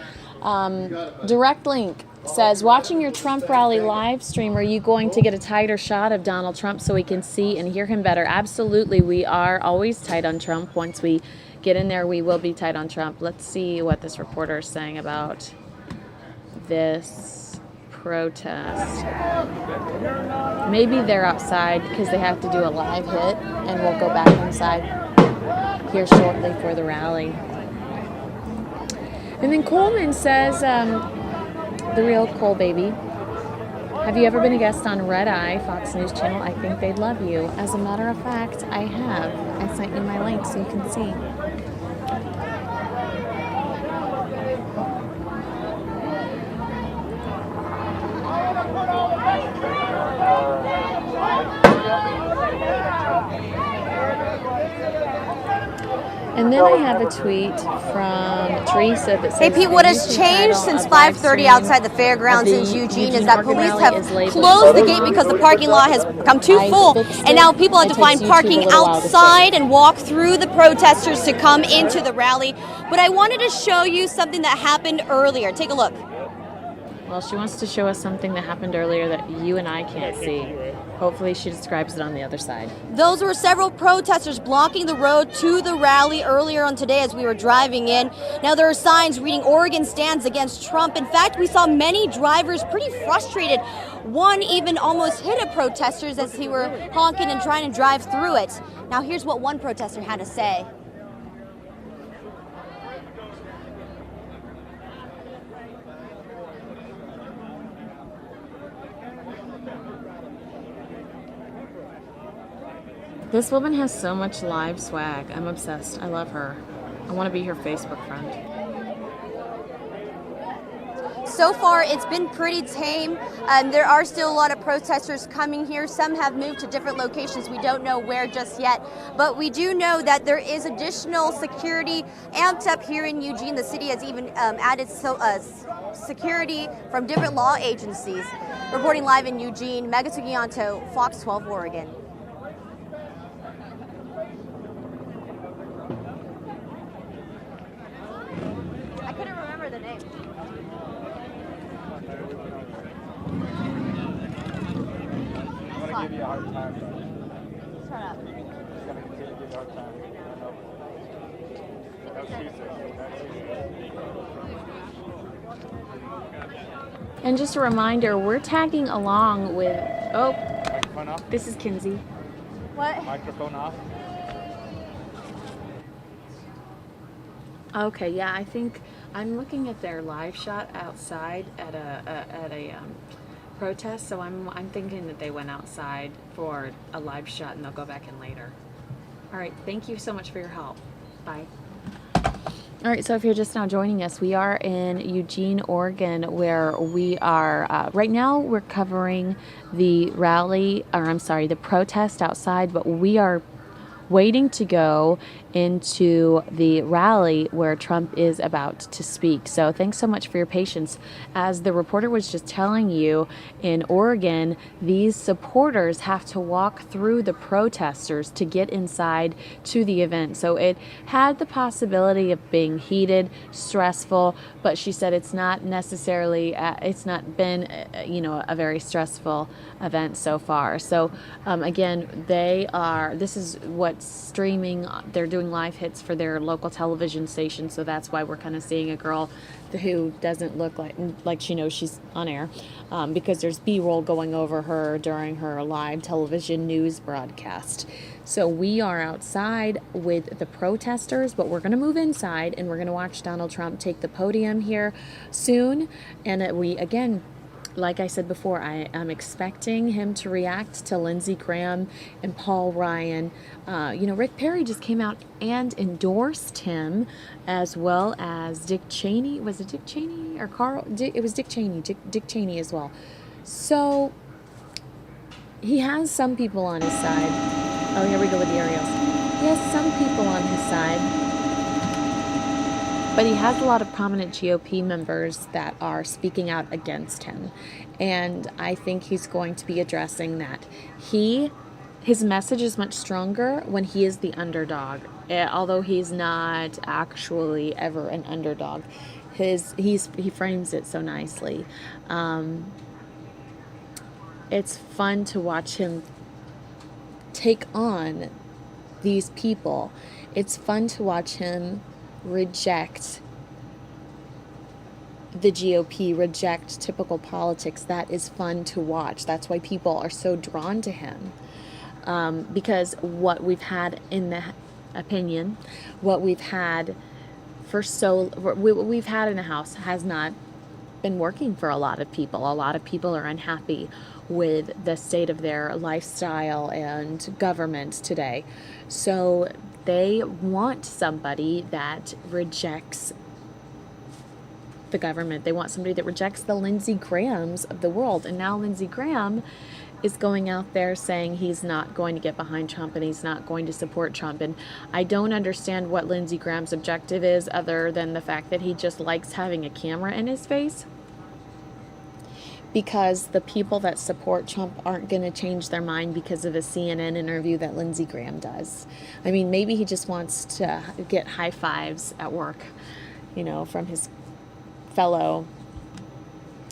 [SPEAKER 4] Direct link says, watching your Trump rally live stream, are you going to get a tighter shot of Donald Trump so we can see and hear him better? Absolutely. We are always tight on Trump. Once we get in there, we will be tight on Trump. Let's see what this reporter is saying about this protest. Maybe they're outside because they have to do a live hit, and we'll go back inside here shortly for the rally. And then Coleman says, the real Cole baby, have you ever been a guest on Red Eye, Fox News Channel? I think they'd love you. As a matter of fact, I have. I sent you my link so you can see. And then I have a tweet from Teresa that says,
[SPEAKER 5] Hey Pete, what has changed since 5:30 outside the fairgrounds in Eugene is that police have closed the gate because the parking lot has become too full, and now people have to find parking outside and walk through the protesters to come into the rally. But I wanted to show you something that happened earlier. Take a look.
[SPEAKER 4] Well, she wants to show us something that happened earlier that you and I can't see. Hopefully she describes it on the other side.
[SPEAKER 5] Those were several protesters blocking the road to the rally earlier on today as we were driving in. Now there are signs reading Oregon stands against Trump. In fact, we saw many drivers pretty frustrated. One even almost hit a protester as he were honking and trying to drive through it. Now here's what one protester had to say.
[SPEAKER 4] This woman has so much live swag. I'm obsessed. I love her. I want to be her Facebook friend.
[SPEAKER 5] So far, it's been pretty tame. There are still a lot of protesters coming here. Some have moved to different locations. We don't know where just yet. But we do know that there is additional security amped up here in Eugene. The city has even added security from different law agencies. Reporting live in Eugene, Mega Sugianto, Fox 12 Oregon. I couldn't remember the name.
[SPEAKER 2] I'm gonna give you a hard time.
[SPEAKER 5] Shut up.
[SPEAKER 2] I'm just gonna continue to give you a hard time.
[SPEAKER 4] And just a reminder, we're tagging along with,
[SPEAKER 2] Microphone off?
[SPEAKER 4] This is Kinsey.
[SPEAKER 5] What?
[SPEAKER 2] Microphone off?
[SPEAKER 4] Okay, yeah, I think I'm looking at their live shot outside at a protest, so I'm thinking that they went outside for a live shot and they'll go back in later. All right, thank you so much for your help. Bye. All right, so if you're just now joining us, we are in Eugene, Oregon, where we are, right now we're covering the rally, or I'm sorry, the protest outside, but we are waiting to go into the rally where Trump is about to speak. So thanks so much for your patience. As the reporter was just telling you, in Oregon, these supporters have to walk through the protesters to get inside to the event. So it had the possibility of being heated, stressful, but she said it's not necessarily, it's not been, a very stressful event so far. So again, this is what's streaming. They're doing live hits for their local television station, so that's why we're kind of seeing a girl who doesn't look like she knows she's on air, because there's B-roll going over her during her live television news broadcast. So we are outside with the protesters, but we're going to move inside and we're going to watch Donald Trump take the podium here soon. And we, again, like I said before, I am expecting him to react to Lindsey Graham and Paul Ryan. Rick Perry just came out and endorsed him, as well as Dick Cheney. Was it Dick Cheney or Carl? It was Dick Cheney. Dick Cheney as well. So he has some people on his side. Oh, here we go with the aerials. He has some people on his side. But he has a lot of prominent GOP members that are speaking out against him. And I think he's going to be addressing that. His message is much stronger when he is the underdog. Although he's not actually ever an underdog. He frames it so nicely. It's fun to watch him take on these people. It's fun to watch him reject the GOP, reject typical politics. That is fun to watch. That's why people are so drawn to him. Because what we've had in the opinion, what we've had we've had in the House has not been working for a lot of people. A lot of people are unhappy with the state of their lifestyle and government today. So they want somebody that rejects the government. They want somebody that rejects the Lindsey Grahams of the world. And now Lindsey Graham is going out there saying he's not going to get behind Trump and he's not going to support Trump. And I don't understand what Lindsey Graham's objective is, other than the fact that he just likes having a camera in his face. Because the people that support Trump aren't going to change their mind because of a CNN interview that Lindsey Graham does. I mean, maybe he just wants to get high fives at work, from his fellow.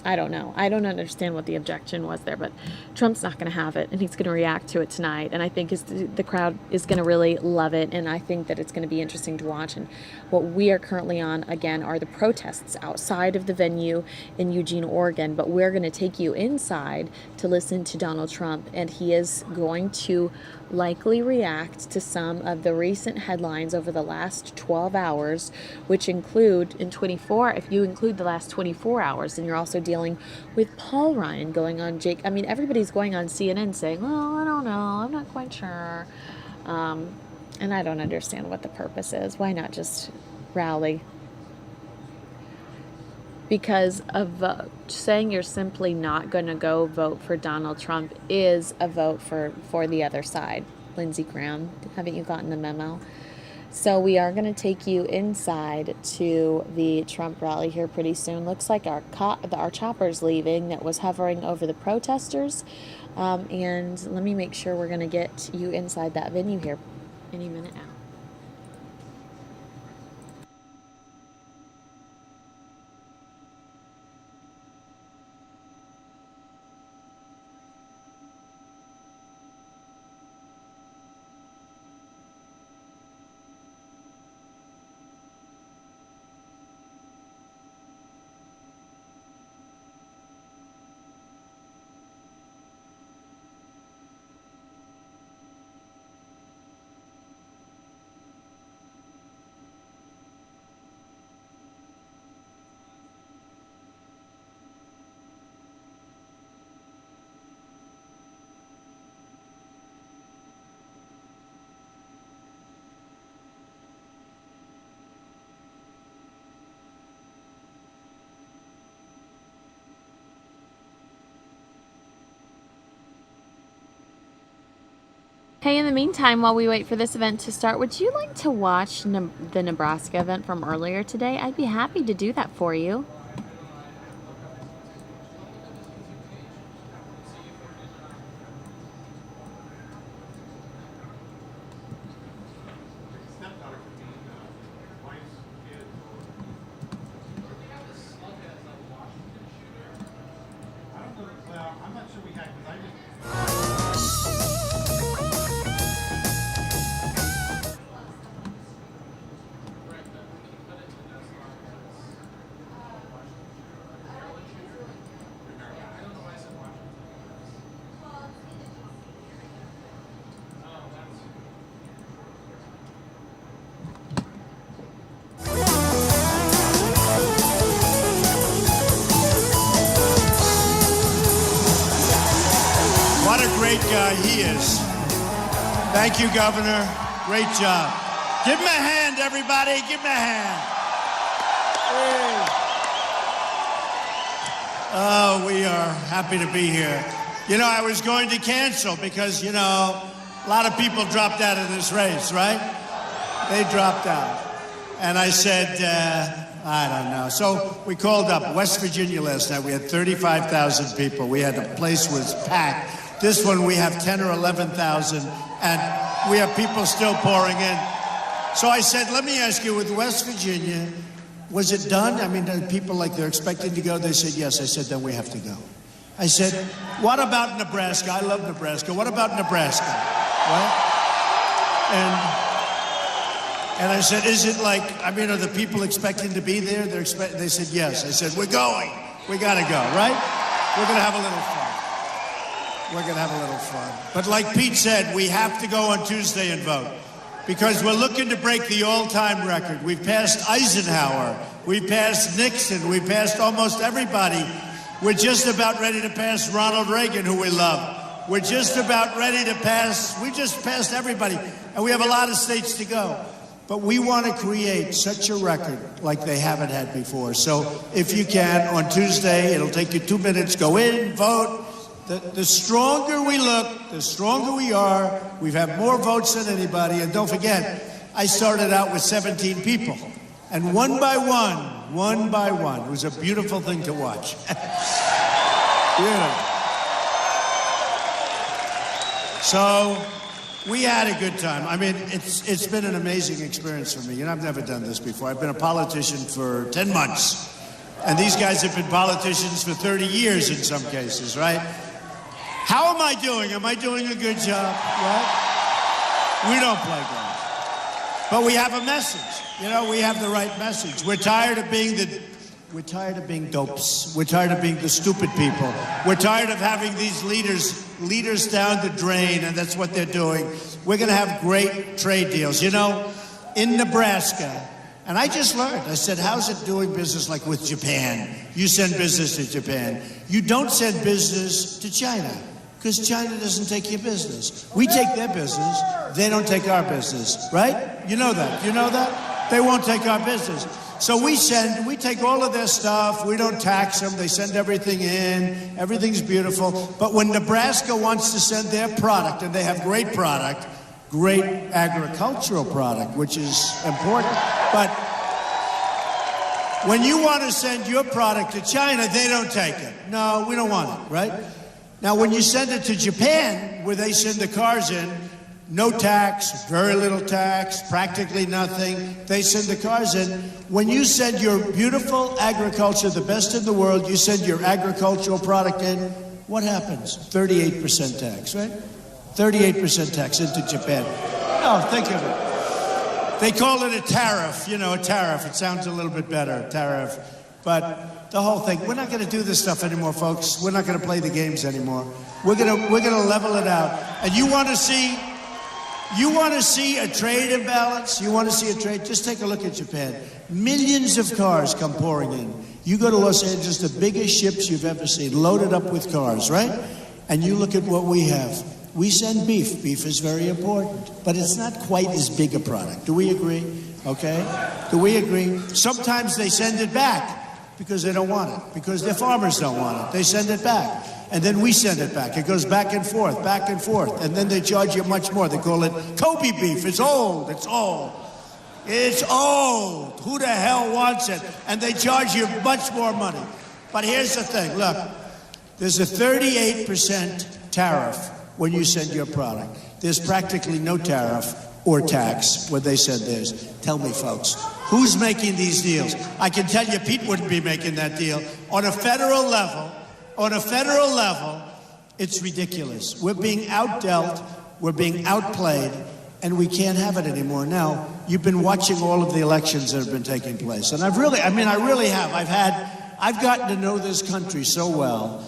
[SPEAKER 4] I don't know. I don't understand what the objection was there, but Trump's not going to have it, and he's going to react to it tonight. And I think the crowd is going to really love it, and I think that it's going to be interesting to watch. And what we are currently on, again, are the protests outside of the venue in Eugene, Oregon. But we're going to take you inside to listen to Donald Trump, and he is going to likely react to some of the recent headlines over the last 12 hours, which include if you include the last 24 hours, then you're also dealing with Paul Ryan going on everybody's going on CNN saying, well, I don't know, I'm not quite sure. And I don't understand what the purpose is. Why not just rally? Because a vote, saying you're simply not going to go vote for Donald Trump is a vote for the other side. Lindsey Graham, haven't you gotten the memo? So we are going to take you inside to the Trump rally here pretty soon. Looks like our chopper's leaving that was hovering over the protesters. And let me make sure we're going to get you inside that venue here any minute now. Hey, in the meantime, while we wait for this event to start, would you like to watch the Nebraska event from earlier today? I'd be happy to do that for you.
[SPEAKER 6] What a great guy he is. Thank you, Governor. Great job. Give him a hand, everybody. Give him a hand. Hey. Oh, we are happy to be here. You know, I was going to cancel because, you know, a lot of people dropped out of this race, right? They dropped out. And I said, I don't know. So we called up West Virginia last night. We had 35,000 people. We had, the place was packed. This one we have 10 or 11,000, and we have people still pouring in. So I said, let me ask you, with West Virginia, was it done? I mean, people like they're expecting to go. They said yes. I said, then we have to go. I said, what about Nebraska? I love Nebraska. What about Nebraska? Right? And I said, is it like, I mean, are the people expecting to be there? They said yes. I said, we're going. We got to go, right? We're going to have a little fun. We're going to have a little fun. But like Pete said, we have to go on Tuesday and vote because we're looking to break the all-time record. We've passed Eisenhower. We've passed Nixon. We've passed almost everybody. We're just about ready to pass Ronald Reagan, who we love. We're just about ready to pass, we just passed everybody. And we have a lot of states to go. But we want to create such a record like they haven't had before. So if you can, on Tuesday, it'll take you 2 minutes, go in, vote. The stronger we look, the stronger we are. We've had more votes than anybody. And don't forget, I started out with 17 people. And one by one, it was a beautiful thing to watch. Beautiful. So we had a good time. I mean, it's been an amazing experience for me. You know, I've never done this before. I've been a politician for 10 months. And these guys have been politicians for 30 years in some cases, right? How am I doing? Am I doing a good job? Right? We don't play games. But we have a message. You know, we have the right message. We're tired of being dopes. We're tired of being the stupid people. We're tired of having these leaders down the drain, and that's what they're doing. We're going to have great trade deals. You know, in Nebraska, and I just learned, I said, how's it doing business like with Japan? You send business to Japan. You don't send business to China because China doesn't take your business. We take their business. They don't take our business, right? You know that. You know that? They won't take our business. So we take all of their stuff. We don't tax them. They send everything in. Everything's beautiful. But when Nebraska wants to send their product, and they have great product, great agricultural product, which is important. But when you want to send your product to China, they don't take it. No, we don't want it, right? Now, when you send it to Japan, where they send the cars in, no tax, very little tax, practically nothing. They send the cars in. When you send your beautiful agriculture, the best in the world, you send your agricultural product in, what happens? 38% tax, right? 38% tax into Japan. Oh, think of it. They call it a tariff, you know, a tariff. It sounds a little bit better, tariff. But the whole thing, we're not going to do this stuff anymore, folks. We're not going to play the games anymore. We're going to level it out. And you want to see a trade imbalance? You want to see a trade? Just take a look at Japan. Millions of cars come pouring in. You go to Los Angeles, the biggest ships you've ever seen, loaded up with cars, right? And you look at what we have. We send beef. Beef is very important, but it's not quite as big a product. Do we agree? Okay? Do we agree? Sometimes they send it back because they don't want it, because their farmers don't want it. They send it back. And then we send it back. It goes back and forth, and then they charge you much more. They call it Kobe beef. It's old. It's old. It's old. Who the hell wants it? And they charge you much more money. But here's the thing. Look, there's a 38% tariff when you send your product. There's practically no tariff or tax when they send theirs. Tell me, folks, who's making these deals? I can tell you Pete wouldn't be making that deal. On a federal level, it's ridiculous. We're being outdealt, we're being outplayed, and we can't have it anymore. Now, you've been watching all of the elections that have been taking place, and I really have. I've gotten to know this country so well.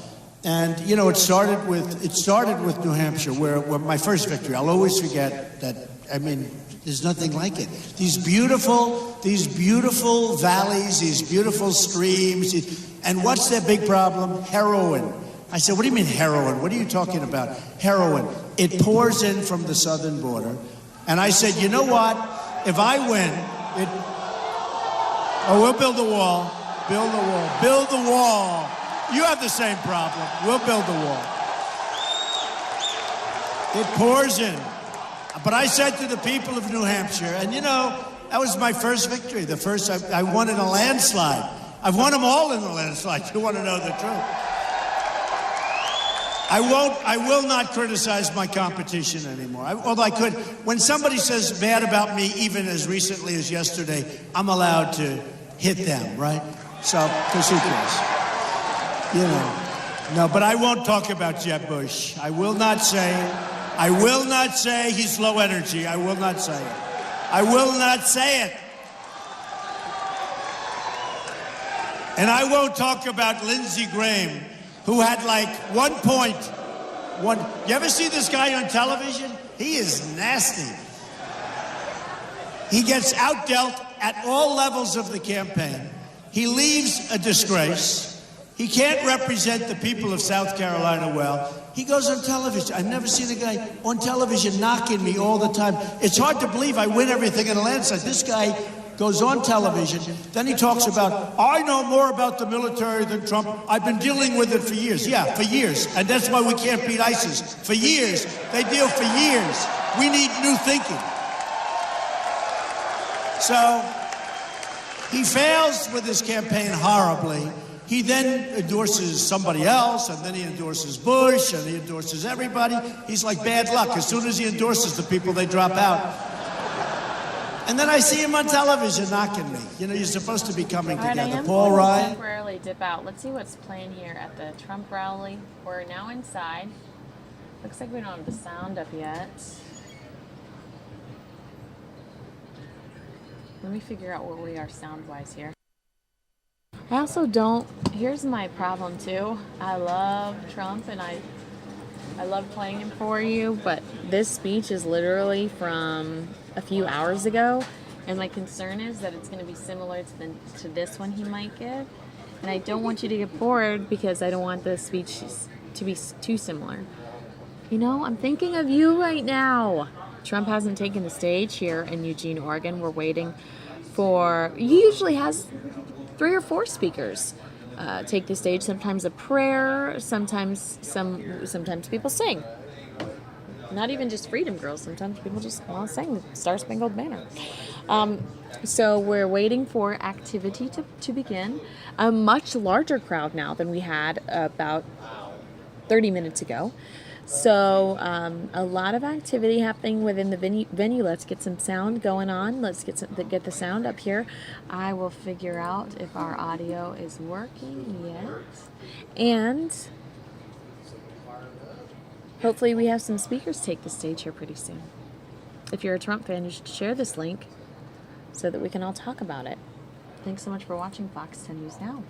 [SPEAKER 6] And, you know, it started with New Hampshire, where my first victory. I'll always forget that. I mean, there's nothing like it. These beautiful valleys, these beautiful streams. And what's their big problem? Heroin. I said, what do you mean heroin? What are you talking about? Heroin. It pours in from the southern border. And I said, you know what? If I win, we'll build the wall. Build the wall. You have the same problem. We'll build the wall. It pours in. But I said to the people of New Hampshire, and you know, that was my first victory. The first, I won in a landslide. I've won them all in a landslide. You want to know the truth? I will not criticize my competition anymore. Although I could. When somebody says bad about me, even as recently as yesterday, I'm allowed to hit them, right? So, because who cares? You know, no, but I won't talk about Jeb Bush. I will not say he's low energy. I will not say it. I will not say it. And I won't talk about Lindsey Graham, who had like 1 point. You ever see this guy on television? He is nasty. He gets outdealt at all levels of the campaign. He leaves a disgrace. He can't represent the people of South Carolina well. He goes on television. I've never seen a guy on television knocking me all the time. It's hard to believe I win everything in a landslide. This guy goes on television. Then he talks about, I know more about the military than Trump. I've been dealing with it for years. Yeah, for years. And that's why we can't beat ISIS. For years. They deal for years. We need new thinking. So he fails with his campaign horribly. He then endorses somebody else, and then he endorses Bush, and he endorses everybody. He's like bad luck. As soon as he endorses the people, they drop out. And then I see him on television knocking me. You know, you're supposed to be coming together. Paul Ryan.
[SPEAKER 4] Temporarily dip out. Let's see what's playing here at the Trump rally. We're now inside. Looks like we don't have the sound up yet. Let me figure out where we are sound-wise here. I also don't, here's my problem too. I love Trump and I love playing him for you, but this speech is literally from a few hours ago, and my concern is that it's going to be similar to this one he might give, and I don't want you to get bored because I don't want the speech to be too similar. You know, I'm thinking of you right now. Trump hasn't taken the stage here in Eugene, Oregon. We're waiting for, he usually has 3 or 4 speakers take the stage. Sometimes a prayer, sometimes people sing. Not even just Freedom Girls. Sometimes people just sing the Star Spangled Banner. So we're waiting for activity to begin. A much larger crowd now than we had about 30 minutes ago. So a lot of activity happening within the venue. Let's get some sound going on. Let's get the sound up here. I will figure out if our audio is working yet. And hopefully we have some speakers take the stage here pretty soon. If you're a Trump fan, you should share this link so that we can all talk about it. Thanks so much for watching Fox 10 News Now.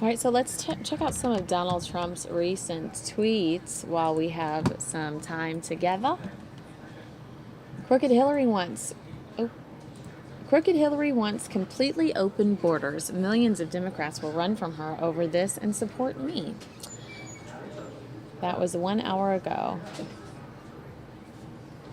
[SPEAKER 4] All right, so let's check out some of Donald Trump's recent tweets while we have some time together. Crooked Hillary wants completely open borders. Millions of Democrats will run from her over this and support me. That was 1 hour ago.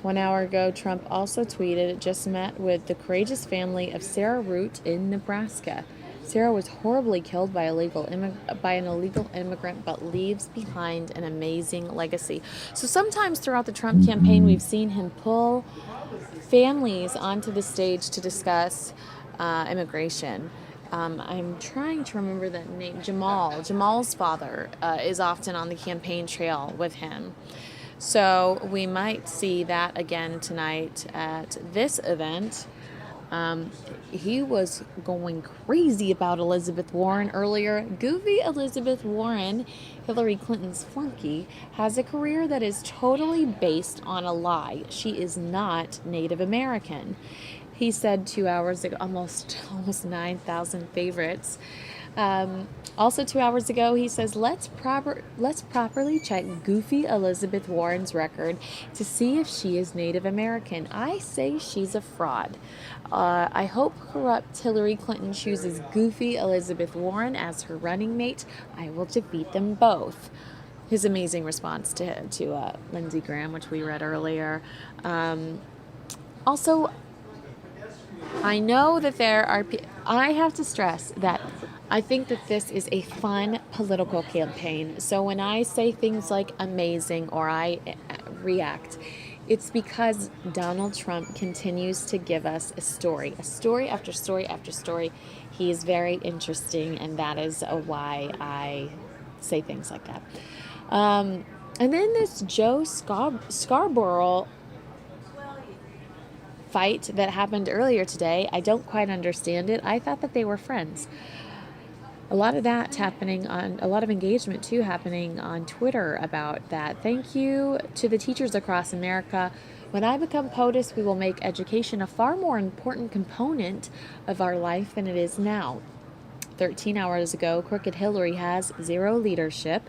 [SPEAKER 4] 1 hour ago, Trump also tweeted, just met with the courageous family of Sarah Root in Nebraska. Sarah was horribly killed by an illegal immigrant, but leaves behind an amazing legacy. So sometimes throughout the Trump campaign, we've seen him pull families onto the stage to discuss immigration. I'm trying to remember that name. Jamal's father is often on the campaign trail with him. So we might see that again tonight at this event. He was going crazy about Elizabeth Warren earlier. Goofy Elizabeth Warren, Hillary Clinton's flunky, has a career that is totally based on a lie. She is not Native American. He said 2 hours ago, almost 9,000 favorites. Also 2 hours ago, he says, let's properly check Goofy Elizabeth Warren's record to see if she is Native American. I say she's a fraud. I hope corrupt Hillary Clinton chooses Goofy Elizabeth Warren as her running mate. I will defeat them both. His amazing response to Lindsey Graham, which we read earlier. Also, I know that there are. I have to stress that I think that this is a fun political campaign. So when I say things like amazing or I react, it's because Donald Trump continues to give us a story after story after story. He is very interesting, and that is why I say things like that. And then this Joe Scarborough fight that happened earlier today, I don't quite understand it. I thought that they were friends. A lot of that happening on, a lot of engagement too happening on Twitter about that. Thank you to the teachers across America. When I become POTUS, we will make education a far more important component of our life than it is now. 13 hours ago, Crooked Hillary has zero leadership.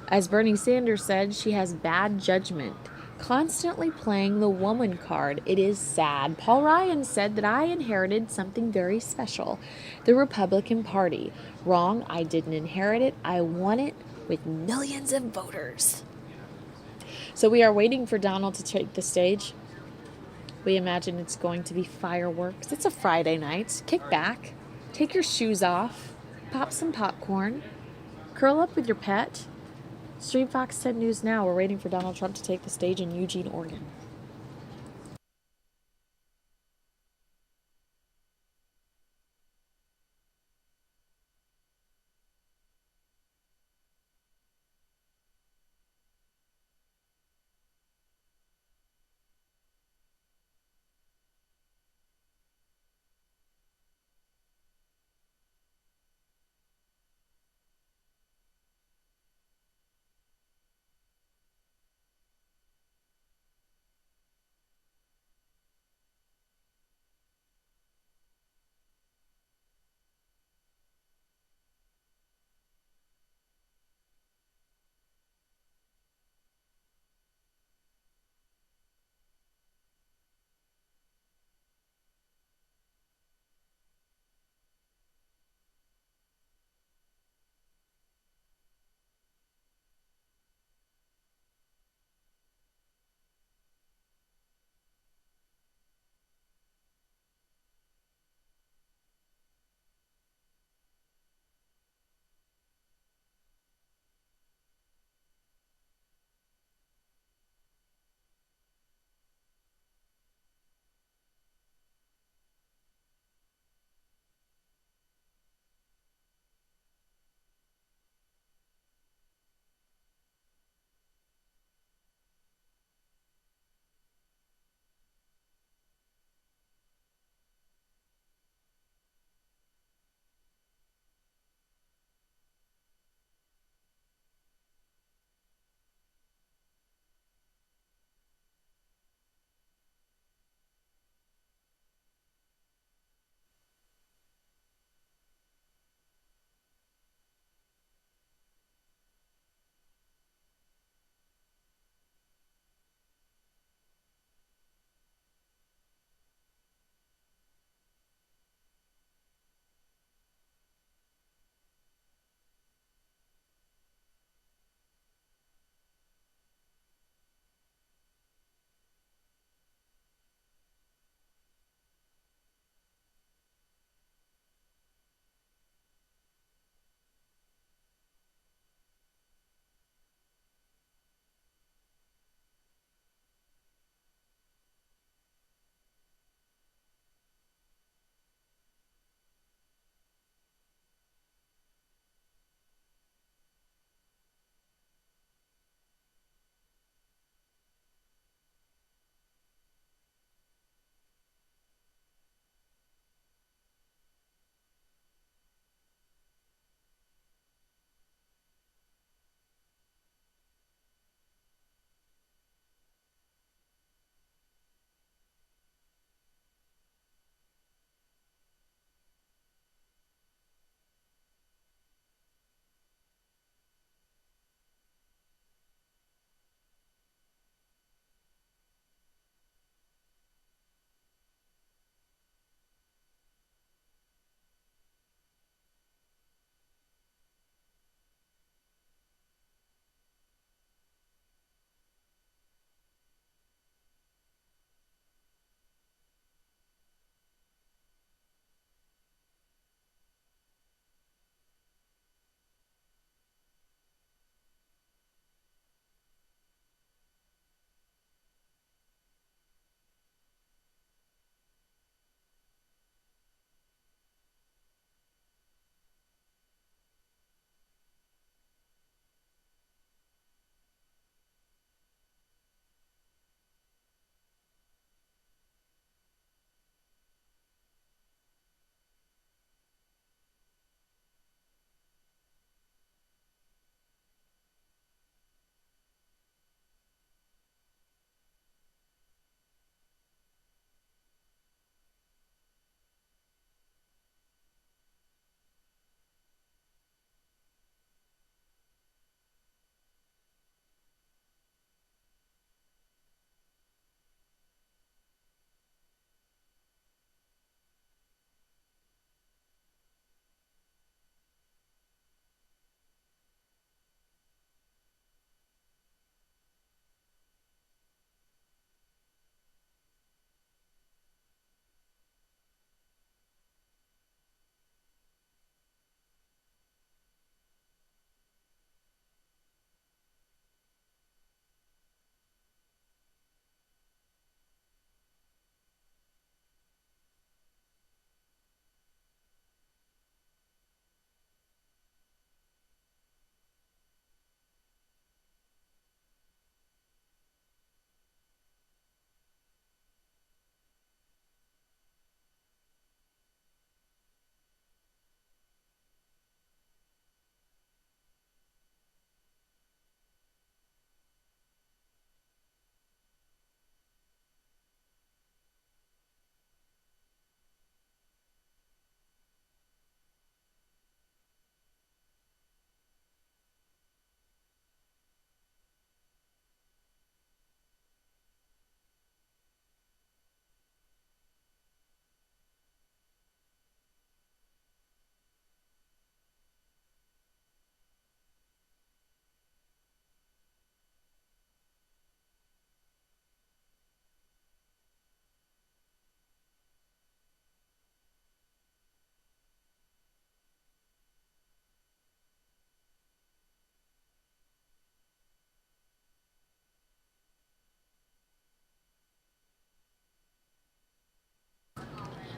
[SPEAKER 4] As Bernie Sanders said, she has bad judgment. Constantly playing the woman card. It is sad. Paul Ryan said that I inherited something very special. The Republican Party. Wrong, I didn't inherit it. I won it with millions of voters. So we are waiting for Donald to take the stage. We imagine it's going to be fireworks. It's a Friday night. Kick back. Take your shoes off. Pop some popcorn. Curl up with your pet. Stream Fox 10 News now. We're waiting for Donald Trump to take the stage in Eugene, Oregon.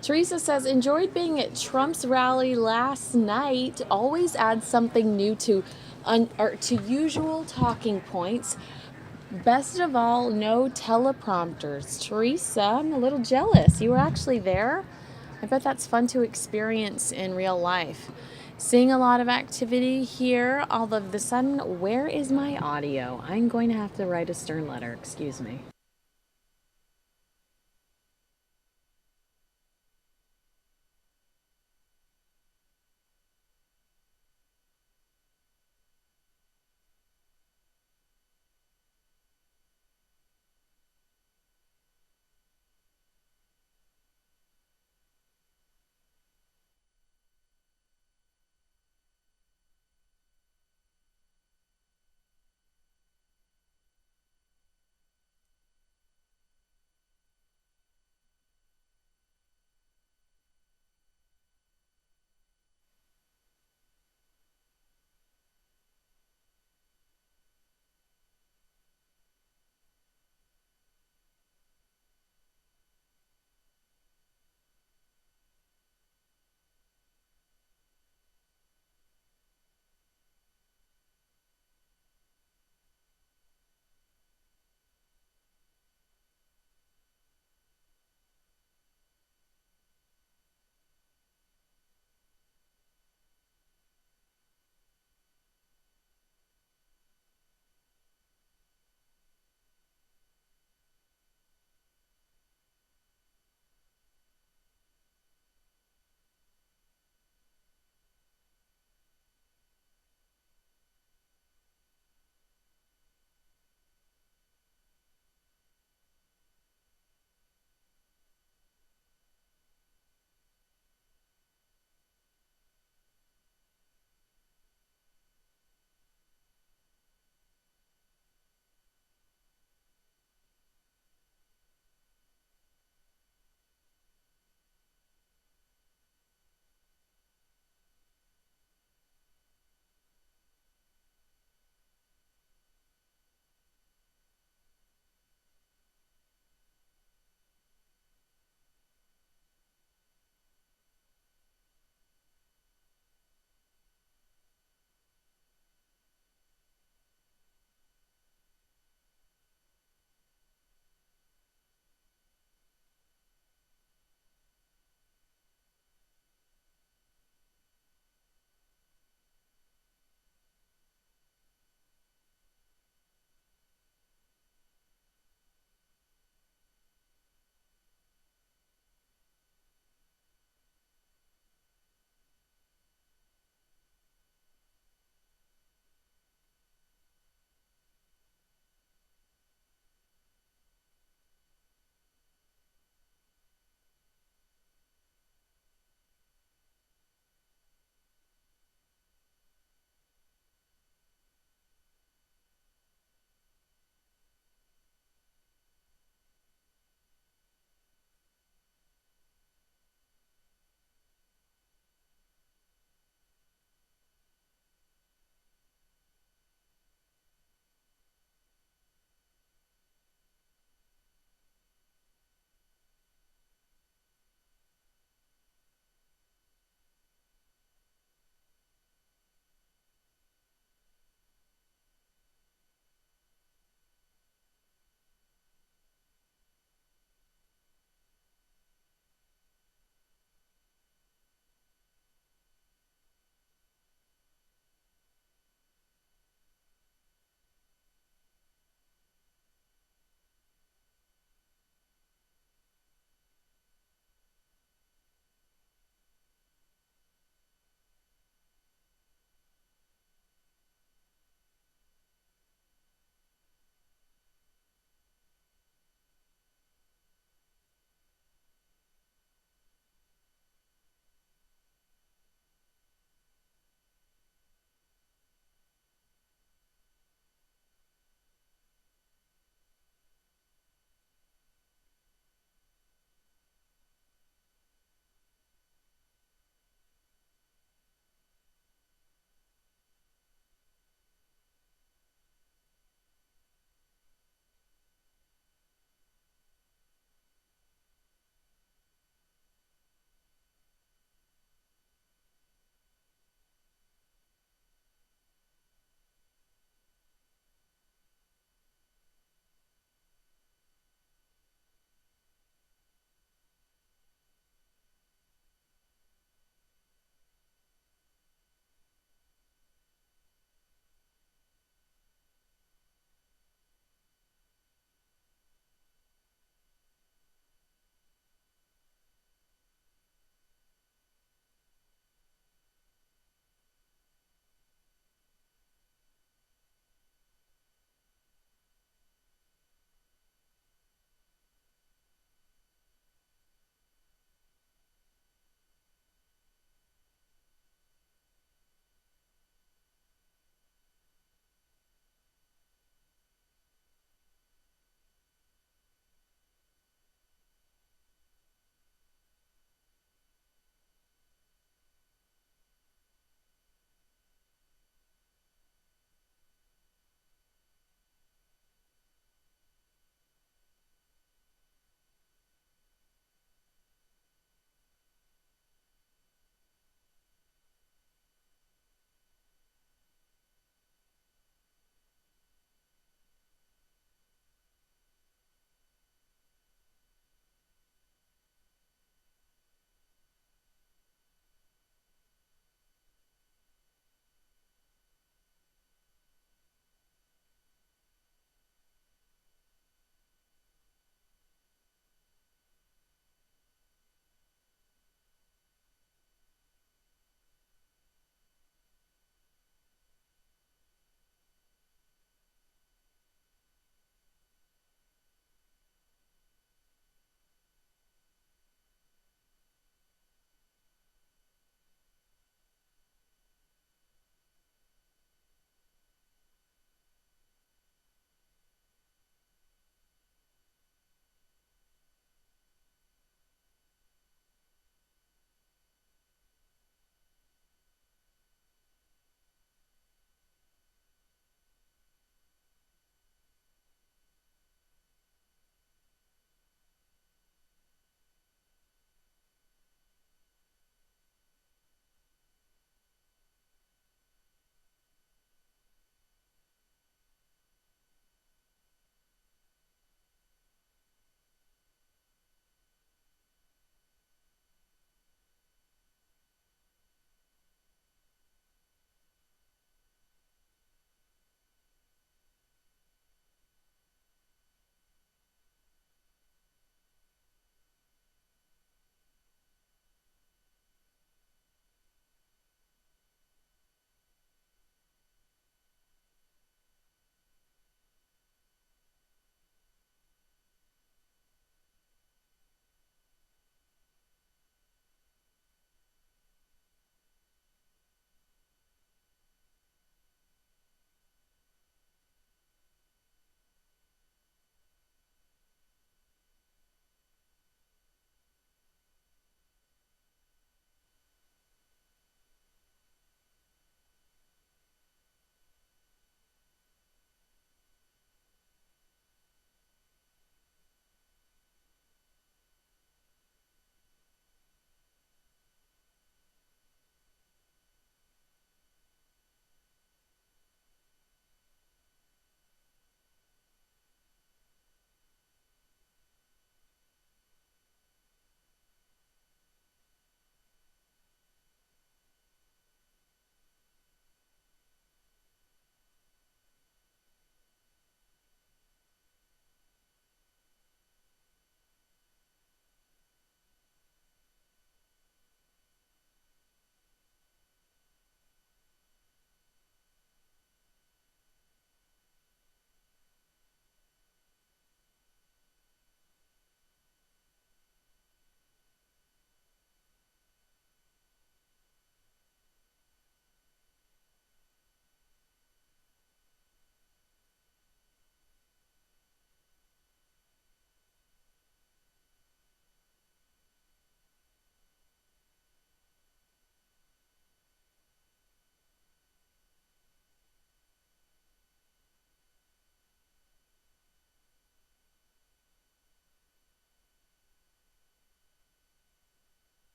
[SPEAKER 4] Teresa says, enjoyed being at Trump's rally last night. Always adds something new to usual talking points. Best of all, no teleprompters. Teresa, I'm a little jealous. You were actually there? I bet that's fun to experience in real life. Seeing a lot of activity here. All of a sudden, where is my audio? I'm going to have to write a stern letter. Excuse me.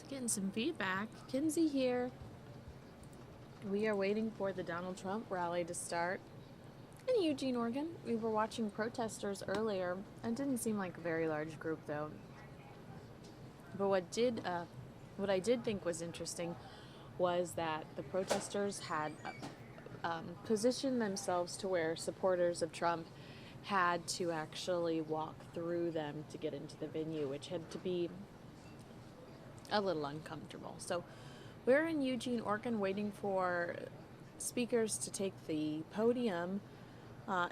[SPEAKER 4] Getting some feedback. Kinsey here. We are waiting for the Donald Trump rally to start in Eugene, Oregon. We were watching protesters earlier. It didn't seem like a very large group, though. But what I did think was interesting was that the protesters had positioned themselves to where supporters of Trump had to actually walk through them to get into the venue, which had to be a little uncomfortable. So we're in Eugene, Oregon, waiting for speakers to take the podium.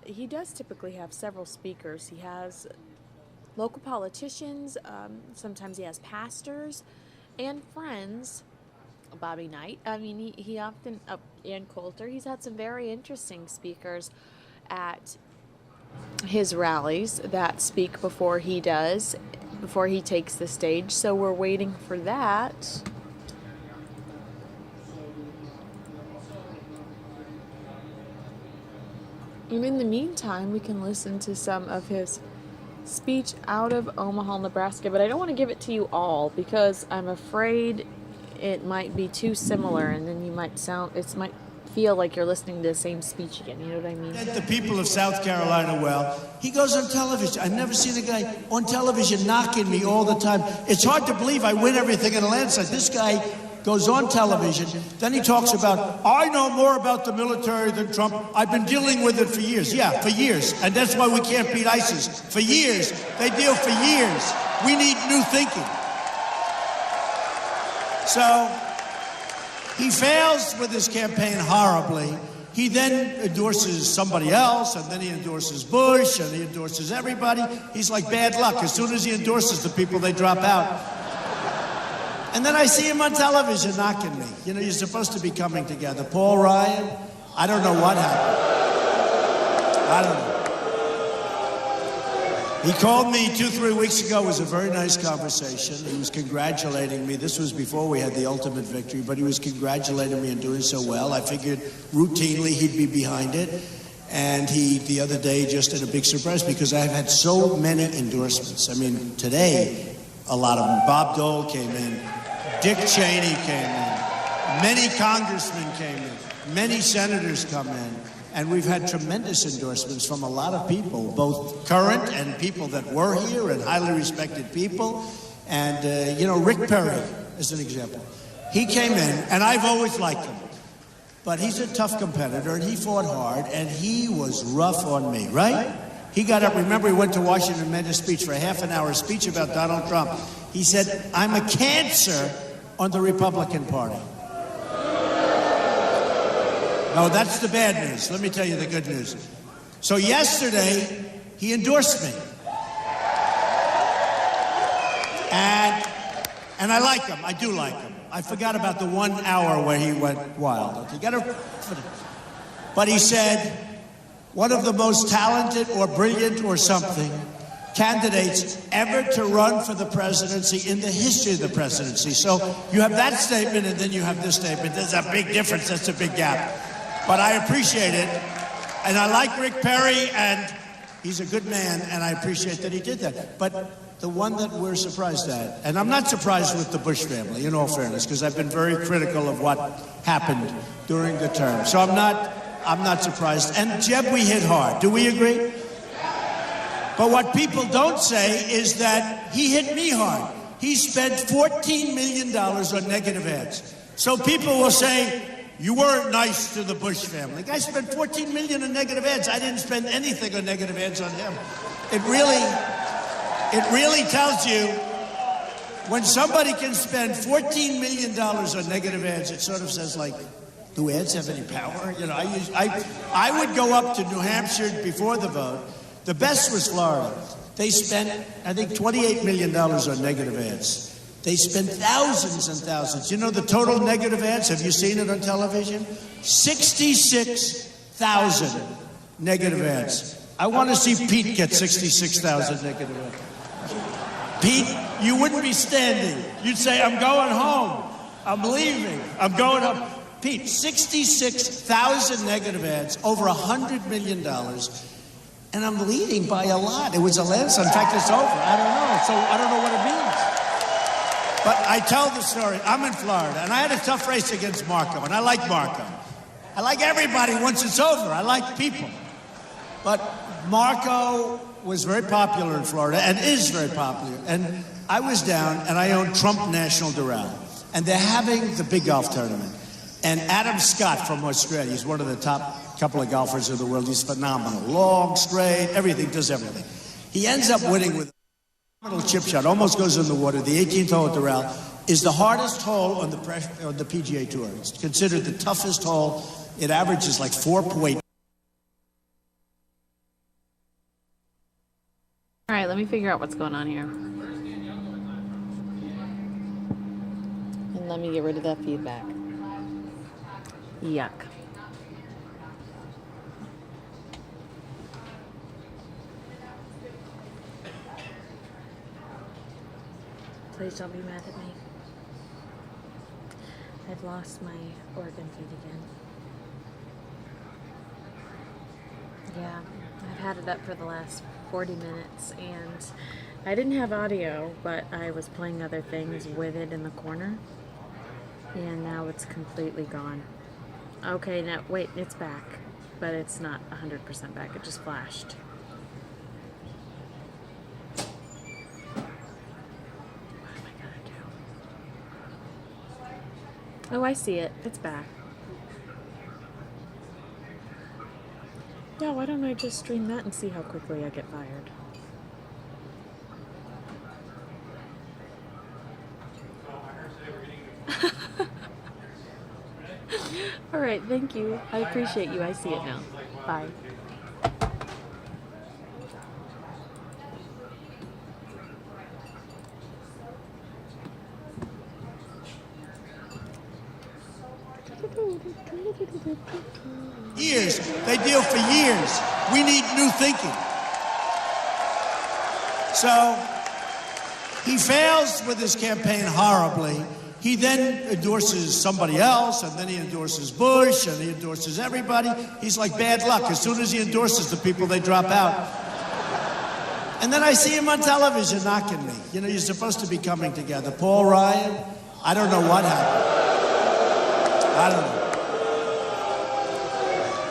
[SPEAKER 4] He does typically have several speakers. He has local politicians, sometimes he has pastors and friends. Bobby Knight, I mean, he often, Ann Coulter, he's had some very interesting speakers at his rallies that speak before he takes the stage. So we're waiting for that. And in the meantime, we can listen to some of his speech out of Omaha, Nebraska, but I don't want to give it to you all because I'm afraid it might be too similar, and then it might feel like you're listening to the same speech again. You know what I mean?
[SPEAKER 6] The people of South Carolina well. He goes on television. I've never seen a guy on television knocking me all the time. It's hard to believe I win everything in a landslide. This guy goes on television. Then he talks about, I know more about the military than Trump. I've been dealing with it for years. Yeah, for years. And that's why we can't beat ISIS. For years. They deal for years. We need new thinking. So he fails with his campaign horribly. He then endorses somebody else, and then he endorses Bush, and he endorses everybody. He's like bad luck. As soon as he endorses the people, they drop out. And then I see him on television knocking me. You know, you're supposed to be coming together. Paul Ryan, I don't know what happened. I don't know. He called me 2-3 weeks ago. It was a very nice conversation. He was congratulating me. This was before we had the ultimate victory, but he was congratulating me on doing so well. I figured routinely he'd be behind it. And he, the other day, just did a big surprise because I've had so many endorsements. I mean, today, a lot of them. Bob Dole came in. Dick Cheney came in. Many congressmen came in. Many senators come in. And we've had tremendous endorsements from a lot of people, both current and people that were here and highly respected people. And, you know, Rick Perry is an example. He came in, and I've always liked him. But he's a tough competitor, and he fought hard, and he was rough on me, right? He got up, remember, he went to Washington and made a speech for a half-an-hour speech about Donald Trump. He said, I'm a cancer on the Republican Party. No, that's the bad news. Let me tell you the good news. So yesterday, he endorsed me. And I like him. I do like him. I forgot about the 1 hour where he went wild. But he said, one of the most talented or brilliant or something candidates ever to run for the presidency in the history of the presidency. So you have that statement, and then you have this statement. There's a big difference. That's a big gap. But I appreciate it, and I like Rick Perry, and he's a good man, and I appreciate that he did that. But the one that we're surprised at, and I'm not surprised with the Bush family, in all fairness, because I've been very critical of what happened during the term. So I'm not surprised. And Jeb, we hit hard. Do we agree? But what people don't say is that he hit me hard. He spent $14 million on negative ads. So people will say, you weren't nice to the Bush family. The guy spent $14 million on negative ads. I didn't spend anything on negative ads on him. It really tells you when somebody can spend $14 million on negative ads, it sort of says, like, do ads have any power? You know, I would go up to New Hampshire before the vote. The best was Florida. They spent, I think, $28 million on negative ads. They spend thousands and thousands. You know the total negative ads? Have you seen it on television? 66,000 negative ads. I want to see Pete get 66,000 negative ads. Pete, you wouldn't be standing. You'd say, I'm going home. I'm leaving. I'm going home. Pete, 66,000 negative ads, over $100 million. And I'm leading by a lot. It was a landslide. In fact, it's over. I don't know. So I don't know what it means. But I tell the story. I'm in Florida, and I had a tough race against Marco, and I like Marco. I like everybody once it's over. I like people. But Marco was very popular in Florida and is very popular. And I was down, and I own Trump National Doral. And they're having the big golf tournament. And Adam Scott from Australia, he's one of the top couple of golfers in the world. He's phenomenal. Long, straight, everything, does everything. He ends up winning with a phenomenal chip shot, almost goes in the water. The 18th hole at Doral is the hardest hole on the PGA Tour. It's considered the toughest hole. It averages like 4.8.
[SPEAKER 4] All right, let me figure out what's going on here. And let me get rid of that feedback. Yuck. Please don't be mad at me. I've lost my organ feed again. Yeah, I've had it up for the last 40 minutes, and I didn't have audio, but I was playing other things with it in the corner, and now it's completely gone. Okay, now, wait, it's back, but it's not 100% back, it just flashed. What am I gonna do? Oh, I see it, it's back. Yeah, why don't I just stream that and see how quickly I get fired? All right, thank you. I appreciate you. I see it now. Bye.
[SPEAKER 6] Years. They deal for years. We need new thinking. So he fails with his campaign horribly. He then endorses somebody else, and then he endorses Bush, and he endorses everybody. He's like bad luck. As soon as he endorses the people, they drop out. And then I see him on television knocking me. You know, you're supposed to be coming together. Paul Ryan, I don't know what happened. I don't know.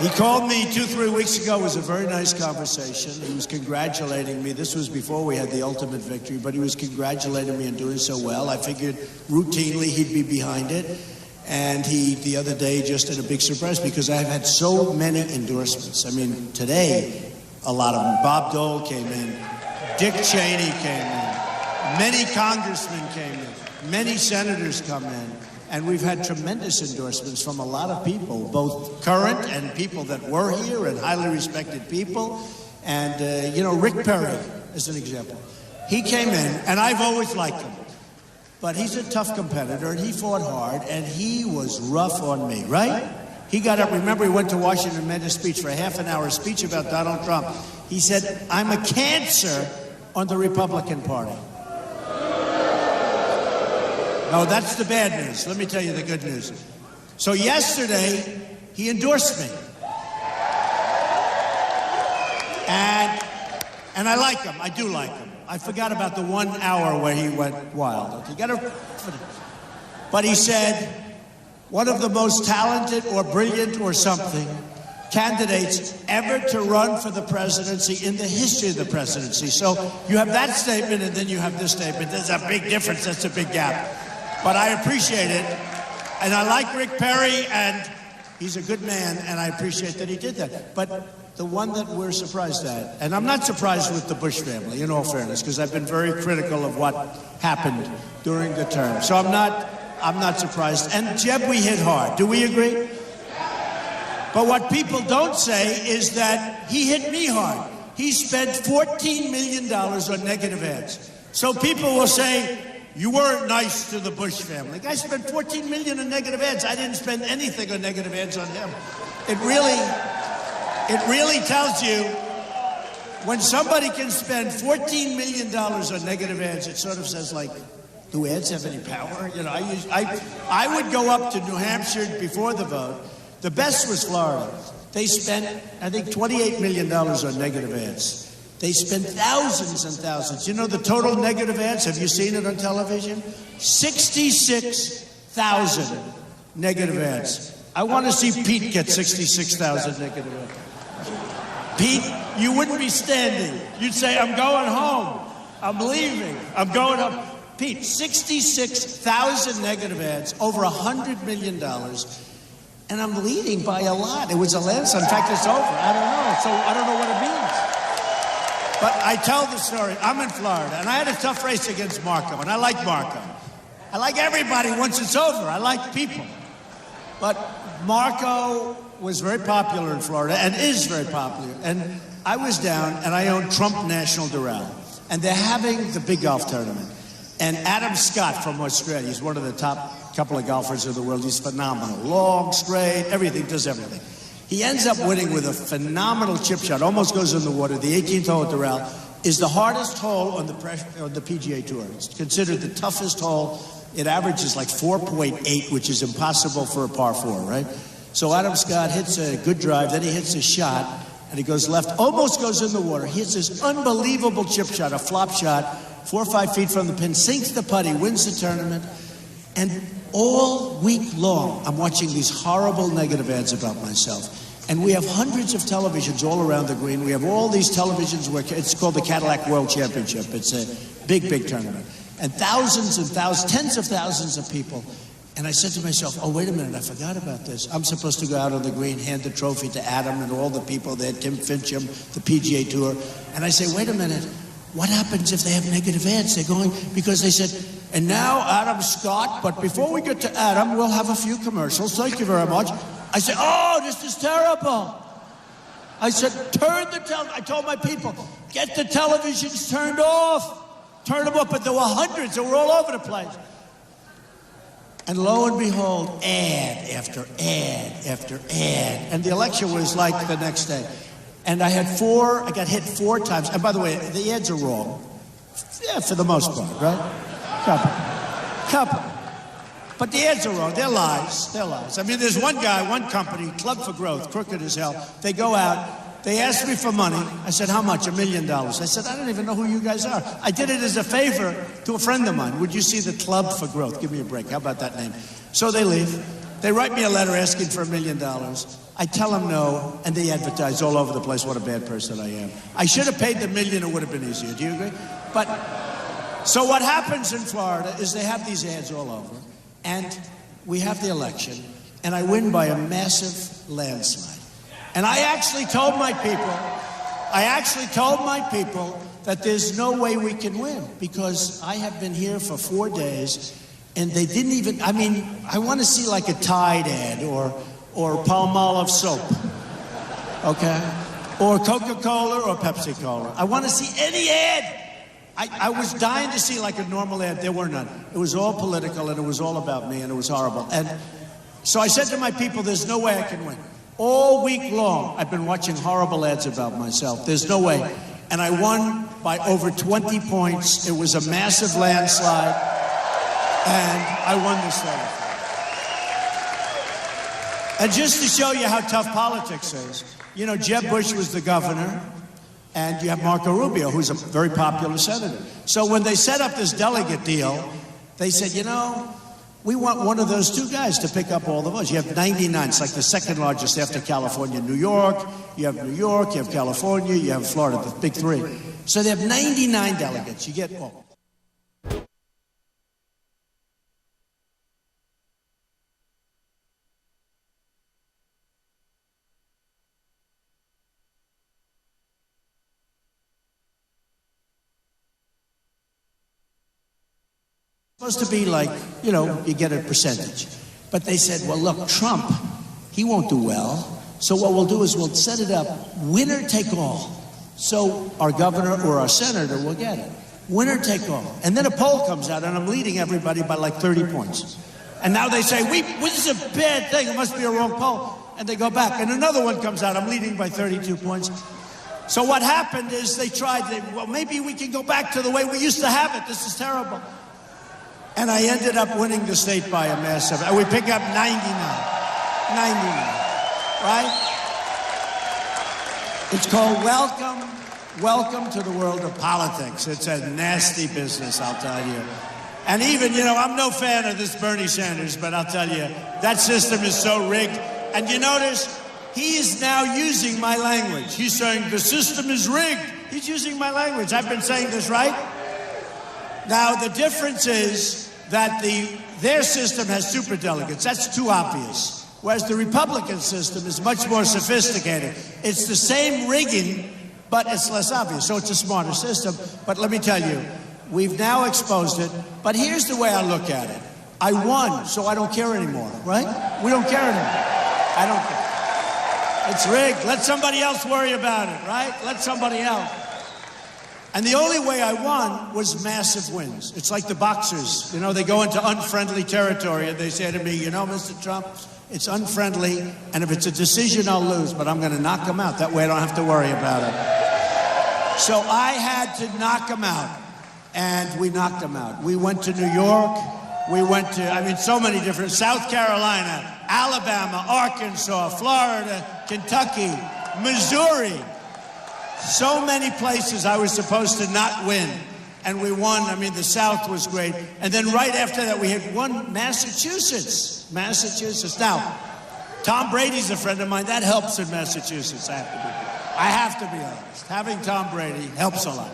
[SPEAKER 6] He called me 2-3 weeks ago. It was a very nice conversation. He was congratulating me. This was before we had the ultimate victory, but he was congratulating me on doing so well. I figured routinely he'd be behind it. And he, the other day, just had a big surprise because I've had so many endorsements. I mean, today, a lot of them. Bob Dole came in. Dick Cheney came in. Many congressmen came in. Many senators come in. And we've had tremendous endorsements from a lot of people, both current and people that were here and highly respected people. And, you know, Rick Perry, as an example. He came in, and I've always liked him. But he's a tough competitor, and he fought hard, and he was rough on me, right? He got up, remember, he went to Washington and made a speech for a half-an-hour speech about Donald Trump. He said, I'm a cancer on the Republican Party. No, that's the bad news. Let me tell you the good news. So yesterday, he endorsed me. And I like him. I do like him. I forgot about the 1 hour where he went wild. But he said, one of the most talented or brilliant or something candidates ever to run for the presidency in the history of the presidency. So you have that statement, and then you have this statement. There's a big difference. That's a big gap. But I appreciate it, and I like Rick Perry, and he's a good man, and I appreciate that he did that. But the one that we're surprised at, and I'm not surprised with the Bush family, in all fairness, because I've been very critical of what happened during the term. So I'm not surprised. And Jeb, we hit hard. Do we agree? But what people don't say is that he hit me hard. He spent $14 million on negative ads. So people will say, you weren't nice to the Bush family. The guy spent $14 million on negative ads. I didn't spend anything on negative ads on him. It really tells you when somebody can spend $14 million on negative ads, it sort of says, like, do ads have any power? You know, I would go up to New Hampshire before the vote. The best was Florida. They spent, I think, $28 million on negative ads. They spend thousands and thousands. You know the total negative ads? Have you seen it on television? 66,000 negative ads. I want to see Pete get 66,000 negative ads. Pete, you wouldn't be standing. You'd say, I'm going home. I'm leaving. I'm going home. Pete, 66,000 negative ads, over $100 million. And I'm leading by a lot. It was a landslide. In fact, it's over. I don't know. So I don't know what it means. But I tell the story. I'm in Florida, and I had a tough race against Marco, and I like Marco. I like everybody once it's over. I like people. But Marco was very popular in Florida and is very popular. And I was down, and I own Trump National Doral. And they're having the big golf tournament. And Adam Scott from Australia, he's one of the top couple of golfers in the world. He's phenomenal. Long, straight, everything, does everything. He ends up winning with a phenomenal chip shot, almost goes in the water. The 18th hole at Doral is the hardest hole on the PGA Tour. It's considered the toughest hole. It averages like 4.8, which is impossible for a par 4, right? So Adam Scott hits a good drive, then he hits a shot, and he goes left, almost goes in the water. He hits this unbelievable chip shot, a flop shot, 4 or 5 feet from the pin, sinks the putt, he wins the tournament. And all week long, I'm watching these horrible negative ads about myself. And we have hundreds of televisions all around the green. We have all these televisions where it's called the Cadillac World Championship. It's a big, big tournament. And thousands and thousands, tens of thousands of people. And I said to myself, oh, wait a minute, I forgot about this. I'm supposed to go out on the green, hand the trophy to Adam and all the people there, Tim Fincham, the PGA Tour. And I say, wait a minute, what happens if they have negative ads? They're going, because they said, and now Adam Scott, but before we get to Adam, we'll have a few commercials. Thank you very much. I said, oh, this is terrible. I said, I told my people, get the televisions turned off. Turn them up, but there were hundreds, they were all over the place. And lo and behold, ad after ad after ad. And the election was like the next day. And I got hit 4 times. And by the way, the ads are wrong. Yeah, for the most part, right? Couple. But the ads are wrong. They're lies. I mean, there's one guy, one company, Club for Growth, crooked as hell. They go out, they asked me for money. I said, how much? $1 million. I said, I don't even know who you guys are. I did it as a favor to a friend of mine. Would you see the Club for Growth? Give me a break. How about that name? So they leave. They write me a letter asking for $1 million. I tell them no, and they advertise all over the place what a bad person I am. I should have paid the $1 million, it would have been easier. Do you agree? But, so what happens in Florida is they have these ads all over, and we have the election, and I win by a massive landslide. And I actually told my people that there's no way we can win, because I have been here for 4 days, and they didn't even, I mean, I want to see like a Tide ad or Palmolive soap, okay? Or Coca-Cola or Pepsi-Cola. I want to see any ad. I was dying to see like a normal ad. There were none. It was all political, and it was all about me, and it was horrible. And so I said to my people, there's no way I can win. All week long, I've been watching horrible ads about myself. There's no way. And I won by over 20 points. It was a massive landslide, and I won this thing. And just to show you how tough politics is, you know, Jeb Bush was the governor, and you have Marco Rubio, who's a very popular senator. So when they set up this delegate deal, they said, you know, we want one of those 2 guys to pick up all the votes. You have 99. It's like the second largest after California, New York. You have New York, you have California, you have Florida, the big 3. So they have 99 delegates. You get all. Supposed to be like, you know, you get a percentage. But they said, well, look, Trump, he won't do well. So what we'll do is we'll set it up, winner take all. So our governor or our senator will get it. Winner take all. And then a poll comes out, and I'm leading everybody by like 30 points. And now they say, this is a bad thing. It must be a wrong poll. And they go back. And another one comes out. I'm leading by 32 points. So what happened is they tried, well, maybe we can go back to the way we used to have it. This is terrible. And I ended up winning the state by a massive, we pick up 99, right? It's called Welcome welcome to the world of politics. It's a nasty business, I'll tell you. And even, I'm no fan of this Bernie Sanders, but I'll tell you, that system is so rigged. And you notice, he is now using my language. He's saying, the system is rigged. He's using my language. I've been saying this, right? Now, the difference is that their system has superdelegates. That's too obvious. Whereas the Republican system is much more sophisticated. It's the same rigging, but it's less obvious. So it's a smarter system. But let me tell you, we've now exposed it. But here's the way I look at it. I won, so I don't care anymore, right? We don't care anymore. I don't care. It's rigged. Let somebody else worry about it, right? Let somebody else. And the only way I won was massive wins. It's like the boxers. They go into unfriendly territory and they say to me, Mr. Trump, it's unfriendly, and if it's a decision, I'll lose, but I'm going to knock him out. That way I don't have to worry about it. So I had to knock him out, and we knocked him out. We went to New York. We went to, so many different, South Carolina, Alabama, Arkansas, Florida, Kentucky, Missouri. So many places I was supposed to not win, and we won. The South was great. And then right after that, we had won Massachusetts. Now, Tom Brady's a friend of mine. That helps in Massachusetts, I have to be honest. Having Tom Brady helps a lot.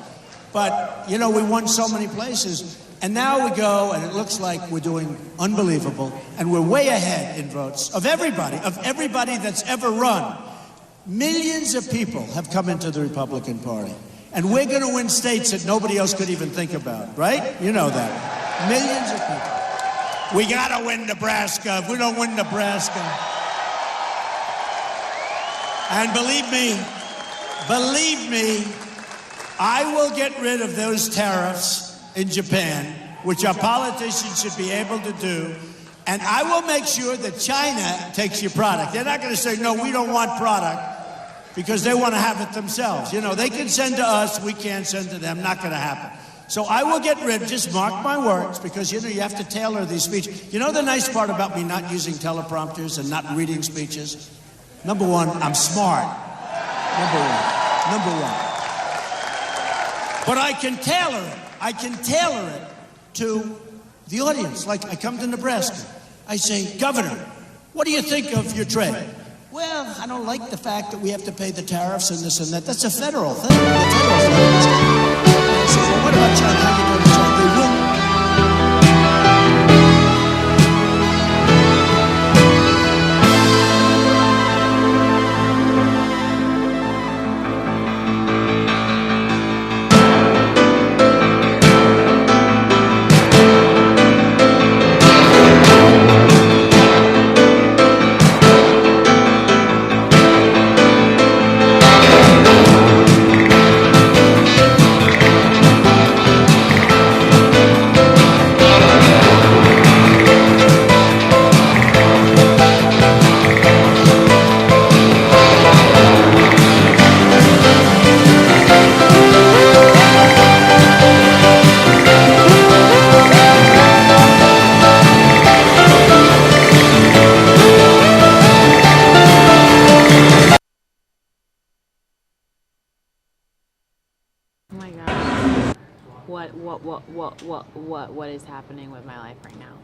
[SPEAKER 6] But, we won so many places. And now we go, and it looks like we're doing unbelievable, and we're way ahead in votes of everybody that's ever run. Millions of people have come into the Republican Party, and we're going to win states that nobody else could even think about, right? You know that. Millions of people. We got to win Nebraska. If we don't win Nebraska. And believe me, I will get rid of those tariffs in Japan, which our politicians should be able to do. And I will make sure that China takes your product. They're not going to say, no, we don't want product, because they want to have it themselves. They can send to us, we can't send to them. Not going to happen. So I will get rid, just mark my words, because, you have to tailor these speeches. The nice part about me not using teleprompters and not reading speeches? Number one, I'm smart. Number one. But I can tailor it to the audience. Like, I come to Nebraska. I say, Governor, what do you think of your trade? Well, I don't like the fact that we have to pay the tariffs and this and that. That's a federal thing. I say, well, what about China? How you doing, China? They will.
[SPEAKER 4] What is happening with my life right now?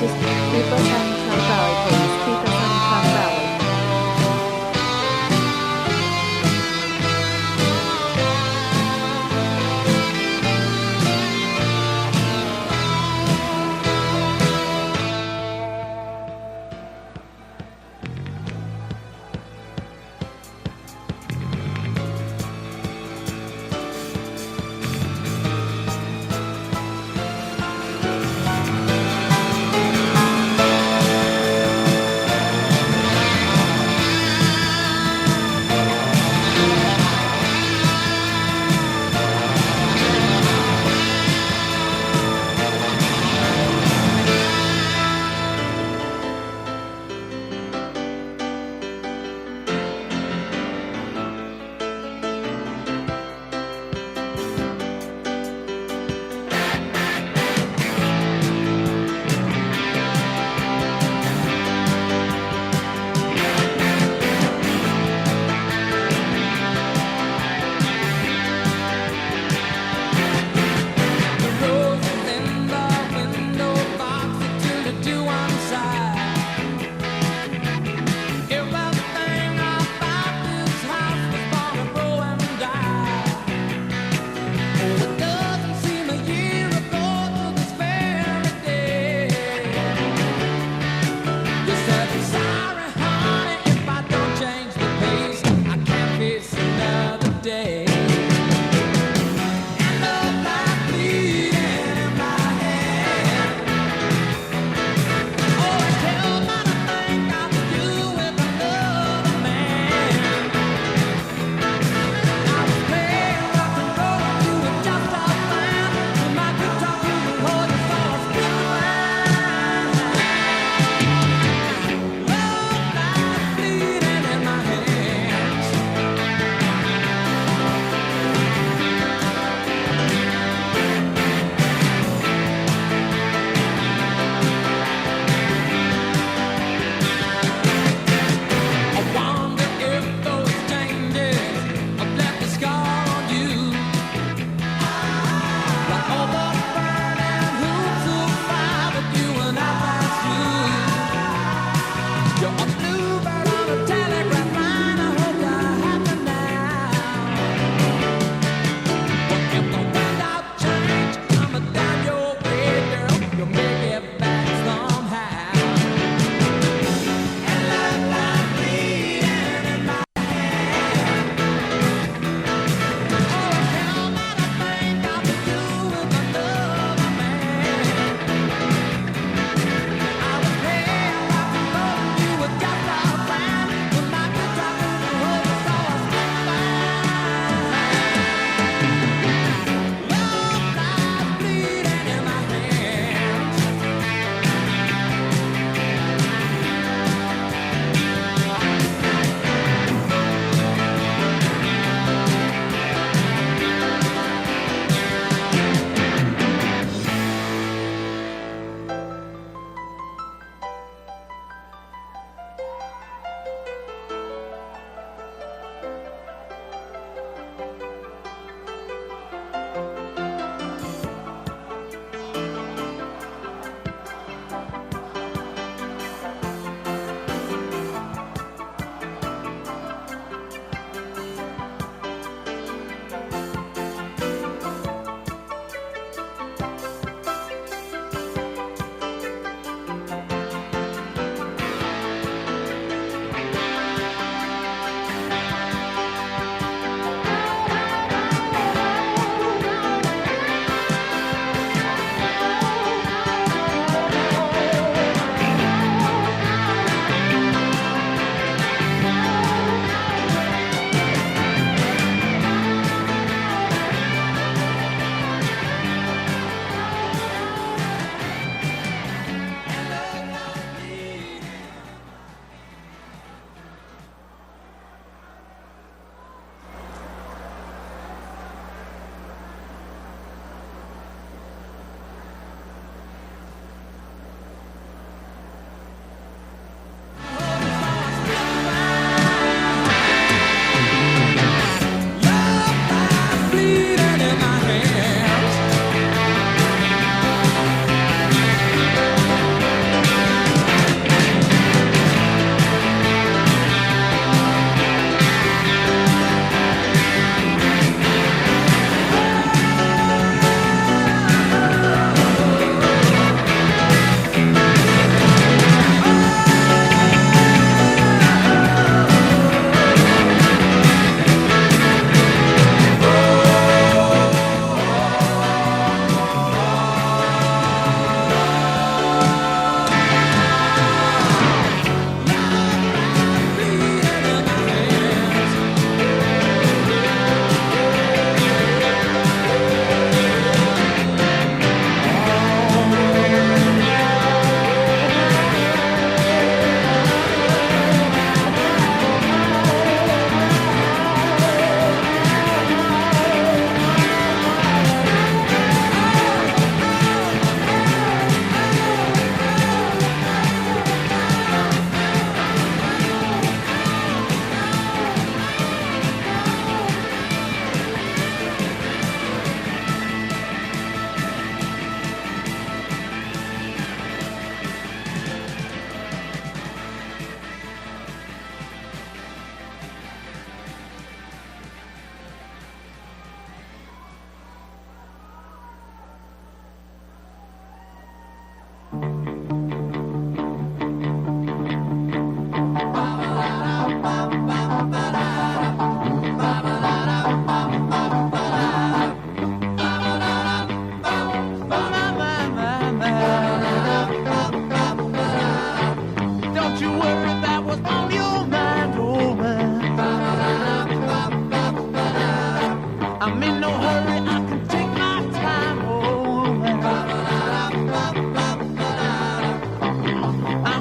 [SPEAKER 4] Just keep us on Trump Valley, please. Keep us on Trump Valley.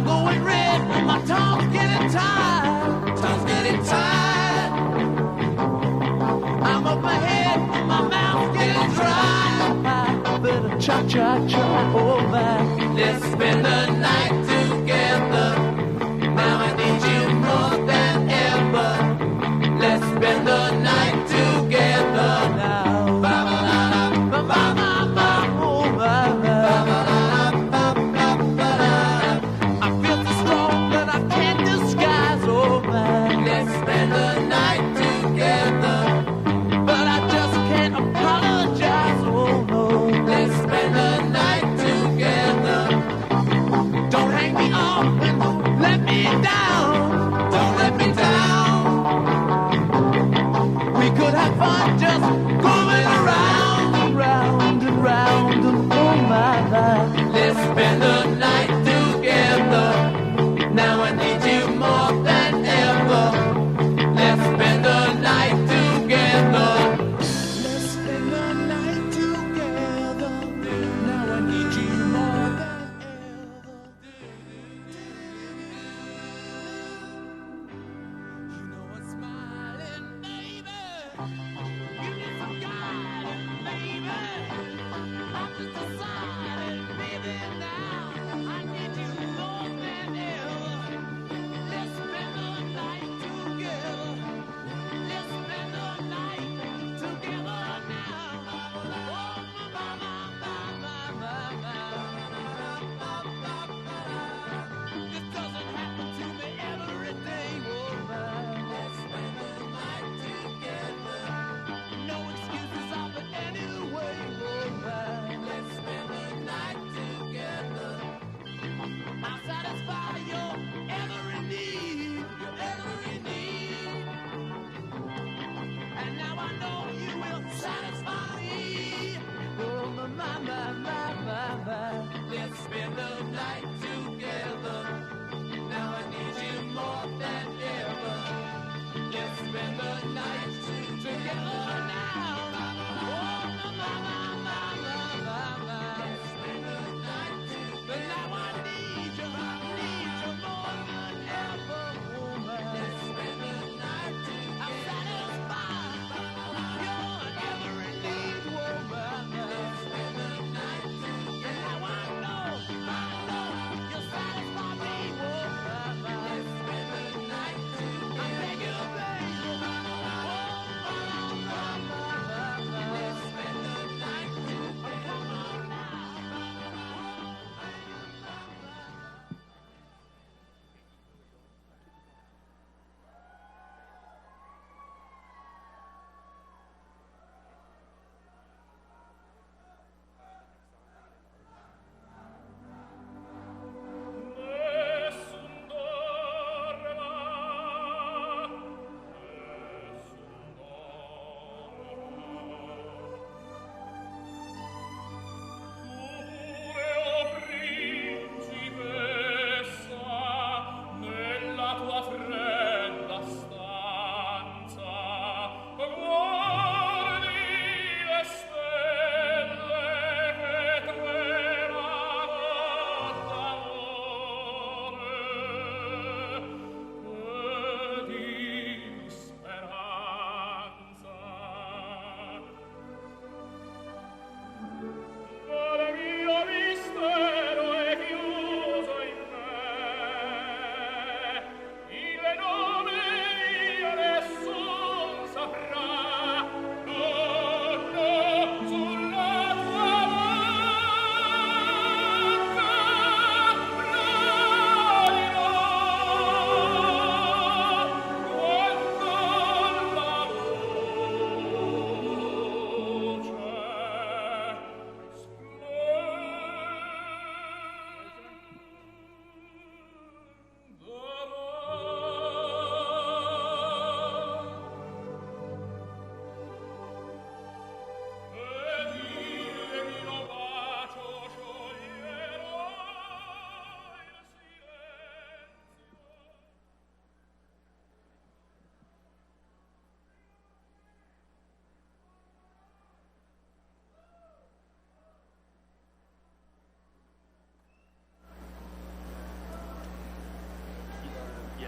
[SPEAKER 8] I'm going red when my tongue's getting tired. Tongue's getting tired. I'm up my head when my mouth's getting dry. I better cha-cha-cha, oh my. Let's spend the night together. Now I need you more than ever. Let's spend the night together now. Ba-ba-da-da-ba-ba-ba, oh my. I feel so strong that I can't disguise, oh my. Let's spend the night together, but I just can't apologize, oh no. Let's spend the night together.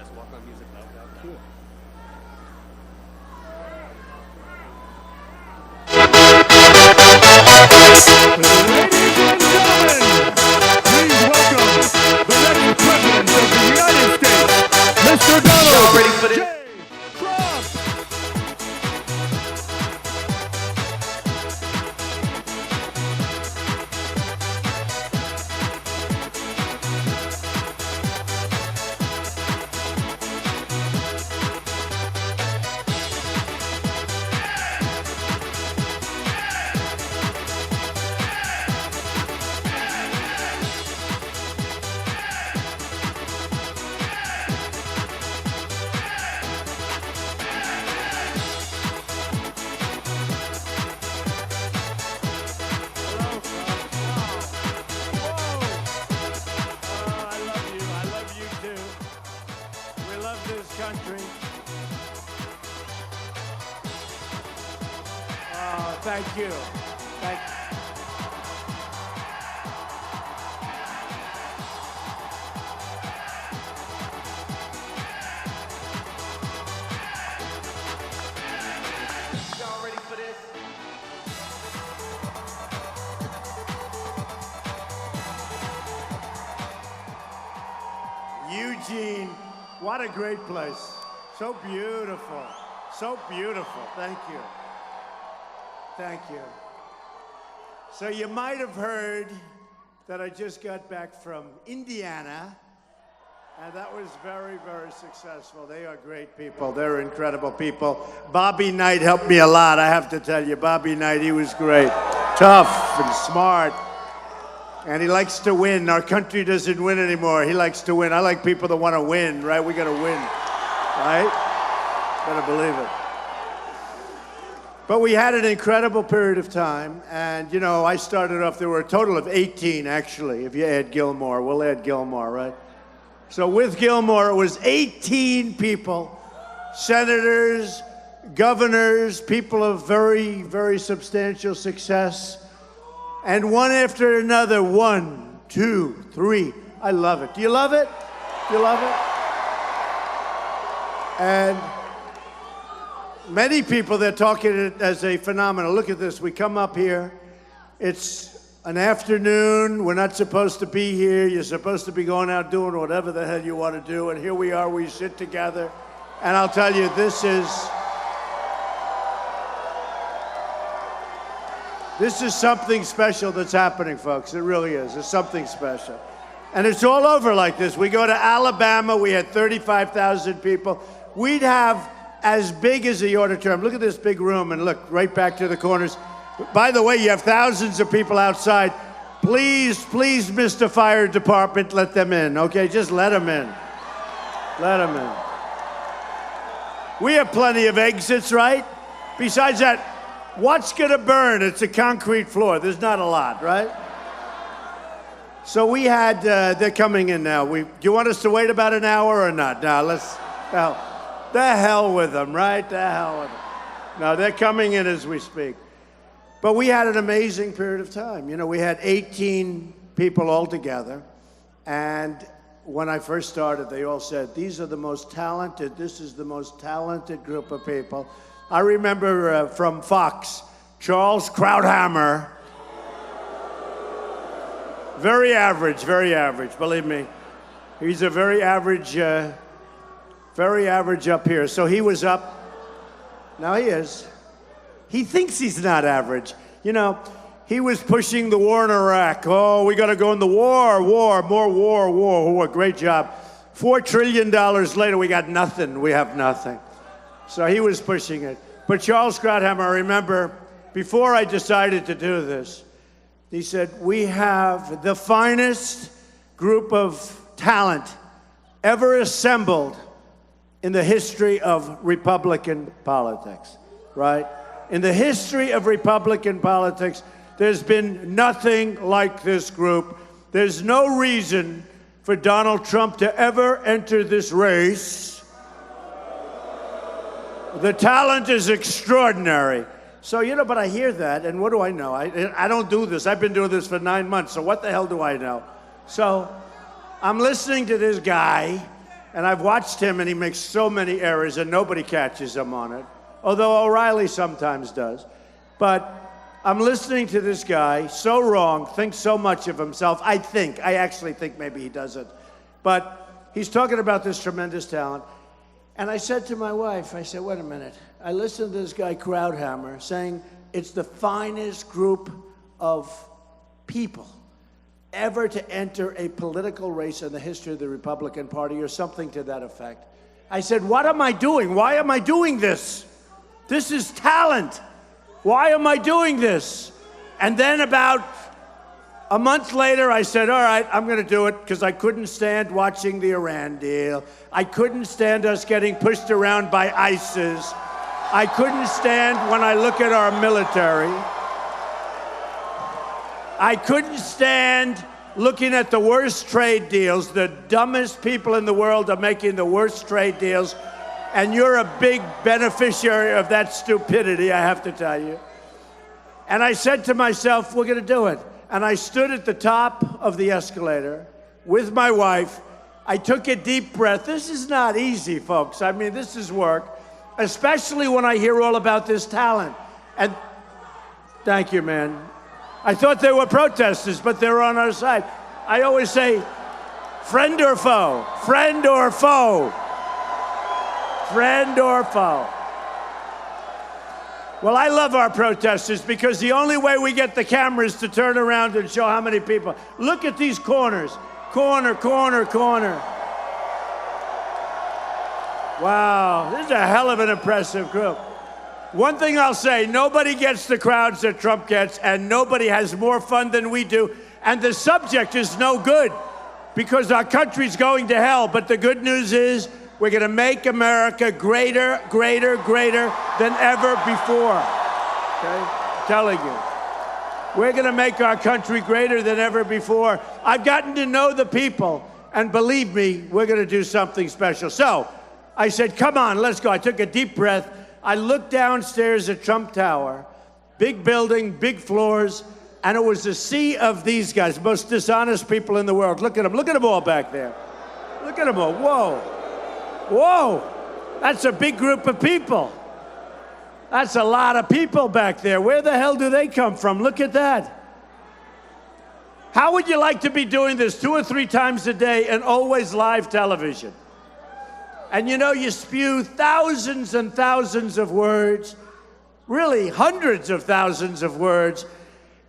[SPEAKER 2] Yes, walk on music. Cool.
[SPEAKER 8] Mr. Donald Y'all ready for this?
[SPEAKER 6] Country. Oh, thank you. Thank you.
[SPEAKER 8] Y'all ready for this?
[SPEAKER 6] Eugene, what a great place. So beautiful. So beautiful. Thank you. Thank you. So you might have heard that I just got back from Indiana, and that was very, very successful. They are great people. They're incredible people. Bobby Knight helped me a lot, I have to tell you. Bobby Knight, he was great. Tough and smart. And he likes to win. Our country doesn't win anymore. He likes to win. I like people that want to win, right? We got to win, right? Better believe it. But we had an incredible period of time. And, you know, I started off, there were a total of 18, actually, if you add Gilmore. We'll add Gilmore, right? So with Gilmore, it was 18 people, senators, governors, people of very, very substantial success. And one after another, 1, 2, 3. I love it. Do you love it? Do you love it? And many people, they're talking it as a phenomenon. Look at this. We come up here. It's an afternoon. We're not supposed to be here. You're supposed to be going out doing whatever the hell you want to do. And here we are. We sit together. And I'll tell you, this is something special that's happening, folks. It really is. It's something special. And it's all over like this. We go to Alabama. We had 35,000 people. We'd have as big as the auditorium. Look at this big room, and look right back to the corners. By the way, you have thousands of people outside. Please, please, Mr. Fire Department, let them in, okay? Just let them in. Let them in. We have plenty of exits, right? Besides that, what's gonna burn? It's a concrete floor. There's not a lot, right? So we had, they're coming in now. Do you want us to wait about an hour or not? No, the hell with them, right? The hell with them. No, they're coming in as we speak. But we had an amazing period of time. You know, we had 18 people all together. And when I first started, they all said, these are the most talented, this is the most talented group of people. I remember from Fox, Charles Krauthammer. Very average, believe me. He's a very average up here. So he was up. Now he is. He thinks he's not average. You know, he was pushing the war in Iraq. Oh, we got to go in the war. Great job. $4 trillion later, we got nothing. We have nothing. So he was pushing it. But Charles Krauthammer, I remember, before I decided to do this, he said, we have the finest group of talent ever assembled in the history of Republican politics, right? In the history of Republican politics, there's been nothing like this group. There's no reason for Donald Trump to ever enter this race. The talent is extraordinary. So, you know, but I hear that, and what do I know? I don't do this. I've been doing this for 9 months, so what the hell do I know? So I'm listening to this guy, And I've watched him, and he makes so many errors, and nobody catches him on it. Although O'Reilly sometimes does. But I'm listening to this guy, so wrong, thinks so much of himself. I actually think maybe he doesn't. But he's talking about this tremendous talent. And I said to my wife, I said, wait a minute. I listened to this guy, Crowdhammer, saying it's the finest group of people ever to enter a political race in the history of the Republican Party, or something to that effect. I said, what am I doing? Why am I doing this? This is talent. Why am I doing this? And then about a month later, I said, all right, I'm going to do it, because I couldn't stand watching the Iran deal. I couldn't stand us getting pushed around by ISIS. I couldn't stand when I look at our military. I couldn't stand looking at the worst trade deals. The dumbest people in the world are making the worst trade deals. And you're a big beneficiary of that stupidity, I have to tell you. And I said to myself, we're going to do it. And I stood at the top of the escalator with my wife. I took a deep breath. This is not easy, folks. I mean, this is work, especially when I hear all about this talent. And thank you, man. I thought they were protesters, but they're on our side. I always say, friend or foe, friend or foe, friend or foe. Well, I love our protesters, because the only way we get the cameras to turn around and show how many people. Look at these corners. Corner, corner, corner. Wow, this is a hell of an impressive group. One thing I'll say, nobody gets the crowds that Trump gets, and nobody has more fun than we do. And the subject is no good, because our country's going to hell. But the good news is, we're going to make America greater, greater, greater than ever before. Okay? I'm telling you. We're going to make our country greater than ever before. I've gotten to know the people, and believe me, we're going to do something special. So I said, come on, let's go. I took a deep breath. I looked downstairs at Trump Tower, big building, big floors, and it was a sea of these guys, most dishonest people in the world. Look at them. Look at them all back there. Look at them all. Whoa. Whoa. That's a big group of people. That's a lot of people back there. Where the hell do they come from? Look at that. How would you like to be doing this 2 or 3 times a day and always live television? And you know, you spew thousands and thousands of words, really hundreds of thousands of words,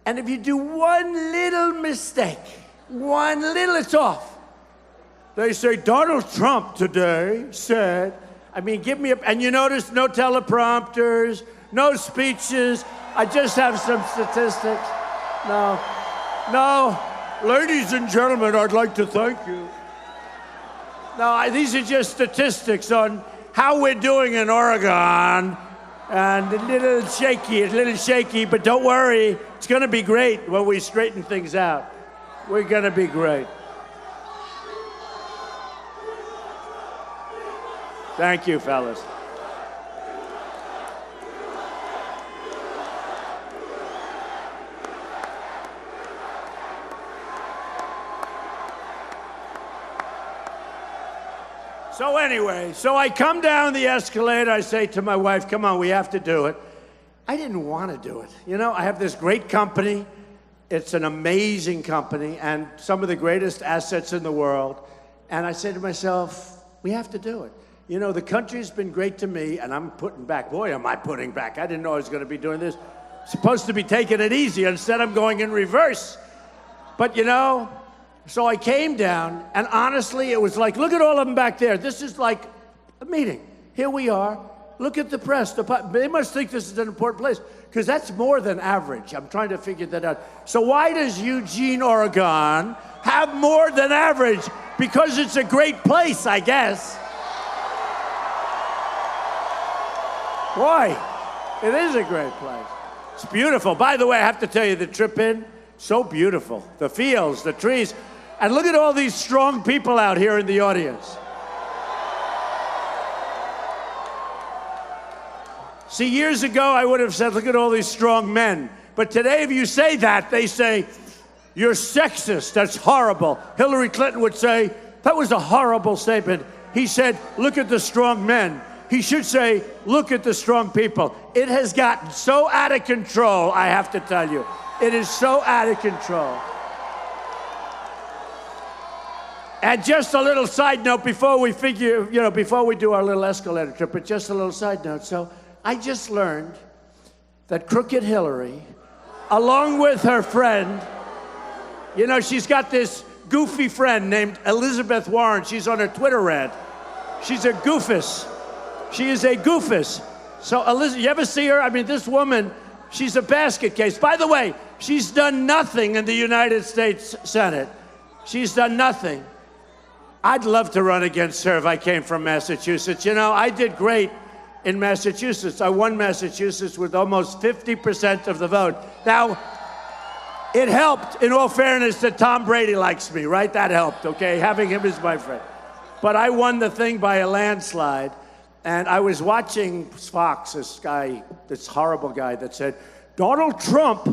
[SPEAKER 6] and if you do one little mistake, one little, it's off. They say, Donald Trump today said, I mean, give me a, and you notice no teleprompters, no speeches, I just have some statistics. No, ladies and gentlemen, I'd like to thank you. No, these are just statistics on how we're doing in Oregon. And a little shaky, but don't worry. It's going to be great when we straighten things out. We're going to be great. Thank you, fellas. So anyway, I come down the escalator, I say to my wife, come on, we have to do it. I didn't want to do it. You know, I have this great company. It's an amazing company and some of the greatest assets in the world. And I said to myself, we have to do it. You know, the country's been great to me, and I'm putting back. Boy, am I putting back. I didn't know I was going to be doing this. Supposed to be taking it easy. Instead, I'm going in reverse. But, you know, so I came down, and honestly, it was like, look at all of them back there. This is like a meeting. Here we are. Look at the press. They must think this is an important place, because that's more than average. I'm trying to figure that out. So why does Eugene, Oregon have more than average? Because it's a great place, I guess. Boy, it is a great place. It's beautiful. By the way, I have to tell you, the trip in, so beautiful. The fields, the trees. And look at all these strong people out here in the audience. See, years ago, I would have said, look at all these strong men. But today, if you say that, they say, you're sexist. That's horrible. Hillary Clinton would say, that was a horrible statement. he said, look at the strong men. He should say, look at the strong people. It has gotten so out of control, I have to tell you. It is so out of control. And just a little side note before we before we do our little escalator trip, but just a little side note. So I just learned that Crooked Hillary, along with her friend, she's got this goofy friend named Elizabeth Warren. She's on her Twitter rant. She's a goofus. She is a goofus. So, Elizabeth, you ever see her? I mean, this woman, she's a basket case. By the way, she's done nothing in the United States Senate. She's done nothing. I'd love to run against her if I came from Massachusetts. I did great in Massachusetts. I won Massachusetts with almost 50% of the vote. Now, it helped, in all fairness, that Tom Brady likes me, right? That helped, okay? Having him as my friend. But I won the thing by a landslide. And I was watching Fox, this horrible guy that said, Donald Trump,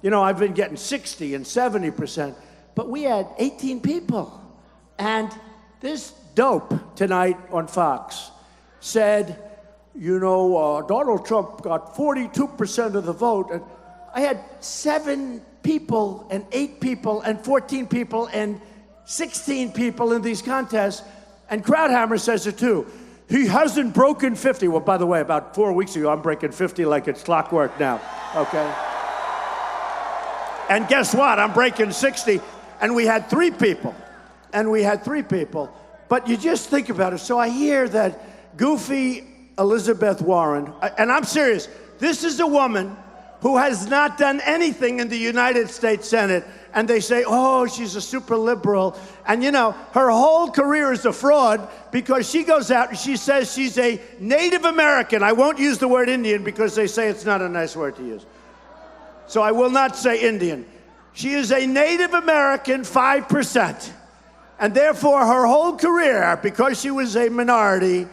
[SPEAKER 6] I've been getting 60 and 70%. But we had 18 people. And this dope tonight on Fox said, Donald Trump got 42% of the vote. And I had 7 people and 8 people and 14 people and 16 people in these contests. And Crowdhammer says it too. He hasn't broken 50. Well, by the way, about 4 weeks ago, I'm breaking 50 like it's clockwork now, okay? And guess what? I'm breaking 60. And we had 3 people. But you just think about it. So I hear that goofy Elizabeth Warren, and I'm serious, this is a woman who has not done anything in the United States Senate, and they say, oh, she's a super liberal. And her whole career is a fraud because she goes out and she says she's a Native American. I won't use the word Indian because they say it's not a nice word to use. So I will not say Indian. She is a Native American 5%. And therefore, her whole career, because she was a minority,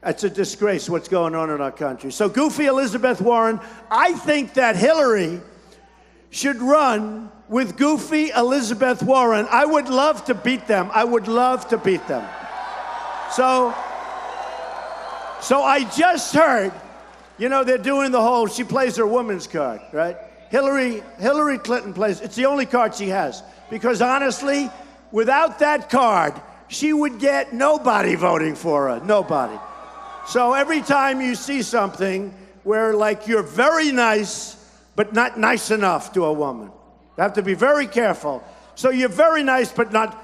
[SPEAKER 6] it's a disgrace what's going on in our country. So goofy Elizabeth Warren, I think that Hillary should run with goofy Elizabeth Warren. I would love to beat them. So I just heard, they're doing the whole, she plays her woman's card, right? Hillary Clinton plays, it's the only card she has. Because honestly, without that card, she would get nobody voting for her, nobody. So every time you see something where you're very nice, but not nice enough to a woman. You have to be very careful. So you're very nice, but not,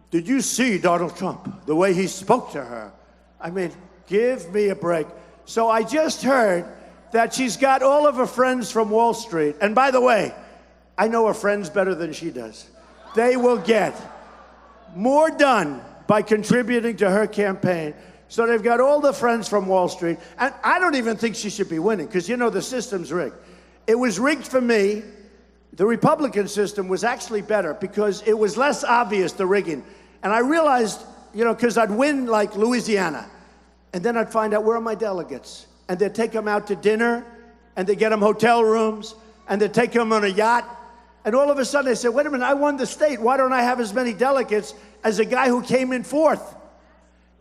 [SPEAKER 6] did you see Donald Trump, the way he spoke to her? I mean, give me a break. So I just heard that she's got all of her friends from Wall Street. And by the way, I know her friends better than she does. They will get more done by contributing to her campaign. So they've got all the friends from Wall Street. And I don't even think she should be winning because, the system's rigged. It was rigged for me. The Republican system was actually better because it was less obvious, the rigging. And I realized, because I'd win like Louisiana, and then I'd find out where are my delegates. And they'd take them out to dinner, and they'd get them hotel rooms, and they'd take them on a yacht. And all of a sudden they said, wait a minute, I won the state. Why don't I have as many delegates as a guy who came in 4th?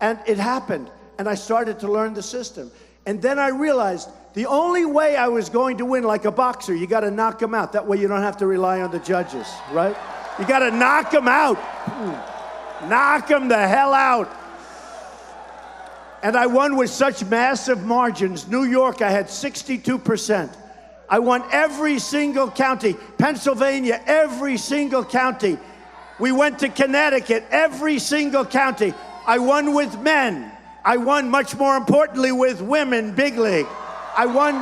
[SPEAKER 6] And it happened. And I started to learn the system. And then I realized the only way I was going to win, like a boxer, you got to knock them out. That way you don't have to rely on the judges, right? You got to knock them out. Knock them the hell out. And I won with such massive margins. New York, I had 62%. I won every single county. Pennsylvania, every single county. We went to Connecticut, every single county. I won with men. I won, much more importantly, with women, big league. I won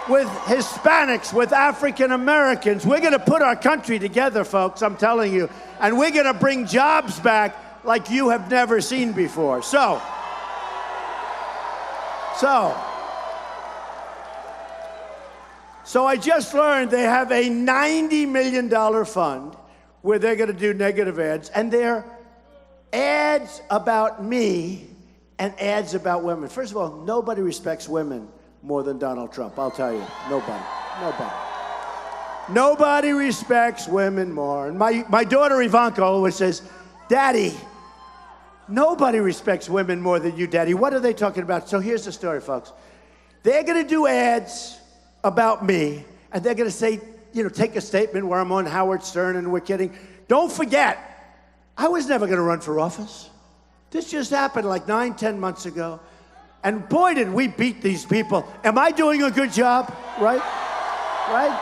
[SPEAKER 6] with Hispanics, with African Americans. We're going to put our country together, folks, I'm telling you. And we're going to bring jobs back like you have never seen before. So I just learned they have a $90 million fund where they're going to do negative ads, and they're ads about me and ads about women. First of all, nobody respects women more than Donald Trump, I'll tell you. Nobody. Nobody respects women more. And my daughter Ivanka always says, Daddy, Nobody respects women more than you, Daddy. What are they talking about? So here's the story, folks. They're going to do ads about me, and they're going to say, you know, take a statement where I'm on Howard Stern and we're kidding. Don't forget, I was never going to run for office. This just happened like 9, 10 months ago. And boy, did we beat these people. Am I doing a good job? Right? Right?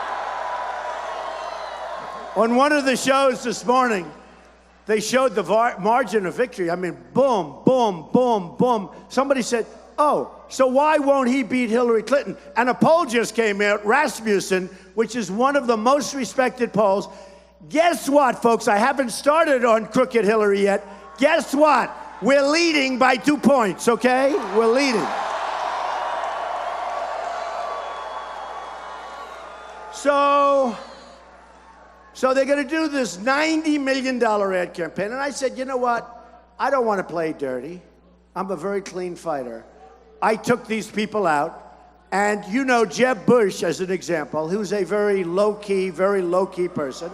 [SPEAKER 6] On one of the shows this morning, they showed the margin of victory. I mean, boom, boom, boom, boom. Somebody said, oh, so why won't he beat Hillary Clinton? And a poll just came out, Rasmussen, which is one of the most respected polls. Guess what, folks? I haven't started on crooked Hillary yet. Guess what? We're leading by 2 points, okay? We're leading. So they're going to do this $90 million ad campaign. And I said, you know what? I don't want to play dirty. I'm a very clean fighter. I took these people out. And you know Jeb Bush, as an example, who's a very low-key person.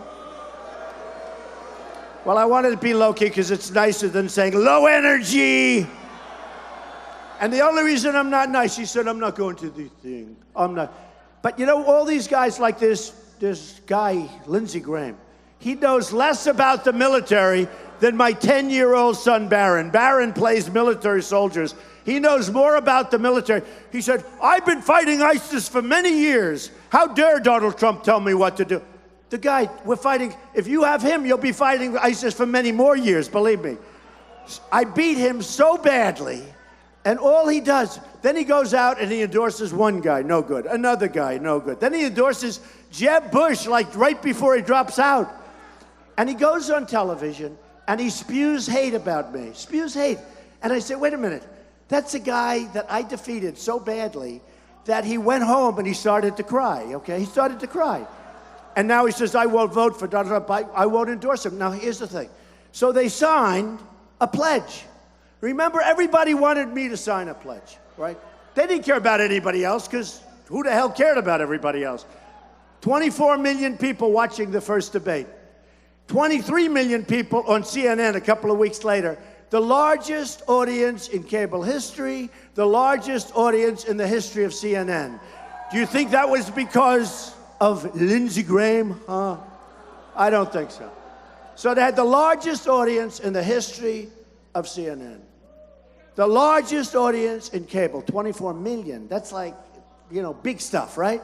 [SPEAKER 6] Well, I wanted to be low-key because it's nicer than saying low energy. And the only reason I'm not nice, he said, I'm not going to the thing. I'm not. But you know, all these guys like this guy, Lindsey Graham, he knows less about the military than my 10-year-old son, Barron. Barron plays military soldiers. He knows more about the military. He said, I've been fighting ISIS for many years. How dare Donald Trump tell me what to do? The guy, we're fighting, if you have him, you'll be fighting ISIS for many more years, believe me. I beat him so badly, and all he does, then he goes out and he endorses one guy, no good, another guy, no good. Then he endorses Jeb Bush, like right before he drops out. And he goes on television and he spews hate about me, spews hate. And I said, wait a minute, that's a guy that I defeated so badly that he went home and he started to cry, okay? He started to cry. And now he says, I won't vote for Donald Trump. I won't endorse him. Now, here's the thing. So they signed a pledge. Remember, everybody wanted me to sign a pledge, right? They didn't care about anybody else because who the hell cared about everybody else? 24 million people watching the first debate. 23 million people on CNN a couple of weeks later. The largest audience in cable history, the largest audience in the history of CNN. Do you think that was because of Lindsey Graham? Huh? I don't think so. So they had the largest audience in the history of CNN. The largest audience in cable, 24 million. That's like, you know, big stuff, right?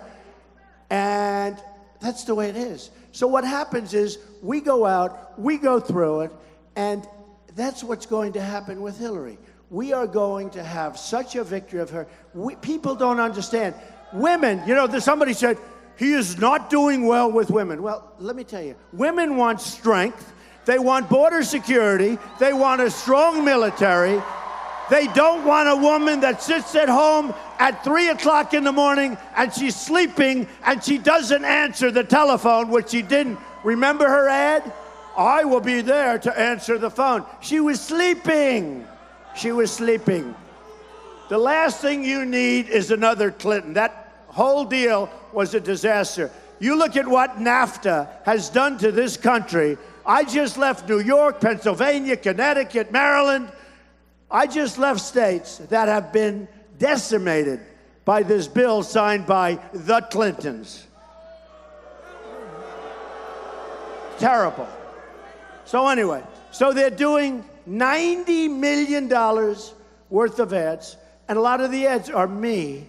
[SPEAKER 6] And that's the way it is. So what happens is we go out, we go through it, and that's what's going to happen with Hillary. We are going to have such a victory of her. People don't understand. Women, you know, somebody said, he is not doing well with women. Well, let me tell you, women want strength. They want border security. They want a strong military. They don't want a woman that sits at home at 3 o'clock in the morning and she's sleeping and she doesn't answer the telephone, which she didn't. Remember her ad? I will be there to answer the phone. She was sleeping. She was sleeping. The last thing you need is another Clinton. That whole deal was a disaster. You look at what NAFTA has done to this country. I just left New York, Pennsylvania, Connecticut, Maryland. I just left states that have been decimated by this bill signed by the Clintons. Terrible. So anyway, so they're doing $90 million worth of ads, and a lot of the ads are me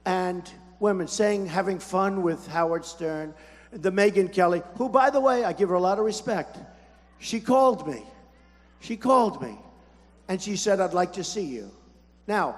[SPEAKER 6] and women saying, having fun with Howard Stern, the Megyn Kelly, who, by the way, I give her a lot of respect. She called me. She called me. And she said, I'd like to see you. Now,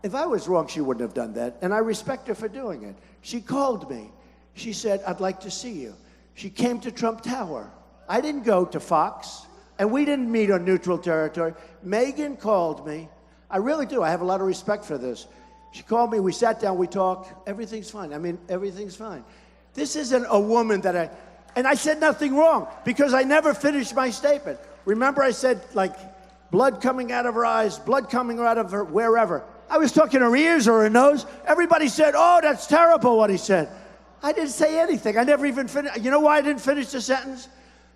[SPEAKER 6] if I was wrong, she wouldn't have done that. And I respect her for doing it. She called me. She said, I'd like to see you. She came to Trump Tower. I didn't go to Fox. And we didn't meet on neutral territory. Megyn called me. I really do. I have a lot of respect for this. She called me, we sat down, we talked, everything's fine. I mean, everything's fine. This isn't a woman that and I said nothing wrong because I never finished my statement. Remember I said, like, blood coming out of her eyes, blood coming out of her wherever. I was talking her ears or her nose. Everybody said, oh, that's terrible what he said. I didn't say anything. I never even finished. You know why I didn't finish the sentence?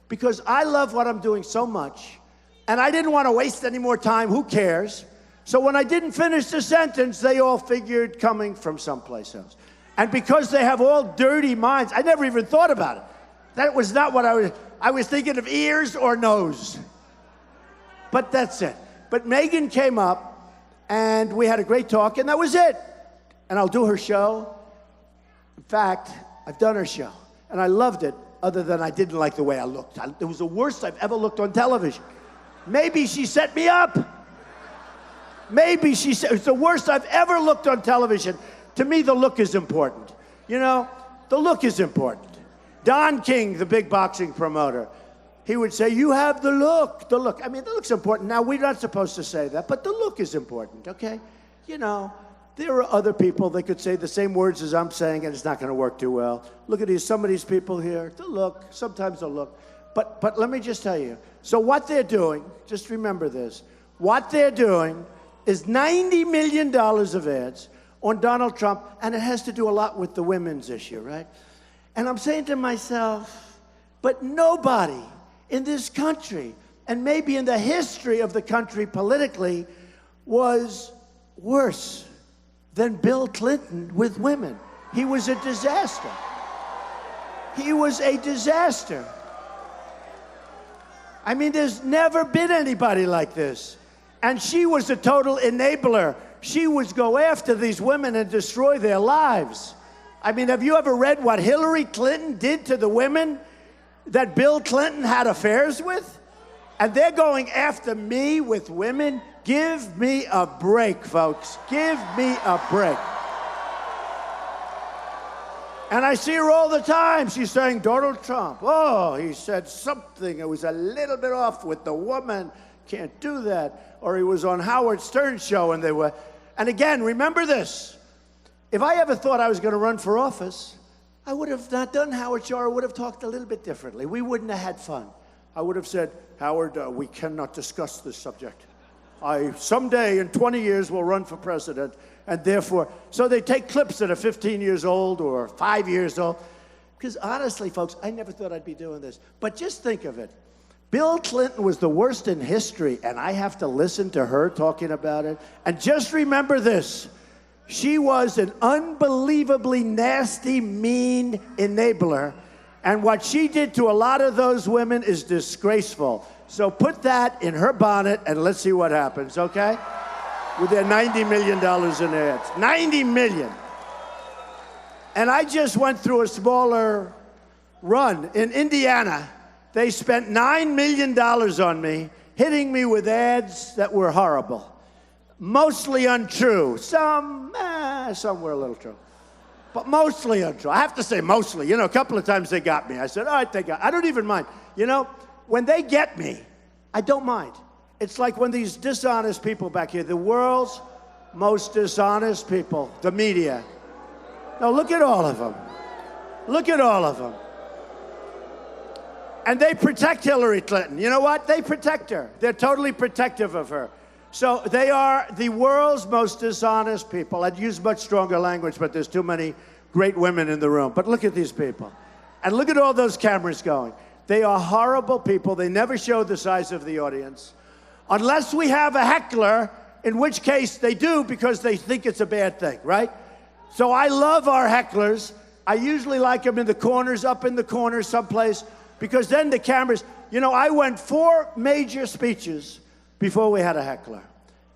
[SPEAKER 6] Because I love what I'm doing so much And I didn't want to waste any more time. Who cares? So when I didn't finish the sentence, they all figured coming from someplace else. And because they have all dirty minds, I never even thought about it. That was not what I was thinking of ears or nose. But that's it. But Megan came up, and we had a great talk, and that was it. And I'll do her show. In fact, I've done her show, and I loved it, other than I didn't like the way I looked. It was the worst I've ever looked on television. Maybe she set me up. Maybe she said, it's the worst I've ever looked on television. To me, the look is important. You know, the look is important. Don King, the big boxing promoter, he would say, you have the look, the look. I mean, the look's important. Now, we're not supposed to say that, but the look is important, okay? You know, there are other people that could say the same words as I'm saying, and it's not going to work too well. Look at some of these people here. The look, sometimes the look. But let me just tell you. So what they're doing, just remember this, what they're doing is $90 million of ads on Donald Trump, and it has to do a lot with the women's issue, right? And I'm saying to myself, but nobody in this country, and maybe in the history of the country politically, was worse than Bill Clinton with women. He was a disaster. He was a disaster. I mean, there's never been anybody like this. And she was a total enabler. She would go after these women and destroy their lives. I mean, have you ever read what Hillary Clinton did to the women that Bill Clinton had affairs with? And they're going after me with women? Give me a break, folks. Give me a break. And I see her all the time. She's saying, Donald Trump, oh, he said something. It was a little bit off with the woman. Can't do that. Or he was on Howard Stern's show and they were. And again, remember this. If I ever thought I was going to run for office, I would have not done Howard show. I would have talked a little bit differently. We wouldn't have had fun. I would have said, Howard, we cannot discuss this subject. I someday in 20 years will run for president. And therefore, so they take clips that are 15 years old or 5 years old. Because honestly, folks, I never thought I'd be doing this. But just think of it. Bill Clinton was the worst in history, and I have to listen to her talking about it. And just remember this. She was an unbelievably nasty, mean enabler. And what she did to a lot of those women is disgraceful. So put that in her bonnet, and let's see what happens, okay? With their $90 million in ads. $90 million. And I just went through a smaller run. In Indiana, they spent $9 million on me, hitting me with ads that were horrible. Mostly untrue. Some were a little true. But mostly untrue. I have to say mostly. You know, a couple of times they got me. I said, all right, they got me. I don't even mind. You know, when they get me, I don't mind. It's like when these dishonest people back here, the world's most dishonest people, the media. Now look at all of them. Look at all of them. And they protect Hillary Clinton. You know what? They protect her. They're totally protective of her. So they are the world's most dishonest people. I'd use much stronger language, but there's too many great women in the room. But look at these people. And look at all those cameras going. They are horrible people. They never show the size of the audience. Unless we have a heckler, in which case they do because they think it's a bad thing, right? So I love our hecklers. I usually like them in the corners, up in the corners someplace, because then the cameras, you know, I went 4 major speeches before we had a heckler.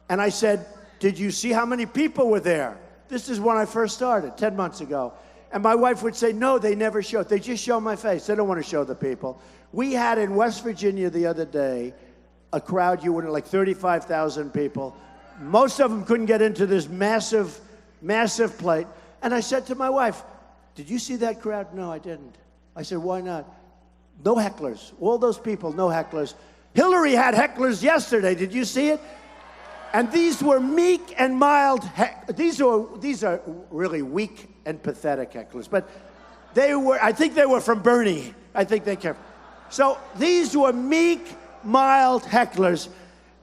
[SPEAKER 6] And I said, did you see how many people were there? This is when I first started, 10 months ago. And my wife would say, no, they never show. They just show my face. They don't want to show the people. We had in West Virginia the other day a crowd, you wouldn't, like 35,000 people. Most of them couldn't get into this massive, massive plate. And I said to my wife, did you see that crowd? No, I didn't. I said, why not? No hecklers. All those people, no hecklers. Hillary had hecklers yesterday. Did you see it? And these were meek and mild. These are really weak and pathetic hecklers. But they were, I think they were from Bernie. I think they came. So these were meek, mild hecklers.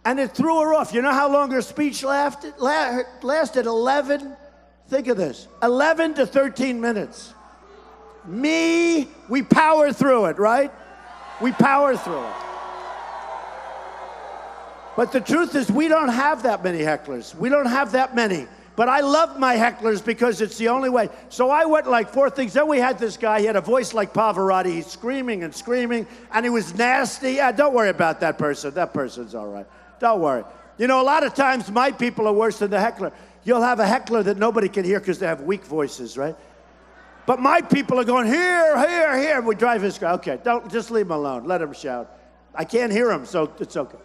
[SPEAKER 6] And it threw her off. You know how long her speech lasted? 11, think of this, 11 to 13 minutes. We power through it, right? We power through it. But the truth is, we don't have that many hecklers. We don't have that many. But I love my hecklers because it's the only way. So I went like 4 things. Then we had this guy. He had a voice like Pavarotti. He's screaming and screaming, and he was nasty. Don't worry about that person. That person's all right. Don't worry. You know, a lot of times my people are worse than the heckler. You'll have a heckler that nobody can hear because they have weak voices, right? But my people are going, here, here, here. We drive his car. Okay, don't, just leave him alone. Let him shout. I can't hear him, so it's okay.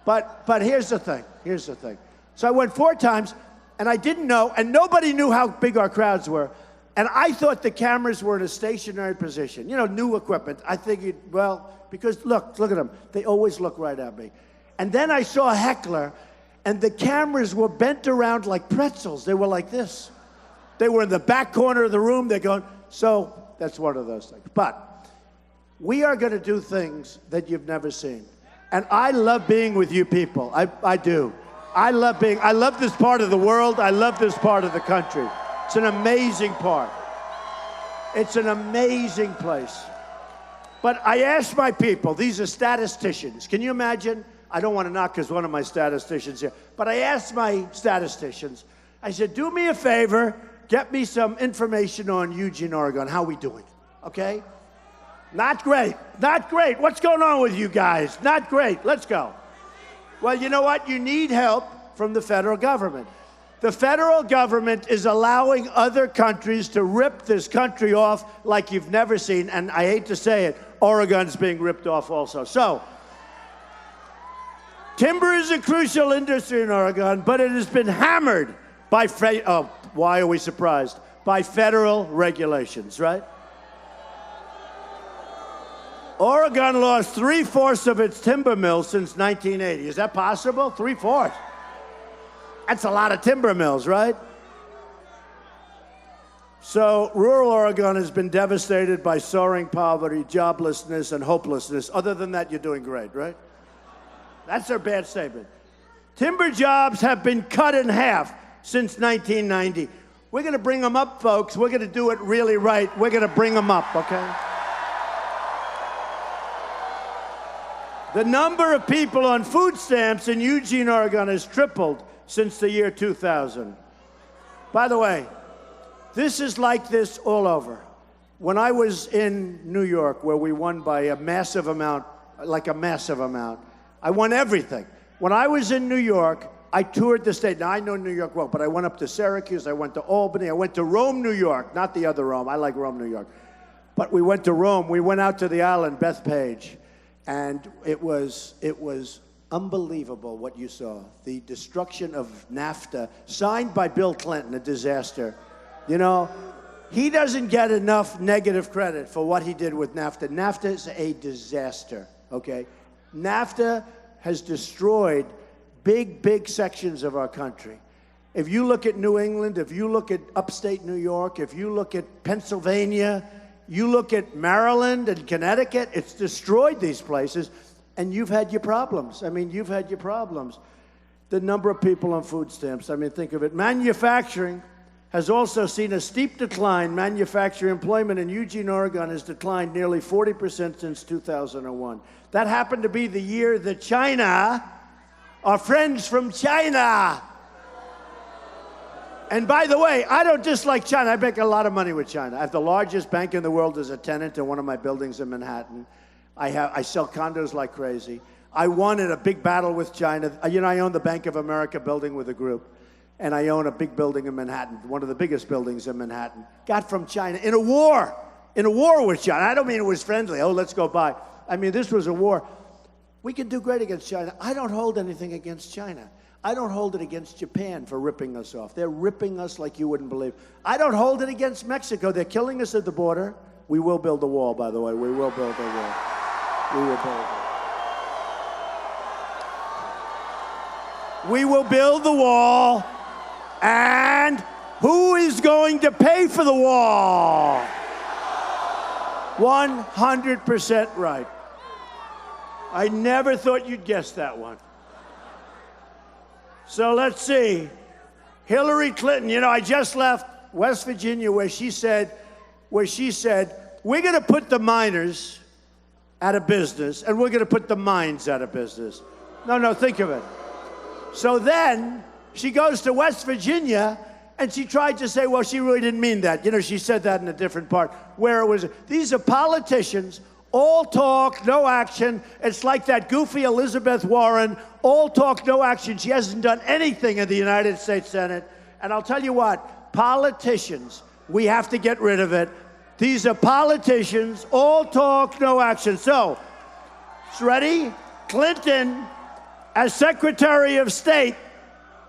[SPEAKER 6] But here's the thing. Here's the thing. So I went 4 times, and I didn't know, and nobody knew how big our crowds were. And I thought the cameras were in a stationary position. You know, new equipment. I figured, well, because look at them. They always look right at me. And then I saw a heckler, and the cameras were bent around like pretzels. They were like this. They were in the back corner of the room. They're going, so that's one of those things. But we are going to do things that you've never seen. And I love being with you people. I do. I love this part of the world. I love this part of the country. It's an amazing part. It's an amazing place. But I asked my people, these are statisticians. Can you imagine? I don't want to knock because one of my statisticians here. But I asked my statisticians, I said, do me a favor, get me some information on Eugene, Oregon. How we doing? Okay? Not great. Not great. What's going on with you guys? Not great. Let's go. Well, you know what? You need help from the federal government. The federal government is allowing other countries to rip this country off like you've never seen. And I hate to say it, Oregon's being ripped off also. So, timber is a crucial industry in Oregon, but it has been hammered by, why are we surprised? By federal regulations, right? Oregon lost 3/4 of its timber mills since 1980. Is that possible? 3/4. That's a lot of timber mills, right? So rural Oregon has been devastated by soaring poverty, joblessness, and hopelessness. Other than that, you're doing great, right? That's their bad statement. Timber jobs have been cut in half since 1990. We're going to bring them up, folks. We're going to do it really right. We're going to bring them up, okay? The number of people on food stamps in Eugene, Oregon has tripled since the year 2000. By the way, this is like this all over. When I was in New York, where we won by a massive amount, like a massive amount, I won everything. When I was in New York, I toured the state. Now, I know New York well, but I went up to Syracuse, I went to Albany, I went to Rome, New York, not the other Rome. I like Rome, New York. But we went to Rome. We went out to the island, Bethpage. And it was unbelievable what you saw. The destruction of NAFTA, signed by Bill Clinton, a disaster. You know, he doesn't get enough negative credit for what he did with NAFTA. NAFTA is a disaster, okay? NAFTA has destroyed big sections of our country. If you look at New England, if you look at upstate New York, if you look at Pennsylvania, you look at Maryland and Connecticut, it's destroyed these places, and you've had your problems. I mean, you've had your problems. The number of people on food stamps, I mean, think of it. Manufacturing has also seen a steep decline. Manufacturing employment in Eugene, Oregon has declined nearly 40% since 2001. That happened to be the year that China, our friends from China, and by the way, I don't dislike China. I make a lot of money with China. I have the largest bank in the world as a tenant in one of my buildings in Manhattan. I sell condos like crazy. I won in a big battle with China. You know, I own the Bank of America building with a group. And I own a big building in Manhattan, one of the biggest buildings in Manhattan. Got from China in a war with China. I don't mean it was friendly. Oh, let's go by. I mean, this was a war. We can do great against China. I don't hold anything against China. I don't hold it against Japan for ripping us off. They're ripping us like you wouldn't believe. I don't hold it against Mexico. They're killing us at the border. We will build a wall, by the way. We will build a wall. We will build it. We will build the wall. And who is going to pay for the wall? 100% right. I never thought you'd guess that one. So let's see. Hillary Clinton, you know, I just left West Virginia where she said, we're going to put the miners out of business and we're going to put the mines out of business. No, think of it. So then she goes to West Virginia and she tried to say, well, she really didn't mean that. You know, she said that in a different part. Where it was, these are politicians, all talk, no action. It's like that goofy Elizabeth Warren, all talk, no action. She hasn't done anything in the United States Senate. And I'll tell you what, politicians, we have to get rid of it. These are politicians, all talk, no action. So, ready? Clinton, as Secretary of State,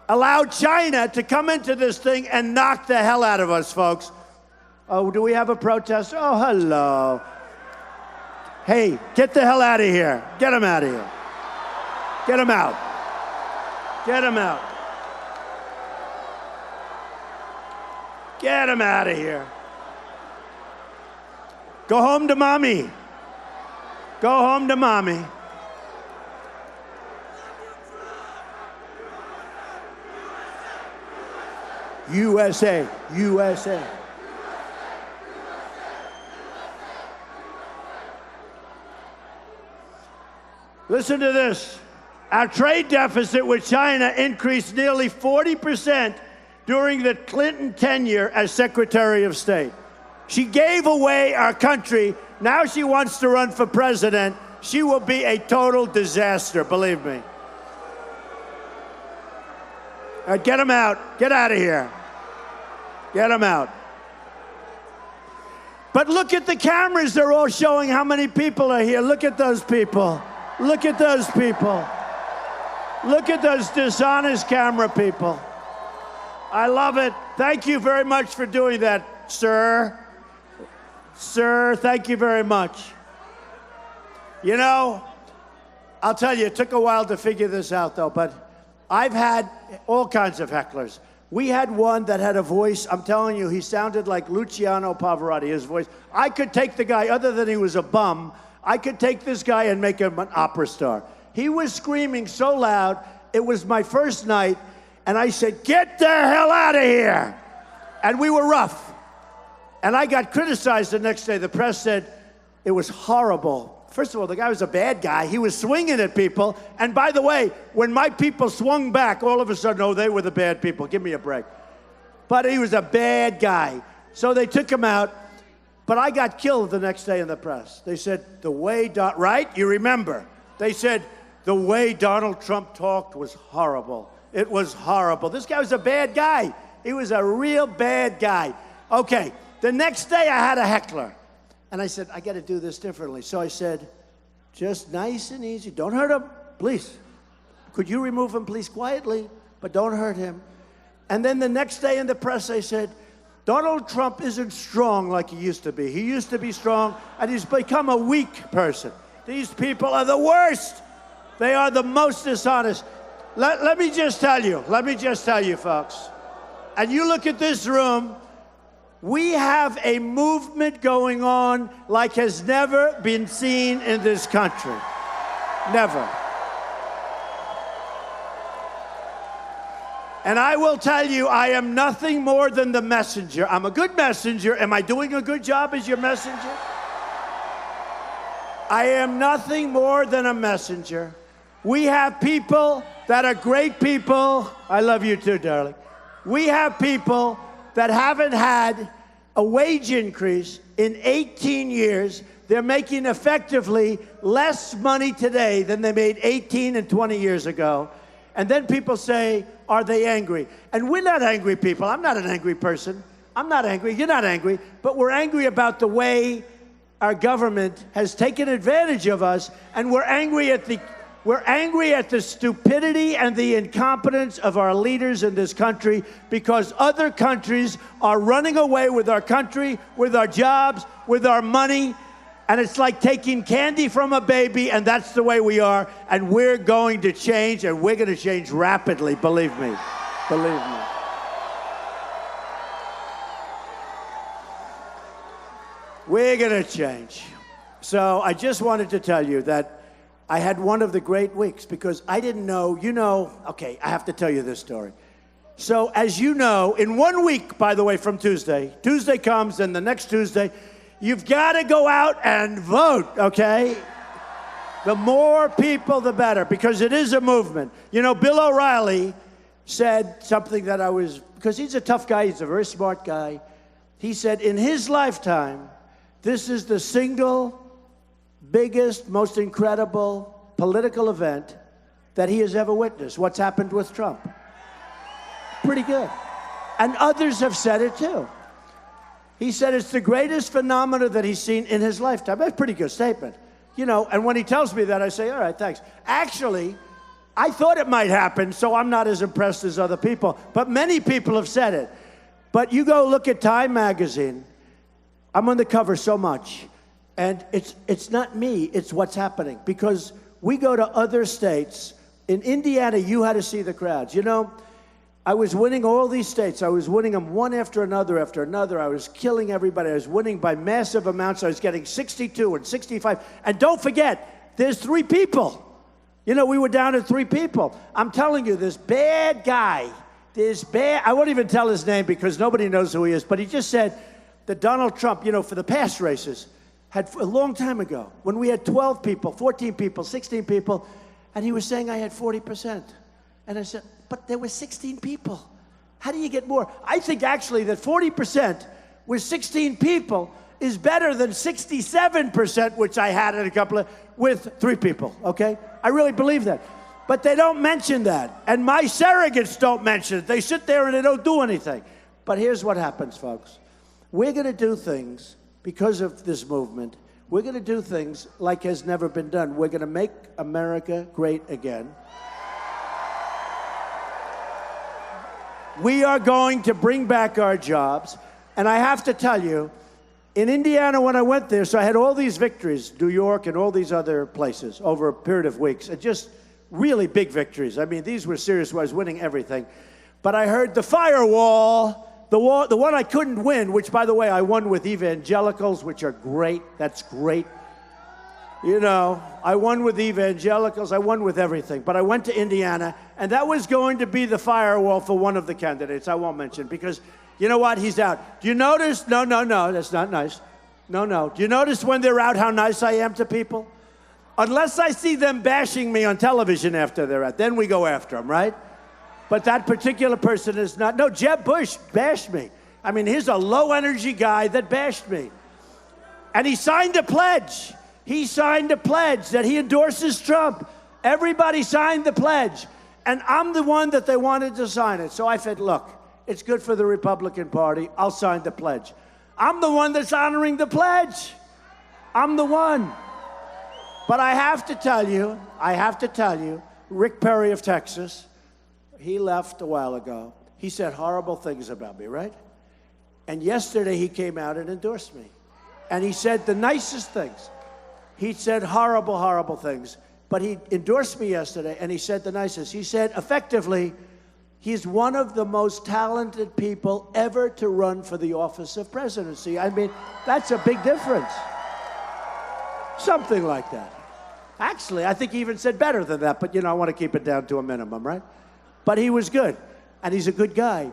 [SPEAKER 6] allowed China to come into this thing and knock the hell out of us, folks. Oh, do we have a protester? Oh, hello. Hey, get the hell out of here. Get him out of here. Get him out. Get him out. Get him out of here. Go home to mommy. Go home to mommy. USA, USA. Listen to this. Our trade deficit with China increased nearly 40% during the Clinton tenure as Secretary of State. She gave away our country. Now she wants to run for president. She will be a total disaster, believe me. All right, get him out. Get out of here. Get him out. But look at the cameras. They're all showing how many people are here. Look at those people. Look at those people. Look at those dishonest camera people. I love it. Thank you very much for doing that, sir. Sir, thank you very much. You know, I'll tell you, it took a while to figure this out, though, but I've had all kinds of hecklers. We had one that had a voice, I'm telling you, he sounded like Luciano Pavarotti, his voice. I could take the guy, other than he was a bum, I could take this guy and make him an opera star. He was screaming so loud, it was my first night, and I said, get the hell out of here. And we were rough. And I got criticized the next day. The press said it was horrible. First of all, the guy was a bad guy. He was swinging at people. And by the way, when my people swung back, all of a sudden, oh, they were the bad people. Give me a break. But he was a bad guy. So they took him out. But I got killed the next day in the press. They said, the way, right? You remember. They said, the way Donald Trump talked was horrible. It was horrible. This guy was a bad guy. He was a real bad guy. Okay, the next day I had a heckler. And I said, I got to do this differently. So I said, just nice and easy. Don't hurt him, please. Could you remove him, please, quietly? But don't hurt him. And then the next day in the press, I said, Donald Trump isn't strong like he used to be. He used to be strong, and he's become a weak person. These people are the worst. They are the most dishonest. Let me just tell you, folks. And you look at this room, we have a movement going on like has never been seen in this country. Never. And I will tell you, I am nothing more than the messenger. I'm a good messenger. Am I doing a good job as your messenger? I am nothing more than a messenger. We have people that are great people. I love you too, darling. We have people that haven't had a wage increase in 18 years. They're making effectively less money today than they made 18 and 20 years ago. And then people say, are they angry? And we're not angry people. I'm not an angry person. I'm not angry. You're not angry. But we're angry about the way our government has taken advantage of us. And we're angry at the stupidity and the incompetence of our leaders in this country, because other countries are running away with our country, with our jobs, with our money. And it's like taking candy from a baby, and that's the way we are. And we're going to change, and we're going to change rapidly, believe me. Believe me. We're going to change. So I just wanted to tell you that I had one of the great weeks, because I didn't know, okay, I have to tell you this story. So as you know, in 1 week, by the way, from Tuesday comes, and the next Tuesday, you've got to go out and vote, okay? The more people, the better, because it is a movement. You know, Bill O'Reilly said something that because he's a tough guy, he's a very smart guy. He said, in his lifetime, this is the single biggest, most incredible political event that he has ever witnessed. What's happened with Trump? Pretty good. And others have said it too. He said it's the greatest phenomena that he's seen in his lifetime. That's a pretty good statement. You know, and when he tells me that, I say, all right, thanks. Actually, I thought it might happen, so I'm not as impressed as other people. But many people have said it. But you go look at Time magazine. I'm on the cover so much. And it's not me, it's what's happening. Because we go to other states. In Indiana, you had to see the crowds. You know, I was winning all these states. I was winning them one after another after another. I was killing everybody. I was winning by massive amounts. I was getting 62 and 65. And don't forget, there's 3 people. You know, we were down to 3 people. I'm telling you, this bad guy, I won't even tell his name because nobody knows who he is, but he just said that Donald Trump, you know, for the past races, had a long time ago, when we had 12 people, 14 people, 16 people, and he was saying I had 40%. And I said, but there were 16 people. How do you get more? I think actually that 40% with 16 people is better than 67%, which I had in a couple of, with 3 people, okay? I really believe that. But they don't mention that. And my surrogates don't mention it. They sit there and they don't do anything. But here's what happens, folks. We're going to do things because of this movement. We're going to do things like has never been done. We're going to make America great again. We are going to bring back our jobs. And I have to tell you, in Indiana, when I went there, so I had all these victories, New York and all these other places over a period of weeks, and just really big victories. I mean, these were serious where I was winning everything. But I heard the firewall, the one I couldn't win, which, by the way, I won with evangelicals, which are great. That's great. You know, I won with evangelicals. I won with everything. But I went to Indiana, and that was going to be the firewall for one of the candidates. I won't mention, because you know what? He's out. Do you notice? No, that's not nice. No. Do you notice when they're out how nice I am to people? Unless I see them bashing me on television after they're out, then we go after them, right? But that particular person is not. No, Jeb Bush bashed me. I mean, here's a low-energy guy that bashed me. And he signed a pledge. He signed a pledge that he endorses Trump. Everybody signed the pledge. And I'm the one that they wanted to sign it. So I said, look, it's good for the Republican Party. I'll sign the pledge. I'm the one that's honoring the pledge. I'm the one. But I have to tell you, Rick Perry of Texas, he left a while ago. He said horrible things about me, right? And yesterday he came out and endorsed me. And he said the nicest things. He said horrible, horrible things. But he endorsed me yesterday, and he said the nicest. He said, effectively, he's one of the most talented people ever to run for the office of presidency. I mean, that's a big difference. Something like that. Actually, I think he even said better than that, but, you know, I want to keep it down to a minimum, right? But he was good, and he's a good guy.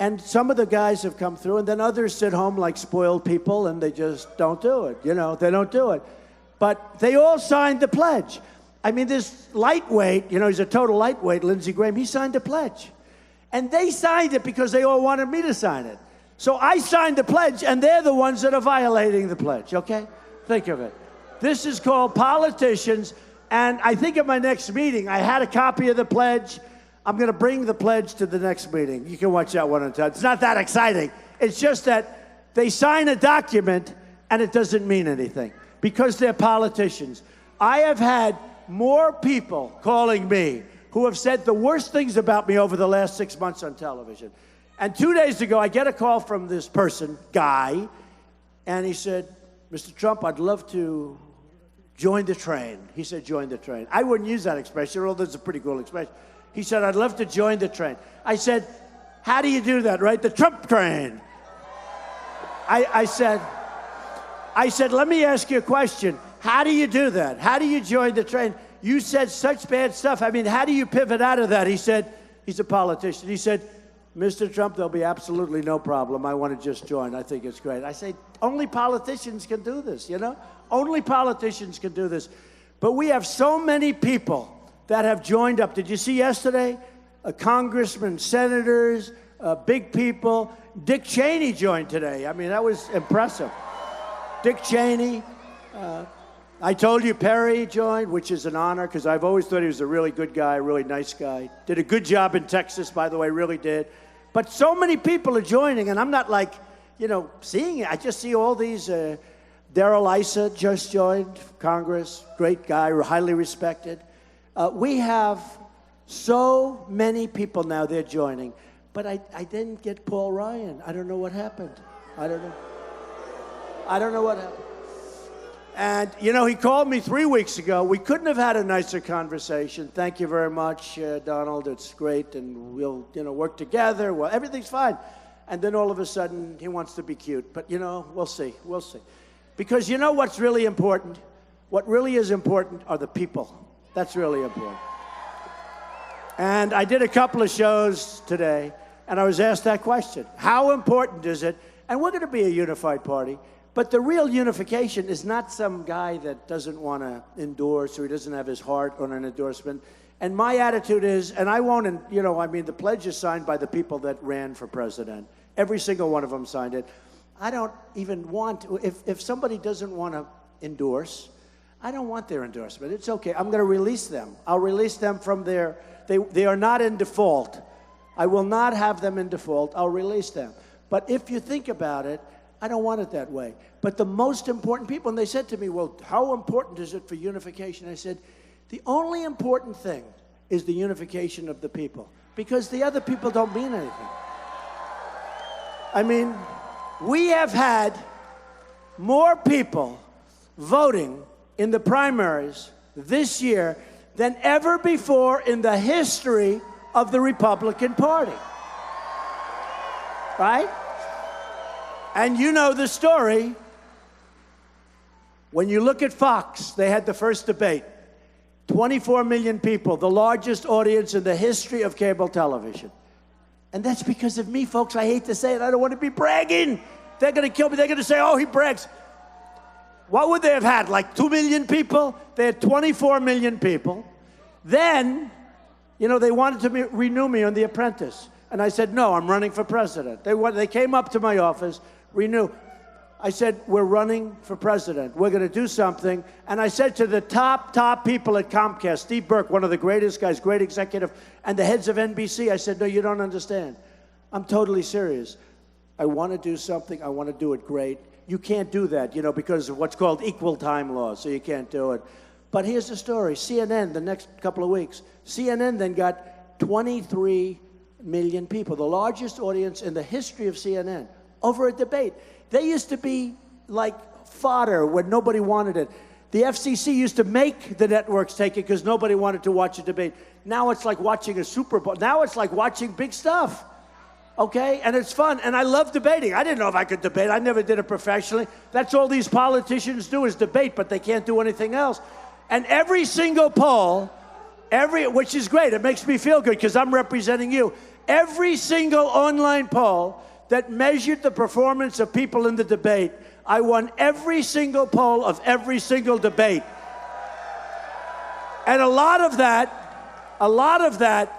[SPEAKER 6] And some of the guys have come through, and then others sit home like spoiled people, and they just don't do it. You know, they don't do it. But they all signed the pledge. I mean, this lightweight, you know, he's a total lightweight, Lindsey Graham, he signed a pledge. And they signed it because they all wanted me to sign it. So I signed the pledge, and they're the ones that are violating the pledge, okay? Think of it. This is called politicians, and I think at my next meeting, I had a copy of the pledge. I'm going to bring the pledge to the next meeting. You can watch that one on time. It's not that exciting. It's just that they sign a document, and it doesn't mean anything because they're politicians. I have had more people calling me who have said the worst things about me over the last 6 months on television. And 2 days ago, I get a call from this person, guy, and he said, Mr. Trump, I'd love to join the train. He said, join the train. I wouldn't use that expression, although it's a pretty cool expression. He said, I'd love to join the train. I said, how do you do that, right? The Trump train. I said, let me ask you a question. How do you do that? How do you join the train? You said such bad stuff. I mean, how do you pivot out of that? He said, he's a politician. He said, Mr. Trump, there'll be absolutely no problem. I want to just join. I think it's great. I say, only politicians can do this, you know? Only politicians can do this. But we have so many people that have joined up. Did you see yesterday? Congressmen, senators, big people. Dick Cheney joined today. I mean, that was impressive. Dick Cheney. I told you Perry joined, which is an honor, because I've always thought he was a really good guy, a really nice guy. Did a good job in Texas, by the way, really did. But so many people are joining, and I'm not like, seeing it. I just see all these. Darrell Issa just joined Congress. Great guy, highly respected. We have so many people now, they're joining. But I didn't get Paul Ryan. I don't know what happened. I don't know what happened. And, he called me 3 weeks ago. We couldn't have had a nicer conversation. Thank you very much, Donald. It's great, and we'll, work together. Well, everything's fine. And then all of a sudden, he wants to be cute. But, we'll see. We'll see. Because what's really important? What really is important are the people. That's really important. And I did a couple of shows today, and I was asked that question. How important is it? And we're going to be a unified party. But the real unification is not some guy that doesn't want to endorse or he doesn't have his heart on an endorsement. And my attitude is, and I won't, the pledge is signed by the people that ran for president. Every single one of them signed it. I don't even want, if somebody doesn't want to endorse, I don't want their endorsement. It's okay. I'm going to release them. I'll release them from they are not in default. I will not have them in default. I'll release them. But if you think about it, I don't want it that way. But the most important people, and they said to me, well, how important is it for unification? I said, the only important thing is the unification of the people, because the other people don't mean anything. I mean, we have had more people voting in the primaries this year than ever before in the history of the Republican Party. Right? And you know the story. When you look at Fox, they had the first debate. 24 million people, the largest audience in the history of cable television. And that's because of me, folks. I hate to say it. I don't want to be bragging. They're going to kill me. They're going to say, oh, he brags. What would they have had, like 2 million people? They had 24 million people. Then, they wanted to renew me on The Apprentice. And I said, no, I'm running for president. They came up to my office, renew. I said, we're running for president. We're going to do something. And I said to the top people at Comcast, Steve Burke, one of the greatest guys, great executive, and the heads of NBC, I said, no, you don't understand. I'm totally serious. I want to do something. I want to do it great. You can't do that, because of what's called equal time laws, so you can't do it. But here's the story. CNN, the next couple of weeks, CNN then got 23 million people, the largest audience in the history of CNN, over a debate. They used to be like fodder when nobody wanted it. The FCC used to make the networks take it because nobody wanted to watch a debate. Now it's like watching a Super Bowl. Now it's like watching big stuff. Okay? And it's fun. And I love debating. I didn't know if I could debate. I never did it professionally. That's all these politicians do is debate, but they can't do anything else. And every single poll, which is great. It makes me feel good because I'm representing you. Every single online poll that measured the performance of people in the debate, I won every single poll of every single debate. And a lot of that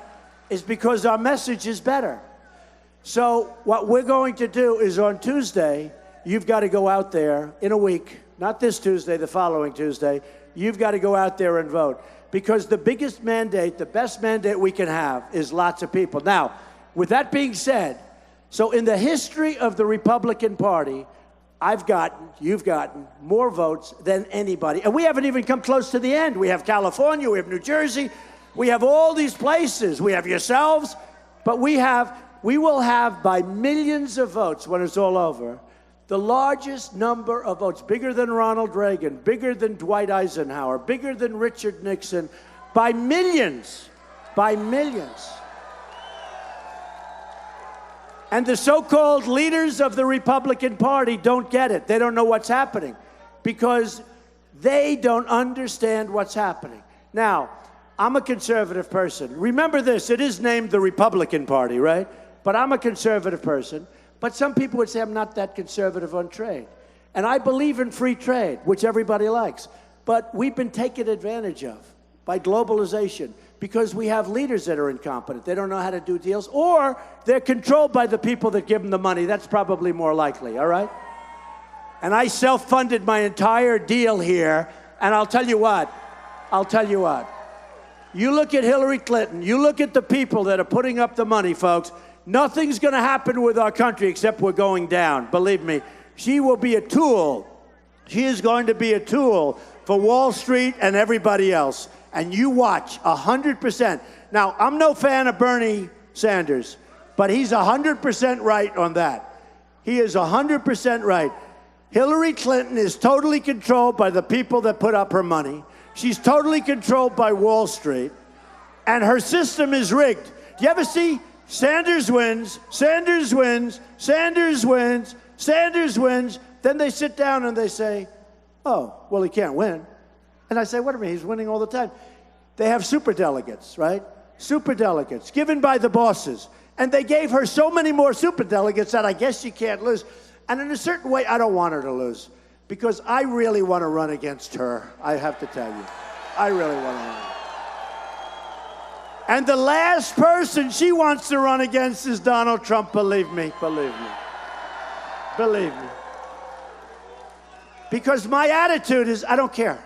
[SPEAKER 6] is because our message is better. So what we're going to do is on Tuesday, you've got to go out there in a week, not this Tuesday, the following Tuesday, you've got to go out there and vote. Because the biggest mandate, the best mandate we can have is lots of people. Now, with that being said, so in the history of the Republican Party, you've gotten more votes than anybody. And we haven't even come close to the end. We have California, we have New Jersey, we have all these places. We have yourselves, but we will have by millions of votes when it's all over, the largest number of votes, bigger than Ronald Reagan, bigger than Dwight Eisenhower, bigger than Richard Nixon, by millions, by millions. And the so-called leaders of the Republican Party don't get it. They don't know what's happening because they don't understand what's happening. Now, I'm a conservative person. Remember this, it is named the Republican Party, right? But I'm a conservative person. But some people would say I'm not that conservative on trade. And I believe in free trade, which everybody likes. But we've been taken advantage of by globalization because we have leaders that are incompetent. They don't know how to do deals, or they're controlled by the people that give them the money. That's probably more likely, all right? And I self-funded my entire deal here, and I'll tell you what. You look at Hillary Clinton, you look at the people that are putting up the money, folks, nothing's going to happen with our country except we're going down. Believe me, she will be a tool. She is going to be a tool for Wall Street and everybody else. And you watch, 100%. Now, I'm no fan of Bernie Sanders, but he's 100% right on that. He is 100% right. Hillary Clinton is totally controlled by the people that put up her money. She's totally controlled by Wall Street. And her system is rigged. Do you ever see Sanders wins, Sanders wins, Sanders wins, Sanders wins? Then they sit down and they say, oh, well, he can't win. And I say, what do you mean? He's winning all the time. They have superdelegates, right? Superdelegates given by the bosses. And they gave her so many more superdelegates that I guess she can't lose. And in a certain way, I don't want her to lose because I really want to run against her. I have to tell you. I really want to run. And the last person she wants to run against is Donald Trump, believe me, believe me. Believe me. Because my attitude is, I don't care.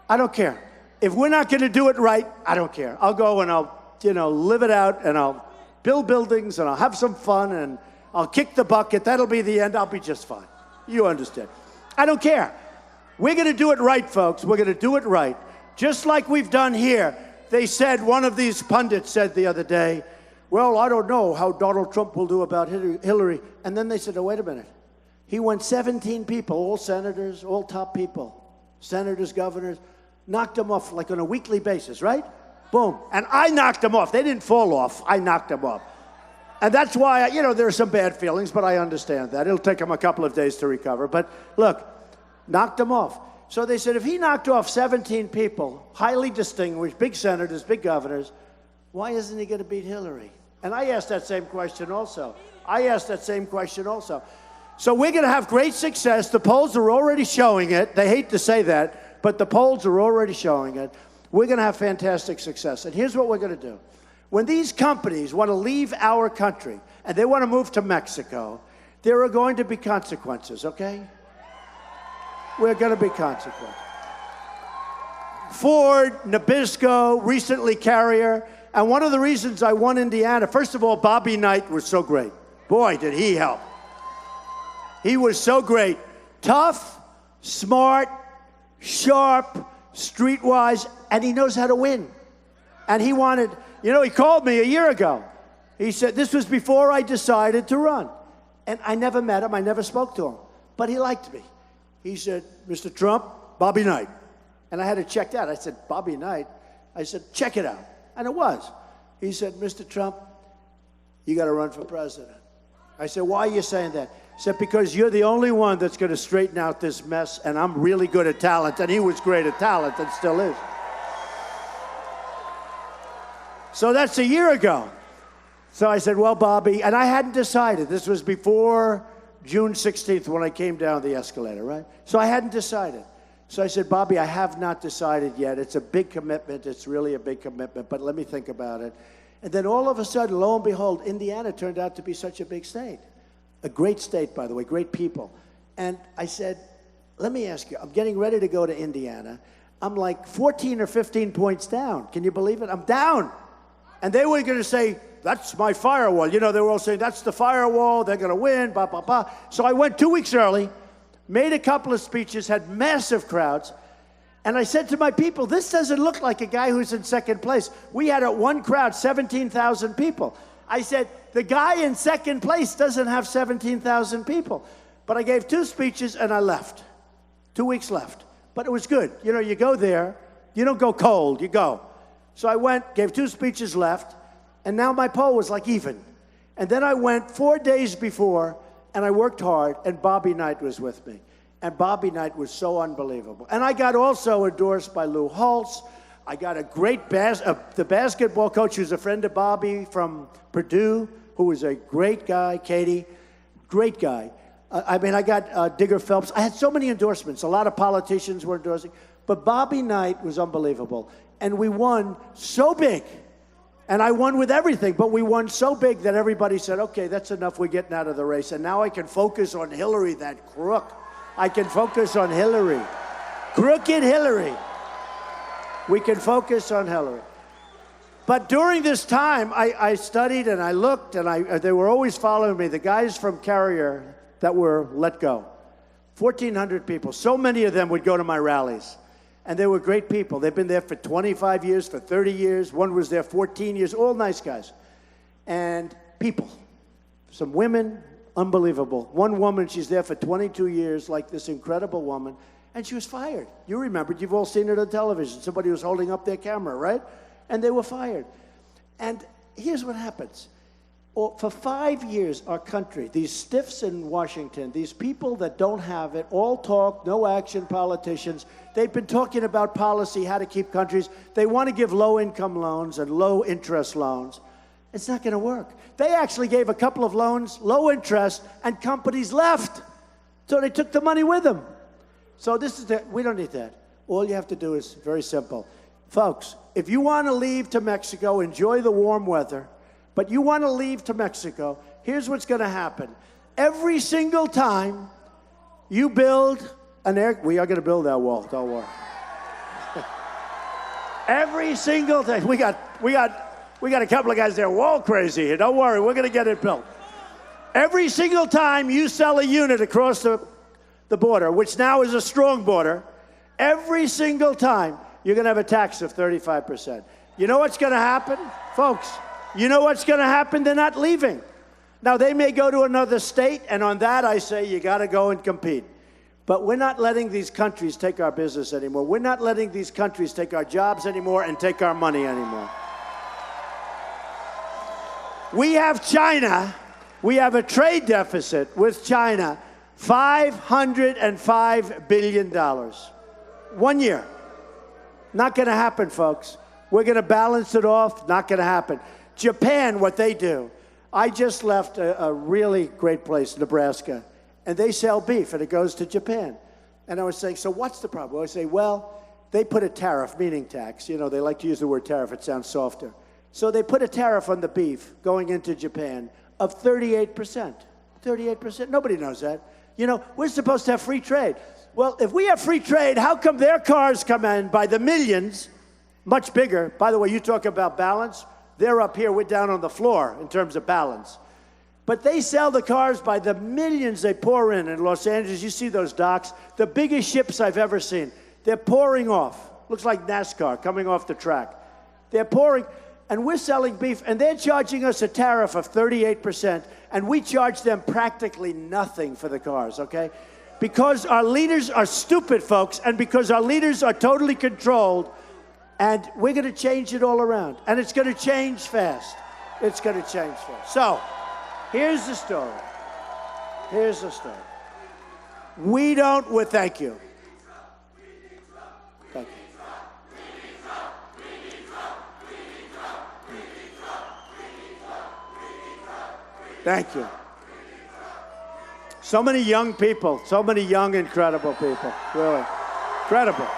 [SPEAKER 6] I don't care. If we're not going to do it right, I don't care. I'll go and I'll, live it out, and I'll build buildings, and I'll have some fun, and I'll kick the bucket. That'll be the end. I'll be just fine. You understand. I don't care. We're going to do it right, folks. We're going to do it right. Just like we've done here. They said, one of these pundits said the other day, well, I don't know how Donald Trump will do about Hillary. And then they said, oh, wait a minute. He went 17 people, all senators, all top people, senators, governors, knocked them off like on a weekly basis, right? Boom. And I knocked them off. They didn't fall off. I knocked them off. And that's why, there are some bad feelings, but I understand that. It'll take them a couple of days to recover. But look, knocked them off. So they said, if he knocked off 17 people, highly distinguished, big senators, big governors, why isn't he going to beat Hillary? And I asked that same question also. So we're going to have great success. The polls are already showing it. They hate to say that, but the polls are already showing it. We're going to have fantastic success. And here's what we're going to do. When these companies want to leave our country and they want to move to Mexico, there are going to be consequences, okay? We're going to be consequences. Ford, Nabisco, recently Carrier. And one of the reasons I won Indiana, first of all, Bobby Knight was so great. Boy, did he help. He was so great. Tough, smart, sharp, streetwise, and he knows how to win. And he wanted, he called me a year ago. He said, this was before I decided to run. And I never met him. I never spoke to him. But he liked me. He said, Mr. Trump, Bobby Knight. And I had it checked out. I said, Bobby Knight? I said, check it out. And it was. He said, Mr. Trump, you got to run for president. I said, why are you saying that? He said, because you're the only one that's going to straighten out this mess, and I'm really good at talent. And he was great at talent and still is. So that's a year ago. So I said, well, Bobby, and I hadn't decided. This was before June 16th when I came down the escalator, right? So I hadn't decided. So I said, Bobby, I have not decided yet. It's a big commitment. It's really a big commitment, but let me think about it. And then all of a sudden, lo and behold, Indiana turned out to be such a big state. A great state, by the way, great people. And I said, let me ask you, I'm getting ready to go to Indiana. I'm like 14 or 15 points down. Can you believe it? I'm down. And they were going to say, that's my firewall. They were all saying, that's the firewall. They're going to win, blah, blah, blah. So I went 2 weeks early, made a couple of speeches, had massive crowds. And I said to my people, this doesn't look like a guy who's in second place. We had at one crowd 17,000 people. I said, the guy in second place doesn't have 17,000 people. But I gave 2 speeches and I left. 2 weeks left. But it was good. You go there. You don't go cold. You go. So I went, gave 2 speeches left. And now my poll was like even. And then I went 4 days before and I worked hard and Bobby Knight was with me. And Bobby Knight was so unbelievable. And I got also endorsed by Lou Holtz. I got a great the basketball coach who's a friend of Bobby from Purdue, who was a great guy, Katie, great guy. I got Digger Phelps. I had so many endorsements. A lot of politicians were endorsing.
[SPEAKER 9] But Bobby Knight was unbelievable. And we won so big. And I won with everything, but we won so big that everybody said, okay, that's enough, we're getting out of the race. And now I can focus on Hillary, that crook. I can focus on Hillary. Crooked Hillary. We can focus on Hillary. But during this time, I studied and I looked, and they were always following me. The guys from Carrier that were let go, 1,400 people. So many of them would go to my rallies. And they were great people. They've been there for 25 years, for 30 years. One was there 14 years, all nice guys. And people, some women, unbelievable. One woman, she's there for 22 years, like this incredible woman, and she was fired. You remembered, you've all seen it on television. Somebody was holding up their camera, right? And they were fired. And here's what happens. For 5 years, our country, these stiffs in Washington, these people that don't have it, all talk, no action politicians, they've been talking about policy, how to keep countries. They want to give low-income loans and low-interest loans. It's not going to work. They actually gave a couple of loans, low interest, and companies left. So they took the money with them. So we don't need that. All you have to do is very simple. Folks, if you want to leave to Mexico, enjoy the warm weather, but you want to leave to Mexico, here's what's going to happen. Every single time you build we are going to build that wall, don't worry. Every single time. We got a couple of guys there wall crazy here. Don't worry, we're going to get it built. Every single time you sell a unit across the border, which now is a strong border, every single time you're going to have a tax of 35%. You know what's going to happen? Folks, you know what's going to happen? They're not leaving. Now, they may go to another state, and on that I say you got to go and compete. But we're not letting these countries take our business anymore. We're not letting these countries take our jobs anymore and take our money anymore. We have China. We have a trade deficit with China, $505 billion. 1 year. Not going to happen, folks. We're going to balance it off. Not going to happen. Japan, what they do. I just left a really great place, Nebraska, and they sell beef, and it goes to Japan. And I was saying, so what's the problem? I say, well, they put a tariff, meaning tax. You know, they like to use the word tariff. It sounds softer. So they put a tariff on the beef going into Japan of 38%. 38%. Nobody knows that. You know, we're supposed to have free trade. Well, if we have free trade, how come their cars come in by the millions, much bigger? By the way, you talk about balance. They're up here. We're down on the floor in terms of balance. But they sell the cars by the millions they pour in Los Angeles. You see those docks, the biggest ships I've ever seen. They're pouring off. Looks like NASCAR coming off the track. They're pouring, and we're selling beef, and they're charging us a tariff of 38%, and we charge them practically nothing for the cars, okay? Because our leaders are stupid, folks, and because our leaders are totally controlled, and we're going to change it all around. And it's going to change fast. It's going to change fast. So, here's the story. Here's the story. Thank you. Thank you. Thank you. So many young people, so many young, incredible people. Really. Incredible.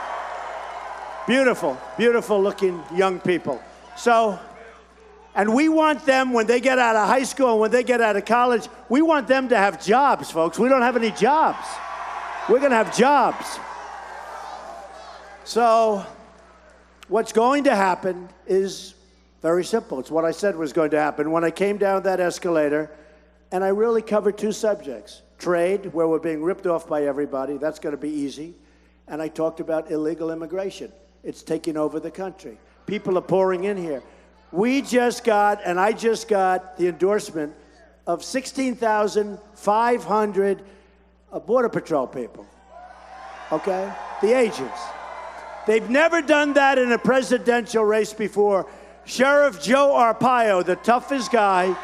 [SPEAKER 9] Beautiful, beautiful looking young people. So, and we want them, when they get out of high school and when they get out of college, we want them to have jobs, folks. We don't have any jobs. We're going to have jobs. So, what's going to happen is very simple. It's what I said was going to happen. When I came down that escalator, and I really covered two subjects. Trade, where we're being ripped off by everybody. That's going to be easy. And I talked about illegal immigration. It's taking over the country. People are pouring in here. I just got the endorsement of 16,500 Border Patrol people. Okay? The agents. They've never done that in a presidential race before. Sheriff Joe Arpaio, the toughest guy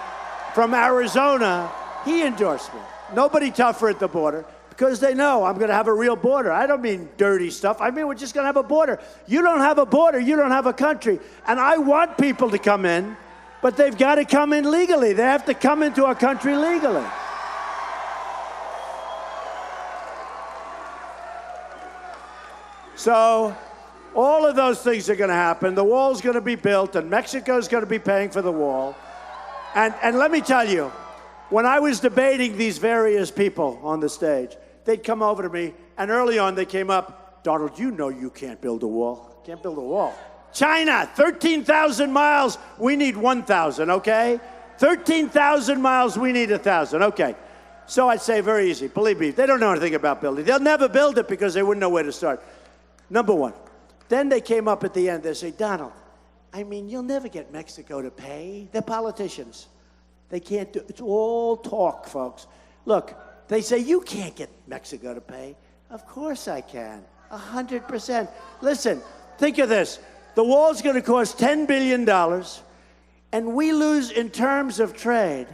[SPEAKER 9] from Arizona, he endorsed me. Nobody tougher at the border. Because they know I'm going to have a real border. I don't mean dirty stuff. I mean we're just going to have a border. You don't have a border, you don't have a country. And I want people to come in, but they've got to come in legally. They have to come into our country legally. So all of those things are going to happen. The wall's going to be built, and Mexico's going to be paying for the wall. And let me tell you, when I was debating these various people on the stage, they'd come over to me, and early on they came up, Donald, you know you can't build a wall. Can't build a wall. China, 13,000 miles, we need 1,000, okay? 13,000 miles, we need 1,000, okay. So I'd say very easy, believe me, they don't know anything about building. They'll never build it because they wouldn't know where to start. Number one. Then they came up at the end, they say, Donald, I mean, you'll never get Mexico to pay. They're politicians. They can't do, it's all talk, folks. Look, they say, you can't get Mexico to pay. Of course I can, 100%. Listen, think of this. The wall's gonna cost $10 billion, and we lose in terms of trade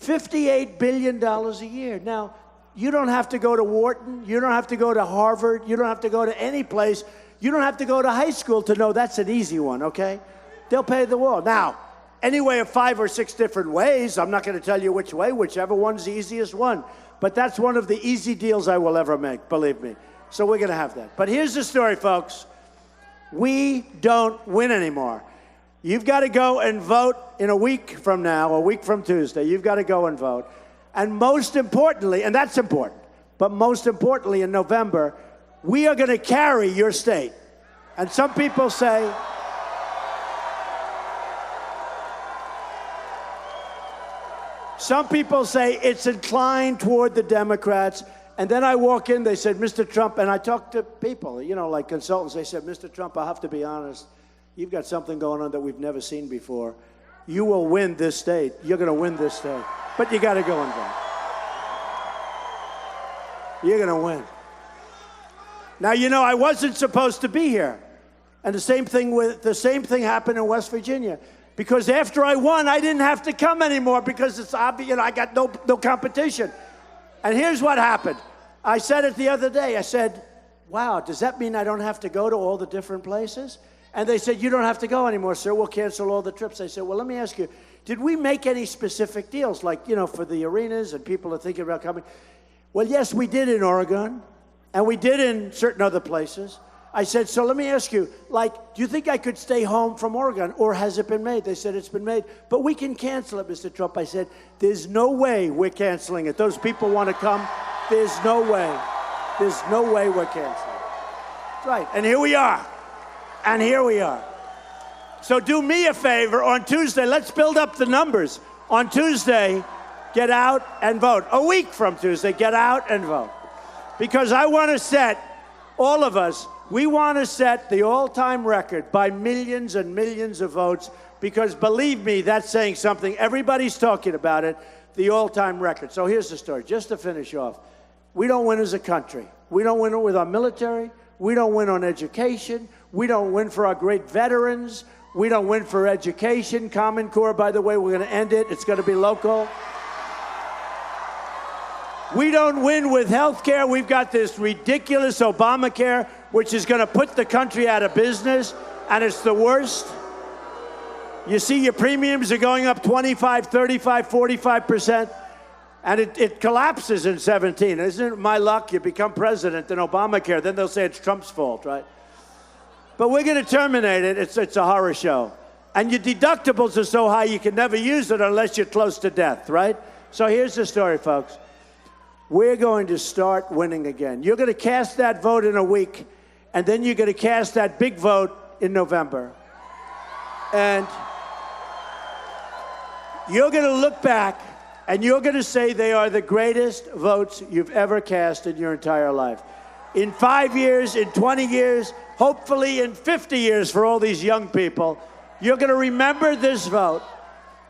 [SPEAKER 9] $58 billion a year. Now, you don't have to go to Wharton, you don't have to go to Harvard, you don't have to go to any place, you don't have to go to high school to know that's an easy one, okay? They'll pay the wall. Now, any way of 5 or 6 different ways, I'm not gonna tell you which way, whichever one's the easiest one. But that's one of the easy deals I will ever make, believe me. So we're gonna have that. But here's the story, folks. We don't win anymore. You've got to go and vote in a week from now, a week from Tuesday. You've got to go and vote. And most importantly, and that's important, but most importantly in November, we are going to carry your state. And some people say, it's inclined toward the Democrats. And then I walk in, they said, Mr. Trump, and I talk to people, you know, like consultants, they said, Mr. Trump, I have to be honest. You've got something going on that we've never seen before. You will win this state. You're going to win this state. But you got to go and vote. You're going to win. Now, you know, I wasn't supposed to be here. And the same thing happened in West Virginia. Because after I won, I didn't have to come anymore because it's obvious, you know, I got no competition. And here's what happened. I said it the other day. I said, wow, does that mean I don't have to go to all the different places? And they said, you don't have to go anymore, sir. We'll cancel all the trips. I said, well, let me ask you, did we make any specific deals, like, you know, for the arenas and people are thinking about coming? Well, yes, we did in Oregon, and we did in certain other places. I said, so let me ask you, like, do you think I could stay home from Oregon, or has it been made? They said, it's been made, but we can cancel it, Mr. Trump. I said, there's no way we're canceling it. Those people want to come. There's no way. There's no way we're canceling it. That's right, and here we are. And here we are. So do me a favor on Tuesday. Let's build up the numbers. On Tuesday, get out and vote. A week from Tuesday, get out and vote. Because I want to set, all of us, we want to set the all-time record by millions and millions of votes. Because believe me, that's saying something. Everybody's talking about it, the all-time record. So here's the story, just to finish off. We don't win as a country. We don't win with our military. We don't win on education. We don't win for our great veterans. We don't win for education. Common Core, by the way, we're going to end it. It's going to be local. We don't win with health care. We've got this ridiculous Obamacare, which is going to put the country out of business, and it's the worst. You see your premiums are going up 25, 35, 45%. And it collapses in 17. Isn't it my luck? You become president in Obamacare. Then they'll say it's Trump's fault, right? But we're going to terminate it. It's a horror show. And your deductibles are so high you can never use it unless you're close to death, right? So here's the story, folks. We're going to start winning again. You're going to cast that vote in a week, and then you're going to cast that big vote in November. And you're going to look back, and you're going to say they are the greatest votes you've ever cast in your entire life. In 5 years, in 20 years, hopefully in 50 years for all these young people, you're going to remember this vote,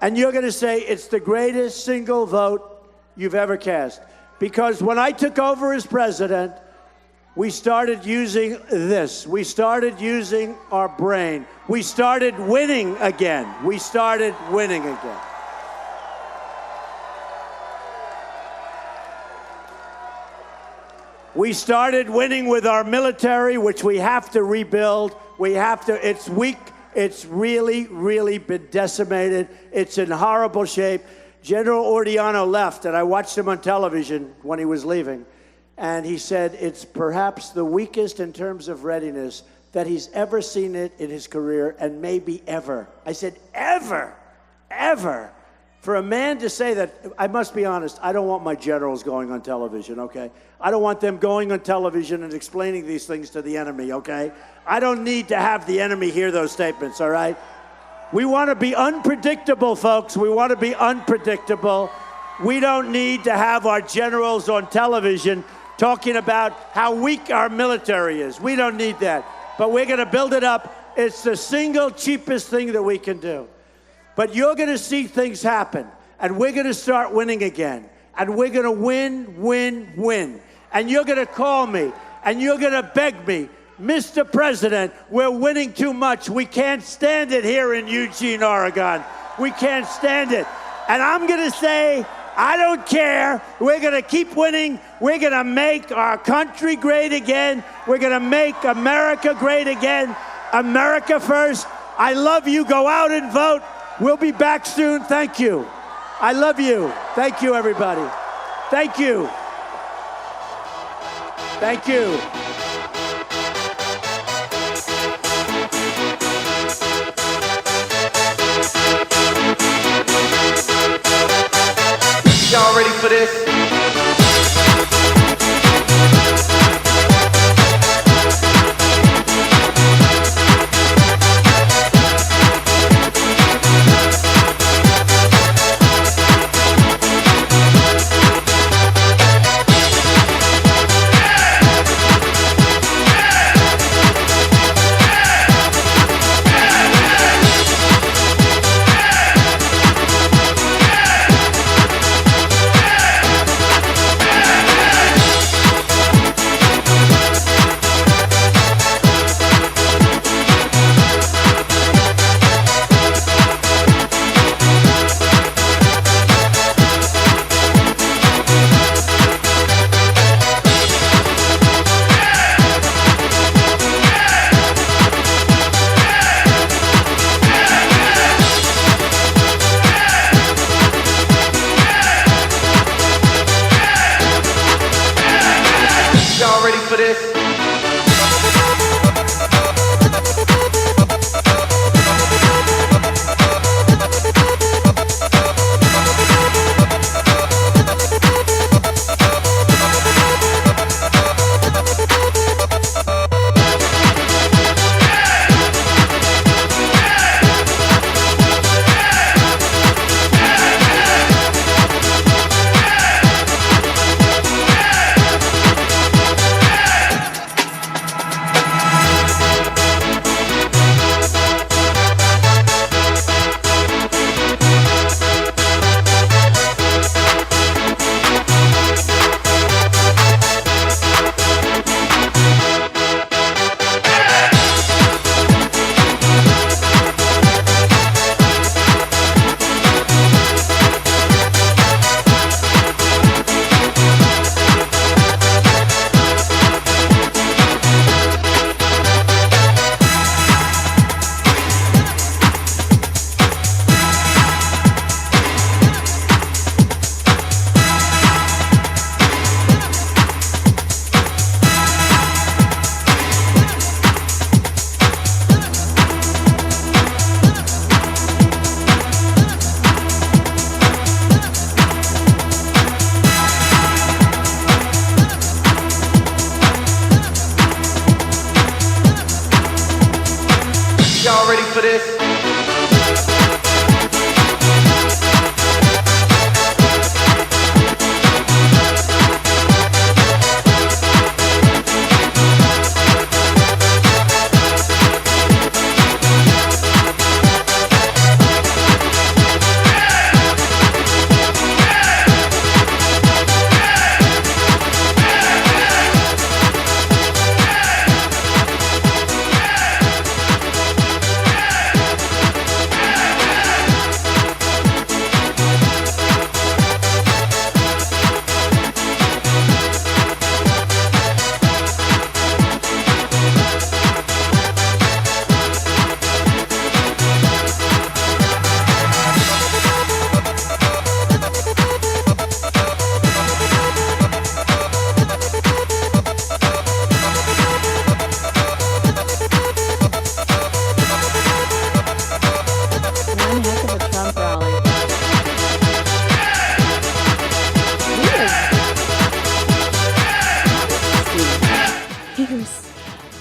[SPEAKER 9] and you're going to say it's the greatest single vote you've ever cast. Because when I took over as president, we started using this. We started using our brain. We started winning again. We started winning again. We started winning with our military, which we have to rebuild. We have to, it's weak. It's really, really been decimated. It's in horrible shape. General Ordiano left, and I watched him on television when he was leaving. And he said it's perhaps the weakest in terms of readiness that he's ever seen it in his career, and maybe ever. I said, ever, ever. For a man to say that, I must be honest, I don't want my generals going on television, okay? I don't want them going on television and explaining these things to the enemy, okay? I don't need to have the enemy hear those statements, all right? We want to be unpredictable, folks. We want to be unpredictable. We don't need to have our generals on television talking about how weak our military is. We don't need that. But we're going to build it up. It's the single cheapest thing that we can do. But you're going to see things happen, and we're going to start winning again. And we're going to win, win, win. And you're going to call me, and you're going to beg me, Mr. President, we're winning too much. We can't stand it here in Eugene, Oregon. We can't stand it. And I'm going to say, I don't care. We're going to keep winning. We're going to make our country great again. We're going to make America great again. America first. I love you. Go out and vote. We'll be back soon. Thank you. I love you. Thank you, everybody. Thank you. Thank you.
[SPEAKER 8] Y'all ready for this?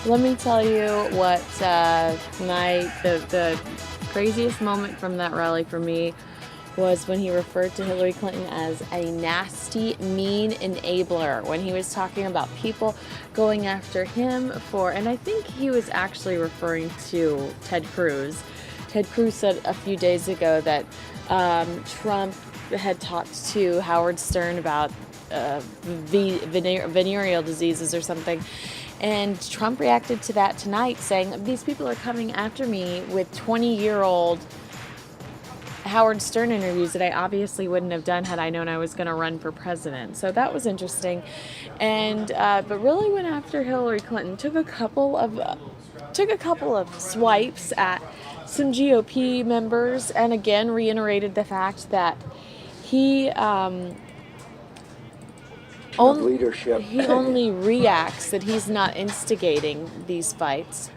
[SPEAKER 4] Let me tell you what the craziest moment from that rally for me was when he referred to Hillary Clinton as a nasty, mean enabler, when he was talking about people going after him for, and I think he was actually referring to Ted Cruz. Ted Cruz said a few days ago that Trump had talked to Howard Stern about venereal diseases or something. And Trump reacted to that tonight, saying, these people are coming after me with 20-year-old Howard Stern interviews that I obviously wouldn't have done had I known I was going to run for president. So that was interesting. And but really went after Hillary Clinton. Took a couple of swipes at some GOP members, and again reiterated the fact that he he only reacts, that he's not instigating these fights.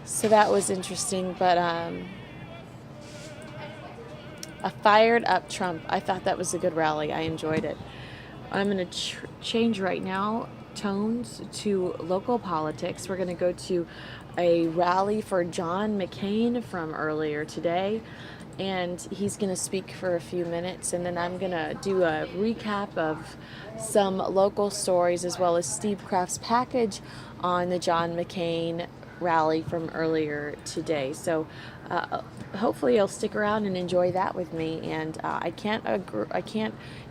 [SPEAKER 4] So that was interesting, but a fired up Trump. I thought that was a good rally. I enjoyed it. I'm going to change right now tones to local politics. We're going to go to a rally for John McCain from earlier today, and he's going to speak for a few minutes, and then I'm going to do a recap of some local stories as well as Steve Kraft's package on the John McCain rally from earlier today. So hopefully you'll stick around and enjoy that with me. And I can't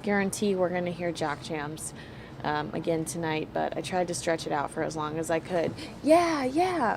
[SPEAKER 4] guarantee we're going to hear jock jams again tonight, but I tried to stretch it out for as long as I could. Yeah.